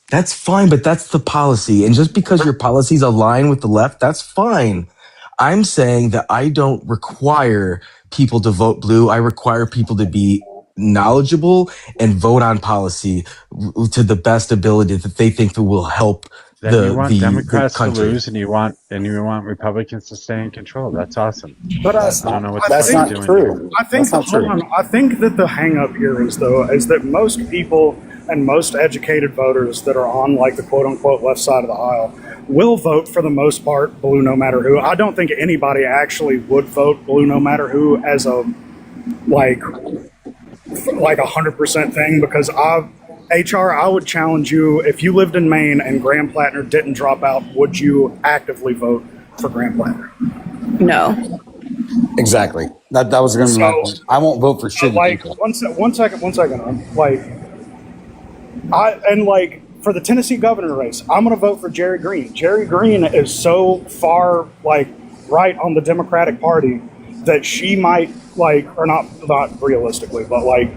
That's fine, but that's the policy. And just because your policies align with the left, that's fine. I'm saying that I don't require people to vote blue. I require people to be knowledgeable and vote on policy to the best ability that they think that will help then you want Democrats the country. To lose, and you want Republicans to stay in control. That's awesome. But I don't know what that's not doing true. Here. I think I think that the hang up here is that most people and most educated voters that are on like the quote unquote left side of the aisle will vote for the most part blue no matter who. I don't think anybody actually would vote blue no matter who as a like 100% thing because I would challenge you, if you lived in Maine and Graham Plattner didn't drop out, would you actively vote for Graham Plattner? No. Exactly. That was going to be my point. I won't vote for shit. Like, one second. For the Tennessee governor race, I'm going to vote for Jerry Green. Jerry Green is so far, like, right on the Democratic Party that she might, like, or not realistically, but, like,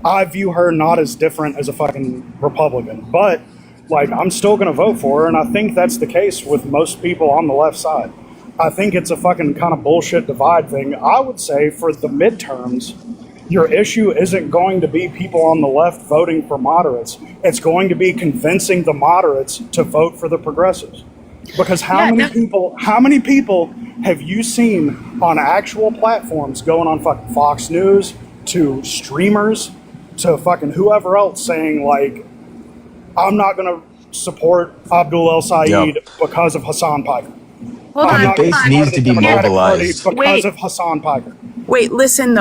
I view her not as different as a fucking Republican, but like I'm still going to vote for her, and I think that's the case with most people on the left side. I think it's a fucking kind of bullshit divide thing. I would say for the midterms, your issue isn't going to be people on the left voting for moderates. It's going to be convincing the moderates to vote for the progressives. Because how many people have you seen on actual platforms going on fucking Fox News to streamers to fucking whoever else saying like, I'm not going to support Abdul El Sayed because of Hassan Piker. The base needs to be mobilized because of Hassan Piker. Wait, listen.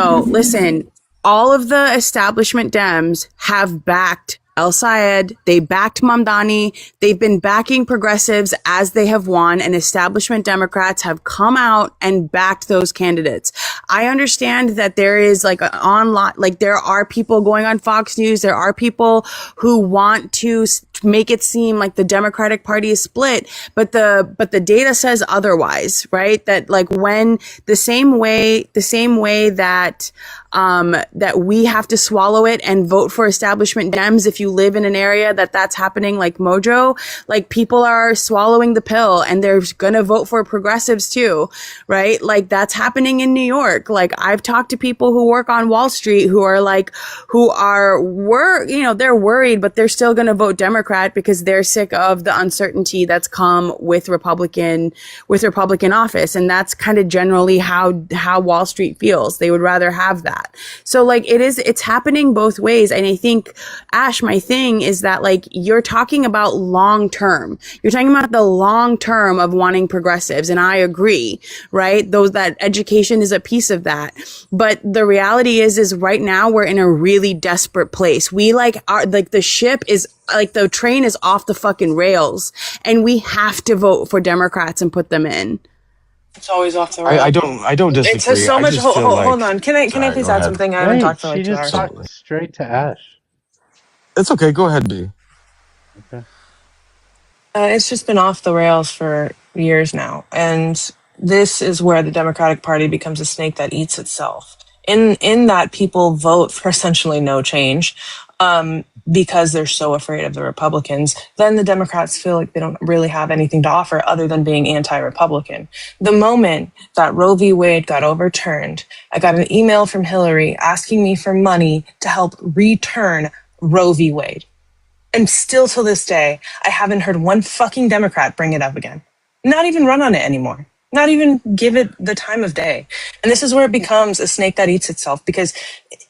All of the establishment Dems have backed El Sayed, they backed Mamdani, they've been backing progressives as they have won, and establishment Democrats have come out and backed those candidates. I understand that there is like there are people going on Fox News, there are people who want to make it seem like the Democratic Party is split, but the data says otherwise, right? That like when the same way that that we have to swallow it and vote for establishment Dems if you live in an area that's happening like Mojo, like people are swallowing the pill and they're gonna vote for progressives too, right? Like that's happening in New York. Like I've talked to people who work on Wall Street who are they're worried, but they're still gonna vote Democrat because they're sick of the uncertainty that's come with Republican office. And that's kind of generally how Wall Street feels. They would rather have that. So like it's happening both ways. And I think, Ash, my my thing is that like you're talking about long term. You're talking about the long term of wanting progressives, and I agree, right? Those that education is a piece of that. But the reality is right now we're in a really desperate place. We like are like the ship is like the train is off the fucking rails, and we have to vote for Democrats and put them in. It's always off the rails. I don't disagree. It says so I much. just feel Hold like. on. Can I Sorry, please go add ahead. something? I haven't Wait, talked for she like 2 just hours. talked straight to Ash. It's okay. Go ahead, B. Okay. It's just been off the rails for years now. And this is where the Democratic Party becomes a snake that eats itself. In that people vote for essentially no change because they're so afraid of the Republicans. Then the Democrats feel like they don't really have anything to offer other than being anti-Republican. The moment that Roe v. Wade got overturned, I got an email from Hillary asking me for money to help return Roe v. Wade. And still to this day, I haven't heard one fucking Democrat bring it up again. Not even run on it anymore. Not even give it the time of day. And this is where it becomes a snake that eats itself because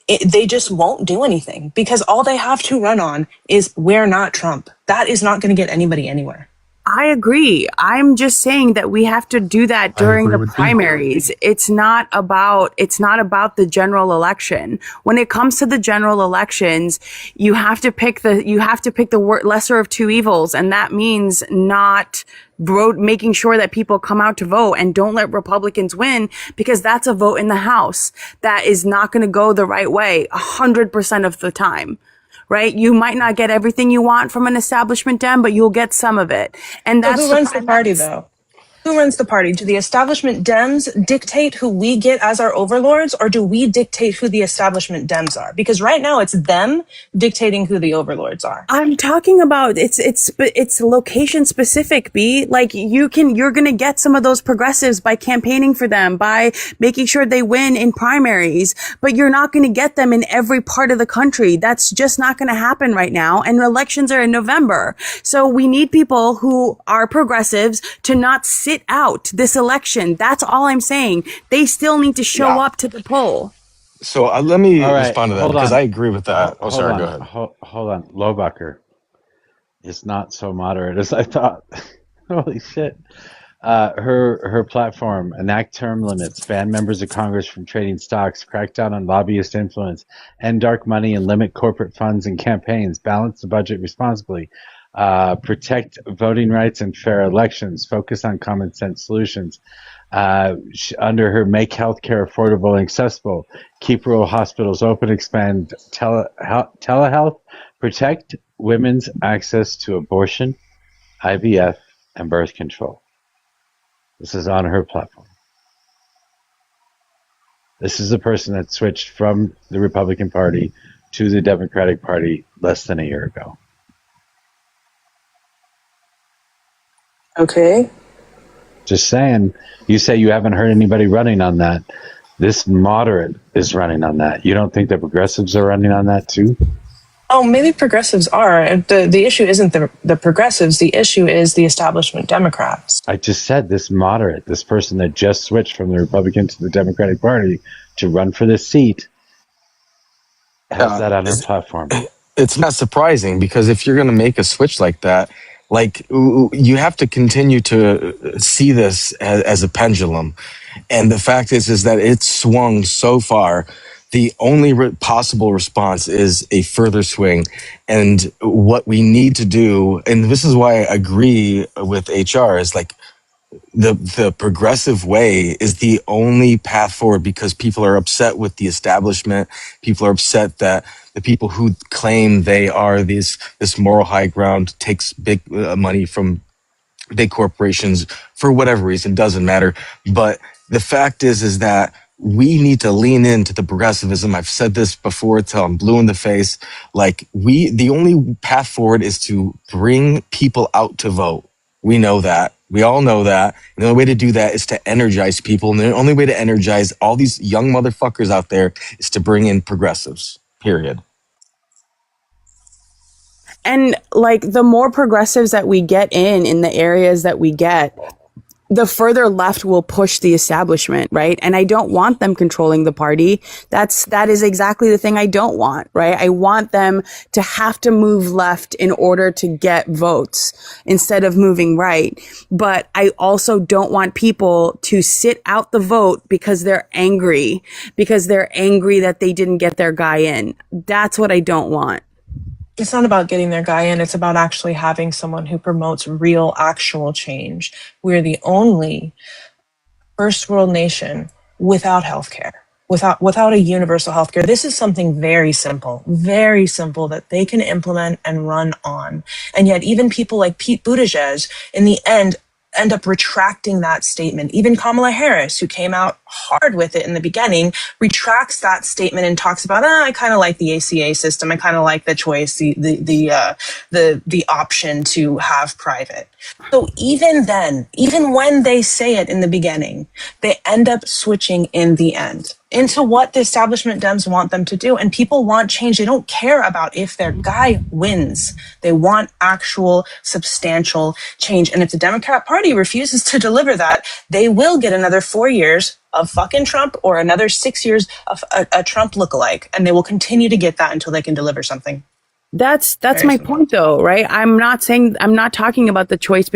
they just won't do anything because all they have to run on is we're not Trump. That is not going to get anybody anywhere. I agree. I'm just saying that we have to do that during the primaries. It's not about the general election. When it comes to the general elections, you have to pick the lesser of two evils, and that means not making sure that people come out to vote and don't let Republicans win, because that's a vote in the House that is not going to go the right way 100% of the time. Right? You might not get everything you want from an establishment Dem, but you'll get some of it. And that's who runs the party, though? Who runs the party? Do the establishment Dems dictate who we get as our overlords, or do we dictate who the establishment Dems are? Because right now it's them dictating who the overlords are. I'm talking about it's location specific, B. Like you're going to get some of those progressives by campaigning for them, by making sure they win in primaries, but you're not going to get them in every part of the country. That's just not going to happen right now. And elections are in November. So we need people who are progressives to not sit out this election. That's all I'm saying. They still need to show up to the poll. So let me All right, respond to that hold because on. I agree with that. Hold Sorry, on. go ahead. Hold on. Lohbacher is not so moderate as I thought. Holy shit. Her platform: enact term limits, ban members of Congress from trading stocks, crack down on lobbyist influence, end dark money and limit corporate funds and campaigns, balance the budget responsibly, protect voting rights and fair elections, focus on common sense solutions. Under her, make healthcare affordable and accessible, keep rural hospitals open, expand telehealth, protect women's access to abortion, IVF, and birth control. This is on her platform. This is a person that switched from the Republican Party to the Democratic Party less than a year ago. Okay. Just saying, you say you haven't heard anybody running on that. This moderate is running on that. You don't think the progressives are running on that too? Oh, maybe progressives are. The issue isn't the progressives. The issue is the establishment Democrats. I just said this moderate, this person that just switched from the Republican to the Democratic Party to run for this seat, has that on her platform. It's not surprising because if you're going to make a switch like that, like you have to continue to see this as a pendulum. And the fact is that it's swung so far. The only possible response is a further swing. And what we need to do, and this is why I agree with HR, is like the progressive way is the only path forward because people are upset with the establishment. People are upset that the people who claim they are this moral high ground takes big money from big corporations for whatever reason, doesn't matter. But the fact is that we need to lean into the progressivism. I've said this before till I'm blue in the face. Like the only path forward is to bring people out to vote. We know that. We all know that. And the only way to do that is to energize people. And the only way to energize all these young motherfuckers out there is to bring in progressives, period. And like the more progressives that we get in the areas that we get, the further left will push the establishment, right? And I don't want them controlling the party. That is exactly the thing I don't want, right? I want them to have to move left in order to get votes instead of moving right. But I also don't want people to sit out the vote because they're angry that they didn't get their guy in. That's what I don't want. It's not about getting their guy in. It's about actually having someone who promotes real, actual change. We're the only first world nation without healthcare, without a universal healthcare. This is something very simple that they can implement and run on. And yet even people like Pete Buttigieg, in the end up retracting that statement. Even Kamala Harris, who came out hard with it in the beginning, retracts that statement and talks about, I kind of like the ACA system. I kind of like the choice, the option to have private. So even then, even when they say it in the beginning, they end up switching in the end into what the establishment Dems want them to do. And people want change. They don't care about if their guy wins. They want actual substantial change. And if the Democrat Party refuses to deliver that, they will get another 4 years of fucking Trump or another 6 years of a Trump lookalike. And they will continue to get that until they can deliver something. That's my point though, right? I'm talking about the choice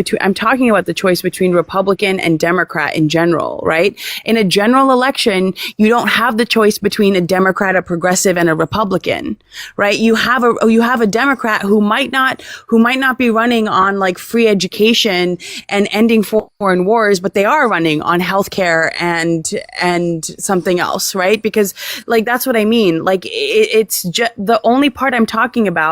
between Republican and Democrat in general, right? In a general election, you don't have the choice between a Democrat, a progressive, and a Republican, right? You have a Democrat who might not be running on like free education and ending foreign wars, but they are running on healthcare and something else, right? Because like, that's what I mean. Like it's just the only part I'm talking about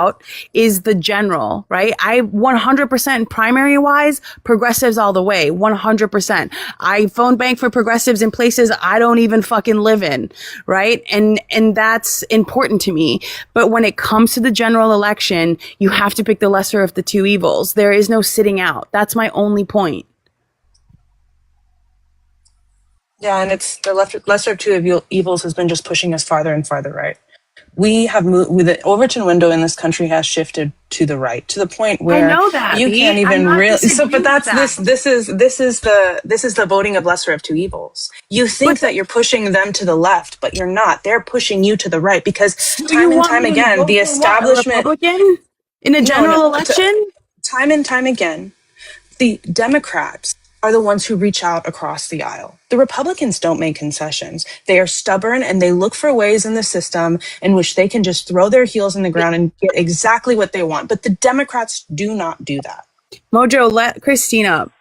is the general, right? I 100% primary wise, progressives all the way, 100%. I phone bank for progressives in places I don't even fucking live in, right? And that's important to me. But when it comes to the general election, you have to pick the lesser of the two evils. There is no sitting out. That's my only point. Yeah, and it's the lesser of two evils has been just pushing us farther and farther right. We have moved with the Overton window in this country has shifted to the right, to the point where I know that, you can't even really. So, but that's that. this is the voting of lesser of two evils. You think that you're pushing them to the left, but you're not. They're pushing you to the right because time and time again, the establishment Republican in a general election, time and time again, the Democrats are the ones who reach out across the aisle. The Republicans don't make concessions. They are stubborn and they look for ways in the system in which they can just throw their heels in the ground and get exactly what they want. But the Democrats do not do that. Mojo, let Christine up.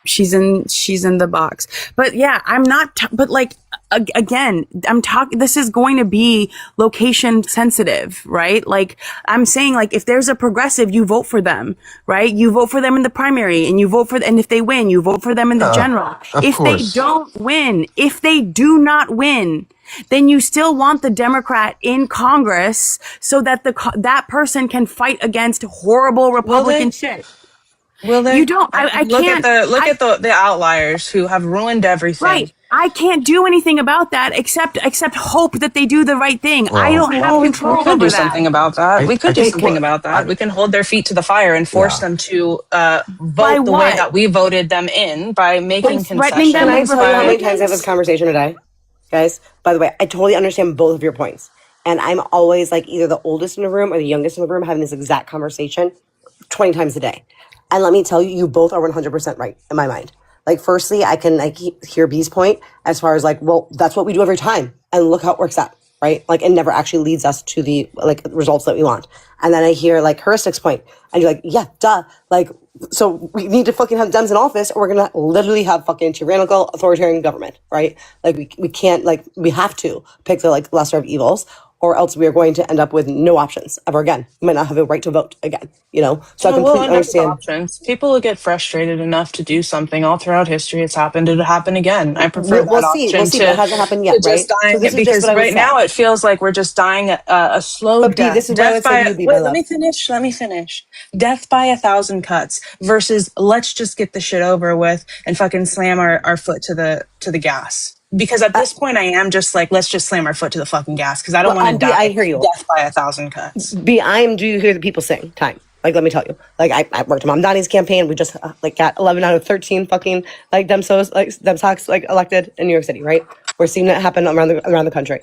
She's in the box. But yeah, I'm not, but like, again, this is going to be location sensitive, right? Like I'm saying, like if there's a progressive, you vote for them, right? You vote for them in the primary and and if they win, you vote for them in the general. If they don't win, if they do not win, then you still want the Democrat in Congress so that that person can fight against horrible Republican shit. Will they? You don't. I can't. Look at the outliers who have ruined everything. Right. I can't do anything about that except hope that they do the right thing. I don't have control over that. We could do something about that. We could do something about that. We can hold their feet to the fire and force them to vote the way that we voted them in by making concessions. Can I tell you how many times I have this conversation a day? Guys, by the way, I totally understand both of your points. And I'm always like either the oldest in the room or the youngest in the room having this exact conversation 20 times a day. And let me tell you, you both are 100% right in my mind. Like, firstly, I can hear B's point as far as like, well, that's what we do every time. And look how it works out, right? Like, it never actually leads us to the results that we want. And then I hear like Heuristic's point and you're like, yeah, duh. Like, so we need to fucking have Dems in office or we're going to literally have fucking tyrannical authoritarian government, right? Like we can't, like, we have to pick the like lesser of evils or else we are going to end up with no options ever again. We might not have a right to vote again, So I completely understand. Options. People will get frustrated enough to do something all throughout history. It's happened. It'll happen again. I prefer that option. We'll see. It hasn't happened yet, right? Dying, so because right now it feels like we're just dying a slow death. This is death by, let me finish. Death by 1,000 cuts versus let's just get the shit over with and fucking slam our foot to the gas. Because at this point, I am just like, let's just slam our foot to the fucking gas because I don't want to die. I hear you. Death by 1,000 cuts. Do you hear the people sing? Time. Like, let me tell you, like, I worked on Mamdani's campaign. We just like got 11 out of 13 fucking like Demsocs like elected in New York City, right? We're seeing that happen around the country.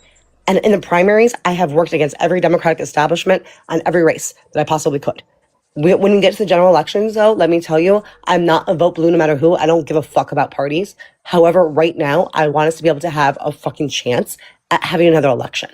And in the primaries, I have worked against every Democratic establishment on every race that I possibly could. When we get to the general elections, though, let me tell you, I'm not a vote blue no matter who. I don't give a fuck about parties. However, right now, I want us to be able to have a fucking chance at having another election.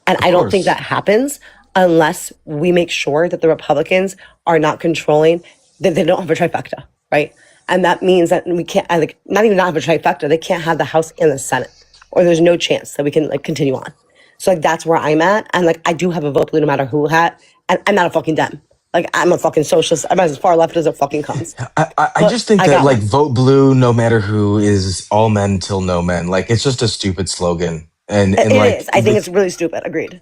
And I don't think that happens unless we make sure that the Republicans are not controlling, that they don't have a trifecta, right? And that means that we can't, like, not even not have a trifecta, they can't have the House and the Senate, or there's no chance that we can like continue on. So like that's where I'm at. And like I do have a vote blue no matter who hat, and I'm not a fucking Dem. Like I'm a fucking socialist. I'm as far left as it fucking comes. I just think that like vote blue no matter who is all men till no men. Like it's just a stupid slogan. And it like is. I think it's really stupid. Agreed.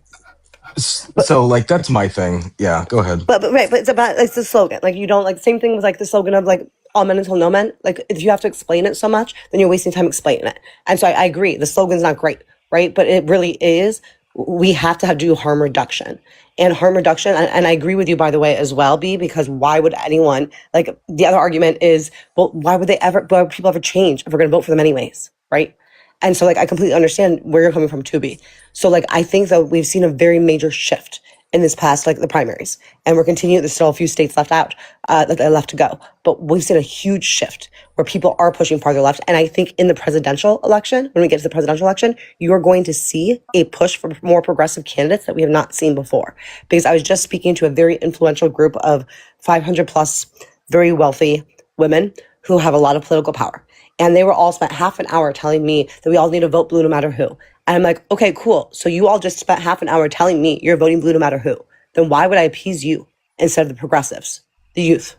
So like that's my thing. Yeah, go ahead. But it's the slogan. Like you don't like same thing with like the slogan of like all men until no men. Like if you have to explain it so much, then you're wasting time explaining it. And so I agree. The slogan's not great, right? But it really is. We have to do harm reduction. And harm reduction, and I agree with you, by the way, as well, B, because why would anyone, like, the other argument is, well, why would people ever change if we're going to vote for them anyways, right? And so, like, I completely understand where you're coming from, too, B. So, like, I think that we've seen a very major shift in this past, like, the primaries. And we're continuing, there's still a few states left out, that are left to go. But we've seen a huge shift where people are pushing farther left. And I think in the presidential election, when we get to the presidential election, you're going to see a push for more progressive candidates that we have not seen before. Because I was just speaking to a very influential group of 500 plus very wealthy women who have a lot of political power. And they were all spent half an hour telling me that we all need to vote blue no matter who. And I'm like, okay, cool. So you all just spent half an hour telling me you're voting blue no matter who. Then why would I appease you instead of the progressives, the youth?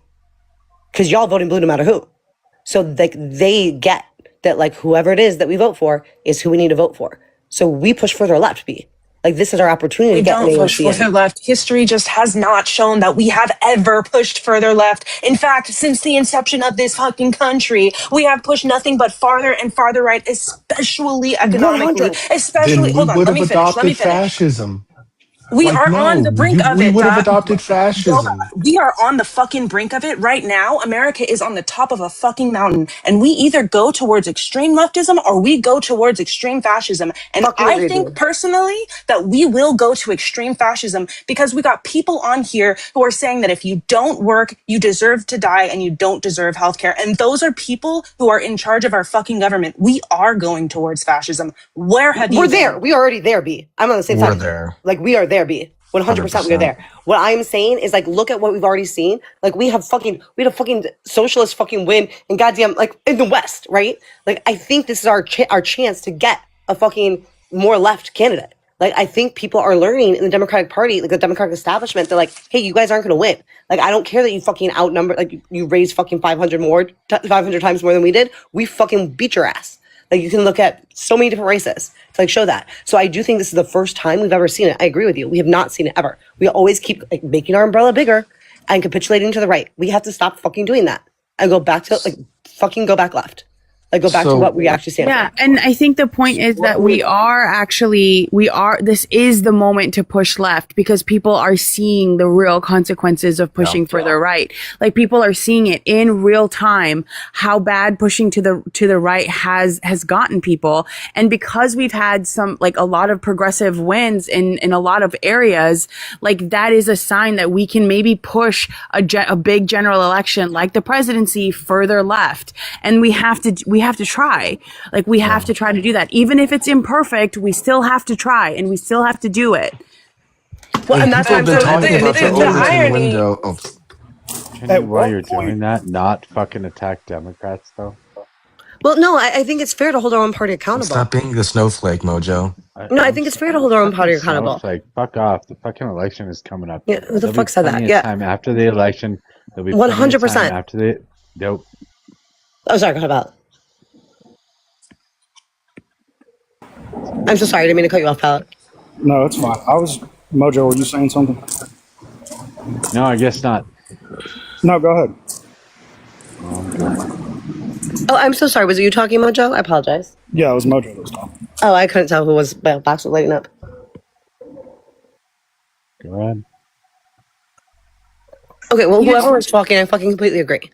Because y'all voting blue no matter who. So like they get that like whoever it is that we vote for is who we need to vote for. So we push further left, B. Like this is our opportunity to get an We don't push further left. History just has not shown that we have ever pushed further left. In fact, since the inception of this fucking country, we have pushed nothing but farther and farther right, especially economically. 100. Especially, Then we hold on, would let have me finish. adopted fascism. We Like, are on the no, brink of we it, would have Doc. adopted fascism. We are on the fucking brink of it right now. America is on the top of a fucking mountain, and we either go towards extreme leftism or we go towards extreme fascism. And I think personally that we will go to extreme fascism because we got people on here who are saying that if you don't work, you deserve to die and you don't deserve healthcare. And those are people who are in charge of our fucking government. We are going towards fascism. Where have you We're been? there. We are already there, B. I'm on the same side. We're there. Like we are there, B. 100% we are there. What I'm saying is like, look at what we've already seen. Like we had a fucking socialist fucking win and goddamn like in the West, right? Like I think this is our chance to get a fucking more left candidate. Like I think people are learning in the Democratic Party, like the Democratic establishment, they're like, hey, you guys aren't going to win. Like I don't care that you fucking outnumber, like you raised fucking 500 times more than we did. We fucking beat your ass. Like you can look at so many different races to like show that. So I do think this is the first time we've ever seen it. I agree with you. We have not seen it ever. We always keep like making our umbrella bigger and capitulating to the right. We have to stop fucking doing that and go back to like fucking go back left. Like go back to what we actually stand for. Yeah, and I think the point is that this is the moment to push left because people are seeing the real consequences of pushing further right. Like people are seeing it in real time, how bad pushing to the right has gotten people. And because we've had a lot of progressive wins in a lot of areas, like that is a sign that we can maybe push a big general election like the presidency further left. And we have to try. Like we have to try to do that. Even if it's imperfect, we still have to try and we still have to do it. Well, and that's what I'm talking about the Overton window. While you're doing that, not fucking attack Democrats though. Well, no, I think it's fair to hold our own party accountable. Stop being the snowflake, Mojo. No, I think it's fair to hold our own party accountable. Like fuck off. The fucking election is coming up. Yeah, who the fuck said that? Yeah. Time after the election. There'll be 100% after the. Nope. Oh, sorry. Go ahead about. I'm so sorry. I didn't mean to cut you off, Pallet. No, it's fine. Mojo, were you saying something? No, I guess not. No, go ahead. Oh, I'm so sorry. Was it you talking, Mojo? I apologize. Yeah, it was Mojo that was talking. Oh, I couldn't tell who was, my box was lighting up. Go ahead. Okay, well, whoever was talking, I fucking completely agree.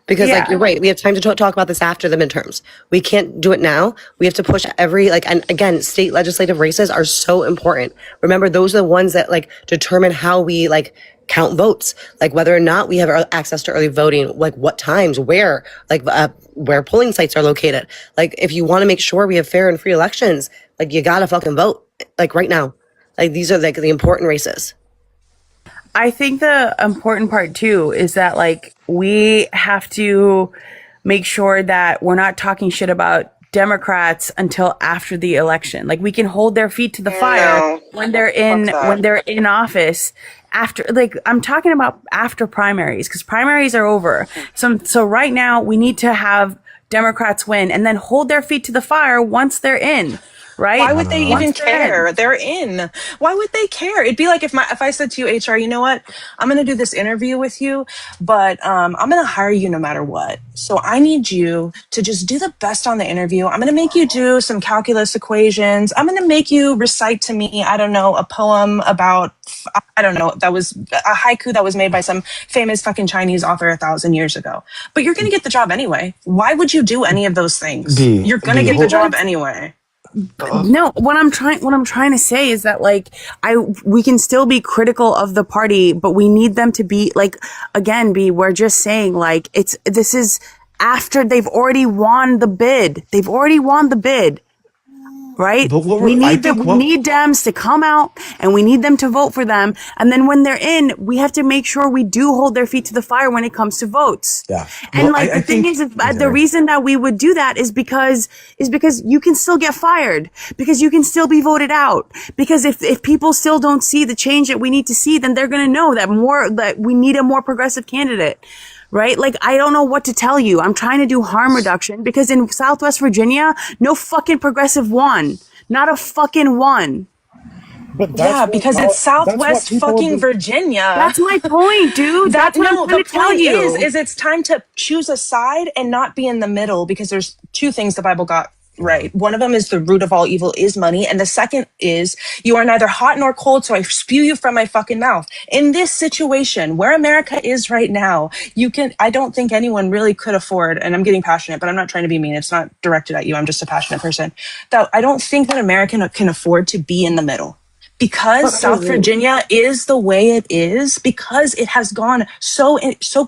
Because, Yeah. like, you're right. We have time to talk about this after the midterms. We can't do it now. We have to push every, like, and again, state legislative races are so important. Remember, those are the ones that, like, determine how we, like, count votes. Like, whether or not we have access to early voting, like, what times, where, like, where polling sites are located. Like, if you want to make sure we have fair and free elections, like, you gotta fucking vote, like, right now. Like, these are, like, the important races. I think the important part too is that like we have to make sure that we're not talking shit about Democrats until after the election. Like we can hold their feet to the fire when they're in office. After, like, I'm talking about after primaries, because primaries are over. So right now we need to have Democrats win and then hold their feet to the fire once they're in. Right? Why would they even Once they're in. care? They're in. Why would they care? It'd be like if I said to you, HR, you know what? I'm going to do this interview with you, but I'm going to hire you no matter what. So I need you to just do the best on the interview. I'm going to make you do some calculus equations. I'm going to make you recite to me, I don't know, a poem about, I don't know, that was a haiku that was made by some famous fucking Chinese author 1,000 years ago. But you're going to get the job anyway. Why would you do any of those things? You're going to get the job anyway. No, what I'm trying to say is that like we can still be critical of the party, but we need them to be like, again, we're just saying like this is after they've already won the bid. They've already won the bid. Right? We need Dems to come out and we need them to vote for them. And then when they're in, we have to make sure we do hold their feet to the fire when it comes to votes. Yeah. And the thing is, the reason that we would do that is because you can still get fired, because you can still be voted out. Because if people still don't see the change that we need to see, then they're going to know that we need a more progressive candidate. Right? Like, I don't know what to tell you. I'm trying to do harm reduction because in Southwest Virginia, no fucking progressive won. Not a fucking one. But because it's Southwest fucking Virginia. That's my point, dude. That's what I'm trying to tell you. Is it's time to choose a side and not be in the middle, because there's two things the Bible got right. One of them is the root of all evil is money. And the second is you are neither hot nor cold, so I spew you from my fucking mouth. In this situation where America is right now, I don't think anyone really could afford, and I'm getting passionate, but I'm not trying to be mean. It's not directed at you. I'm just a passionate person. That I don't think that America can afford to be in the middle. Because South Virginia is the way it is, because it has gone so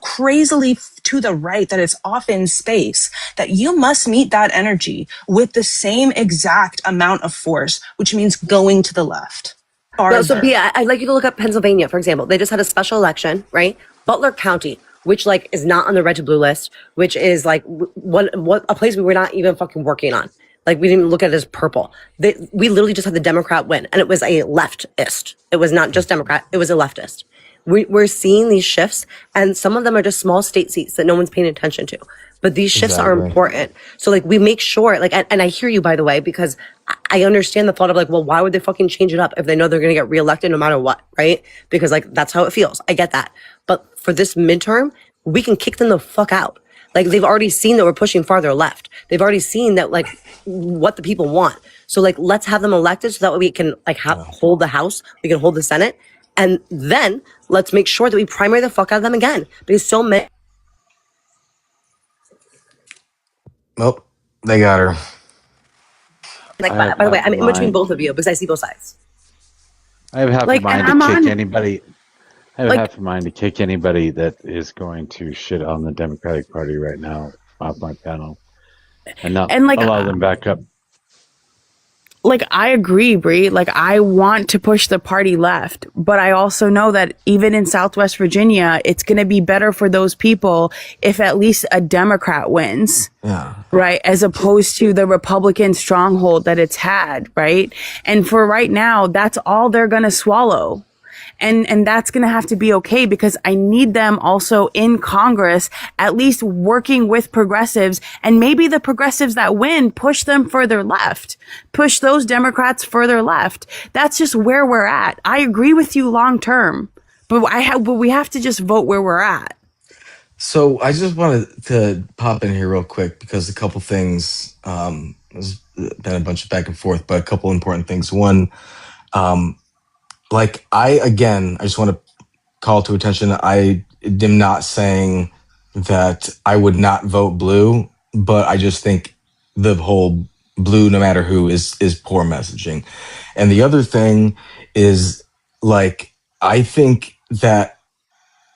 crazily to the right that it's off in space, that you must meet that energy with the same exact amount of force, which means going to the left. No, so Bia, I'd like you to look up Pennsylvania, for example. They just had a special election, right? Butler County, which like is not on the red to blue list, which is like a place we were not even fucking working on. Like, we didn't even look at it as purple. We literally just had the Democrat win, and it was a leftist. It was not just Democrat, it was a leftist. We're seeing these shifts, and some of them are just small state seats that no one's paying attention to. But these shifts are important. So, like, we make sure, like, and I hear you, by the way, because I understand the thought of, like, well, why would they fucking change it up if they know they're going to get reelected no matter what, right? Because, like, that's how it feels. I get that. But for this midterm, we can kick them the fuck out. Like, they've already seen that we're pushing farther left. They've already seen that, like, what the people want. So, like, let's have them elected so that way we can, like, hold the House, we can hold the Senate, and then let's make sure that we primary the fuck out of them again. Because so many... Oh, they got her. Like, by the way, I'm in between both of you because I see both sides. I have half a mind to kick anybody. I have half a mind to kick anybody that is going to shit on the Democratic Party right now off my panel and not allow them back up. Like, I agree, Bree. Like, I want to push the party left, but I also know that even in Southwest Virginia, it's going to be better for those people if at least a Democrat wins. Yeah. Right. As opposed to the Republican stronghold that it's had. Right. And for right now, that's all they're going to swallow. And that's going to have to be okay, because I need them also in Congress, at least working with progressives, and maybe the progressives that win, push them further left, push those Democrats further left. That's just where we're at. I agree with you long term, but we have to just vote where we're at. So I just wanted to pop in here real quick because a couple things, there's been a bunch of back and forth, but a couple important things. One, like I just want to call to attention. am not saying that I would not vote blue, but I just think the whole blue, no matter who, is poor messaging. And the other thing is, like, I think that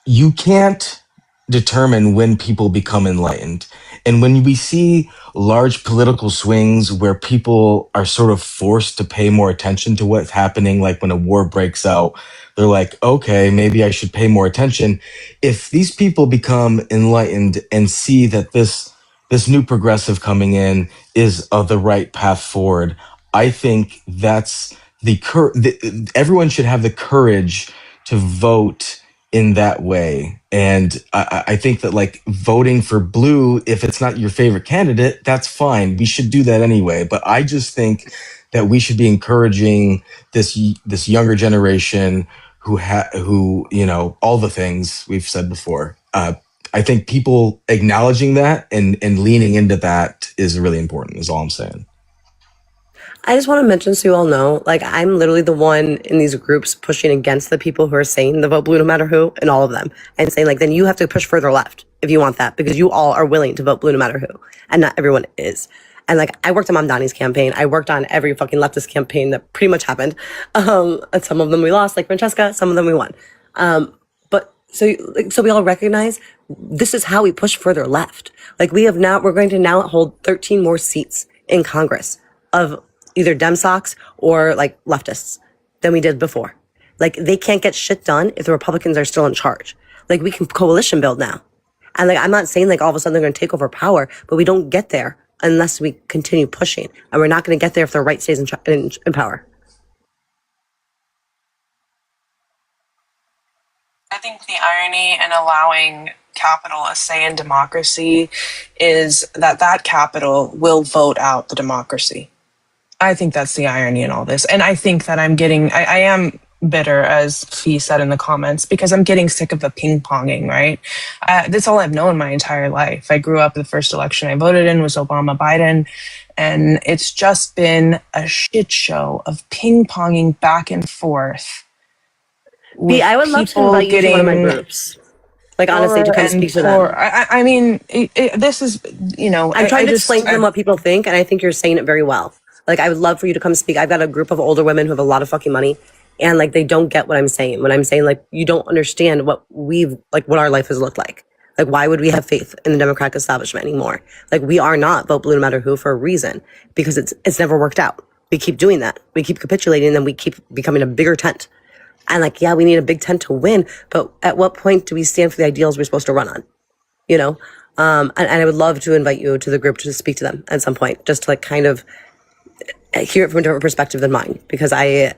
you can't determine when people become enlightened. And when we see large political swings where people are sort of forced to pay more attention to what's happening, like when a war breaks out, they're like, okay, maybe I should pay more attention. If these people become enlightened and see that this new progressive coming in is the right path forward, I think that's everyone should have the courage to vote in that way. And I think that, like, voting for blue, if it's not your favorite candidate, that's fine. We should do that anyway. But I just think that we should be encouraging this younger generation who all the things we've said before. I think people acknowledging that and leaning into that is really important, is all I'm saying. I just want to mention so you all know, like, I'm literally the one in these groups pushing against the people who are saying the vote blue no matter who, and all of them, and saying, like, then you have to push further left if you want that, because you all are willing to vote blue no matter who, and not everyone is. And, like, I worked on Mamdani's campaign. I worked on every fucking leftist campaign that pretty much happened. And some of them we lost, like Francesca, some of them we won. But so we all recognize this is how we push further left. Like, we're going to now hold 13 more seats in Congress of either Demsocs or, like, leftists than we did before. Like, they can't get shit done if the Republicans are still in charge. Like, we can coalition build now. And, like, I'm not saying, like, all of a sudden they're going to take over power, but we don't get there unless we continue pushing. And we're not going to get there if the right stays in power. I think the irony in allowing capital a say in democracy is that capital will vote out the democracy. I think that's the irony in all this. And I think that I am bitter, as Fee said in the comments, because I'm getting sick of the ping-ponging, right? That's all I've known my entire life. I grew up, the first election I voted in was Obama-Biden, and it's just been a shit show of ping-ponging back and forth. Fee, I would love to invite you to one of my groups. Like, honestly, to come speak to them. I mean, this is, I'm trying to explain to them what people think, and I think you're saying it very well. Like, I would love for you to come speak. I've got a group of older women who have a lot of fucking money, and, like, they don't get what I'm saying. When I'm saying, like, you don't understand what our life has looked like. Like, why would we have faith in the Democratic establishment anymore? Like, we are not vote blue no matter who for a reason, because it's never worked out. We keep doing that. We keep capitulating, and then we keep becoming a bigger tent. And, like, yeah, we need a big tent to win, but at what point do we stand for the ideals we're supposed to run on? And I would love to invite you to the group to speak to them at some point, just to, like, kind of hear it from a different perspective than mine, because I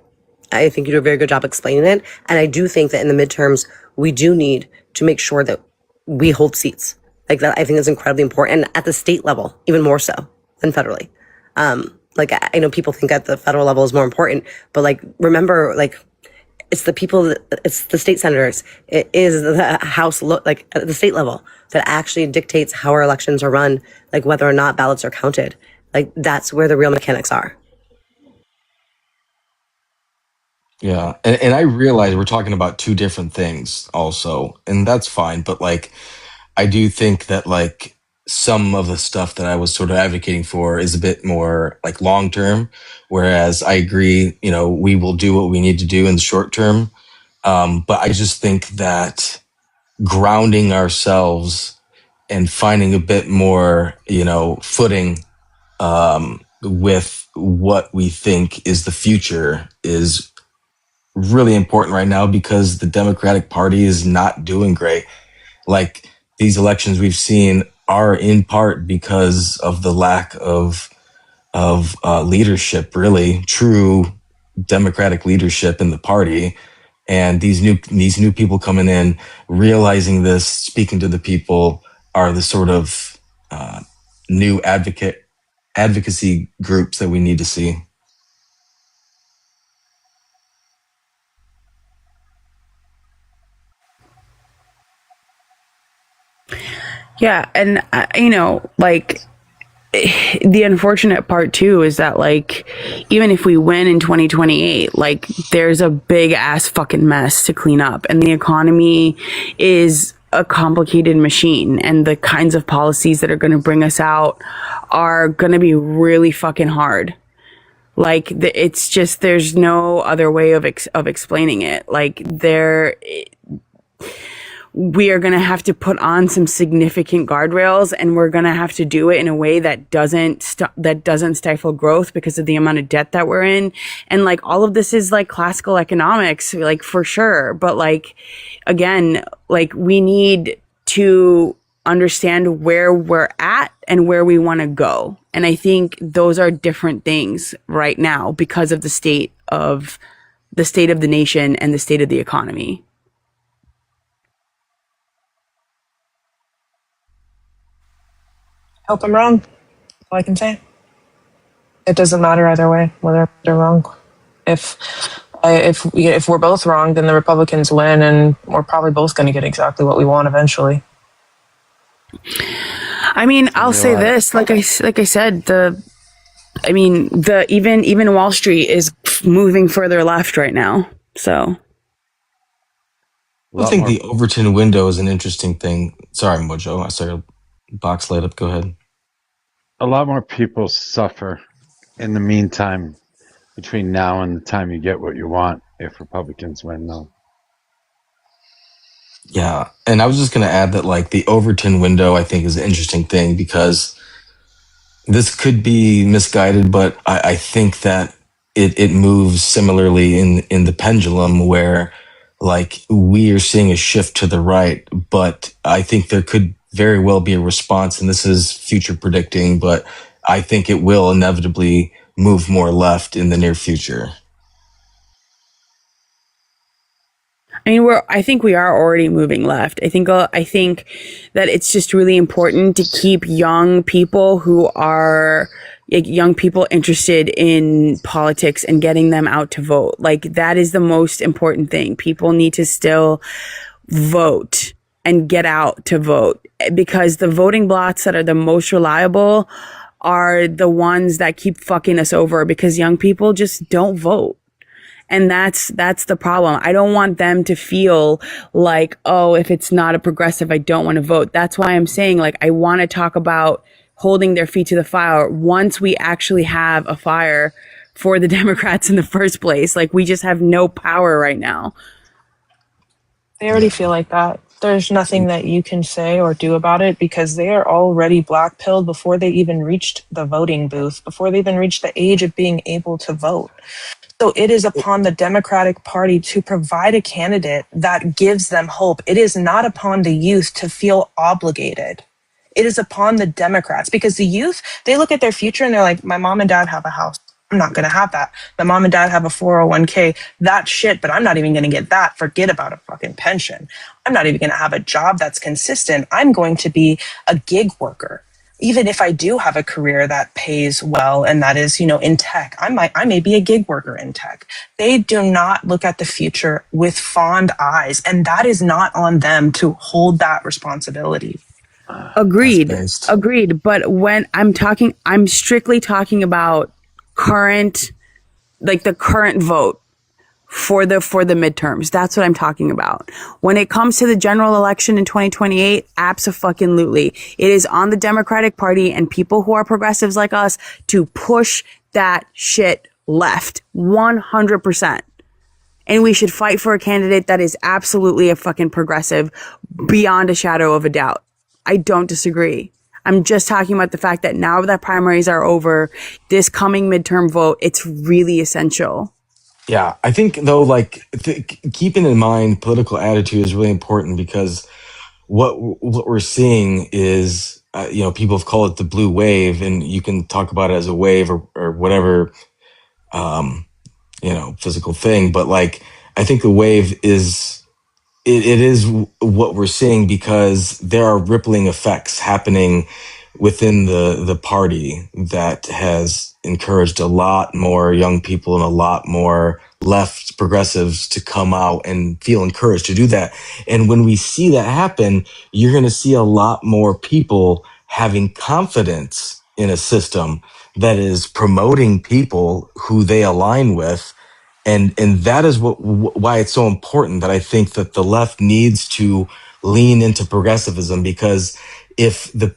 think you do a very good job explaining it. And I do think that in the midterms, we do need to make sure that we hold seats. Like, that, I think is incredibly important, and at the state level, even more so than federally. Like, I know people think at the federal level is more important, but, like, remember, like, it's the people, it's the state senators, it is the House, like, at the state level, that actually dictates how our elections are run, like, whether or not ballots are counted. Like, that's where the real mechanics are. Yeah. And I realize we're talking about two different things also, and that's fine. But, like, I do think that, like, some of the stuff that I was sort of advocating for is a bit more, like, long term, whereas I agree, we will do what we need to do in the short term. But I just think that grounding ourselves and finding a bit more, footing with what we think is the future is really important right now, because the Democratic Party is not doing great. Like, these elections we've seen are in part because of the lack of leadership, really true Democratic leadership in the party. And these new people coming in, realizing this, speaking to the people, are the sort of new advocacy groups that we need to see. Yeah, and like, the unfortunate part too is that, like, even if we win in 2028, like, there's a big ass fucking mess to clean up, and the economy is a complicated machine, and the kinds of policies that are going to bring us out are going to be really fucking hard. Like it's just, there's no other way of explaining it. Like we are going to have to put on some significant guardrails, and we're going to have to do it in a way that doesn't stifle growth because of the amount of debt that we're in. And like all of this is like classical economics, like for sure. But like, again, like we need to understand where we're at and where we want to go. And I think those are different things right now because of the state of the nation and the state of the economy. Hope I'm wrong. All I can say. It doesn't matter either way, whether they're wrong. If we're both wrong, then the Republicans win, and we're probably both going to get exactly what we want eventually. I mean, I'll say this, like I said, even Wall Street is moving further left right now. So I think the Overton window is an interesting thing. Sorry, Mojo. I saw your box light up. Go ahead. A lot more people suffer in the meantime between now and the time you get what you want if Republicans win, though. Yeah, and I was just going to add that like the Overton window, I think, is an interesting thing because this could be misguided, but I think that it moves similarly in the pendulum where like we are seeing a shift to the right, but I think there could very well be a response, and this is future predicting, but I think it will inevitably move more left in the near future. I mean, I think we are already moving left. I think that it's just really important to keep young people interested in politics and getting them out to vote. Like that is the most important thing. People need to still vote and get out to vote, because the voting blots that are the most reliable are the ones that keep fucking us over, because young people just don't vote. And that's the problem. I don't want them to feel like, oh, if it's not a progressive, I don't want to vote. That's why I'm saying, like, I want to talk about holding their feet to the fire once we actually have a fire for the Democrats in the first place. Like, we just have no power right now. They already feel like that. There's nothing that you can say or do about it because they are already blackpilled before they even reached the voting booth, before they even reached the age of being able to vote. So it is upon the Democratic Party to provide a candidate that gives them hope. It is not upon the youth to feel obligated. It is upon the Democrats, because the youth, they look at their future and they're like, my mom and dad have a house. I'm not going to have that. My mom and dad have a 401k. That's shit, but I'm not even going to get that. Forget about a fucking pension. I'm not even going to have a job that's consistent. I'm going to be a gig worker. Even if I do have a career that pays well and that is, in tech, I may be a gig worker in tech. They do not look at the future with fond eyes, and that is not on them to hold that responsibility. Agreed. But when I'm strictly talking about the current vote for the midterms. That's what I'm talking about. When it comes to the general election in 2028, abso-fucking-lutely. It is on the Democratic Party and people who are progressives like us to push that shit left 100%. And we should fight for a candidate that is absolutely a fucking progressive beyond a shadow of a doubt. I don't disagree. I'm just talking about the fact that now that primaries are over, this coming midterm vote, it's really essential. Yeah, I think though, like keeping in mind political attitude is really important, because what we're seeing is, people have called it the blue wave, and you can talk about it as a wave or whatever, physical thing. But like, I think the wave is, it is what we're seeing because there are rippling effects happening within the party that has encouraged a lot more young people and a lot more left progressives to come out and feel encouraged to do that. And when we see that happen, you're going to see a lot more people having confidence in a system that is promoting people who they align with. And that is why it's so important that I think that the left needs to lean into progressivism, because if the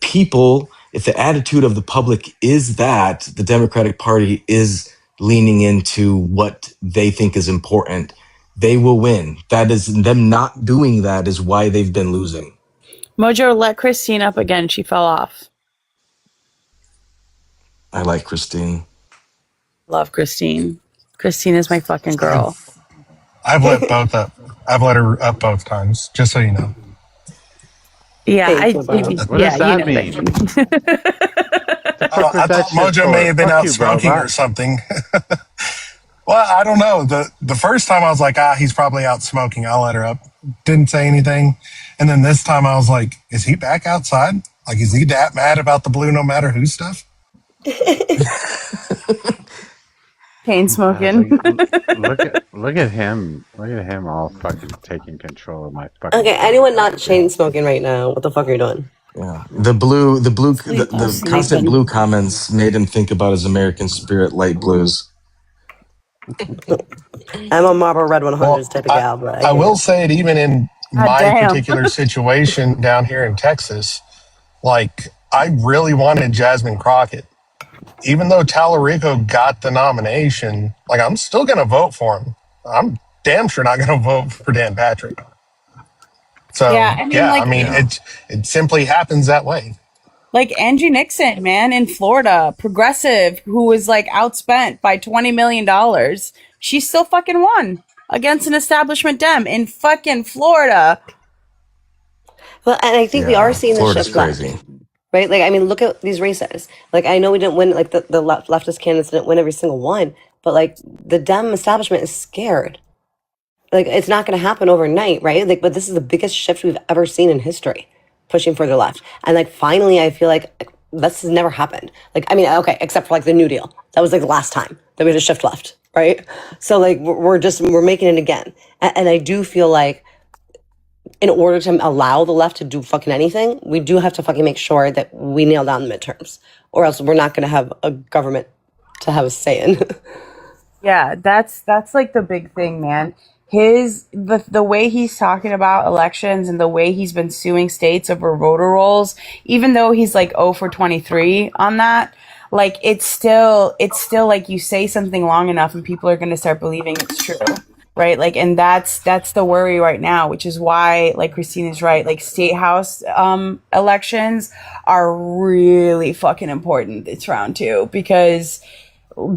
attitude of the public is that the Democratic Party is leaning into what they think is important, they will win. That is, them not doing that is why they've been losing. Mojo, let Christine up again. She fell off. I like Christine. Love Christine. Christine is my fucking girl. I've let both up. I've let her up both times, just so you know. Yeah, What does that mean? I thought Mojo may have been out smoking or something. Well, I don't know. The first time I was like, he's probably out smoking. I'll let her up. Didn't say anything. And then this time I was like, is he back outside? Like, is he that mad about the blue no matter who stuff? Chain smoking. Look at him. Look at him all fucking taking control of my fucking. Okay, anyone not chain smoking right now? What the fuck are you doing? Yeah, the constant blue comments made him think about his American Spirit light blues. I'm a Marlboro Red 100s type of gal, but I will say it, even in my particular situation down here in Texas, like, I really wanted Jasmine Crockett. Even though Tallarico got the nomination, like, I'm still going to vote for him. I'm damn sure not going to vote for Dan Patrick. So, it simply happens that way. Like Angie Nixon, man, in Florida, progressive, who was like outspent by $20 million. She still fucking won against an establishment Dem in fucking Florida. Well, and I think we are seeing the shift left, right? Like, I mean, look at these races. Like, I know we didn't win, like the leftist candidates didn't win every single one, but like the Dem establishment is scared. Like, it's not going to happen overnight, right? Like, but this is the biggest shift we've ever seen in history, pushing further left. And like, finally, I feel like this has never happened. Like, I mean, okay, except for like the New Deal. That was like the last time that we had a shift left, right? So like, we're making it again. And I do feel like in order to allow the left to do fucking anything, we do have to fucking make sure that we nail down the midterms, or else we're not going to have a government to have a say in. Yeah, that's like the big thing, man. The way he's talking about elections and the way he's been suing states over voter rolls, even though he's like 0 for 23 on that, like it's still like you say something long enough and people are going to start believing it's true, right? Like, and that's the worry right now, which is why, like Christine is right, like state house elections are really fucking important this round too, because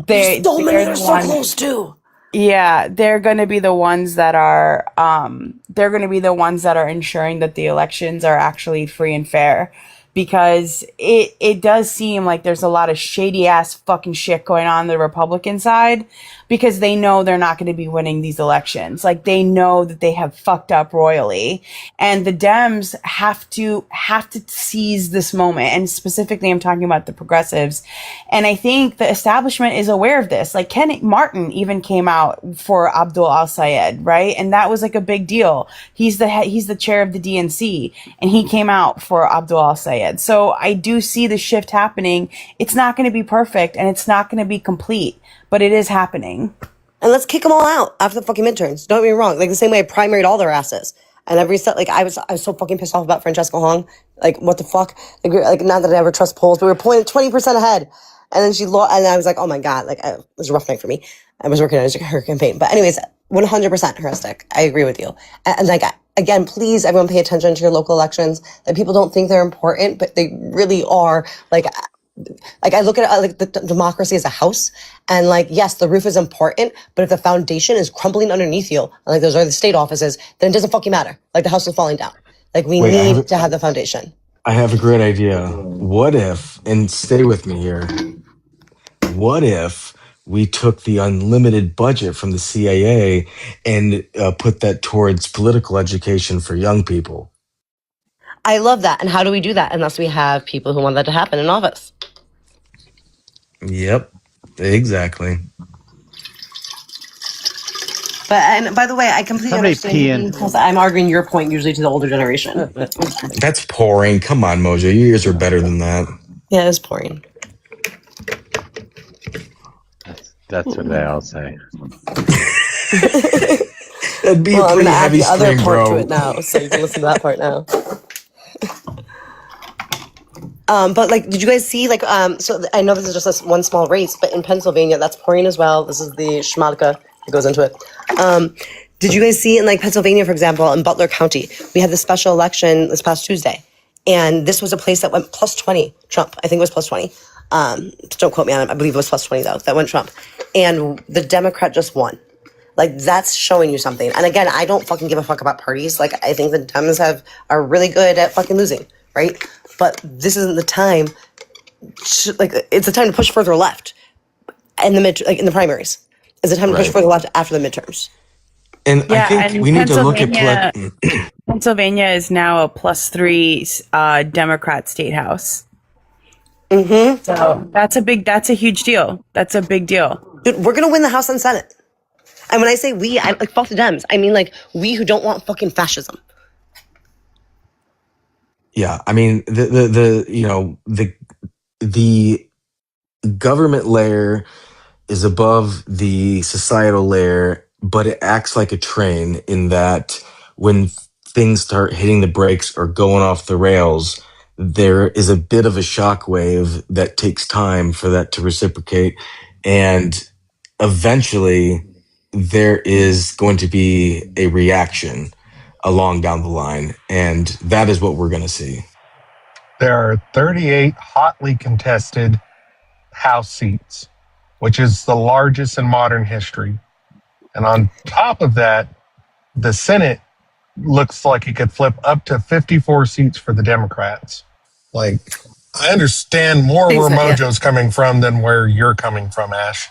they're so close too. Yeah, they're going to be the ones that are ensuring that the elections are actually free and fair, because it does seem like there's a lot of shady ass fucking shit going on the Republican side, because they know they're not going to be winning these elections. Like, they know that they have fucked up royally, and the Dems have to seize this moment. And specifically, I'm talking about the progressives. And I think the establishment is aware of this. Like, Ken Martin even came out for Abdul Al-Sayed, right? And that was like a big deal. He's the chair of the DNC, and he came out for Abdul Al-Sayed. So I do see the shift happening. It's not going to be perfect, and it's not going to be complete, but it is happening. And let's kick them all out after the fucking midterms. Don't get me wrong. Like, the same way I primaried all their asses. And every step, like, I was so fucking pissed off about Francesca Hong. Like, what the fuck? Like, not that I ever trust polls, but we were pulling 20% ahead. And then she lost, and I was like, oh my God, like, it was a rough night for me. I was working on her campaign. But anyways, 100% heuristic. I agree with you. And like, again, please, everyone pay attention to your local elections. That people don't think they're important, but they really are. Like I look at it like the democracy as a house, and like, yes, the roof is important, but if the foundation is crumbling underneath you, and like those are the state offices, then it doesn't fucking matter. Like, the house is falling down. Like, we need to have the foundation. I have a great idea. What if, and stay with me here, what if we took the unlimited budget from the CIA and put that towards political education for young people? I love that. And how do we do that unless we have people who want that to happen in office? Yep, exactly. But, and by the way, I completely understand, because I'm arguing your point usually to the older generation. That's pouring. Come on, Mojo. Your ears are better than that. Yeah, it's pouring. That's what they all say. That'd be Well, a I'm going pretty to add heavy the other scream, part to bro. it now, so you can listen to that part now. But like, did you guys see like so I know this is just one small race, but in Pennsylvania that's pouring as well. This is the schmalka that goes into it. Did you guys see in like Pennsylvania, for example, in Butler County, we had the special election this past Tuesday, and this was a place that went plus 20 Trump. I think it was plus 20. Don't quote me on it. I believe it was plus 20 though. That went Trump, and the Democrat just won. Like, that's showing you something. And again, I don't fucking give a fuck about parties. Like, I think the Dems are really good at fucking losing, right? But this isn't the time. It's the time to push further left, in the primaries. It's the time to push further left after the midterms. And I think we need to look at Pennsylvania is now a +3 Democrat state house. Mm-hmm. So that's a huge deal. That's a big deal. Dude, we're gonna win the House and Senate. And when I say we, I like fuck the Dems. I mean like we who don't want fucking fascism. Yeah, I mean the government layer is above the societal layer, but it acts like a train in that when things start hitting the brakes or going off the rails, there is a bit of a shockwave that takes time for that to reciprocate. And eventually there is going to be a reaction along down the line. And that is what we're going to see. There are 38 hotly contested House seats, which is the largest in modern history. And on top of that, the Senate looks like it could flip up to 54 seats for the Democrats. Like, I understand more where Mojo's coming from than where you're coming from, Ash.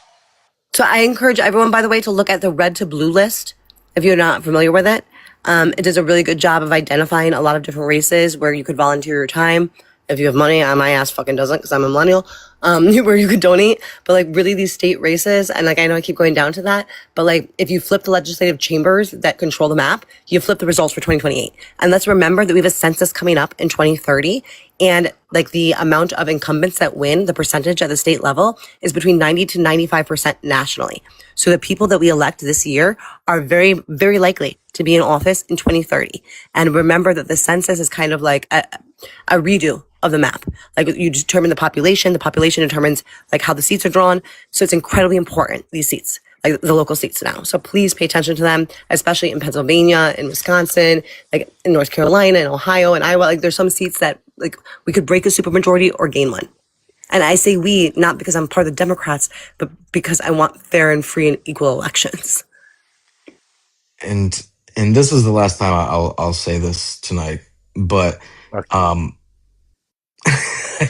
So I encourage everyone, by the way, to look at the red to blue list if you're not familiar with it. It does a really good job of identifying a lot of different races where you could volunteer your time. If you have money, my ass fucking doesn't because I'm a millennial, where you could donate. But like really these state races, and like I know I keep going down to that, but like if you flip the legislative chambers that control the map, you flip the results for 2028. And let's remember that we have a census coming up in 2030. And like the amount of incumbents that win, the percentage at the state level is between 90 to 95% nationally. So the people that we elect this year are very, very likely to be in office in 2030. And remember that the census is kind of like a redo of the map. Like you determine the population determines like how the seats are drawn. So it's incredibly important, these seats, like the local seats now. So please pay attention to them, especially in Pennsylvania, in Wisconsin, like in North Carolina, in Ohio, and Iowa. Like there's some seats that like we could break a supermajority or gain one. And I say we, not because I'm part of the Democrats, but because I want fair and free and equal elections. And this is the last time I'll say this tonight, but I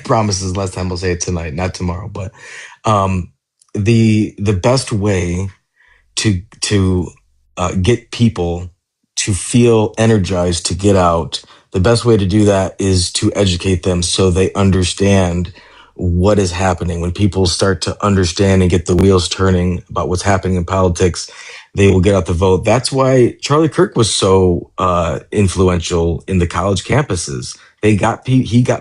promise this is the last time I'll say it tonight, not tomorrow. But the best way to get people to feel energized to get out, the best way to do that is to educate them so they understand what is happening. When people start to understand and get the wheels turning about what's happening in politics, they will get out the vote. That's why Charlie Kirk was so influential in the college campuses. He got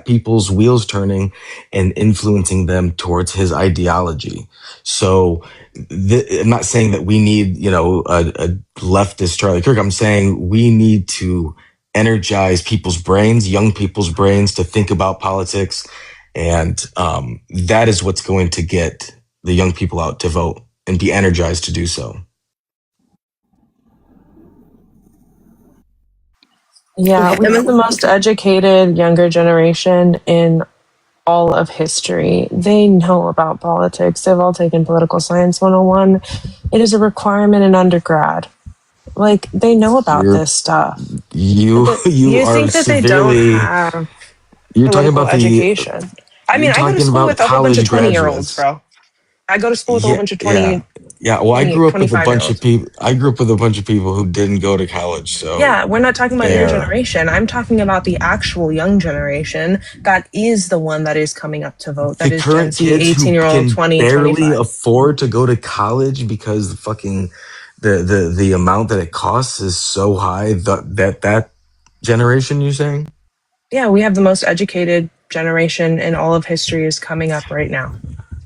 people's wheels turning and influencing them towards his ideology. So I'm not saying that we need, a leftist Charlie Kirk. I'm saying we need to energize people's brains, young people's brains, to think about politics. And that is what's going to get the young people out to vote and be energized to do so. Yeah, we have the most educated younger generation in all of history. They know about politics. They've all taken political science 101. It is a requirement in undergrad. Like, they know about this stuff. You are think that severely, they don't have you're talking about education. I mean, I go to school with a whole bunch of 20-year-olds, bro. I go to school with a whole bunch of 20. Yeah. Well, I grew up with a 25-year-olds. bunch of people. I grew up with a bunch of people who didn't go to college. So yeah, we're not talking about your generation. I'm talking about the actual young generation that is the one that is coming up to vote. That the is current Gen Z, kids 18-year-old, who 20, can barely 25. afford to go to college because the fucking the amount that it costs is so high. That generation, you're saying? Yeah, we have the most educated generation in all of history is coming up right now.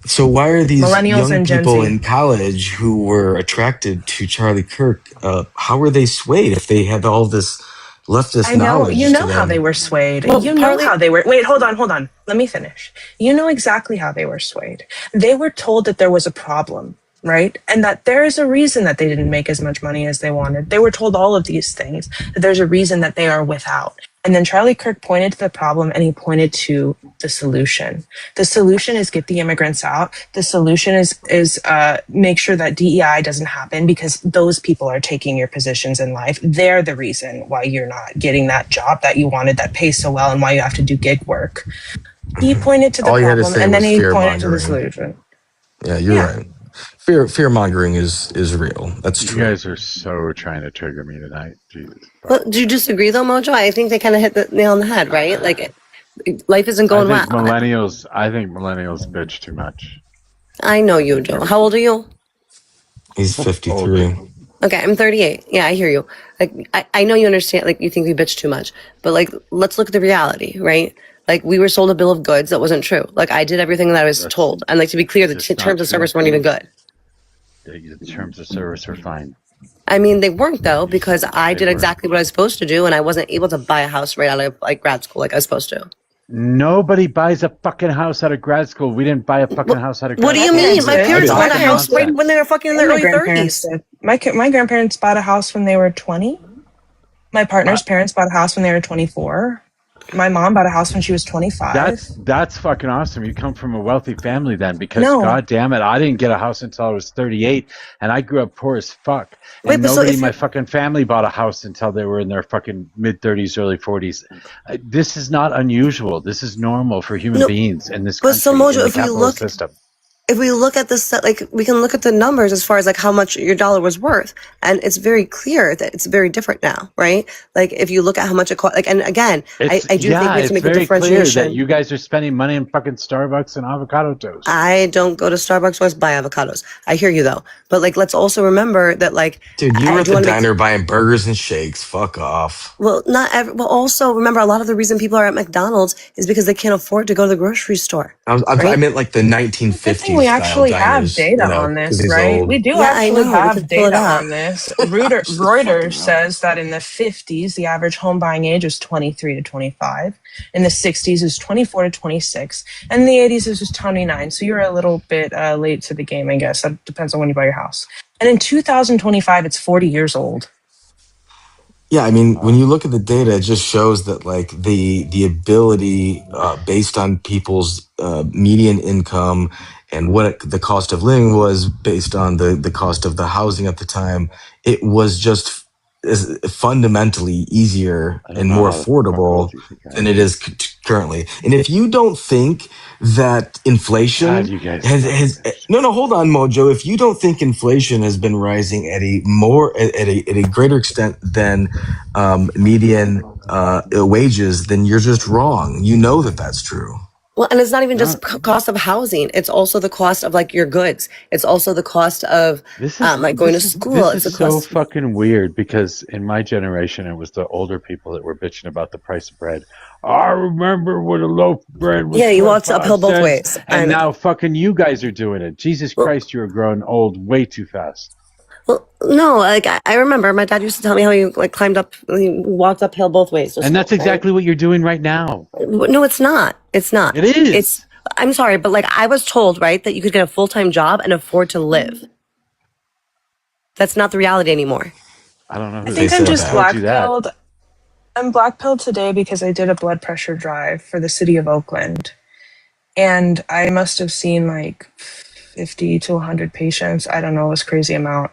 So why are these Millennials young and Gen people Z. in college who were attracted to Charlie Kirk? How were they swayed if they had all this leftist I know, you knowledge to know how they them? were swayed. Well, You know partly how they were. Wait, hold on. Let me finish. You know exactly how they were swayed. They were told that there was a problem, right? And that there is a reason that they didn't make as much money as they wanted. They were told all of these things, that there's a reason that they are without. And then Charlie Kirk pointed to the problem and he pointed to the solution. The solution is get the immigrants out. The solution is make sure that DEI doesn't happen because those people are taking your positions in life. They're the reason why you're not getting that job that you wanted that pays so well and why you have to do gig work. He pointed to the All you had to problem say and then was he fear pointed to the mongering. solution. Yeah, you're right. Fear mongering is real. That's You true. guys are so trying to trigger me tonight. Jesus. Well, do you disagree though, Mojo? I think they kind of hit the nail on the head, right? Like, life isn't I going well. think millennials bitch too much. I know you, Joe. How old are you? He's 53. Okay, I'm 38. Yeah, I hear you. Like, I know you understand. Like, you think we bitch too much, but like, let's look at the reality, right? Like, we were sold a bill of goods that wasn't true. Like, I did everything that I was told. And like, to be clear, the terms of service weren't even good. The terms of service are fine. I mean, they weren't though, because I did exactly what I was supposed to do, and I wasn't able to buy a house right out of like grad school like I was supposed to. Nobody buys a fucking house out of grad school. We didn't buy a fucking house out of grad What do you school. mean? My parents bought a house right when they were fucking in their early 30s. My grandparents bought a house when they were 20. My partner's parents bought a house when they were 24. My mom bought a house when she was 25. That's fucking awesome. You come from a wealthy family then, because No. God damn it, I didn't get a house until I was 38, and I grew up poor as fuck. And Wait, but so nobody if in my you- fucking family bought a house until they were in their fucking mid 30s, early 40s. This is not unusual. This is normal for human beings in this But country, so, Mojo, in the if we capitalist look- system. If we look at this, like, we can look at the numbers as far as like how much your dollar was worth, and it's very clear that it's very different now, right? Like, if you look at how much it cost, like, and again, I do think we have to make a very clear differentiation. that you guys are spending money in fucking Starbucks and avocado toast. I don't go to Starbucks or buy avocados. I hear you though, but like, let's also remember that, like, Dude, you I were at do the wanna make- diner buying burgers and shakes. Fuck off. Well, well, also remember, a lot of the reason people are at McDonald's is because they can't afford to go to the grocery store. I meant like the 1950s We style actually have diners, data you know, on 'cause this, he's right? old. We do Yeah, I actually know. We have could pull it data up. on this. Reuters says that in the 50s, the average home buying age was 23 to 25. In the 60s, it was 24 to 26. And in the 80s, it was 29. So you're a little bit late to the game, I guess. That depends on when you buy your house. And in 2025, it's 40 years old. Yeah, I mean, when you look at the data, it just shows that like the ability based on people's median income and what the cost of living was based on the cost of the housing at the time, it was just fundamentally easier and more affordable than it is currently. And if you don't think that inflation has no, hold on, Mojo. If you don't think inflation has been rising at a greater extent than median wages, then you're just wrong. You know that that's true. Well, and it's not even just cost of housing. It's also the cost of like your goods. It's also the cost of like going to school. This It's is the so cost. fucking weird, because in my generation, it was the older people that were bitching about the price of bread. I remember when a loaf of bread was Yeah, you walked uphill both 25 ways. cents, and now fucking you guys are doing it. Jesus Christ, you are growing old way too fast. Well, no, like I remember my dad used to tell me how he like he walked uphill both ways. And that's exactly what you're doing right now. No, it's not. It's not. It is. I'm sorry, but like I was told, right, that you could get a full-time job and afford to live. That's not the reality anymore. I don't know. I think I'm just blackpilled. I'm blackpilled today because I did a blood pressure drive for the city of Oakland. And I must have seen like 50 to 100 patients. I don't know, it was a crazy amount.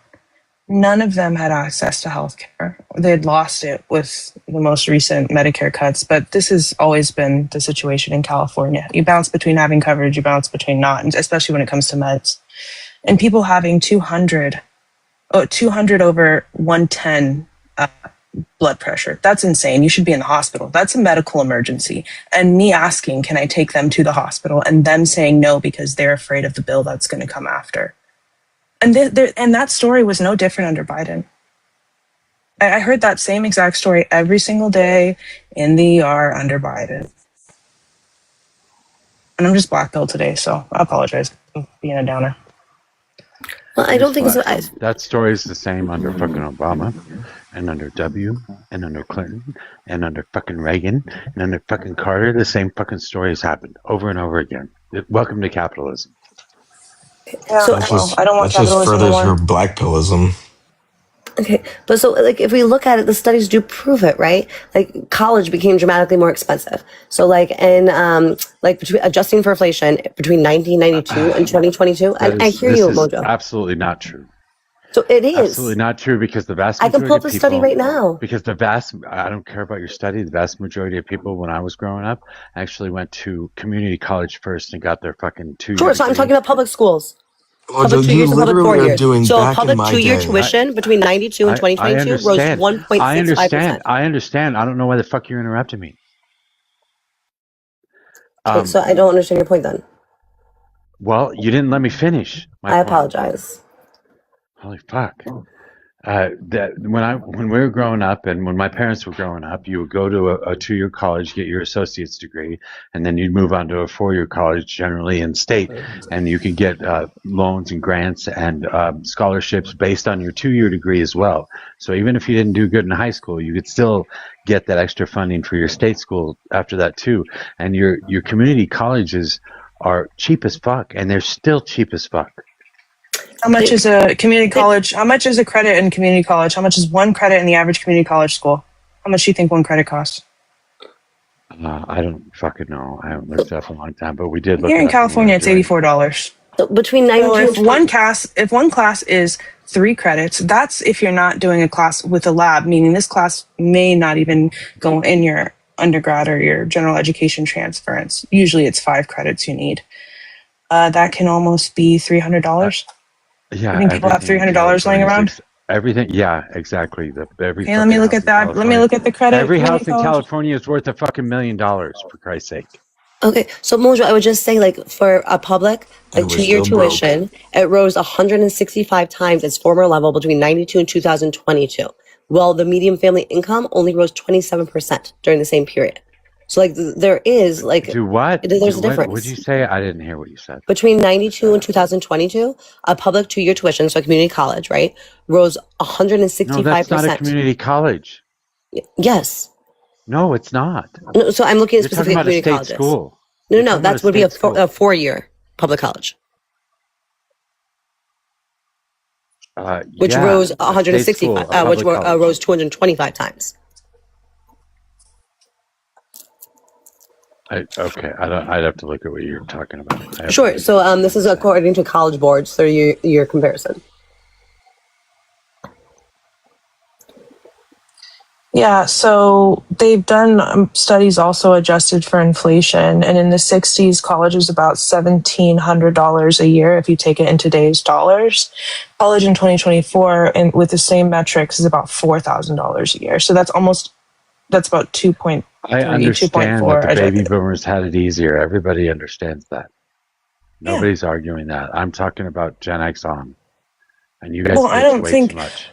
None of them had access to healthcare. They had lost it with the most recent Medicare cuts, but this has always been the situation in California. You bounce between having coverage, you bounce between not, and especially when it comes to meds. And people having 200 over 110 blood pressure. That's insane. You should be in the hospital. That's a medical emergency. And me asking, can I take them to the hospital? And them saying no because they're afraid of the bill that's going to come after. And that story was no different under Biden. I heard that same exact story every single day in the ER under Biden. And I'm just blackpilled today, so I apologize. being a downer. Well, I don't think it's. That story is the same under fucking Obama, and under W, and under Clinton, and under fucking Reagan, and under fucking Carter. The same fucking story has happened over and over again. Welcome to capitalism. Yeah, So I don't want that just capitalism furthers anymore. her black pillism. Okay, but so like if we look at it, the studies do prove it, right? Like college became dramatically more expensive. So like in like between adjusting for inflation between 1992 and 2022, and I hear you, Mojo. Absolutely not true. So it is absolutely not true because the vast I majority can pull up of the people, study right now. Because I don't care about your study. The vast majority of people when I was growing up actually went to community college first and got their fucking 2 years. Sure, so I'm talking about public schools. Well, Public 2 years and public 4 years. So back public in my 2-year day. tuition between 92 and 2022 rose 1.65%. I understand. I don't know why the fuck you're interrupting me. Okay, so I don't understand your point then. Well, you didn't let me finish. I apologize. Holy fuck. That when we were growing up and when my parents were growing up, you would go to a 2-year college, get your associate's degree, and then you'd move on to a 4-year college, generally in state, and you could get loans and grants and scholarships based on your 2-year degree as well. So even if you didn't do good in high school, you could still get that extra funding for your state school after that too. And your community colleges are cheap as fuck, and they're still cheap as fuck. How much is a community college? How much is a credit in community college? How much is one credit in the average community college school? How much do you think one credit costs? I don't fucking know. I haven't looked at it for a long time, but we did look. Here in California, it's $84. So between 92 so if one class is 3 credits, that's if you're not doing a class with a lab, meaning this class may not even go in your undergrad or your general education transference. Usually, it's 5 credits you need. That can almost be $300. Yeah, I think people have $300 laying around. Everything, yeah, exactly. Okay, let me look at that. Let me look at the credit. Every house in California is worth a fucking $1 million, for Christ's sake. Okay, so Mojo, I would just say, like, for a public, like 2-year tuition, it rose 165 times its former level between 92 and 2022, while the median family income only rose 27% during the same period. So, like, there is, like... Do what? There's a difference. What did you say? I didn't hear what you said. Between 92 and 2022, a public 2-year tuition, so a community college, right, rose 165%. No, that's not a community college. Yes. No, it's not. No, so I'm looking at specific community colleges. School. No, that would be a 4-year public college. Which rose 165, which rose 225 times. I'd have to look at what you're talking about. Sure. So this is according to College Board's 30-year comparison. Yeah, so they've done studies also adjusted for inflation. And in the 60s, college was about $1,700 a year if you take it in today's dollars. College in 2024, and with the same metrics, is about $4,000 a year. So that's about 2.3, I understand that the baby boomers had it easier. Everybody understands that. Nobody's arguing that. I'm talking about Gen X on. And you guys way too much.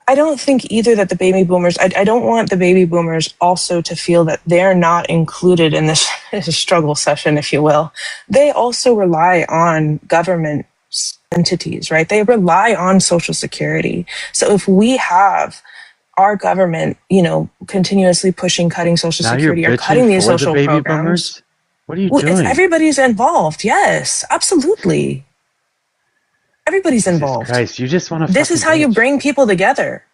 I don't think either that the baby boomers, I don't want the baby boomers also to feel that they're not included in this struggle session, if you will. They also rely on government entities, right? They rely on Social Security. So if we have our government, continuously pushing cutting Social Security or cutting these social programs. Boomers? What are you doing? Everybody's involved. Yes, absolutely. Everybody's involved. Christ, you just want to. This is how you bring people together.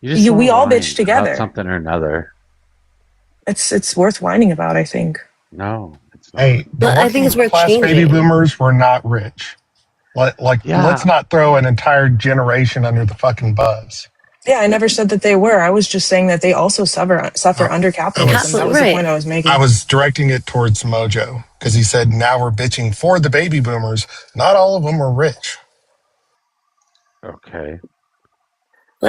We all bitch together. About something or another. It's worth whining about, I think. No, it's not. Hey, but I think it's worth changing. Baby boomers were not rich. Let's not throw an entire generation under the fucking bus. Yeah, I never said that they were. I was just saying that they also suffer under capitalism. That was the point I was making. I was directing it towards Mojo because he said now we're bitching for the baby boomers. Not all of them are rich. Okay.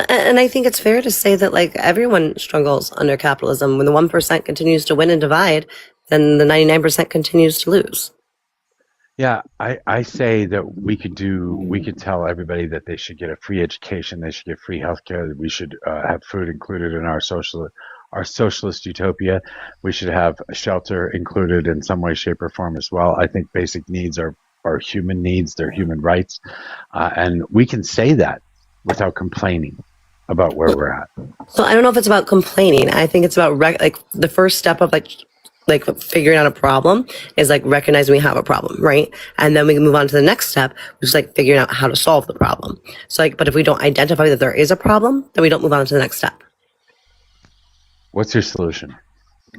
And I think it's fair to say that like everyone struggles under capitalism. When the 1% continues to win and divide, then the 99% continues to lose. Yeah, I say that we could tell everybody that they should get a free education, they should get free healthcare, that we should have food included in our socialist utopia. We should have a shelter included in some way, shape, or form as well. I think basic needs are are human needs, they're human rights, and we can say that without complaining about where we're at. So I don't know if it's about complaining. I think it's about like the first step of like figuring out a problem is like recognizing we have a problem, right? And then we can move on to the next step, which is like figuring out how to solve the problem. So like, but if we don't identify that there is a problem, then we don't move on to the next step. What's your solution?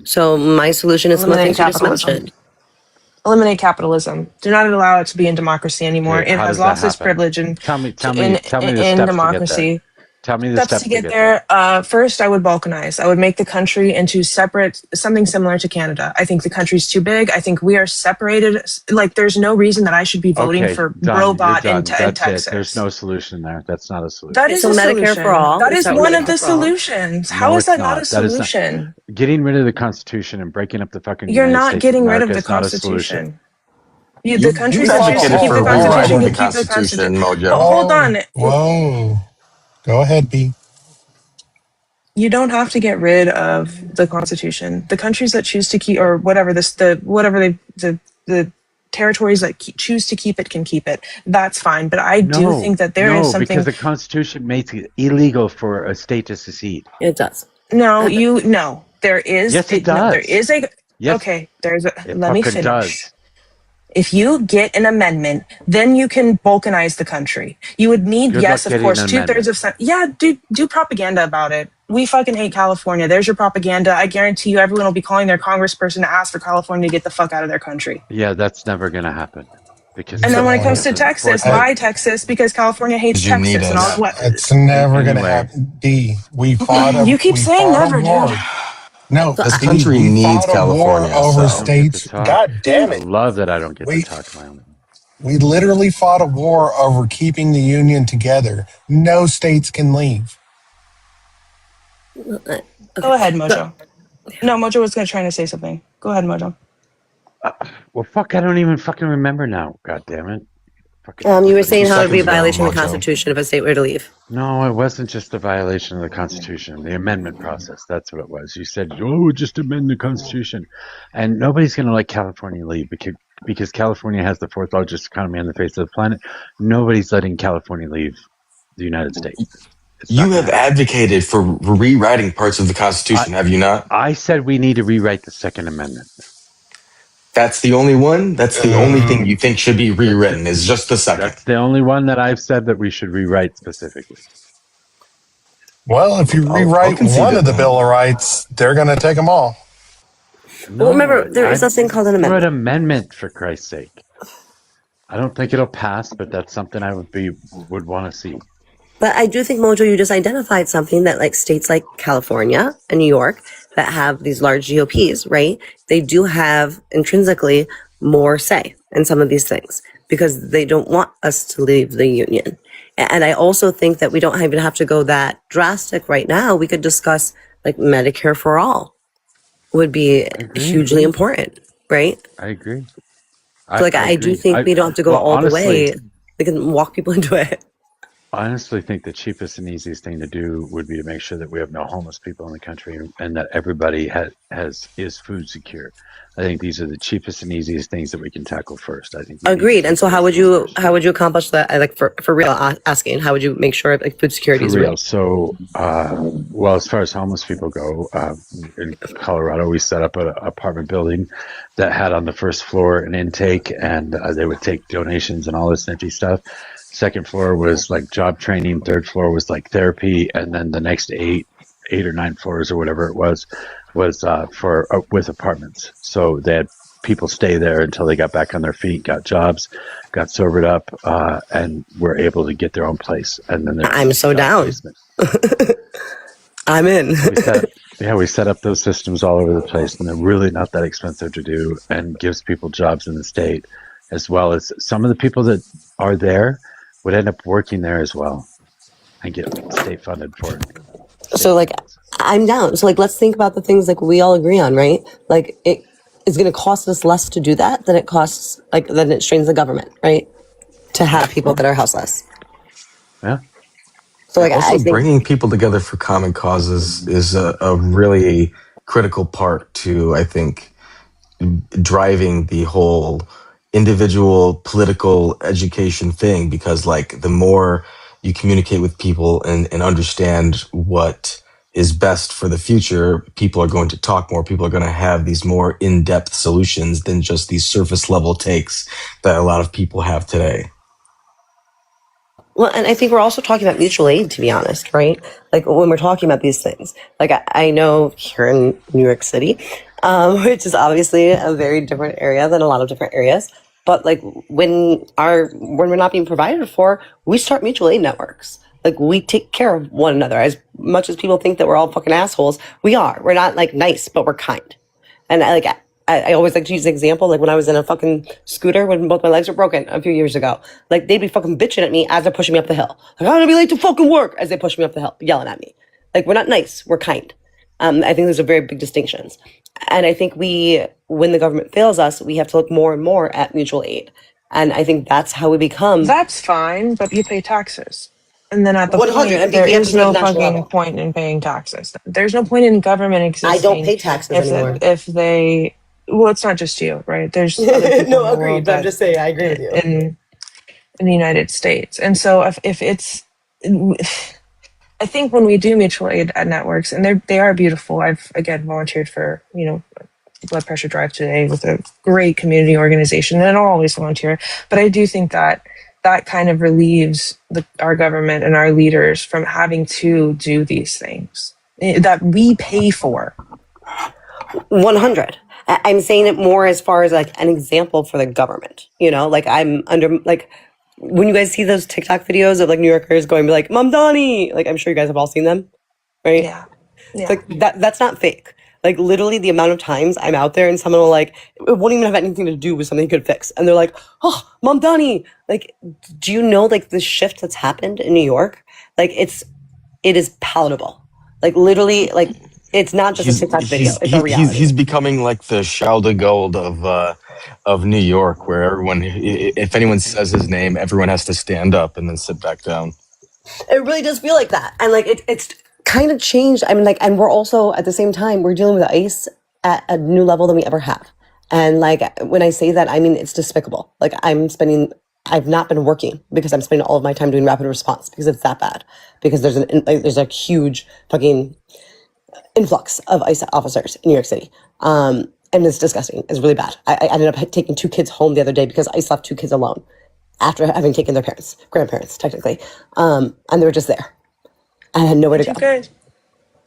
So my solution is some of the things you just mentioned. Eliminate capitalism. Do not allow it to be in democracy anymore. Okay, it has lost its privilege in democracy. Tell me the steps to get there. First, I would balkanize. I would make the country into separate, something similar to Canada. I think the country's too big. I think we are separated. Like, there's no reason that I should be voting for robot in Texas. There's no solution there. That's not a solution. That is a Medicare solution. for all. That is one of the solutions. How is that not a solution? Getting rid of the Constitution and breaking up the fucking You're United not States getting of rid of America the is not a solution. Constitution. The countries that choose to keep the Constitution can keep the Constitution. Mojo. Hold on. Whoa. Go ahead, B. You don't have to get rid of the Constitution. The countries that choose to keep, or whatever the territories that choose to keep it can keep it. That's fine. But I do think that there is something. Because the Constitution makes it illegal for a state to secede. It does. No, there is. Yes, it does. No, there is a. Yes, okay, there's a. It Let me fucking finish. does. If you get an amendment, then you can balkanize the country. You would need, Good yes, luck of course, getting an 2/3 of. Yeah, do propaganda about it. We fucking hate California. There's your propaganda. I guarantee you, everyone will be calling their congressperson to ask for California to get the fuck out of their country. Yeah, that's never going to happen. And then when it comes to Texas, why Texas? Because California hates Texas and all what. It's never going to happen. D. We fought. You keep saying never, dude. No, this country needs California over states. God damn it! I love that I don't get to talk my own. We literally fought a war over keeping the union together. No states can leave. Go ahead, Mojo. No, Mojo was trying to say something. Go ahead, Mojo. Well, fuck, I don't even fucking remember now. God damn it. You were saying how it would be a violation of the Constitution if a state were to leave. No, it wasn't just a violation of the Constitution. The amendment process, that's what it was. You said, oh, just amend the Constitution. And nobody's going to let California leave because California has the fourth largest economy on the face of the planet. Nobody's letting California leave the United States. You have advocated for rewriting parts of the Constitution, have you not? I said we need to rewrite the Second Amendment. That's the only one? That's the only thing you think should be rewritten is just the second. That's the only one that I've said that we should rewrite specifically. Well, if you rewrite one of the Bill of Rights, they're going to take them all. No, well, remember, there is a thing called an amendment. An amendment, for Christ's sake. I don't think it'll pass, but that's something I would want to see. But I do think, Mojo, you just identified something that like states like California and New York that have these large GOPs, right? They do have intrinsically more say in some of these things because they don't want us to leave the union. And I also think that we don't even have to go that drastic right now. We could discuss like Medicare for all would be hugely important, right? I agree. I do think we don't have to go all the way. We can walk people into it. I honestly think the cheapest and easiest thing to do would be to make sure that we have no homeless people in the country and that everybody is food secure. I think these are the cheapest and easiest things that we can tackle first. I think. Agreed. And so, how would you accomplish that? Like for real, asking, how would you make sure like food security is real? So, well, as far as homeless people go, in Colorado, we set up an apartment building that had on the first floor an intake, and they would take donations and all this nifty stuff. Second floor was like job training. Third floor was like therapy, and then the next eight or nine floors or whatever it was for with apartments. So they had people stay there until they got back on their feet, got jobs, got sobered up, and were able to get their own place. And then I'm so down. I'm in. We set up those systems all over the place, and they're really not that expensive to do, and gives people jobs in the state, as well as some of the people that are there would end up working there as well and get state funded for it. So like, I'm down. So like, let's think about the things like we all agree on, right? Like it is going to cost us less to do that than it costs, like than it strains the government, right? To have people that are houseless. Yeah. So like, also I think bringing people together for common causes is a really critical part to, I think, driving the whole individual political education thing, because like the more you communicate with people and understand what is best for the future, people are going to talk more. People are going to have these more in-depth solutions than just these surface level takes that a lot of people have today. Well, and I think we're also talking about mutual aid, to be honest, right? Like when we're talking about these things, like I know here in New York City, which is obviously a very different area than a lot of different areas. But like when we're not being provided for, we start mutual aid networks. Like we take care of one another. As much as people think that we're all fucking assholes, we are. We're not like nice, but we're kind. And I always like to use an example, like when I was in a fucking scooter when both my legs were broken a few years ago. Like they'd be fucking bitching at me as they're pushing me up the hill. Like, I'm gonna be late to fucking work as they push me up the hill, yelling at me. Like we're not nice, we're kind. I think those are very big distinctions. And I think when the government fails us, we have to look more and more at mutual aid. And I think that's how we become. That's fine, but you pay taxes. And then at the 100, point, there is no fucking point in paying taxes. There's no point in government existing. I don't pay taxes anymore. If they, well, it's not just you, right? There's other people no, agreed. But I'm just saying, I agree with you. In the United States, and so if it's, I think when we do mutual aid networks, and they are beautiful. I've again volunteered for blood pressure drive today with a great community organization, and I'll always volunteer. But I do think that kind of relieves our government and our leaders from having to do these things that we pay for. 100. I'm saying it more as far as like an example for the government. Like I'm under, like when you guys see those TikTok videos of like New Yorkers going like, Mom Donnie, like I'm sure you guys have all seen them, right? Yeah. Like that's not fake. Like literally the amount of times I'm out there and someone will like, it won't even have anything to do with something you could fix. And they're like, oh, Mom Donnie. Like, do you know like the shift that's happened in New York? Like it is palatable. Like literally, like it's not just a TikTok video. It's a reality. He's becoming like the Charles de Gaulle of New York, where everyone, if anyone says his name, everyone has to stand up and then sit back down. It really does feel like that. And like it's kind of changed. I mean, like, and we're also at the same time, we're dealing with ICE at a new level than we ever have. And like, when I say that, I mean, it's despicable. Like I've not been working because I'm spending all of my time doing rapid response because it's that bad. Because there's a huge fucking influx of ICE officers in New York City. And it's disgusting. It's really bad. I ended up taking 2 kids home the other day because ICE left 2 kids alone after having taken their grandparents, technically. And they were just there. I had nowhere to go.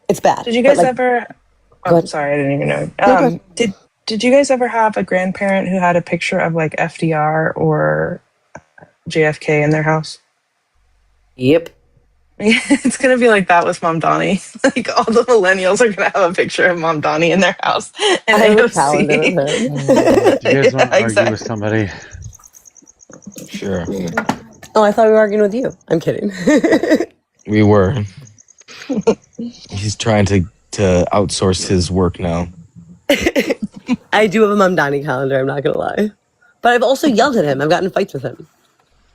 It's bad. Did you guys ever? Oh, I'm sorry, I didn't even know. Did you guys ever have a grandparent who had a picture of like FDR or JFK in their house? Yep. It's gonna be like that with Mom Donnie. Like all the millennials are gonna have a picture of Mom Donnie in their house. And I have a calendar with her. Do you guys want to argue with somebody? Sure. Oh, I thought we were arguing with you. I'm kidding. We were. He's trying to outsource his work now. I do have a Mom Donnie calendar, I'm not going to lie. But I've also yelled at him. I've gotten in fights with him.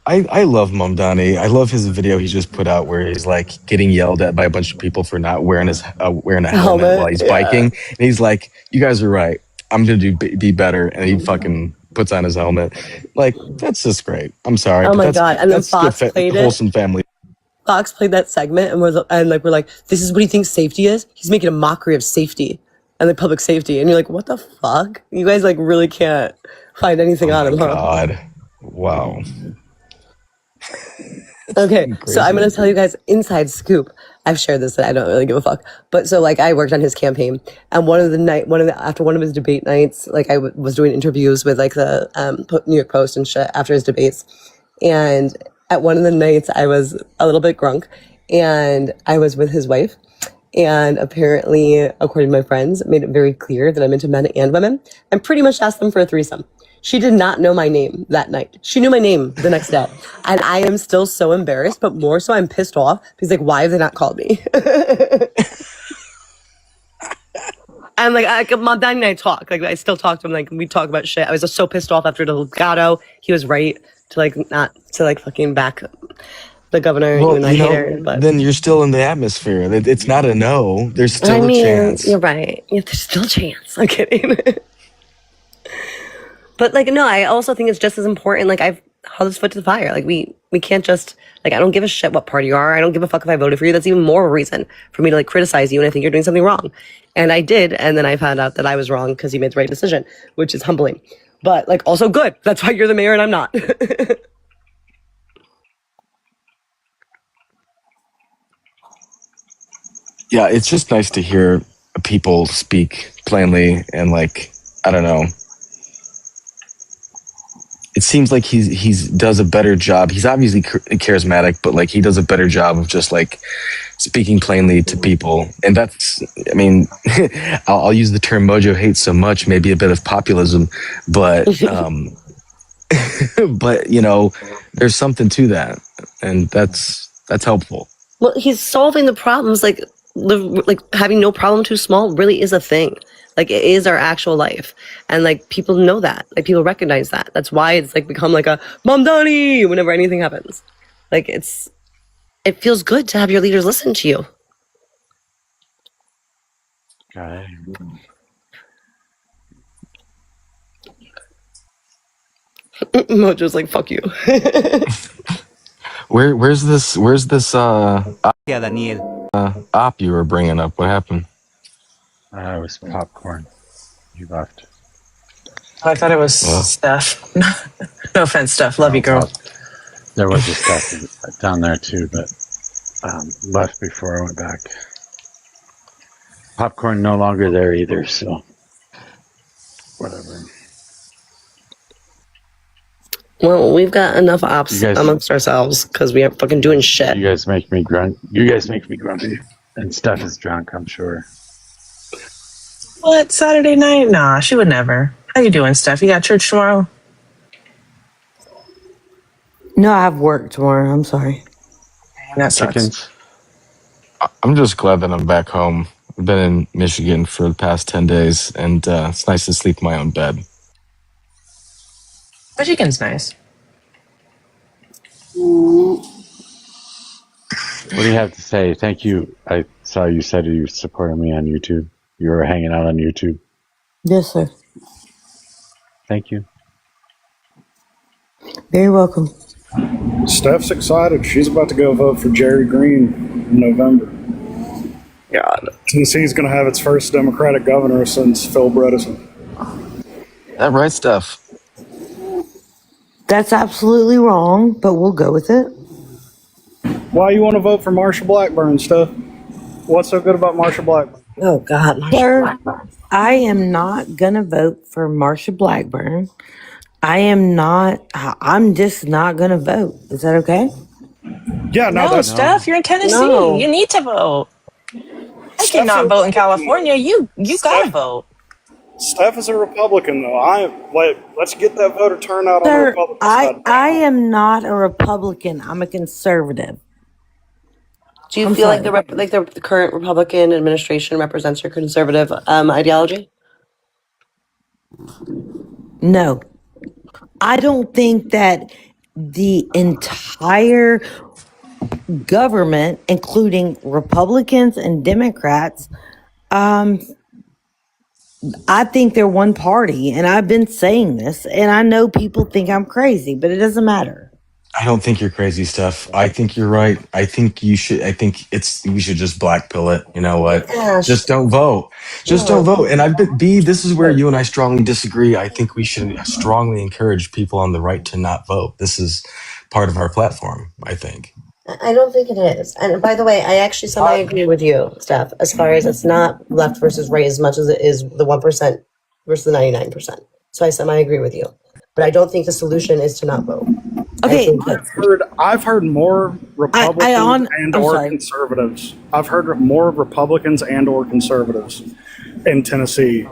I love Mom Donnie. I love his video he just put out where he's like getting yelled at by a bunch of people for not wearing a helmet while he's biking. And he's like, you guys are right. I'm going to be better. And he fucking puts on his helmet. Like, that's just great. I'm sorry. Oh my God. And then Fox played wholesome family. Fox played that segment and we're like, this is what he thinks safety is? He's making a mockery of safety and like public safety. And you're like, what the fuck? You guys like really can't find anything on him, huh? God. Wow. Okay, so I'm going to tell you guys inside scoop. I've shared this and I don't really give a fuck. But so like I worked on his campaign and after one of his debate nights, like I was doing interviews with like the New York Post and shit after his debates. And at one of the nights I was a little bit drunk and I was with his wife. And apparently, according to my friends, made it very clear that I'm into men and women. And pretty much asked them for a threesome. She did not know my name that night. She knew my name the next day. And I am still so embarrassed, but more so I'm pissed off because like, why have they not called me? And like, Mom Donnie and I talk. Like I still talk to him. Like we talk about shit. I was just so pissed off after the Delgado. He was right to like not to like fucking back the governor. Well, even I hate her, but then you're still in the atmosphere. It's not a no. There's still a chance. You're right. Yeah, there's still a chance. I'm kidding. But like, no, I also think it's just as important. Like, I've held this foot to the fire. Like, we can't just like, I don't give a shit what party you are. I don't give a fuck if I voted for you. That's even more of a reason for me to like criticize you and I think you're doing something wrong. And I did, and then I found out that I was wrong because you made the right decision, which is humbling. But like, also good. That's why you're the mayor and I'm not. Yeah, it's just nice to hear people speak plainly and like, I don't know. It seems like he's does a better job. He's obviously charismatic, but like he does a better job of just like speaking plainly to people. And that's, I mean, I'll use the term Mojo hates so much, maybe a bit of populism, but but you know, there's something to that, and that's helpful. Well, he's solving the problems. Like having no problem too small really is a thing. Like, it is our actual life, and like people know that. Like, people recognize that. That's why it's like become like a Mom Donnie whenever anything happens. Like, it feels good to have your leaders listen to you. Okay. Mojo's like, fuck you. Where's this op you were bringing up? What happened? It was popcorn. You left. I thought it was Steph. No offense, Steph. Love you, girl. There was a stuff down there too, but left before I went back. Popcorn no longer there either, so whatever. Well, we've got enough ops amongst ourselves because we are fucking doing shit. You guys make me grumpy. You guys make me grumpy. And Steph is drunk, I'm sure. What, Saturday night? Nah, she would never. How you doing, Steph? You got church tomorrow? No, I have work tomorrow. I'm sorry. That sucks. Chickens. I'm just glad that I'm back home. I've been in Michigan for the past 10 days, and it's nice to sleep in my own bed. Michigan's nice. What do you have to say? Thank you. I saw you said you supported me on YouTube. You were hanging out on YouTube. Yes, sir. Thank you. Very welcome. Steph's excited. She's about to go vote for Jerry Green in November. God. Tennessee's going to have its first Democratic governor since Phil Bredesen. That right, Steph? That's absolutely wrong, but we'll go with it. Why you want to vote for Marsha Blackburn, Steph? What's so good about Marsha Blackburn? Oh, God. Sir, I am not going to vote for Marsha Blackburn. I'm just not going to vote. Is that okay? Yeah, no, Steph, you're in Tennessee. No. You need to vote. I cannot vote in California. You gotta vote. Steph is a Republican, though. Let's get that voter turnout on the Republican side. I am not a Republican. I'm a conservative. Do you feel like the current Republican administration represents your conservative ideology? No. I don't think that the entire government, including Republicans and Democrats, I think they're one party, and I've been saying this, and I know people think I'm crazy, but it doesn't matter. I don't think you're crazy, Steph. I think you're right. I think we should just black pill it. You know what? Yes. Just don't vote. Don't vote. And this is where you and I strongly disagree. I think we should strongly encourage people on the right to not vote. This is part of our platform, I think. I don't think it is. And by the way, I actually semi agree with you, Steph, as far as it's not left versus right as much as it is the 1% versus the 99%. So I semi agree with you. But I don't think the solution is to not vote. Okay. I've heard more Republicans and/or conservatives. I've heard more Republicans and/or conservatives in Tennessee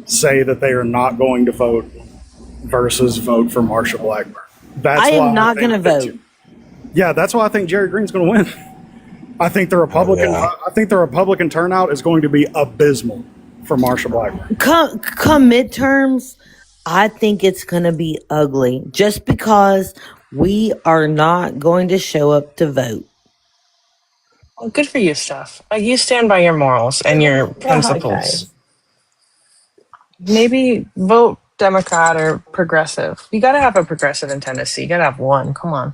say that they are not going to vote versus vote for Marsha Blackburn. I am not going to vote. Yeah, that's why I think Jerry Green's going to win. I think the Republican turnout is going to be abysmal for Marsha Blackburn. Come midterms, I think it's going to be ugly just because we are not going to show up to vote. Well, good for you, Steph. You stand by your morals and your principles. Maybe vote Democrat or progressive. You got to have a progressive in Tennessee. You got to have one. Come on.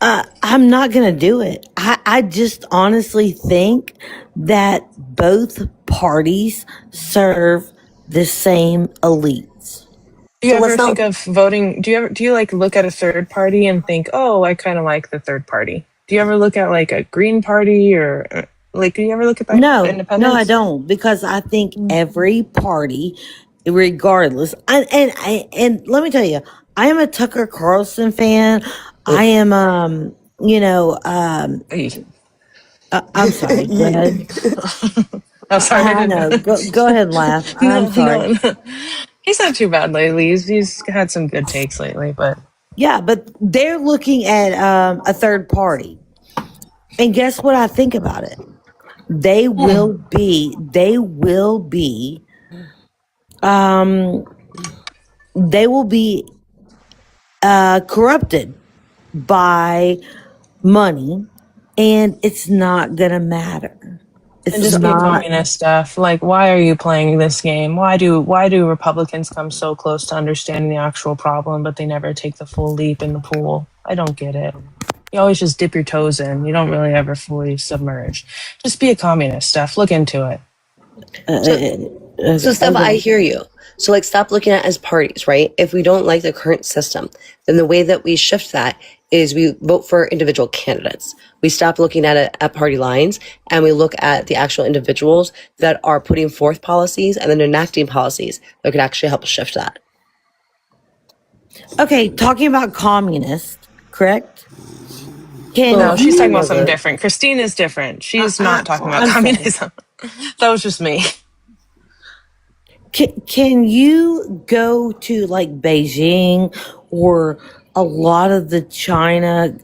I'm not going to do it. I just honestly think that both parties serve the same elites. Do you ever think of voting? Do you like look at a third party and think, oh, I kind of like the third party? Do you ever look at like a Green Party or like? Do you ever look at that? No, Independence? no, I don't, because I think every party, regardless, and let me tell you, I am a Tucker Carlson fan. I am, I'm sorry. Go ahead. I'm sorry. I know. Go ahead and laugh. I'm sorry. No. He's not too bad lately. He's had some good takes lately, but yeah, but they're looking at a third party, and guess what I think about it? They will be corrupted by money, and it's not gonna matter. It's and just be communist stuff. Like, why are you playing this game? Why do Republicans come so close to understanding the actual problem, but they never take the full leap in the pool? I don't get it. You always just dip your toes in. You don't really ever fully submerge. Just be a communist, Steph. Look into it. So Steph, I hear you. So like, stop looking at it as parties, right? If we don't like the current system, then the way that we shift that is we vote for individual candidates. We stop looking at it at party lines, and we look at the actual individuals that are putting forth policies and then enacting policies that could actually help shift that. Okay, talking about communists, correct? No, she's talking about something different. Christine is different. She's not talking about communism. That was just me. Can you go to like Beijing or a lot of the China,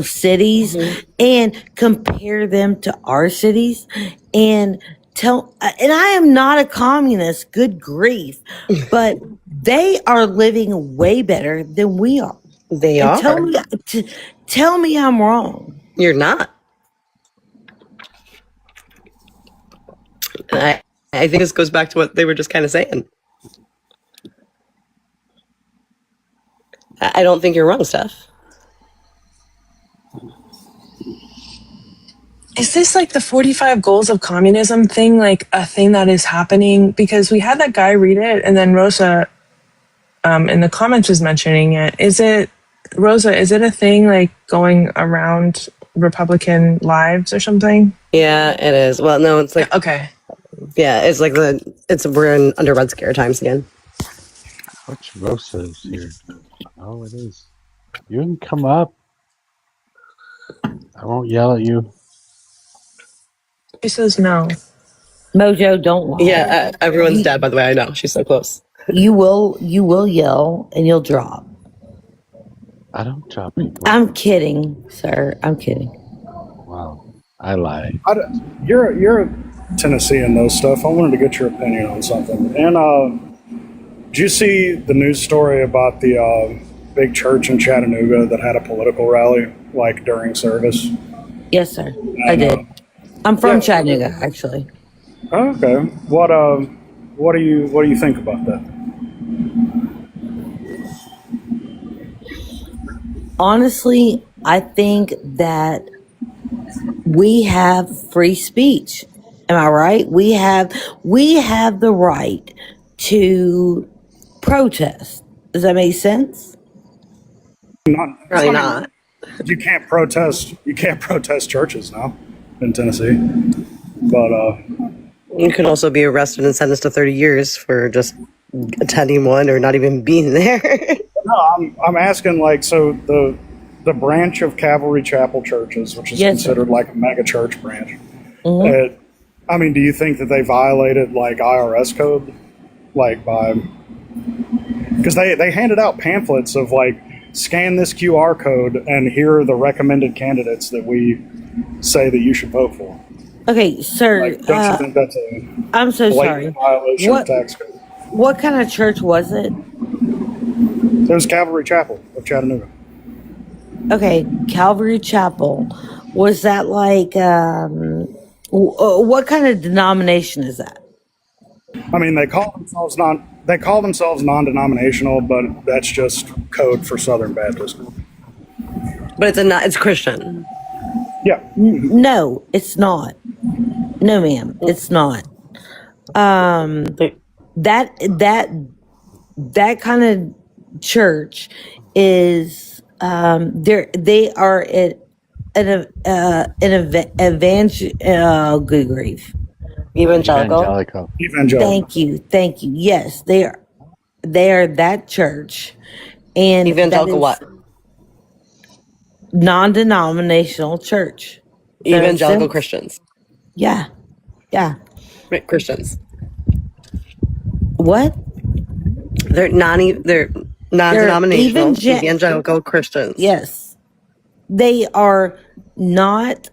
cities, and compare them to our cities and and I am not a communist, good grief, but they are living way better than we are. They are. Tell me I'm wrong. You're not. I think this goes back to what they were just kind of saying. I don't think you're wrong, Steph. Is this like the 45 goals of communism thing, like a thing that is happening? Because we had that guy read it, and then Rosa in the comments was mentioning it. Is it a thing like going around Republican lives or something? Yeah, it is. Well, no, it's like... Okay. Yeah, it's like we're under Red Scare times again. Which Rosa is here? Oh, it is. You can come up. I won't yell at you. She says no. Mojo, don't lie. Yeah, everyone's dead, by the way. I know. She's so close. You will yell and you'll drop. I don't drop people. I'm kidding, sir. I'm kidding. Wow. I lie. You're a Tennessean, those stuff. I wanted to get your opinion on something. And did you see the news story about the big church in Chattanooga that had a political rally like during service? Yes, sir. I did. I'm from Chattanooga, actually. Okay. What do you think about that? Honestly, I think that we have free speech. Am I right? We have the right to protest. Does that make sense? Really not. You can't protest. You can't protest churches now in Tennessee. But you can also be arrested and sentenced to 30 years for just attending one or not even being there. No, I'm asking, like, so the branch of Calvary Chapel churches, which is considered like a mega church branch. I mean, do you think that they violated like IRS code, like because they handed out pamphlets of like, scan this QR code and here are the recommended candidates that we say that you should vote for. Okay, sir. Like, don't you think that's a I'm so sorry. violation of tax code? What kind of church was it? It was Calvary Chapel of Chattanooga. Okay, Calvary Chapel. Was that like, what kind of denomination is that? I mean, they call themselves They call themselves non-denominational, but that's just code for Southern Baptist. But it's Christian. Yeah. No, it's not. No, ma'am, it's not. That kind of church is they are an good grief. Evangelical. Thank you. Yes, they are that church, and Evangelical that is what? non-denominational church. Evangelical Christians. Yeah. Right, Christians. What? They're non-denominational evangelical Christians. Yes. They are not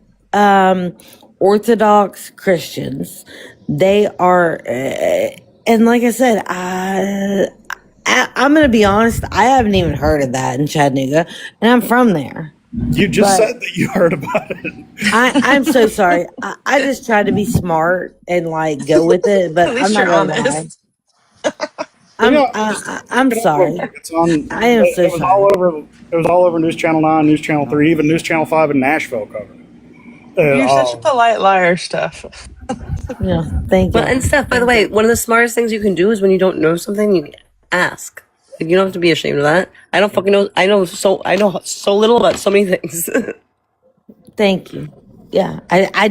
Orthodox Christians. They are, and like I said, I'm going to be honest, I haven't even heard of that in Chattanooga, and I'm from there. You just said that you heard about it. I'm so sorry. I just try to be smart and like go with it, but At least I'm not you're gonna honest. lie. I'm sorry. It's on. I am so It was sorry. all over. It was all over News Channel 9, News Channel 3, even News Channel 5 in Nashville covered it. You're such a polite liar, Steph. Yeah, thank you. Well, and Steph, by the way, one of the smartest things you can do is when you don't know something, you ask. Like, you don't have to be ashamed of that. I don't fucking know. I know so little about so many things. Thank you. Yeah, I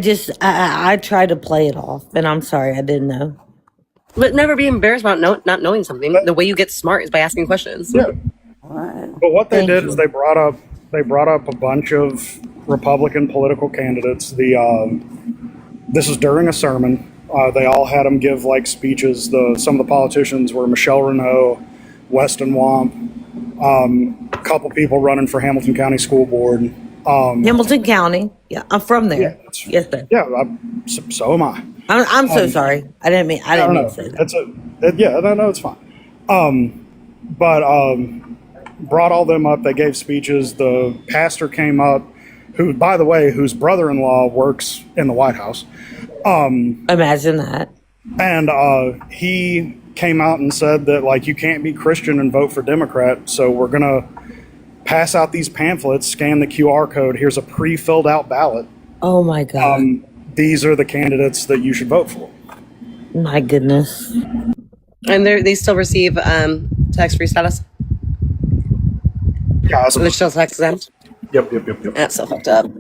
try to play it off, and I'm sorry I didn't know. But never be embarrassed about not knowing something. The way you get smart is by asking questions. Yeah. But what they did is they brought up a bunch of Republican political candidates. This is during a sermon. They all had them give like speeches. Some of the politicians were Michelle Renault, Weston Wamp, a couple people running for Hamilton County School Board. Hamilton County. Yeah, I'm from there. Yes, sir. Yeah, so am I. I'm so sorry. I didn't mean to say that. No, it's fine. Brought all them up. They gave speeches. The pastor came up, who, by the way, whose brother-in-law works in the White House. Imagine that. And he came out and said that like you can't be Christian and vote for Democrat. So we're gonna pass out these pamphlets, scan the QR code. Here's a pre-filled out ballot. Oh my God. These are the candidates that you should vote for. My goodness. And they still receive tax-free status? Yeah. So they're still tax exempt? Yep. That's so fucked up.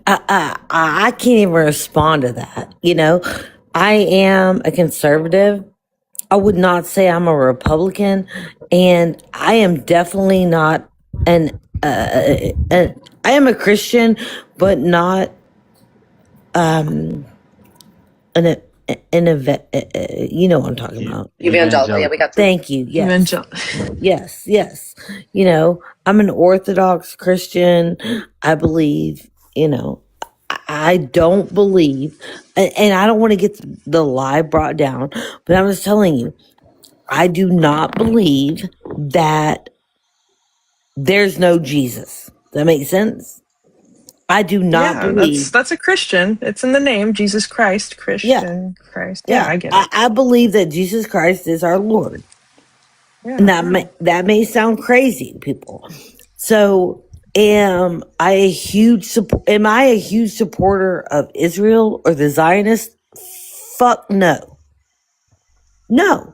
I can't even respond to that. You know, I am a conservative. I would not say I'm a Republican, and I am definitely not I am a Christian, but not you know what I'm talking about. Evangelical. Yeah, we got. Thank you. Yes. Yes. You know, I'm an Orthodox Christian. I believe. You know, I don't believe, and I don't want to get the lie brought down, but I'm just telling you, I do not believe that there's no Jesus. That makes sense? I do not believe. That's a Christian. It's in the name, Jesus Christ, Christian Christ. Yeah, I get it. I believe that Jesus Christ is our Lord. Yeah, and that may sound crazy to people. So am I a huge supporter of Israel or the Zionists? Fuck no. No.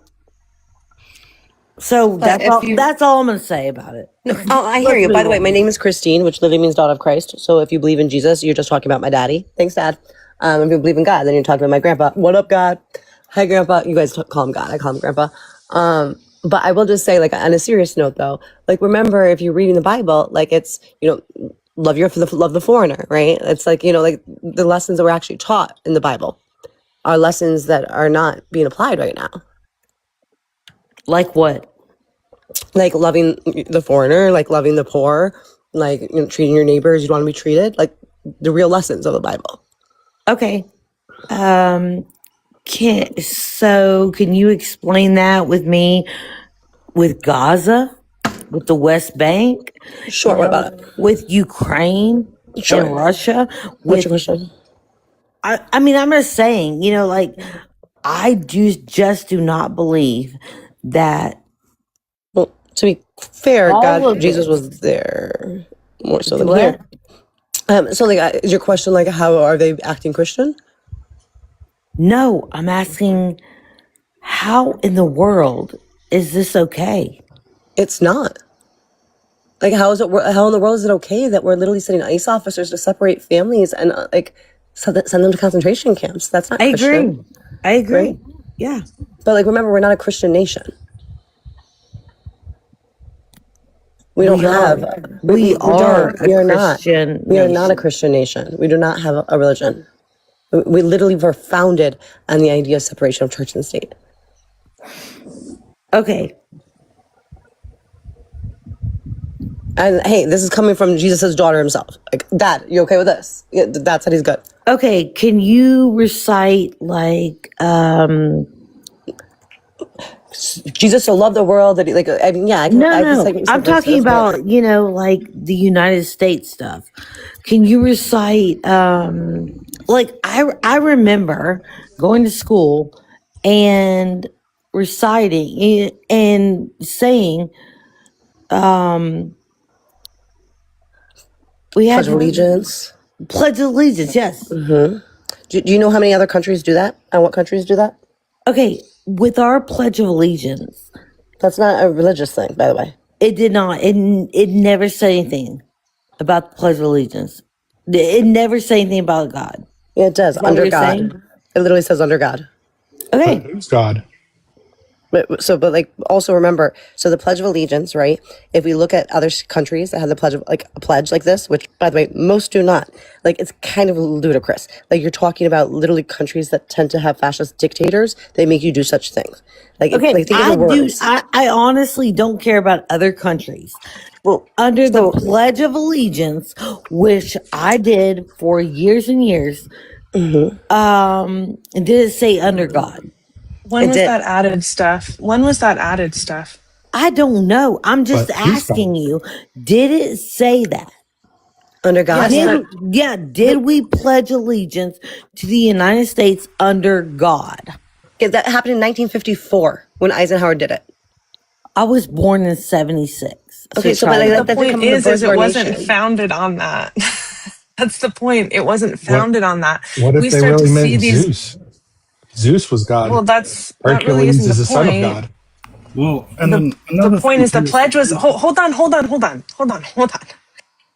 So that's all I'm going to say about it. Oh, I hear you. By the way, my name is Christine, which literally means daughter of Christ. So if you believe in Jesus, you're just talking about my daddy. Thanks, Dad. If you believe in God, then you're talking about my grandpa. What up, God? Hi, Grandpa. You guys call him God. I call him Grandpa. But I will just say, like, on a serious note, though, like, remember, if you're reading the Bible, like, it's, you know, love the foreigner, right? It's like, you know, like, the lessons that were actually taught in the Bible are lessons that are not being applied right now. Like what? Like loving the foreigner, like loving the poor, like, you know, treating your neighbors you'd want to be treated, like the real lessons of the Bible. Okay. Can you explain that with me with Gaza, with the West Bank? Sure. What about it? With Ukraine and Russia? What's your question? I mean, I'm just saying, you know, like I just do not believe that. Well, to be fair, Jesus this. was there more so Do than what? here. So, like, is your question like, how are they acting Christian? No, I'm asking, how in the world is this okay? It's not. Like, how in the world is it okay that we're literally sending ICE officers to separate families and send them to concentration camps? That's not Christian. I agree. Right? Yeah. But like, remember, we're not a Christian nation. We are a Christian nation. We do not have a religion. We literally were founded on the idea of separation of church and state. Okay. And hey, this is coming from Jesus' daughter himself. Like, Dad, you okay with this? Yeah, Dad said he's good. Okay, can you recite like Jesus so loved the world that he, like, I mean, yeah, I can. No, I'm talking about, like the United States stuff. Can you recite like I remember going to school and reciting and saying we had Pledge of Allegiance. Pledge of Allegiance, yes. Mm-hmm. Do you know how many other countries do that? And what countries do that? Okay, with our Pledge of Allegiance. That's not a religious thing, by the way. It did not. It never said anything about the Pledge of Allegiance. It never said anything about God. Yeah, it does. Under God. It literally says under God. Okay. Who's God? But like, also remember, so the Pledge of Allegiance, right? If we look at other countries that have the pledge of, like, a pledge like this, which, by the way, most do not, like, it's kind of ludicrous. Like, you're talking about literally countries that tend to have fascist dictators. They make you do such things. Like, okay, like, think of the words. I honestly don't care about other countries. Well, under the Pledge of Allegiance, which I did for years and years, did it say under God? When was that added stuff? I don't know. I'm just asking you, did it say that? Under God? Did we pledge allegiance to the United States under God? Yeah, that happened in 1954 when Eisenhower did it. I was born in 76. Okay, so the point is it wasn't founded on that. That's the point. It wasn't founded on that. What if they really meant Zeus? Zeus was God. Well, that Hercules really isn't is the the son of point. God. Well, and then another the point is the pledge was hold on.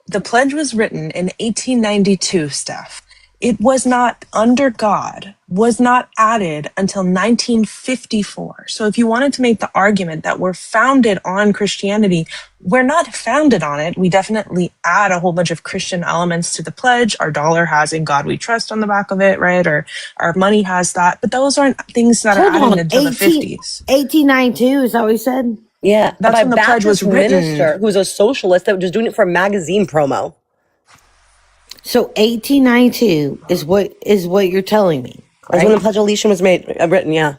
The pledge was written in 1892, Steph. It was not under God, was not added until 1954. So if you wanted to make the argument that we're founded on Christianity, we're not founded on it. We definitely add a whole bunch of Christian elements to the pledge. Our dollar has "In God We Trust" on the back of it, right? Or our money has that. But those aren't things that are added until the 50s. 1892, is that what you said? Yeah, that's when the pledge was written. Minister who's a socialist that was doing it for a magazine promo. So 1892 is what you're telling me. Right? That's when the Pledge of Allegiance was written, yeah.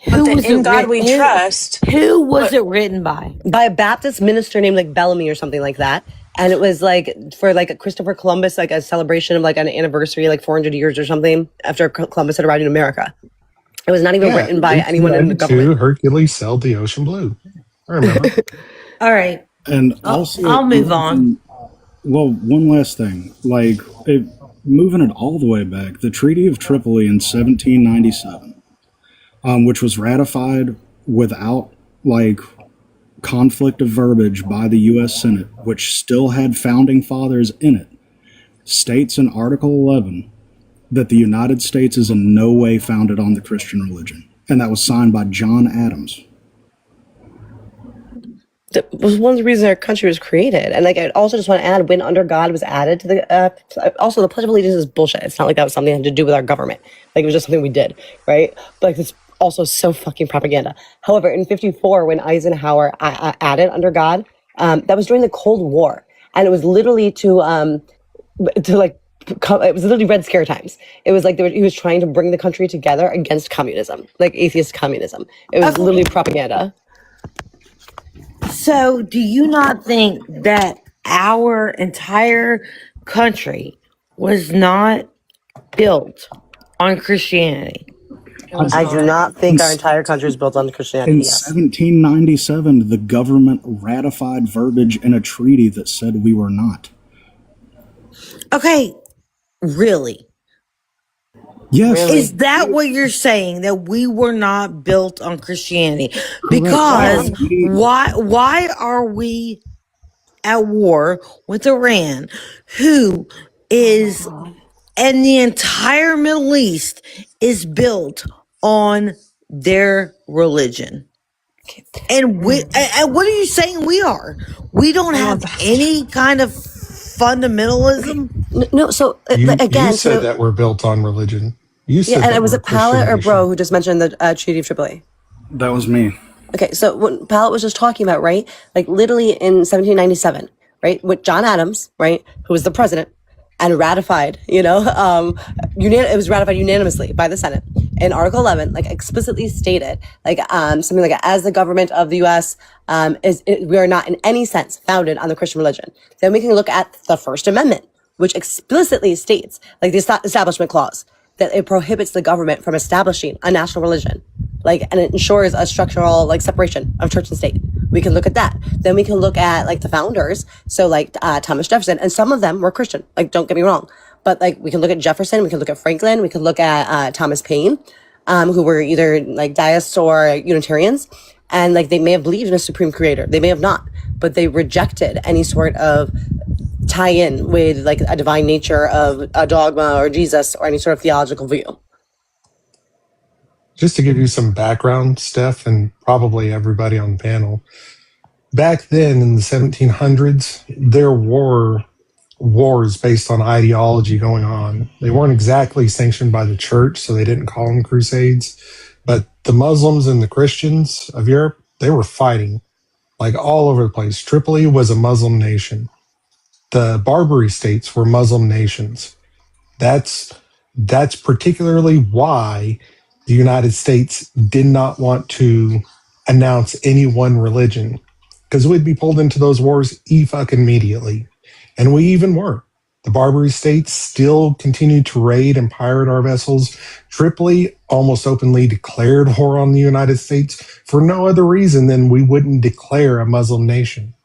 Who was "In God We Trust"? Who was it written by? By a Baptist minister named like Bellamy or something like that. And it was like for like Christopher Columbus, like a celebration of like an anniversary, like 400 years or something after Columbus had arrived in America. It was not even written by anyone in the government. Hercules sailed the ocean blue. I remember. All right. And also, I'll move on. Well, one last thing. Like, moving it all the way back, the Treaty of Tripoli in 1797, which was ratified without, like, conflict of verbiage by the U.S. Senate, which still had founding fathers in it, states in Article 11 that the United States is in no way founded on the Christian religion. And that was signed by John Adams. That was one of the reasons our country was created. And like, I also just want to add, when under God was added to the, also the Pledge of Allegiance is bullshit. It's not like that was something that had to do with our government. Like, it was just something we did, right? But like, it's also so fucking propaganda. However, in 54, when Eisenhower added under God, that was during the Cold War. And it was literally to like, it was literally Red Scare times. It was like he was trying to bring the country together against communism, like atheist communism. It was literally propaganda. So, do you not think that our entire country was not built on Christianity? I do not In, think our entire country is built on in Christianity. Yes. 1797, the government ratified verbiage in a treaty that said we were not. Okay, really? Yes. Is that what you're saying, that we were not built on Christianity? Correct. Because Yeah, why are we at war with Iran, who is, and the entire Middle East is built on their religion? And what are you saying we are? We don't have any kind of fundamentalism? No, so You again, said so that we're built on religion. You yeah, said and that was we're a it Christian Pallet or nation. Bro who just mentioned the Treaty of Tripoli? that was me. Okay, so what Pallet was just talking about, right? Like literally in 1797, right? With John Adams, right, who was the president, and ratified, it was ratified unanimously by the Senate. In Article 11, like explicitly stated, like something like as the government of the U.S. We are not in any sense founded on the Christian religion. Then we can look at the First Amendment, which explicitly states, like the Establishment Clause, that it prohibits the government from establishing a national religion, and it ensures a structural separation of church and state. We can look at that. Then we can look at the founders, so Thomas Jefferson, and some of them were Christian. Don't get me wrong, but we can look at Jefferson, we can look at Franklin, we can look at Thomas Paine, who were either deists or Unitarians, and they may have believed in a supreme creator, they may have not, but they rejected any sort of tie in with a divine nature of a dogma or Jesus or any sort of theological view. Just to give you some background, Steph, and probably everybody on the panel, back then in the 1700s, there were wars based on ideology going on. They weren't exactly sanctioned by the church, so they didn't call them crusades. But the Muslims and the Christians of Europe, they were fighting all over the place. Tripoli was a Muslim nation. The Barbary states were Muslim nations. That's particularly why the United States did not want to announce any one religion, because we'd be pulled into those wars immediately. And we even were. The Barbary states still continued to raid and pirate our vessels. Tripoli almost openly declared war on the United States for no other reason than we wouldn't declare a Muslim nation.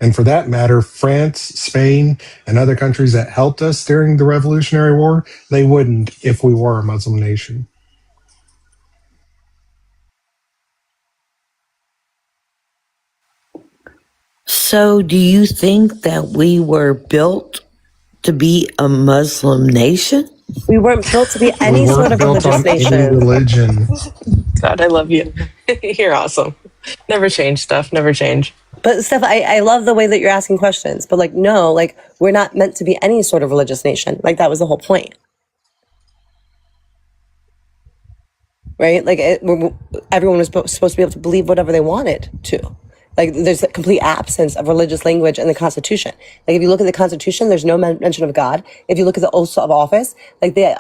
And for that matter, France, Spain, and other countries that helped us during the Revolutionary War, they wouldn't if we were a Muslim nation. So do you think that we were built to be a Muslim nation? We weren't built to be any sort of religious nation. Any religion. God, I love you. You're awesome. Never change, Steph. Never change. But Steph, I love the way that you're asking questions. But no, we're not meant to be any sort of religious nation. That was the whole point. Right? Everyone was supposed to be able to believe whatever they wanted to. There's a complete absence of religious language in the Constitution. If you look at the Constitution, there's no mention of God. If you look at the oaths of office, the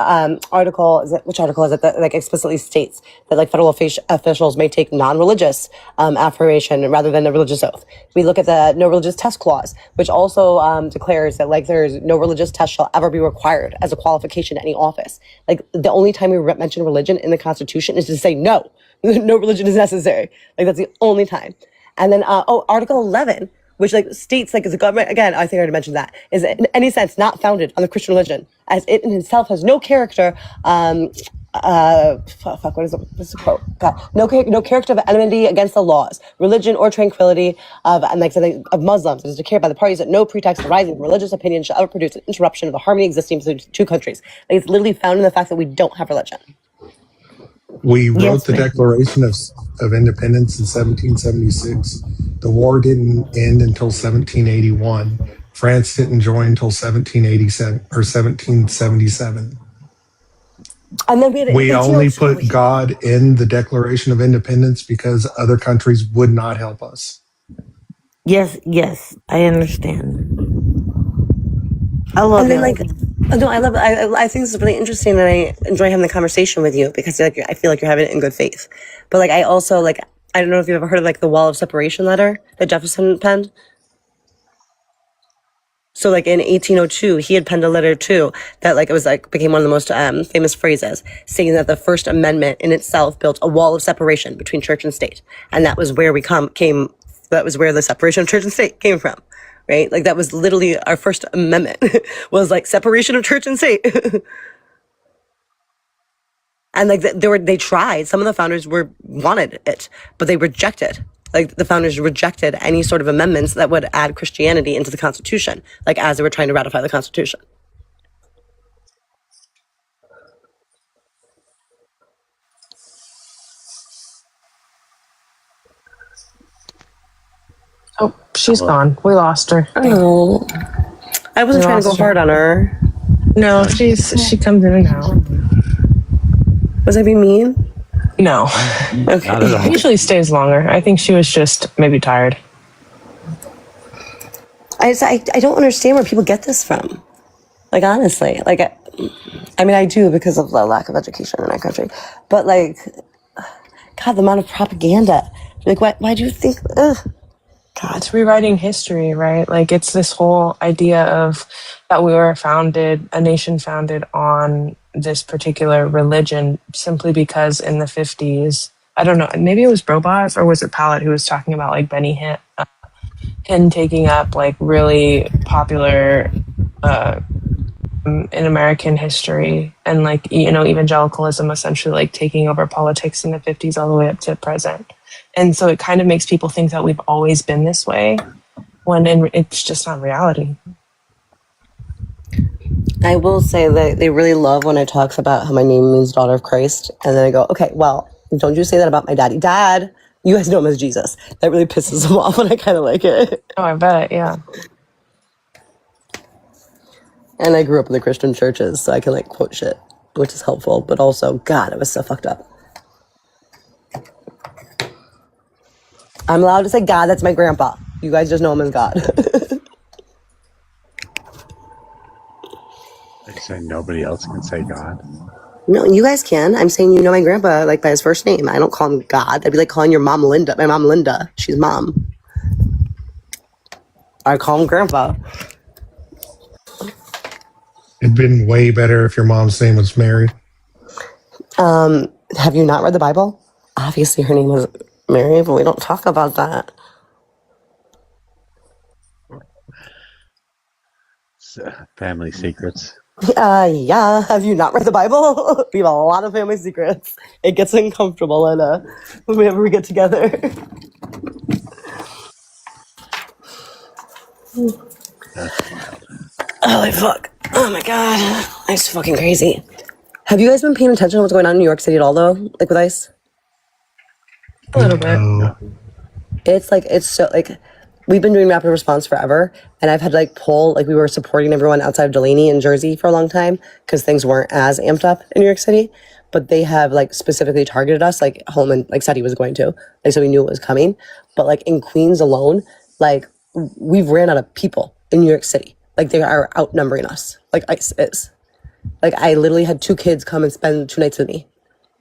article, which article is it that explicitly states that federal officials may take non-religious affirmation rather than a religious oath. We look at the no religious test clause, which also declares that there's no religious test shall ever be required as a qualification to any office. The only time we mention religion in the Constitution is to say no religion is necessary. That's the only time. And then, Article 11, which states the government, again, I think I already mentioned that, is in any sense not founded on the Christian religion, as it in itself has no character, what's the quote? God, no character of enmity against the laws, religion, or tranquility of Muslims. It is declared by the parties that no pretext arising from religious opinion shall ever produce an interruption of the harmony existing between two countries. It's literally found in the fact that we don't have religion. We wrote the Declaration of Independence in 1776. The war didn't end until 1781. France didn't join until 1787 or 1777. And then we only put God in the Declaration of Independence because other countries would not help us. Yes, I understand. I love it. No, I love it. I think this is really interesting, and I enjoy having the conversation with you because I feel like you're having it in good faith. But I also I don't know if you've ever heard of the Wall of Separation letter that Jefferson penned. So like in 1802, he had penned a letter too that like it was like became one of the most famous phrases, saying that the First Amendment in itself built a wall of separation between church and state, and that was where that was where the separation of church and state came from, right? Like that was literally our First Amendment was like separation of church and state. And like they tried. Some of the founders wanted it, but they rejected. Like the founders rejected any sort of amendments that would add Christianity into the Constitution, like as they were trying to ratify the Constitution. Oh, she's gone. We lost her. Oh, I wasn't trying to go hard on her. No, she comes in and out. Was I being mean? No. Okay. Usually stays longer. I think she was just maybe tired. I don't understand where people get this from. Like, honestly. Like, I mean, I do because of the lack of education in our country. But, like, God, the amount of propaganda. Like, why do you think... Ugh. God. It's rewriting history, right? Like, it's this whole idea of that we were a nation founded on this particular religion simply because in the 50s, I don't know, maybe it was Brobot or was it Pallet who was talking about like Benny Hinn taking up like really popular in American history and like, you know, evangelicalism essentially like taking over politics in the 50s all the way up to present. And so it kind of makes people think that we've always been this way when it's just not reality. I will say that they really love when I talk about how my name means daughter of Christ. And then I go, okay, well, don't you say that about my daddy. Dad, you guys know him as Jesus. That really pisses him off and I kind of like it. Oh, I bet, yeah. And I grew up in the Christian churches, so I can like quote shit, which is helpful. But also, God, it was so fucked up. I'm allowed to say God, that's my grandpa. You guys just know him as God. They say nobody else can say God. No, you guys can. I'm saying you know my grandpa like by his first name. I don't call him God. That'd be like calling your mom Linda. My mom Linda. She's mom. I call him grandpa. It'd been way better if your mom's name was Mary. Have you not read the Bible? Obviously her name was Mary, but we don't talk about that. Family secrets. Yeah. Have you not read the Bible? We have a lot of family secrets. It gets uncomfortable and whenever we get together. That's wild. Holy fuck. Oh my God. It's fucking crazy. Have you guys been paying attention to what's going on in New York City at all though? Like with ICE? A little bit. It's so like we've been doing rapid response forever, and I've had to like pull like we were supporting everyone outside of Delaney in Jersey for a long time because things weren't as amped up in New York City, but they have like specifically targeted us like Holman like said he was going to, like so we knew it was coming. But like in Queens alone, like we've ran out of people in New York City. Like they are outnumbering us. Like ICE is. Like I literally had 2 kids come and spend 2 nights with me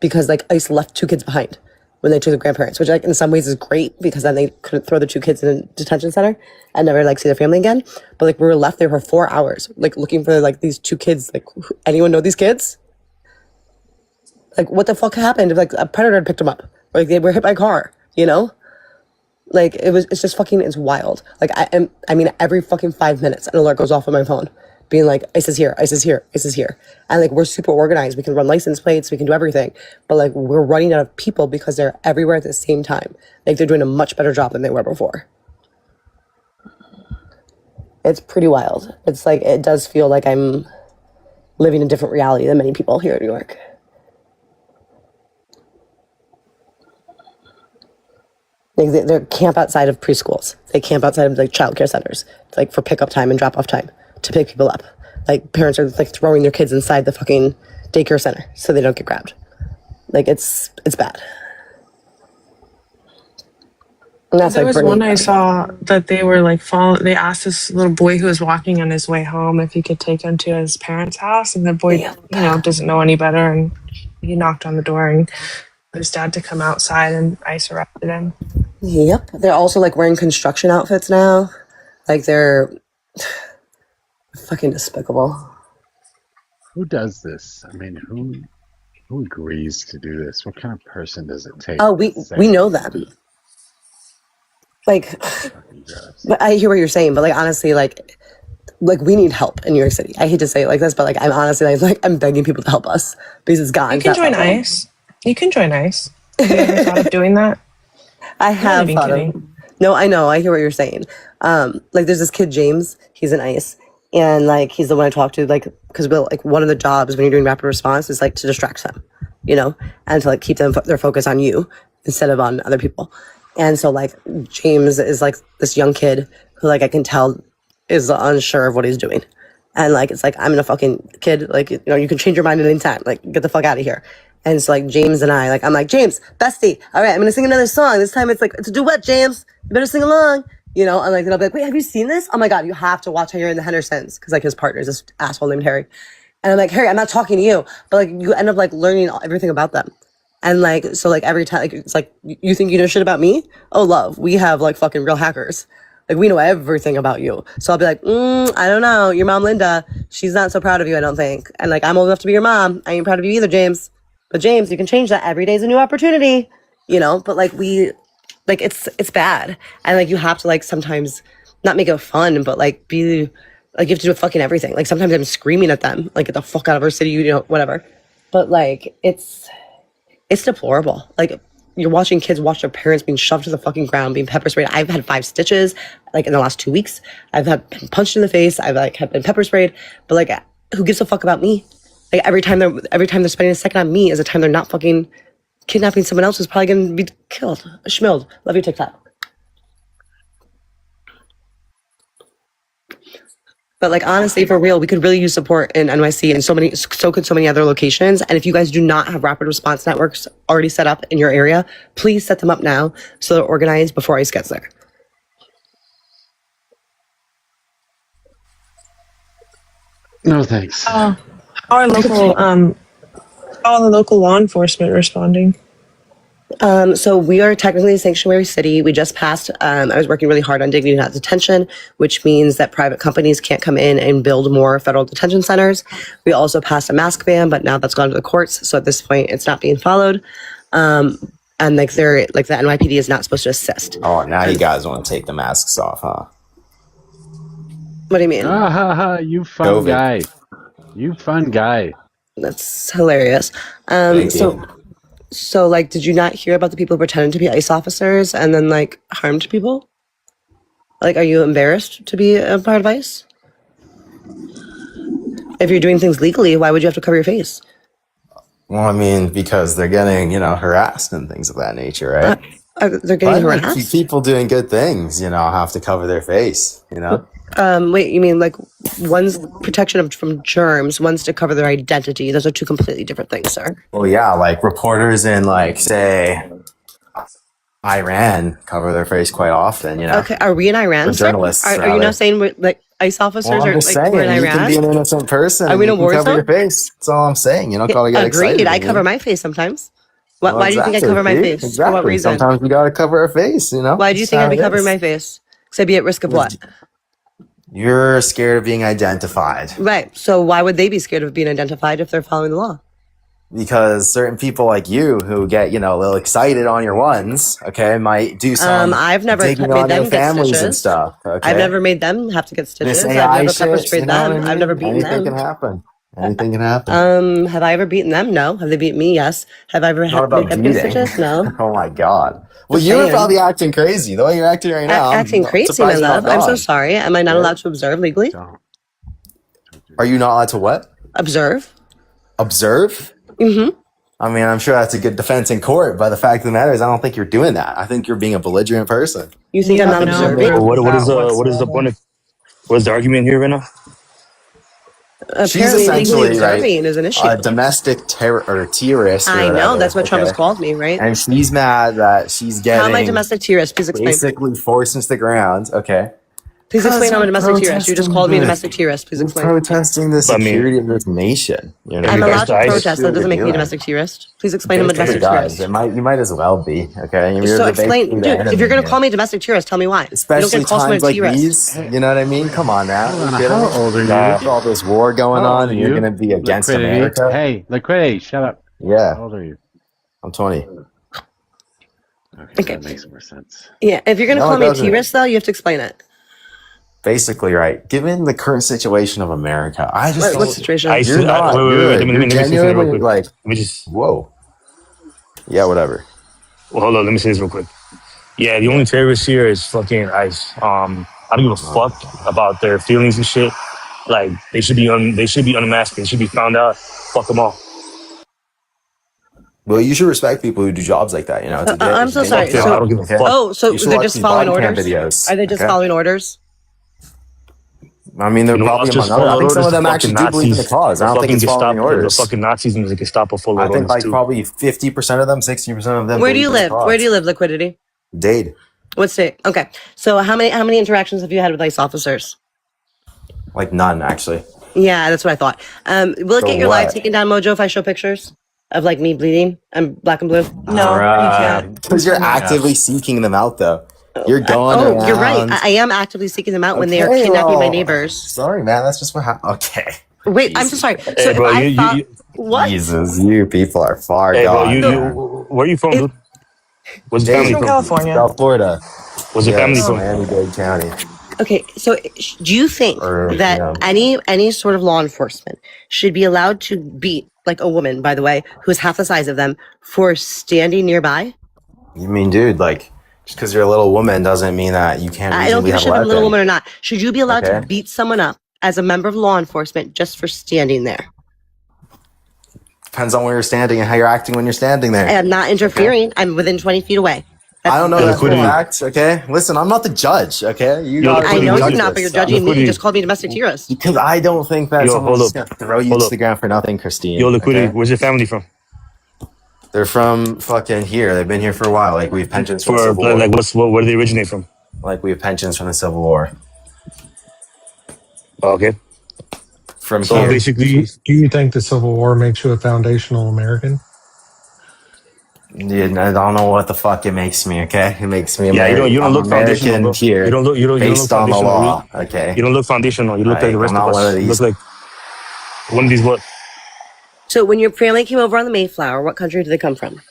because like ICE left 2 kids behind when they took the grandparents, which like in some ways is great because then they couldn't throw the 2 kids in a detention center and never like see their family again. But like we were left there for 4 hours, like looking for like these 2 kids. Like anyone know these kids? Like what the fuck happened if like a predator had picked them up? Or, like they were hit by a car, you know? Like it's just fucking, it's wild. Like I mean every fucking 5 minutes an alert goes off on my phone being like, ICE is here, ICE is here, ICE is here. And like we're super organized. We can run license plates, we can do everything. But like we're running out of people because they're everywhere at the same time. Like they're doing a much better job than they were before. It's pretty wild. It's like it does feel like I'm living a different reality than many people here in New York. Like they camp outside of preschools. They camp outside of like childcare centers, like for pickup time and drop off time to pick people up. Like parents are like throwing their kids inside the fucking daycare center so they don't get grabbed. Like it's bad. And that's there was one I saw that they were like they asked this little boy who was walking on his way home if he could take him to his parents' house, and the boy, you know, doesn't know any better, and he knocked on the door and his dad to come outside, and ICE arrested him. Yep. They're also like wearing construction outfits now. Like they're fucking despicable. Who does this? I mean, who agrees to do this? What kind of person does it take? Oh, we know them. Like, but I hear what you're saying, but like honestly, like we need help in New York City. I hate to say it like this, but like I'm honestly like I'm begging people to help us because it's gone. You can join ICE. You can join ICE. Have you ever thought of doing that? I have thought of. No, I know. I hear what you're saying. Like there's this kid James. He's in ICE, and like he's the one I talk to. Like because like one of the jobs when you're doing rapid response is like to distract them, you know, and to like keep them their focus on you instead of on other people. And so like James is like this young kid who like I can tell is unsure of what he's doing. And like it's like I'm a fucking kid, like you know, you can change your mind at any time. Like get the fuck out of here. And so like James and I, like I'm like, James, bestie, all right, I'm gonna sing another song. This time it's like it's a duet, James. You better sing along. You know, and like they'll be like, wait, have you seen this? Oh my god, you have to watch Harry and the Hendersons, because like his partner is this asshole named Harry. And I'm like, Harry, I'm not talking to you, but like you end up like learning everything about them. And like, so like every time, like, it's like, you think you know shit about me? Oh, love, we have like fucking real hackers. Like we know everything about you. So I'll be like, I don't know. Your mom, Linda, she's not so proud of you, I don't think. And like, I'm old enough to be your mom. I ain't proud of you either, James. But James, you can change that. Every day's a new opportunity, you know? But like it's bad. And like, you have to like sometimes not make it fun, but like be like, you have to do fucking everything. Like sometimes I'm screaming at them, like get the fuck out of our city, you know, whatever. But like, it's deplorable. Like you're watching kids watch their parents being shoved to the fucking ground, being pepper sprayed. I've had 5 stitches like in the last 2 weeks. I've been punched in the face. I've like have been pepper sprayed. But like, who gives a fuck about me? Like every time they're spending a second on me is a time they're not fucking kidnapping someone else who's probably gonna be killed, schmilled. Love your TikTok. But like honestly, for real, we could really use support in NYC and so could so many other locations. And if you guys do not have rapid response networks already set up in your area, please set them up now so they're organized before ICE gets there. No thanks. How are the local law enforcement responding? So we are technically a sanctuary city. We just passed, I was working really hard on dignity not detention, which means that private companies can't come in and build more federal detention centers. We also passed a mask ban, but now that's gone to the courts. So at this point, it's not being followed. And like the NYPD is not supposed to assist. Oh, now you guys want to take the masks off, huh? What do you mean? You fun COVID. Guy. You fun guy. That's hilarious. So, like, did you not hear about the people pretending to be ICE officers and then, like, harmed people? Like, are you embarrassed to be a part of ICE? If you're doing things legally, why would you have to cover your face? Well, I mean, because they're getting, harassed and things of that nature, right? They're getting harassed? Like, people doing good things, have to cover their face, Wait, you mean like one's protection from germs, one's to cover their identity? Those are two completely different things, sir. Well, yeah, like reporters in, like, say, Iran cover their face quite often, Okay, are we in Iran, sir? Journalists, are you not saying we're, like, ICE officers I'm are just like saying, we're in Iran? You can be an innocent person. Are we in a war cover zone? your face. That's all I'm saying. You don't gotta get excited. Agreed. I cover my face sometimes. Why do you think I cover my face? Exactly. For what reason? Sometimes we gotta cover our face. Why do you think I'd be covering my face? Because I'd be at risk of what? You're scared of being identified. Right. So why would they be scared of being identified if they're following the law? Because certain people like you who get, a little excited on your ones, okay, might do some I've never digging made on them your get families stitches. and stuff. Okay? I've never made them have to get stitches. This I've AI never pepper shit, sprayed them. I've never beaten them. Anything can happen. Anything can happen. Have I ever beaten them? No. Have they beaten me? Yes. Have I ever had to get stitches? No. Oh my god. Well, you were probably acting crazy. The way you're acting right now. Acting crazy, my love. I'm so sorry. Am I not allowed to observe legally? Are you not allowed to what? Observe. Observe? Mm-hmm. I mean, I'm sure that's a good defense in court, but the fact of the matter is, I don't think you're doing that. I think you're being a belligerent person. You think I'm not observing? What is the point of what's the argument here right now? She's essentially observing is an issue. A domestic terrorist. I know, that's what Trump has called me, right? And she's mad that she's getting. How am I domestic terrorist? Please explain. Basically forced into the ground. Okay. Please explain I'm a domestic terrorist. You just called me a domestic terrorist. Please explain. Protesting the security of this nation. You know, I'm allowed to protest. That doesn't make me a domestic terrorist. Please explain I'm a domestic terrorist. You might as well be. Okay. So explain, dude. If you're gonna call me a domestic terrorist, tell me why. Especially times like these. You know what I mean? Come on now. How old are you? All this war going on, and you're gonna be against America. Hey, Liquidity, shut up. Yeah. How old are you? I'm 20. Okay, that makes more sense. Yeah, if you're gonna call me a terrorist, though, you have to explain it. Basically, right. Given the current situation of America, I just what situation? You're not. You're genuinely like. Let me just. Whoa. Yeah, whatever. Well, hold on. Let me say this real quick. Yeah, the only terrorist here is fucking ICE. I don't give a fuck about their feelings and shit. Like they should be unmasked. They should be found out. Fuck them all. Well, you should respect people who do jobs like that. You know, I'm so sorry. I don't give a fuck. So they're just following orders? Videos, Are they just following orders? I mean, they're probably among others. I think some of them actually do believe in the cause. I don't think it's following orders. The fucking Nazis and the Gestapo full of I think like probably 50% of them, 60% of them. Where do you live? Where do you live, Liquidity? Dade. What state? Okay. So how many interactions have you had with ICE officers? Like none, actually. Yeah, that's what I thought. Will it get your live taken down, Mojo, if I show pictures of like me bleeding? I'm black and blue. No, you can't. Because you're actively seeking them out, though. You're going around. You're right. I am actively seeking them out when they are kidnapping my neighbors. Sorry, man. That's just what happened. Okay. Wait, Jesus. I'm so sorry. So hey, bro, what? Jesus, you people are far gone. Where are you from, dude? Where's your family from? California. South Florida. Where's your family from? Miami-Dade County. Okay, so do you think that any sort of law enforcement should be allowed to beat like a woman, by the way, who's half the size of them for standing nearby? You mean, dude, like just because you're a little woman doesn't mean that you can't I don't give a shit if I'm a little woman or not. Should you be allowed to beat someone up as a member of law enforcement just for standing there? Depends on where you're standing and how you're acting when you're standing there. I am not interfering. I'm within 20 feet away. I don't know that's the fact, okay? Listen, I'm not the judge, okay? I know you're not, but you're judging me. You just called me a domestic terrorist. Because I don't think that someone's just going to throw you to the ground for nothing, Christine. Yo, Liquidity, where's your family from? They're from fucking here. They've been here for a while. Like, we have pensions from the Civil War. Like, where do they originate from? Like, we have pensions from the Civil War. Okay. From so here. Basically, do you think the Civil War makes you a foundational American? Dude, I don't know what the fuck it makes me, okay? It makes me American. You don't look American foundational, here. You don't look based on the law, okay? You don't look foundational. You look like the rest of us. You look like one of these what? So when your family came over on the Mayflower, what country did they come from?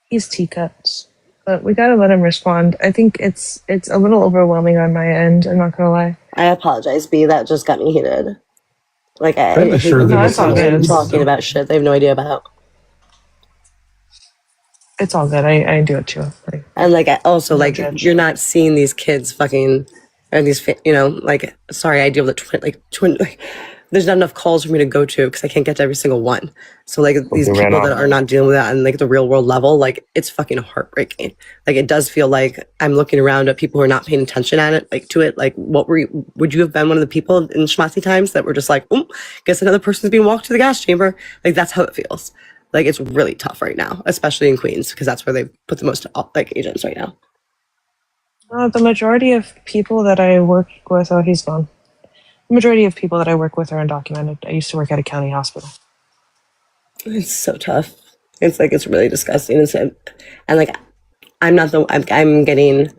He's teacups. But we gotta let him respond. I think it's a little overwhelming on my end, I'm not gonna lie. I apologize, B. That just got me heated. Like, I hate talking about shit they have no idea about. It's all good. I do it too. Like, and like, also, like, you're not seeing these kids fucking, or these, you know, like, sorry, I deal with twin, like, there's not enough calls for me to go to because I can't get to every single one. So like these people that are not dealing with that on like the real world level, like it's fucking heartbreaking. Like it does feel like I'm looking around at people who are not paying attention at it, like to it. Like would you have been one of the people in schmatzy times that were just like, guess another person's being walked to the gas chamber? Like that's how it feels. Like it's really tough right now, especially in Queens, because that's where they put the most like agents right now. The majority of people that I work with, he's gone. The majority of people that I work with are undocumented. I used to work at a county hospital. It's so tough. It's like, it's really disgusting. And like, I'm getting,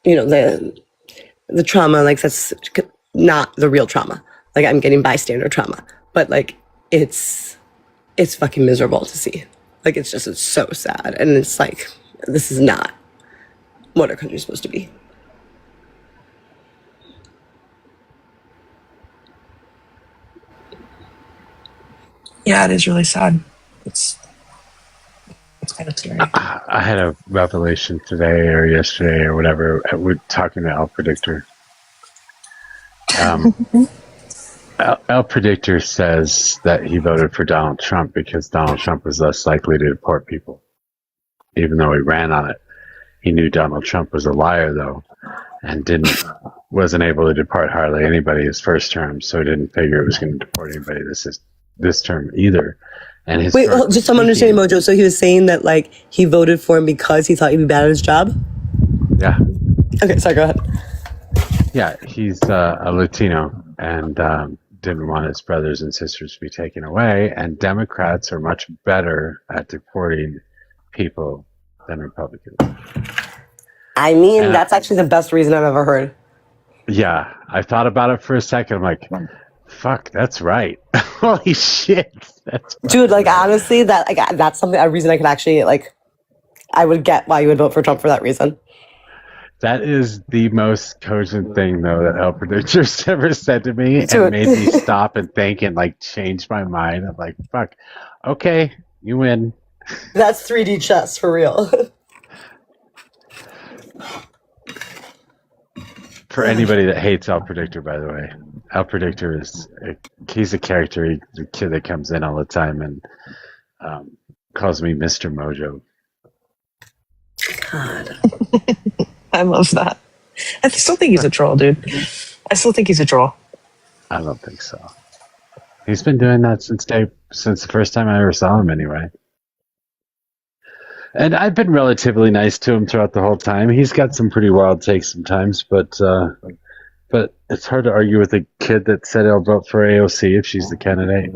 you know, the trauma, like that's not the real trauma. Like I'm getting bystander trauma, but like, it's fucking miserable to see. Like, it's so sad. And it's like, this is not what our country's supposed to be. Yeah, it is really sad. It's kind of scary. I had a revelation today or yesterday or whatever. We're talking to El Predictor. El Predictor says that he voted for Donald Trump because Donald Trump was less likely to deport people, even though he ran on it. He knew Donald Trump was a liar, though, and wasn't able to deport hardly anybody his first term, so he didn't figure it was going to deport anybody this term either. And his just so I'm understanding, Mojo. So he was saying that like he voted for him because he thought he'd be bad at his job. Yeah. Okay, sorry, go ahead. Yeah, he's a Latino and didn't want his brothers and sisters to be taken away. And Democrats are much better at deporting people than Republicans. I mean, that's actually the best reason I've ever heard. Yeah, I thought about it for a second. I'm like, fuck, that's right. Holy shit. Dude, like, honestly, that's something, a reason I could actually, like, I would get why you would vote for Trump for that reason. That is the most cogent thing, though, that El Predictor's ever said to me and made me stop and think and, like, change my mind. I'm like, fuck, okay, you win. That's 3D chess, for real. For anybody that hates El Predictor, by the way, El Predictor he's a character, he's a kid that comes in all the time and calls me Mr. Mojo. God. I love that. I still think he's a troll, dude. I still think he's a troll. I don't think so. He's been doing that since the first time I ever saw him, anyway. And I've been relatively nice to him throughout the whole time. He's got some pretty wild takes sometimes, but it's hard to argue with a kid that said he'll vote for AOC if she's the candidate.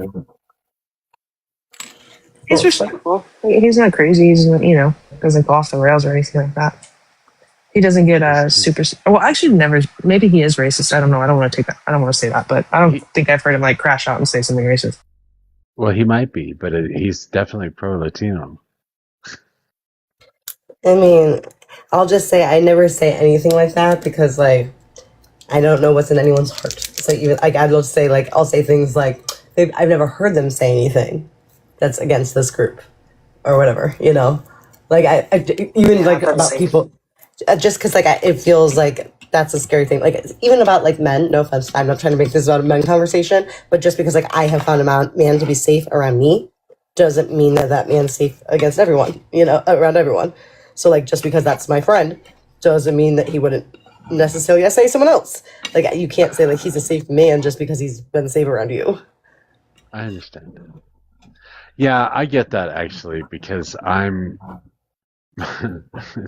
He's respectful. He's not crazy. He's, doesn't go off the rails or anything like that. He doesn't get super. Well, actually, never. Maybe he is racist. I don't know. I don't want to take that. I don't want to say that, but I don't think I've heard him like crash out and say something racist. Well, he might be, but he's definitely pro-Latino. I mean, I'll just say I never say anything like that because, like, I don't know what's in anyone's heart. So even like I'll say I'll say things like I've never heard them say anything that's against this group or whatever. Like I even like about people. Just because it feels like that's a scary thing. Like even about like men. No offense, I'm not trying to make this about a men conversation, but just because like I have found a man to be safe around me, doesn't mean that man's safe against everyone. Around everyone. So like just because that's my friend, doesn't mean that he wouldn't necessarily say someone else. Like you can't say like he's a safe man just because he's been safe around you. I understand. Yeah, I get that actually because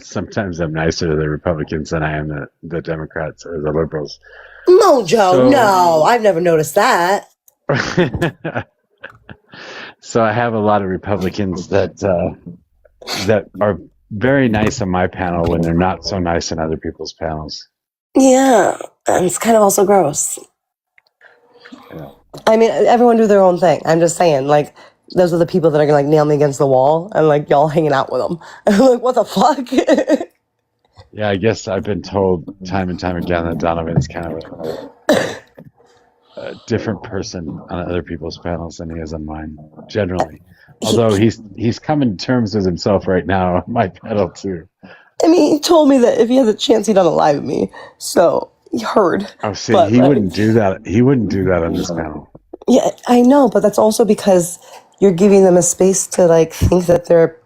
sometimes I'm nicer to the Republicans than I am the Democrats or the liberals. Mojo, no, I've never noticed that. So I have a lot of Republicans that are very nice on my panel when they're not so nice on other people's panels. Yeah, and it's kind of also gross. Yeah. I mean, everyone do their own thing. I'm just saying, like, those are the people that are gonna like nail me against the wall and like y'all hanging out with them. I'm like, what the fuck? Yeah, I guess I've been told time and time again that Donovan is kind of a different person on other people's panels than he is on mine, generally. Although he's coming to terms with himself right now on my panel too. I mean, he told me that if he has a chance, he'd unalive me. So he heard. Oh, see, he wouldn't do that. He wouldn't do that on this panel. Yeah, I know, but that's also because you're giving them a space to like think that they're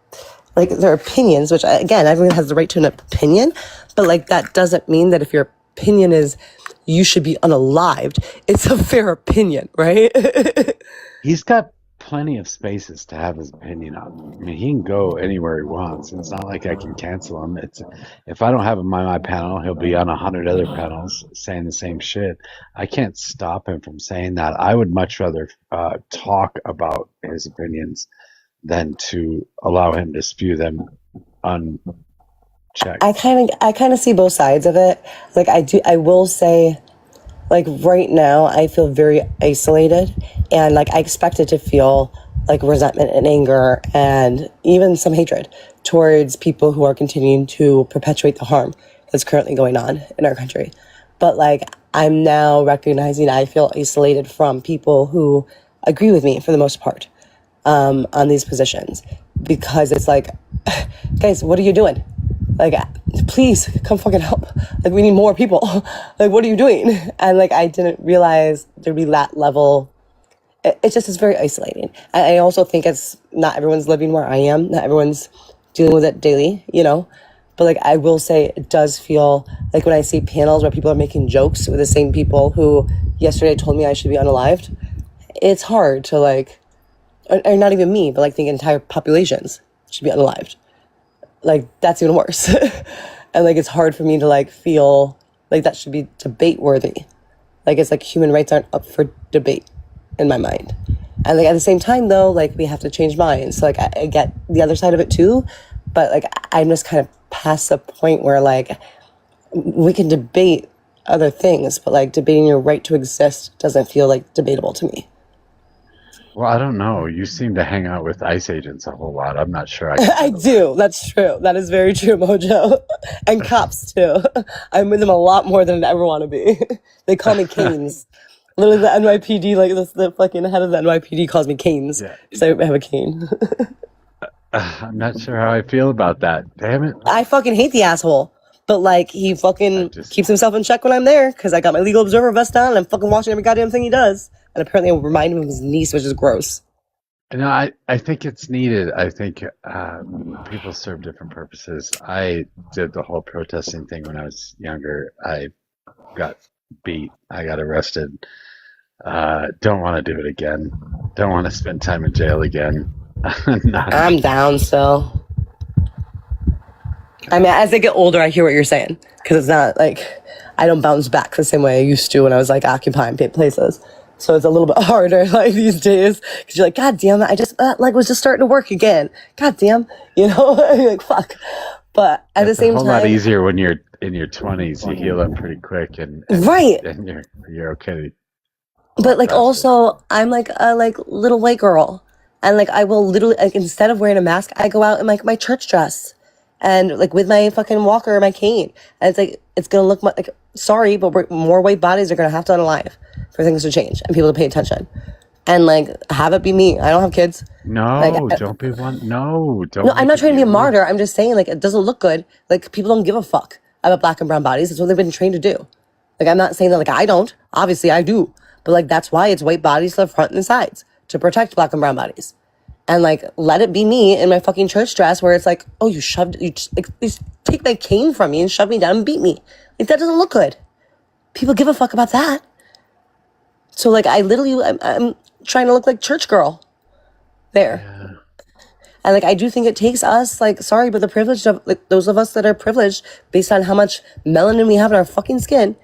like their opinions, which again, everyone has the right to an opinion, but like that doesn't mean that if your opinion is you should be unalived, it's a fair opinion, right? He's got plenty of spaces to have his opinion on. I mean, he can go anywhere he wants. It's not like I can cancel him. If I don't have him on my panel, he'll be on 100 other panels saying the same shit. I can't stop him from saying that. I would much rather talk about his opinions than to allow him to spew them unchecked. I kind of see both sides of it. Like I will say, like right now, I feel very isolated, and like I expected to feel like resentment and anger and even some hatred towards people who are continuing to perpetuate the harm that's currently going on in our country. But like I'm now recognizing I feel isolated from people who agree with me for the most part on these positions, because it's like, guys, what are you doing? Like, please come fucking help. Like, we need more people. Like, what are you doing? And like, I didn't realize there'd be that level. It's very isolating. I also think it's not everyone's living where I am. Not everyone's dealing with it daily, But like, I will say it does feel like when I see panels where people are making jokes with the same people who yesterday told me I should be unalived, it's hard to like, or not even me, but like the entire populations should be unalived. Like, that's even worse. And like it's hard for me to like feel like that should be debate worthy. Like it's like human rights aren't up for debate in my mind. And like at the same time though, like we have to change minds. So like I get the other side of it too, but like I'm just kind of past the point where like we can debate other things, but like debating your right to exist doesn't feel like debatable to me. Well, I don't know. You seem to hang out with ICE agents a whole lot. I'm not sure. I do. That's true. That is very true, Mojo. And cops too. I'm with them a lot more than I'd ever want to be. They call me Canes. Literally, the NYPD, like the fucking head of the NYPD calls me Canes because I have a cane. I'm not sure how I feel about that. Damn it. I fucking hate the asshole. But like he fucking keeps himself in check when I'm there because I got my legal observer vest on and I'm fucking watching every goddamn thing he does. And apparently I remind him of his niece, which is gross. No, I think it's needed. I think people serve different purposes. I did the whole protesting thing when I was younger. I got beat. I got arrested. Don't want to do it again. Don't want to spend time in jail again. I'm down still. I mean, as I get older, I hear what you're saying because it's not like I don't bounce back the same way I used to when I was like occupying places. So it's a little bit harder like these days because you're like, God damn it, I just like was just starting to work again. God damn, you know, like fuck. But at the same time, it's a whole lot easier when you're in your 20s. You heal up pretty quick, and right, and you're okay. But like also, I'm like a little white girl, and like I will literally like instead of wearing a mask, I go out in like my church dress, and like with my fucking walker or my cane, and it's like it's gonna look like sorry, but more white bodies are gonna have to unalive for things to change and people to pay attention, and like have it be me. I don't have kids. No, like, don't be one. No, don't. No, I'm not trying to be a martyr. I'm just saying like it doesn't look good. Like people don't give a fuck about black and brown bodies. That's what they've been trained to do. Like I'm not saying that like I don't. Obviously I do. But like that's why it's white bodies to the front and the sides to protect black and brown bodies, and like let it be me in my fucking church dress where it's like, oh, you take my cane from me and shove me down and beat me. Like that doesn't look good. People give a fuck about that. So like I literally I'm trying to look like church girl there. Yeah. And like I do think it takes us like sorry, but the privilege of like those of us that are privileged based on how much melanin we have in our fucking skin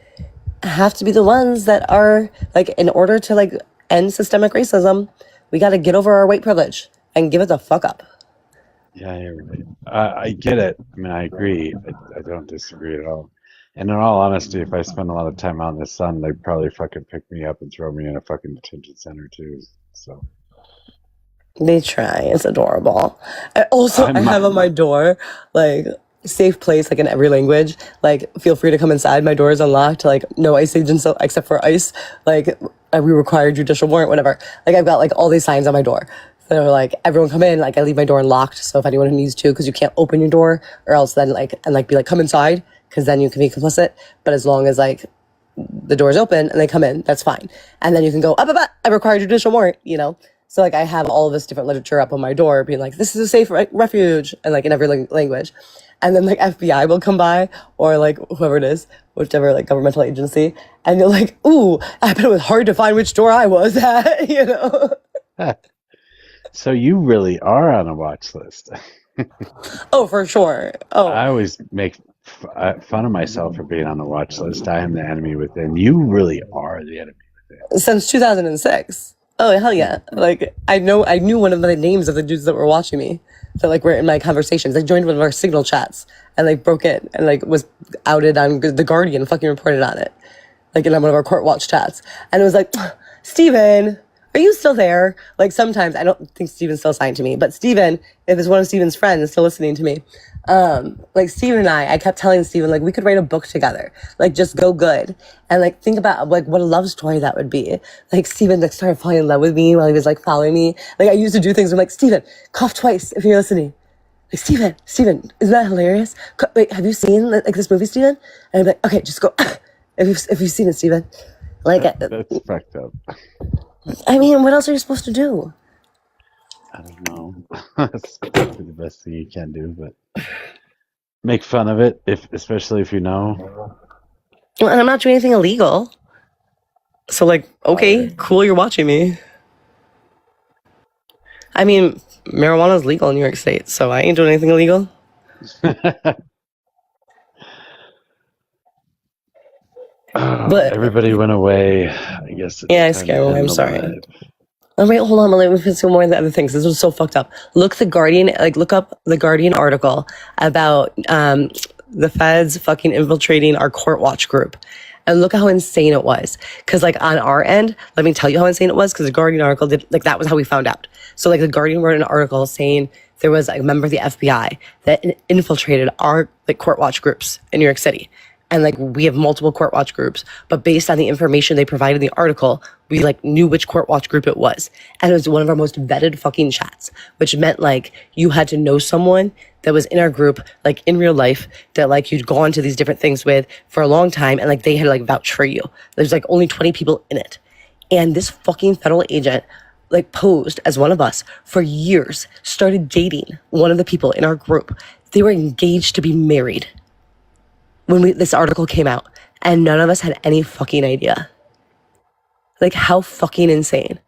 have to be the ones that are like in order to like end systemic racism, we got to get over our white privilege and give it the fuck up. Yeah, you're right. I get it. I mean, I agree. I don't disagree at all. And in all honesty, if I spend a lot of time out in the sun, they'd probably fucking pick me up and throw me in a fucking detention center too. So they try. It's adorable. I have on my door like safe place, like in every language, like feel free to come inside, my door is unlocked, like no ICE agents except for ICE, like we require judicial warrant, whatever. Like I've got like all these signs on my door that are like everyone come in, like I leave my door unlocked, so if anyone who needs to, because you can't open your door or else then like and like be like come inside because then you can be complicit, but as long as like the door's open and they come in, that's fine, and then you can go up, I require judicial warrant, you know. So like I have all of this different literature up on my door being like this is a safe refuge and like in every language. And then like FBI will come by or like whoever it is, whichever like governmental agency. And you're like, ooh, I bet it was hard to find which door I was at, you know? So you really are on a watch list. Oh, for sure. Oh, I always make fun of myself for being on the watch list. I am the enemy within. You really are the enemy within. Since 2006. Oh, hell yeah. Like I knew one of the names of the dudes that were watching me. That like were in my conversations. I joined one of our Signal chats and like broke in and like was outed on The Guardian, fucking reported on it, like in one of our court watch chats. And it was like, Steven, are you still there? Like sometimes I don't think Steven's still assigned to me, but Steven, if it's one of Steven's friends still listening to me, like Steven and I kept telling Steven like we could write a book together, like just go good and like think about like what a love story that would be. Like Steven like started falling in love with me while he was like following me. Like I used to do things. I'm like, Steven, cough twice if you're listening. Like Steven, isn't that hilarious? Wait, have you seen like this movie, Steven? And I'm like, okay, just go. if you've seen it, Steven. Like that's fucked up. I mean, what else are you supposed to do? I don't know. That's probably the best thing you can do, but make fun of it, especially if you know. Well, and I'm not doing anything illegal. So, like, okay, cool, you're watching me. I mean, marijuana is legal in New York State, so I ain't doing anything illegal. But everybody went away. I guess it's I time scared to me. end I'm the sorry. live. Oh, wait, hold on. Let me put some more of the other things. This was so fucked up. Look up the Guardian article about the feds fucking infiltrating our court watch group. And look how insane it was. Because, like, on our end, let me tell you how insane it was, because the Guardian article did, like, that was how we found out. So, like, the Guardian wrote an article saying there was a member of the FBI that infiltrated our, like, court watch groups in New York City. And, like, we have multiple court watch groups, but based on the information they provided in the article, we, like, knew which court watch group it was. And it was one of our most vetted fucking chats, which meant, like, you had to know someone that was in our group, like, in real life, that, like, you'd gone to these different things with for a long time, and, like, they had to, like, vouch for you. There's, like, only 20 people in it. And this fucking federal agent, like, posed as one of us for years, started dating one of the people in our group. They were engaged to be married when this article came out, and none of us had any fucking idea. Like, how fucking insane.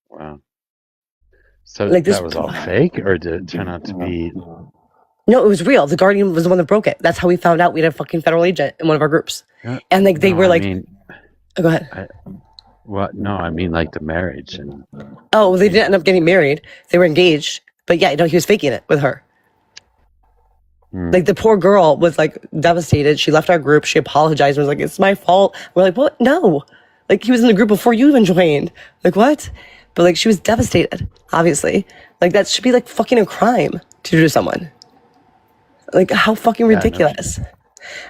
Wow. So Like, this that was all fake, or did it turn out to be? No, it was real. The Guardian was the one that broke it. That's how we found out we had a fucking federal agent in one of our groups. And, like, they were like... go ahead. No, I mean, like, the marriage. And Oh, they didn't end up getting married. They were engaged. But yeah, no, he was faking it with her. Like, the poor girl was, like, devastated. She left our group. She apologized and was like, it's my fault. We're like, what? No. Like, he was in the group before you even joined. Like, what? But, like, she was devastated, obviously. Like, that should be, like, fucking a crime to do to someone. Like, how fucking ridiculous. No.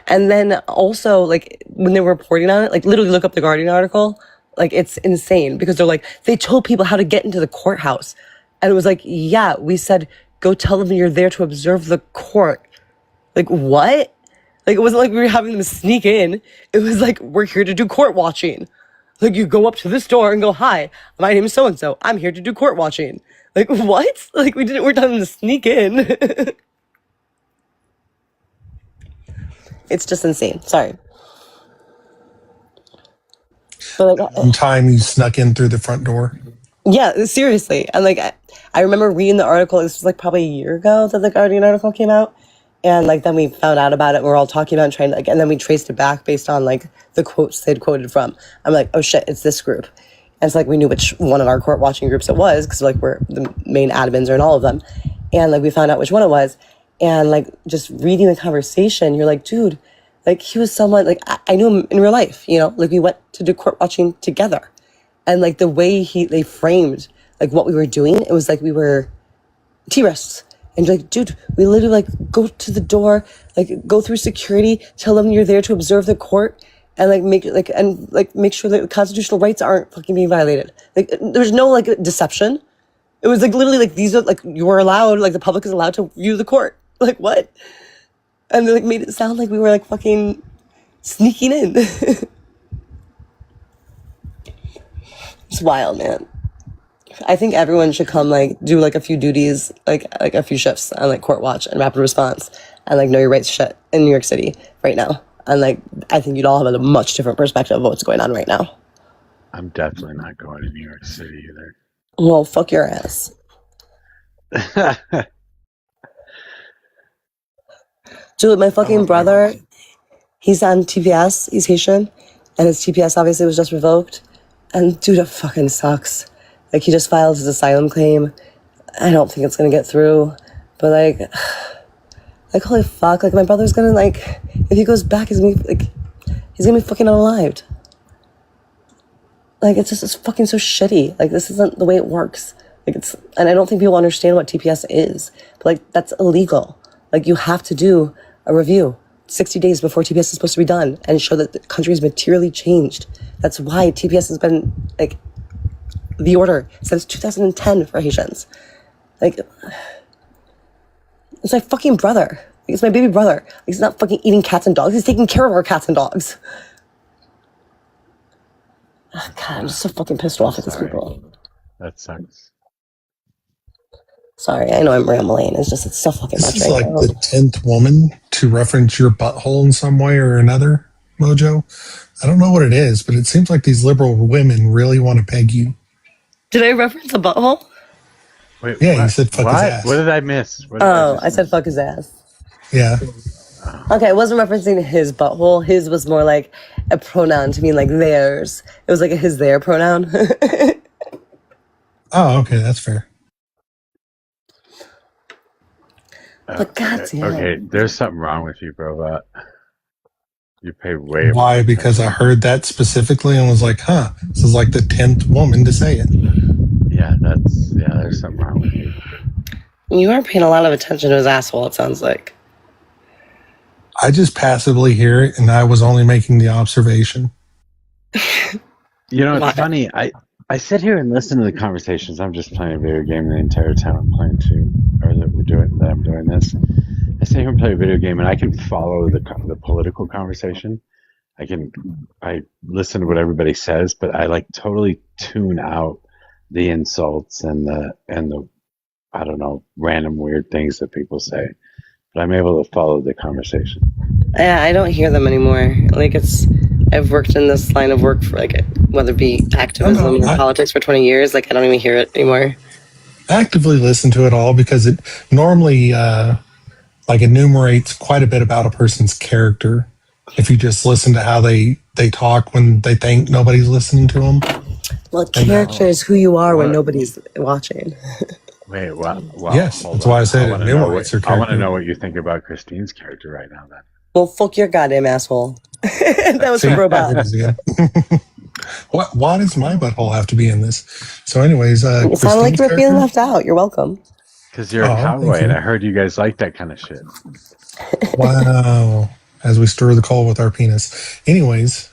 And then also, like, when they were reporting on it, like, literally look up the Guardian article. Like, it's insane because they're like, they told people how to get into the courthouse. And it was like, yeah, we said, go tell them you're there to observe the court. Like, what? Like, it wasn't like we were having them sneak in. It was like, we're here to do court watching. Like, you go up to this door and go, hi, my name is so-and-so. I'm here to do court watching. Like, what? Like, we're telling them to sneak in. It's just insane. Sorry. But, like, one time you snuck in through the front door. Yeah, seriously. And, like, I remember reading the article. This was, like, probably a year ago that the Guardian article came out. And, like, then we found out about it, and we're all talking about it, trying to, like, and then we traced it back based on, like, the quotes they'd quoted from. I'm like, oh, shit, it's this group. And it's like we knew which one of our court watching groups it was, because, like, we're the main admins are in all of them. And, like, we found out which one it was. And, like, just reading the conversation, you're like, dude, like, he was someone, like, I knew him in real life, you know? Like, we went to do court watching together. And, like, the way they framed, like, what we were doing, it was like we were T-rests. And you're like, dude, we literally, like, go to the door, like, go through security, tell them you're there to observe the court, and, like, make sure that constitutional rights aren't fucking being violated. Like, there's no, like, deception. It was, like, literally, like, these are, like, you are allowed, like, the public is allowed to view the court. Like, what? And they, like, made it sound like we were, like, fucking sneaking in. It's wild, man. I think everyone should come, like, do, like, a few duties, like a few shifts on, like, court watch and rapid response and, like, know your rights shit in New York City right now. And, like, I think you'd all have a much different perspective of what's going on right now. I'm definitely not going to New York City either. Well, fuck your ass. Dude, my fucking brother, he's on TPS, he's Haitian, and his TPS obviously was just revoked. And, dude, it fucking sucks. Like, he just filed his asylum claim. I don't think it's gonna get through. But, like, holy fuck. Like, my brother's gonna, like, if he goes back, he's gonna be fucking unalived. Like, it's fucking so shitty. Like, this isn't the way it works. Like, and I don't think people understand what TPS is. But, like, that's illegal. Like, you have to do a review 60 days before TPS is supposed to be done and show that the country has materially changed. That's why TPS has been, like, the order since 2010 for Haitians. Like, it's my fucking brother. Like, it's my baby brother. Like, he's not fucking eating cats and dogs. He's taking care of our cats and dogs. Oh, God, I'm just so fucking pissed off at these people. That sucks. Sorry, I know I'm rambling. It's so fucking much. This is like the 10th woman to reference your butthole in some way or another, Mojo. I don't know what it is, but it seems like these liberal women really want to peg you. Did I reference a butthole? Wait, yeah, what? You said fuck his ass. What did I miss? I said fuck his ass. Yeah. Okay, I wasn't referencing his butthole. His was more like, a pronoun to mean like theirs. It was like a his their pronoun. Oh, okay, that's fair. But goddamn. Okay, there's something wrong with you, bro. You pay way Why? more Because I attention. heard that specifically and was like, huh, this is like the 10th woman to say it. Yeah, there's something wrong with you. You aren't paying a lot of attention to his asshole, it sounds like. I just passively hear it, and I was only making the observation. You know, it's funny. I sit here and listen to the conversations. I'm just playing a video game the entire time I'm playing that I'm doing this. I sit here and play a video game, and I can follow the political conversation. I listen to what everybody says, but I like totally tune out the insults and the I don't know, random weird things that people say. But I'm able to follow the conversation. Yeah, I don't hear them anymore. Like I've worked in this line of work for like whether it be activism or politics for 20 years. Like I don't even hear it anymore. Actively listen to it all because it normally like enumerates quite a bit about a person's character. If you just listen to how they talk when they think nobody's listening to them. Well, character is who you are when nobody's watching. Wait, well, yes, that's why I said it enumerates your character. I want to know what you think about Christine's character right now, then. Well, fuck your goddamn asshole. That was from Robot. Why does my butthole have to be in this? So anyways, it sounded like you were being left out. You're welcome. Because you're a cowboy, and I heard you guys like that kind of shit. Wow. As we stir the coal with our penis. Anyways,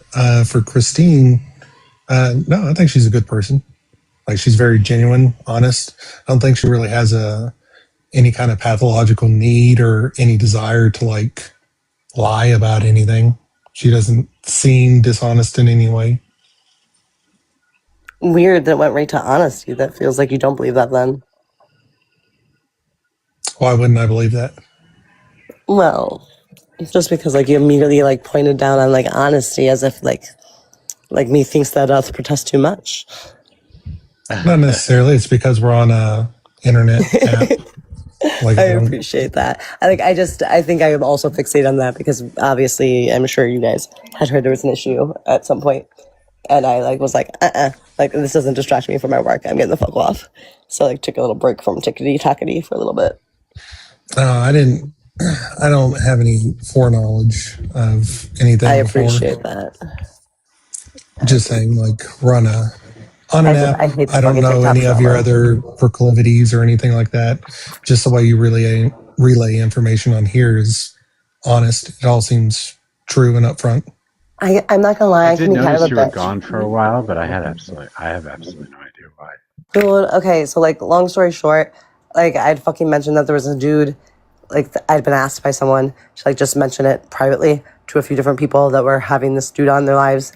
for Christine, no, I think she's a good person. Like, she's very genuine, honest. I don't think she really has any kind of pathological need or any desire to, like, lie about anything. She doesn't seem dishonest in any way. Weird that it went right to honesty. That feels like you don't believe that then. Why wouldn't I believe that? Well, just because like you immediately like pointed down on like honesty as if like me thinks that us protest too much. Not necessarily. It's because we're on a internet app. Like, I appreciate that. I think I am also fixated on that because obviously I'm sure you guys had heard there was an issue at some point, and I like was like like this doesn't distract me from my work. I'm getting the fuck off. So I like took a little break from tickety tackety for a little bit. I didn't. I don't have any foreknowledge of anything. I appreciate that. Just saying, like, run on an app. I don't know any of your other proclivities or anything like that. Just the way you relay information on here is honest. It all seems true and upfront. I'm not gonna lie. I did notice you were gone for a while, but I have absolutely no idea why. Well, okay, so like, long story short, like I'd fucking mentioned that there was a dude. Like I'd been asked by someone to like just mention it privately to a few different people that were having this dude on their lives.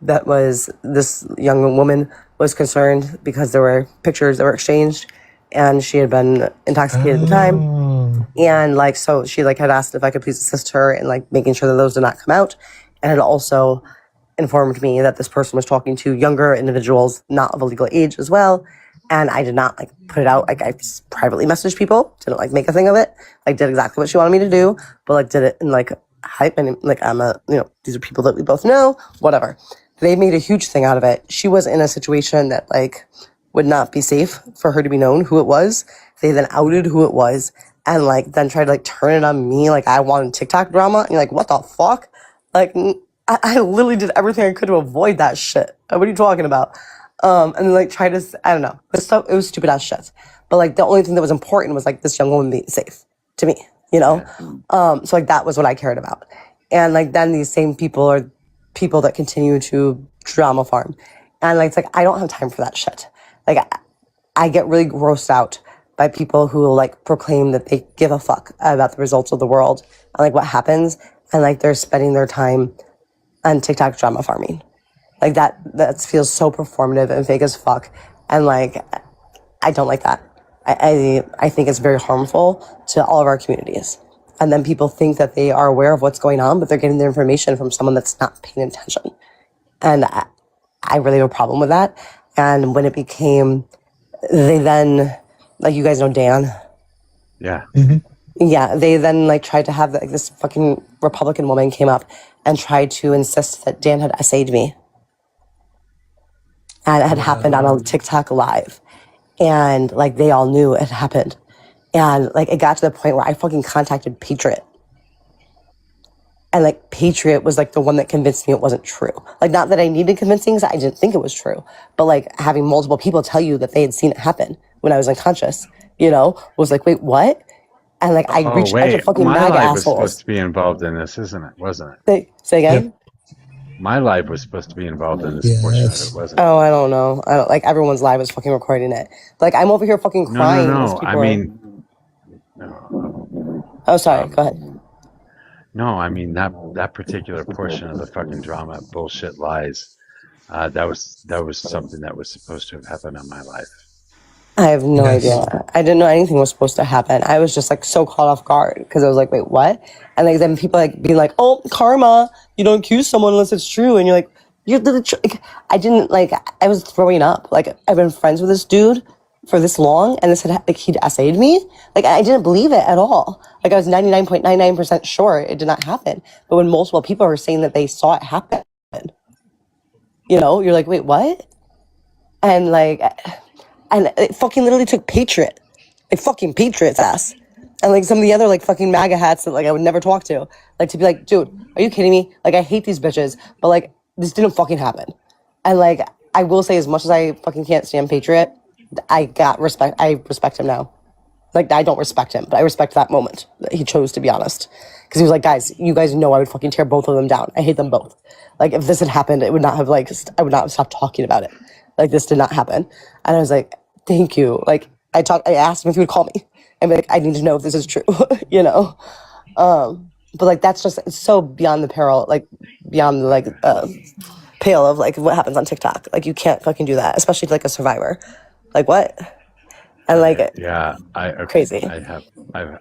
That was this young woman was concerned because there were pictures that were exchanged, and she had been intoxicated at the time, and like so she like had asked if I could please assist her in like making sure that those did not come out, and had also informed me that this person was talking to younger individuals not of a legal age as well. And I did not like put it out. Like I privately messaged people, didn't like make a thing of it. Like did exactly what she wanted me to do, but like did it in like hype and like these are people that we both know, whatever. They made a huge thing out of it. She was in a situation that like would not be safe for her to be known who it was. They then outed who it was and like then tried to like turn it on me like I wanted TikTok drama. And you're like, what the fuck? Like I literally did everything I could to avoid that shit. What are you talking about? And like try to, I don't know. It was stupid ass shit. But like the only thing that was important was like this young woman being safe to me, you know? So like that was what I cared about. And like then these same people are people that continue to drama farm. And like it's like I don't have time for that shit. Like I get really grossed out by people who like proclaim that they give a fuck about the results of the world and like what happens, and like they're spending their time on TikTok drama farming. Like that feels so performative and fake as fuck. And like, I don't like that. I think it's very harmful to all of our communities. And then people think that they are aware of what's going on, but they're getting their information from someone that's not paying attention. And I really have a problem with that. And when it became, they then, like you guys know Dan. Yeah. Mm-hmm. Yeah, they then like tried to have like this fucking Republican woman came up and tried to insist that Dan had essayed me. And it had happened on a TikTok live. And like they all knew it happened. And like it got to the point where I fucking contacted Patriot. And like Patriot was like the one that convinced me it wasn't true. Like not that I needed convincing, because I didn't think it was true. But like having multiple people tell you that they had seen it happen when I was unconscious, you know, was like, wait, what? And like I reached out to fucking my MAGA life was supposed assholes. to be involved in this, isn't it? Wasn't it? Say again? My life was supposed to be involved in this portion of it, wasn't it? Oh, I don't know. I don't like everyone's live is fucking recording it. Like I'm over here fucking crying. No. I mean, oh, sorry. Go ahead. No, I mean that particular portion of the fucking drama, bullshit lies. That was something that was supposed to have happened in my life. I have no idea. I didn't know anything was supposed to happen. I was just like so caught off guard because I was like, wait, what? And like then people like being like, oh, karma. You don't accuse someone unless it's true. And you're like, you're the like, I didn't like. I was throwing up. Like I've been friends with this dude for this long, and this had like he'd essayed me. Like I didn't believe it at all. Like I was 99.99% sure it did not happen. But when multiple people were saying that they saw it happen, you know, you're like, wait, what? And like. And it fucking literally took Patriot, like fucking Patriot's ass. And like some of the other like fucking MAGA hats that like I would never talk to. Like to be like, dude, are you kidding me? Like I hate these bitches, but like this didn't fucking happen. And like I will say as much as I fucking can't stand Patriot, I respect him now. Like I don't respect him, but I respect that moment that he chose to be honest. Because he was like, guys, you guys know I would fucking tear both of them down. I hate them both. Like if this had happened, it would not have like, I would not have stopped talking about it. Like this did not happen. And I was like, thank you. Like I asked him if he would call me and be like, I need to know if this is true, you know? But like, that's just, it's so beyond the peril, like beyond the like, pale of like what happens on TikTok. Like you can't fucking do that, especially to like a survivor. Like what? And like, crazy. I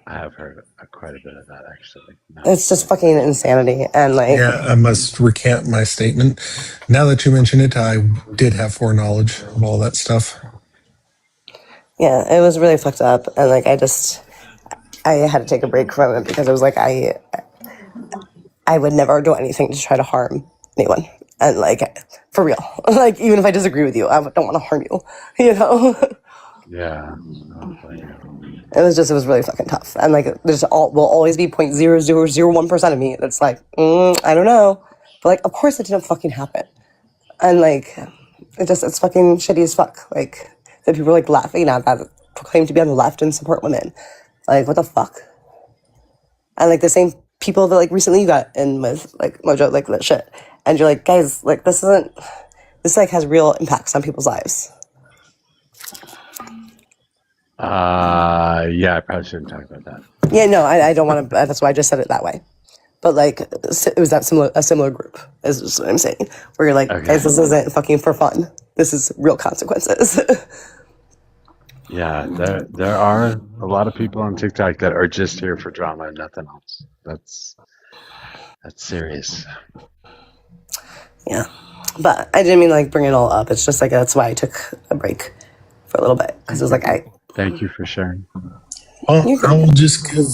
have heard quite a bit of that actually. It's just fucking insanity. And like, yeah, I must recant my statement. Now that you mention it, I did have foreknowledge of all that stuff. Yeah, it was really fucked up. And like, I had to take a break from it because it was like, I would never do anything to try to harm anyone. And like, for real, like, even if I disagree with you, I don't want to harm you, you know? Yeah. It was really fucking tough. And like, will always be 0.0001% of me that's like, I don't know. But like, of course it didn't fucking happen. And like, it's fucking shitty as fuck. Like, that people are like laughing at that, proclaim to be on the left and support women. Like, what the fuck? And like the same people that like recently you got in with like Mojo, like that shit. And you're like, guys, like this like has real impacts on people's lives. Yeah, I probably shouldn't talk about that. Yeah, no, I don't want to. That's why I just said it that way. But like, it was a similar group, is what I'm saying. Where you're like, guys, this isn't fucking for fun. This is real consequences. Yeah, there are a lot of people on TikTok that are just here for drama and nothing else. That's serious. Yeah, but I didn't mean like bring it all up. It's just like that's why I took a break for a little bit because it was like Thank you for sharing. Well, I will just give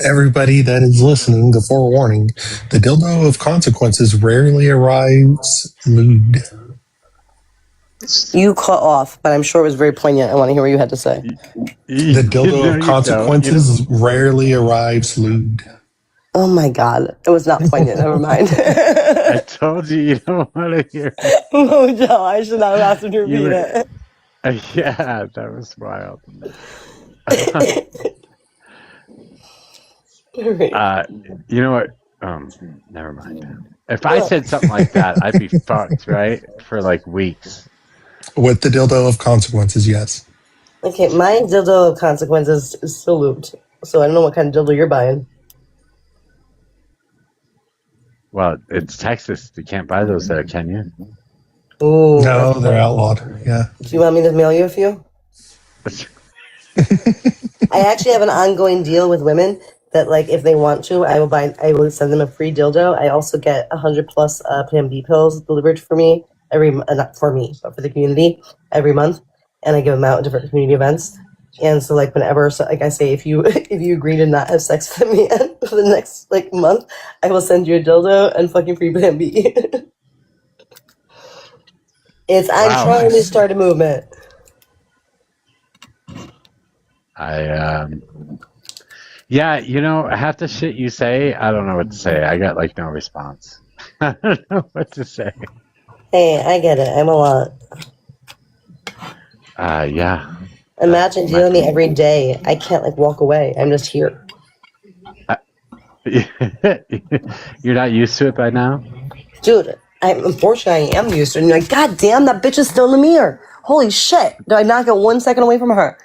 everybody that is listening the forewarning. The dildo of consequences rarely arrives mood. You cut off, but I'm sure it was very poignant. I want to hear what you had to say. The dildo of consequences rarely arrives lewd. Oh my God. It was not poignant. Never mind. I told you don't want to hear it. Mojo, I should not have asked him to repeat it. Yeah, that was wild. You know what? Never mind. If I said something like that, I'd be fucked, right? For like weeks. With the dildo of consequences, yes. Okay, my dildo of consequences is still lubed, so I don't know what kind of dildo you're buying. Well, it's Texas. You can't buy those there, can you? Ooh, no, they're outlawed. Yeah. Do you want me to mail you a few? I actually have an ongoing deal with women that, like, if they want to, I will send them a free dildo. I also get 100 plus Plan B pills delivered for me not for me, but for the community every month, and I give them out at different community events. And so, like, whenever, I say, if you agree to not have sex with me for the next month, I will send you a dildo and fucking free Plan B. I'm trying to start a movement. Yeah, half the shit you say, I don't know what to say. I got no response. I don't know what to say. Hey, I get it. I'm a lot. Yeah. Imagine dealing with me every day. I can't walk away. I'm just here. You're not used to it by now? Dude, unfortunately, I am used to it. And you're like, God damn, that bitch is still in the mirror. Holy shit. Did I not get 1 second away from her?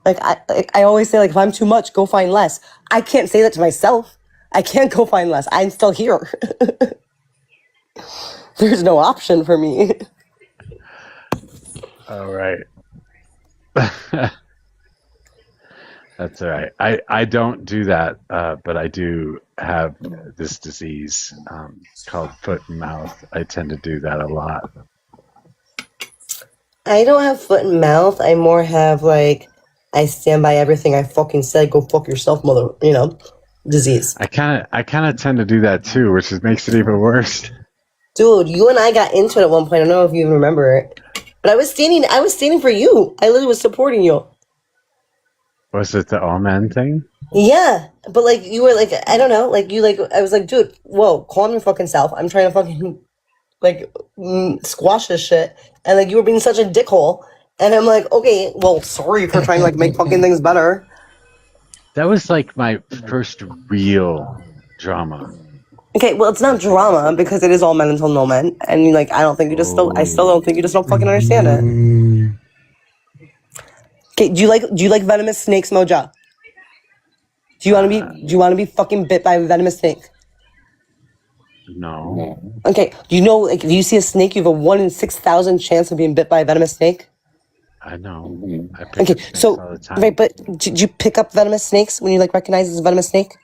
I always say, if I'm too much, go find less. I can't say that to myself. I can't go find less. I'm still here. There's no option for me. All right. That's all right. I don't do that, but I do have this disease called foot and mouth. I tend to do that a lot. I don't have foot and mouth. I more have I stand by everything I fucking said. Go fuck yourself, mother. Disease. I kind of tend to do that too, which makes it even worse. Dude, you and I got into it at one point. I don't know if you even remember it, but I was standing for you. I literally was supporting you. Was it the all men thing? Yeah, but you were I don't know, I was dude, whoa, calm your fucking self. I'm trying to fucking squash this shit, and you were being such a dickhole, and I'm okay, well, sorry for trying to make fucking things better. That was my first real drama. Okay, well, it's not drama because it is all men until no men, and I don't think you just I still don't think you just don't fucking understand it. Okay, do you like venomous snakes, Moja? Do you want to be fucking bit by a venomous snake? No. Okay, if you see a snake, you have a 1 in 6,000 chance of being bit by a venomous snake. I know. I pick up snakes all the time. Right, but did you pick up venomous snakes when you recognize it's a venomous snake?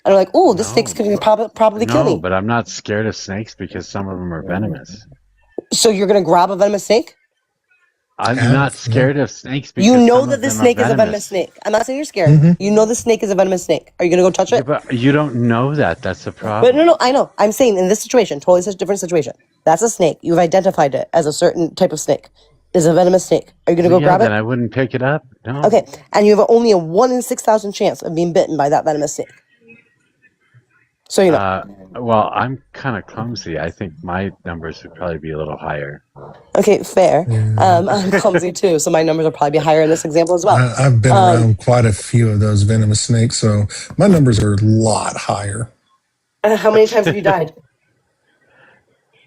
And you're oh, this snake's gonna probably kill me. No, but I'm not scared of snakes because some of them are venomous. So you're gonna grab a venomous snake? I'm not scared of snakes because you know that this snake is a venomous snake. I'm not saying you're scared. Mm-hmm. You know the snake is a venomous snake. Are you gonna go touch it? Yeah, but you don't know that. That's the problem. But no, I know. I'm saying in this situation, totally such a different situation. That's a snake. You've identified it as a certain type of snake. It's a venomous snake. Are you gonna go grab it? Then I wouldn't pick it up. No. Okay, and you have only a 1 in 6,000 chance of being bitten by that venomous snake. So you know. Well, I'm kind of clumsy. I think my numbers would probably be a little higher. Okay, fair. I'm clumsy too, so my numbers will probably be higher in this example as well. I've been around quite a few of those venomous snakes, so my numbers are a lot higher. How many times have you died?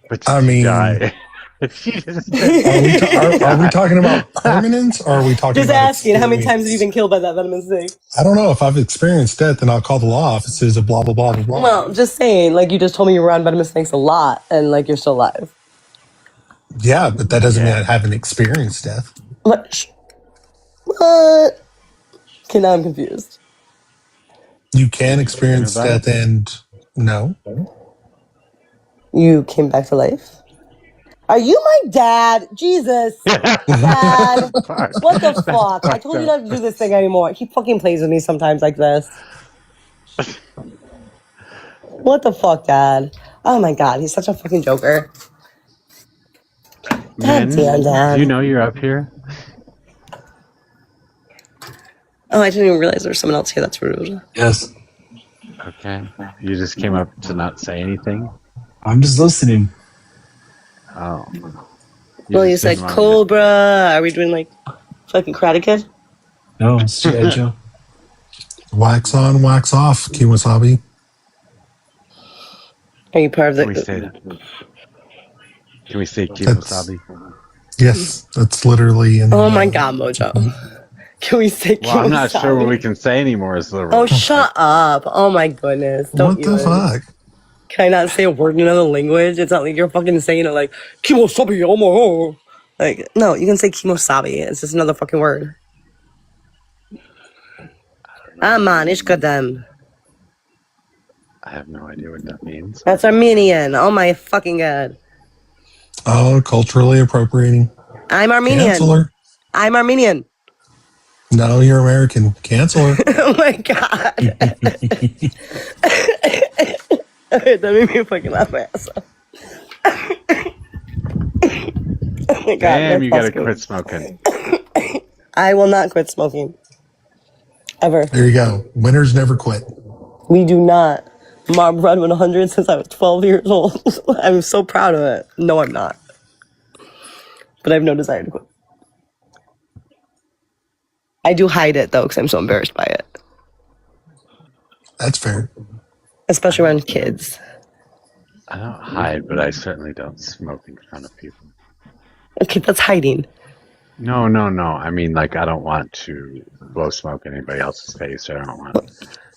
But I mean, die. Are we talking about permanence, or are we talking just about asking, how many times have you been killed by that venomous snake? I don't know. If I've experienced death, then I'll call the law offices of blah, blah, blah, blah, blah. Well, just saying, you just told me you're around venomous snakes a lot, and you're still alive. Yeah, but that doesn't mean I haven't experienced death. What? Okay, now I'm confused. You can experience death and no. You came back to life? Are you my dad? Jesus. Dad. What the fuck? I told you not to do this thing anymore. He fucking plays with me sometimes like this. What the fuck, Dad? Oh my god, he's such a fucking joker. Man, Dad. Do you know you're up here? Oh, I didn't even realize there was someone else here. That's rude. Yes. Okay. You just came up to not say anything? I'm just listening. Oh. You said Cobra. Are we doing fucking Karate Kid? No, it's G.I. Joe. Wax on, wax off, Kiwasabi. Are you part of the... Can we say that? Can we say Kiwasabi? Yes, that's literally in Oh my god, Mojo. Can we say Well, I'm not sure what we can say anymore. Oh, shut up. Oh my goodness. What the fuck? Can I not say a word in another language? It's not like you're fucking saying it Kimosabi, oh my. No, you can say Kimosabi. It's just another fucking word. Aman, ishkadam. I have no idea what that means. That's Armenian. Oh my fucking god. Oh, culturally appropriating. I'm Armenian. Canceler. I'm Armenian. No, you're American. Cancel her. Oh my god. That made me fucking laugh my ass off. Oh my god. Damn, you gotta quit smoking. I will not quit smoking. Ever. There you go. Winners never quit. We do not. Mom run 100 since I was 12 years old. I'm so proud of it. No, I'm not. But I have no desire to quit. I do hide it though, because I'm so embarrassed by it. That's fair. Especially around kids. I don't hide, but I certainly don't smoke in front of people. Okay, that's hiding. No. I mean, like, I don't want to blow smoke in anybody else's face. I don't want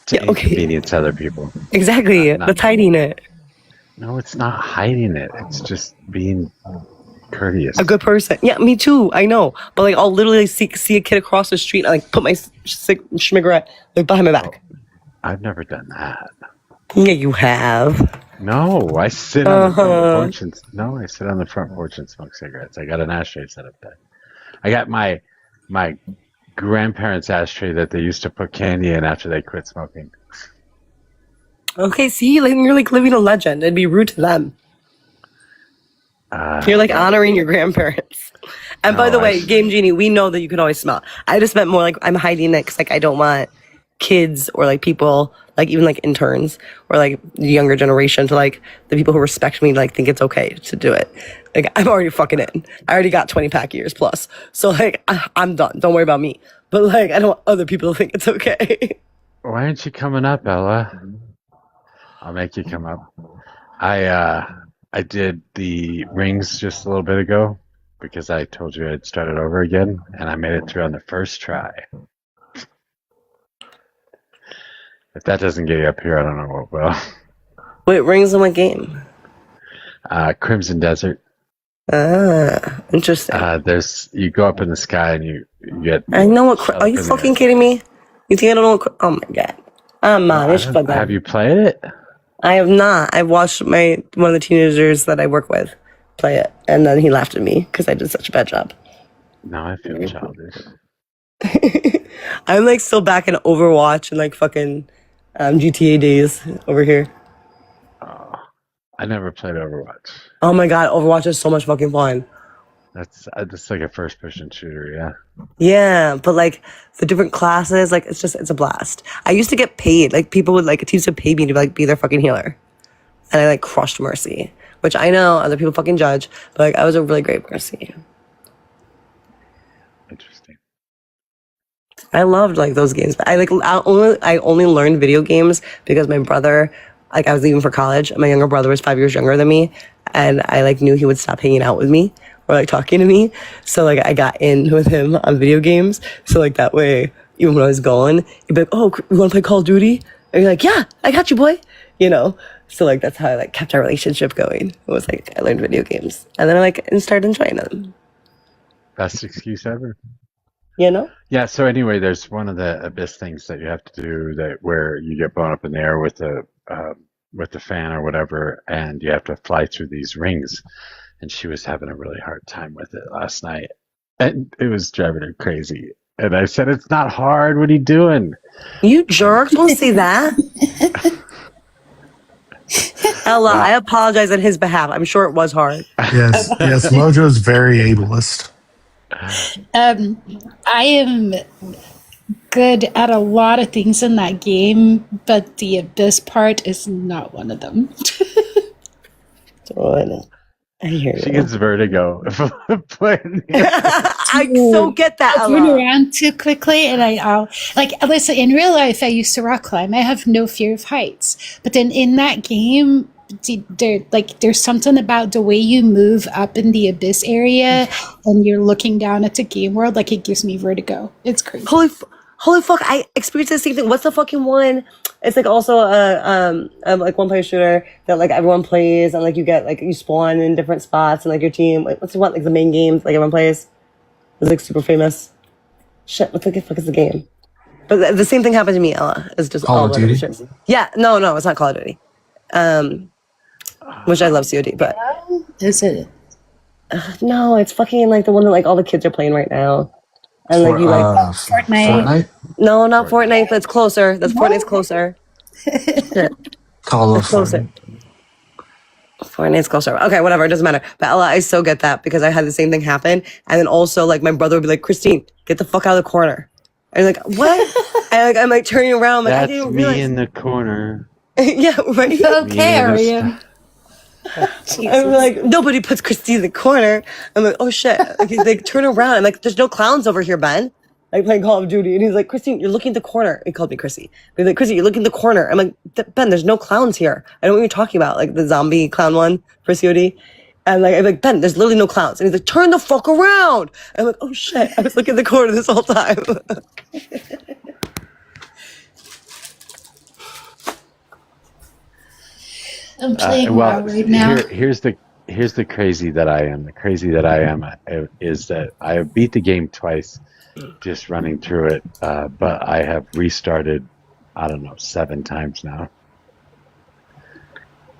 to inconvenience other people. Exactly. That's hiding it. No, it's not hiding it. It's just being courteous. A good person. Yeah, me too. I know. But like, I'll literally see a kid across the street and I like put my cigarette like behind my back. I've never done that. Yeah, you have. No, I sit on the front porch and I sit on the front porch and smoke cigarettes. I got an ashtray set up there. I got my grandparents' ashtray that they used to put candy in after they quit smoking. Okay, see, like you're like living a legend. It'd be rude to them. You're like honoring your grandparents. And by the way, Game Genie, we know that you can always smell. I just meant more like I'm hiding it because like I don't want kids or like people like even like interns or like the younger generation to like the people who respect me to like think it's okay to do it. Like I'm already fucking in. I already got 20-pack years plus. So like I'm done. Don't worry about me. But like I don't want other people to think it's okay. Why aren't you coming up, Ella? I'll make you come up. I did the rings just a little bit ago because I told you I'd start it over again, and I made it through on the first try. If that doesn't get you up here, I don't know what will. Wait, rings in what game? Crimson Desert. Ah, interesting. You go up in the sky and you get. I know what. Are you fucking kidding me? You think I don't know what? Oh my god. Have you played it? I have not. I watched one of the teenagers that I work with play it, and then he laughed at me because I did such a bad job. Now I feel childish. I'm like still back in Overwatch and like fucking GTA days over here. I never played Overwatch. Oh my god, Overwatch is so much fucking fun. That's like a first-person shooter, yeah. Yeah, but like the different classes, like it's a blast. I used to get paid. Like people would like teams would pay me to like be their fucking healer, and I like crushed Mercy, which I know other people fucking judge, but like I was a really great Mercy. Interesting. I loved like those games. I only learned video games because my brother, like I was leaving for college, and my younger brother was 5 years younger than me, and I like knew he would stop hanging out with me or like talking to me, so like I got in with him on video games. So like that way, even when I was gone, he'd be like, "Oh, you want to play Call of Duty?" And you're like, "Yeah, I got you, boy." You know. So like that's how I like kept our relationship going. It was like I learned video games, and then I like started enjoying them. Best excuse ever. You know? Yeah. So anyway, there's one of the abyss things that you have to do where you get blown up in the air with the fan or whatever, and you have to fly through these rings. And she was having a really hard time with it last night, and it was driving her crazy. And I said, "It's not hard. What are you doing?" You jerk! Don't say that. Ella, I apologize on his behalf. I'm sure it was hard. Yes, Mojo's very ableist. I am good at a lot of things in that game, but the abyss part is not one of them. I hear you. She gets vertigo. I so get that. I turn around too quickly, and I'll like. Listen, in real life, I used to rock climb. I have no fear of heights, but then in that game, there's something about the way you move up in the abyss area, and you're looking down at the game world. Like it gives me vertigo. It's crazy. Holy fuck! I experienced the same thing. What's the fucking one? It's like also a like one-player shooter that like everyone plays, and like you get like you spawn in different spots, and like your team. Like, what's the one? Like the main games, like everyone plays. It's like super famous. Shit, what the fuck is the game? But the same thing happened to me, Ella. It's just Call of Duty. Yeah, no, it's not Call of Duty. Which I love COD, but is it? No, it's fucking like the one that like all the kids are playing right now. and like For you like Fortnite. Fortnite, no, not Fortnite. That's closer. That's Fortnite's closer. Shit, Call of that's closer. Fortnite. Fortnite's closer. Okay, whatever. It doesn't matter. But Ella, I so get that because I had the same thing happen, and then also like my brother would be like, "Christine, get the fuck out of the corner." And I'm like, "What?" And like I'm like turning around, like I That's didn't me realize. in the corner. Yeah, right. Okay, Ariam. I'm like, nobody puts Christine in the corner. I'm like, oh shit. Like, he's like, turn around. I'm like, there's no clowns over here, Ben. Like playing Call of Duty. And he's like, Christine, you're looking at the corner. He called me Chrissy. He's like, Chrissy, you're looking at the corner. I'm like, Ben, there's no clowns here. I don't know what you're talking about. Like the zombie clown one for COD. And like, I'm like, Ben, there's literally no clowns. And he's like, turn the fuck around. I'm like, oh shit. I was looking at the corner this whole time. I'm playing Well, WoW right now. here's the crazy that I am. The crazy that I am is that I have beat the game twice, just running through it. But I have restarted, I don't know, 7 times now.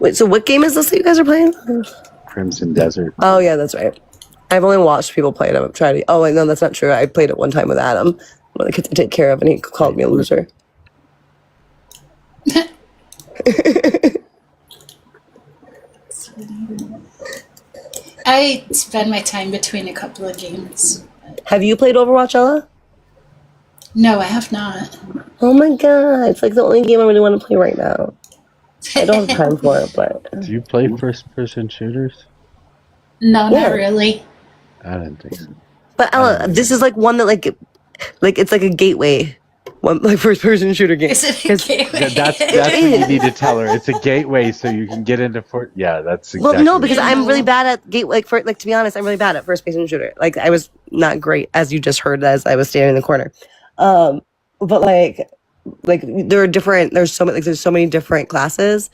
Wait, so what game is this that you guys are playing? Crimson Desert. Oh yeah, that's right. I've only watched people play it. I've tried it. Oh wait, no, that's not true. I played it one time with Adam, one of the kids I take care of, and he called me a loser. I spend my time between a couple of games. Have you played Overwatch, Ella? No, I have not. Oh my god, it's like the only game I really want to play right now. I don't have time for it, but Do you play first-person shooters? No, Yeah. not really. I didn't think so. But Ella, this is like one that like it's like a gateway, one like first-person shooter game. Is it a gateway? That's what you need to tell her. It's a gateway, so you can get into Fort. Yeah, that's exactly. Well, no, because I'm really bad at gateway. Like to be honest, I'm really bad at first-person shooter. Like I was not great, as you just heard, as I was standing in the corner. But like there are different. There's so many. Like, there's so many different classes,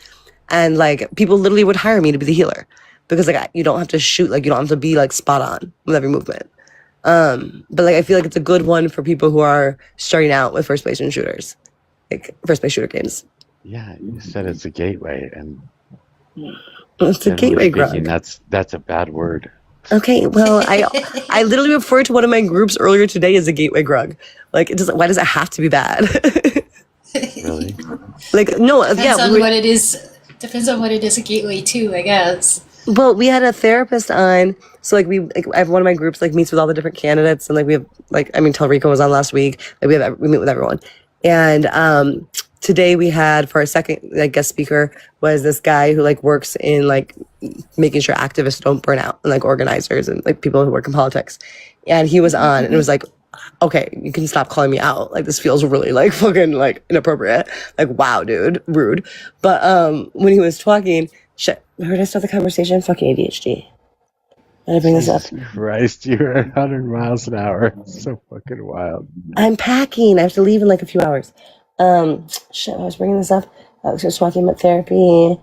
and like people literally would hire me to be the healer because like you don't have to shoot. Like you don't have to be like spot on with every movement. But like I feel like it's a good one for people who are starting out with first-person shooters, like first-person shooter games. Yeah, you said it's a gateway, and It's a gateway, speaking, Grog. that's a bad word. Okay, well, I literally referred to one of my groups earlier today as a gateway grug. Like, it doesn't. Why does it have to be bad? Really? Like, no, Depends yeah. on what it is. Depends on what it is a gateway to, I guess. Well, we had a therapist on, so like I have one of my groups like meets with all the different candidates, and like we have like Telrico was on last week. Like we meet with everyone, and today we had for our second like guest speaker was this guy who like works in like making sure activists don't burn out and like organizers and like people who work in politics, and he was on and it was like, okay, you can stop calling me out. Like this feels really like fucking like inappropriate. Like wow, dude, rude. But when he was talking. Shit, where did I start the conversation? Fucking ADHD. Did I bring this up? Jesus Christ, you're at 100 miles an hour. It's so fucking wild. I'm packing. I have to leave in like a few hours. Shit, I was bringing this up. I was just talking about therapy.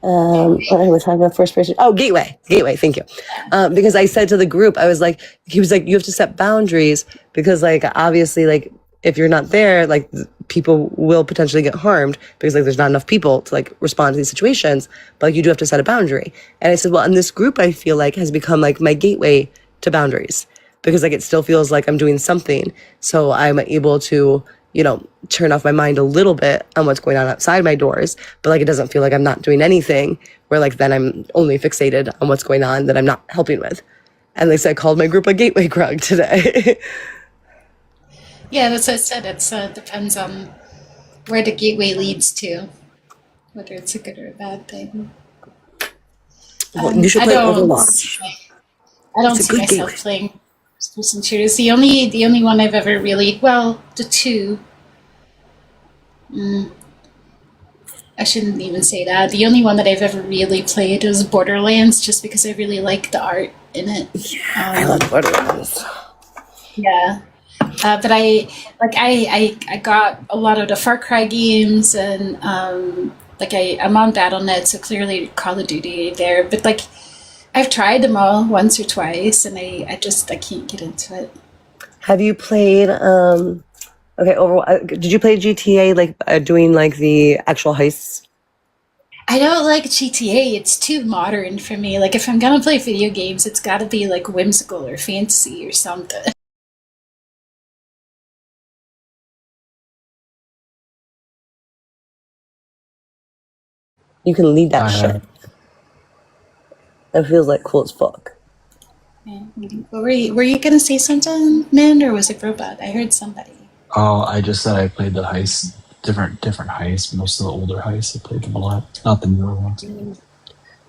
What I was talking about first person. Oh, gateway. Thank you. Because I said to the group, I was like, he was like, you have to set boundaries because like, obviously like, if you're not there, like people will potentially get harmed because like there's not enough people to like respond to these situations, but like, you do have to set a boundary. And I said, well, in this group, I feel like has become like my gateway to boundaries because like it still feels like I'm doing something. So I'm able to, you know, turn off my mind a little bit on what's going on outside my doors, but like it doesn't feel like I'm not doing anything where like then I'm only fixated on what's going on that I'm not helping with. And like so I called my group a gateway grug today. Yeah, that's what I said. It depends on where the gateway leads to, whether it's a good or a bad thing. Well, you should play Overwatch. I don't It's a see good myself gateway. playing first-person shooters. The only one I've ever really, well, the two. I shouldn't even say that. The only one that I've ever really played was Borderlands, just because I really like the art in it. I love Borderlands. Yeah. But I got a lot of the Far Cry games and I'm on BattleNet, so clearly Call of Duty there. But like I've tried them all once or twice, and I can't get into it. Have you played did you play GTA like doing like the actual heists? I don't like GTA. It's too modern for me. Like if I'm gonna play video games, it's got to be like whimsical or fantasy or something. You can lead that shit. It feels like cool as fuck. Were you gonna say something, Min, or was it Robot? I heard somebody. Oh, I just said I played the heists, different heists. Most of the older heists, I played them a lot, not the newer ones.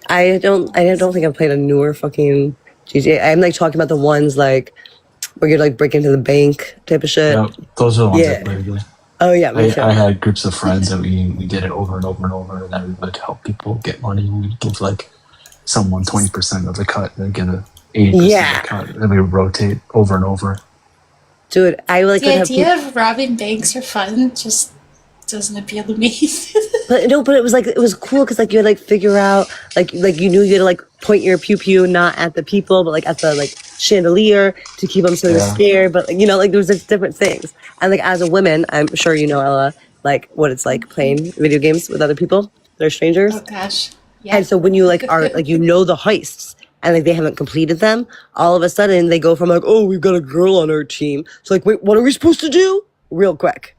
I don't think I've played a newer fucking GTA. I'm like talking about the ones like where you're like breaking into the bank type of shit. Yep, those are the ones I played. Oh yeah, me too. I had groups of friends that we did it over and over and over, and then we would help people get money. We'd give like someone 20% of the cut and get a 80% of the cut, and then we would rotate over and over. Dude, I like the idea of robbing banks for fun just doesn't appeal to me. but it was like it was cool because like you had like figure out like you knew you had to like point your pew pew not at the people but like at the like chandelier to keep them so they're scared. But like, you know, like there was like different things. And like as a woman, I'm sure you know, Ella, like what it's like playing video games with other people. They're strangers. Oh gosh. Yeah. And so when you like are like you know the heists and like they haven't completed them, all of a sudden they go from like, oh, we've got a girl on our team. So like, wait, what are we supposed to do? Real quick.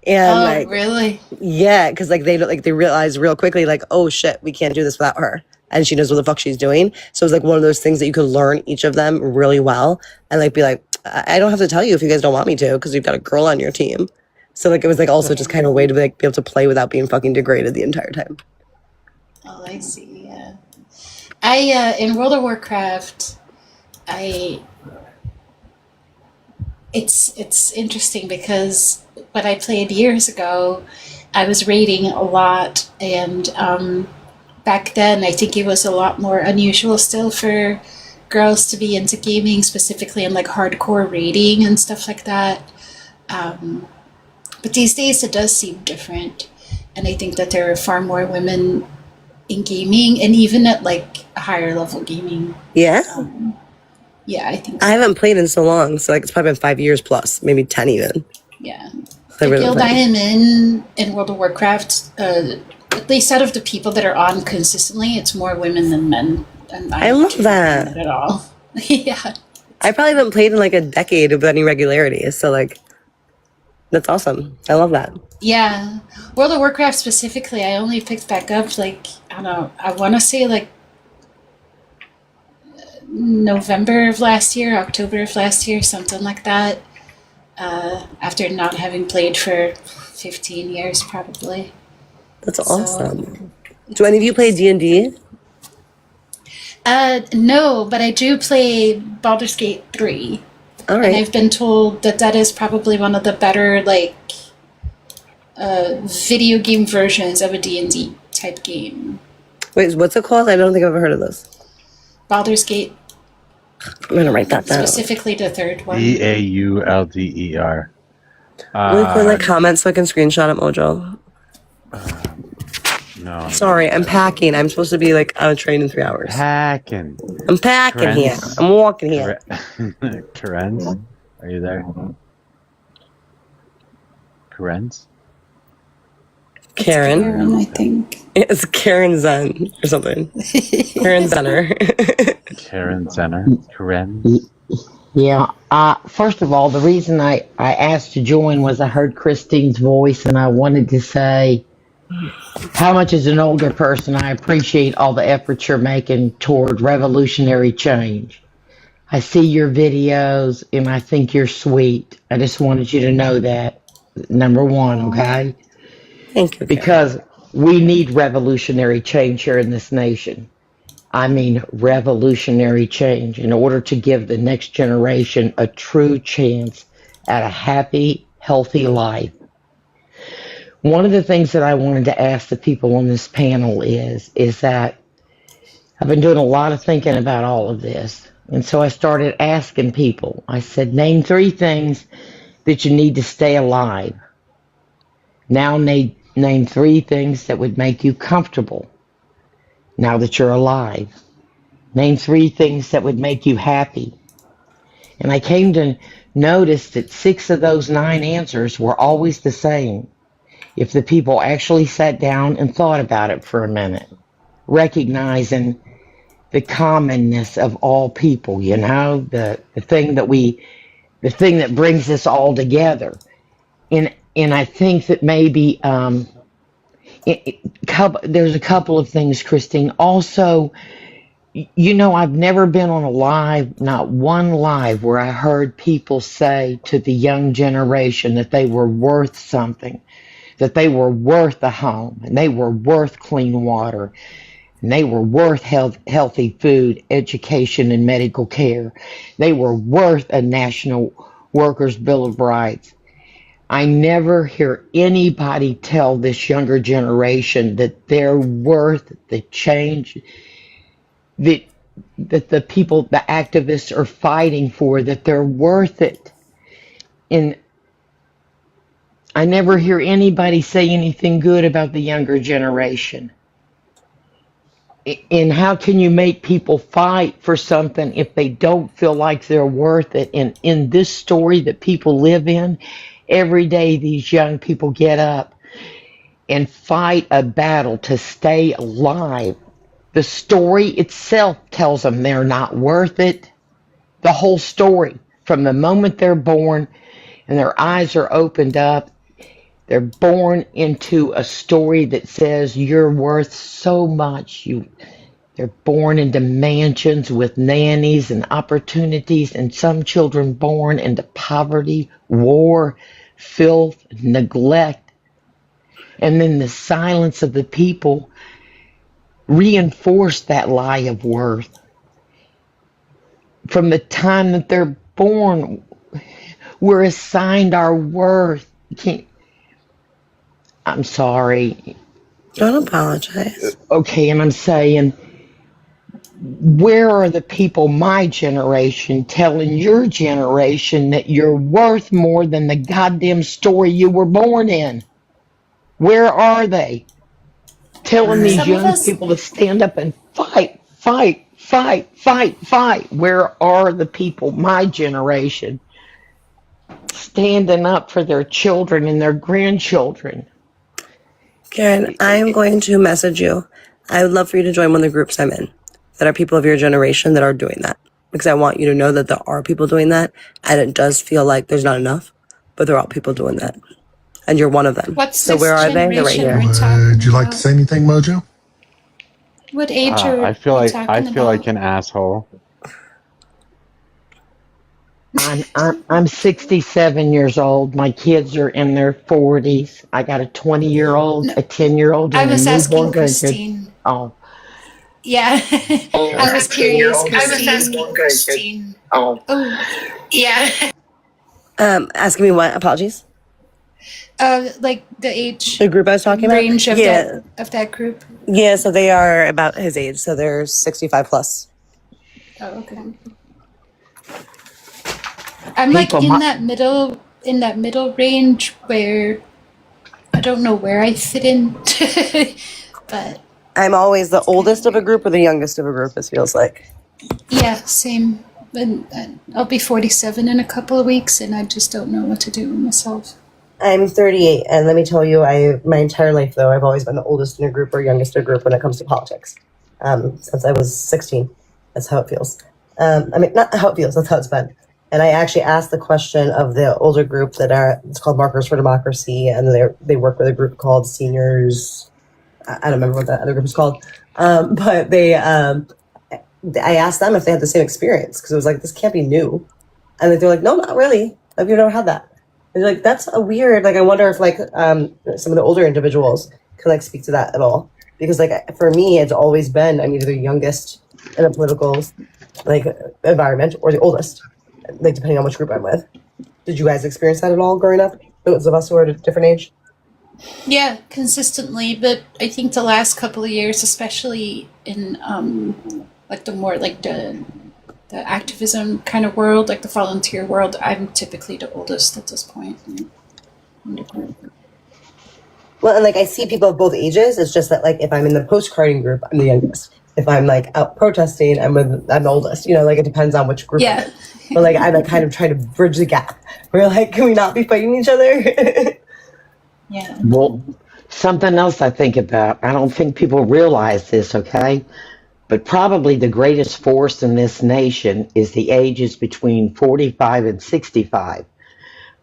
And like, really? Yeah, because like they realize real quickly, like, oh shit, we can't do this without her, and she knows what the fuck she's doing. So it's like one of those things that you can learn each of them really well, and like be like, I don't have to tell you if you guys don't want me to, because you've got a girl on your team. So like it was like also just kind of a way to like be able to play without being fucking degraded the entire time. Oh, I see. Yeah, I in World of Warcraft, it's interesting because when I played years ago, I was raiding a lot, and back then I think it was a lot more unusual still for girls to be into gaming, specifically in like hardcore raiding and stuff like that. But these days it does seem different, and I think that there are far more women in gaming, and even at like a higher level gaming. Yeah. Yeah, I think so. I haven't played in so long, so like it's probably been 5 years plus, maybe 10 even. Yeah. The guild I am in World of Warcraft, at least out of the people that are on consistently, it's more women than men. And I love that. At all. Yeah. I probably haven't played in like a decade with any regularity, so like that's awesome. I love that. Yeah. World of Warcraft specifically, I only picked back up like, I don't know, I want to say like November of last year, October of last year, something like that. After not having played for 15 years, probably. That's awesome. Do any of you play D&D? No, but I do play Baldur's Gate 3. All right. And I've been told that that is probably one of the better, like, video game versions of a D&D type game. Wait, what's it called? I don't think I've ever heard of this. Baldur's Gate. I'm gonna write that down. Specifically the third one. Beaulder. Let me put in the comments so I can screenshot it, Mojo. No. Sorry, I'm packing. I'm supposed to be like on a train in 3 hours. Packing. I'm packing here. I'm walking here. Karenz, are you there? Karenz? Karen, I think. It's Karen Zen or something. Karen Zenner. Karen Zenner. Karen. Yeah. First of all, the reason I asked to join was I heard Christine's voice, and I wanted to say how much as an older person I appreciate all the efforts you're making toward revolutionary change. I see your videos, and I think you're sweet. I just wanted you to know that, number one, okay? Thank you. Because we need revolutionary change here in this nation. I mean revolutionary change in order to give the next generation a true chance at a happy, healthy life. One of the things that I wanted to ask the people on this panel is that I've been doing a lot of thinking about all of this. And so I started asking people. I said, name 3 things that you need to stay alive. Now name 3 things that would make you comfortable now that you're alive. Name 3 things that would make you happy. And I came to notice that 6 of those 9 answers were always the same if the people actually sat down and thought about it for a minute, recognizing the commonness of all people, you know, the thing that brings us all together. And I think that maybe There's a couple of things, Christine. Also, I've never been on a live, not one live, where I heard people say to the young generation that they were worth something, that they were worth a home, and they were worth clean water, and they were worth healthy food, education, and medical care. They were worth a National Workers' Bill of Rights. I never hear anybody tell this younger generation that they're worth the change that the people, the activists are fighting for, that they're worth it. And I never hear anybody say anything good about the younger generation. And how can you make people fight for something if they don't feel like they're worth it? And in this story that people live in, every day these young people get up and fight a battle to stay alive. The story itself tells them they're not worth it. The whole story, from the moment they're born and their eyes are opened up, they're born into a story that says you're worth so much. They're born into mansions with nannies and opportunities, and some children born into poverty, war, filth, neglect. And then the silence of the people reinforce that lie of worth. From the time that they're born, we're assigned our worth. I'm sorry. Don't apologize. Okay, and I'm saying, where are the people my generation telling your generation that you're worth more than the goddamn story you were born in? Where are they? Telling these young people to stand up and fight, fight, fight, fight, fight. Where are the people my generation standing up for their children and their grandchildren? Karen, I'm going to message you. I would love for you to join one of the groups I'm in that are people of your generation that are doing that, because I want you to know that there are people doing that, and it does feel like there's not enough, but there are people doing that, and you're one of them. So where are they? They're right here. Would you like to say anything, Mojo? What age are I feel we like talking about? like an asshole. I'm 67 years old. My kids are in their 40s. I got a 20-year-old, a 10-year-old, and I was a asking newborn Christine. Oh. Yeah, I was curious, Christine. Oh, yeah. Asking me what? Apologies. Like the age. The group I was talking about? Range of that group. Yeah, so they are about his age, so they're 65 plus. Oh, okay. I'm like in that middle range where I don't know where I fit in, but I'm always the oldest of a group or the youngest of a group, it feels like. yeah, same. And I'll be 47 in a couple of weeks, and I just don't know what to do with myself. I'm 38, and let me tell you, my entire life, though, I've always been the oldest in a group or youngest in a group when it comes to politics. Since I was 16, that's how it feels. I mean, not how it feels, that's how it's been. And I actually asked the question of the older group it's called Markers for Democracy, and they work with a group called Seniors. I don't remember what that other group is called, but I asked them if they had the same experience, because it was like, this can't be new, and they're like, no, not really. Like, we've never had that. And they're like, that's a weird. Like, I wonder if some of the older individuals can speak to that at all, because for me, it's always been I'm either the youngest in a political environment or the oldest, depending on which group I'm with. Did you guys experience that at all growing up? Those of us who are at a different age. Yeah, consistently, but I think the last couple of years, especially in the more the activism kind of world, like the volunteer world, I'm typically the oldest at this point. Well, and I see people of both ages. It's just that if I'm in the postcarding group, I'm the youngest. If I'm out protesting, I'm the oldest. It depends on which group. Yeah. I'm in. But I'm kind of trying to bridge the gap. We're can we not be fighting each other? Yeah. Well, something else I think about, I don't think people realize this, okay? But probably the greatest force in this nation is the ages between 45 and 65.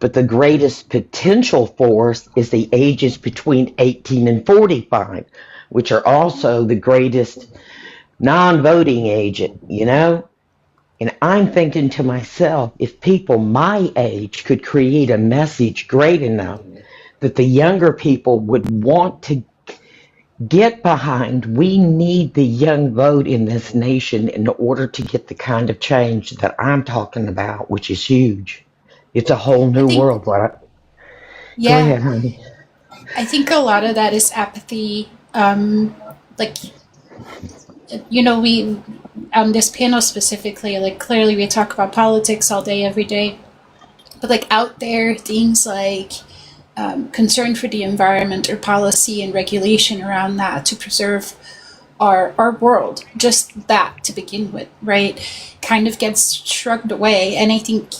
But the greatest potential force is the ages between 18 and 45, which are also the greatest non-voting age, you know? And I'm thinking to myself, if people my age could create a message great enough that the younger people would want to get behind, we need the young vote in this nation in order to get the kind of change that I'm talking about, which is huge. It's a whole new world. Go ahead, honey. I think a lot of that is apathy. Like, we on this panel specifically, like clearly we talk about politics all day, every day, but like out there, things like concern for the environment or policy and regulation around that to preserve our world, just that to begin with, right, kind of gets shrugged away. And I think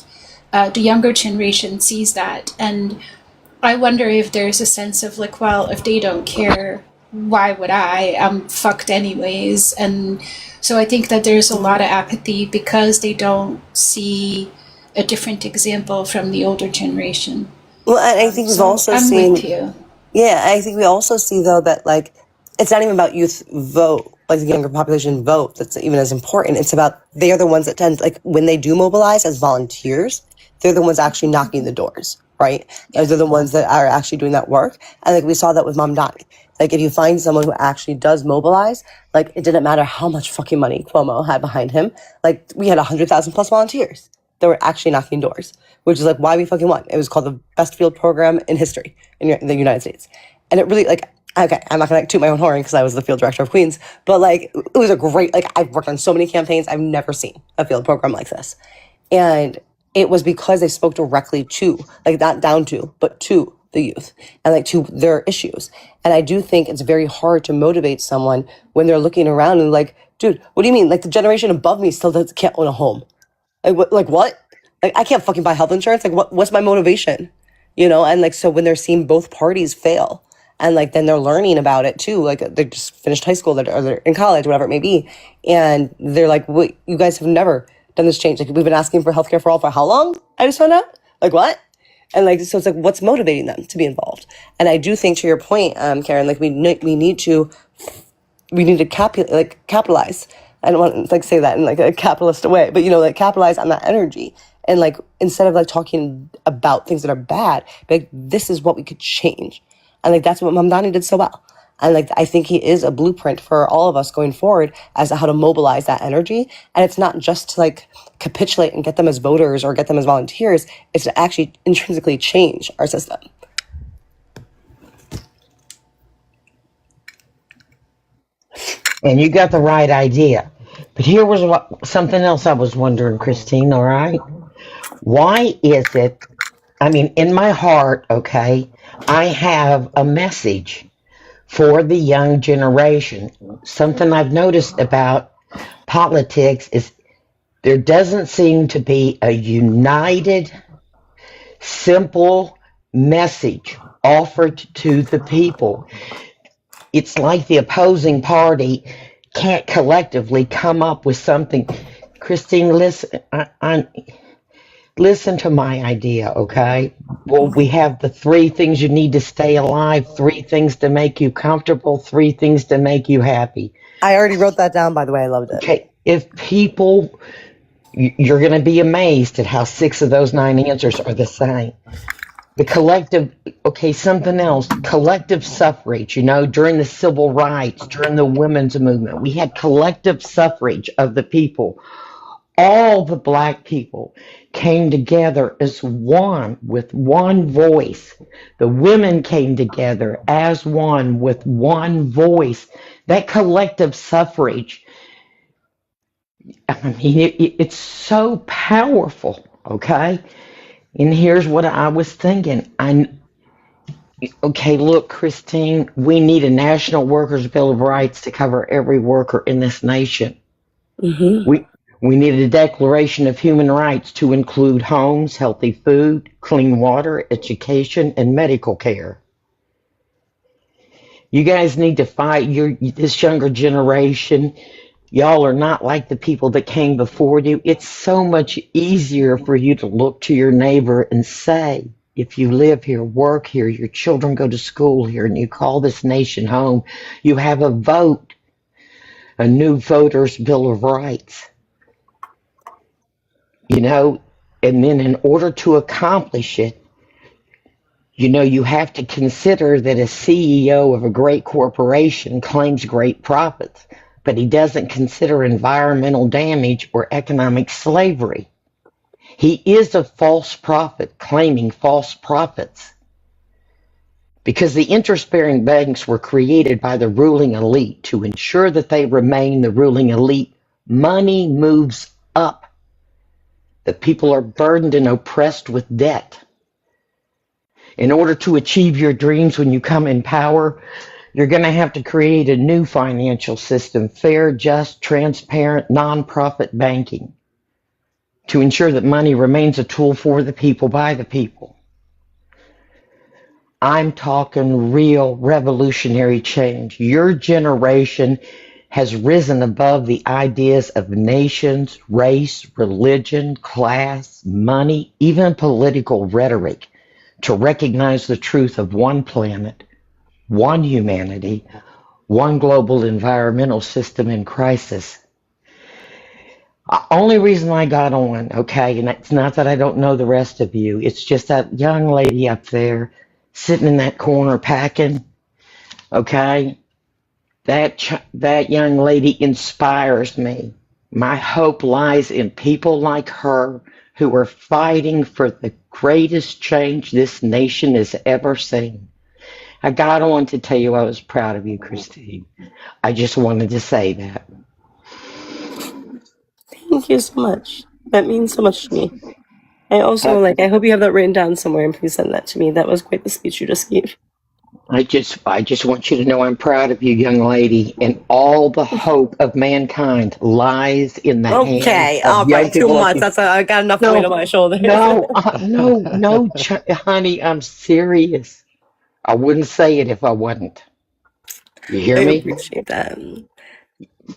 the younger generation sees that. And I wonder if there's a sense of like, well, if they don't care, why would I? I'm fucked anyways. And so I think that there's a lot of apathy because they don't see a different example from the older generation. Well, I think we've also seen. Yeah, I think we also see though that like it's not even about youth vote, like the younger population vote. That's even as important. It's about they are the ones that tend, like when they do mobilize as volunteers, they're the ones actually knocking the doors, right? Those are the ones that are actually doing that work. And like we saw that with Mamdani. Like if you find someone who actually does mobilize, like it didn't matter how much fucking money Cuomo had behind him. Like we had 100,000 plus volunteers that were actually knocking doors, which is like why we fucking won. It was called the best field program in history in the United States. And it really, like, okay, I'm not gonna toot my own horn because I was the field director of Queens, but like it was a great, like I've worked on so many campaigns. I've never seen a field program like this. And it was because they spoke directly to, like not down to, but to the youth and like to their issues. And I do think it's very hard to motivate someone when they're looking around and like, dude, what do you mean? Like the generation above me still can't own a home. Like what? Like I can't fucking buy health insurance. Like what's my motivation? You know? And like, so when they're seeing both parties fail and like, then they're learning about it too. Like they just finished high school or they're in college, whatever it may be. And they're like, wait, you guys have never done this change. Like we've been asking for healthcare for all for how long? I just found out. Like what? And like, so it's like, what's motivating them to be involved? And I do think to your point, Karen, like we need to capitalize. I don't want to like say that in like a capitalist way, but like capitalize on that energy. And like, instead of like talking about things that are bad, like this is what we could change. And like, that's what Mamdani did so well. And like, I think he is a blueprint for all of us going forward as to how to mobilize that energy. And it's not just to like capitulate and get them as voters or get them as volunteers. It's to actually intrinsically change our system. And you got the right idea. But here was something else I was wondering, Christine, all right? Why is it, I mean, in my heart, okay, I have a message for the young generation. Something I've noticed about politics is there doesn't seem to be a united, simple message offered to the people. It's like the opposing party can't collectively come up with something. Christine, listen, listen to my idea, okay? Well, we have the 3 things you need to stay alive, 3 things to make you comfortable, 3 things to make you happy. I already wrote that down, by the way. I loved it. Okay, if people, you're going to be amazed at how 6 of those 9 answers are the same. The collective, okay, something else, collective suffrage, during the civil rights, during the women's movement, we had collective suffrage of the people. All the Black people came together as one with one voice. The women came together as one with one voice. That collective suffrage, I mean, it's so powerful, okay? And here's what I was thinking. Okay, look, Christine, we need a National Workers' Bill of Rights to cover every worker in this nation. Mm-hmm. We need a Declaration of Human Rights to include homes, healthy food, clean water, education, and medical care. You guys need to fight this younger generation. Y'all are not like the people that came before you. It's so much easier for you to look to your neighbor and say, if you live here, work here, your children go to school here, and you call this nation home, you have a vote, a new voter's Bill of Rights. You know, and then in order to accomplish it, you know, you have to consider that a CEO of a great corporation claims great profits, but he doesn't consider environmental damage or economic slavery. He is a false prophet claiming false profits because the interest-bearing banks were created by the ruling elite to ensure that they remain the ruling elite. Money moves up. The people are burdened and oppressed with debt. In order to achieve your dreams when you come in power, you're going to have to create a new financial system, fair, just, transparent, non-profit banking, to ensure that money remains a tool for the people, by the people. I'm talking real revolutionary change. Your generation has risen above the ideas of nations, race, religion, class, money, even political rhetoric, to recognize the truth of one planet, one humanity, one global environmental system in crisis. Only reason I got on, okay, and it's not that I don't know the rest of you, it's just that young lady up there sitting in that corner packing, okay, that young lady inspires me. My hope lies in people like her who are fighting for the greatest change this nation has ever seen. I got on to tell you I was proud of you, Christine. I just wanted to say that. Thank you so much. That means so much to me. I also I hope you have that written down somewhere and please send that to me. That was quite the speech you just gave. I just want you to know I'm proud of you, young lady, and all the hope of mankind lies in the hands of young too people much. like That's I got enough weight on my shoulders. No, honey, I'm serious. I wouldn't say it if I wasn't. You hear I me? appreciate that.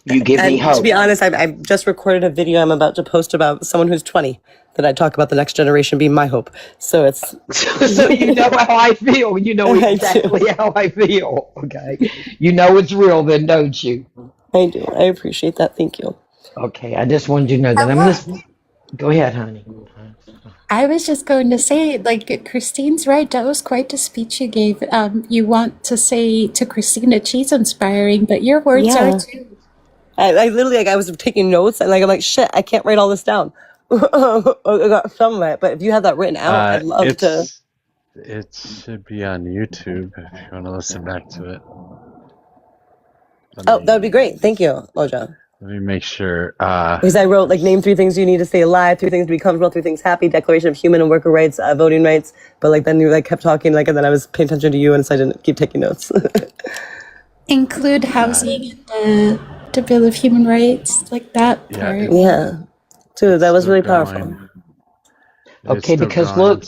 You give me hope. To be honest, I just recorded a video I'm about to post about someone who's 20 that I talk about the next generation being my hope. So it's so you know how I feel. You know exactly how I feel. Okay. You know it's real then, don't you? I do. I appreciate that. Thank you. Okay. I just wanted you to know that I'm gonna go ahead, honey. I was just going to say, like, Christine's right. That was quite a speech you gave. You want to say to Christine that she's inspiring, but your words are too. I literally, I was taking notes and I'm like, shit, I can't write all this down. I got some of it, but if you have that written out, I'd love to. It should be on YouTube if you want to listen back to it. That would be great. Thank you, Mojo. Let me make sure. Because I wrote, name 3 things you need to stay alive, 3 things to be comfortable, 3 things happy, Declaration of Human and Worker Rights, voting rights. But then you kept talking, and then I was paying attention to you, and so I didn't keep taking notes. Include housing in the Bill of Human Rights, like that part. Yeah. Dude, that was really powerful. Okay, because look,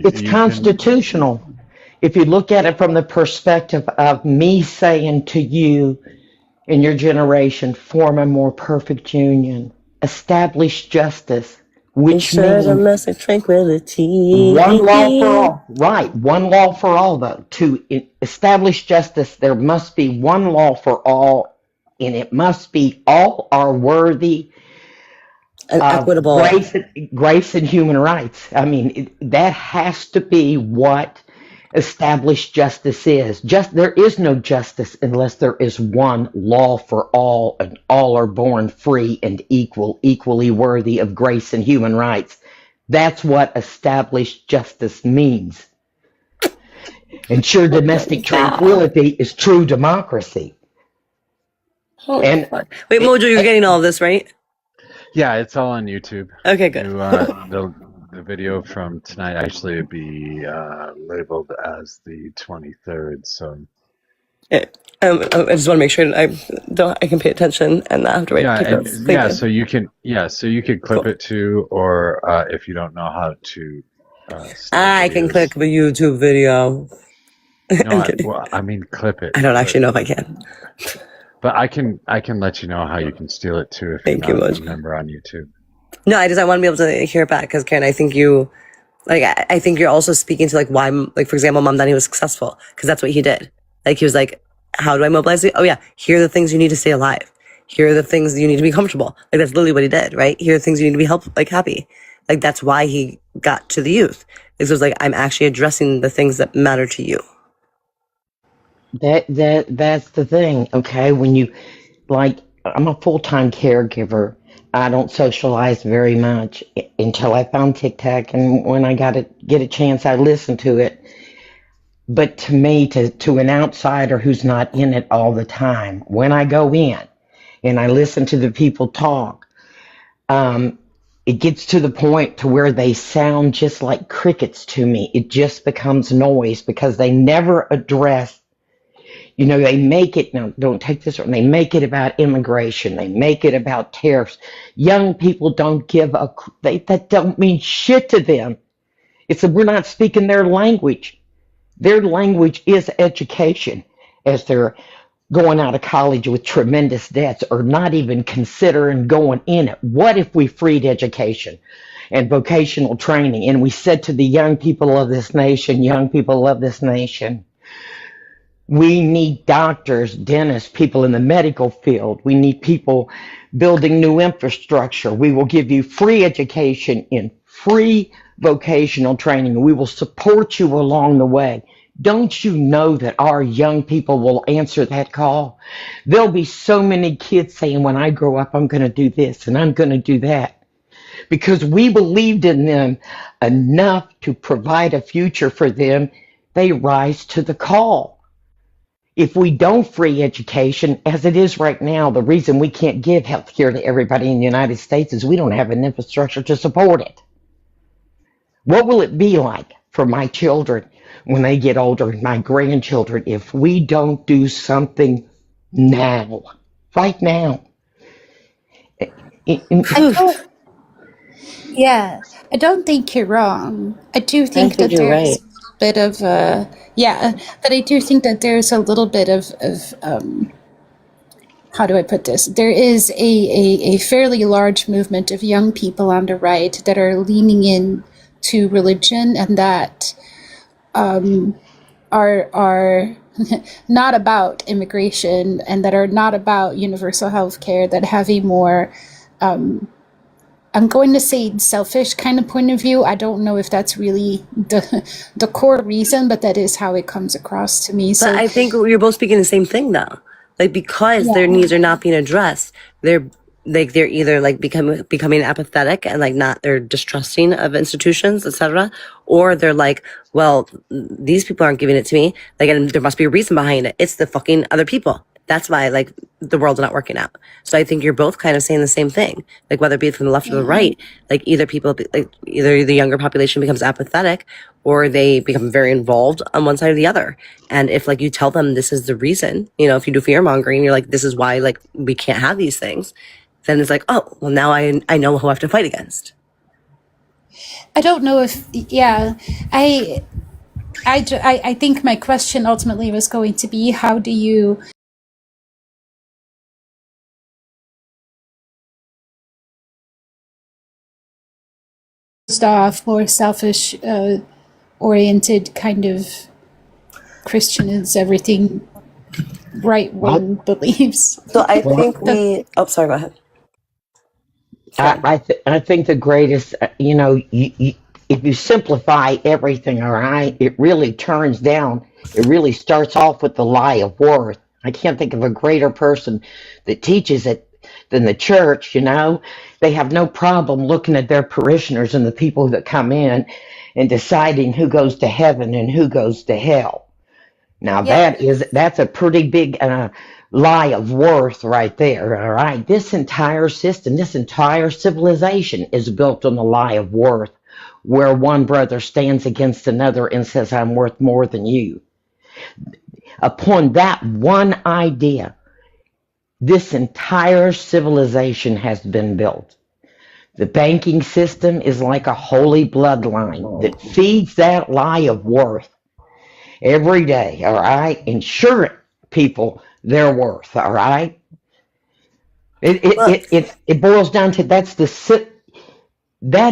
it's constitutional. If you look at it from the perspective of me saying to you and your generation, form a more perfect union, establish justice, which means domestic tranquility. One law for all. Right, one law for all, though. To establish justice, there must be one law for all, and it must be all are worthy and equitable grace and human rights. I mean, that has to be what established justice is. There is no justice unless there is one law for all, and all are born free and equally worthy of grace and human rights. That's what established justice means. Ensure domestic tranquility is true democracy. Wait, Mojo, you're getting all of this, right? Yeah, it's all on YouTube. Okay, good. The video from tonight actually would be labeled as the 23rd. So I just want to make sure I can pay attention and not have to write. So you can clip it too, or if you don't know how to. I can click the YouTube video. No, I mean clip it. I don't actually know if I can. But I can let you know how you can steal it too if you're Thank you, not a Moj. member on YouTube. No, I want to be able to hear it back because Karen, I think I think you're also speaking to like why, like for example, Mom Danny was successful because that's what he did. Like he was like, how do I mobilize you? Oh yeah, here are the things you need to stay alive. Here are the things you need to be comfortable. Like that's literally what he did, right? Here are the things you need to be happy. Like that's why he got to the youth. It was like I'm actually addressing the things that matter to you. That's the thing, okay? When you like, I'm a full-time caregiver. I don't socialize very much until I found TikTok, and when I get a chance, I listen to it. But to me, to an outsider who's not in it all the time, when I go in and I listen to the people talk, it gets to the point to where they sound just like crickets to me. It just becomes noise because they never address. They make it, now don't take this wrong, they make it about immigration. They make it about tariffs. Young people don't give that don't mean shit to them. It's that we're not speaking their language. Their language is education as they're going out of college with tremendous debts or not even considering going in it. What if we freed education and vocational training and we said to the young people of this nation, we need doctors, dentists, people in the medical field. We need people building new infrastructure. We will give you free education and free vocational training. We will support you along the way. Don't you know that our young people will answer that call? There'll be so many kids saying, when I grow up, I'm going to do this and I'm going to do that. Because we believed in them enough to provide a future for them, they rise to the call. If we don't free education, as it is right now, the reason we can't give health care to everybody in the United States is we don't have an infrastructure to support it. What will it be like for my children when they get older, and my grandchildren, if we don't do something now, right now? I don't think you're wrong. I do think that you're there's right. a bit of but I do think that there's a little bit of how do I put this? There is a fairly large movement of young people on the right that are leaning in to religion and that are not about immigration and that are not about universal health care, that have a more I'm going to say selfish kind of point of view. I don't know if that's really the core reason, but that is how it comes across to me. So But I think you're both speaking the same thing, though. Like because their needs are not being addressed, they're either like becoming apathetic and like they're distrusting of institutions, etc., or they're like, well, these people aren't giving it to me. Like, and there must be a reason behind it. It's the fucking other people. That's why like the world's not working out. So I think you're both kind of saying the same thing. Like whether it be from the left or the right, like either the younger population becomes apathetic or they become very involved on one side or the other. And if like you tell them this is the reason, if you do fear mongering, you're like, this is why like we can't have these things. Then it's like, oh, well now I know who I have to fight against. I don't know if I think my question ultimately was going to be, how do you off more selfish oriented kind of Christian is everything right wing beliefs. So I think sorry, go ahead. I think the greatest, if you simplify everything, all right, it really starts off with the lie of worth. I can't think of a greater person that teaches it than the church. They have no problem looking at their parishioners and the people that come in and deciding who goes to heaven and who goes to hell. Now that's a pretty big lie of worth right there, all right? This entire system, this entire civilization is built on the lie of worth, where one brother stands against another and says, I'm worth more than you. Upon that one idea, this entire civilization has been built. The banking system is like a holy bloodline that feeds that lie of worth every day, all right? Ensuring people their worth. All right. It boils down to that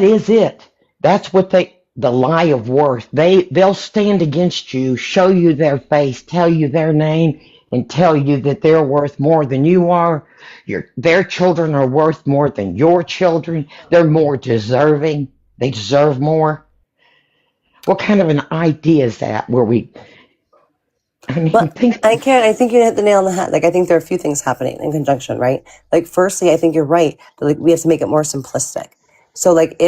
is it. That's what the lie of worth. They'll stand against you, show you their face, tell you their name, and tell you that they're worth more than you are. Their children are worth more than your children. They're more deserving. They deserve more. What kind of an idea is that? I think you hit the nail on the head. Like, I think there are a few things happening in conjunction, right? Like, firstly, I think you're right. But, like, we have to make it more simplistic. So, like,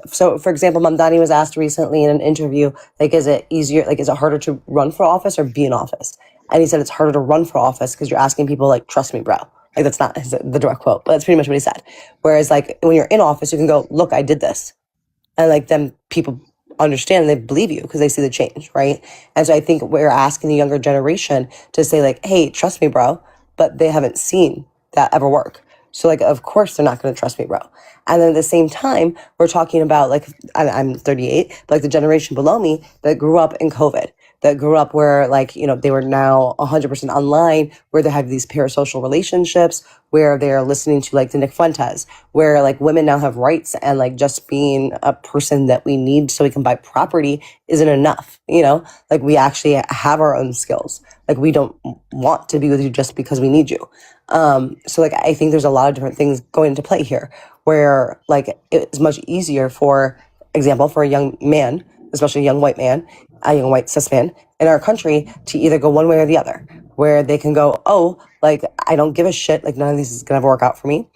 for example, Mamdani was asked recently in an interview, like, is it harder to run for office or be in office? And he said it's harder to run for office because you're asking people, like, trust me, bro. Like, that's not the direct quote, but that's pretty much what he said. Whereas, like, when you're in office, you can go, look, I did this. And, like, then people understand and they believe you because they see the change, right? And so I think we're asking the younger generation to say, like, hey, trust me, bro, but they haven't seen that ever work. So, like, of course they're not going to trust me, bro. And then at the same time, we're talking about, like, I'm 38, but, like, the generation below me that grew up in COVID, that grew up where, like, you know, they were now 100% online, where they have these parasocial relationships, where they're listening to, like, the Nick Fuentes, where, like, women now have rights, and, like, just being a person that we need so we can buy property isn't enough, you know? Like, we actually have our own skills. Like, we don't want to be with you just because we need you. So, like, I think there's a lot of different things going into play here, where, like, it's much easier, for example, for a young man, especially a young white man, a young white cis man in our country, to either go one way or the other, where they can go, oh, like, I don't give a shit, like, none of these is gonna work out for me.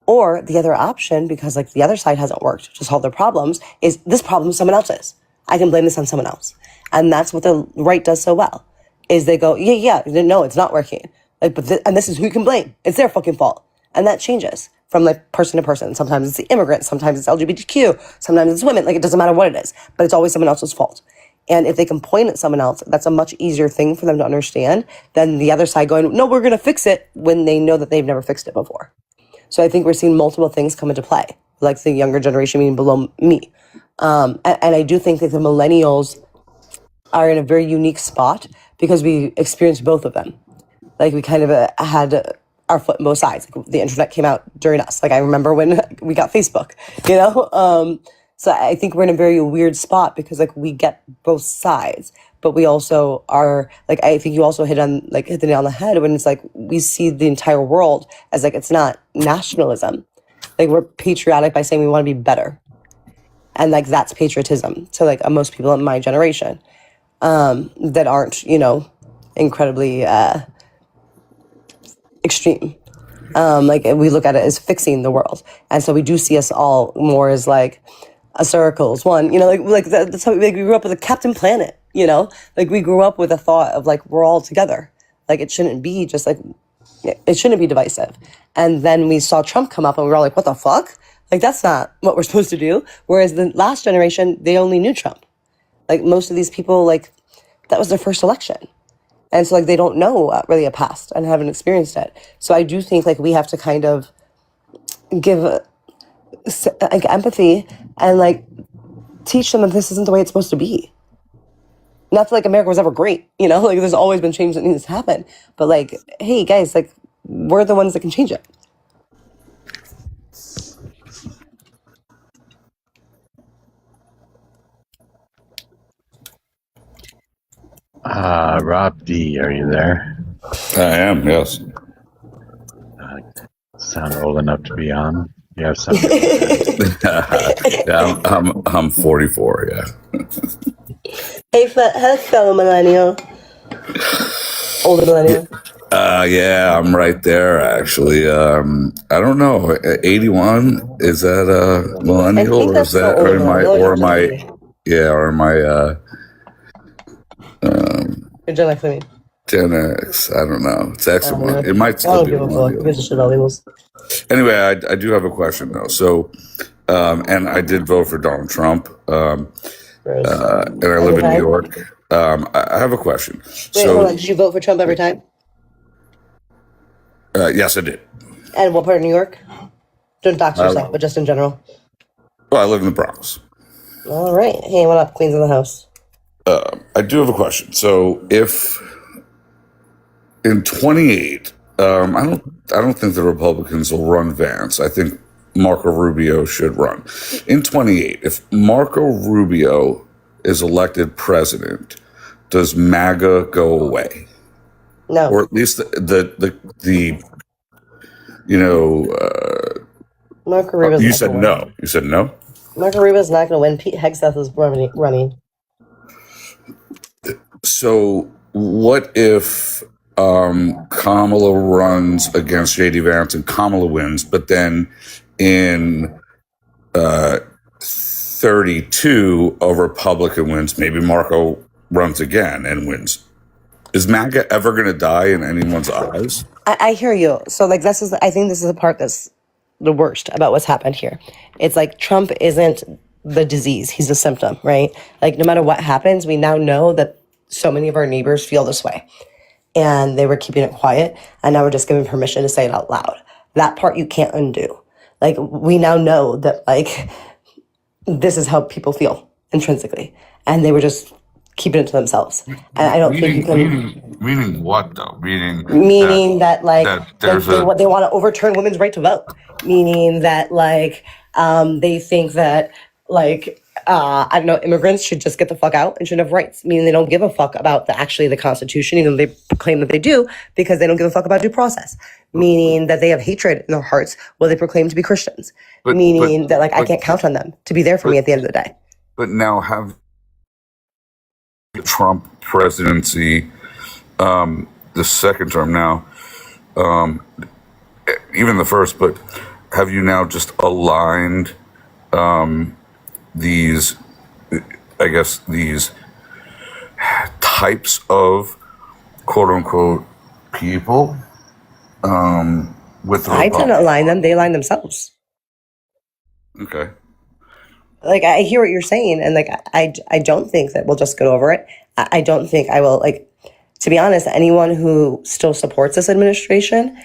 Or the other option, because, like, the other side hasn't worked to solve their problems, is this problem is someone else's. I can blame this on someone else. And that's what the right does so well, is they go, no, it's not working. Like, and this is who you can blame. It's their fucking fault. And that changes from, like, person to person. Sometimes it's the immigrants, sometimes it's LGBTQ, sometimes it's women. Like, it doesn't matter what it is, but it's always someone else's fault. And if they can point at someone else, that's a much easier thing for them to understand than the other side going, no, we're going to fix it, when they know that they've never fixed it before. So I think we're seeing multiple things come into play, like the younger generation being below me. And I do think that the millennials are in a very unique spot because we experienced both of them. Like, we kind of had our foot in both sides. Like, the internet came out during us. Like, I remember when we got Facebook, you know? So I think we're in a very weird spot because, like, we get both sides, but we also are, like, I think you also hit the nail on the head when it's like, we see the entire world as, like, it's not nationalism. Like, we're patriotic by saying we want to be better. And, like, that's patriotism. So, like, most people in my generation that aren't, you know, incredibly extreme. Like, we look at it as fixing the world. And so we do see us all more as, like, a circles one, you know, like that's how we grew up with a Captain Planet, you know, like, we grew up with a thought of, like, we're all together. Like, it shouldn't be just, like, it shouldn't be divisive. And then we saw Trump come up and we were all like, what the fuck? Like, that's not what we're supposed to do. Whereas the last generation, they only knew Trump. Like, most of these people, like, that was their first election. And so, like, they don't know really a past and haven't experienced it. So I do think, like, we have to kind of give like empathy and, like, teach them that this isn't the way it's supposed to be. Not that, like, America was ever great, you know, like, there's always been change that needs to happen, but, like, hey guys, like, we're the ones that can change it. Rob D, are you there? I am, yes. Sound old enough to be on? You have something. Yeah, I'm 44. Yeah. Hey, fellow millennial, older millennial. Yeah, I'm right there. Actually, I don't know. 81, is that a millennial, or is that, or am I? Yeah, or am I? Gen X, I mean. Gen X. I don't know. It's actually it might still be millennial. Anyway, I do have a question though. So, and I did vote for Donald Trump. And I live in New York. I have a question. Wait, hold on. Did you vote for Trump every time? Yes, I did. And what part of New York? Don't dox yourself, but just in general. Well, I live in the Bronx. All right. Hey, what up, Queens of the House? I do have a question. So, if in 28, I don't think the Republicans will run Vance. I think Marco Rubio should run. In 28, if Marco Rubio is elected president, does MAGA go away? No. Or at least the Marco Rubio's you not said going to no. win. You said no? Marco Rubio's not going to win. Pete Hegseth is running. So what if Kamala runs against JD Vance and Kamala wins, but then in 32 a Republican wins, maybe Marco runs again and wins. Is MAGA ever going to die in anyone's eyes? I hear you. So like I think this is the part that's the worst about what's happened here. It's like Trump isn't the disease, he's the symptom, right? Like no matter what happens, we now know that so many of our neighbors feel this way. And they were keeping it quiet, and now we're just giving permission to say it out loud. That part you can't undo. Like we now know that like this is how people feel intrinsically, and they were just keeping it to themselves. And I don't think you can. Meaning what though? Meaning that like they want to overturn women's right to vote. Meaning that like they think that like I don't know, immigrants should just get the fuck out and shouldn't have rights. Meaning they don't give a fuck about the Constitution, even though they proclaim that they do, because they don't give a fuck about due process. Meaning that they have hatred in their hearts while they proclaim to be Christians. Meaning that like I can't count on them to be there for me at the end of the day. But now have the Trump presidency, the second term now, even the first, but have you now just aligned these types of quote unquote people with the I didn't align them, they aligned themselves. Okay. Like I hear what you're saying, and like I don't think that we'll just get over it. I don't think I will. Like, to be honest, anyone who still supports this administration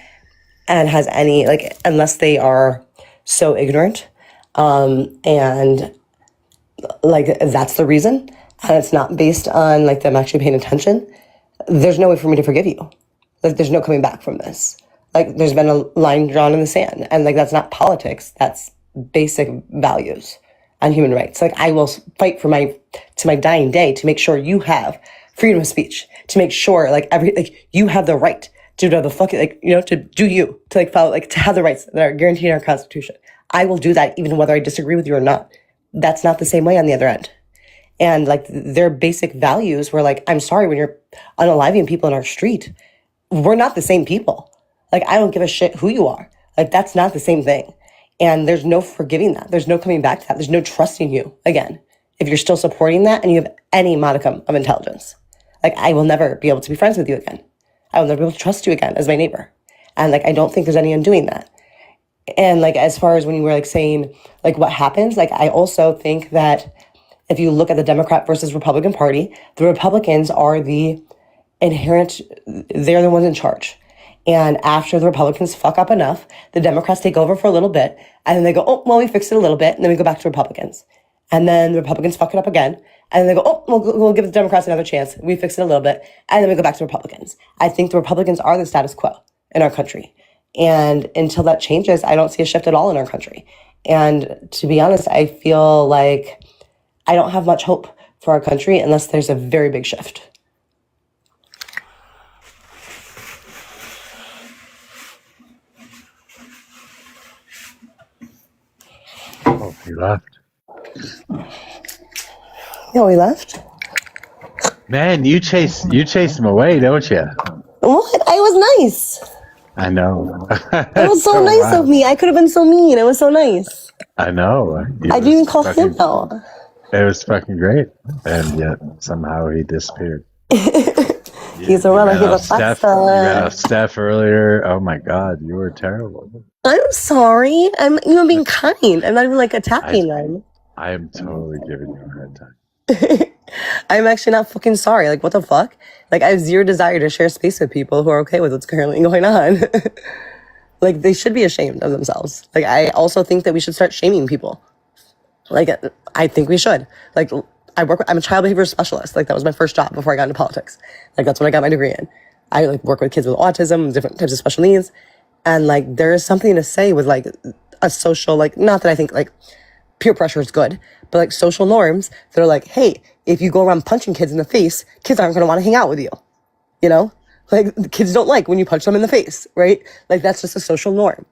and has any like, unless they are so ignorant, and like that's the reason, and it's not based on like them actually paying attention. There's no way for me to forgive you. Like, there's no coming back from this. Like, there's been a line drawn in the sand, and like that's not politics. That's basic values on human rights. Like I will fight to my dying day to make sure you have freedom of speech, to make sure like you have the right to do the fucking to do you, to like follow, like to have the rights that are guaranteed in our Constitution. I will do that even whether I disagree with you or not. That's not the same way on the other end. And like their basic values were like, I'm sorry, when you're unaliving people in our street, we're not the same people. Like I don't give a shit who you are. Like that's not the same thing. And there's no forgiving that. There's no coming back to that. There's no trusting you again. If you're still supporting that and you have any modicum of intelligence, like I will never be able to be friends with you again. I will never be able to trust you again as my neighbor. And like, I don't think there's any undoing that. And like, as far as when you were like saying like what happens, like I also think that if you look at the Democrat versus Republican Party, the Republicans are they're the ones in charge. And after the Republicans fuck up enough, the Democrats take over for a little bit, and then they go, oh, well, we fixed it a little bit, and then we go back to Republicans. And then the Republicans fuck it up again, and then they go, oh, we'll give the Democrats another chance. We fix it a little bit, and then we go back to Republicans. I think the Republicans are the status quo in our country. And until that changes, I don't see a shift at all in our country. And to be honest, I feel like I don't have much hope for our country unless there's a very big shift. Oh, he left. Yeah, we left. Man, you chase him away, don't you? What? I was nice. I know. It was so nice of me. I could have been so mean. It was so nice. I know. I didn't even call him out. It was fucking great, and yet somehow he disappeared. He's a runner. He's a Steph. You got off Steph earlier. Oh my God, you were terrible. I'm sorry. I'm even being kind. I'm not even like attacking them. I am totally giving you a hard time. I'm actually not fucking sorry. Like, what the fuck? Like, I have zero desire to share space with people who are okay with what's currently going on. Like, they should be ashamed of themselves. Like, I also think that we should start shaming people. Like, I think we should. Like, I'm a child behavior specialist. Like, that was my first job before I got into politics. Like, that's what I got my degree in. I like work with kids with autism, different types of special needs. And like, there is something to say with like a social, like, not that I think like peer pressure is good, but like social norms that are like, hey, if you go around punching kids in the face, kids aren't going to want to hang out with you. You know, like kids don't like when you punch them in the face, right? Like that's just a social norm.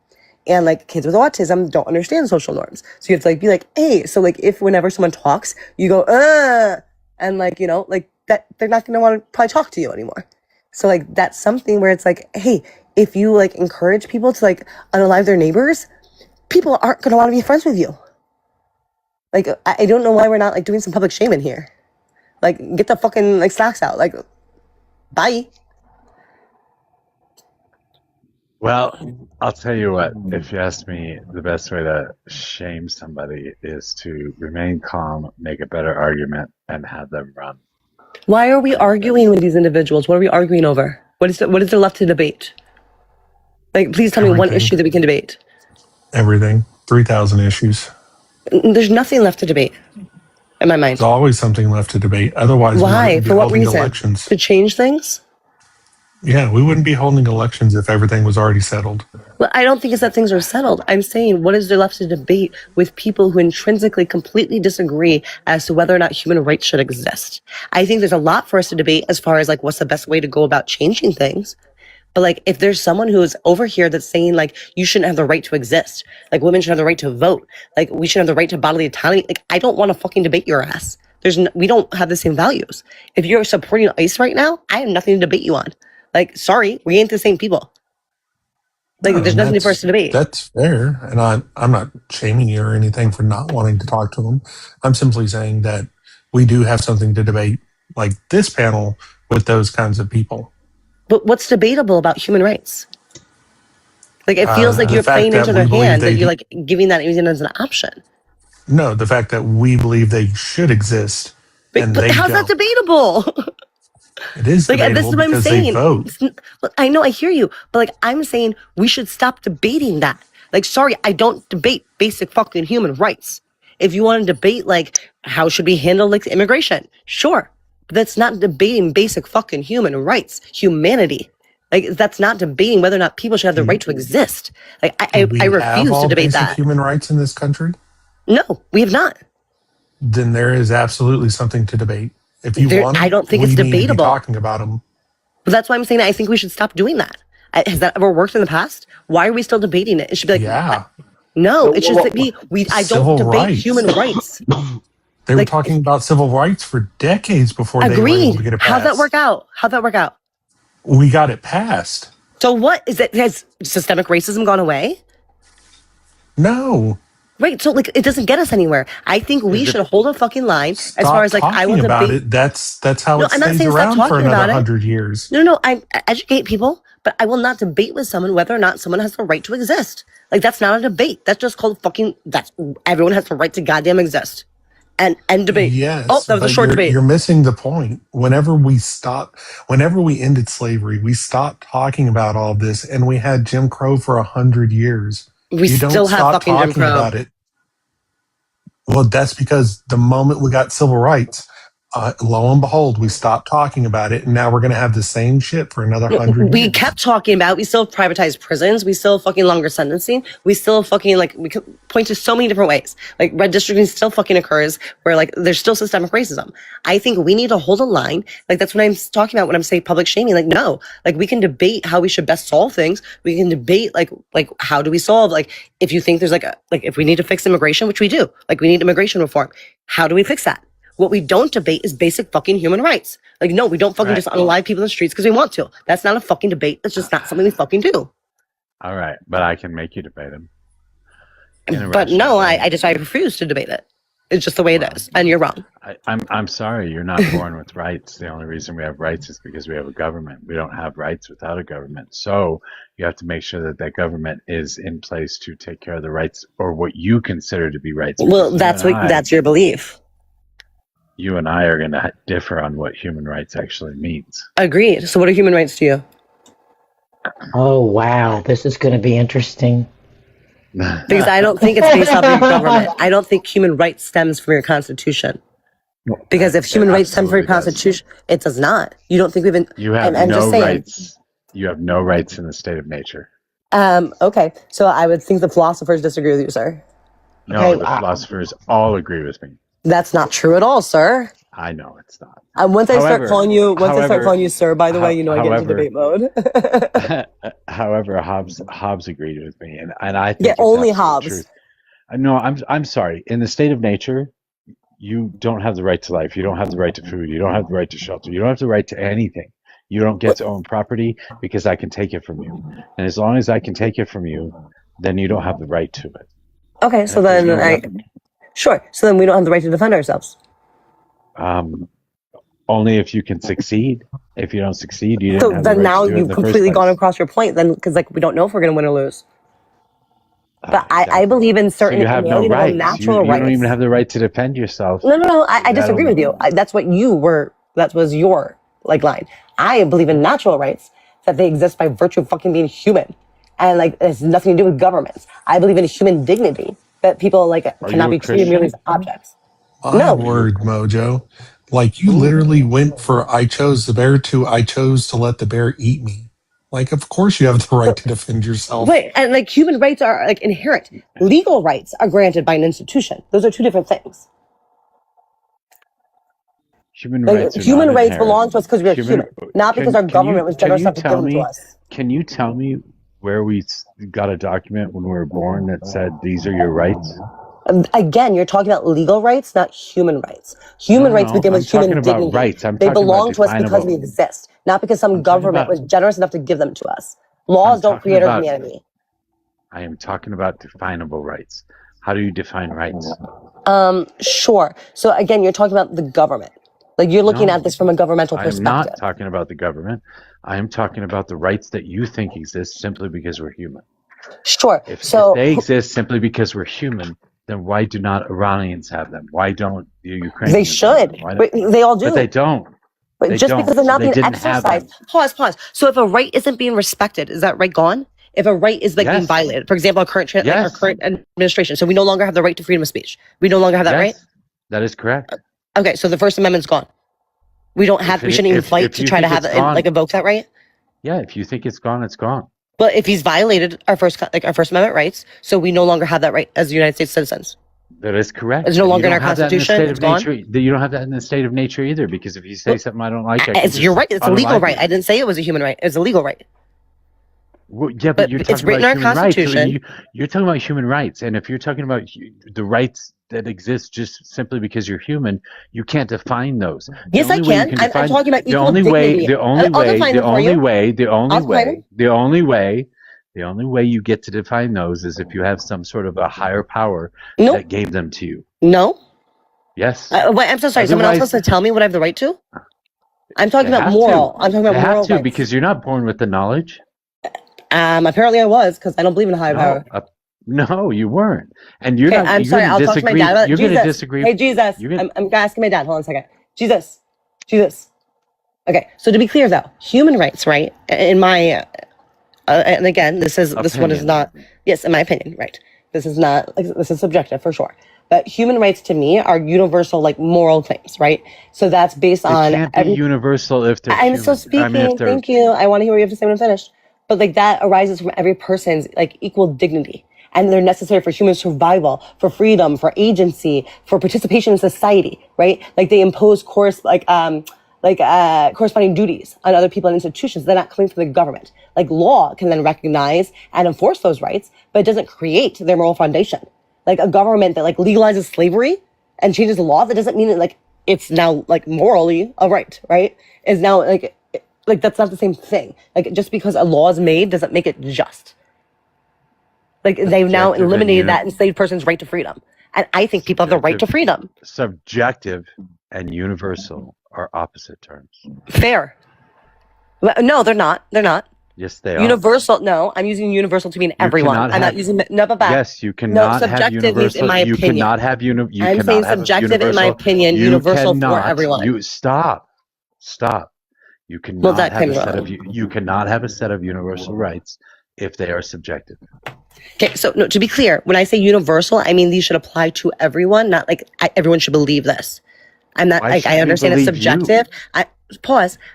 And like kids with autism don't understand social norms. So you have to like be like, hey, so like if whenever someone talks, you go, and like, you know, like that they're not going to want to probably talk to you anymore. So like that's something where it's like, hey, if you like encourage people to like unalive their neighbors, people aren't going to want to be friends with you. Like, I don't know why we're not like doing some public shaming here. Like, get the fucking like slacks out. Like, bye. Well, I'll tell you what, if you ask me, the best way to shame somebody is to remain calm, make a better argument, and have them run. Why are we arguing with these individuals? What are we arguing over? What is there left to debate? Like, please tell me one issue that we can debate. Everything. 3,000 issues. There's nothing left to debate in my mind. There's always something left to debate. Otherwise, why? we wouldn't be For what holding reason? elections. To change things? Yeah, we wouldn't be holding elections if everything was already settled. Well, I don't think it's that things are settled. I'm saying, what is there left to debate with people who intrinsically completely disagree as to whether or not human rights should exist? I think there's a lot for us to debate as far as like what's the best way to go about changing things. But like, if there's someone who is over here that's saying like you shouldn't have the right to exist, like women should have the right to vote, like we should have the right to bodily autonomy, like I don't want to fucking debate your ass. We don't have the same values. If you're supporting ICE right now, I have nothing to debate you on. Like, sorry, we ain't the same people. Like, there's nothing for us to debate. That's fair. And I'm not shaming you or anything for not wanting to talk to them. I'm simply saying that we do have something to debate, like this panel, with those kinds of people. But what's debatable about human rights? Like, it feels like you're playing into their hand, that you're like giving that even as an option. No, the fact that we believe they should exist. But how's that debatable? It is like, debatable this is what I'm because saying. they vote. Look, I know, I hear you, but like, I'm saying we should stop debating that. Like, sorry, I don't debate basic fucking human rights. If you want to debate, like, how should we handle like immigration? Sure. But that's not debating basic fucking human rights, humanity. Like, that's not debating whether or not people should have the right to exist. Like, I refuse to debate that. Human rights in this country? No, we have not. Then there is absolutely something to debate. If you want, I don't think it's debatable. Need to be talking about them. But that's why I'm saying I think we should stop doing that. Has that ever worked in the past? Why are we still debating it? It should be like, yeah. No, it's just that I don't debate human rights. They were talking about civil rights for decades before they were able to get it passed. How'd that work out? We got it passed. So what is it? Has systemic racism gone away? No. Right, so like it doesn't get us anywhere. I think we should hold a fucking line as far as like I will about debate. It. That's how it stays around for another 100 years. No, I educate people, but I will not debate with someone whether or not someone has the right to exist. Like that's not a debate. That's just called fucking. That's everyone has the right to goddamn exist, and debate. Yes. Oh, that was a short debate. You're missing the point. Whenever we ended slavery, we stopped talking about all this, and we had Jim Crow for 100 years. We still have fucking Jim Crow. About it. Well, that's because the moment we got civil rights, lo and behold, we stopped talking about it, and now we're going to have the same shit for another 100 years. We kept talking about it. We still privatized prisons. We still fucking longer sentencing. We still fucking, like, we could point to so many different ways. Like, red districting still fucking occurs where, like, there's still systemic racism. I think we need to hold a line. Like, that's what I'm talking about when I'm saying public shaming. Like, no. Like, we can debate how we should best solve things. We can debate, like how do we solve, like, if you think there's, like, if we need to fix immigration, which we do. Like, we need immigration reform. How do we fix that? What we don't debate is basic fucking human rights. Like, no, we don't fucking just unalive people in the streets because we want to. That's not a fucking debate. That's just not something we fucking do. All right, but I can make you debate them. But no, I refuse to debate it. It's just the way it is, and you're wrong. I'm sorry, you're not born with rights. The only reason we have rights is because we have a government. We don't have rights without a government. So you have to make sure that government is in place to take care of the rights or what you consider to be rights. Well, that's your belief. You and I are going to differ on what human rights actually means. Agreed. So what are human rights to you? Oh, wow. This is going to be interesting. Because I don't think it's based off of your government. I don't think human rights stems from your constitution. Because if human rights stem from the Constitution, it does not. You don't think we've been? You have no rights. You have no rights in the state of nature. Okay, so I would think the philosophers disagree with you, sir. No, the philosophers all agree with me. That's not true at all, sir. I know it's not. Once I start calling you sir, by the way, you know I get into debate mode. However, Hobbes agreed with me, and I think only Hobbes. No, I'm sorry. In the state of nature, you don't have the right to life. You don't have the right to food. You don't have the right to shelter. You don't have the right to anything. You don't get to own property because I can take it from you. And as long as I can take it from you, then you don't have the right to it. Okay, so then sure. So then we don't have the right to defend ourselves. Only if you can succeed. If you don't succeed, you didn't So have then the right now to do it in you've the first completely place. gone across your point then, because we don't know if we're going to win or lose. But I believe in certain So you have no rights. natural You rights. don't even have the right to defend yourself. No. I disagree with you. That's what you were. That was your line. I believe in natural rights, that they exist by virtue of fucking being human, and it has nothing to do with governments. I believe in human dignity, that people cannot be treated merely as objects. My word, Mojo. You literally went for I chose the bear to I chose to let the bear eat me. Of course you have the right to defend yourself. Right, and human rights are inherent. Legal rights are granted by an institution. Those are two different things. Human rights belong to us because we're human, not because our government was generous enough to give them to us. Can you tell me where we got a document when we were born that said these are your rights? Again, you're talking about legal rights, not human rights. Human rights begin with human dignity. Rights. They belong to us because we exist, not because some government was generous enough to give them to us. Laws don't create our humanity. I am talking about definable rights. How do you define rights? Sure. So again, you're talking about the government. You're looking at this from a governmental perspective. I'm not talking about the government. I am talking about the rights that you think exist simply because we're human. Sure. If they exist simply because we're human, then why do not Iranians have them? Why don't the Ukrainians? They should. They all do. But they don't. But just because they're not being exercised. Pause. So if a right isn't being respected, is that right gone? If a right is being violated, for example, our current administration, so we no longer have the right to freedom of speech. We no longer have that right? That is correct. Okay, so the First Amendment's gone. We shouldn't even fight to try to have it, evoke that right? Yeah, if you think it's gone, it's gone. But if he's violated our First Amendment rights, so we no longer have that right as United States citizens. That is correct. It's no longer in our Constitution. It's gone. You don't have that in the state of nature either, because if you say something I don't like, you're right. It's a legal right. I didn't say it was a human right. It's a legal right. Well, yeah, but you're talking about human rights. You're talking about human rights, and if you're talking about the rights that exist just simply because you're human, you can't define those. Yes, I can. I'm talking about equal dignity. The only way you get to define those is if you have some sort of a higher power that gave them to you. No. Yes. Wait, I'm so sorry. Someone else supposed to tell me what I have the right to? I'm talking about moral. I'm talking about moral rights. Because you're not born with the knowledge. Apparently I was, because I don't believe in a higher power. No, you weren't. And you're not. I'm sorry. I'll talk to my dad. You're going to disagree. Hey, Jesus. I'm asking my dad. Hold on a second. Jesus. Okay. So to be clear, though, human rights, right? In my, and again, this one is not. Yes, in my opinion, right. This is not. This is subjective for sure. But human rights to me are universal, moral claims, right? So that's based on. It can't be universal if they're. I'm still speaking. Thank you. I want to hear what you have to say when I'm finished. But that arises from every person's equal dignity, and they're necessary for human survival, for freedom, for agency, for participation in society, right? They impose corresponding duties on other people and institutions. They're not coming from the government. Law can then recognize and enforce those rights, but it doesn't create their moral foundation. A government that legalizes slavery and changes the law, that doesn't mean that it's now morally a right is now that's not the same thing. Just because a law is made doesn't make it just. They've now eliminated that enslaved person's right to freedom. And I think people have the right to freedom. Subjective and universal are opposite terms. Fair. No, they're not. They're not. Yes, they are. Universal. No, I'm using universal to mean everyone. I'm not using Yes, you cannot have universal. In my opinion. You cannot have universal. I'm saying subjective in my opinion. Universal for everyone. Stop. You cannot you cannot have a set of universal rights if they are subjective. Okay, so no, to be clear, when I say universal, I mean these should apply to everyone, not everyone should believe this. I'm not like I understand it's subjective.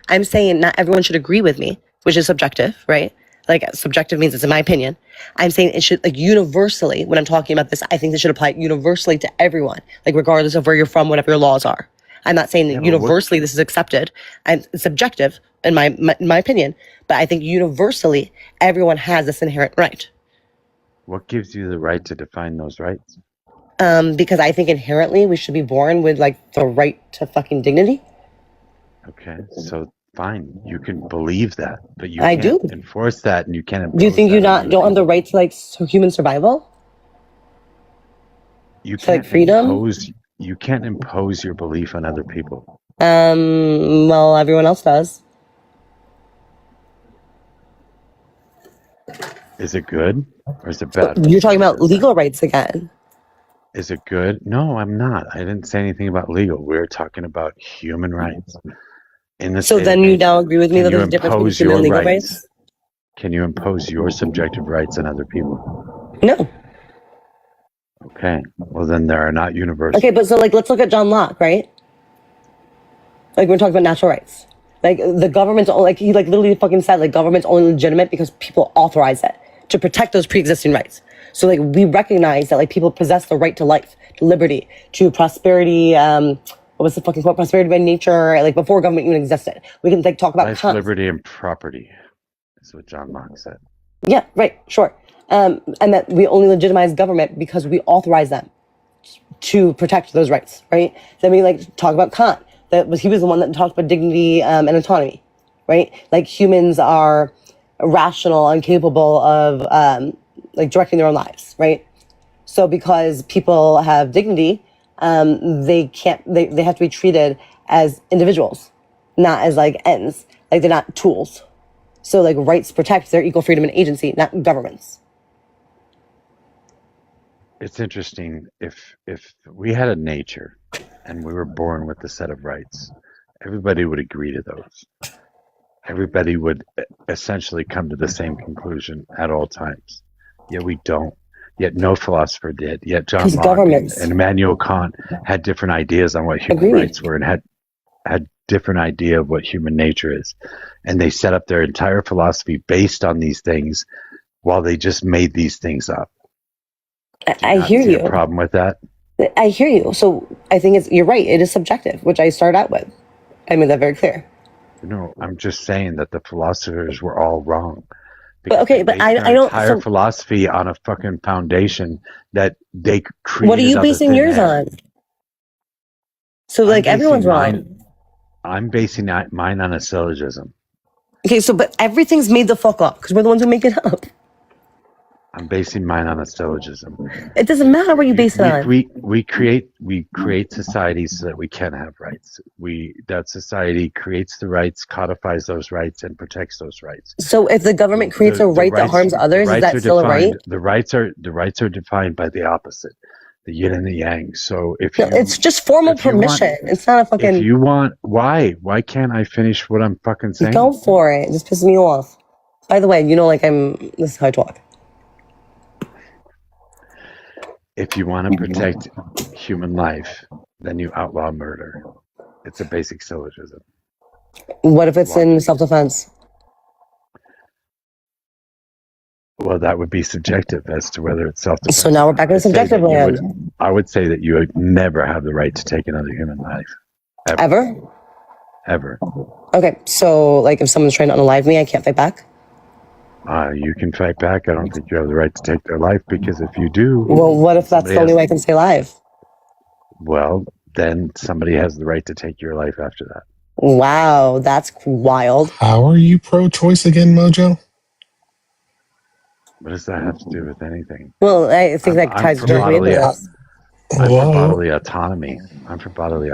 I'm saying not everyone should agree with me, which is subjective, right? Like subjective means it's in my opinion. I'm saying it should like universally, when I'm talking about this, I think this should apply universally to everyone, like regardless of where you're from, whatever your laws are. I'm not saying that universally this is accepted. It's subjective in my opinion, but I think universally everyone has this inherent right. What gives you the right to define those rights? Because I think inherently we should be born with like the right to fucking dignity. Okay, so fine, you can believe that, but you I can't do. enforce that, and you can't impose Do you think that you on don't other have the people. right to like human survival? You To, like, can't freedom? you can't impose your belief on other people. Well, everyone else does. Is it good or is it bad? You're talking about legal rights again. Is it good? No, I'm not. I didn't say anything about legal. We're talking about human rights. In the So state then of you nature, now agree with me can that you there's a difference between impose human your and legal rights? rights? Can you impose your subjective rights on other people? No. Okay. Well, then there are not universal. Okay, but so like let's look at John Locke, right? Like we're talking about natural rights. Like the government's like he like literally fucking said like government's only legitimate because people authorize it to protect those pre-existing rights. So like we recognize that like people possess the right to life, to liberty, to prosperity. What was the fucking quote? Prosperity by nature. Like before government even existed, we can like talk about Life, liberty, and property. That's what John Locke said. Yeah, right, sure. And that we only legitimize government because we authorize them to protect those rights, right? Then we like talk about Kant. He was the one that talked about dignity and autonomy, right? Like humans are rational and capable of like directing their own lives, right? So because people have dignity, they have to be treated as individuals, not as like ends. Like they're not tools. So like rights protect their equal freedom and agency, not governments. It's interesting if we had a nature and we were born with a set of rights, everybody would agree to those. Everybody would essentially come to the same conclusion at all times. Yet we don't. Yet no philosopher did. Yet John Locke and Immanuel Kant had different ideas on what human rights were and had different idea of what human nature is. And they set up their entire philosophy based on these things while they just made these things up. I hear you. A problem with that? I hear you. So I think you're right. It is subjective, which I start out with. I made that very clear. No, I'm just saying that the philosophers were all wrong. But okay, but I don't. Entire philosophy on a fucking foundation that they created. What are you basing yours on? So like everyone's wrong. I'm basing mine on a syllogism. Okay, so but everything's made the fuck up because we're the ones who make it up. I'm basing mine on a syllogism. It doesn't matter what you base it on. We create societies so that we can have rights. That society creates the rights, codifies those rights, and protects those rights. So if the government creates a right that harms others, is that still a right? The rights are defined by the opposite, the yin and the yang. So it's just formal permission. It's not a fucking. If you want, why can't I finish what I'm fucking saying? Go for it. It just pisses me off. By the way, this is how I talk. If you want to protect human life, then you outlaw murder. It's a basic syllogism. What if it's in self-defense? Well, that would be subjective as to whether it's self-defense. So now we're back in the subjective land. I would say that you would never have the right to take another human life. Ever? Ever. Okay, so like if someone's trying to unalive me, I can't fight back? You can fight back. I don't think you have the right to take their life because if you do... Well, what if that's the only way I can stay alive? Well, then somebody has the right to take your life after that. Wow, that's wild. How are you pro-choice again, Mojo? What does that have to do with anything? Well, I think that ties directly into this. I'm for bodily autonomy.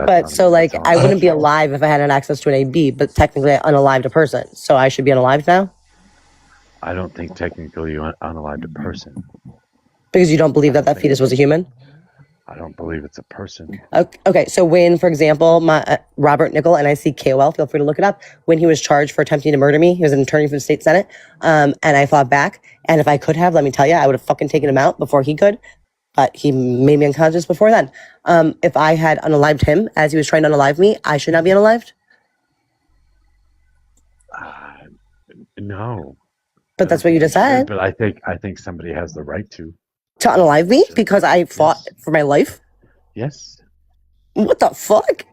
But so like, I wouldn't be alive if I hadn't access to an AB, but technically I unalived a person. So I should be unalived now? I don't think technically you unalived a person. Because you don't believe that fetus was a human? I don't believe it's a person. Okay, so when, for example, Robert Nickel, and I see KOL, feel free to look it up, when he was charged for attempting to murder me, he was an attorney for the state senate, and I fought back, and if I could have, let me tell you, I would have fucking taken him out before he could. but he made me unconscious before then. If I had unalived him as he was trying to unalive me, I should not be unalived. No. But that's what you just said. But I think somebody has the right to unalive me because I fought for my life. Yes. What the fuck?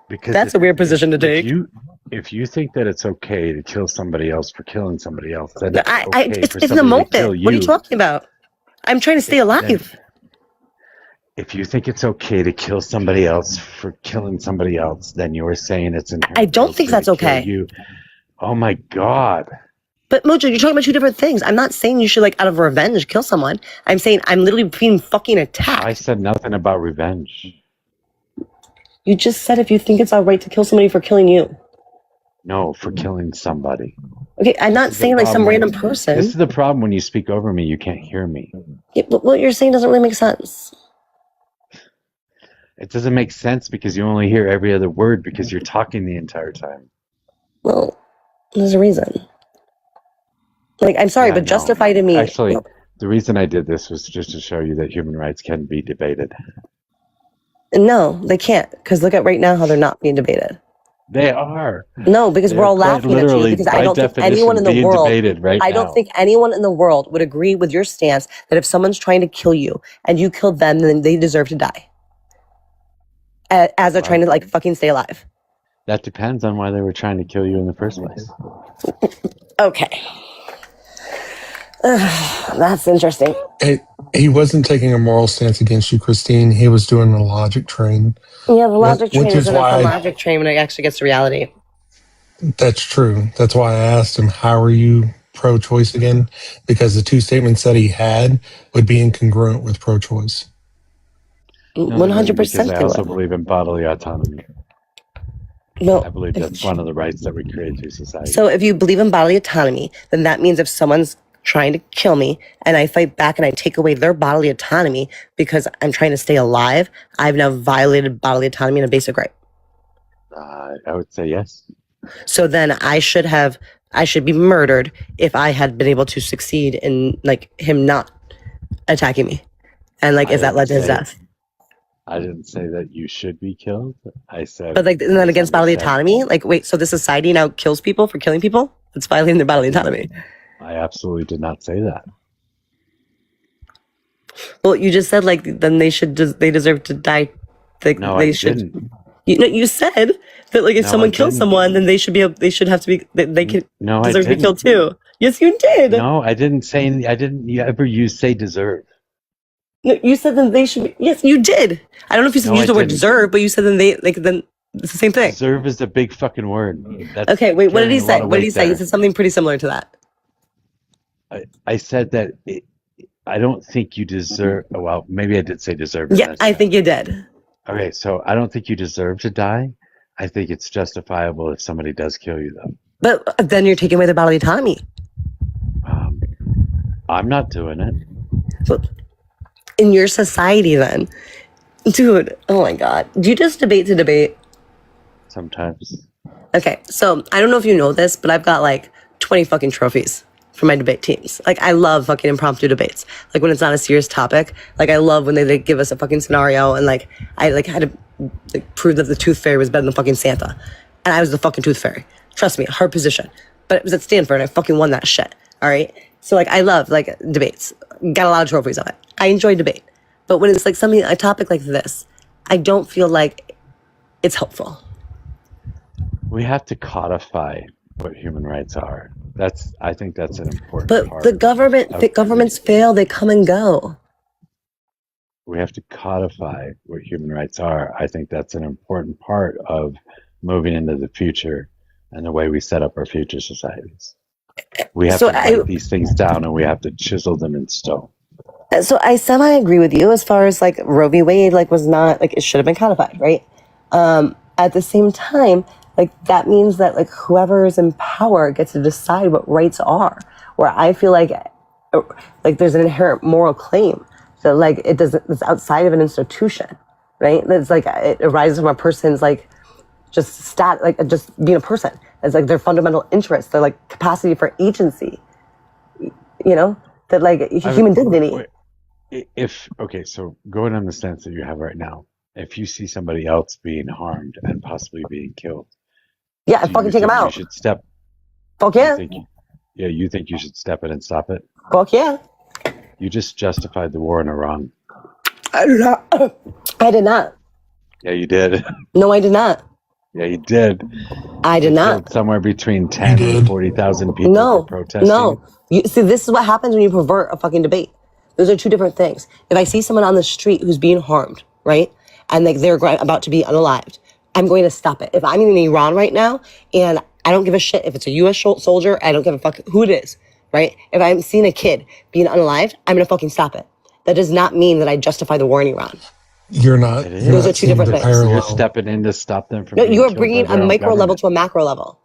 Because that's a weird position to take. If you think that it's okay to kill somebody else for killing somebody else, then it's in the moment. What are you talking about? I'm trying to stay alive. If you think it's okay to kill somebody else for killing somebody else, then you're saying it's inherent. I don't think that's okay. You. Oh my God. But Mojo, you're talking about two different things. I'm not saying you should, like, out of revenge, kill someone. I'm saying I'm literally being fucking attacked. I said nothing about revenge. You just said if you think it's all right to kill somebody for killing you. No, for killing somebody. Okay, I'm not saying like some random person. This is the problem when you speak over me. You can't hear me. Yeah, but what you're saying doesn't really make sense. It doesn't make sense because you only hear every other word because you're talking the entire time. Well, there's a reason. Like, I'm sorry, but justify to me. Actually, the reason I did this was just to show you that human rights can be debated. No, they can't. Because look at right now how they're not being debated. They are. No, because we're all laughing at you. Because I don't think anyone in the world. I don't think anyone in the world would agree with your stance that if someone's trying to kill you and you killed them, then they deserve to die. As they're trying to like fucking stay alive. That depends on why they were trying to kill you in the first place. Okay. That's interesting. He wasn't taking a moral stance against you, Christine. He was doing a logic train. Yeah, the logic train isn't a logic train when it actually gets to reality. That's true. That's why I asked him, how are you pro-choice again? Because the two statements that he had would be incongruent with pro-choice. 100%. Because I also believe in bodily autonomy. No, I believe that's one of the rights that we create through society. So if you believe in bodily autonomy, then that means if someone's trying to kill me and I fight back and I take away their bodily autonomy because I'm trying to stay alive, I've now violated bodily autonomy and a basic right. I would say yes. So then I should be murdered if I had been able to succeed in like him not attacking me. And like, is that led to his death? I didn't say that you should be killed. I said, but like, isn't that against bodily autonomy? Like, wait, so the society now kills people for killing people? It's violating their bodily autonomy. I absolutely did not say that. Well, you just said like, then they deserve to die. Like, no, they I should. Didn't. You said that like if someone kills someone, then they should have to be. They can deserve to be killed too. Yes, you did. No, I didn't say. I didn't ever say deserve. No, you said that they should be. Yes, you did. I don't know if you used the word deserve, but you said then then it's the same thing. Deserve is a big fucking word. That's okay, wait. What did he say? What did he say? He said something pretty similar to that. I said that I don't think you deserve. Well, maybe I did say deserve. Yeah, I think you did. Okay, so I don't think you deserve to die. I think it's justifiable if somebody does kill you, though. But then you're taking away their bodily autonomy. I'm not doing it. But in your society, then, dude. Oh my God, do you just debate to debate? Sometimes. Okay, so I don't know if you know this, but I've got like 20 fucking trophies for my debate teams. Like, I love fucking impromptu debates. Like, when it's not a serious topic. Like, I love when they give us a fucking scenario and, like, I, like, had to like, prove that the tooth fairy was better than fucking Santa. And I was the fucking tooth fairy. Trust me, hard position. But it was at Stanford and I fucking won that shit. All right? So, like, I love, like, debates. Got a lot of trophies on it. I enjoy debate. But when it's, like, a topic like this, I don't feel like it's helpful. We have to codify what human rights are. I think that's an important part. But the governments fail, they come and go. We have to codify what human rights are. I think that's an important part of moving into the future and the way we set up our future societies. We have to write these things down and we have to chisel them in stone. So I semi-agree with you as far as like Roe v. Wade was not it should have been codified, right? At the same time, that means that whoever is in power gets to decide what rights are. Where I feel like there's an inherent moral claim that it's outside of an institution, right? That's it arises from a person's just being a person. It's their fundamental interests, their capacity for agency. You know that human dignity. So going on the stance that you have right now, if you see somebody else being harmed and possibly being killed, Yeah, and do you fucking take them think you out. should step? Fuck You yeah. think, yeah, you think you should step in and stop it? Fuck yeah. You just justified the war in Iran. I did not. I did not. Yeah, you did. No, I did not. Yeah, you did. I did They not. killed somewhere between 10 and 40,000 people for No, protesting. no. You see, this is what happens when you pervert a fucking debate. Those are two different things. If I see someone on the street who's being harmed, right, and like they're about to be unalived, I'm going to stop it. If I'm in Iran right now and I don't give a shit if it's a U.S. soldier, I don't give a fuck who it is, right? If I'm seeing a kid being unalived, I'm going to fucking stop it. That does not mean that I justify the war in Iran. You're not. Those are two different things. So you're stepping in to stop them from No, being you are killed bringing by a their own micro level government. to a macro level.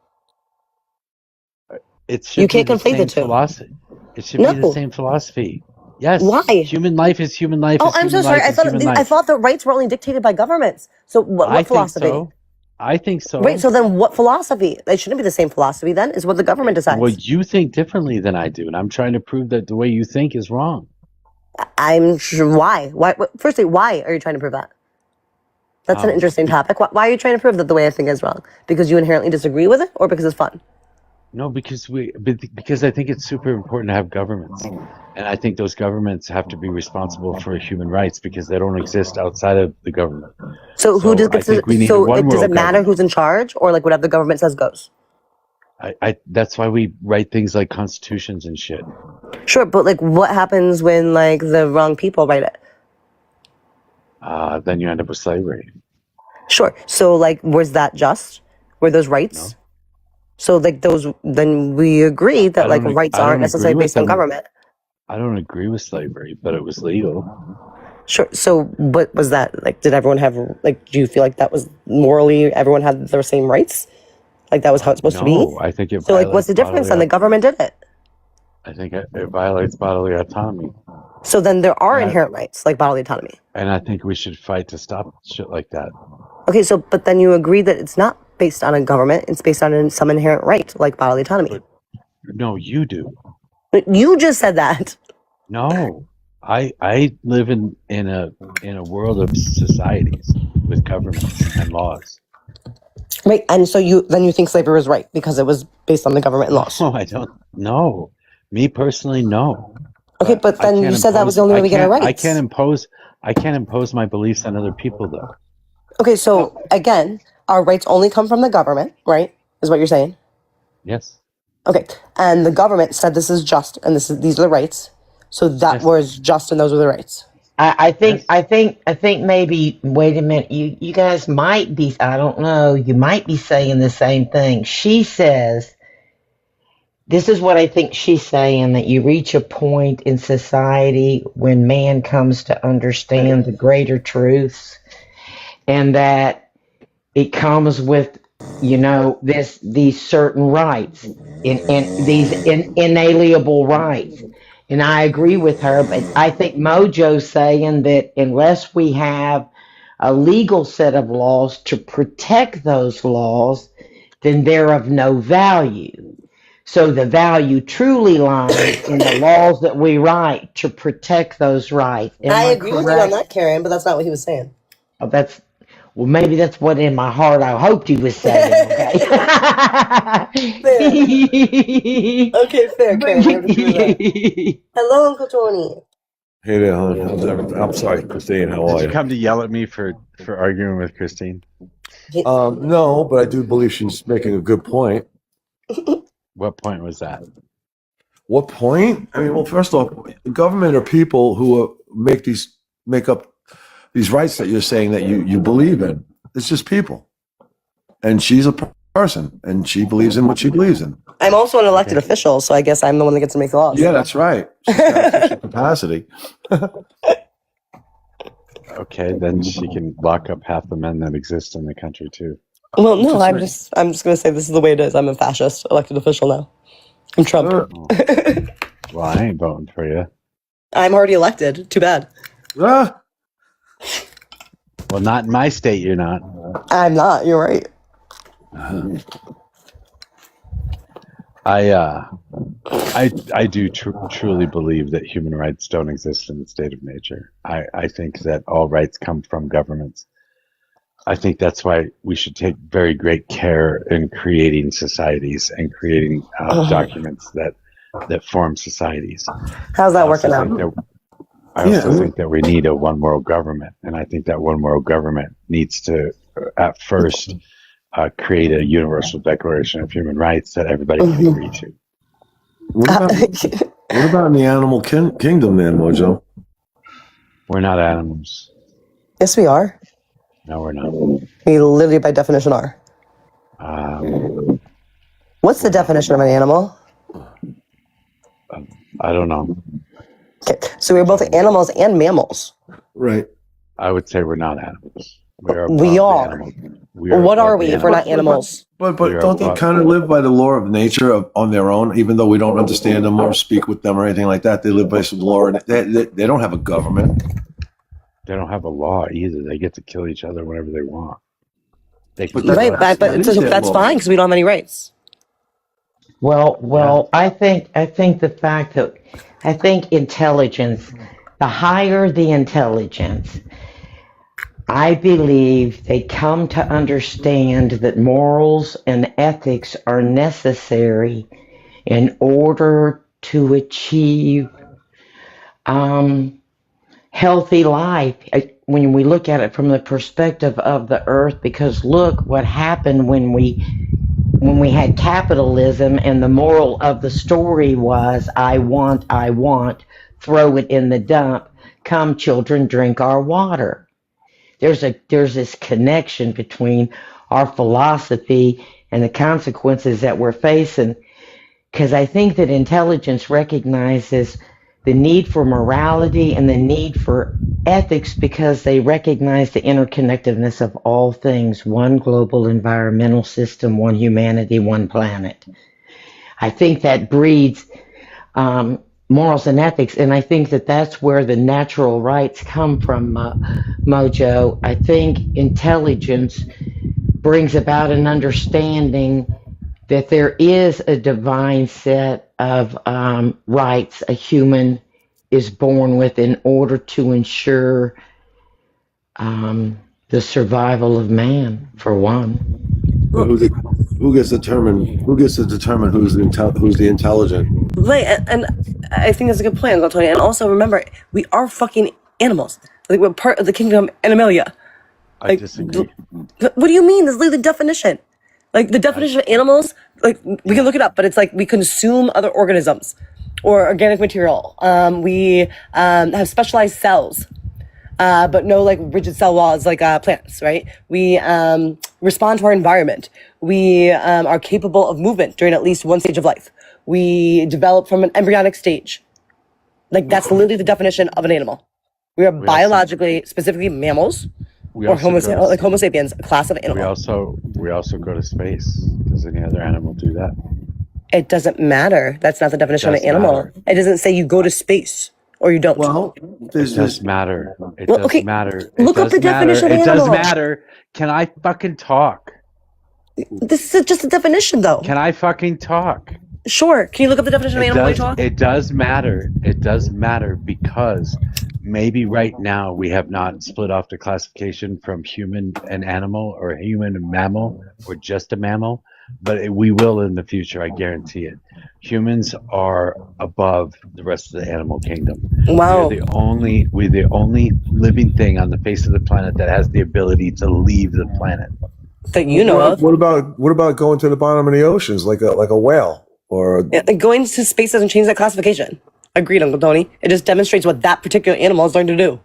It should You be can't the conflate the same two. philosophy. It should be the No. same philosophy. Yes. Why? Human life is human life. Oh, is I'm so human sorry. life I is thought human I life. thought the rights were only dictated by governments. So what I think philosophy? so. I think so. Right. So then, what philosophy? It shouldn't be the same philosophy. Then is what the government decides. Well, you think differently than I do, and I'm trying to prove that the way you think is wrong. I'm sure. Why? Why? Firstly, why are you trying to prove that? That's an interesting topic. Why are you trying to prove that the way I think is wrong? Because you inherently disagree with it, or because it's fun? No, because I think it's super important to have governments, and I think those governments have to be responsible for human rights because they don't exist outside of the government. So who does? I think we need a one does world it matter government. who's in charge, or like whatever the government says goes? That's why we write things like constitutions and shit. Sure, but like, what happens when like the wrong people write it? Then you end up with slavery. Sure. So like, was that just? Were those rights? No. So like those, then we agree that like rights aren't necessarily based on government. I don't agree with slavery, but it was legal. Sure. So what was that? Like, did everyone have, like, do you feel like that was morally, everyone had their same rights? Like that was how it's supposed to be? No, I think it So like, what's the difference? And the government did it. I think it violates bodily autonomy. So then there are inherent rights, like bodily autonomy. And I think we should fight to stop shit like that. Okay, so, but then you agree that it's not based on a government, it's based on some inherent right, like bodily autonomy. But, no, you do. But you just said that. No, I live in a world of societies with governments and laws. Right, and so you think slavery was right because it was based on the government and laws. No, I don't. No, me personally, no. Okay, but then you said that was the only way we get our rights. I can't impose my beliefs on other people, though. Okay, so again, our rights only come from the government, right? Is what you're saying? Yes. Okay, and the government said this is just, and these are the rights. So that was just, and those were the rights. I think maybe, wait a minute, you guys might be, I don't know, you might be saying the same thing. She says, this is what I think she's saying, that you reach a point in society when man comes to understand the greater truths, and that it comes with, these certain rights, and these inalienable rights. And I agree with her, but I think Mojo's saying that unless we have a legal set of laws to protect those laws, then they're of no value. So the value truly lies in the laws that we write to protect those rights. I agree with you on that, Karen, but that's not what he was saying. Oh, well, maybe that's what in my heart I hoped he was saying, okay? Fair. Okay, fair, Karen. Hello, Uncle Tony. Hey there, hon. I'm sorry, Christine. How are Did you? you come to yell at me for arguing with Christine? No, but I do believe she's making a good point. What point was that? What point? I mean, well, first off, government are people who make up these rights that you're saying that you believe in. It's just people. And she's a person, and she believes in what she believes in. I'm also an elected official, so I guess I'm the one that gets to make the laws. Yeah, that's right. She's got official capacity. Okay, then she can lock up half the men that exist in the country too. Well, no, I'm just going to say this is the way it is. I'm a fascist elected official now. I'm Trump. Well, I ain't voting for you. I'm already elected. Too bad. Well, not in my state, you're not. I'm not. You're right. I do truly believe that human rights don't exist in the state of nature. I think that all rights come from governments. I think that's why we should take very great care in creating societies and creating documents that form societies. How's that working out? I also think that we need a one world government, and I think that one world government needs to, at first, create a universal declaration of human rights that everybody can agree to. What about in the animal kingdom, then, Mojo? We're not animals. Yes, we are. No, we're not. We literally, by definition, are. What's the definition of an animal? I don't know. Okay, so we're both animals and mammals. Right. I would say we're not animals. We are. What are we if we're not animals? But don't they kind of live by the law of nature on their own, even though we don't understand them or speak with them or anything like that? They live by some law, and they don't have a government. They don't have a law either. They get to kill each other whenever they want. Right, but that's fine because we don't have any rights. Well, I think the fact that I think intelligence, the higher the intelligence, I believe they come to understand that morals and ethics are necessary in order to achieve healthy life. When we look at it from the perspective of the earth, because look what happened when we had capitalism, and the moral of the story was, I want, throw it in the dump, come children, drink our water. There's this connection between our philosophy and the consequences that we're facing, because I think that intelligence recognizes the need for morality and the need for ethics, because they recognize the interconnectedness of all things, one global environmental system, one humanity, one planet. I think that breeds morals and ethics, and I think that that's where the natural rights come from, Mojo. I think intelligence brings about an understanding that there is a divine set of rights a human is born with in order to ensure the survival of man, for one. But who gets to determine who's the intelligent? Right, and I think that's a good point, Tony. And also remember, we are fucking animals. Like, we're part of the kingdom Animalia. I disagree. What do you mean? That's literally the definition. Like, the definition of animals, like, we can look it up, but it's like we consume other organisms or organic material. We have specialized cells, but no, like, rigid cell walls like plants, right? We respond to our environment. We are capable of movement during at least one stage of life. We develop from an embryonic stage. Like, that's literally the definition of an animal. We are biologically, specifically mammals. Or Homo sapiens, a class of animal. We also go to space. Does any other animal do that? It doesn't matter. That's not the definition of an animal. Matter. It doesn't say you go to space or you don't. Well, it does matter. It does matter. Look up the definition of animal. It does matter. Can I fucking talk? This is just a definition, though. Can I fucking talk? Sure. Can you look up the definition of animal while you talk? It does matter. It does matter because maybe right now we have not split off the classification from human and animal, or human and mammal, or just a mammal, but we will in the future, I guarantee it. Humans are above the rest of the animal kingdom. Wow. We're the only living thing on the face of the planet that has the ability to leave the planet. That you know of. What about going to the bottom of the oceans like a whale? Or going to space doesn't change that classification. Agreed, Uncle Tony. It just demonstrates what that particular animal is learning to do.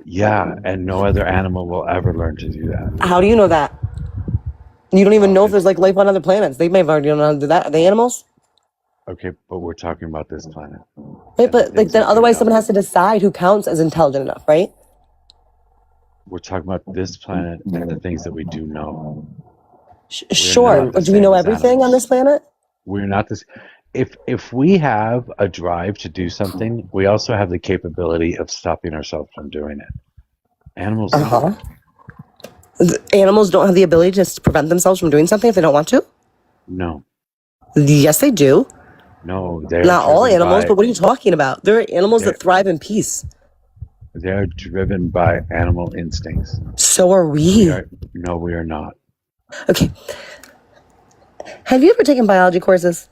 Yeah, and no other animal will ever learn to do that. How do you know that? You don't even know if there's like life on other planets. They may have already known how to do that. Are they animals? Okay, but we're talking about this planet. Right, but like then otherwise someone has to decide who counts as intelligent enough, right? We're talking about this planet and the things that we do know. Sure. Do we know everything on this planet? We're not this. If we have a drive to do something, we also have the capability of stopping ourselves from doing it. Animals don't. Animals don't have the ability to prevent themselves from doing something if they don't want to? No. Yes, they do. No, they're not all animals, by, but what are you talking about? There are animals that thrive in peace. They're driven by animal instincts. So are we. No, we are not. Okay. Have you ever taken biology courses?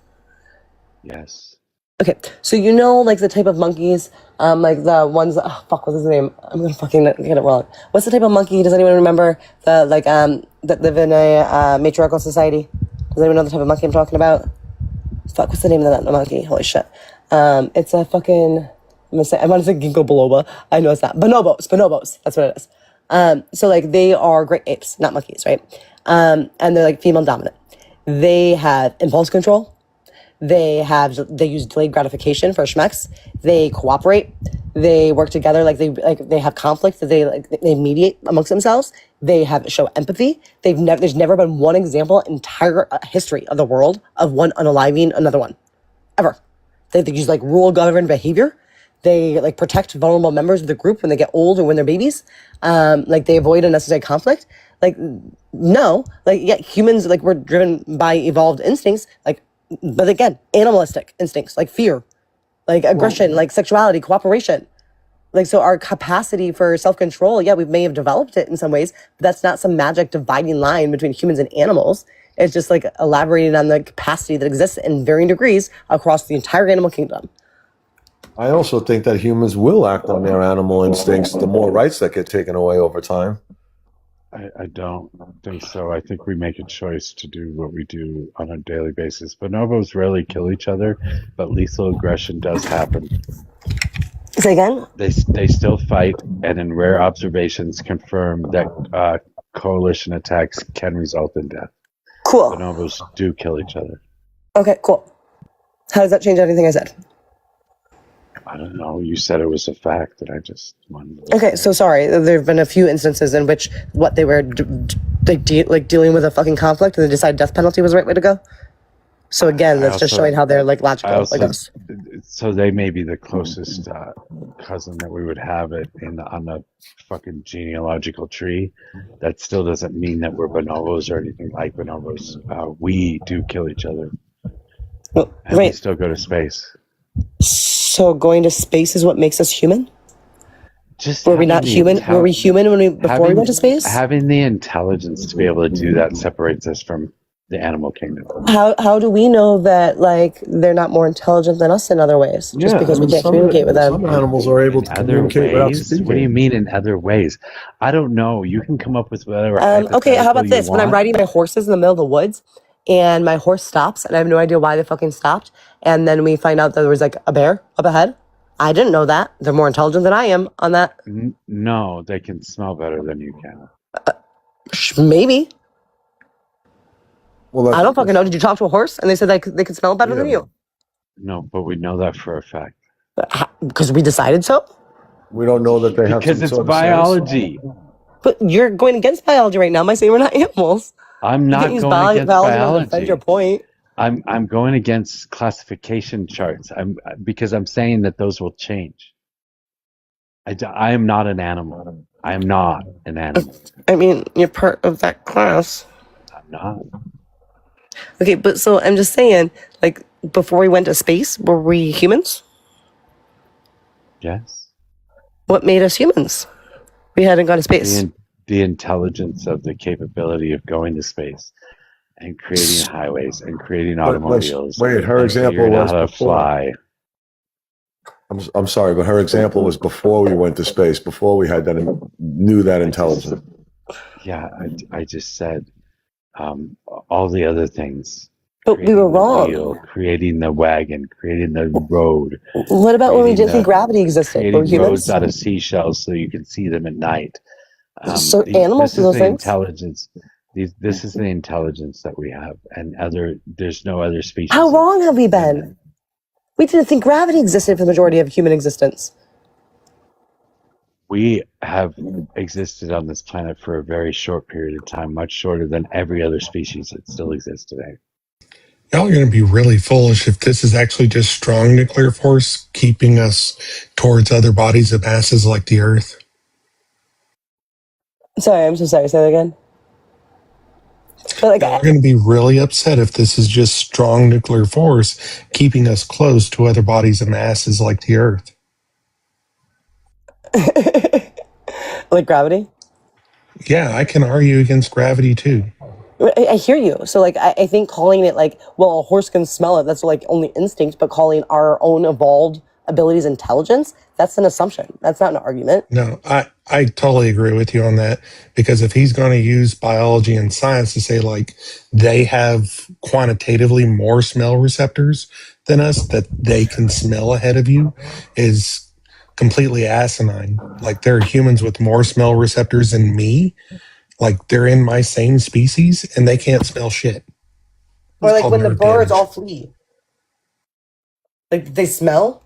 Yes. Okay, so like the type of monkeys, like the ones. Oh, fuck, what's his name? I'm gonna fucking get it wrong. What's the type of monkey? Does anyone remember that live in a matriarchal society? Does anyone know the type of monkey I'm talking about? Fuck, what's the name of that monkey? Holy shit! It's a fucking. I want to say ginkgo biloba. I know it's not. Bonobos. That's what it is. So like they are great apes, not monkeys, right? And they're like female dominant. They have impulse control. They use delayed gratification for schmecks. They cooperate. They work together. They have conflict. They mediate amongst themselves. They show empathy. There's never been one example in entire history of the world of one unaliving another one, ever. They use rule governed behavior. They protect vulnerable members of the group when they get old or when they're babies. They avoid unnecessary conflict. Humans we're driven by evolved instincts. But again, animalistic instincts like fear, like aggression, like sexuality, cooperation. So our capacity for self-control, yeah, we may have developed it in some ways, but that's not some magic dividing line between humans and animals. It's just elaborating on the capacity that exists in varying degrees across the entire animal kingdom. I also think that humans will act on their animal instincts the more rights that get taken away over time. I don't think so. I think we make a choice to do what we do on a daily basis. Bonobos rarely kill each other, but lethal aggression does happen. Say again? They still fight, and in rare observations confirm that coalition attacks can result in death. Cool. Bonobos do kill each other. Okay, cool. How does that change anything I said? I don't know. You said it was a fact, and I just wanted to Okay, so sorry. There have been a few instances in which they were dealing with a fucking conflict, and they decided death penalty was the right way to go. So again, that's just showing how they're logical, like us. So they may be the closest cousin that we would have on the fucking genealogical tree. That still doesn't mean that we're bonobos or anything like bonobos. We do kill each other, and we still go to space. So going to space is what makes us human? Were we not human? Were we human before we went to space? Having the intelligence to be able to do that separates us from the animal kingdom. How do we know that they're not more intelligent than us in other ways? Just because we can't communicate with them. Some animals are able to communicate without speaking. What do you mean in other ways? I don't know. You can come up with whatever. Okay, how about this? When I'm riding my horses in the middle of the woods, and my horse stops, and I have no idea why they fucking stopped, and then we find out that there was a bear up ahead. I didn't know that. They're more intelligent than I am on that. No, they can smell better than you can. Maybe. Well, I don't fucking know. Did you talk to a horse and they said they could smell better than you? No, but we know that for a fact. Because we decided so? We don't know that they have because it's biology. But you're going against biology right now. Am I saying we're not animals? I'm not going against biology. To defend your point. I'm going against classification charts. Because I'm saying that those will change. I am not an animal. I am not an animal. I mean, you're part of that class. I'm not. Okay, but so I'm just saying, before we went to space, were we humans? Yes. What made us humans? We hadn't gone to space. The intelligence of the capability of going to space and creating highways and creating automobiles. Wait, her example was how to fly. I'm sorry, but her example was before we went to space, before we had knew that intelligence. Yeah, I just said all the other things. But we were wrong. Creating the wagon, creating the road. What about when we didn't think gravity existed? Creating roads out of seashells so you can see them at night. So animals do those things? Intelligence. This is the intelligence that we have, and there's no other species. How wrong have we been? We didn't think gravity existed for the majority of human existence. We have existed on this planet for a very short period of time, much shorter than every other species that still exists today. Y'all are going to be really foolish if this is actually just strong nuclear force keeping us towards other bodies of masses like the Earth. Sorry, I'm so sorry. Say that again. But we're going to be really upset if this is just strong nuclear force keeping us close to other bodies and masses like the Earth. Like gravity? Yeah, I can argue against gravity too. I hear you. So, like, I think calling it like, well, a horse can smell it, that's like only instinct, but calling our own evolved abilities intelligence, that's an assumption. That's not an argument. No, I totally agree with you on that, because if he's going to use biology and science to say like they have quantitatively more smell receptors than us, that they can smell ahead of you, is completely asinine. Like, there are humans with more smell receptors than me. Like, they're in my same species and they can't smell shit. Or like when the birds all flee. Like, do they smell?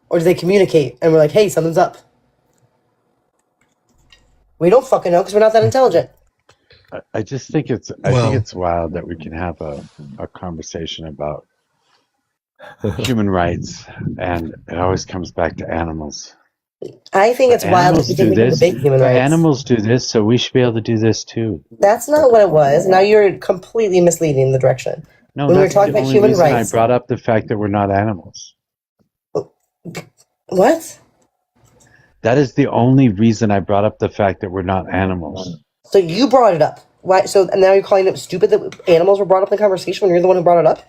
Or do they communicate? And we're like, hey, something's up. We don't fucking know because we're not that intelligent. I just think it's think it's wild that we can have a conversation about human rights, and it always comes back to animals. I think it's wild that you think we can debate human rights. Animals do this, so we should be able to do this too. That's not what it was. Now you're completely misleading the direction. No, when we're that's talking the about only human reason rights. I brought up the fact that we're not animals. What? That is the only reason I brought up the fact that we're not animals. So you brought it up. Why? So now you're calling it stupid that animals were brought up in the conversation when you're the one who brought it up?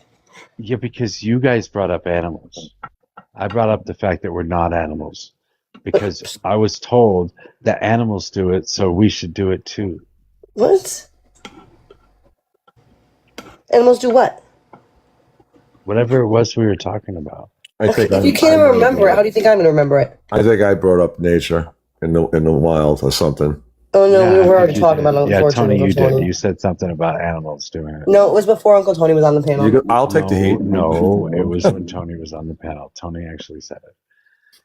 Yeah, because you guys brought up animals. I brought up the fact that we're not animals because I was told that animals do it, so we should do it too. What? Animals do what? Whatever it was we were talking about. I think if you can't even remember it, how do you think I'm going to remember it? I think I brought up nature in the wild or something. Oh no, we were already talking about it. Yeah, Tony, you did. You said something about animals doing it. No, it was before Uncle Tony was on the panel. I'll take the heat. No, it was when Tony was on the panel. Tony actually said it.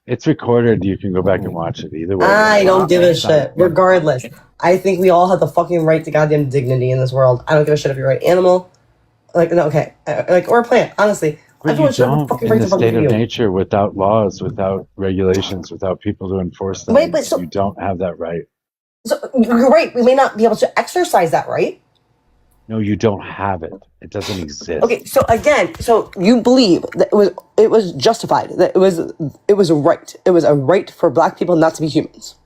It's recorded. You can go back and watch it either way. I don't give a shit. Regardless, I think we all have the fucking right to goddamn dignity in this world. I don't give a shit if you're an animal, like no, okay, like or a plant. Honestly, but you don't in the state of nature without laws, without regulations, without people to enforce them. Wait, but so you don't have that right. So you're right. We may not be able to exercise that right. No, you don't have it. It doesn't exist. Okay, so again, so you believe that it was justified, that it was a right. It was a right for black people not to be humans.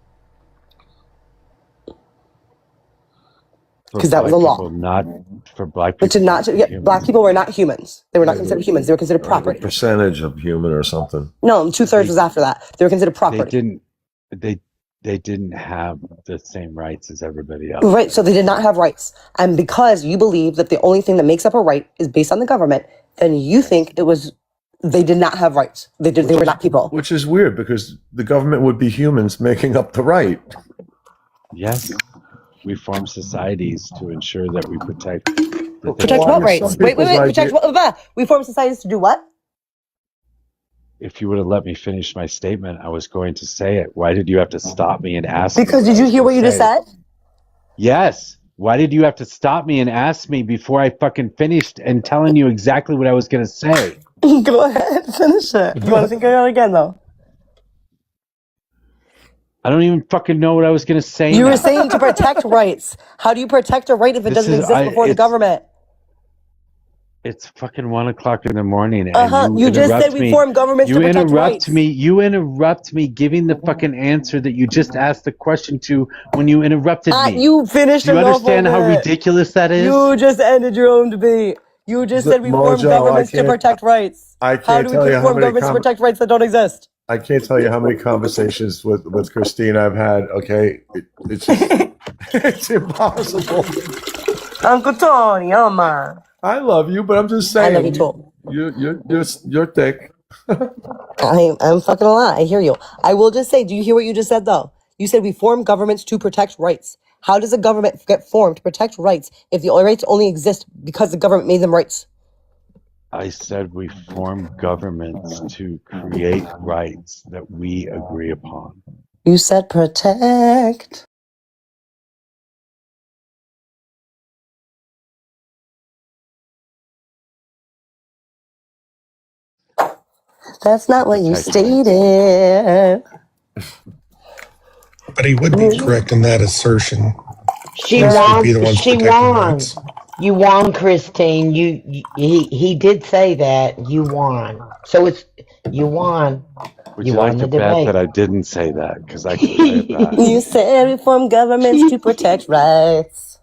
Because that was a law. Not for black people. Black people were not humans. They were not considered humans. They were considered property. A percentage of human or something. No, 2/3 was after that. They were considered property. They didn't have the same rights as everybody else. Right, so they did not have rights. And because you believe that the only thing that makes up a right is based on the government, then you think they did not have rights. They were not people. Which is weird because the government would be humans making up the right. Yes. We form societies to ensure that we protect what rights? Wait, protect what? We form societies to do what? If you would have let me finish my statement, I was going to say it. Why did you have to stop me and ask me? Because did you hear what you just said? Yes. Why did you have to stop me and ask me before I fucking finished and telling you exactly what I was going to say? Go ahead, finish it. You want to think about it again, though? I don't even fucking know what I was going to say. You were saying to protect rights. How do you protect a right if it doesn't exist before the government? It's fucking 1:00 in the morning. And you just said we form governments to protect rights. You interrupt me giving the fucking answer that you just asked the question to when you interrupted me. You finished. Do you understand how ridiculous that is? You just ended your own debate. You just said we form governments to protect rights. How do we form governments to protect rights that don't exist? I can't tell you how many conversations with Christine I've had. Okay, it's just, it's impossible. Uncle Tony, oh man. I love you, but I'm just saying. I love you too. You're thick. I'm fucking a lot. I hear you. I will just say, do you hear what you just said though? You said we form governments to protect rights. How does a government get formed to protect rights if the rights only exist because the government made them rights? I said we form governments to create rights that we agree upon. You said protect. That's not what you stated. But he would be correct in that assertion. She won. She won. You won, Christine. He did say that you won. So it's you won. Would You you like won to the bet that debate. I didn't say that? Because I can tell you that. You said reform governments to protect rights.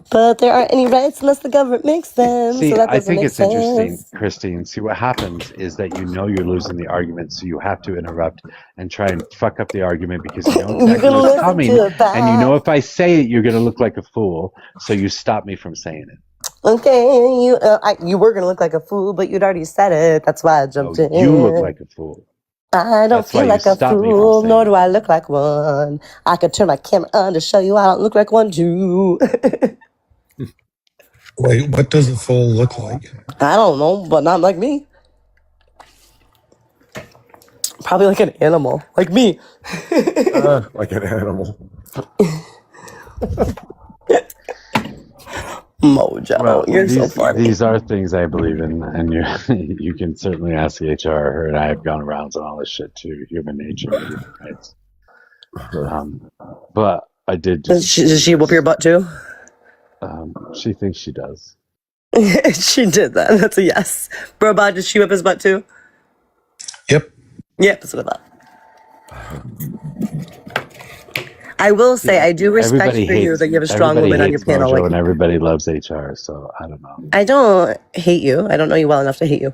But there aren't any rights unless the government makes them, so See, that I doesn't think make it's interesting, sense. Christine. See, what happens is that you know you're losing the argument, so you have to interrupt and try and fuck up the argument because you know You're exactly gonna what's listen coming, to and you know that. if I say it, you're going to look like a fool, so you stop me from saying it. Okay, you were gonna look like a fool, but you'd already said it. That's why I No, jumped you look in. like a fool. I don't That's why feel you like a stop me from fool, saying nor it. do I look like one. I could turn my camera on to show you I don't look like one too. Wait, what does a fool look like? I don't know, but not like me. Probably like an animal, like me. Like an animal. Mojo, Well, you're so funny. these are things I believe in, and you you can certainly ask the HR. Her and I have gone around on all this shit too, human nature, human rights. But I did just. Does she whoop your butt too? She thinks she does. She did that. That's a yes. Robot, did she whip his butt too? Yep. Yep, that's what I thought. I will say, I do respect for you that you have a strong woman on your panel. Mojo, and everybody loves HR, so I don't know. I don't hate you. I don't know you well enough to hate you.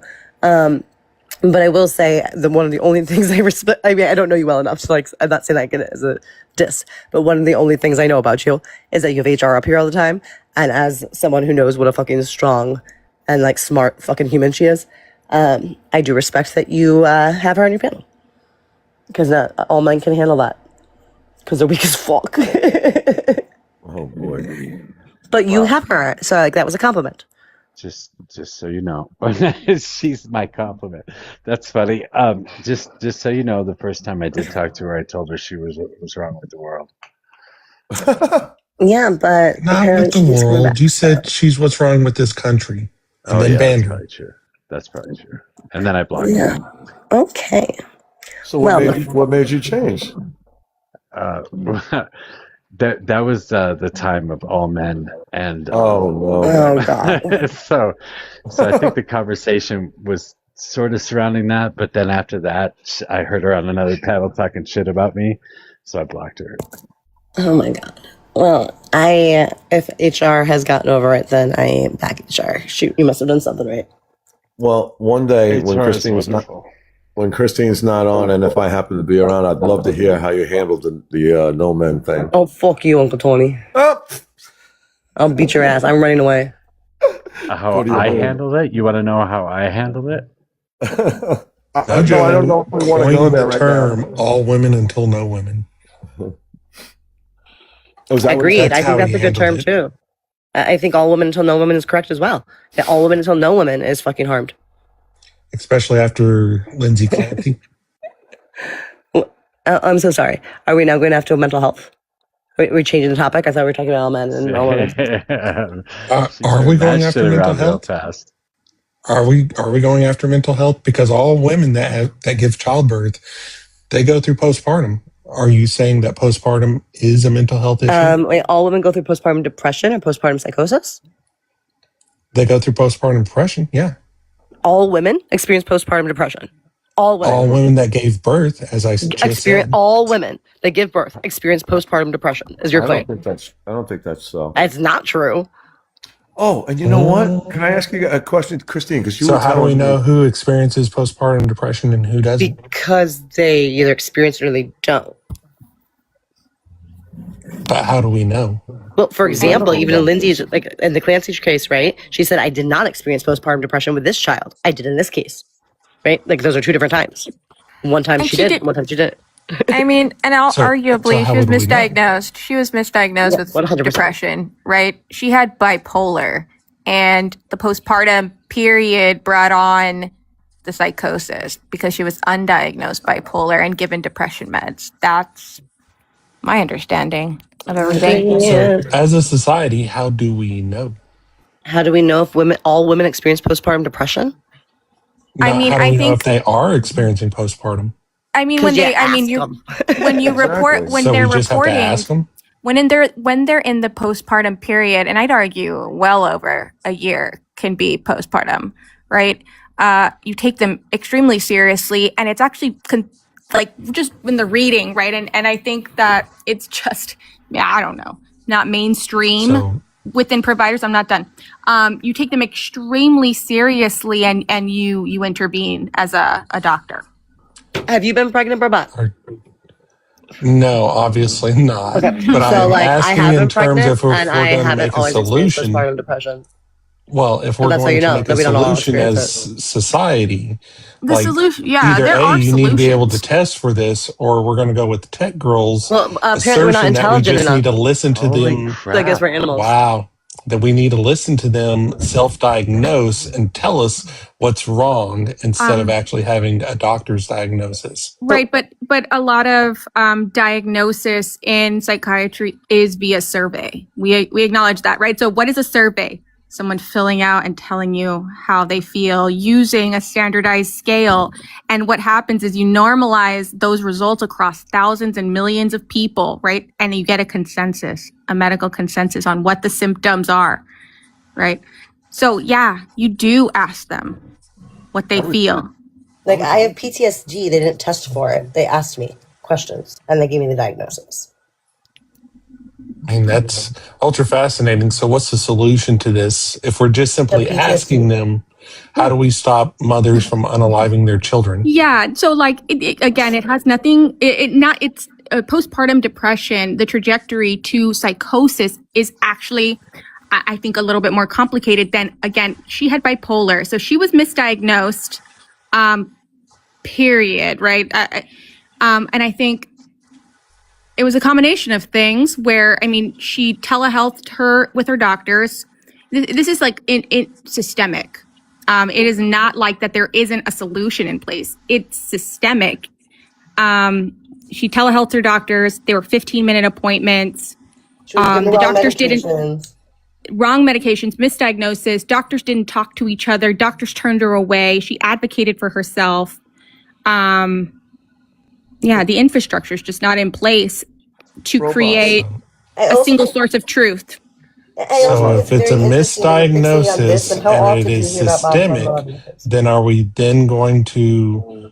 But I will say that one of the only things I respect, I mean, I don't know you well enough, so like, I'm not saying that as a diss, but one of the only things I know about you is that you have HR up here all the time. And as someone who knows what a fucking strong and like smart fucking human she is, I do respect that you have her on your panel. Because not all men can handle that. Because they're weak as fuck. Oh boy. But you have her, so like that was a compliment. Just so you know, she's my compliment. That's funny. Just so you know, the first time I did talk to her, I told her she was what was wrong with the world. Yeah, but not with the world. You said she's what's wrong with this country, and then banned her. That's probably true. That's probably true. And then I blocked her. Okay. So what made you change? That was the time of all men, and oh god. so I think the conversation was sort of surrounding that, but then after that, I heard her on another panel talking shit about me, so I blocked her. Oh my god. Well, if HR has gotten over it, then I back HR. Shoot, you must have done something right. Well, one day when HR Christine's not on, and if I happen to be around, I'd love to hear how you handled the no men thing. Oh, fuck you, Uncle Tony. I'll beat your ass. I'm running away. How I handled it? You want to know how I handled it? I don't know if we want to go there right term, all women until no women. Agreed. I think that's a good term too. I think all women until no woman is correct as well. That all women until no woman is fucking harmed. Especially after Lindsay Clancy. I'm so sorry. Are we now going after mental health? We're changing the topic. I thought we were talking about all men and all women. Are we going after mental health? Are we going after mental health? Because all women that give childbirth, they go through postpartum. Are you saying that postpartum is a mental health issue? Wait, all women go through postpartum depression or postpartum psychosis? They go through postpartum depression, yeah. All women experience postpartum depression. All women. All women that gave birth, as I just said. All women that give birth experience postpartum depression, is your claim. I don't think that's so. It's not true. Oh, and you know what? Can I ask you a question, Christine? Because you so were how do we know who experiences postpartum depression and who doesn't? Because they either experience it or they don't. But how do we know? Well, for example, even in Lindsay's, like in the Clancy case, right? She said, I did not experience postpartum depression with this child. I did in this case, right? Like those are two different times. One time she did, one time she didn't. I mean, and arguably she was misdiagnosed. She was misdiagnosed with 100%. depression, right? She had bipolar, and the postpartum period brought on the psychosis because she was undiagnosed bipolar and given depression meds. That's my understanding of everything. So, as a society, how do we know? How do we know if all women experience postpartum depression? How do we know if they are experiencing postpartum? When you report when so they're we just reporting. have to ask them? when they're in the postpartum period, and I'd argue well over a year can be postpartum, right? You take them extremely seriously, and it's actually just when the reading, right? And I think that it's just, I don't know, not mainstream within providers. I'm not done. You take them extremely seriously, and you intervene as a doctor. Have you been pregnant, Brabant? No, obviously not. Okay. But So, I'm asking I have in been terms pregnant, of if and we're I going to haven't make a always experienced solution. postpartum depression. Well, if we're And that's how going you to know make that a we don't all solution as experience society, The like solution, either there A, are you need to be able to solutions. test for this, or we're going to go with the tech girls' Well, apparently we're not assertion that we intelligent just need to enough. listen to them. I guess we're animals. Wow. That we need to listen to them self-diagnose and tell us what's wrong instead of actually having a doctor's diagnosis. Right, but a lot of diagnosis in psychiatry is via survey. We acknowledge that, right? So what is a survey? Someone filling out and telling you how they feel using a standardized scale. And what happens is you normalize those results across thousands and millions of people, right? And you get a consensus, a medical consensus on what the symptoms are, right? So yeah, you do ask them what they feel. Like, I have PTSD. They didn't test for it. They asked me questions, and they gave me the diagnosis. I mean, that's ultra fascinating. So what's the solution to this? If we're just simply asking them, how do we stop mothers from unaliving their children? Yeah. So again, it has nothing, it's postpartum depression. The trajectory to psychosis is actually, I think, a little bit more complicated than, again, she had bipolar. So she was misdiagnosed, period. Right. And I think it was a combination of things where, she telehealthed her with her doctors. This is systemic. It is not like that there isn't a solution in place. It's systemic. She telehealthed her doctors. They were 15-minute appointments. The doctors didn't wrong medications, misdiagnosis. Doctors didn't talk to each other. Doctors turned her away. She advocated for herself. The infrastructure is just not in place to create a single source of truth. So if it's a misdiagnosis and it is systemic, then are we then going to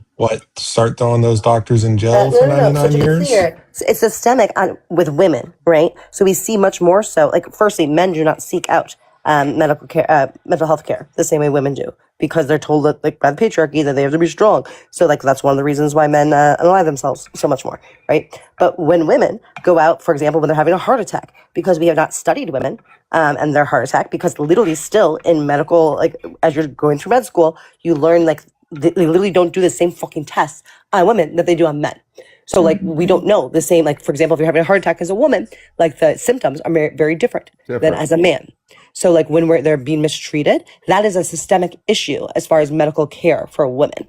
start throwing those doctors in jail for 99 So to be years? clear, it's systemic with women, right? So we see much more so. Firstly, men do not seek out medical care, mental health care the same way women do, because they're told that, by the patriarchy, that they have to be strong. So that's one of the reasons why men unalive themselves so much more, right? But when women go out, for example, when they're having a heart attack, because we have not studied women and their heart attack, because literally still in medical, as you're going through med school, you learn they literally don't do the same fucking tests on women that they do on men. So we don't know the same, for example, if you're having a heart attack as a woman, the symptoms are very, very different than as a man. So when they're being mistreated, that is a systemic issue as far as medical care for women.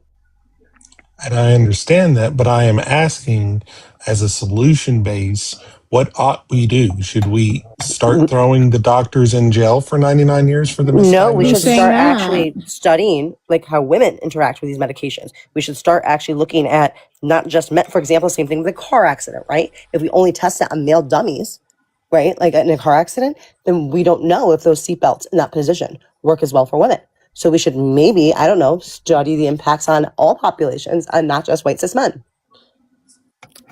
And I understand that, but I am asking, as a solution base, what ought we do? Should we start throwing the doctors in jail for 99 years for the misdiagnosis? No, we should start actually studying how women interact with these medications. We should start actually looking at not just for example, same thing with a car accident, right? If we only test it on male dummies, right, in a car accident, then we don't know if those seatbelts in that position work as well for women. So we should maybe, I don't know, study the impacts on all populations and not just white cis men.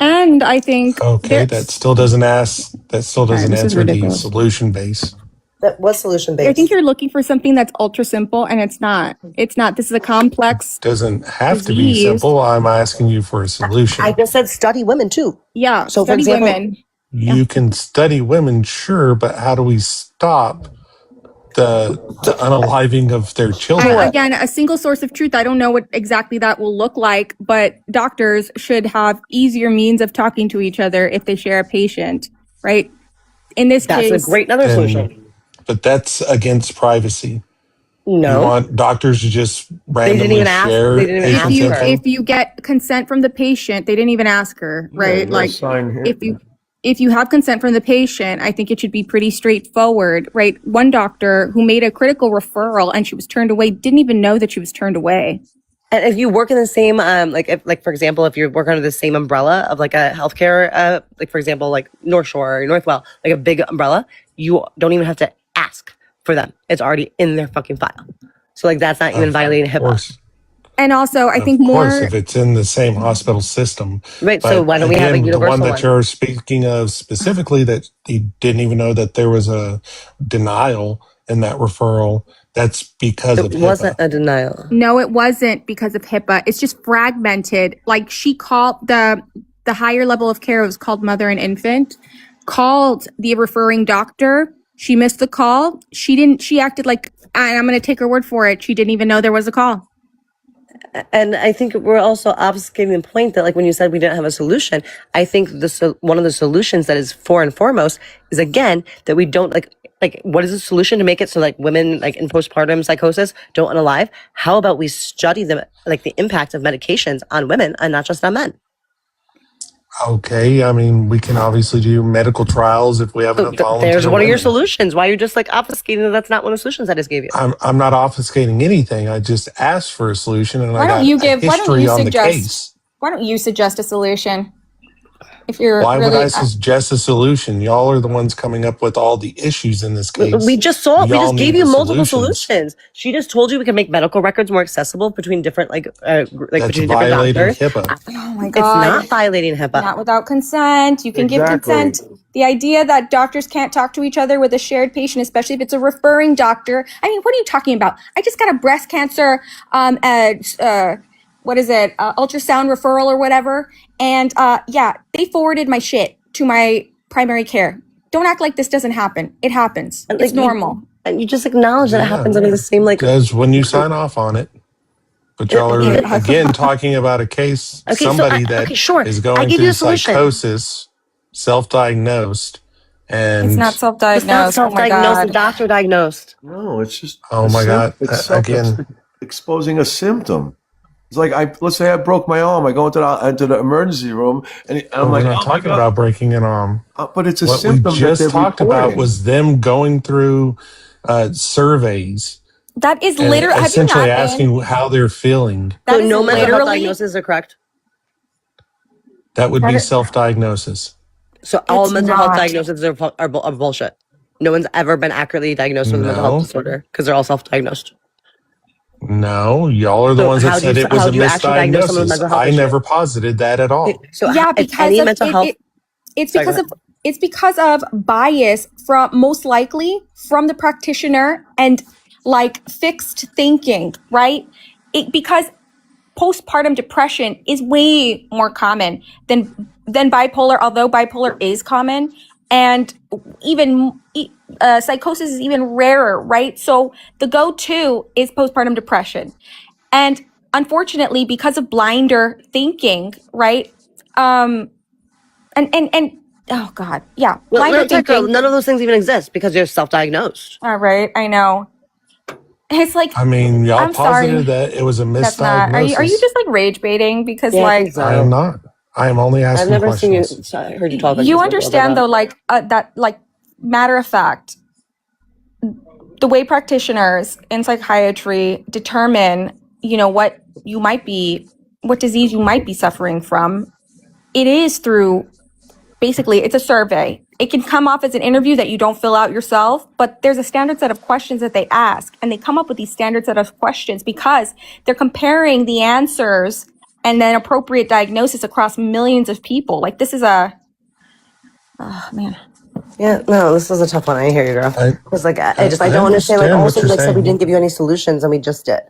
And I think that still doesn't answer the solution base. That was solution based. I think you're looking for something that's ultra simple, and it's not. It's not. This is a complex. Doesn't have to be simple. I'm asking you for a solution. I just said study women too. Yeah. So study for example, women. You can study women, sure, but how do we stop the unaliving of their children? Again, a single source of truth. I don't know what exactly that will look like, but doctors should have easier means of talking to each other if they share a patient, right? In this case, that's a great another solution. But that's against privacy. No. You want doctors to just randomly share patients' info? If you get consent from the patient, they didn't even ask her, right? If you have consent from the patient, I think it should be pretty straightforward, right? One doctor who made a critical referral and she was turned away didn't even know that she was turned away. And if you work in the same, like for example, if you work under the same umbrella of like a healthcare, like for example, like North Shore or Northwell, like a big umbrella, you don't even have to ask for them. It's already in their fucking file. So like that's not even violating HIPAA. And also, I think Of course, more. if it's in the same hospital system. Right. But So why don't we have a again, the universal one one? that you're speaking of specifically, that he didn't even know that there was a denial in that referral. That's because of It HIPAA. wasn't a denial. No, it wasn't because of HIPAA. It's just fragmented. Like she called the higher level of care, it was called mother and infant, called the referring doctor. She missed the call. She acted like, and I'm going to take her word for it, she didn't even know there was a call. And I think we're also obfuscating the point that, like, when you said we didn't have a solution, I think one of the solutions that is and foremost is, again, that we don't like what is the solution to make it so like women like in postpartum psychosis don't unalive? How about we study the impact of medications on women and not just on men? Okay, I mean, we can obviously do medical trials if we have enough volunteer There's one of women. your solutions. Why are you just like obfuscating that that's not one of the solutions I just gave you? I'm not obfuscating anything. I just asked for a solution, and Why I don't got you a give? Why don't history you on the case. suggest? Why don't you suggest a solution? If you're Why really, would I suggest a solution? Y'all are the ones coming up with all the issues in this case. We just gave you multiple solutions. She just told you we can make medical records more accessible between different That's between violating different doctors. HIPAA. oh my It's God, not violating HIPAA. not without consent. You can give consent. The idea that doctors can't talk to each other with a shared patient, especially if it's a referring doctor. I mean, what are you talking about? I just got a breast cancer, ultrasound referral or whatever. And yeah, they forwarded my shit to my primary care. Don't act like this doesn't happen. It happens. It's normal. And you just acknowledge that it happens under the same Because when you sign off on it, but y'all are again talking about a case, somebody that is going through psychosis, self-diagnosed, and it's not self-diagnosed. It's not self-diagnosed. The doctor diagnosed. No, it's just. Oh my God! Again, exposing a symptom. It's like let's say I broke my arm. I go into the emergency room, and I'm like, we're not talking about breaking an arm. But it's a what symptom we just that they're talked about reporting. was them going through surveys. That is literally essentially asking how they're feeling. So no mental health diagnoses are correct. That would be self-diagnosis. So all mental health diagnoses are bullshit. No one's ever been accurately diagnosed with a mental health disorder because they're all self-diagnosed. No, y'all are the ones that said it was a misdiagnosis. I never posited that at all. So yeah, because of mental health, it's because of bias from most likely from the practitioner and like fixed thinking, right? Because postpartum depression is way more common than bipolar, although bipolar is common, and even psychosis is even rarer, right? So the go-to is postpartum depression. And unfortunately, because of blinder thinking, right? And oh God, yeah. Blinder thinking. None of those things even exist because you're self-diagnosed. All right, I know. It's like, I mean, y'all I'm posited sorry. that it was a misdiagnosis. That's not. Are you just like rage baiting? Because like I am not. I am only asking I've never questions. seen you. Heard you talk. You understand though, like that, like matter of fact, the way practitioners in psychiatry determine, what disease you might be suffering from, it is through, basically, it's a survey. It can come off as an interview that you don't fill out yourself, but there's a standard set of questions that they ask, and they come up with these standard set of questions because they're comparing the answers and then appropriate diagnosis across millions of people. Like this is oh man. Yeah, no, this is a tough one. I hear you, girl. It's like I don't understand. Like also, like said we didn't give you any solutions, and we just did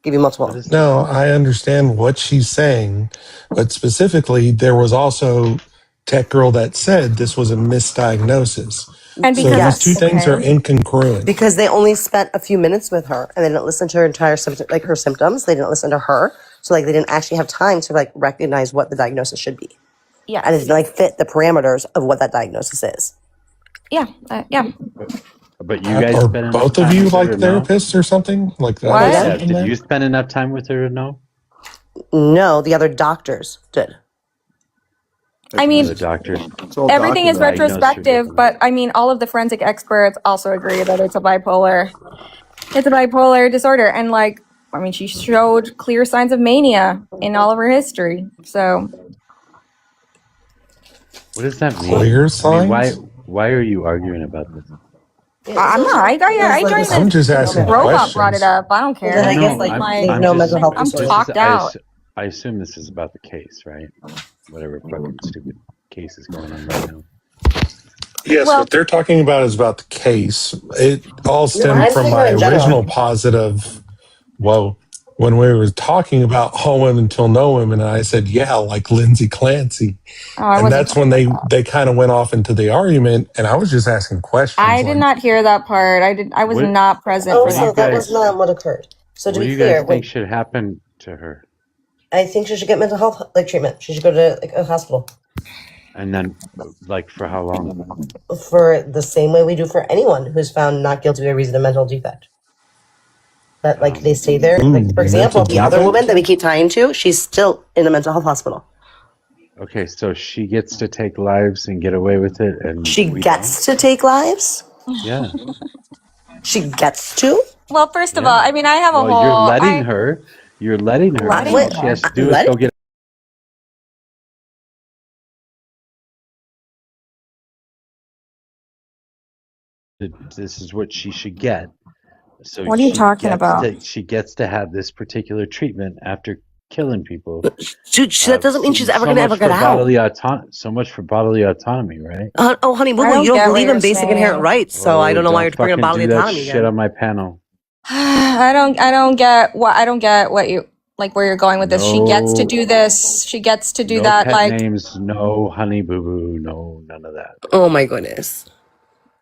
give you multiple. No, I understand what she's saying, but specifically, there was also Tech Girl that said this was a misdiagnosis. And so these two things are incongruent. Because they only spent a few minutes with her, and they didn't listen to her entire her symptoms. They didn't listen to her, so like they didn't actually have time to recognize what the diagnosis should be. Yeah, and it didn't fit the parameters of what that diagnosis is. Yeah, yeah. But you guys are spend both of you like therapists or something like that? What? Yeah, did you spend enough time with her to know? No, the other doctors did. I mean, the doctors. Everything is retrospective, but I mean, all of the forensic experts also agree that it's a bipolar disorder. And like, I mean, she showed clear signs of mania in all of her history. So, What does that mean? Clear I mean, why signs? are you arguing about this? I'm not. I joined I'm just this. asking Robot brought it questions. up. I don't care. I know. I'm talked out. I assume this is about the case, right? Whatever fucking stupid case is going on right now. Yes, Well, what they're talking about is about the case. It all stemmed I'm from talking my about in general. original positive. Whoa. When we were talking about home women till no women, and I said, yeah, like Lindsay Clancy. And that's when they kind of went off into the argument, and I was just asking questions. I did not hear that part. I was not present for that. That was not what occurred. So to What be do you clear, guys think should happen to her? I think she should get mental health treatment. She should go to a hospital And then, like, for how long? for the same way we do for anyone who's found not guilty by reason of mental defect. That they stay there. Like, for example, the other woman that we keep tying to, she's still in a mental health hospital. Okay, so she gets to take lives and get away with it, and she gets to take lives. Yeah. She gets to. Well, first of all, I mean, I have a whole. You're letting her. You're letting her. Letting All she has to do is go get. This is what she should get. So What are you talking about? She gets to have this particular treatment after killing people. That doesn't mean she's ever going to ever get out. So much for bodily autonomy, right? Oh, honey, boo, you don't believe in basic inherent rights, so I don't know why you're bringing bodily autonomy Shit on my panel. I don't get what you like where you're going with this. She gets to do this. She gets to do No that. pet Like names, no honey boo boo, no none of that. Oh my goodness.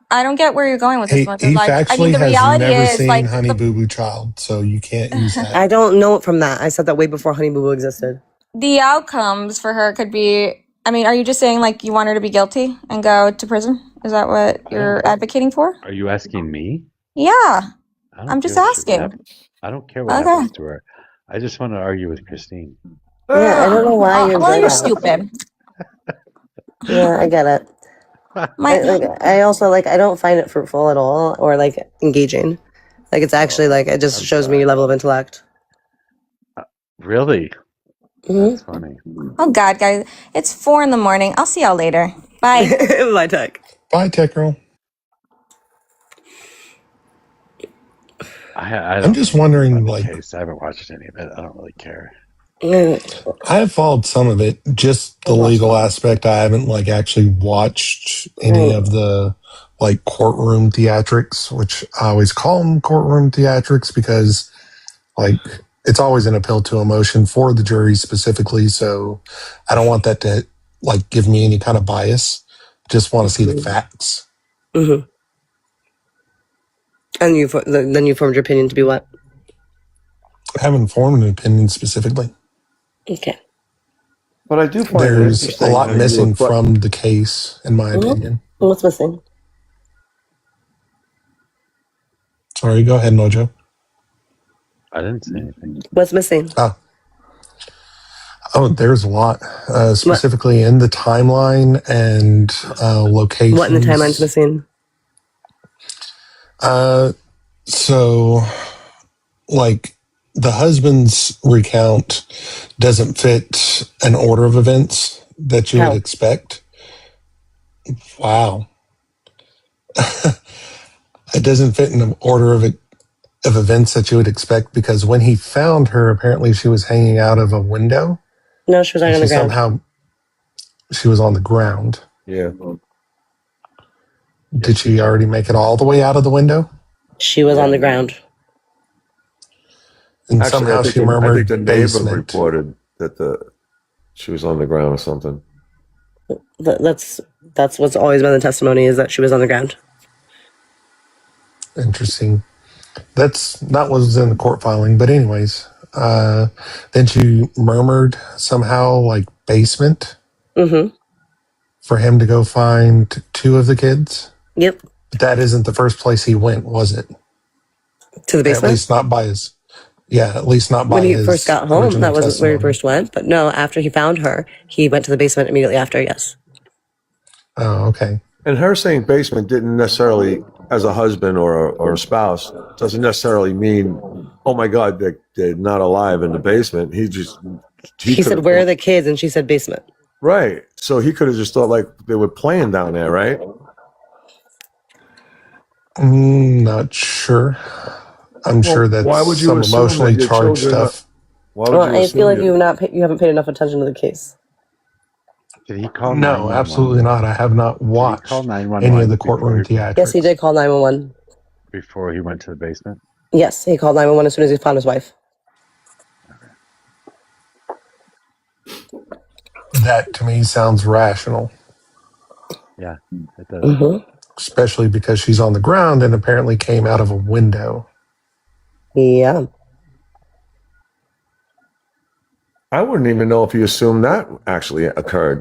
I don't get where you're going with this. He Like, factually I mean, the has reality never is seen like Honey Boo Boo Child, so you can't use that. I don't know it from that. I said that way before Honey Boo Boo existed. the outcomes for her could be. I mean, are you just saying like you want her to be guilty and go to prison? Is that what you're advocating for? Are you asking me? Yeah, I'm just asking. I don't care what happens to her. I just want to argue with Christine. Yeah, I don't know why you're. Well, you're stupid. Yeah, I get it. I also I don't find it fruitful at all or engaging. It's actually it just shows me your level of intellect. Really? That's funny. Oh God, guys, it's 4 a.m. I'll see y'all later. Bye. Bye, Tech. Bye, Tech Girl. I'm just wondering, case. I haven't watched any of it. I don't really care. I have followed some of it, just the legal aspect. I haven't actually watched any of the courtroom theatrics, which I always call them courtroom theatrics because it's always an appeal to emotion for the jury specifically. So I don't want that to give me any kind of bias. Just want to see the facts. Mm-hmm. And then you formed your opinion to be what? I haven't formed an opinion specifically. Okay. But I do find there's a lot missing from the case, in my opinion. What's missing? Sorry, go ahead, Mojo. I didn't say anything. What's missing? Oh, there's a lot, specifically in the timeline and locations. What in the timeline's missing? So, the husband's recount doesn't fit an order of events that you would expect. Wow. It doesn't fit in an order of events that you would expect because when he found her, apparently she was hanging out of a window. No, she was on the ground. She was on the ground. Yeah. Did she already make it all the way out of the window? She was on the ground. And actually, somehow she murmured I think the neighbor basement. reported that she was on the ground or something. That's what's always been the testimony is that she was on the ground. Interesting. That's not what was in the court filing, but anyways, then she murmured somehow basement for him to go find 2 of the kids. Yep. But that isn't the first place he went, was it? To the basement? At least not by his. Yeah, at least not by when he his first got home. original That wasn't testimony. where he first went. But no, after he found her, he went to the basement immediately after. Yes. Oh, okay. And her saying basement didn't necessarily as a husband or a spouse doesn't necessarily mean, oh my God, they're not alive in the basement. He said, "Where are the kids?" And she said, "Basement." Right. So he could have just thought like they were playing down there, right? Not sure. I'm sure that's why would you some assume emotionally that your charged children are- stuff. Why would Well, you I feel like assume you haven't paid enough attention to the case. Did he call No, 911? absolutely not. I have not Did he call watched 911 any of the courtroom theatrics. Yes, he did call 911. before he went to the basement? Yes, he called 911 as soon as he found his wife. That to me sounds rational. Yeah, it does. Mm-hmm. Especially because she's on the ground and apparently came out of a window. Yeah. I wouldn't even know if he assumed that actually occurred.